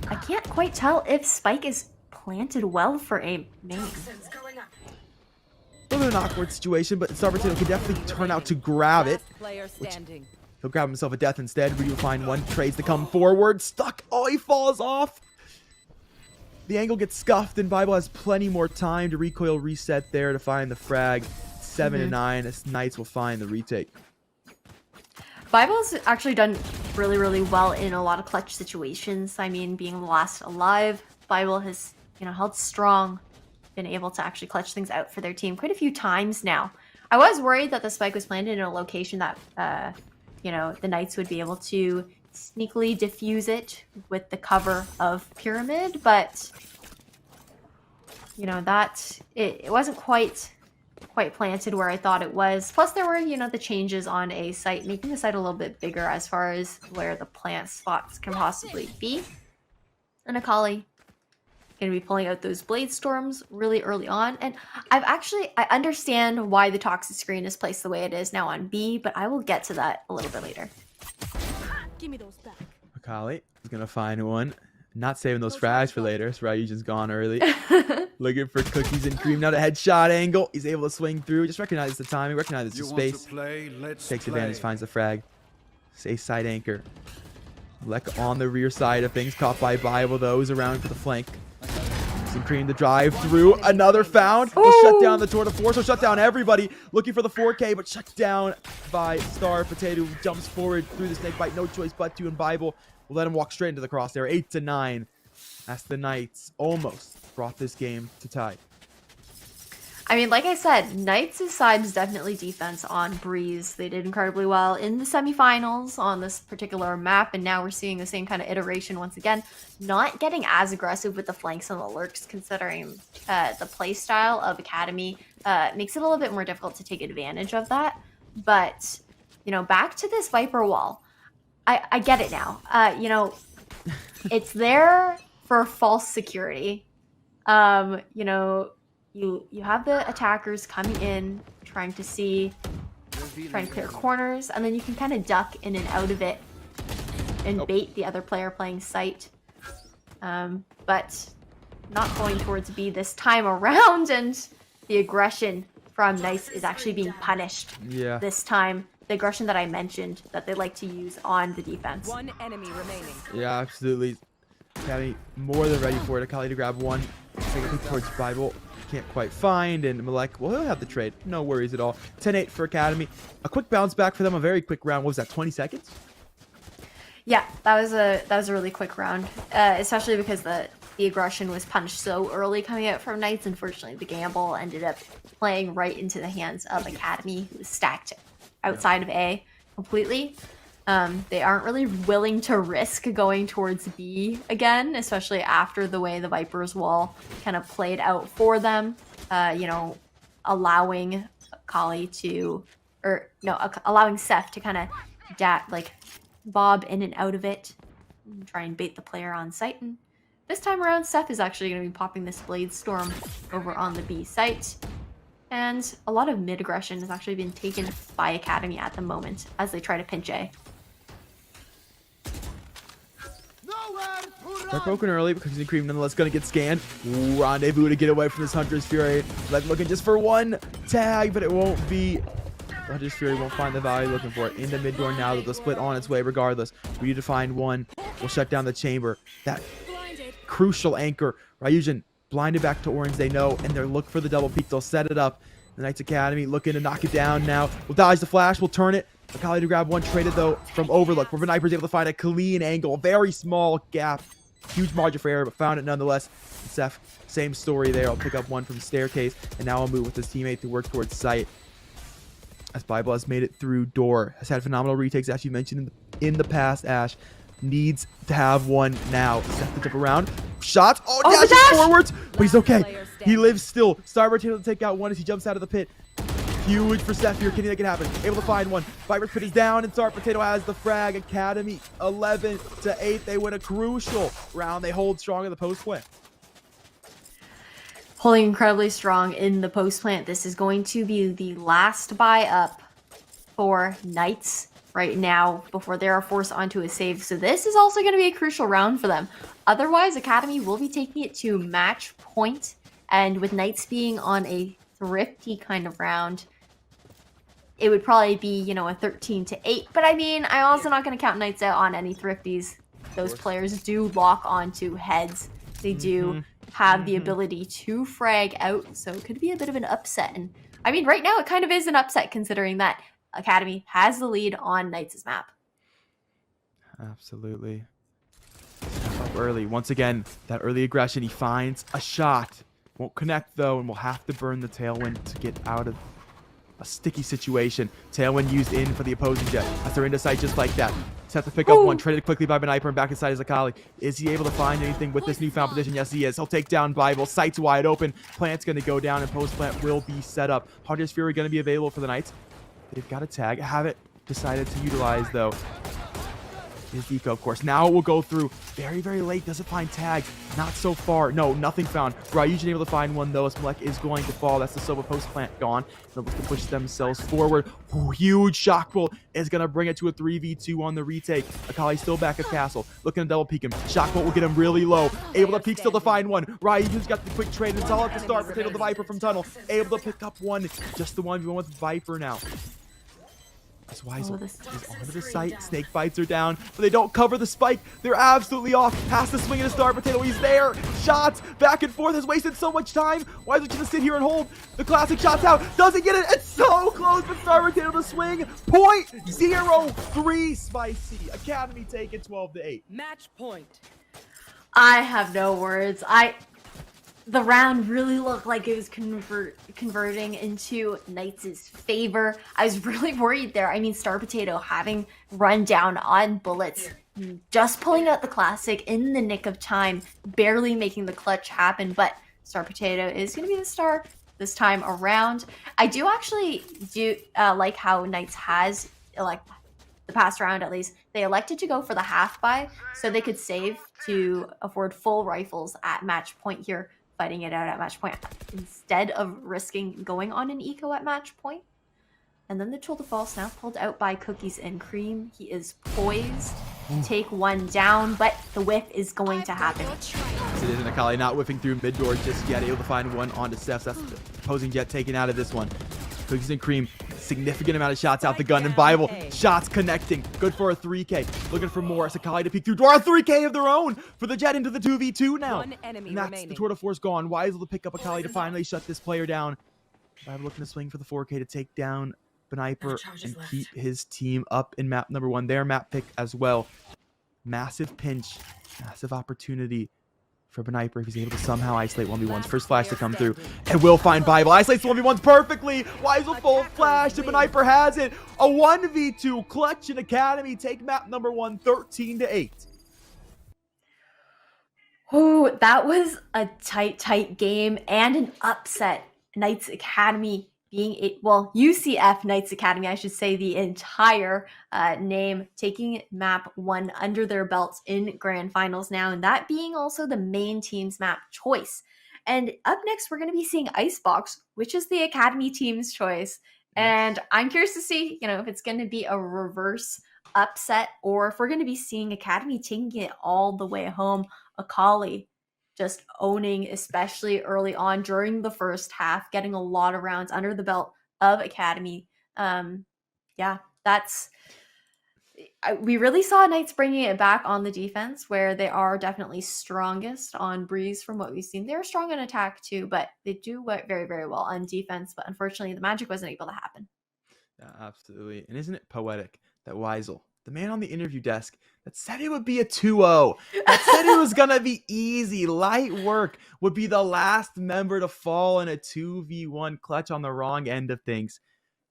I can't quite tell if Spike is planted well for a main. A little bit of an awkward situation, but Starbertino can definitely turn out to grab it. He'll grab himself a death instead. Rudy will find one, trades to come forward. Stuck. Oh, he falls off. The angle gets scuffed, and Bible has plenty more time to recoil, reset there to find the frag. 7-9 as Knights will find the retake. Bible's actually done really, really well in a lot of clutch situations. I mean, being the last alive, Bible has, held strong, been able to actually clutch things out for their team quite a few times now. I was worried that the spike was planted in a location that, the Knights would be able to sneakily diffuse it with the cover of Pyramid, but, it wasn't quite planted where I thought it was. Plus, there were, the changes on a site, making the site a little bit bigger as far as where the plant spots can possibly be. And Akali going to be pulling out those Blade Storms really early on. And I understand why the toxic screen is placed the way it is now on B, but I will get to that a little bit later. Give me those back. Akali is going to find one. Not saving those frags for later. So Ryujin's gone early. Looking for cookies and cream. Now the headshot angle. He's able to swing through. Just recognizes the timing. Recognizes the space. Takes advantage. Finds the frag. Safe side anchor. Lek on the rear side of things. Caught by Bible though. He's around for the flank. And cream to drive through. Another found. Will shut down the tour de force. Will shut down everybody. Looking for the 4K, but shut down by Star Potato, who jumps forward through the snake bite. No choice but to, and Bible will let him walk straight into the crosshair. 8-9. As the Knights almost brought this game to tie. I mean, like I said, Knights' side is definitely defense on Breeze. They did incredibly well in the semifinals on this particular map, and now we're seeing the same kind of iteration once again. Not getting as aggressive with the flanks and the lurks, considering the play style of Academy makes it a little bit more difficult to take advantage of that. But, back to this Viper wall. I get it now. It's there for false security. You have the attackers coming in, trying to clear corners, and then you can kind of duck in and out of it and bait the other player playing site. But not going towards B this time around, and the aggression from Nice is actually being punished this time. The aggression that I mentioned that they like to use on the defense. One enemy remaining. Yeah, absolutely. Academy more than ready for it. Akali to grab one. Take a peek towards Bible. Can't quite find, and Malek, well, he'll have the trade. No worries at all. 10-8 for Academy. A quick bounce back for them. A very quick round. What was that, 20 seconds? Yeah, that was a really quick round, especially because the aggression was punished so early coming out from Knights. Unfortunately, the gamble ended up playing right into the hands of Academy, who was stacked outside of A completely. They aren't really willing to risk going towards B again, especially after the way the Vipers wall kind of played out for them. Allowing Kali allowing Seth to kind of bob in and out of it, and try and bait the player on site. And this time around, Seth is actually going to be popping this Blade Storm over on the B site. And a lot of mid-aggression has actually been taken by Academy at the moment as they try to pinch A. They're broken early because he's Cream nonetheless going to get scanned. Ooh, rendezvous to get away from this Hunter's Fury. Looking just for one tag, but it won't be. The Hunter's Fury won't find the value looking for it. In the mid door now, the split on its way regardless. We need to find one. We'll shut down the chamber. That crucial anchor. Ryujin blinded back to orange, they know, and they're looking for the double peek. They'll set it up. The Knights Academy looking to knock it down now. We'll dodge the flash. We'll turn it. Akali to grab one, traded though from Overlook. Where Viper's able to find a clean angle. Very small gap Huge margin for error, but found it nonetheless. And Seth, same story there. I'll pick up one from Staircase, and now I'll move with his teammate to work towards Sight. As Bible has made it through Door, has had phenomenal retakes, as you mentioned in the past. Ash needs to have one now. Seth to jump around. Shots. Oh, dashes forwards, but he's okay. He lives still. Star Potato to take out one as he jumps out of the pit. Huge for Seth here. Can he make it happen? Able to find one. Viper's pit is down, and Star Potato has the frag. Academy 11-8. They win a crucial round. They hold strong in the post play. Holding incredibly strong in the post plant. This is going to be the last buy up for Knights right now before they are forced onto a save. So this is also going to be a crucial round for them. Otherwise, Academy will be taking it to match point. And with Knights being on a thrifty kind of round, it would probably be, you know, a 13-8. But I mean, I'm also not going to count Knights out on any thrifties. Those players do lock onto heads. They do have the ability to frag out. So it could be a bit of an upset. And I mean, right now it kind of is an upset considering that Academy has the lead on Knights' map. Absolutely. Up early. Once again, that early aggression. He finds a shot. Won't connect though, and we'll have to burn the Tailwind to get out of a sticky situation. Tailwind used in for the opposing jet. As they're into sight just like that. Set to pick up one. Traded quickly by Beniper and back inside is Akali. Is he able to find anything with this newfound position? Yes, he is. He'll take down Bible. Sight's wide open. Plant's going to go down, and post plant will be set up. Hunter's Fury going to be available for the Knights. They've got a tag. Haven't decided to utilize though. His eco, of course. Now it will go through very, very late. Doesn't find tag. Not so far. No, nothing found. Ryujin able to find one though. As Malek is going to fall. That's the Silva post plant gone. They'll look to push themselves forward. Ooh, huge shock pull is going to bring it to a 3v2 on the retake. Akali still back at Castle. Looking to double peek him. Shock pull will get him really low. Able to peek still to find one. Ryujin's got the quick trade. And it's all at the start. Potato the Viper from Tunnel. Able to pick up one. Just the 1v1 with Viper now. As Weisel is onto the site. Snake bites are down, but they don't cover the spike. They're absolutely off. Has to swing in a Star Potato. He's there. Shots back and forth. Has wasted so much time. Weisel just sit here and hold. The classic shots out. Doesn't get it. It's so close, but Star Potato to swing. 0.03 Spicy. Academy take it 12-8. Match point. I have no words. The round really looked like it was converting into Knights' favor. I was really worried there. I mean, Star Potato having run down on bullets, just pulling out the classic in the nick of time, barely making the clutch happen, but Star Potato is going to be the star this time around. I do actually like how Knights has, like the past round at least, they elected to go for the half buy so they could save to afford full rifles at match point here, fighting it out at match point instead of risking going on an eco at match point. And then the tool to false now pulled out by Cookies and Cream. He is poised to take one down, but the whiff is going to happen. So it isn't Akali not whiffing through mid door just yet, able to find one onto Steph. That's the opposing jet taken out of this one. Cookies and Cream, significant amount of shots out the gun, and Bible shots connecting. Good for a 3K. Looking for more. Akali to peek through door. A 3K of their own for the jet into the 2v2 now. And that's the tour de force gone. Weisel to pick up Akali to finally shut this player down. Bible looking to swing for the 4K to take down Beniper and keep his team up in map number 1. Their map pick as well. Massive pinch. Massive opportunity for Beniper if he's able to somehow isolate 1v1s. First flash to come through, and will find Bible. Isolates the 1v1s perfectly. Weisel full flash, and Beniper has it. A 1v2 clutch in Academy. Take map number 1, 13-8. Oh, that was a tight game and an upset. Knights Academy being UCF Knights Academy, I should say the entire name, taking map 1 under their belts in grand finals now, and that being also the main team's map choice. And up next, we're going to be seeing Icebox, which is the Academy team's choice. And I'm curious to see, if it's going to be a reverse upset or if we're going to be seeing Academy taking it all the way home. Akali just owning, especially early on during the first half, getting a lot of rounds under the belt of Academy. We really saw Knights bringing it back on the defense, where they are definitely strongest on Breeze from what we've seen. They're strong in attack too, but they do work very, very well on defense. But unfortunately, the magic wasn't able to happen. Yeah, absolutely. And isn't it poetic that Weisel the man on the interview desk that said it would be a 2-0, that said it was going to be easy, light work, would be the last member to fall in a 2v1 clutch on the wrong end of things.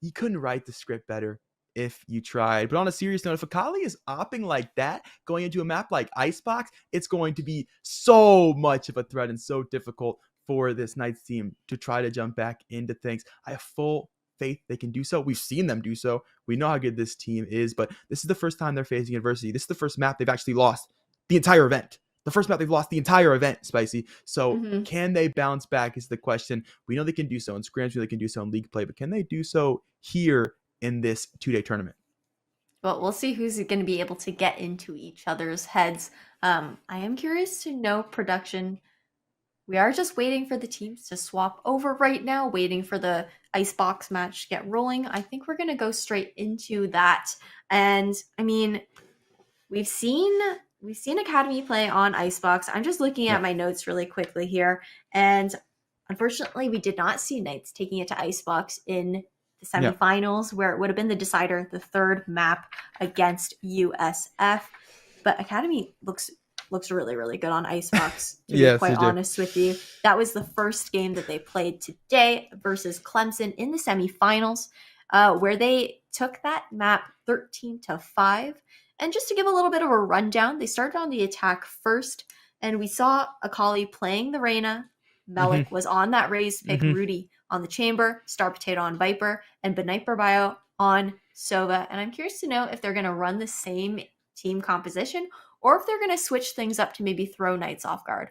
You couldn't write the script better if you tried. But on a serious note, if Akali is opping like that, going into a map like Icebox, it's going to be so much of a threat and so difficult for this Knights team to try to jump back into things. I have full faith they can do so. We've seen them do so. We know how good this team is, but this is the first time they're facing adversity. This is the first map they've actually lost the entire event. The first map they've lost the entire event, Spicy. So can they bounce back is the question. We know they can do so in scrims, we know they can do so in league play, but can they do so here in this 2-day tournament? Well, we'll see who's going to be able to get into each other's heads. I am curious to know, production. We are just waiting for the teams to swap over right now, waiting for the Icebox match to get rolling. I think we're going to go straight into that. And I mean, we've seen Academy play on Icebox. I'm just looking at my notes really quickly here. And unfortunately, we did not see Knights taking it to Icebox in the semifinals, where it would have been the decider, the third map against USF. But Academy looks really, really good on Icebox, to be quite honest with you. That was the first game that they played today versus Clemson in the semifinals, where they took that map 13-5. And just to give a little bit of a rundown, they started on the attack first, and we saw Akali playing the Reyna. Melik was on that raised pick, Rudy on the Chamber, Star Potato on Viper, and Beniper Bio on Sova. And I'm curious to know if they're going to run the same team composition, or if they're going to switch things up to maybe throw Knights off guard.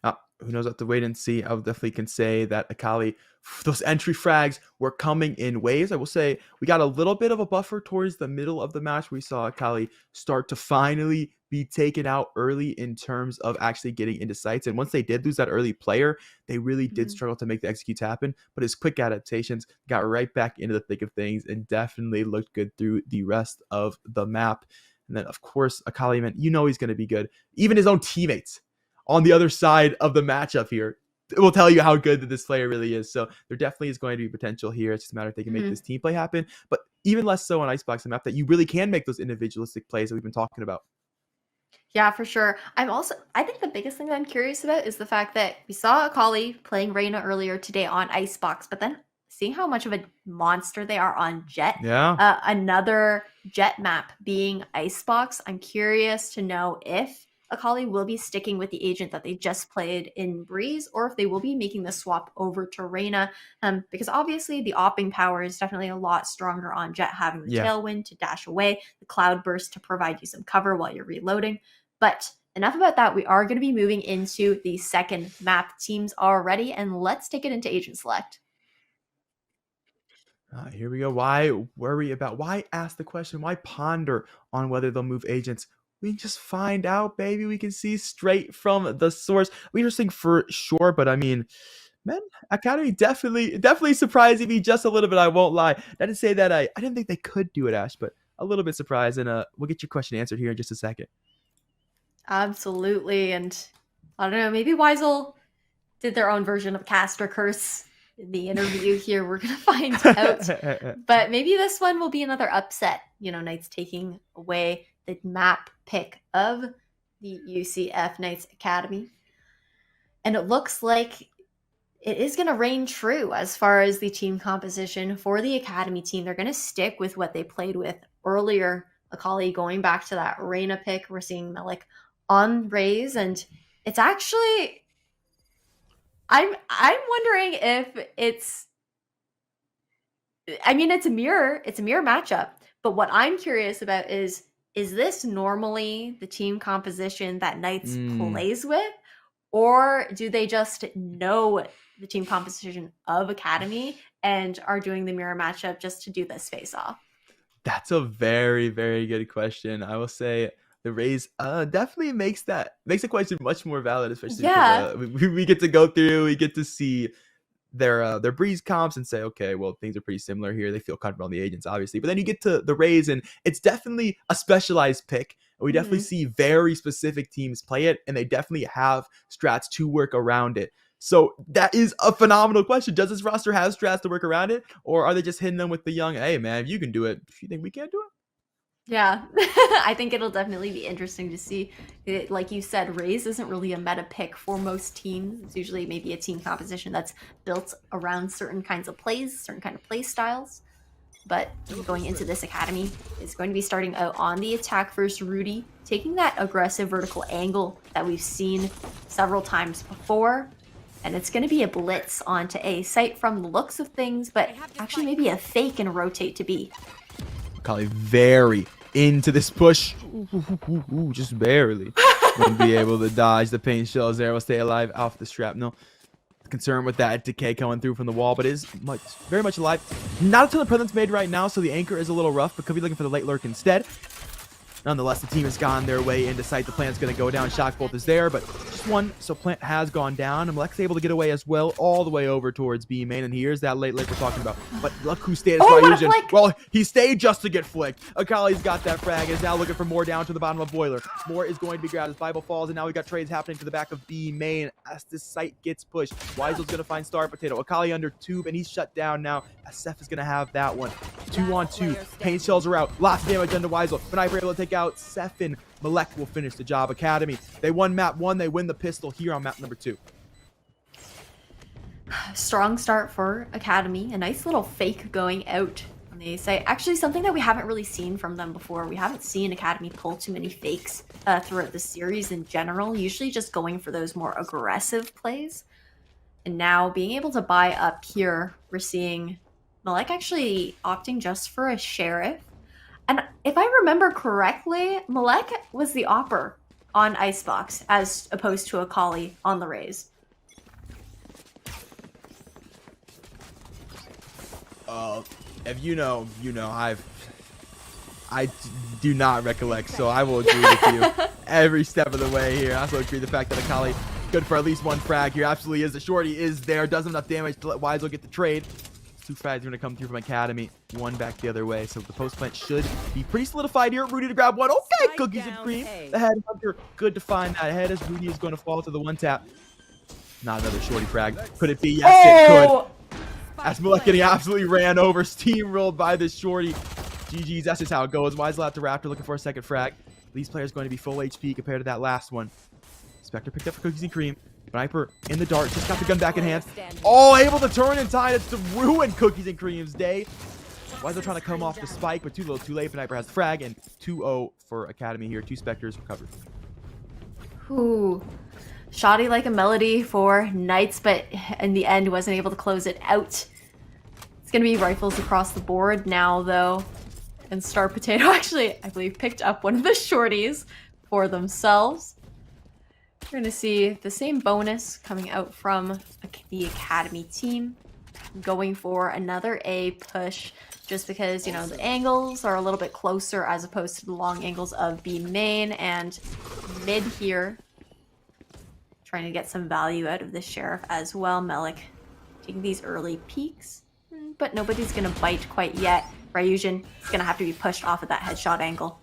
Who knows? I have to wait and see. I definitely can say that Akali, those entry frags were coming in waves. I will say we got a little bit of a buffer towards the middle of the match. We saw Akali start to finally be taken out early in terms of actually getting into sights. And once they did lose that early player, they really did struggle to make the executes happen. But his quick adaptations got right back into the thick of things and definitely looked good through the rest of the map. And then, of course, Akali, man, you know he's going to be good. Even his own teammates on the other side of the matchup here will tell you how good that this player really is. So there definitely is going to be potential here. It's just a matter if they can make this team play happen. But even less so on Icebox, a map that you really can make those individualistic plays that we've been talking about. Yeah, for sure. I think the biggest thing that I'm curious about is the fact that we saw Akali playing Reyna earlier today on Icebox, but then seeing how much of a monster they are on Jet. Yeah. Another Jet map being Icebox. I'm curious to know if Akali will be sticking with the agent that they just played in Breeze, or if they will be making the swap over to Reyna, because obviously the opping power is definitely a lot stronger on Jet, having the tailwind to dash away, the cloud burst to provide you some cover while you're reloading. But enough about that. We are going to be moving into the second map. Teams are ready, and let's take it into agent select. Here we go. Why worry about, why ask the question? Why ponder on whether they'll move agents? We can just find out, baby. We can see straight from the source. Interesting for sure, but I mean, man, Academy definitely surprising me just a little bit. I won't lie. Not to say that I didn't think they could do it, Ash, but a little bit surprised. And we'll get your question answered here in just a second. Absolutely, and I don't know. Maybe Weisel did their own version of Caster Curse in the interview here. We're gonna find out, but maybe this one will be another upset. Knights taking away the map pick of the UCF Knights Academy. And it looks like it is going to reign true as far as the team composition for the Academy team. They're going to stick with what they played with earlier. Akali going back to that Reyna pick. We're seeing Melik on Raze, and it's actually, I'm wondering if it's a mirror matchup. But what I'm curious about is this normally the team composition that Knights plays with? Or do they just know the team composition of Academy and are doing the mirror matchup just to do this face-off? That's a very, very good question. I will say the Raze definitely makes the question much more valid, especially because we get to go through, we get to see their Breeze comps and say, okay, well, things are pretty similar here. They feel comfortable on the agents, obviously. But then you get to the Raze, and it's definitely a specialized pick. We definitely see very specific teams play it, and they definitely have strats to work around it. So that is a phenomenal question. Does this roster have strats to work around it? Or are they just hitting them with the young, hey, man, if you can do it, you think we can't do it? Yeah, I think it'll definitely be interesting to see. Like you said, Raze isn't really a meta pick for most teams. It's usually maybe a team composition that's built around certain kinds of plays, certain kind of play styles. But going into this academy is going to be starting out on the attack first. Rudy taking that aggressive vertical angle that we've seen several times before. And it's going to be a blitz onto A site from the looks of things, but actually maybe a fake and a rotate to B. Kali very into this push. Ooh, just barely. Won't be able to dodge the paint shells there. Will stay alive off the shrapnel. Concerned with that decay coming through from the wall, but is very much alive. Not a ton of presence made right now, so the anchor is a little rough, but could be looking for the late lurk instead. Nonetheless, the team has gone their way into sight. The plant's going to go down. Shock bolt is there, but just one. So plant has gone down. And Malek's able to get away as well, all the way over towards B main. And here's that late we're talking about. But look who stayed. Well, he stayed just to get flicked. Akali's got that frag. Is now looking for more down to the bottom of Boiler. More is going to be grabbed as Bible falls. And now we got trades happening to the back of B main as this site gets pushed. Weisel's going to find Star Potato. Akali under tube, and he's shut down now. As Seth is going to have that one. 2-on-2. Paint shells are out. Lots of damage into Weisel. But I'm able to take out Seth, and Malek will finish the job. Academy, they won map 1. They win the pistol here on map number 2. Strong start for Academy. A nice little fake going out on the A site. Actually, something that we haven't really seen from them before. We haven't seen Academy pull too many fakes throughout the series in general. Usually just going for those more aggressive plays. And now being able to buy up here, we're seeing Malek actually opting just for a Sheriff. And if I remember correctly, Malek was the opper on Icebox as opposed to Akali on the Raze. If you know, I do not recollect, so I will agree with you every step of the way here. I also agree with the fact that Akali good for at least one frag here. Absolutely is. The shorty is there. Does enough damage to let Weisel get the trade. 2 frags are going to come through from Academy. 1 back the other way. So the post plant should be pretty solidified here. Rudy to grab one. Okay, cookies and cream. The headhunter. Good to find that head as Rudy is going to fall to the 1-tap. Not another shorty frag. Could it be? Yes, it could. As Malek getting absolutely ran over. Steamrolled by this shorty. GG's. That's just how it goes. Weisel out to Raptor looking for a second frag. These players going to be full HP compared to that last one. Spectre picked up for cookies and cream. Viper in the dark, just got the gun back in hand. Oh, able to turn in time. It's to ruin Cookies and Cream's day. Weisel trying to come off the spike, but too little, too late. Viper has the frag, and 2-0 for Academy here. 2 Spectres recovered. Ooh. Shoddy like a melody for Knights, but in the end wasn't able to close it out. It's going to be rifles across the board now, though. And Star Potato actually, I believe, picked up one of the shorties for themselves. We're going to see the same bonus coming out from the Academy team. Going for another A push just because, you know, the angles are a little bit closer as opposed to the long angles of B main and mid here. Trying to get some value out of this Sheriff as well. Melik taking these early peeks, but nobody's going to bite quite yet. Ryujin is going to have to be pushed off of that headshot angle.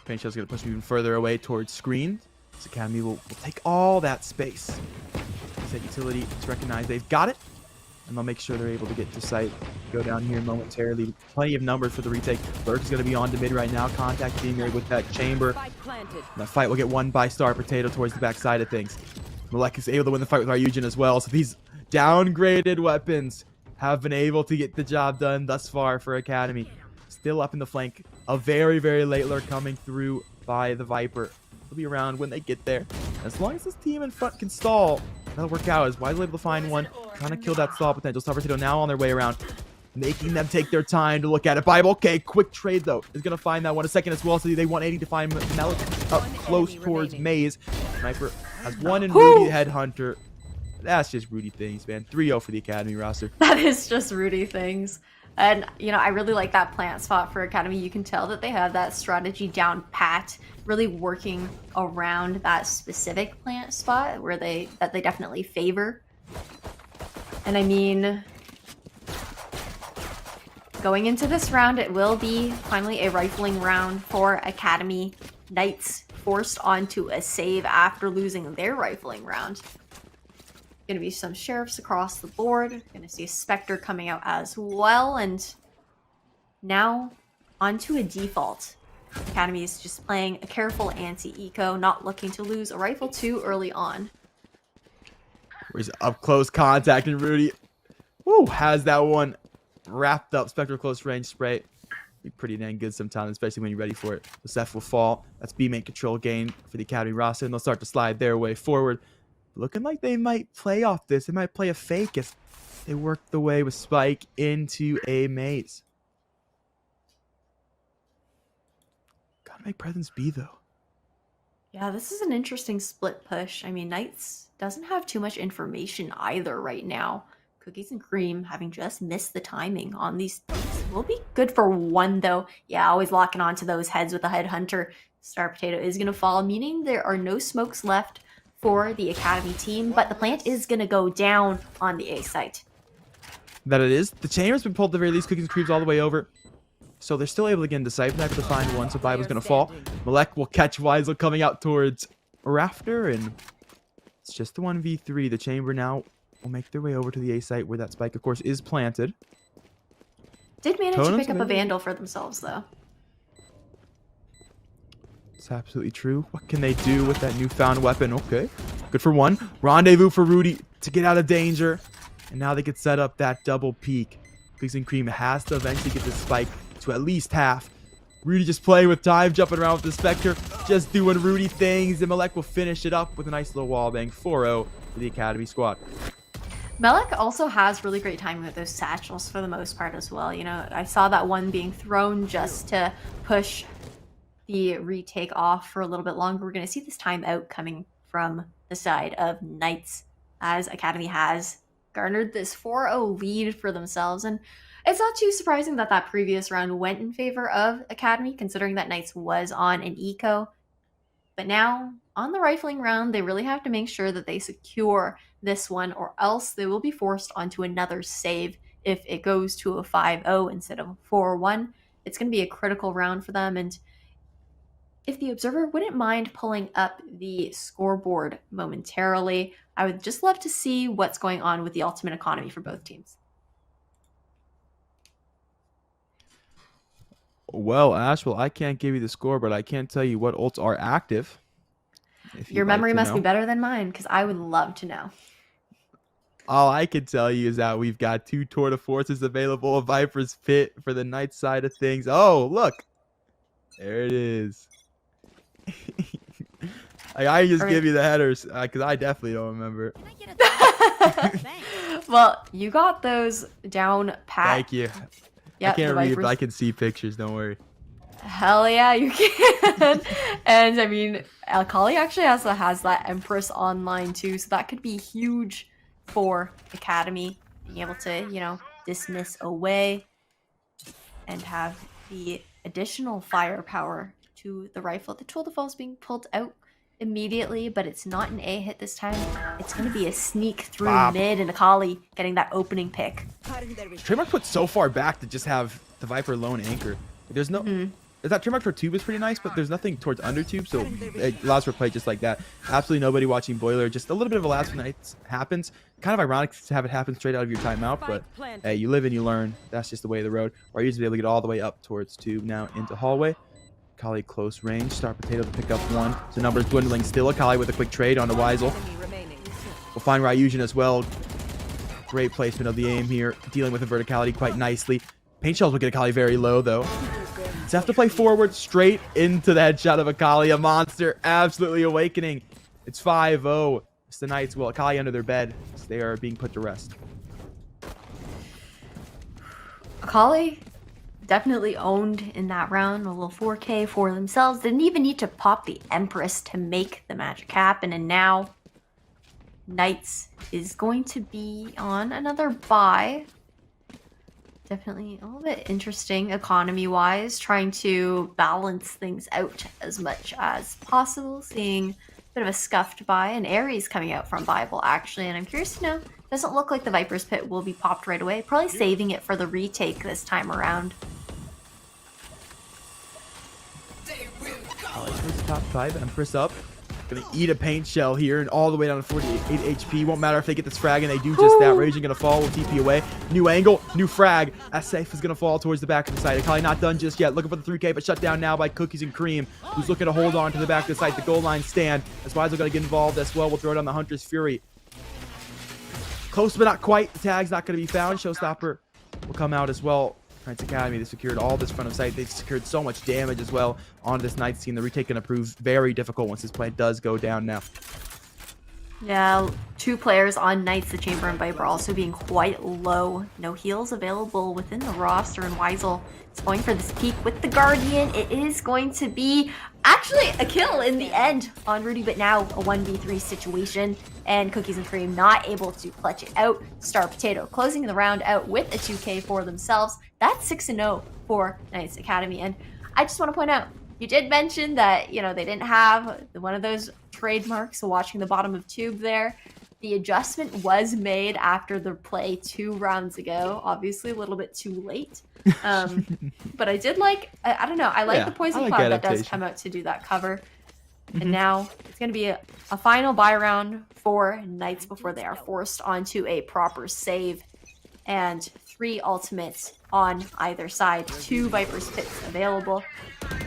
Paint Shell's going to push him even further away towards screen. This Academy will take all that space. Set utility to recognize they've got it. And they'll make sure they're able to get to site. Go down here momentarily. Plenty of numbers for the retake. Lurk is going to be on to mid right now. Contact being made with that chamber. And that fight will get won by Star Potato towards the back side of things. Malek is able to win the fight with Ryujin as well. So these downgraded weapons have been able to get the job done thus far for Academy. Still up in the flank. A very, very late lurk coming through by the Viper. He'll be around when they get there. As long as this team in front can stall, that'll work out. As Weisel able to find one. Trying to kill that stall potential. Star Potato now on their way around. Making them take their time to look at it. Bible, okay, quick trade though. Is going to find that one a second as well. So they want 80 to find Melik up close towards Maze. Sniper has one in Rudy Headhunter. That's just Rudy things, man. 3-0 for the Academy roster. That is just Rudy things. And, you know, I really like that plant spot for Academy. You can tell that they have that strategy down pat, really working around that specific plant spot where they definitely favor. And I mean, going into this round, it will be finally a rifling round for Academy. Knights forced onto a save after losing their rifling round. Gonna be some Sheriffs across the board. Gonna see a Spectre coming out as well, and Now, onto a default. Academy is just playing a careful anti-eco, not looking to lose a rifle too early on. He's up close contact, and Rudy has that one wrapped up. Spectral close range spray. Be pretty dang good sometimes, especially when you're ready for it. The Ceph will fall. That's B main control gain for the Academy roster, and they'll start to slide their way forward. Looking like they might play off this. They might play a fake as they work the way with Spike into a maze. Gotta make presence B though. Yeah, this is an interesting split push. I mean, Knights doesn't have too much information either right now. Cookies and Cream, having just missed the timing on these things, will be good for one though. Yeah, always locking onto those heads with the Headhunter. Star Potato is going to fall, meaning there are no smokes left for the Academy team, but the plant is going to go down on the A site. That it is. The chamber's been pulled at the very least. Cookies and Cream's all the way over. So they're still able to get Decipher that to find one. So Bible's going to fall. Malek will catch Weisel coming out towards Rafter, and it's just the 1v3. The chamber now will make their way over to the A site where that spike, of course, is planted. Did manage to pick up a Vandal for themselves, though. It's absolutely true. What can they do with that newfound weapon? Okay, good for one. Rendezvous for Rudy to get out of danger. And now they can set up that double peek. Cookies and Cream has to eventually get the spike to at least half. Rudy just playing with time, jumping around with the Spectre, just doing Rudy things. And Malek will finish it up with a nice little wall bang. 4-0 for the Academy squad. Malek also has really great timing with those satchels for the most part as well. You know, I saw that one being thrown just to push the retake off for a little bit longer. We're going to see this timeout coming from the side of Knights as Academy has garnered this 4-0 lead for themselves. And it's not too surprising that that previous round went in favor of Academy, considering that Knights was on an eco. But now, on the rifling round, they really have to make sure that they secure this one, or else they will be forced onto another save if it goes to a 5-0 instead of a 4-1. It's going to be a critical round for them, and if the observer wouldn't mind pulling up the scoreboard momentarily, I would just love to see what's going on with the ultimate economy for both teams. Well, Ashwell, I can't give you the score, but I can tell you what ults are active. Your memory must be better than mine, because I would love to know. All I can tell you is that we've got 2 Tour de Forces available, a Viper's Pit for the Knight side of things. Oh, look. There it is. I just give you the headers, because I definitely don't remember. Well, you got those down pat. Thank you. Yep, I can't read, but I can see pictures. Don't worry. Hell yeah, you can. And I mean, Akali actually has that Empress online too, so that could be huge for Academy, being able to, you know, dismiss away and have the additional firepower to the rifle. The tool default is being pulled out immediately, but it's not an A hit this time. It's going to be a sneak through mid, and Akali getting that opening pick. Trademark put so far back to just have the Viper lone anchor. There's no... That Trademark for tube is pretty nice, but there's nothing towards under tube, so it allows for play just like that. Absolutely nobody watching Boiler. Just a little bit of a last night happens. Kind of ironic to have it happen straight out of your timeout, but hey, you live and you learn. That's just the way of the road. Or you just be able to get all the way up towards tube, now into hallway. Akali close range. Star Potato to pick up one. So numbers dwindling still. Akali with a quick trade onto Weisel. We'll find Ryujin as well. Great placement of the aim here. Dealing with the verticality quite nicely. Paint shells will get Akali very low though. Just have to play forward straight into the headshot of Akali. A monster absolutely awakening. It's 5-0. It's the Knights. Well, Akali under their bed. So they are being put to rest. Akali definitely owned in that round. A little 4K for themselves. Didn't even need to pop the Empress to make the magic happen. And now Knights is going to be on another bye. Definitely a little bit interesting economy-wise, trying to balance things out as much as possible. Seeing a bit of a scuffed buy, and Ares coming out from Bible actually, and I'm curious to know, doesn't look like the Viper's Pit will be popped right away. Probably saving it for the retake this time around. Top 5, Empress up. Gonna eat a paint shell here and all the way down to 48 HP. Won't matter if they get this frag, and they do just that. Raging gonna fall with TP away. New angle, new frag. As Safe is gonna fall towards the back of the site. Akali not done just yet. Looking for the 3K, but shut down now by Cookies and Cream, who's looking to hold on to the back of the site. The goal line stand. As Weisel gonna get involved as well. We'll throw down the Hunter's Fury. Close but not quite. The tag's not gonna be found. Showstopper will come out as well. Knights Academy, they secured all this front of site. They've secured so much damage as well onto this Knights team. The retake gonna prove very difficult once this play does go down now. Yeah, 2 players on Knights, the Chamber and Viper, also being quite low. No heals available within the roster, and Weisel is going for this peek with the Guardian. It is going to be actually a kill in the end on Rudy, but now a 1v3 situation, and Cookies and Cream not able to clutch it out. Star Potato closing the round out with a 2K for themselves. That's 6-0 for Knights Academy, and I just want to point out, you did mention that, you know, they didn't have one of those trademarks, so watching the bottom of tube there. The adjustment was made after the play 2 rounds ago, obviously a little bit too late. But I did like, I don't know, I like the Poison Cloud that does come out to do that cover. And now it's going to be a final buy round for Knights before they are forced onto a proper save. And 3 ultimates on either side, 2 Viper's Pits available.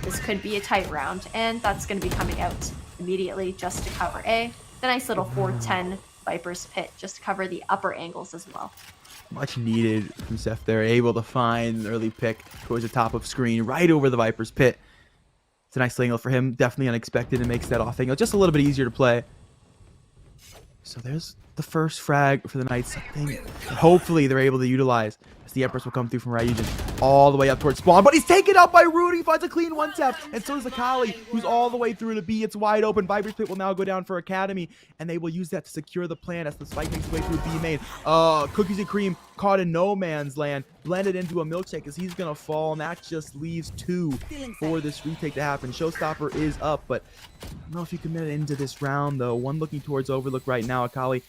This could be a tight round, and that's going to be coming out immediately just to cover A. The nice little 410 Viper's Pit just to cover the upper angles as well. Much needed from Seth there, able to find an early pick towards the top of screen, right over the Viper's Pit. It's a nice angle for him, definitely unexpected, and makes that off angle just a little bit easier to play. So there's the first frag for the Knights, something that hopefully they're able to utilize as the Empress will come through from Ryujin all the way up towards spawn, but he's taken out by Rudy, finds a clean 1-tap, and so does Akali, who's all the way through to B. It's wide open. Viper's Pit will now go down for Academy, and they will use that to secure the plan as the spike makes its way through B main. Cookies and Cream caught in no man's land, blended into a milkshake as he's gonna fall, and that just leaves 2 for this retake to happen. Showstopper is up, but I don't know if you can get into this round though. One looking towards Overlook right now. Akali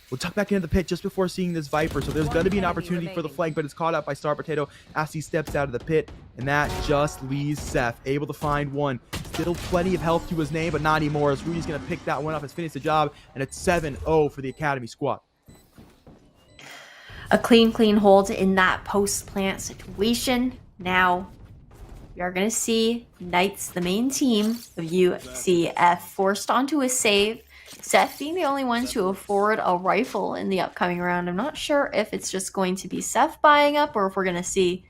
will tuck back into the pit just before seeing this Viper, so there's going to be an opportunity for the flank, but it's caught out by Star Potato as he steps out of the pit, and that just leaves Seth able to find one. Still plenty of health to his name, but not anymore, as Rudy's going to pick that one up, has finished the job, and it's 7-0 for the Academy squad. A clean hold in that post-plant situation. Now, we are going to see Knights, the main team of UCF, forced onto a save. Seth being the only one to afford a rifle in the upcoming round. I'm not sure if it's just going to be Seth buying up or if we're going to see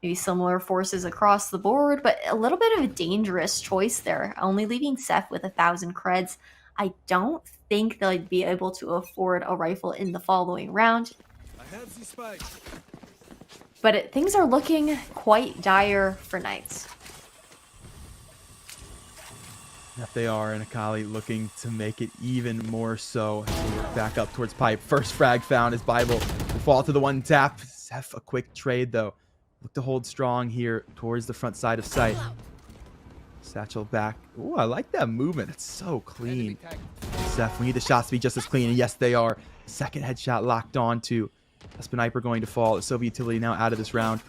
maybe similar forces across the board, but a little bit of a dangerous choice there, only leaving Seth with 1,000 creds. I don't think they'll be able to afford a rifle in the following round. But things are looking quite dire for Knights. Yep, they are, and Akali looking to make it even more so. As we work back up towards pipe. First frag found as Bible will fall to the 1-tap. Seth, a quick trade though. Look to hold strong here towards the front side of sight. Satchel back. Ooh, I like that movement. It's so clean. Seth, we need the shots to be just as clean, and yes, they are. Second headshot locked on to Sniper going to fall. The Soviet utility now out of this round.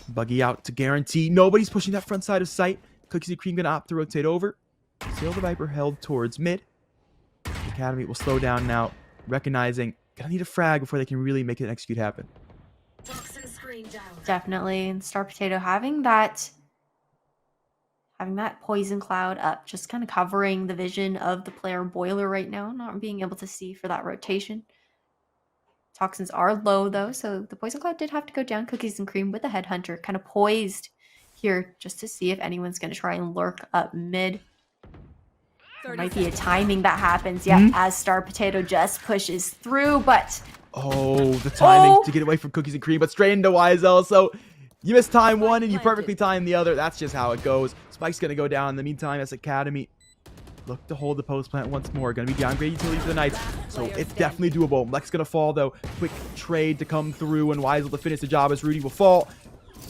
Buggy out to guarantee. Nobody's pushing that front side of sight. Cookies and Cream gonna opt to rotate over. Still the Viper held towards mid. The Academy will slow down now, recognizing gonna need a frag before they can really make an execute happen. Definitely, and Star Potato having that poison cloud up, just kind of covering the vision of the player Boiler right now, not being able to see for that rotation. Toxins are low though, so the poison cloud did have to go down. Cookies and Cream with a headhunter, kind of poised here just to see if anyone's going to try and lurk up mid. There might be a timing that happens, as Star Potato just pushes through, but... Oh, the timing to get away from Cookies and Cream, but straight into Wiesel, so you miss time one and you perfectly time the other. That's just how it goes. Spike's going to go down. In the meantime, as Academy look to hold the post plant once more. Going to be downgrade utility for the Knights, so it's definitely doable. Lex going to fall, though. Quick trade to come through, and Wiesel to finish the job as Rudy will fall.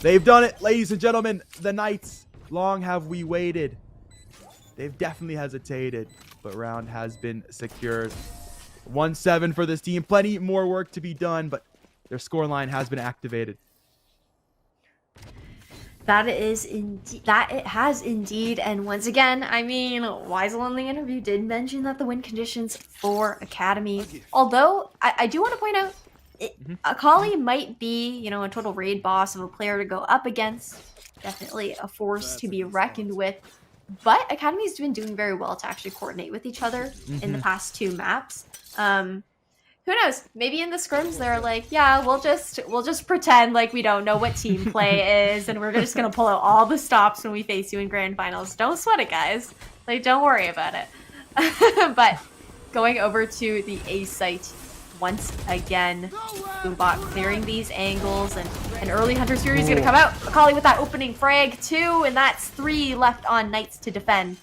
They've done it, ladies and gentlemen. The Knights, long have we waited. They've definitely hesitated, but round has been secured. 1-7 for this team. Plenty more work to be done, but their scoreline has been activated. That it has indeed. And once again, I mean, Weisel in the interview did mention that the win conditions for Academy, although I do want to point out, Akali might be, you know, a total raid boss of a player to go up against. Definitely a force to be reckoned with. But Academy's been doing very well to actually coordinate with each other in the past 2 maps. Who knows? Maybe in the scrims they're like, yeah, we'll just pretend like we don't know what team play is, and we're just gonna pull out all the stops when we face you in grand finals. Don't sweat it, guys. Like, don't worry about it. But going over to the A site once again, Boombot clearing these angles, and an early Hunter's Fury is gonna come out. Akali with that opening frag too, and that's 3 left on Knights to defend.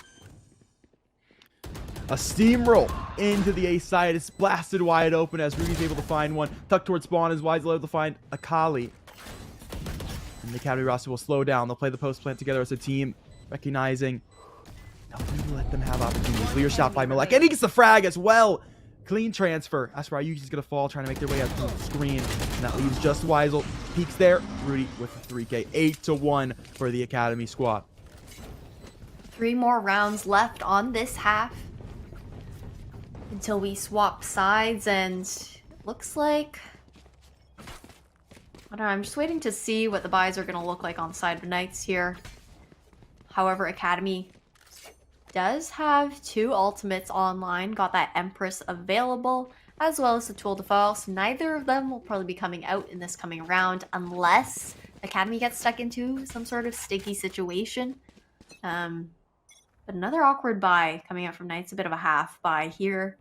A steamroll into the A side. It's blasted wide open as Rudy's able to find one. Tucked towards spawn as Wise's able to find Akali. And the Academy roster will slow down. They'll play the post plant together as a team, recognizing don't let them have opportunities. Clear shot by Malek, and he gets the frag as well. Clean transfer. That's where Ryuji's going to fall, trying to make their way out to the screen. And that leaves just Weisel. Peeks there. Rudy with the 3K. 8-1 for the Academy squad. 3 more rounds left on this half until we swap sides, and it looks like, I don't know, I'm just waiting to see what the buys are going to look like on side of Knights here. However, Academy does have 2 ultimates online, got that Empress available, as well as the Tool de Force. Neither of them will probably be coming out in this coming round unless Academy gets stuck into some sort of sticky situation. But another awkward buy coming out from Knights, a bit of a half buy here.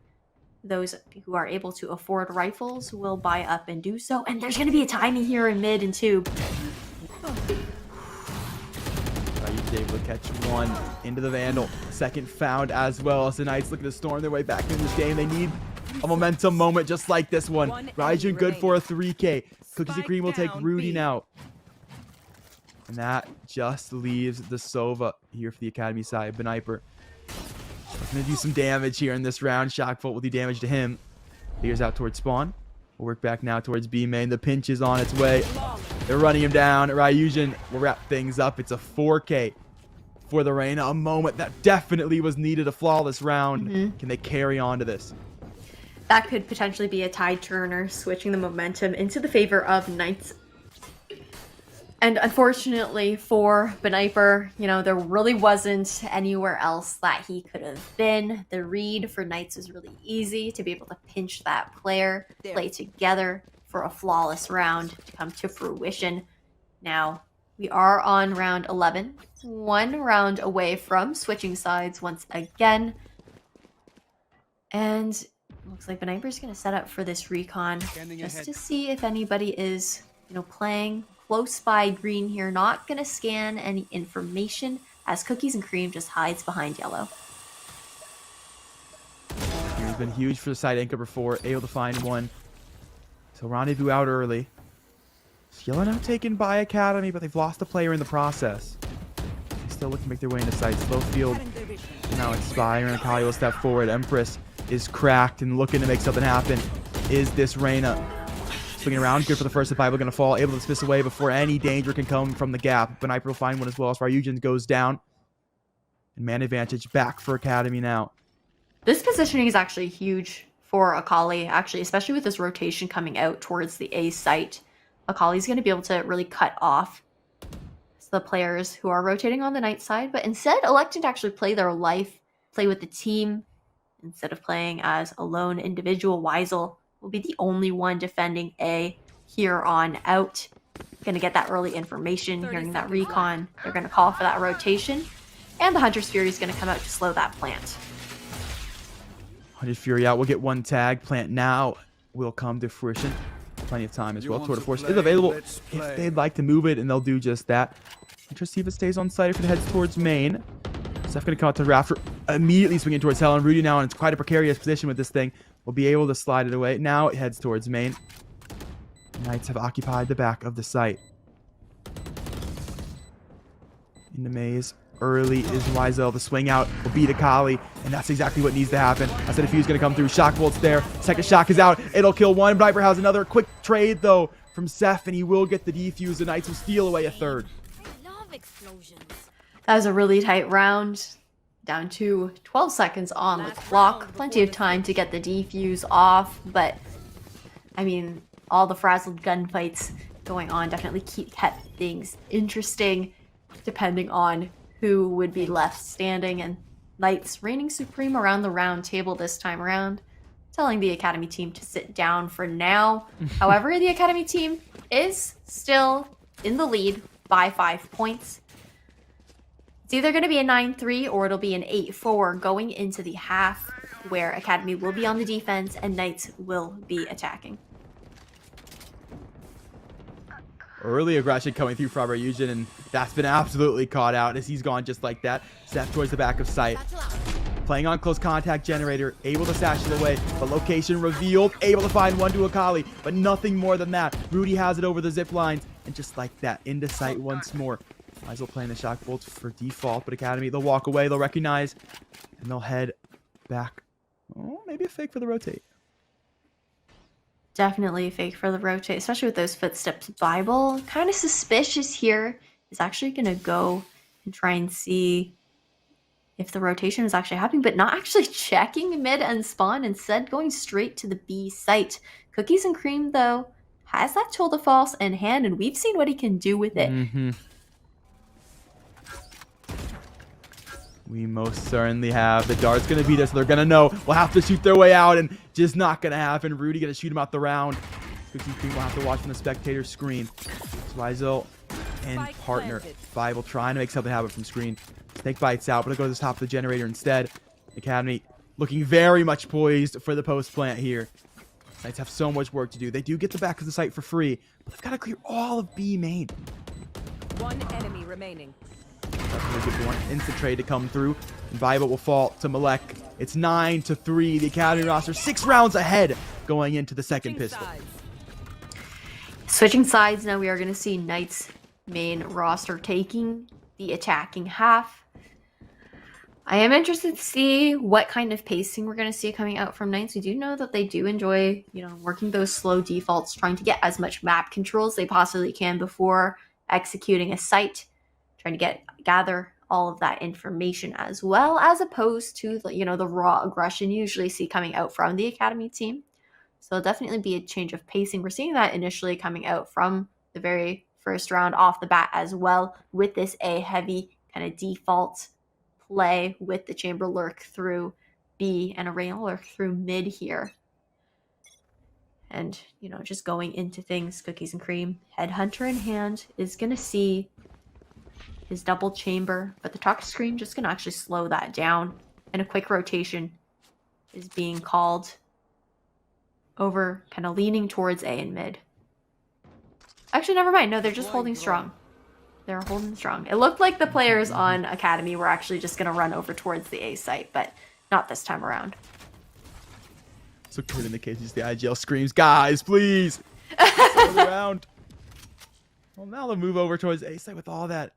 Those who are able to afford rifles will buy up and do so. And there's going to be a timing here in mid and tube. Ryuji able to catch one into the Vandal. Second found as well as the Knights looking to storm their way back in this game. They need a momentum moment just like this one. Ryuji good for a 3K. Cookies and Cream will take Rudy now. And that just leaves the Sova here for the Academy side. Beniper looking to do some damage here in this round. Shockbolt will do damage to him. Clears out towards spawn. We'll work back now towards B main. The pinch is on its way. They're running him down. Ryujin will wrap things up. It's a 4K for the Reyna. A moment that definitely was needed. A flawless round. Can they carry on to this? That could potentially be a tide turner, switching the momentum into the favor of Knights. And unfortunately for Beniper, you know, there really wasn't anywhere else that he could have been. The read for Knights was really easy to be able to pinch that player, play together for a flawless round to come to fruition. Now, we are on round 11, 1 round away from switching sides once again. And it looks like Beniper's going to set up for this recon just to see if anybody is, you know, playing close by green here. Not going to scan any information as Cookies and Cream just hides behind yellow. He's been huge for the side anchor before, able to find one. So Rendezvous out early. Yellow now taken by Academy, but they've lost a player in the process. They still looking to make their way into sight. Slow field now expiring. Akali will step forward. Empress is cracked and looking to make something happen. Is this Reyna? Swinging around, good for the first survival, going to fall, able to dismiss away before any danger can come from the gap. Beniper will find one as well as Ryujin goes down. And man advantage back for Academy now. This positioning is actually huge for Akali, actually, especially with this rotation coming out towards the A site. Akali's going to be able to really cut off the players who are rotating on the Knight side, but instead elected to actually play their life, play with the team, instead of playing as a lone individual. Weisel will be the only one defending A here on out. Going to get that early information, hearing that recon. They're going to call for that rotation. And the Hunter's Fury is going to come out to slow that plant. Hunter's Fury out. We'll get one tag. Plant now will come to fruition. Plenty of time as well. Tour de Force is available if they'd like to move it, and they'll do just that. Interesting if it stays on site, if it heads towards main. Steph going to come out to the Rafter, immediately swinging towards Helen. Rudy now in quite a precarious position with this thing. Will be able to slide it away. Now it heads towards main. Knights have occupied the back of the site. In the maze. Early is Weisel. The swing out will beat Akali, and that's exactly what needs to happen. I said a few's going to come through. Shock bolt's there. Second shock is out. It'll kill one. Beniper has another quick trade, though, from Seth, and he will get the defuse. The Knights will steal away a third. explosions. That was a really tight round. Down to 12 seconds on the clock. Plenty of time to get the defuse off, but I mean, all the frazzled gunfights going on definitely kept things interesting, depending on who would be left standing. And Knights reigning supreme around the round table this time around, telling the Academy team to sit down for now. However, the Academy team is still in the lead by 5 points. It's either going to be a 9-3 or it'll be an 8-4 going into the half, where Academy will be on the defense and Knights will be attacking. Early aggression coming through from Ryujin, and that's been absolutely caught out as he's gone just like that. Step towards the back of sight. Playing on close contact generator, able to sash it away, but location revealed, able to find one to Akali, but nothing more than that. Rudy has it over the zip lines, and just like that, into sight once more. Might as well play in the shock bolts for default, but Academy, they'll walk away, they'll recognize, and they'll head back. Oh, maybe a fake for the rotate. Definitely a fake for the rotate, especially with those footsteps. Bible, kind of suspicious here, is actually going to go and try and see if the rotation is actually happening, but not actually checking mid and spawn, instead going straight to the B site. Cookies and Cream, though, has that Toll the False in hand, and we've seen what he can do with it. We most certainly have. The dart's going to beat us, so they're going to know. We'll have to shoot their way out, and just not going to happen. Rudy going to shoot him out the round. Cookie Cream will have to watch from the spectator screen. Swizel and partner. Bible trying to make something happen from screen. Snake bites out, but it'll go to the top of the generator instead. Academy looking very much poised for the post plant here. Knights have so much work to do. They do get the back of the site for free, but they've got to clear all of B main. One enemy remaining. Definitely want instant trade to come through, and Bible will fall to Malek. It's 9-3. The Academy roster 6 rounds ahead going into the second pistol. Switching sides now, we are going to see Knights main roster taking the attacking half. I am interested to see what kind of pacing we're going to see coming out from Knights. We do know that they do enjoy, working those slow defaults, trying to get as much map control as they possibly can before executing a site, trying to gather all of that information as well, as opposed to the raw aggression you usually see coming out from the Academy team. So it'll definitely be a change of pacing. We're seeing that initially coming out from the very first round off the bat as well, with this A heavy kind of default play with the chamber lurk through B and arena lurk through mid here. And, just going into things, Cookies and Cream, Headhunter in hand, is going to see his double chamber, but the talk screen just going to actually slow that down, and a quick rotation is being called over, kind of leaning towards A and mid. Actually, never mind. No, they're just holding strong. They're holding strong. It looked like the players on Academy were actually just going to run over towards the A site, but not this time around. So good in the cases the IGL screams, guys, please, around. Well, now they'll move over towards A site with all that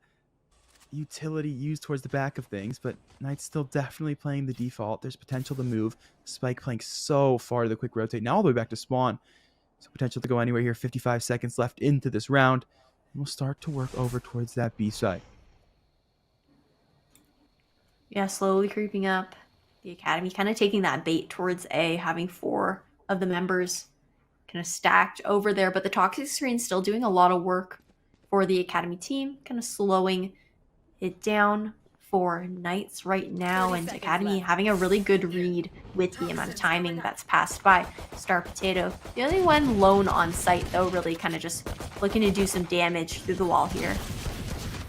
utility used towards the back of things, but Knights still definitely playing the default. There's potential to move. Spike playing so far to the quick rotate. Now all the way back to spawn. So potential to go anywhere here. 55 seconds left into this round. And we'll start to work over towards that B side. Yeah, slowly creeping up. The Academy kind of taking that bait towards A, having 4 of the members kind of stacked over there, but the toxic screen still doing a lot of work for the Academy team, kind of slowing it down for Knights right now, and Academy having a really good read with the amount of timing that's passed by. Star Potato, the only one lone on site though, really kind of just looking to do some damage through the wall here.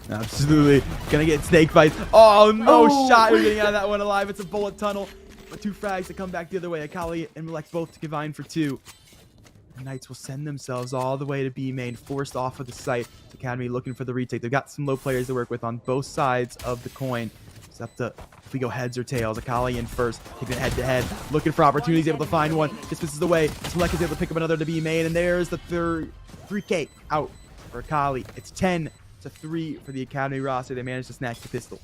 Absolutely. Gonna get snake bites. Oh, no shot. You're getting out of that one alive. It's a bullet tunnel. But 2 frags to come back the other way. Akali and Malek both to combine for 2. The Knights will send themselves all the way to B main, forced off of the site. Academy looking for the retake. They've got some low players to work with on both sides of the coin. It's up to, if we go heads or tails, Akali in first, taking it head to head, looking for opportunities, able to find one. Just misses away. Malek is able to pick up another to B main, and there's the 3K out for Akali. It's 10-3 for the Academy roster. They managed to snatch the pistol.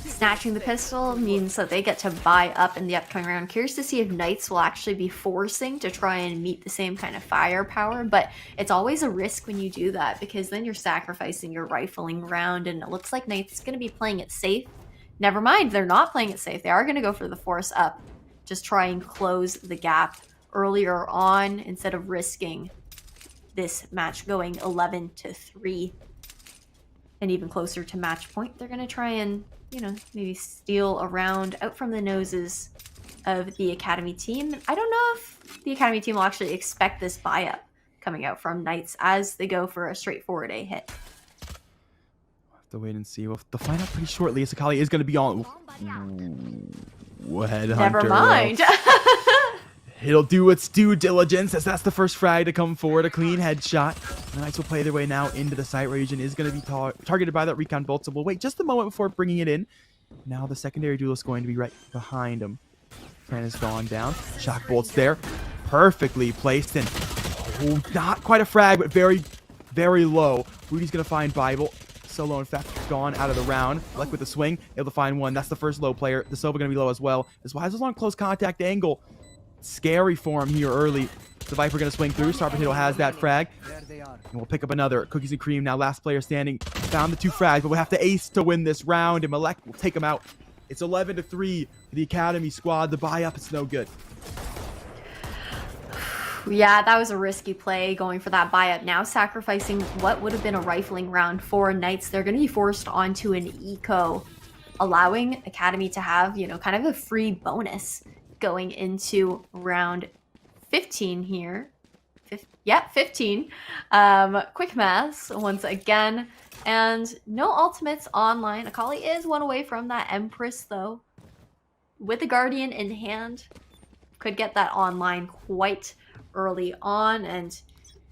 Snatching the pistol means that they get to buy up in the upcoming round. Curious to see if Knights will actually be forcing to try and meet the same kind of firepower, but it's always a risk when you do that because then you're sacrificing your rifling round, and it looks like Knights is going to be playing it safe. Never mind, they're not playing it safe. They are going to go for the force up. Just try and close the gap earlier on instead of risking this match going 11-3 and even closer to match point. They're going to try and, you know, maybe steal a round out from the noses of the Academy team. I don't know if the Academy team will actually expect this buy up coming out from Knights as they go for a straightforward A hit. We'll have to wait and see. We'll find out pretty shortly. Sakali is going to be on. Headhunter. Never mind. It'll do its due diligence as that's the first frag to come forward. A clean headshot. The Knights will play their way now into the site region. Is going to be targeted by that recon bolt. So we'll wait just a moment before bringing it in. Now the secondary duel is going to be right behind him. Plan has gone down. Shock bolt's there. Perfectly placed in. Oh, not quite a frag, but very, very low. Rudy's going to find Bible. Solo, in fact, gone out of the round. Luck with the swing. Able to find one. That's the first low player. The Silva going to be low as well. This Wise is on close contact angle. Scary for him here early. The Viper going to swing through. Star Potato has that frag. And we'll pick up another. Cookies and Cream now last player standing. Found the 2 frags, but we'll have to ace to win this round. And Malek will take him out. It's 11-3 for the Academy squad. The buy up, it's no good. Yeah, that was a risky play going for that buy up. Now sacrificing what would have been a rifling round for Knights. They're going to be forced onto an eco, allowing Academy to have, you know, kind of a free bonus going into round 15 here. 15. Quick maths once again. And no ultimates online. Akali is one away from that Empress, though. With the Guardian in hand, could get that online quite early on. And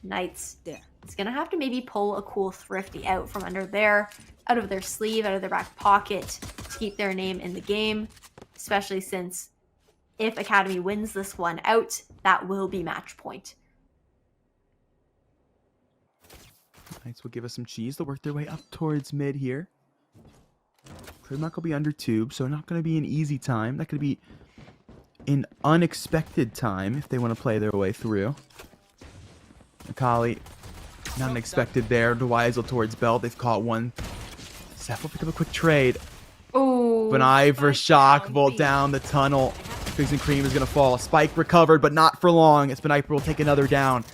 Knights is going to have to maybe pull a cool Thrifty out from under there, out of their sleeve, out of their back pocket to keep their name in the game, especially since if Academy wins this one out, that will be match point. Knights will give us some cheese. They'll work their way up towards mid here. Clearmark will be under tube, so not going to be an easy time. That could be an unexpected time if they want to play their way through. Akali, not unexpected there. Deweisel towards Belt. They've caught one. Seth will pick up a quick trade. Oh. Beniver shock bolt down the tunnel. Figs and Cream is going to fall. Spike recovered, but not for long. As Beniver will take another down.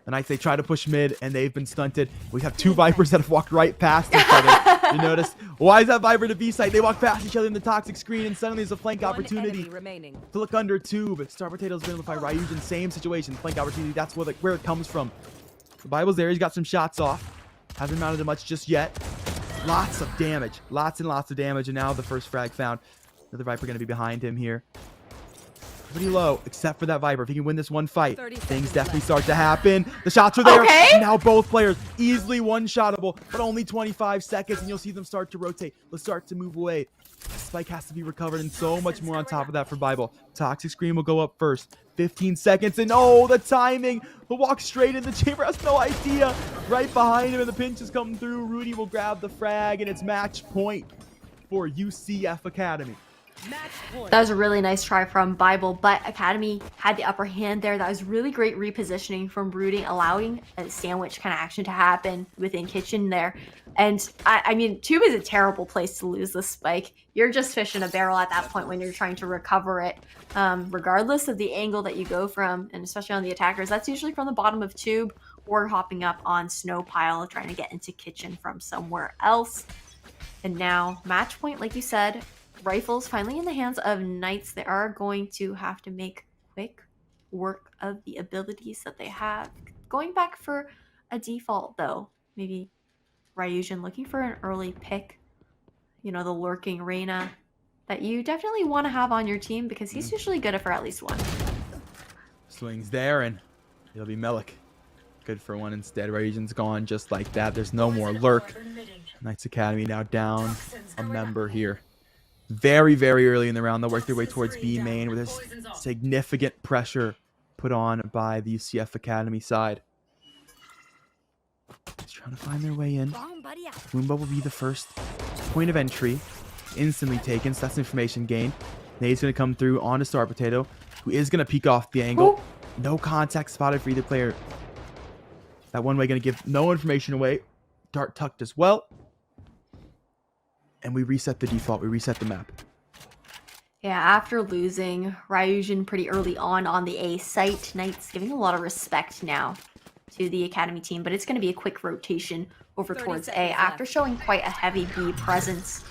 The Knights, they try to push mid, and they've been stunted. We have 2 Vipers that have walked right past each other. You notice? Why is that Viper to B site? They walk past each other in the toxic screen, and suddenly there's a flank opportunity to look under tube. Star Potato's been able to fight Ryujin, same situation. Flank opportunity, that's where it comes from. The Bible's there. He's got some shots off. Hasn't mounted much just yet. Lots of damage. Lots and lots of damage, and now the first frag found. Another Viper going to be behind him here. Pretty low, except for that Viper. If he can win this one fight, things definitely start to happen. The shots are there. Okay. And now both players easily one-shottable, but only 25 seconds, and you'll see them start to rotate. Let's start to move away. Spike has to be recovered, and so much more on top of that for Bible. Toxic Scream will go up first. 15 seconds, and oh, the timing. He'll walk straight in the chamber, has no idea. Right behind him, and the pinch is coming through. Rudy will grab the frag, and it's match point for UCF Academy. That was a really nice try from Bible, but Academy had the upper hand there. That was really great repositioning from Brooding, allowing a sandwich kind of action to happen within kitchen there. And I mean, tube is a terrible place to lose the spike. You're just fishing a barrel at that point when you're trying to recover it, regardless of the angle that you go from, and especially on the attackers. That's usually from the bottom of tube or hopping up on snow pile, trying to get into kitchen from somewhere else. And now match point, like you said, rifles finally in the hands of Knights. They are going to have to make quick work of the abilities that they have. Going back for a default though, maybe Ryujin looking for an early pick. You know, the lurking Reyna that you definitely want to have on your team because he's usually good for at least one. Swings there, and it'll be Melik. Good for one instead. Ryujin's gone just like that. There's no more lurk. Knights Academy now down a member here. Very, very early in the round, they'll work their way towards B main, where there's significant pressure put on by the UCF Academy side. Just trying to find their way in. Moonbow will be the first point of entry. instantly taken, so that's information gained. Nade's going to come through on to Star Potato, who is going to peek off the angle. No contact spotted for either player. That one way going to give no information away. Dart tucked as well. And we reset the default. We reset the map. Yeah, after losing Ryujin pretty early on the A site, Knights giving a lot of respect now to the Academy team, but it's going to be a quick rotation over towards A after showing quite a heavy B presence.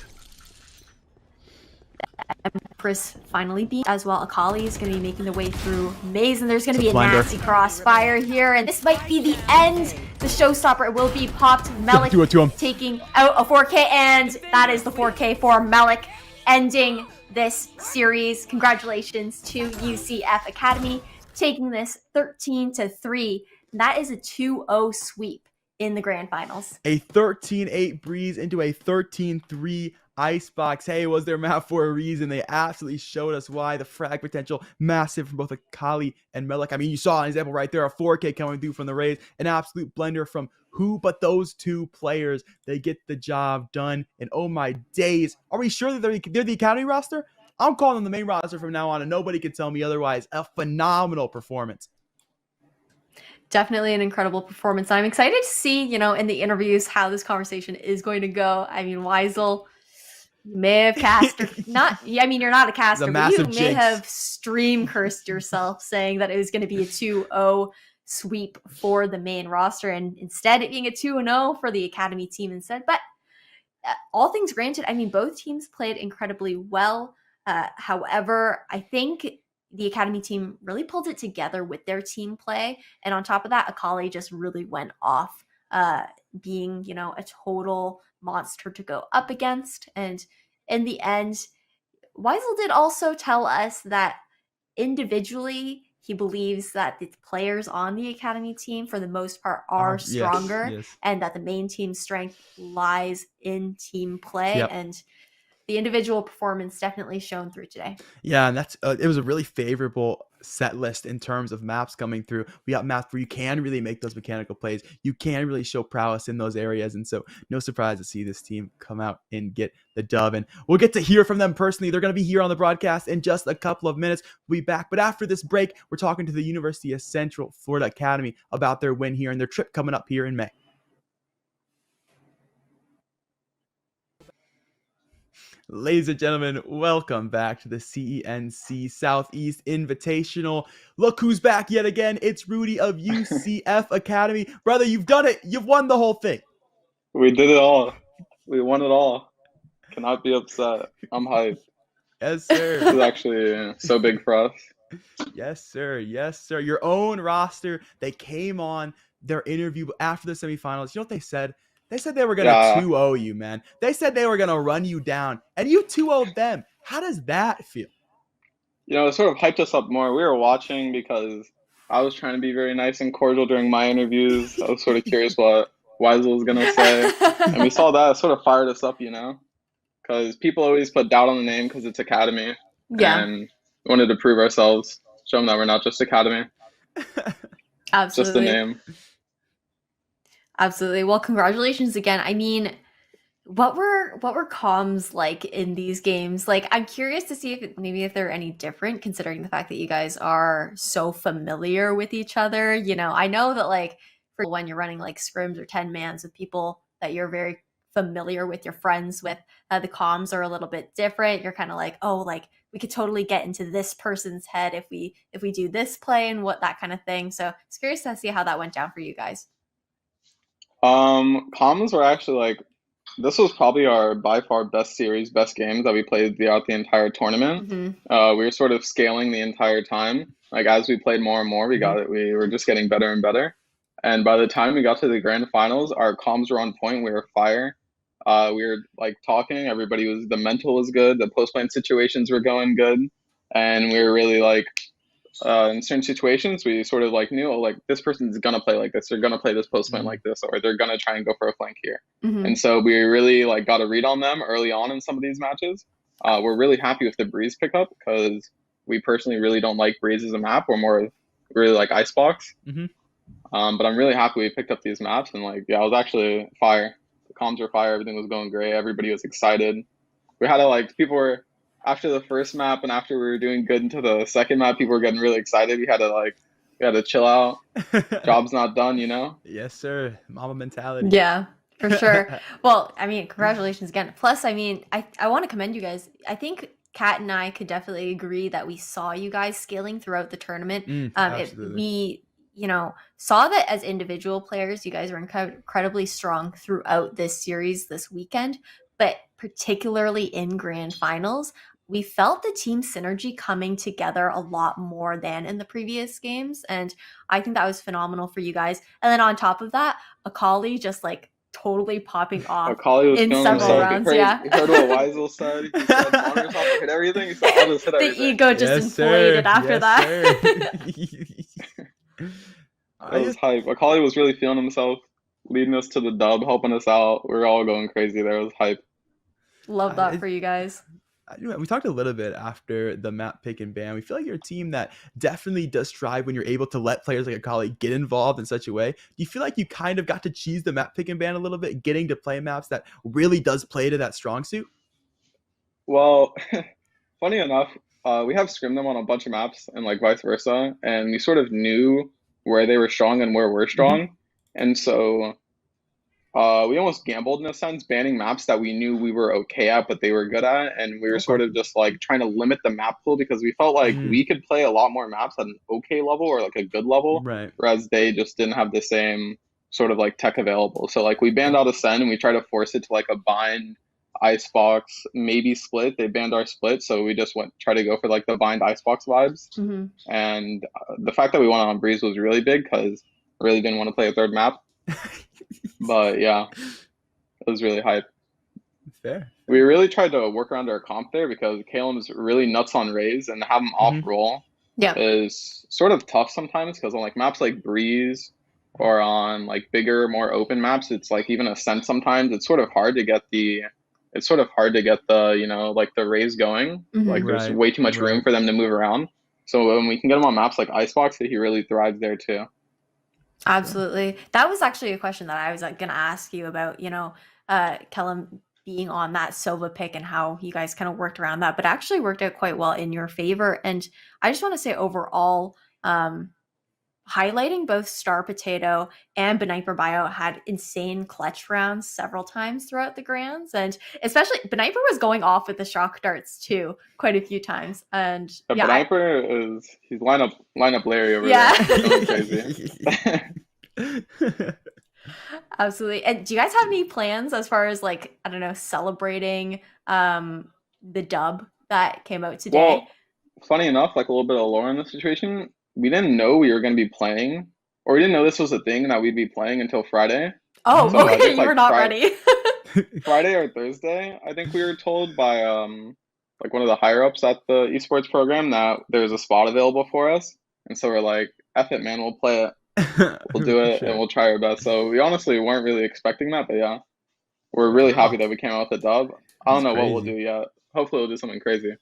Empress finally beat as well. Akali is going to be making the way through Maze, and there's going to be a nasty crossfire here, and this might be the end. The showstopper will be popped. Melik taking out a 4K, and that is the 4K for Melik, ending this series. Congratulations to UCF Academy taking this 13-3. That is a 2-0 sweep in the grand finals. A 13-8 breeze into a 13-3 Icebox. Hey, was their map for a reason. They absolutely showed us why. The frag potential massive from both Akali and Melik. I mean, you saw an example right there, a 4K coming through from the Rays, an absolute blender from who but those two players. They get the job done, and oh my days, are we sure that they're the Academy roster? I'm calling them the main roster from now on, and nobody can tell me otherwise. A phenomenal performance. Definitely an incredible performance. I'm excited to see, in the interviews how this conversation is going to go. I mean, Weisel may have cast, you're not a caster, but you may have stream cursed yourself saying that it was going to be a 2-0 sweep for the main roster, and instead it being a 2-0 for the Academy team instead. But all things granted, I mean, both teams played incredibly well. However, I think the Academy team really pulled it together with their team play. And on top of that, Akali just really went off, being, a total monster to go up against. And in the end, Weisel did also tell us that individually, he believes that the players on the Academy team, for the most part, are stronger, and that the main team strength lies in team play. Yep. And the individual performance definitely shown through today. Yeah, and that's it was a really favorable set list in terms of maps coming through. We got maps where you can really make those mechanical plays. You can really show prowess in those areas. And so no surprise to see this team come out and get the dub. And we'll get to hear from them personally. They're going to be here on the broadcast in just a couple of minutes. We'll be back. But after this break, we're talking to the University of Central Florida Academy about their win here and their trip coming up here in May. Ladies and gentlemen, welcome back to the CENC Southeast Invitational. Look who's back yet again. It's Rudy of UCF Academy. Brother, you've done it. You've won the whole thing. We did it all. We won it all. Cannot be upset. I'm hyped. Yes, sir. This is actually so big for us. Yes, sir. Yes, sir. Your own roster. They came on their interview after the semifinals. You know what they said? They said they were going to 2-0 you, man. They said they were going to run you down, and you 2-0'd them. How does that feel? It sort of hyped us up more. We were watching because I was trying to be very nice and cordial during my interviews. I was sort of curious what Weisel was going to say. And we saw that. It sort of fired us up, because people always put doubt on the name because it's Academy. Yeah. And we wanted to prove ourselves, show them that we're not just Academy. Absolutely. Just the name. Absolutely. Well, congratulations again. I mean, what were comms like in these games? Like, I'm curious to see if they're any different, considering the fact that you guys are so familiar with each other. I know that for when you're running scrims or 10-mans with people that you're very familiar with, you're friends with, the comms are a little bit different. You're kind of we could totally get into this person's head if we do this play and what that kind of thing. So it's curious to see how that went down for you guys. Comms were actually this was probably our by far best games that we played throughout the entire tournament. Mm-hmm. We were sort of scaling the entire time. As we played more and more, we were just getting better and better. And by the time we got to the grand finals, our comms were on point. We were fire. We were talking. The mental was good. The post-plant situations were going good. And we were really in certain situations, we sort of knew, this person's going to play like this. They're going to play this post plant like this, or they're going to try and go for a flank here. Mm-hmm. And so we really got a read on them early on in some of these matches. We're really happy with the Breeze pickup because we personally really don't like Breeze as a map. We're more really like Icebox. Mm-hmm. But I'm really happy we picked up these maps, and it was actually fire. The comms were fire. Everything was going great. Everybody was excited. we had to like people were after the first map and after we were doing good into the second map, people were getting really excited. We had to chill out. Job's not done, you know? Yes, sir. Mama mentality. Yeah, for sure. Well, I mean, congratulations again. Plus, I mean, I want to commend you guys. I think Kat and I could definitely agree that we saw you guys scaling throughout the tournament. Absolutely. We saw that as individual players, you guys were incredibly strong throughout this series this weekend, but particularly in grand finals, we felt the team synergy coming together a lot more than in the previous games. And I think that was phenomenal for you guys. And then on top of that, Akali just like totally popping off Akali was in feeling several himself. rounds. He Yeah. heard what Weisel said. He said, "Honors off to hit everything." He said, "I'll just hit The everything." ego just Yes, inflated sir. after Yes, that. It was hype. Akali was really feeling himself, leading us to the dub, helping us out. We were all going crazy there. It was hype. Love that for you guys. We talked a little bit after the map pick and ban. We feel like you're a team that definitely does strive when you're able to let players like Akali get involved in such a way. Do you feel like you kind of got to cheese the map pick and ban a little bit, getting to play maps that really does play to that strong suit? Well, funny enough, we have scrimmed them on a bunch of maps and like vice versa, and we sort of knew where they were strong and where we're strong, and so we almost gambled in a sense, banning maps that we knew we were okay at, but they were good at, and we were sort of just like trying to limit the map pool because we felt like we could play a lot more maps at an okay level or like a good level, Right. whereas they just didn't have the same sort of like tech available. So like we banned out Ascend and we tried to force it to like a bind, Icebox, maybe split. They banned our split, so we just try to go for like the bind Icebox vibes. And the fact that we won on Breeze was really big because I really didn't want to play a third map. But yeah, it was really hype. Fair. We really tried to work around our comp there because Caleb is really nuts on Raze, and to have him off roll is sort of tough sometimes because on like maps like Breeze or on like bigger, more open maps, it's like even Ascent sometimes it's sort of hard to get the you know, like the Raze going. Like there's way too much room for them to move around. So when we can get him on maps like Icebox, he really thrives there too. Absolutely. That was actually a question that I was going to ask you about, you know, Kellum being on that Sova pick and how you guys kind of worked around that, but actually worked out quite well in your favor. And I just want to say overall, highlighting both Star Potato and Beniper Bio had insane clutch rounds several times throughout the grands. And especially Beniper was going off with the shock darts too, quite a few times. And Beniper he's lineup Larry over there. Going crazy. Absolutely. And do you guys have any plans as far as like, I don't know, celebrating the dub that came out today? Well, funny enough, like a little bit of lore in the situation, we didn't know we were going to be playing, or we didn't know this was a thing that we'd be playing until Friday. Oh, so okay, you were not ready. Friday or Thursday, I think we were told by like one of the higher ups at the esports program that there's a spot available for us, and so we're like, F it, man, we'll play it. We'll do it and we'll try our best. So we honestly weren't really expecting that, but yeah, we're really happy that we came out with the dub. I don't know what we'll do yet. Hopefully we'll do something crazy.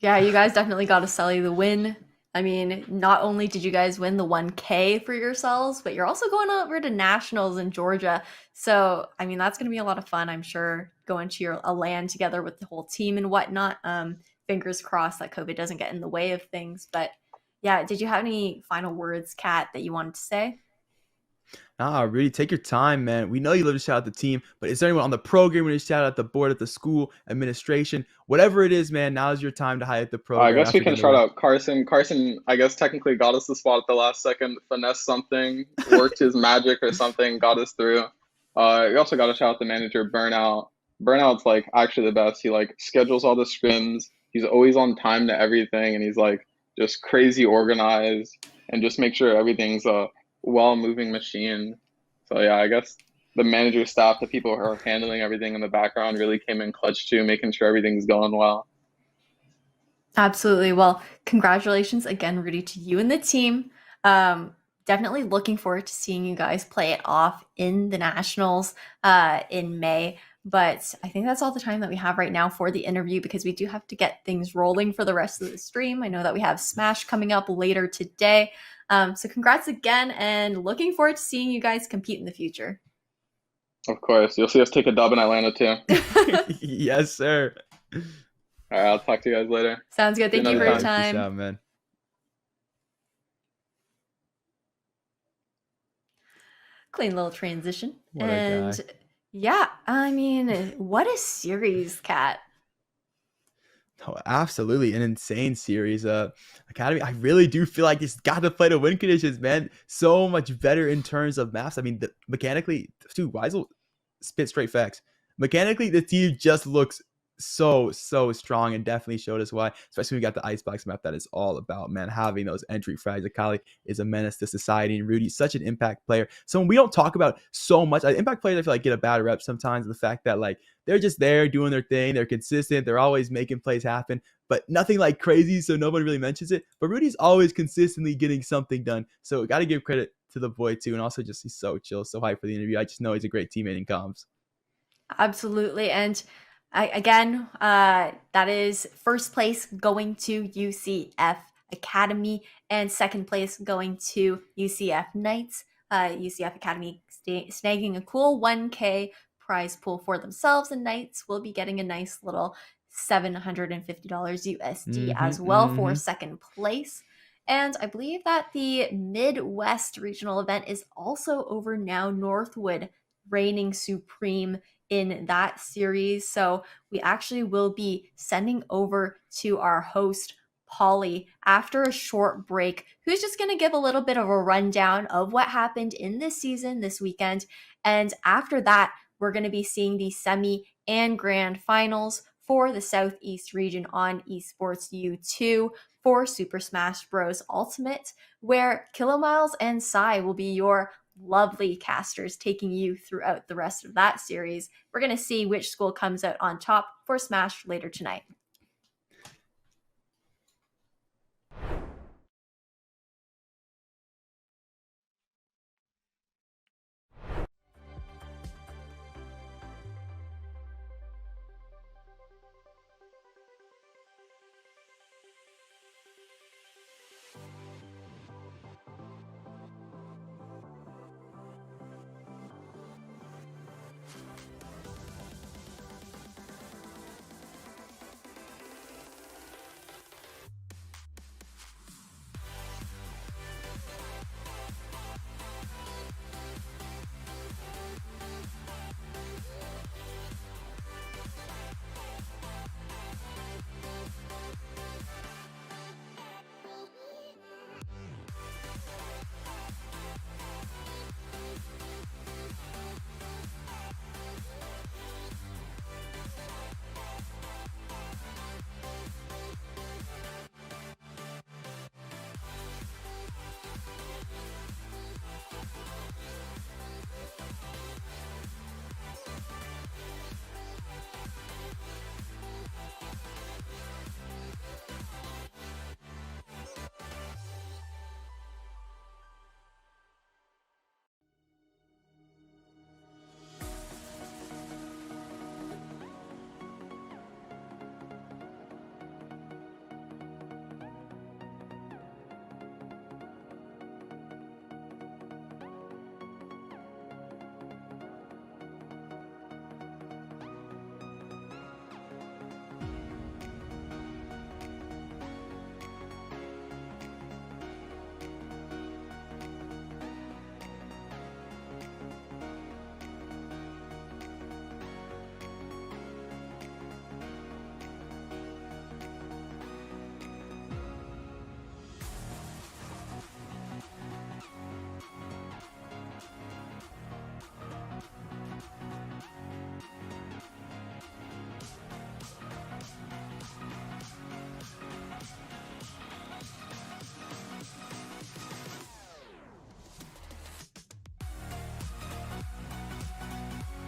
Yeah, you guys definitely got to Sully the win. I mean, not only did you guys win the 1K for yourselves, but you're also going over to nationals in Georgia. So, I mean, that's going to be a lot of fun, I'm sure, going to a LAN together with the whole team and whatnot. Fingers crossed that COVID doesn't get in the way of things. But yeah, did you have any final words, Kat, that you wanted to say? Nah, really take your time, man. We know you love to shout out the team, but is there anyone on the program when you shout out the board at the school, administration, whatever it is, man? Now is your time to highlight the program. I guess we can shout out Carson. Carson, I guess, technically got us the spot at the last second, finessed something, worked his magic or something, got us through. We also got to shout out the manager, Burnout. Burnout's like actually the best. He like schedules all the scrims. He's always on time to everything, and he's like just crazy organized and just make sure everything's a well-moving machine. So yeah, I guess the manager staff, the people who are handling everything in the background really came in clutch too, making sure everything's going well. Absolutely. Well, congratulations again, Rudy, to you and the team. Definitely looking forward to seeing you guys play it off in the nationals in May. But I think that's all the time that we have right now for the interview because we do have to get things rolling for the rest of the stream. I know that we have Smash coming up later today. So congrats again and looking forward to seeing you guys compete in the future. Of course. You'll see us take a dub in Atlanta too. Yes, sir. All right, I'll talk to you guys later. Sounds good. Thank you for your Peace time. out, man. Clean little transition. What a And guy. yeah, I mean, what a series, Kat. Oh, absolutely. An insane series. Academy, I really do feel like it's got to play to win conditions, man. So much better in terms of maps. I mean, mechanically, dude, Weisel spit straight facts. Mechanically, the team just looks so strong and definitely showed us why. Especially when we got the Icebox map that is all about, man. Having those entry frags. Akali is a menace to society, and Rudy's such an impact player. Someone we don't talk about so much. Impact players, I feel like, get a bad rep sometimes. The fact that like they're just there doing their thing. They're consistent. They're always making plays happen, but nothing like crazy, so nobody really mentions it. But Rudy's always consistently getting something done. So got to give credit to the boy too, and also just he's so chill, so hyped for the interview. I just know he's a great teammate in comms. Absolutely. And that is first place going to UCF Academy and second place going to UCF Knights. UCF Academy snagging a cool 1K prize pool for themselves, and Knights will be getting a nice little $750 USD as well for second place. And I believe that the Midwest regional event is also over now. Northwood reigning supreme in that series. So we actually will be sending over to our host, Polly, after a short break, who's just going to give a little bit of a rundown of what happened in this season this weekend. And after that, we're going to be seeing the semi and grand finals for the Southeast region on Esports U2 for Super Smash Bros. Ultimate, where Kilomiles and Sai will be your lovely casters taking you throughout the rest of that series. We're going to see which school comes out on top for Smash later tonight.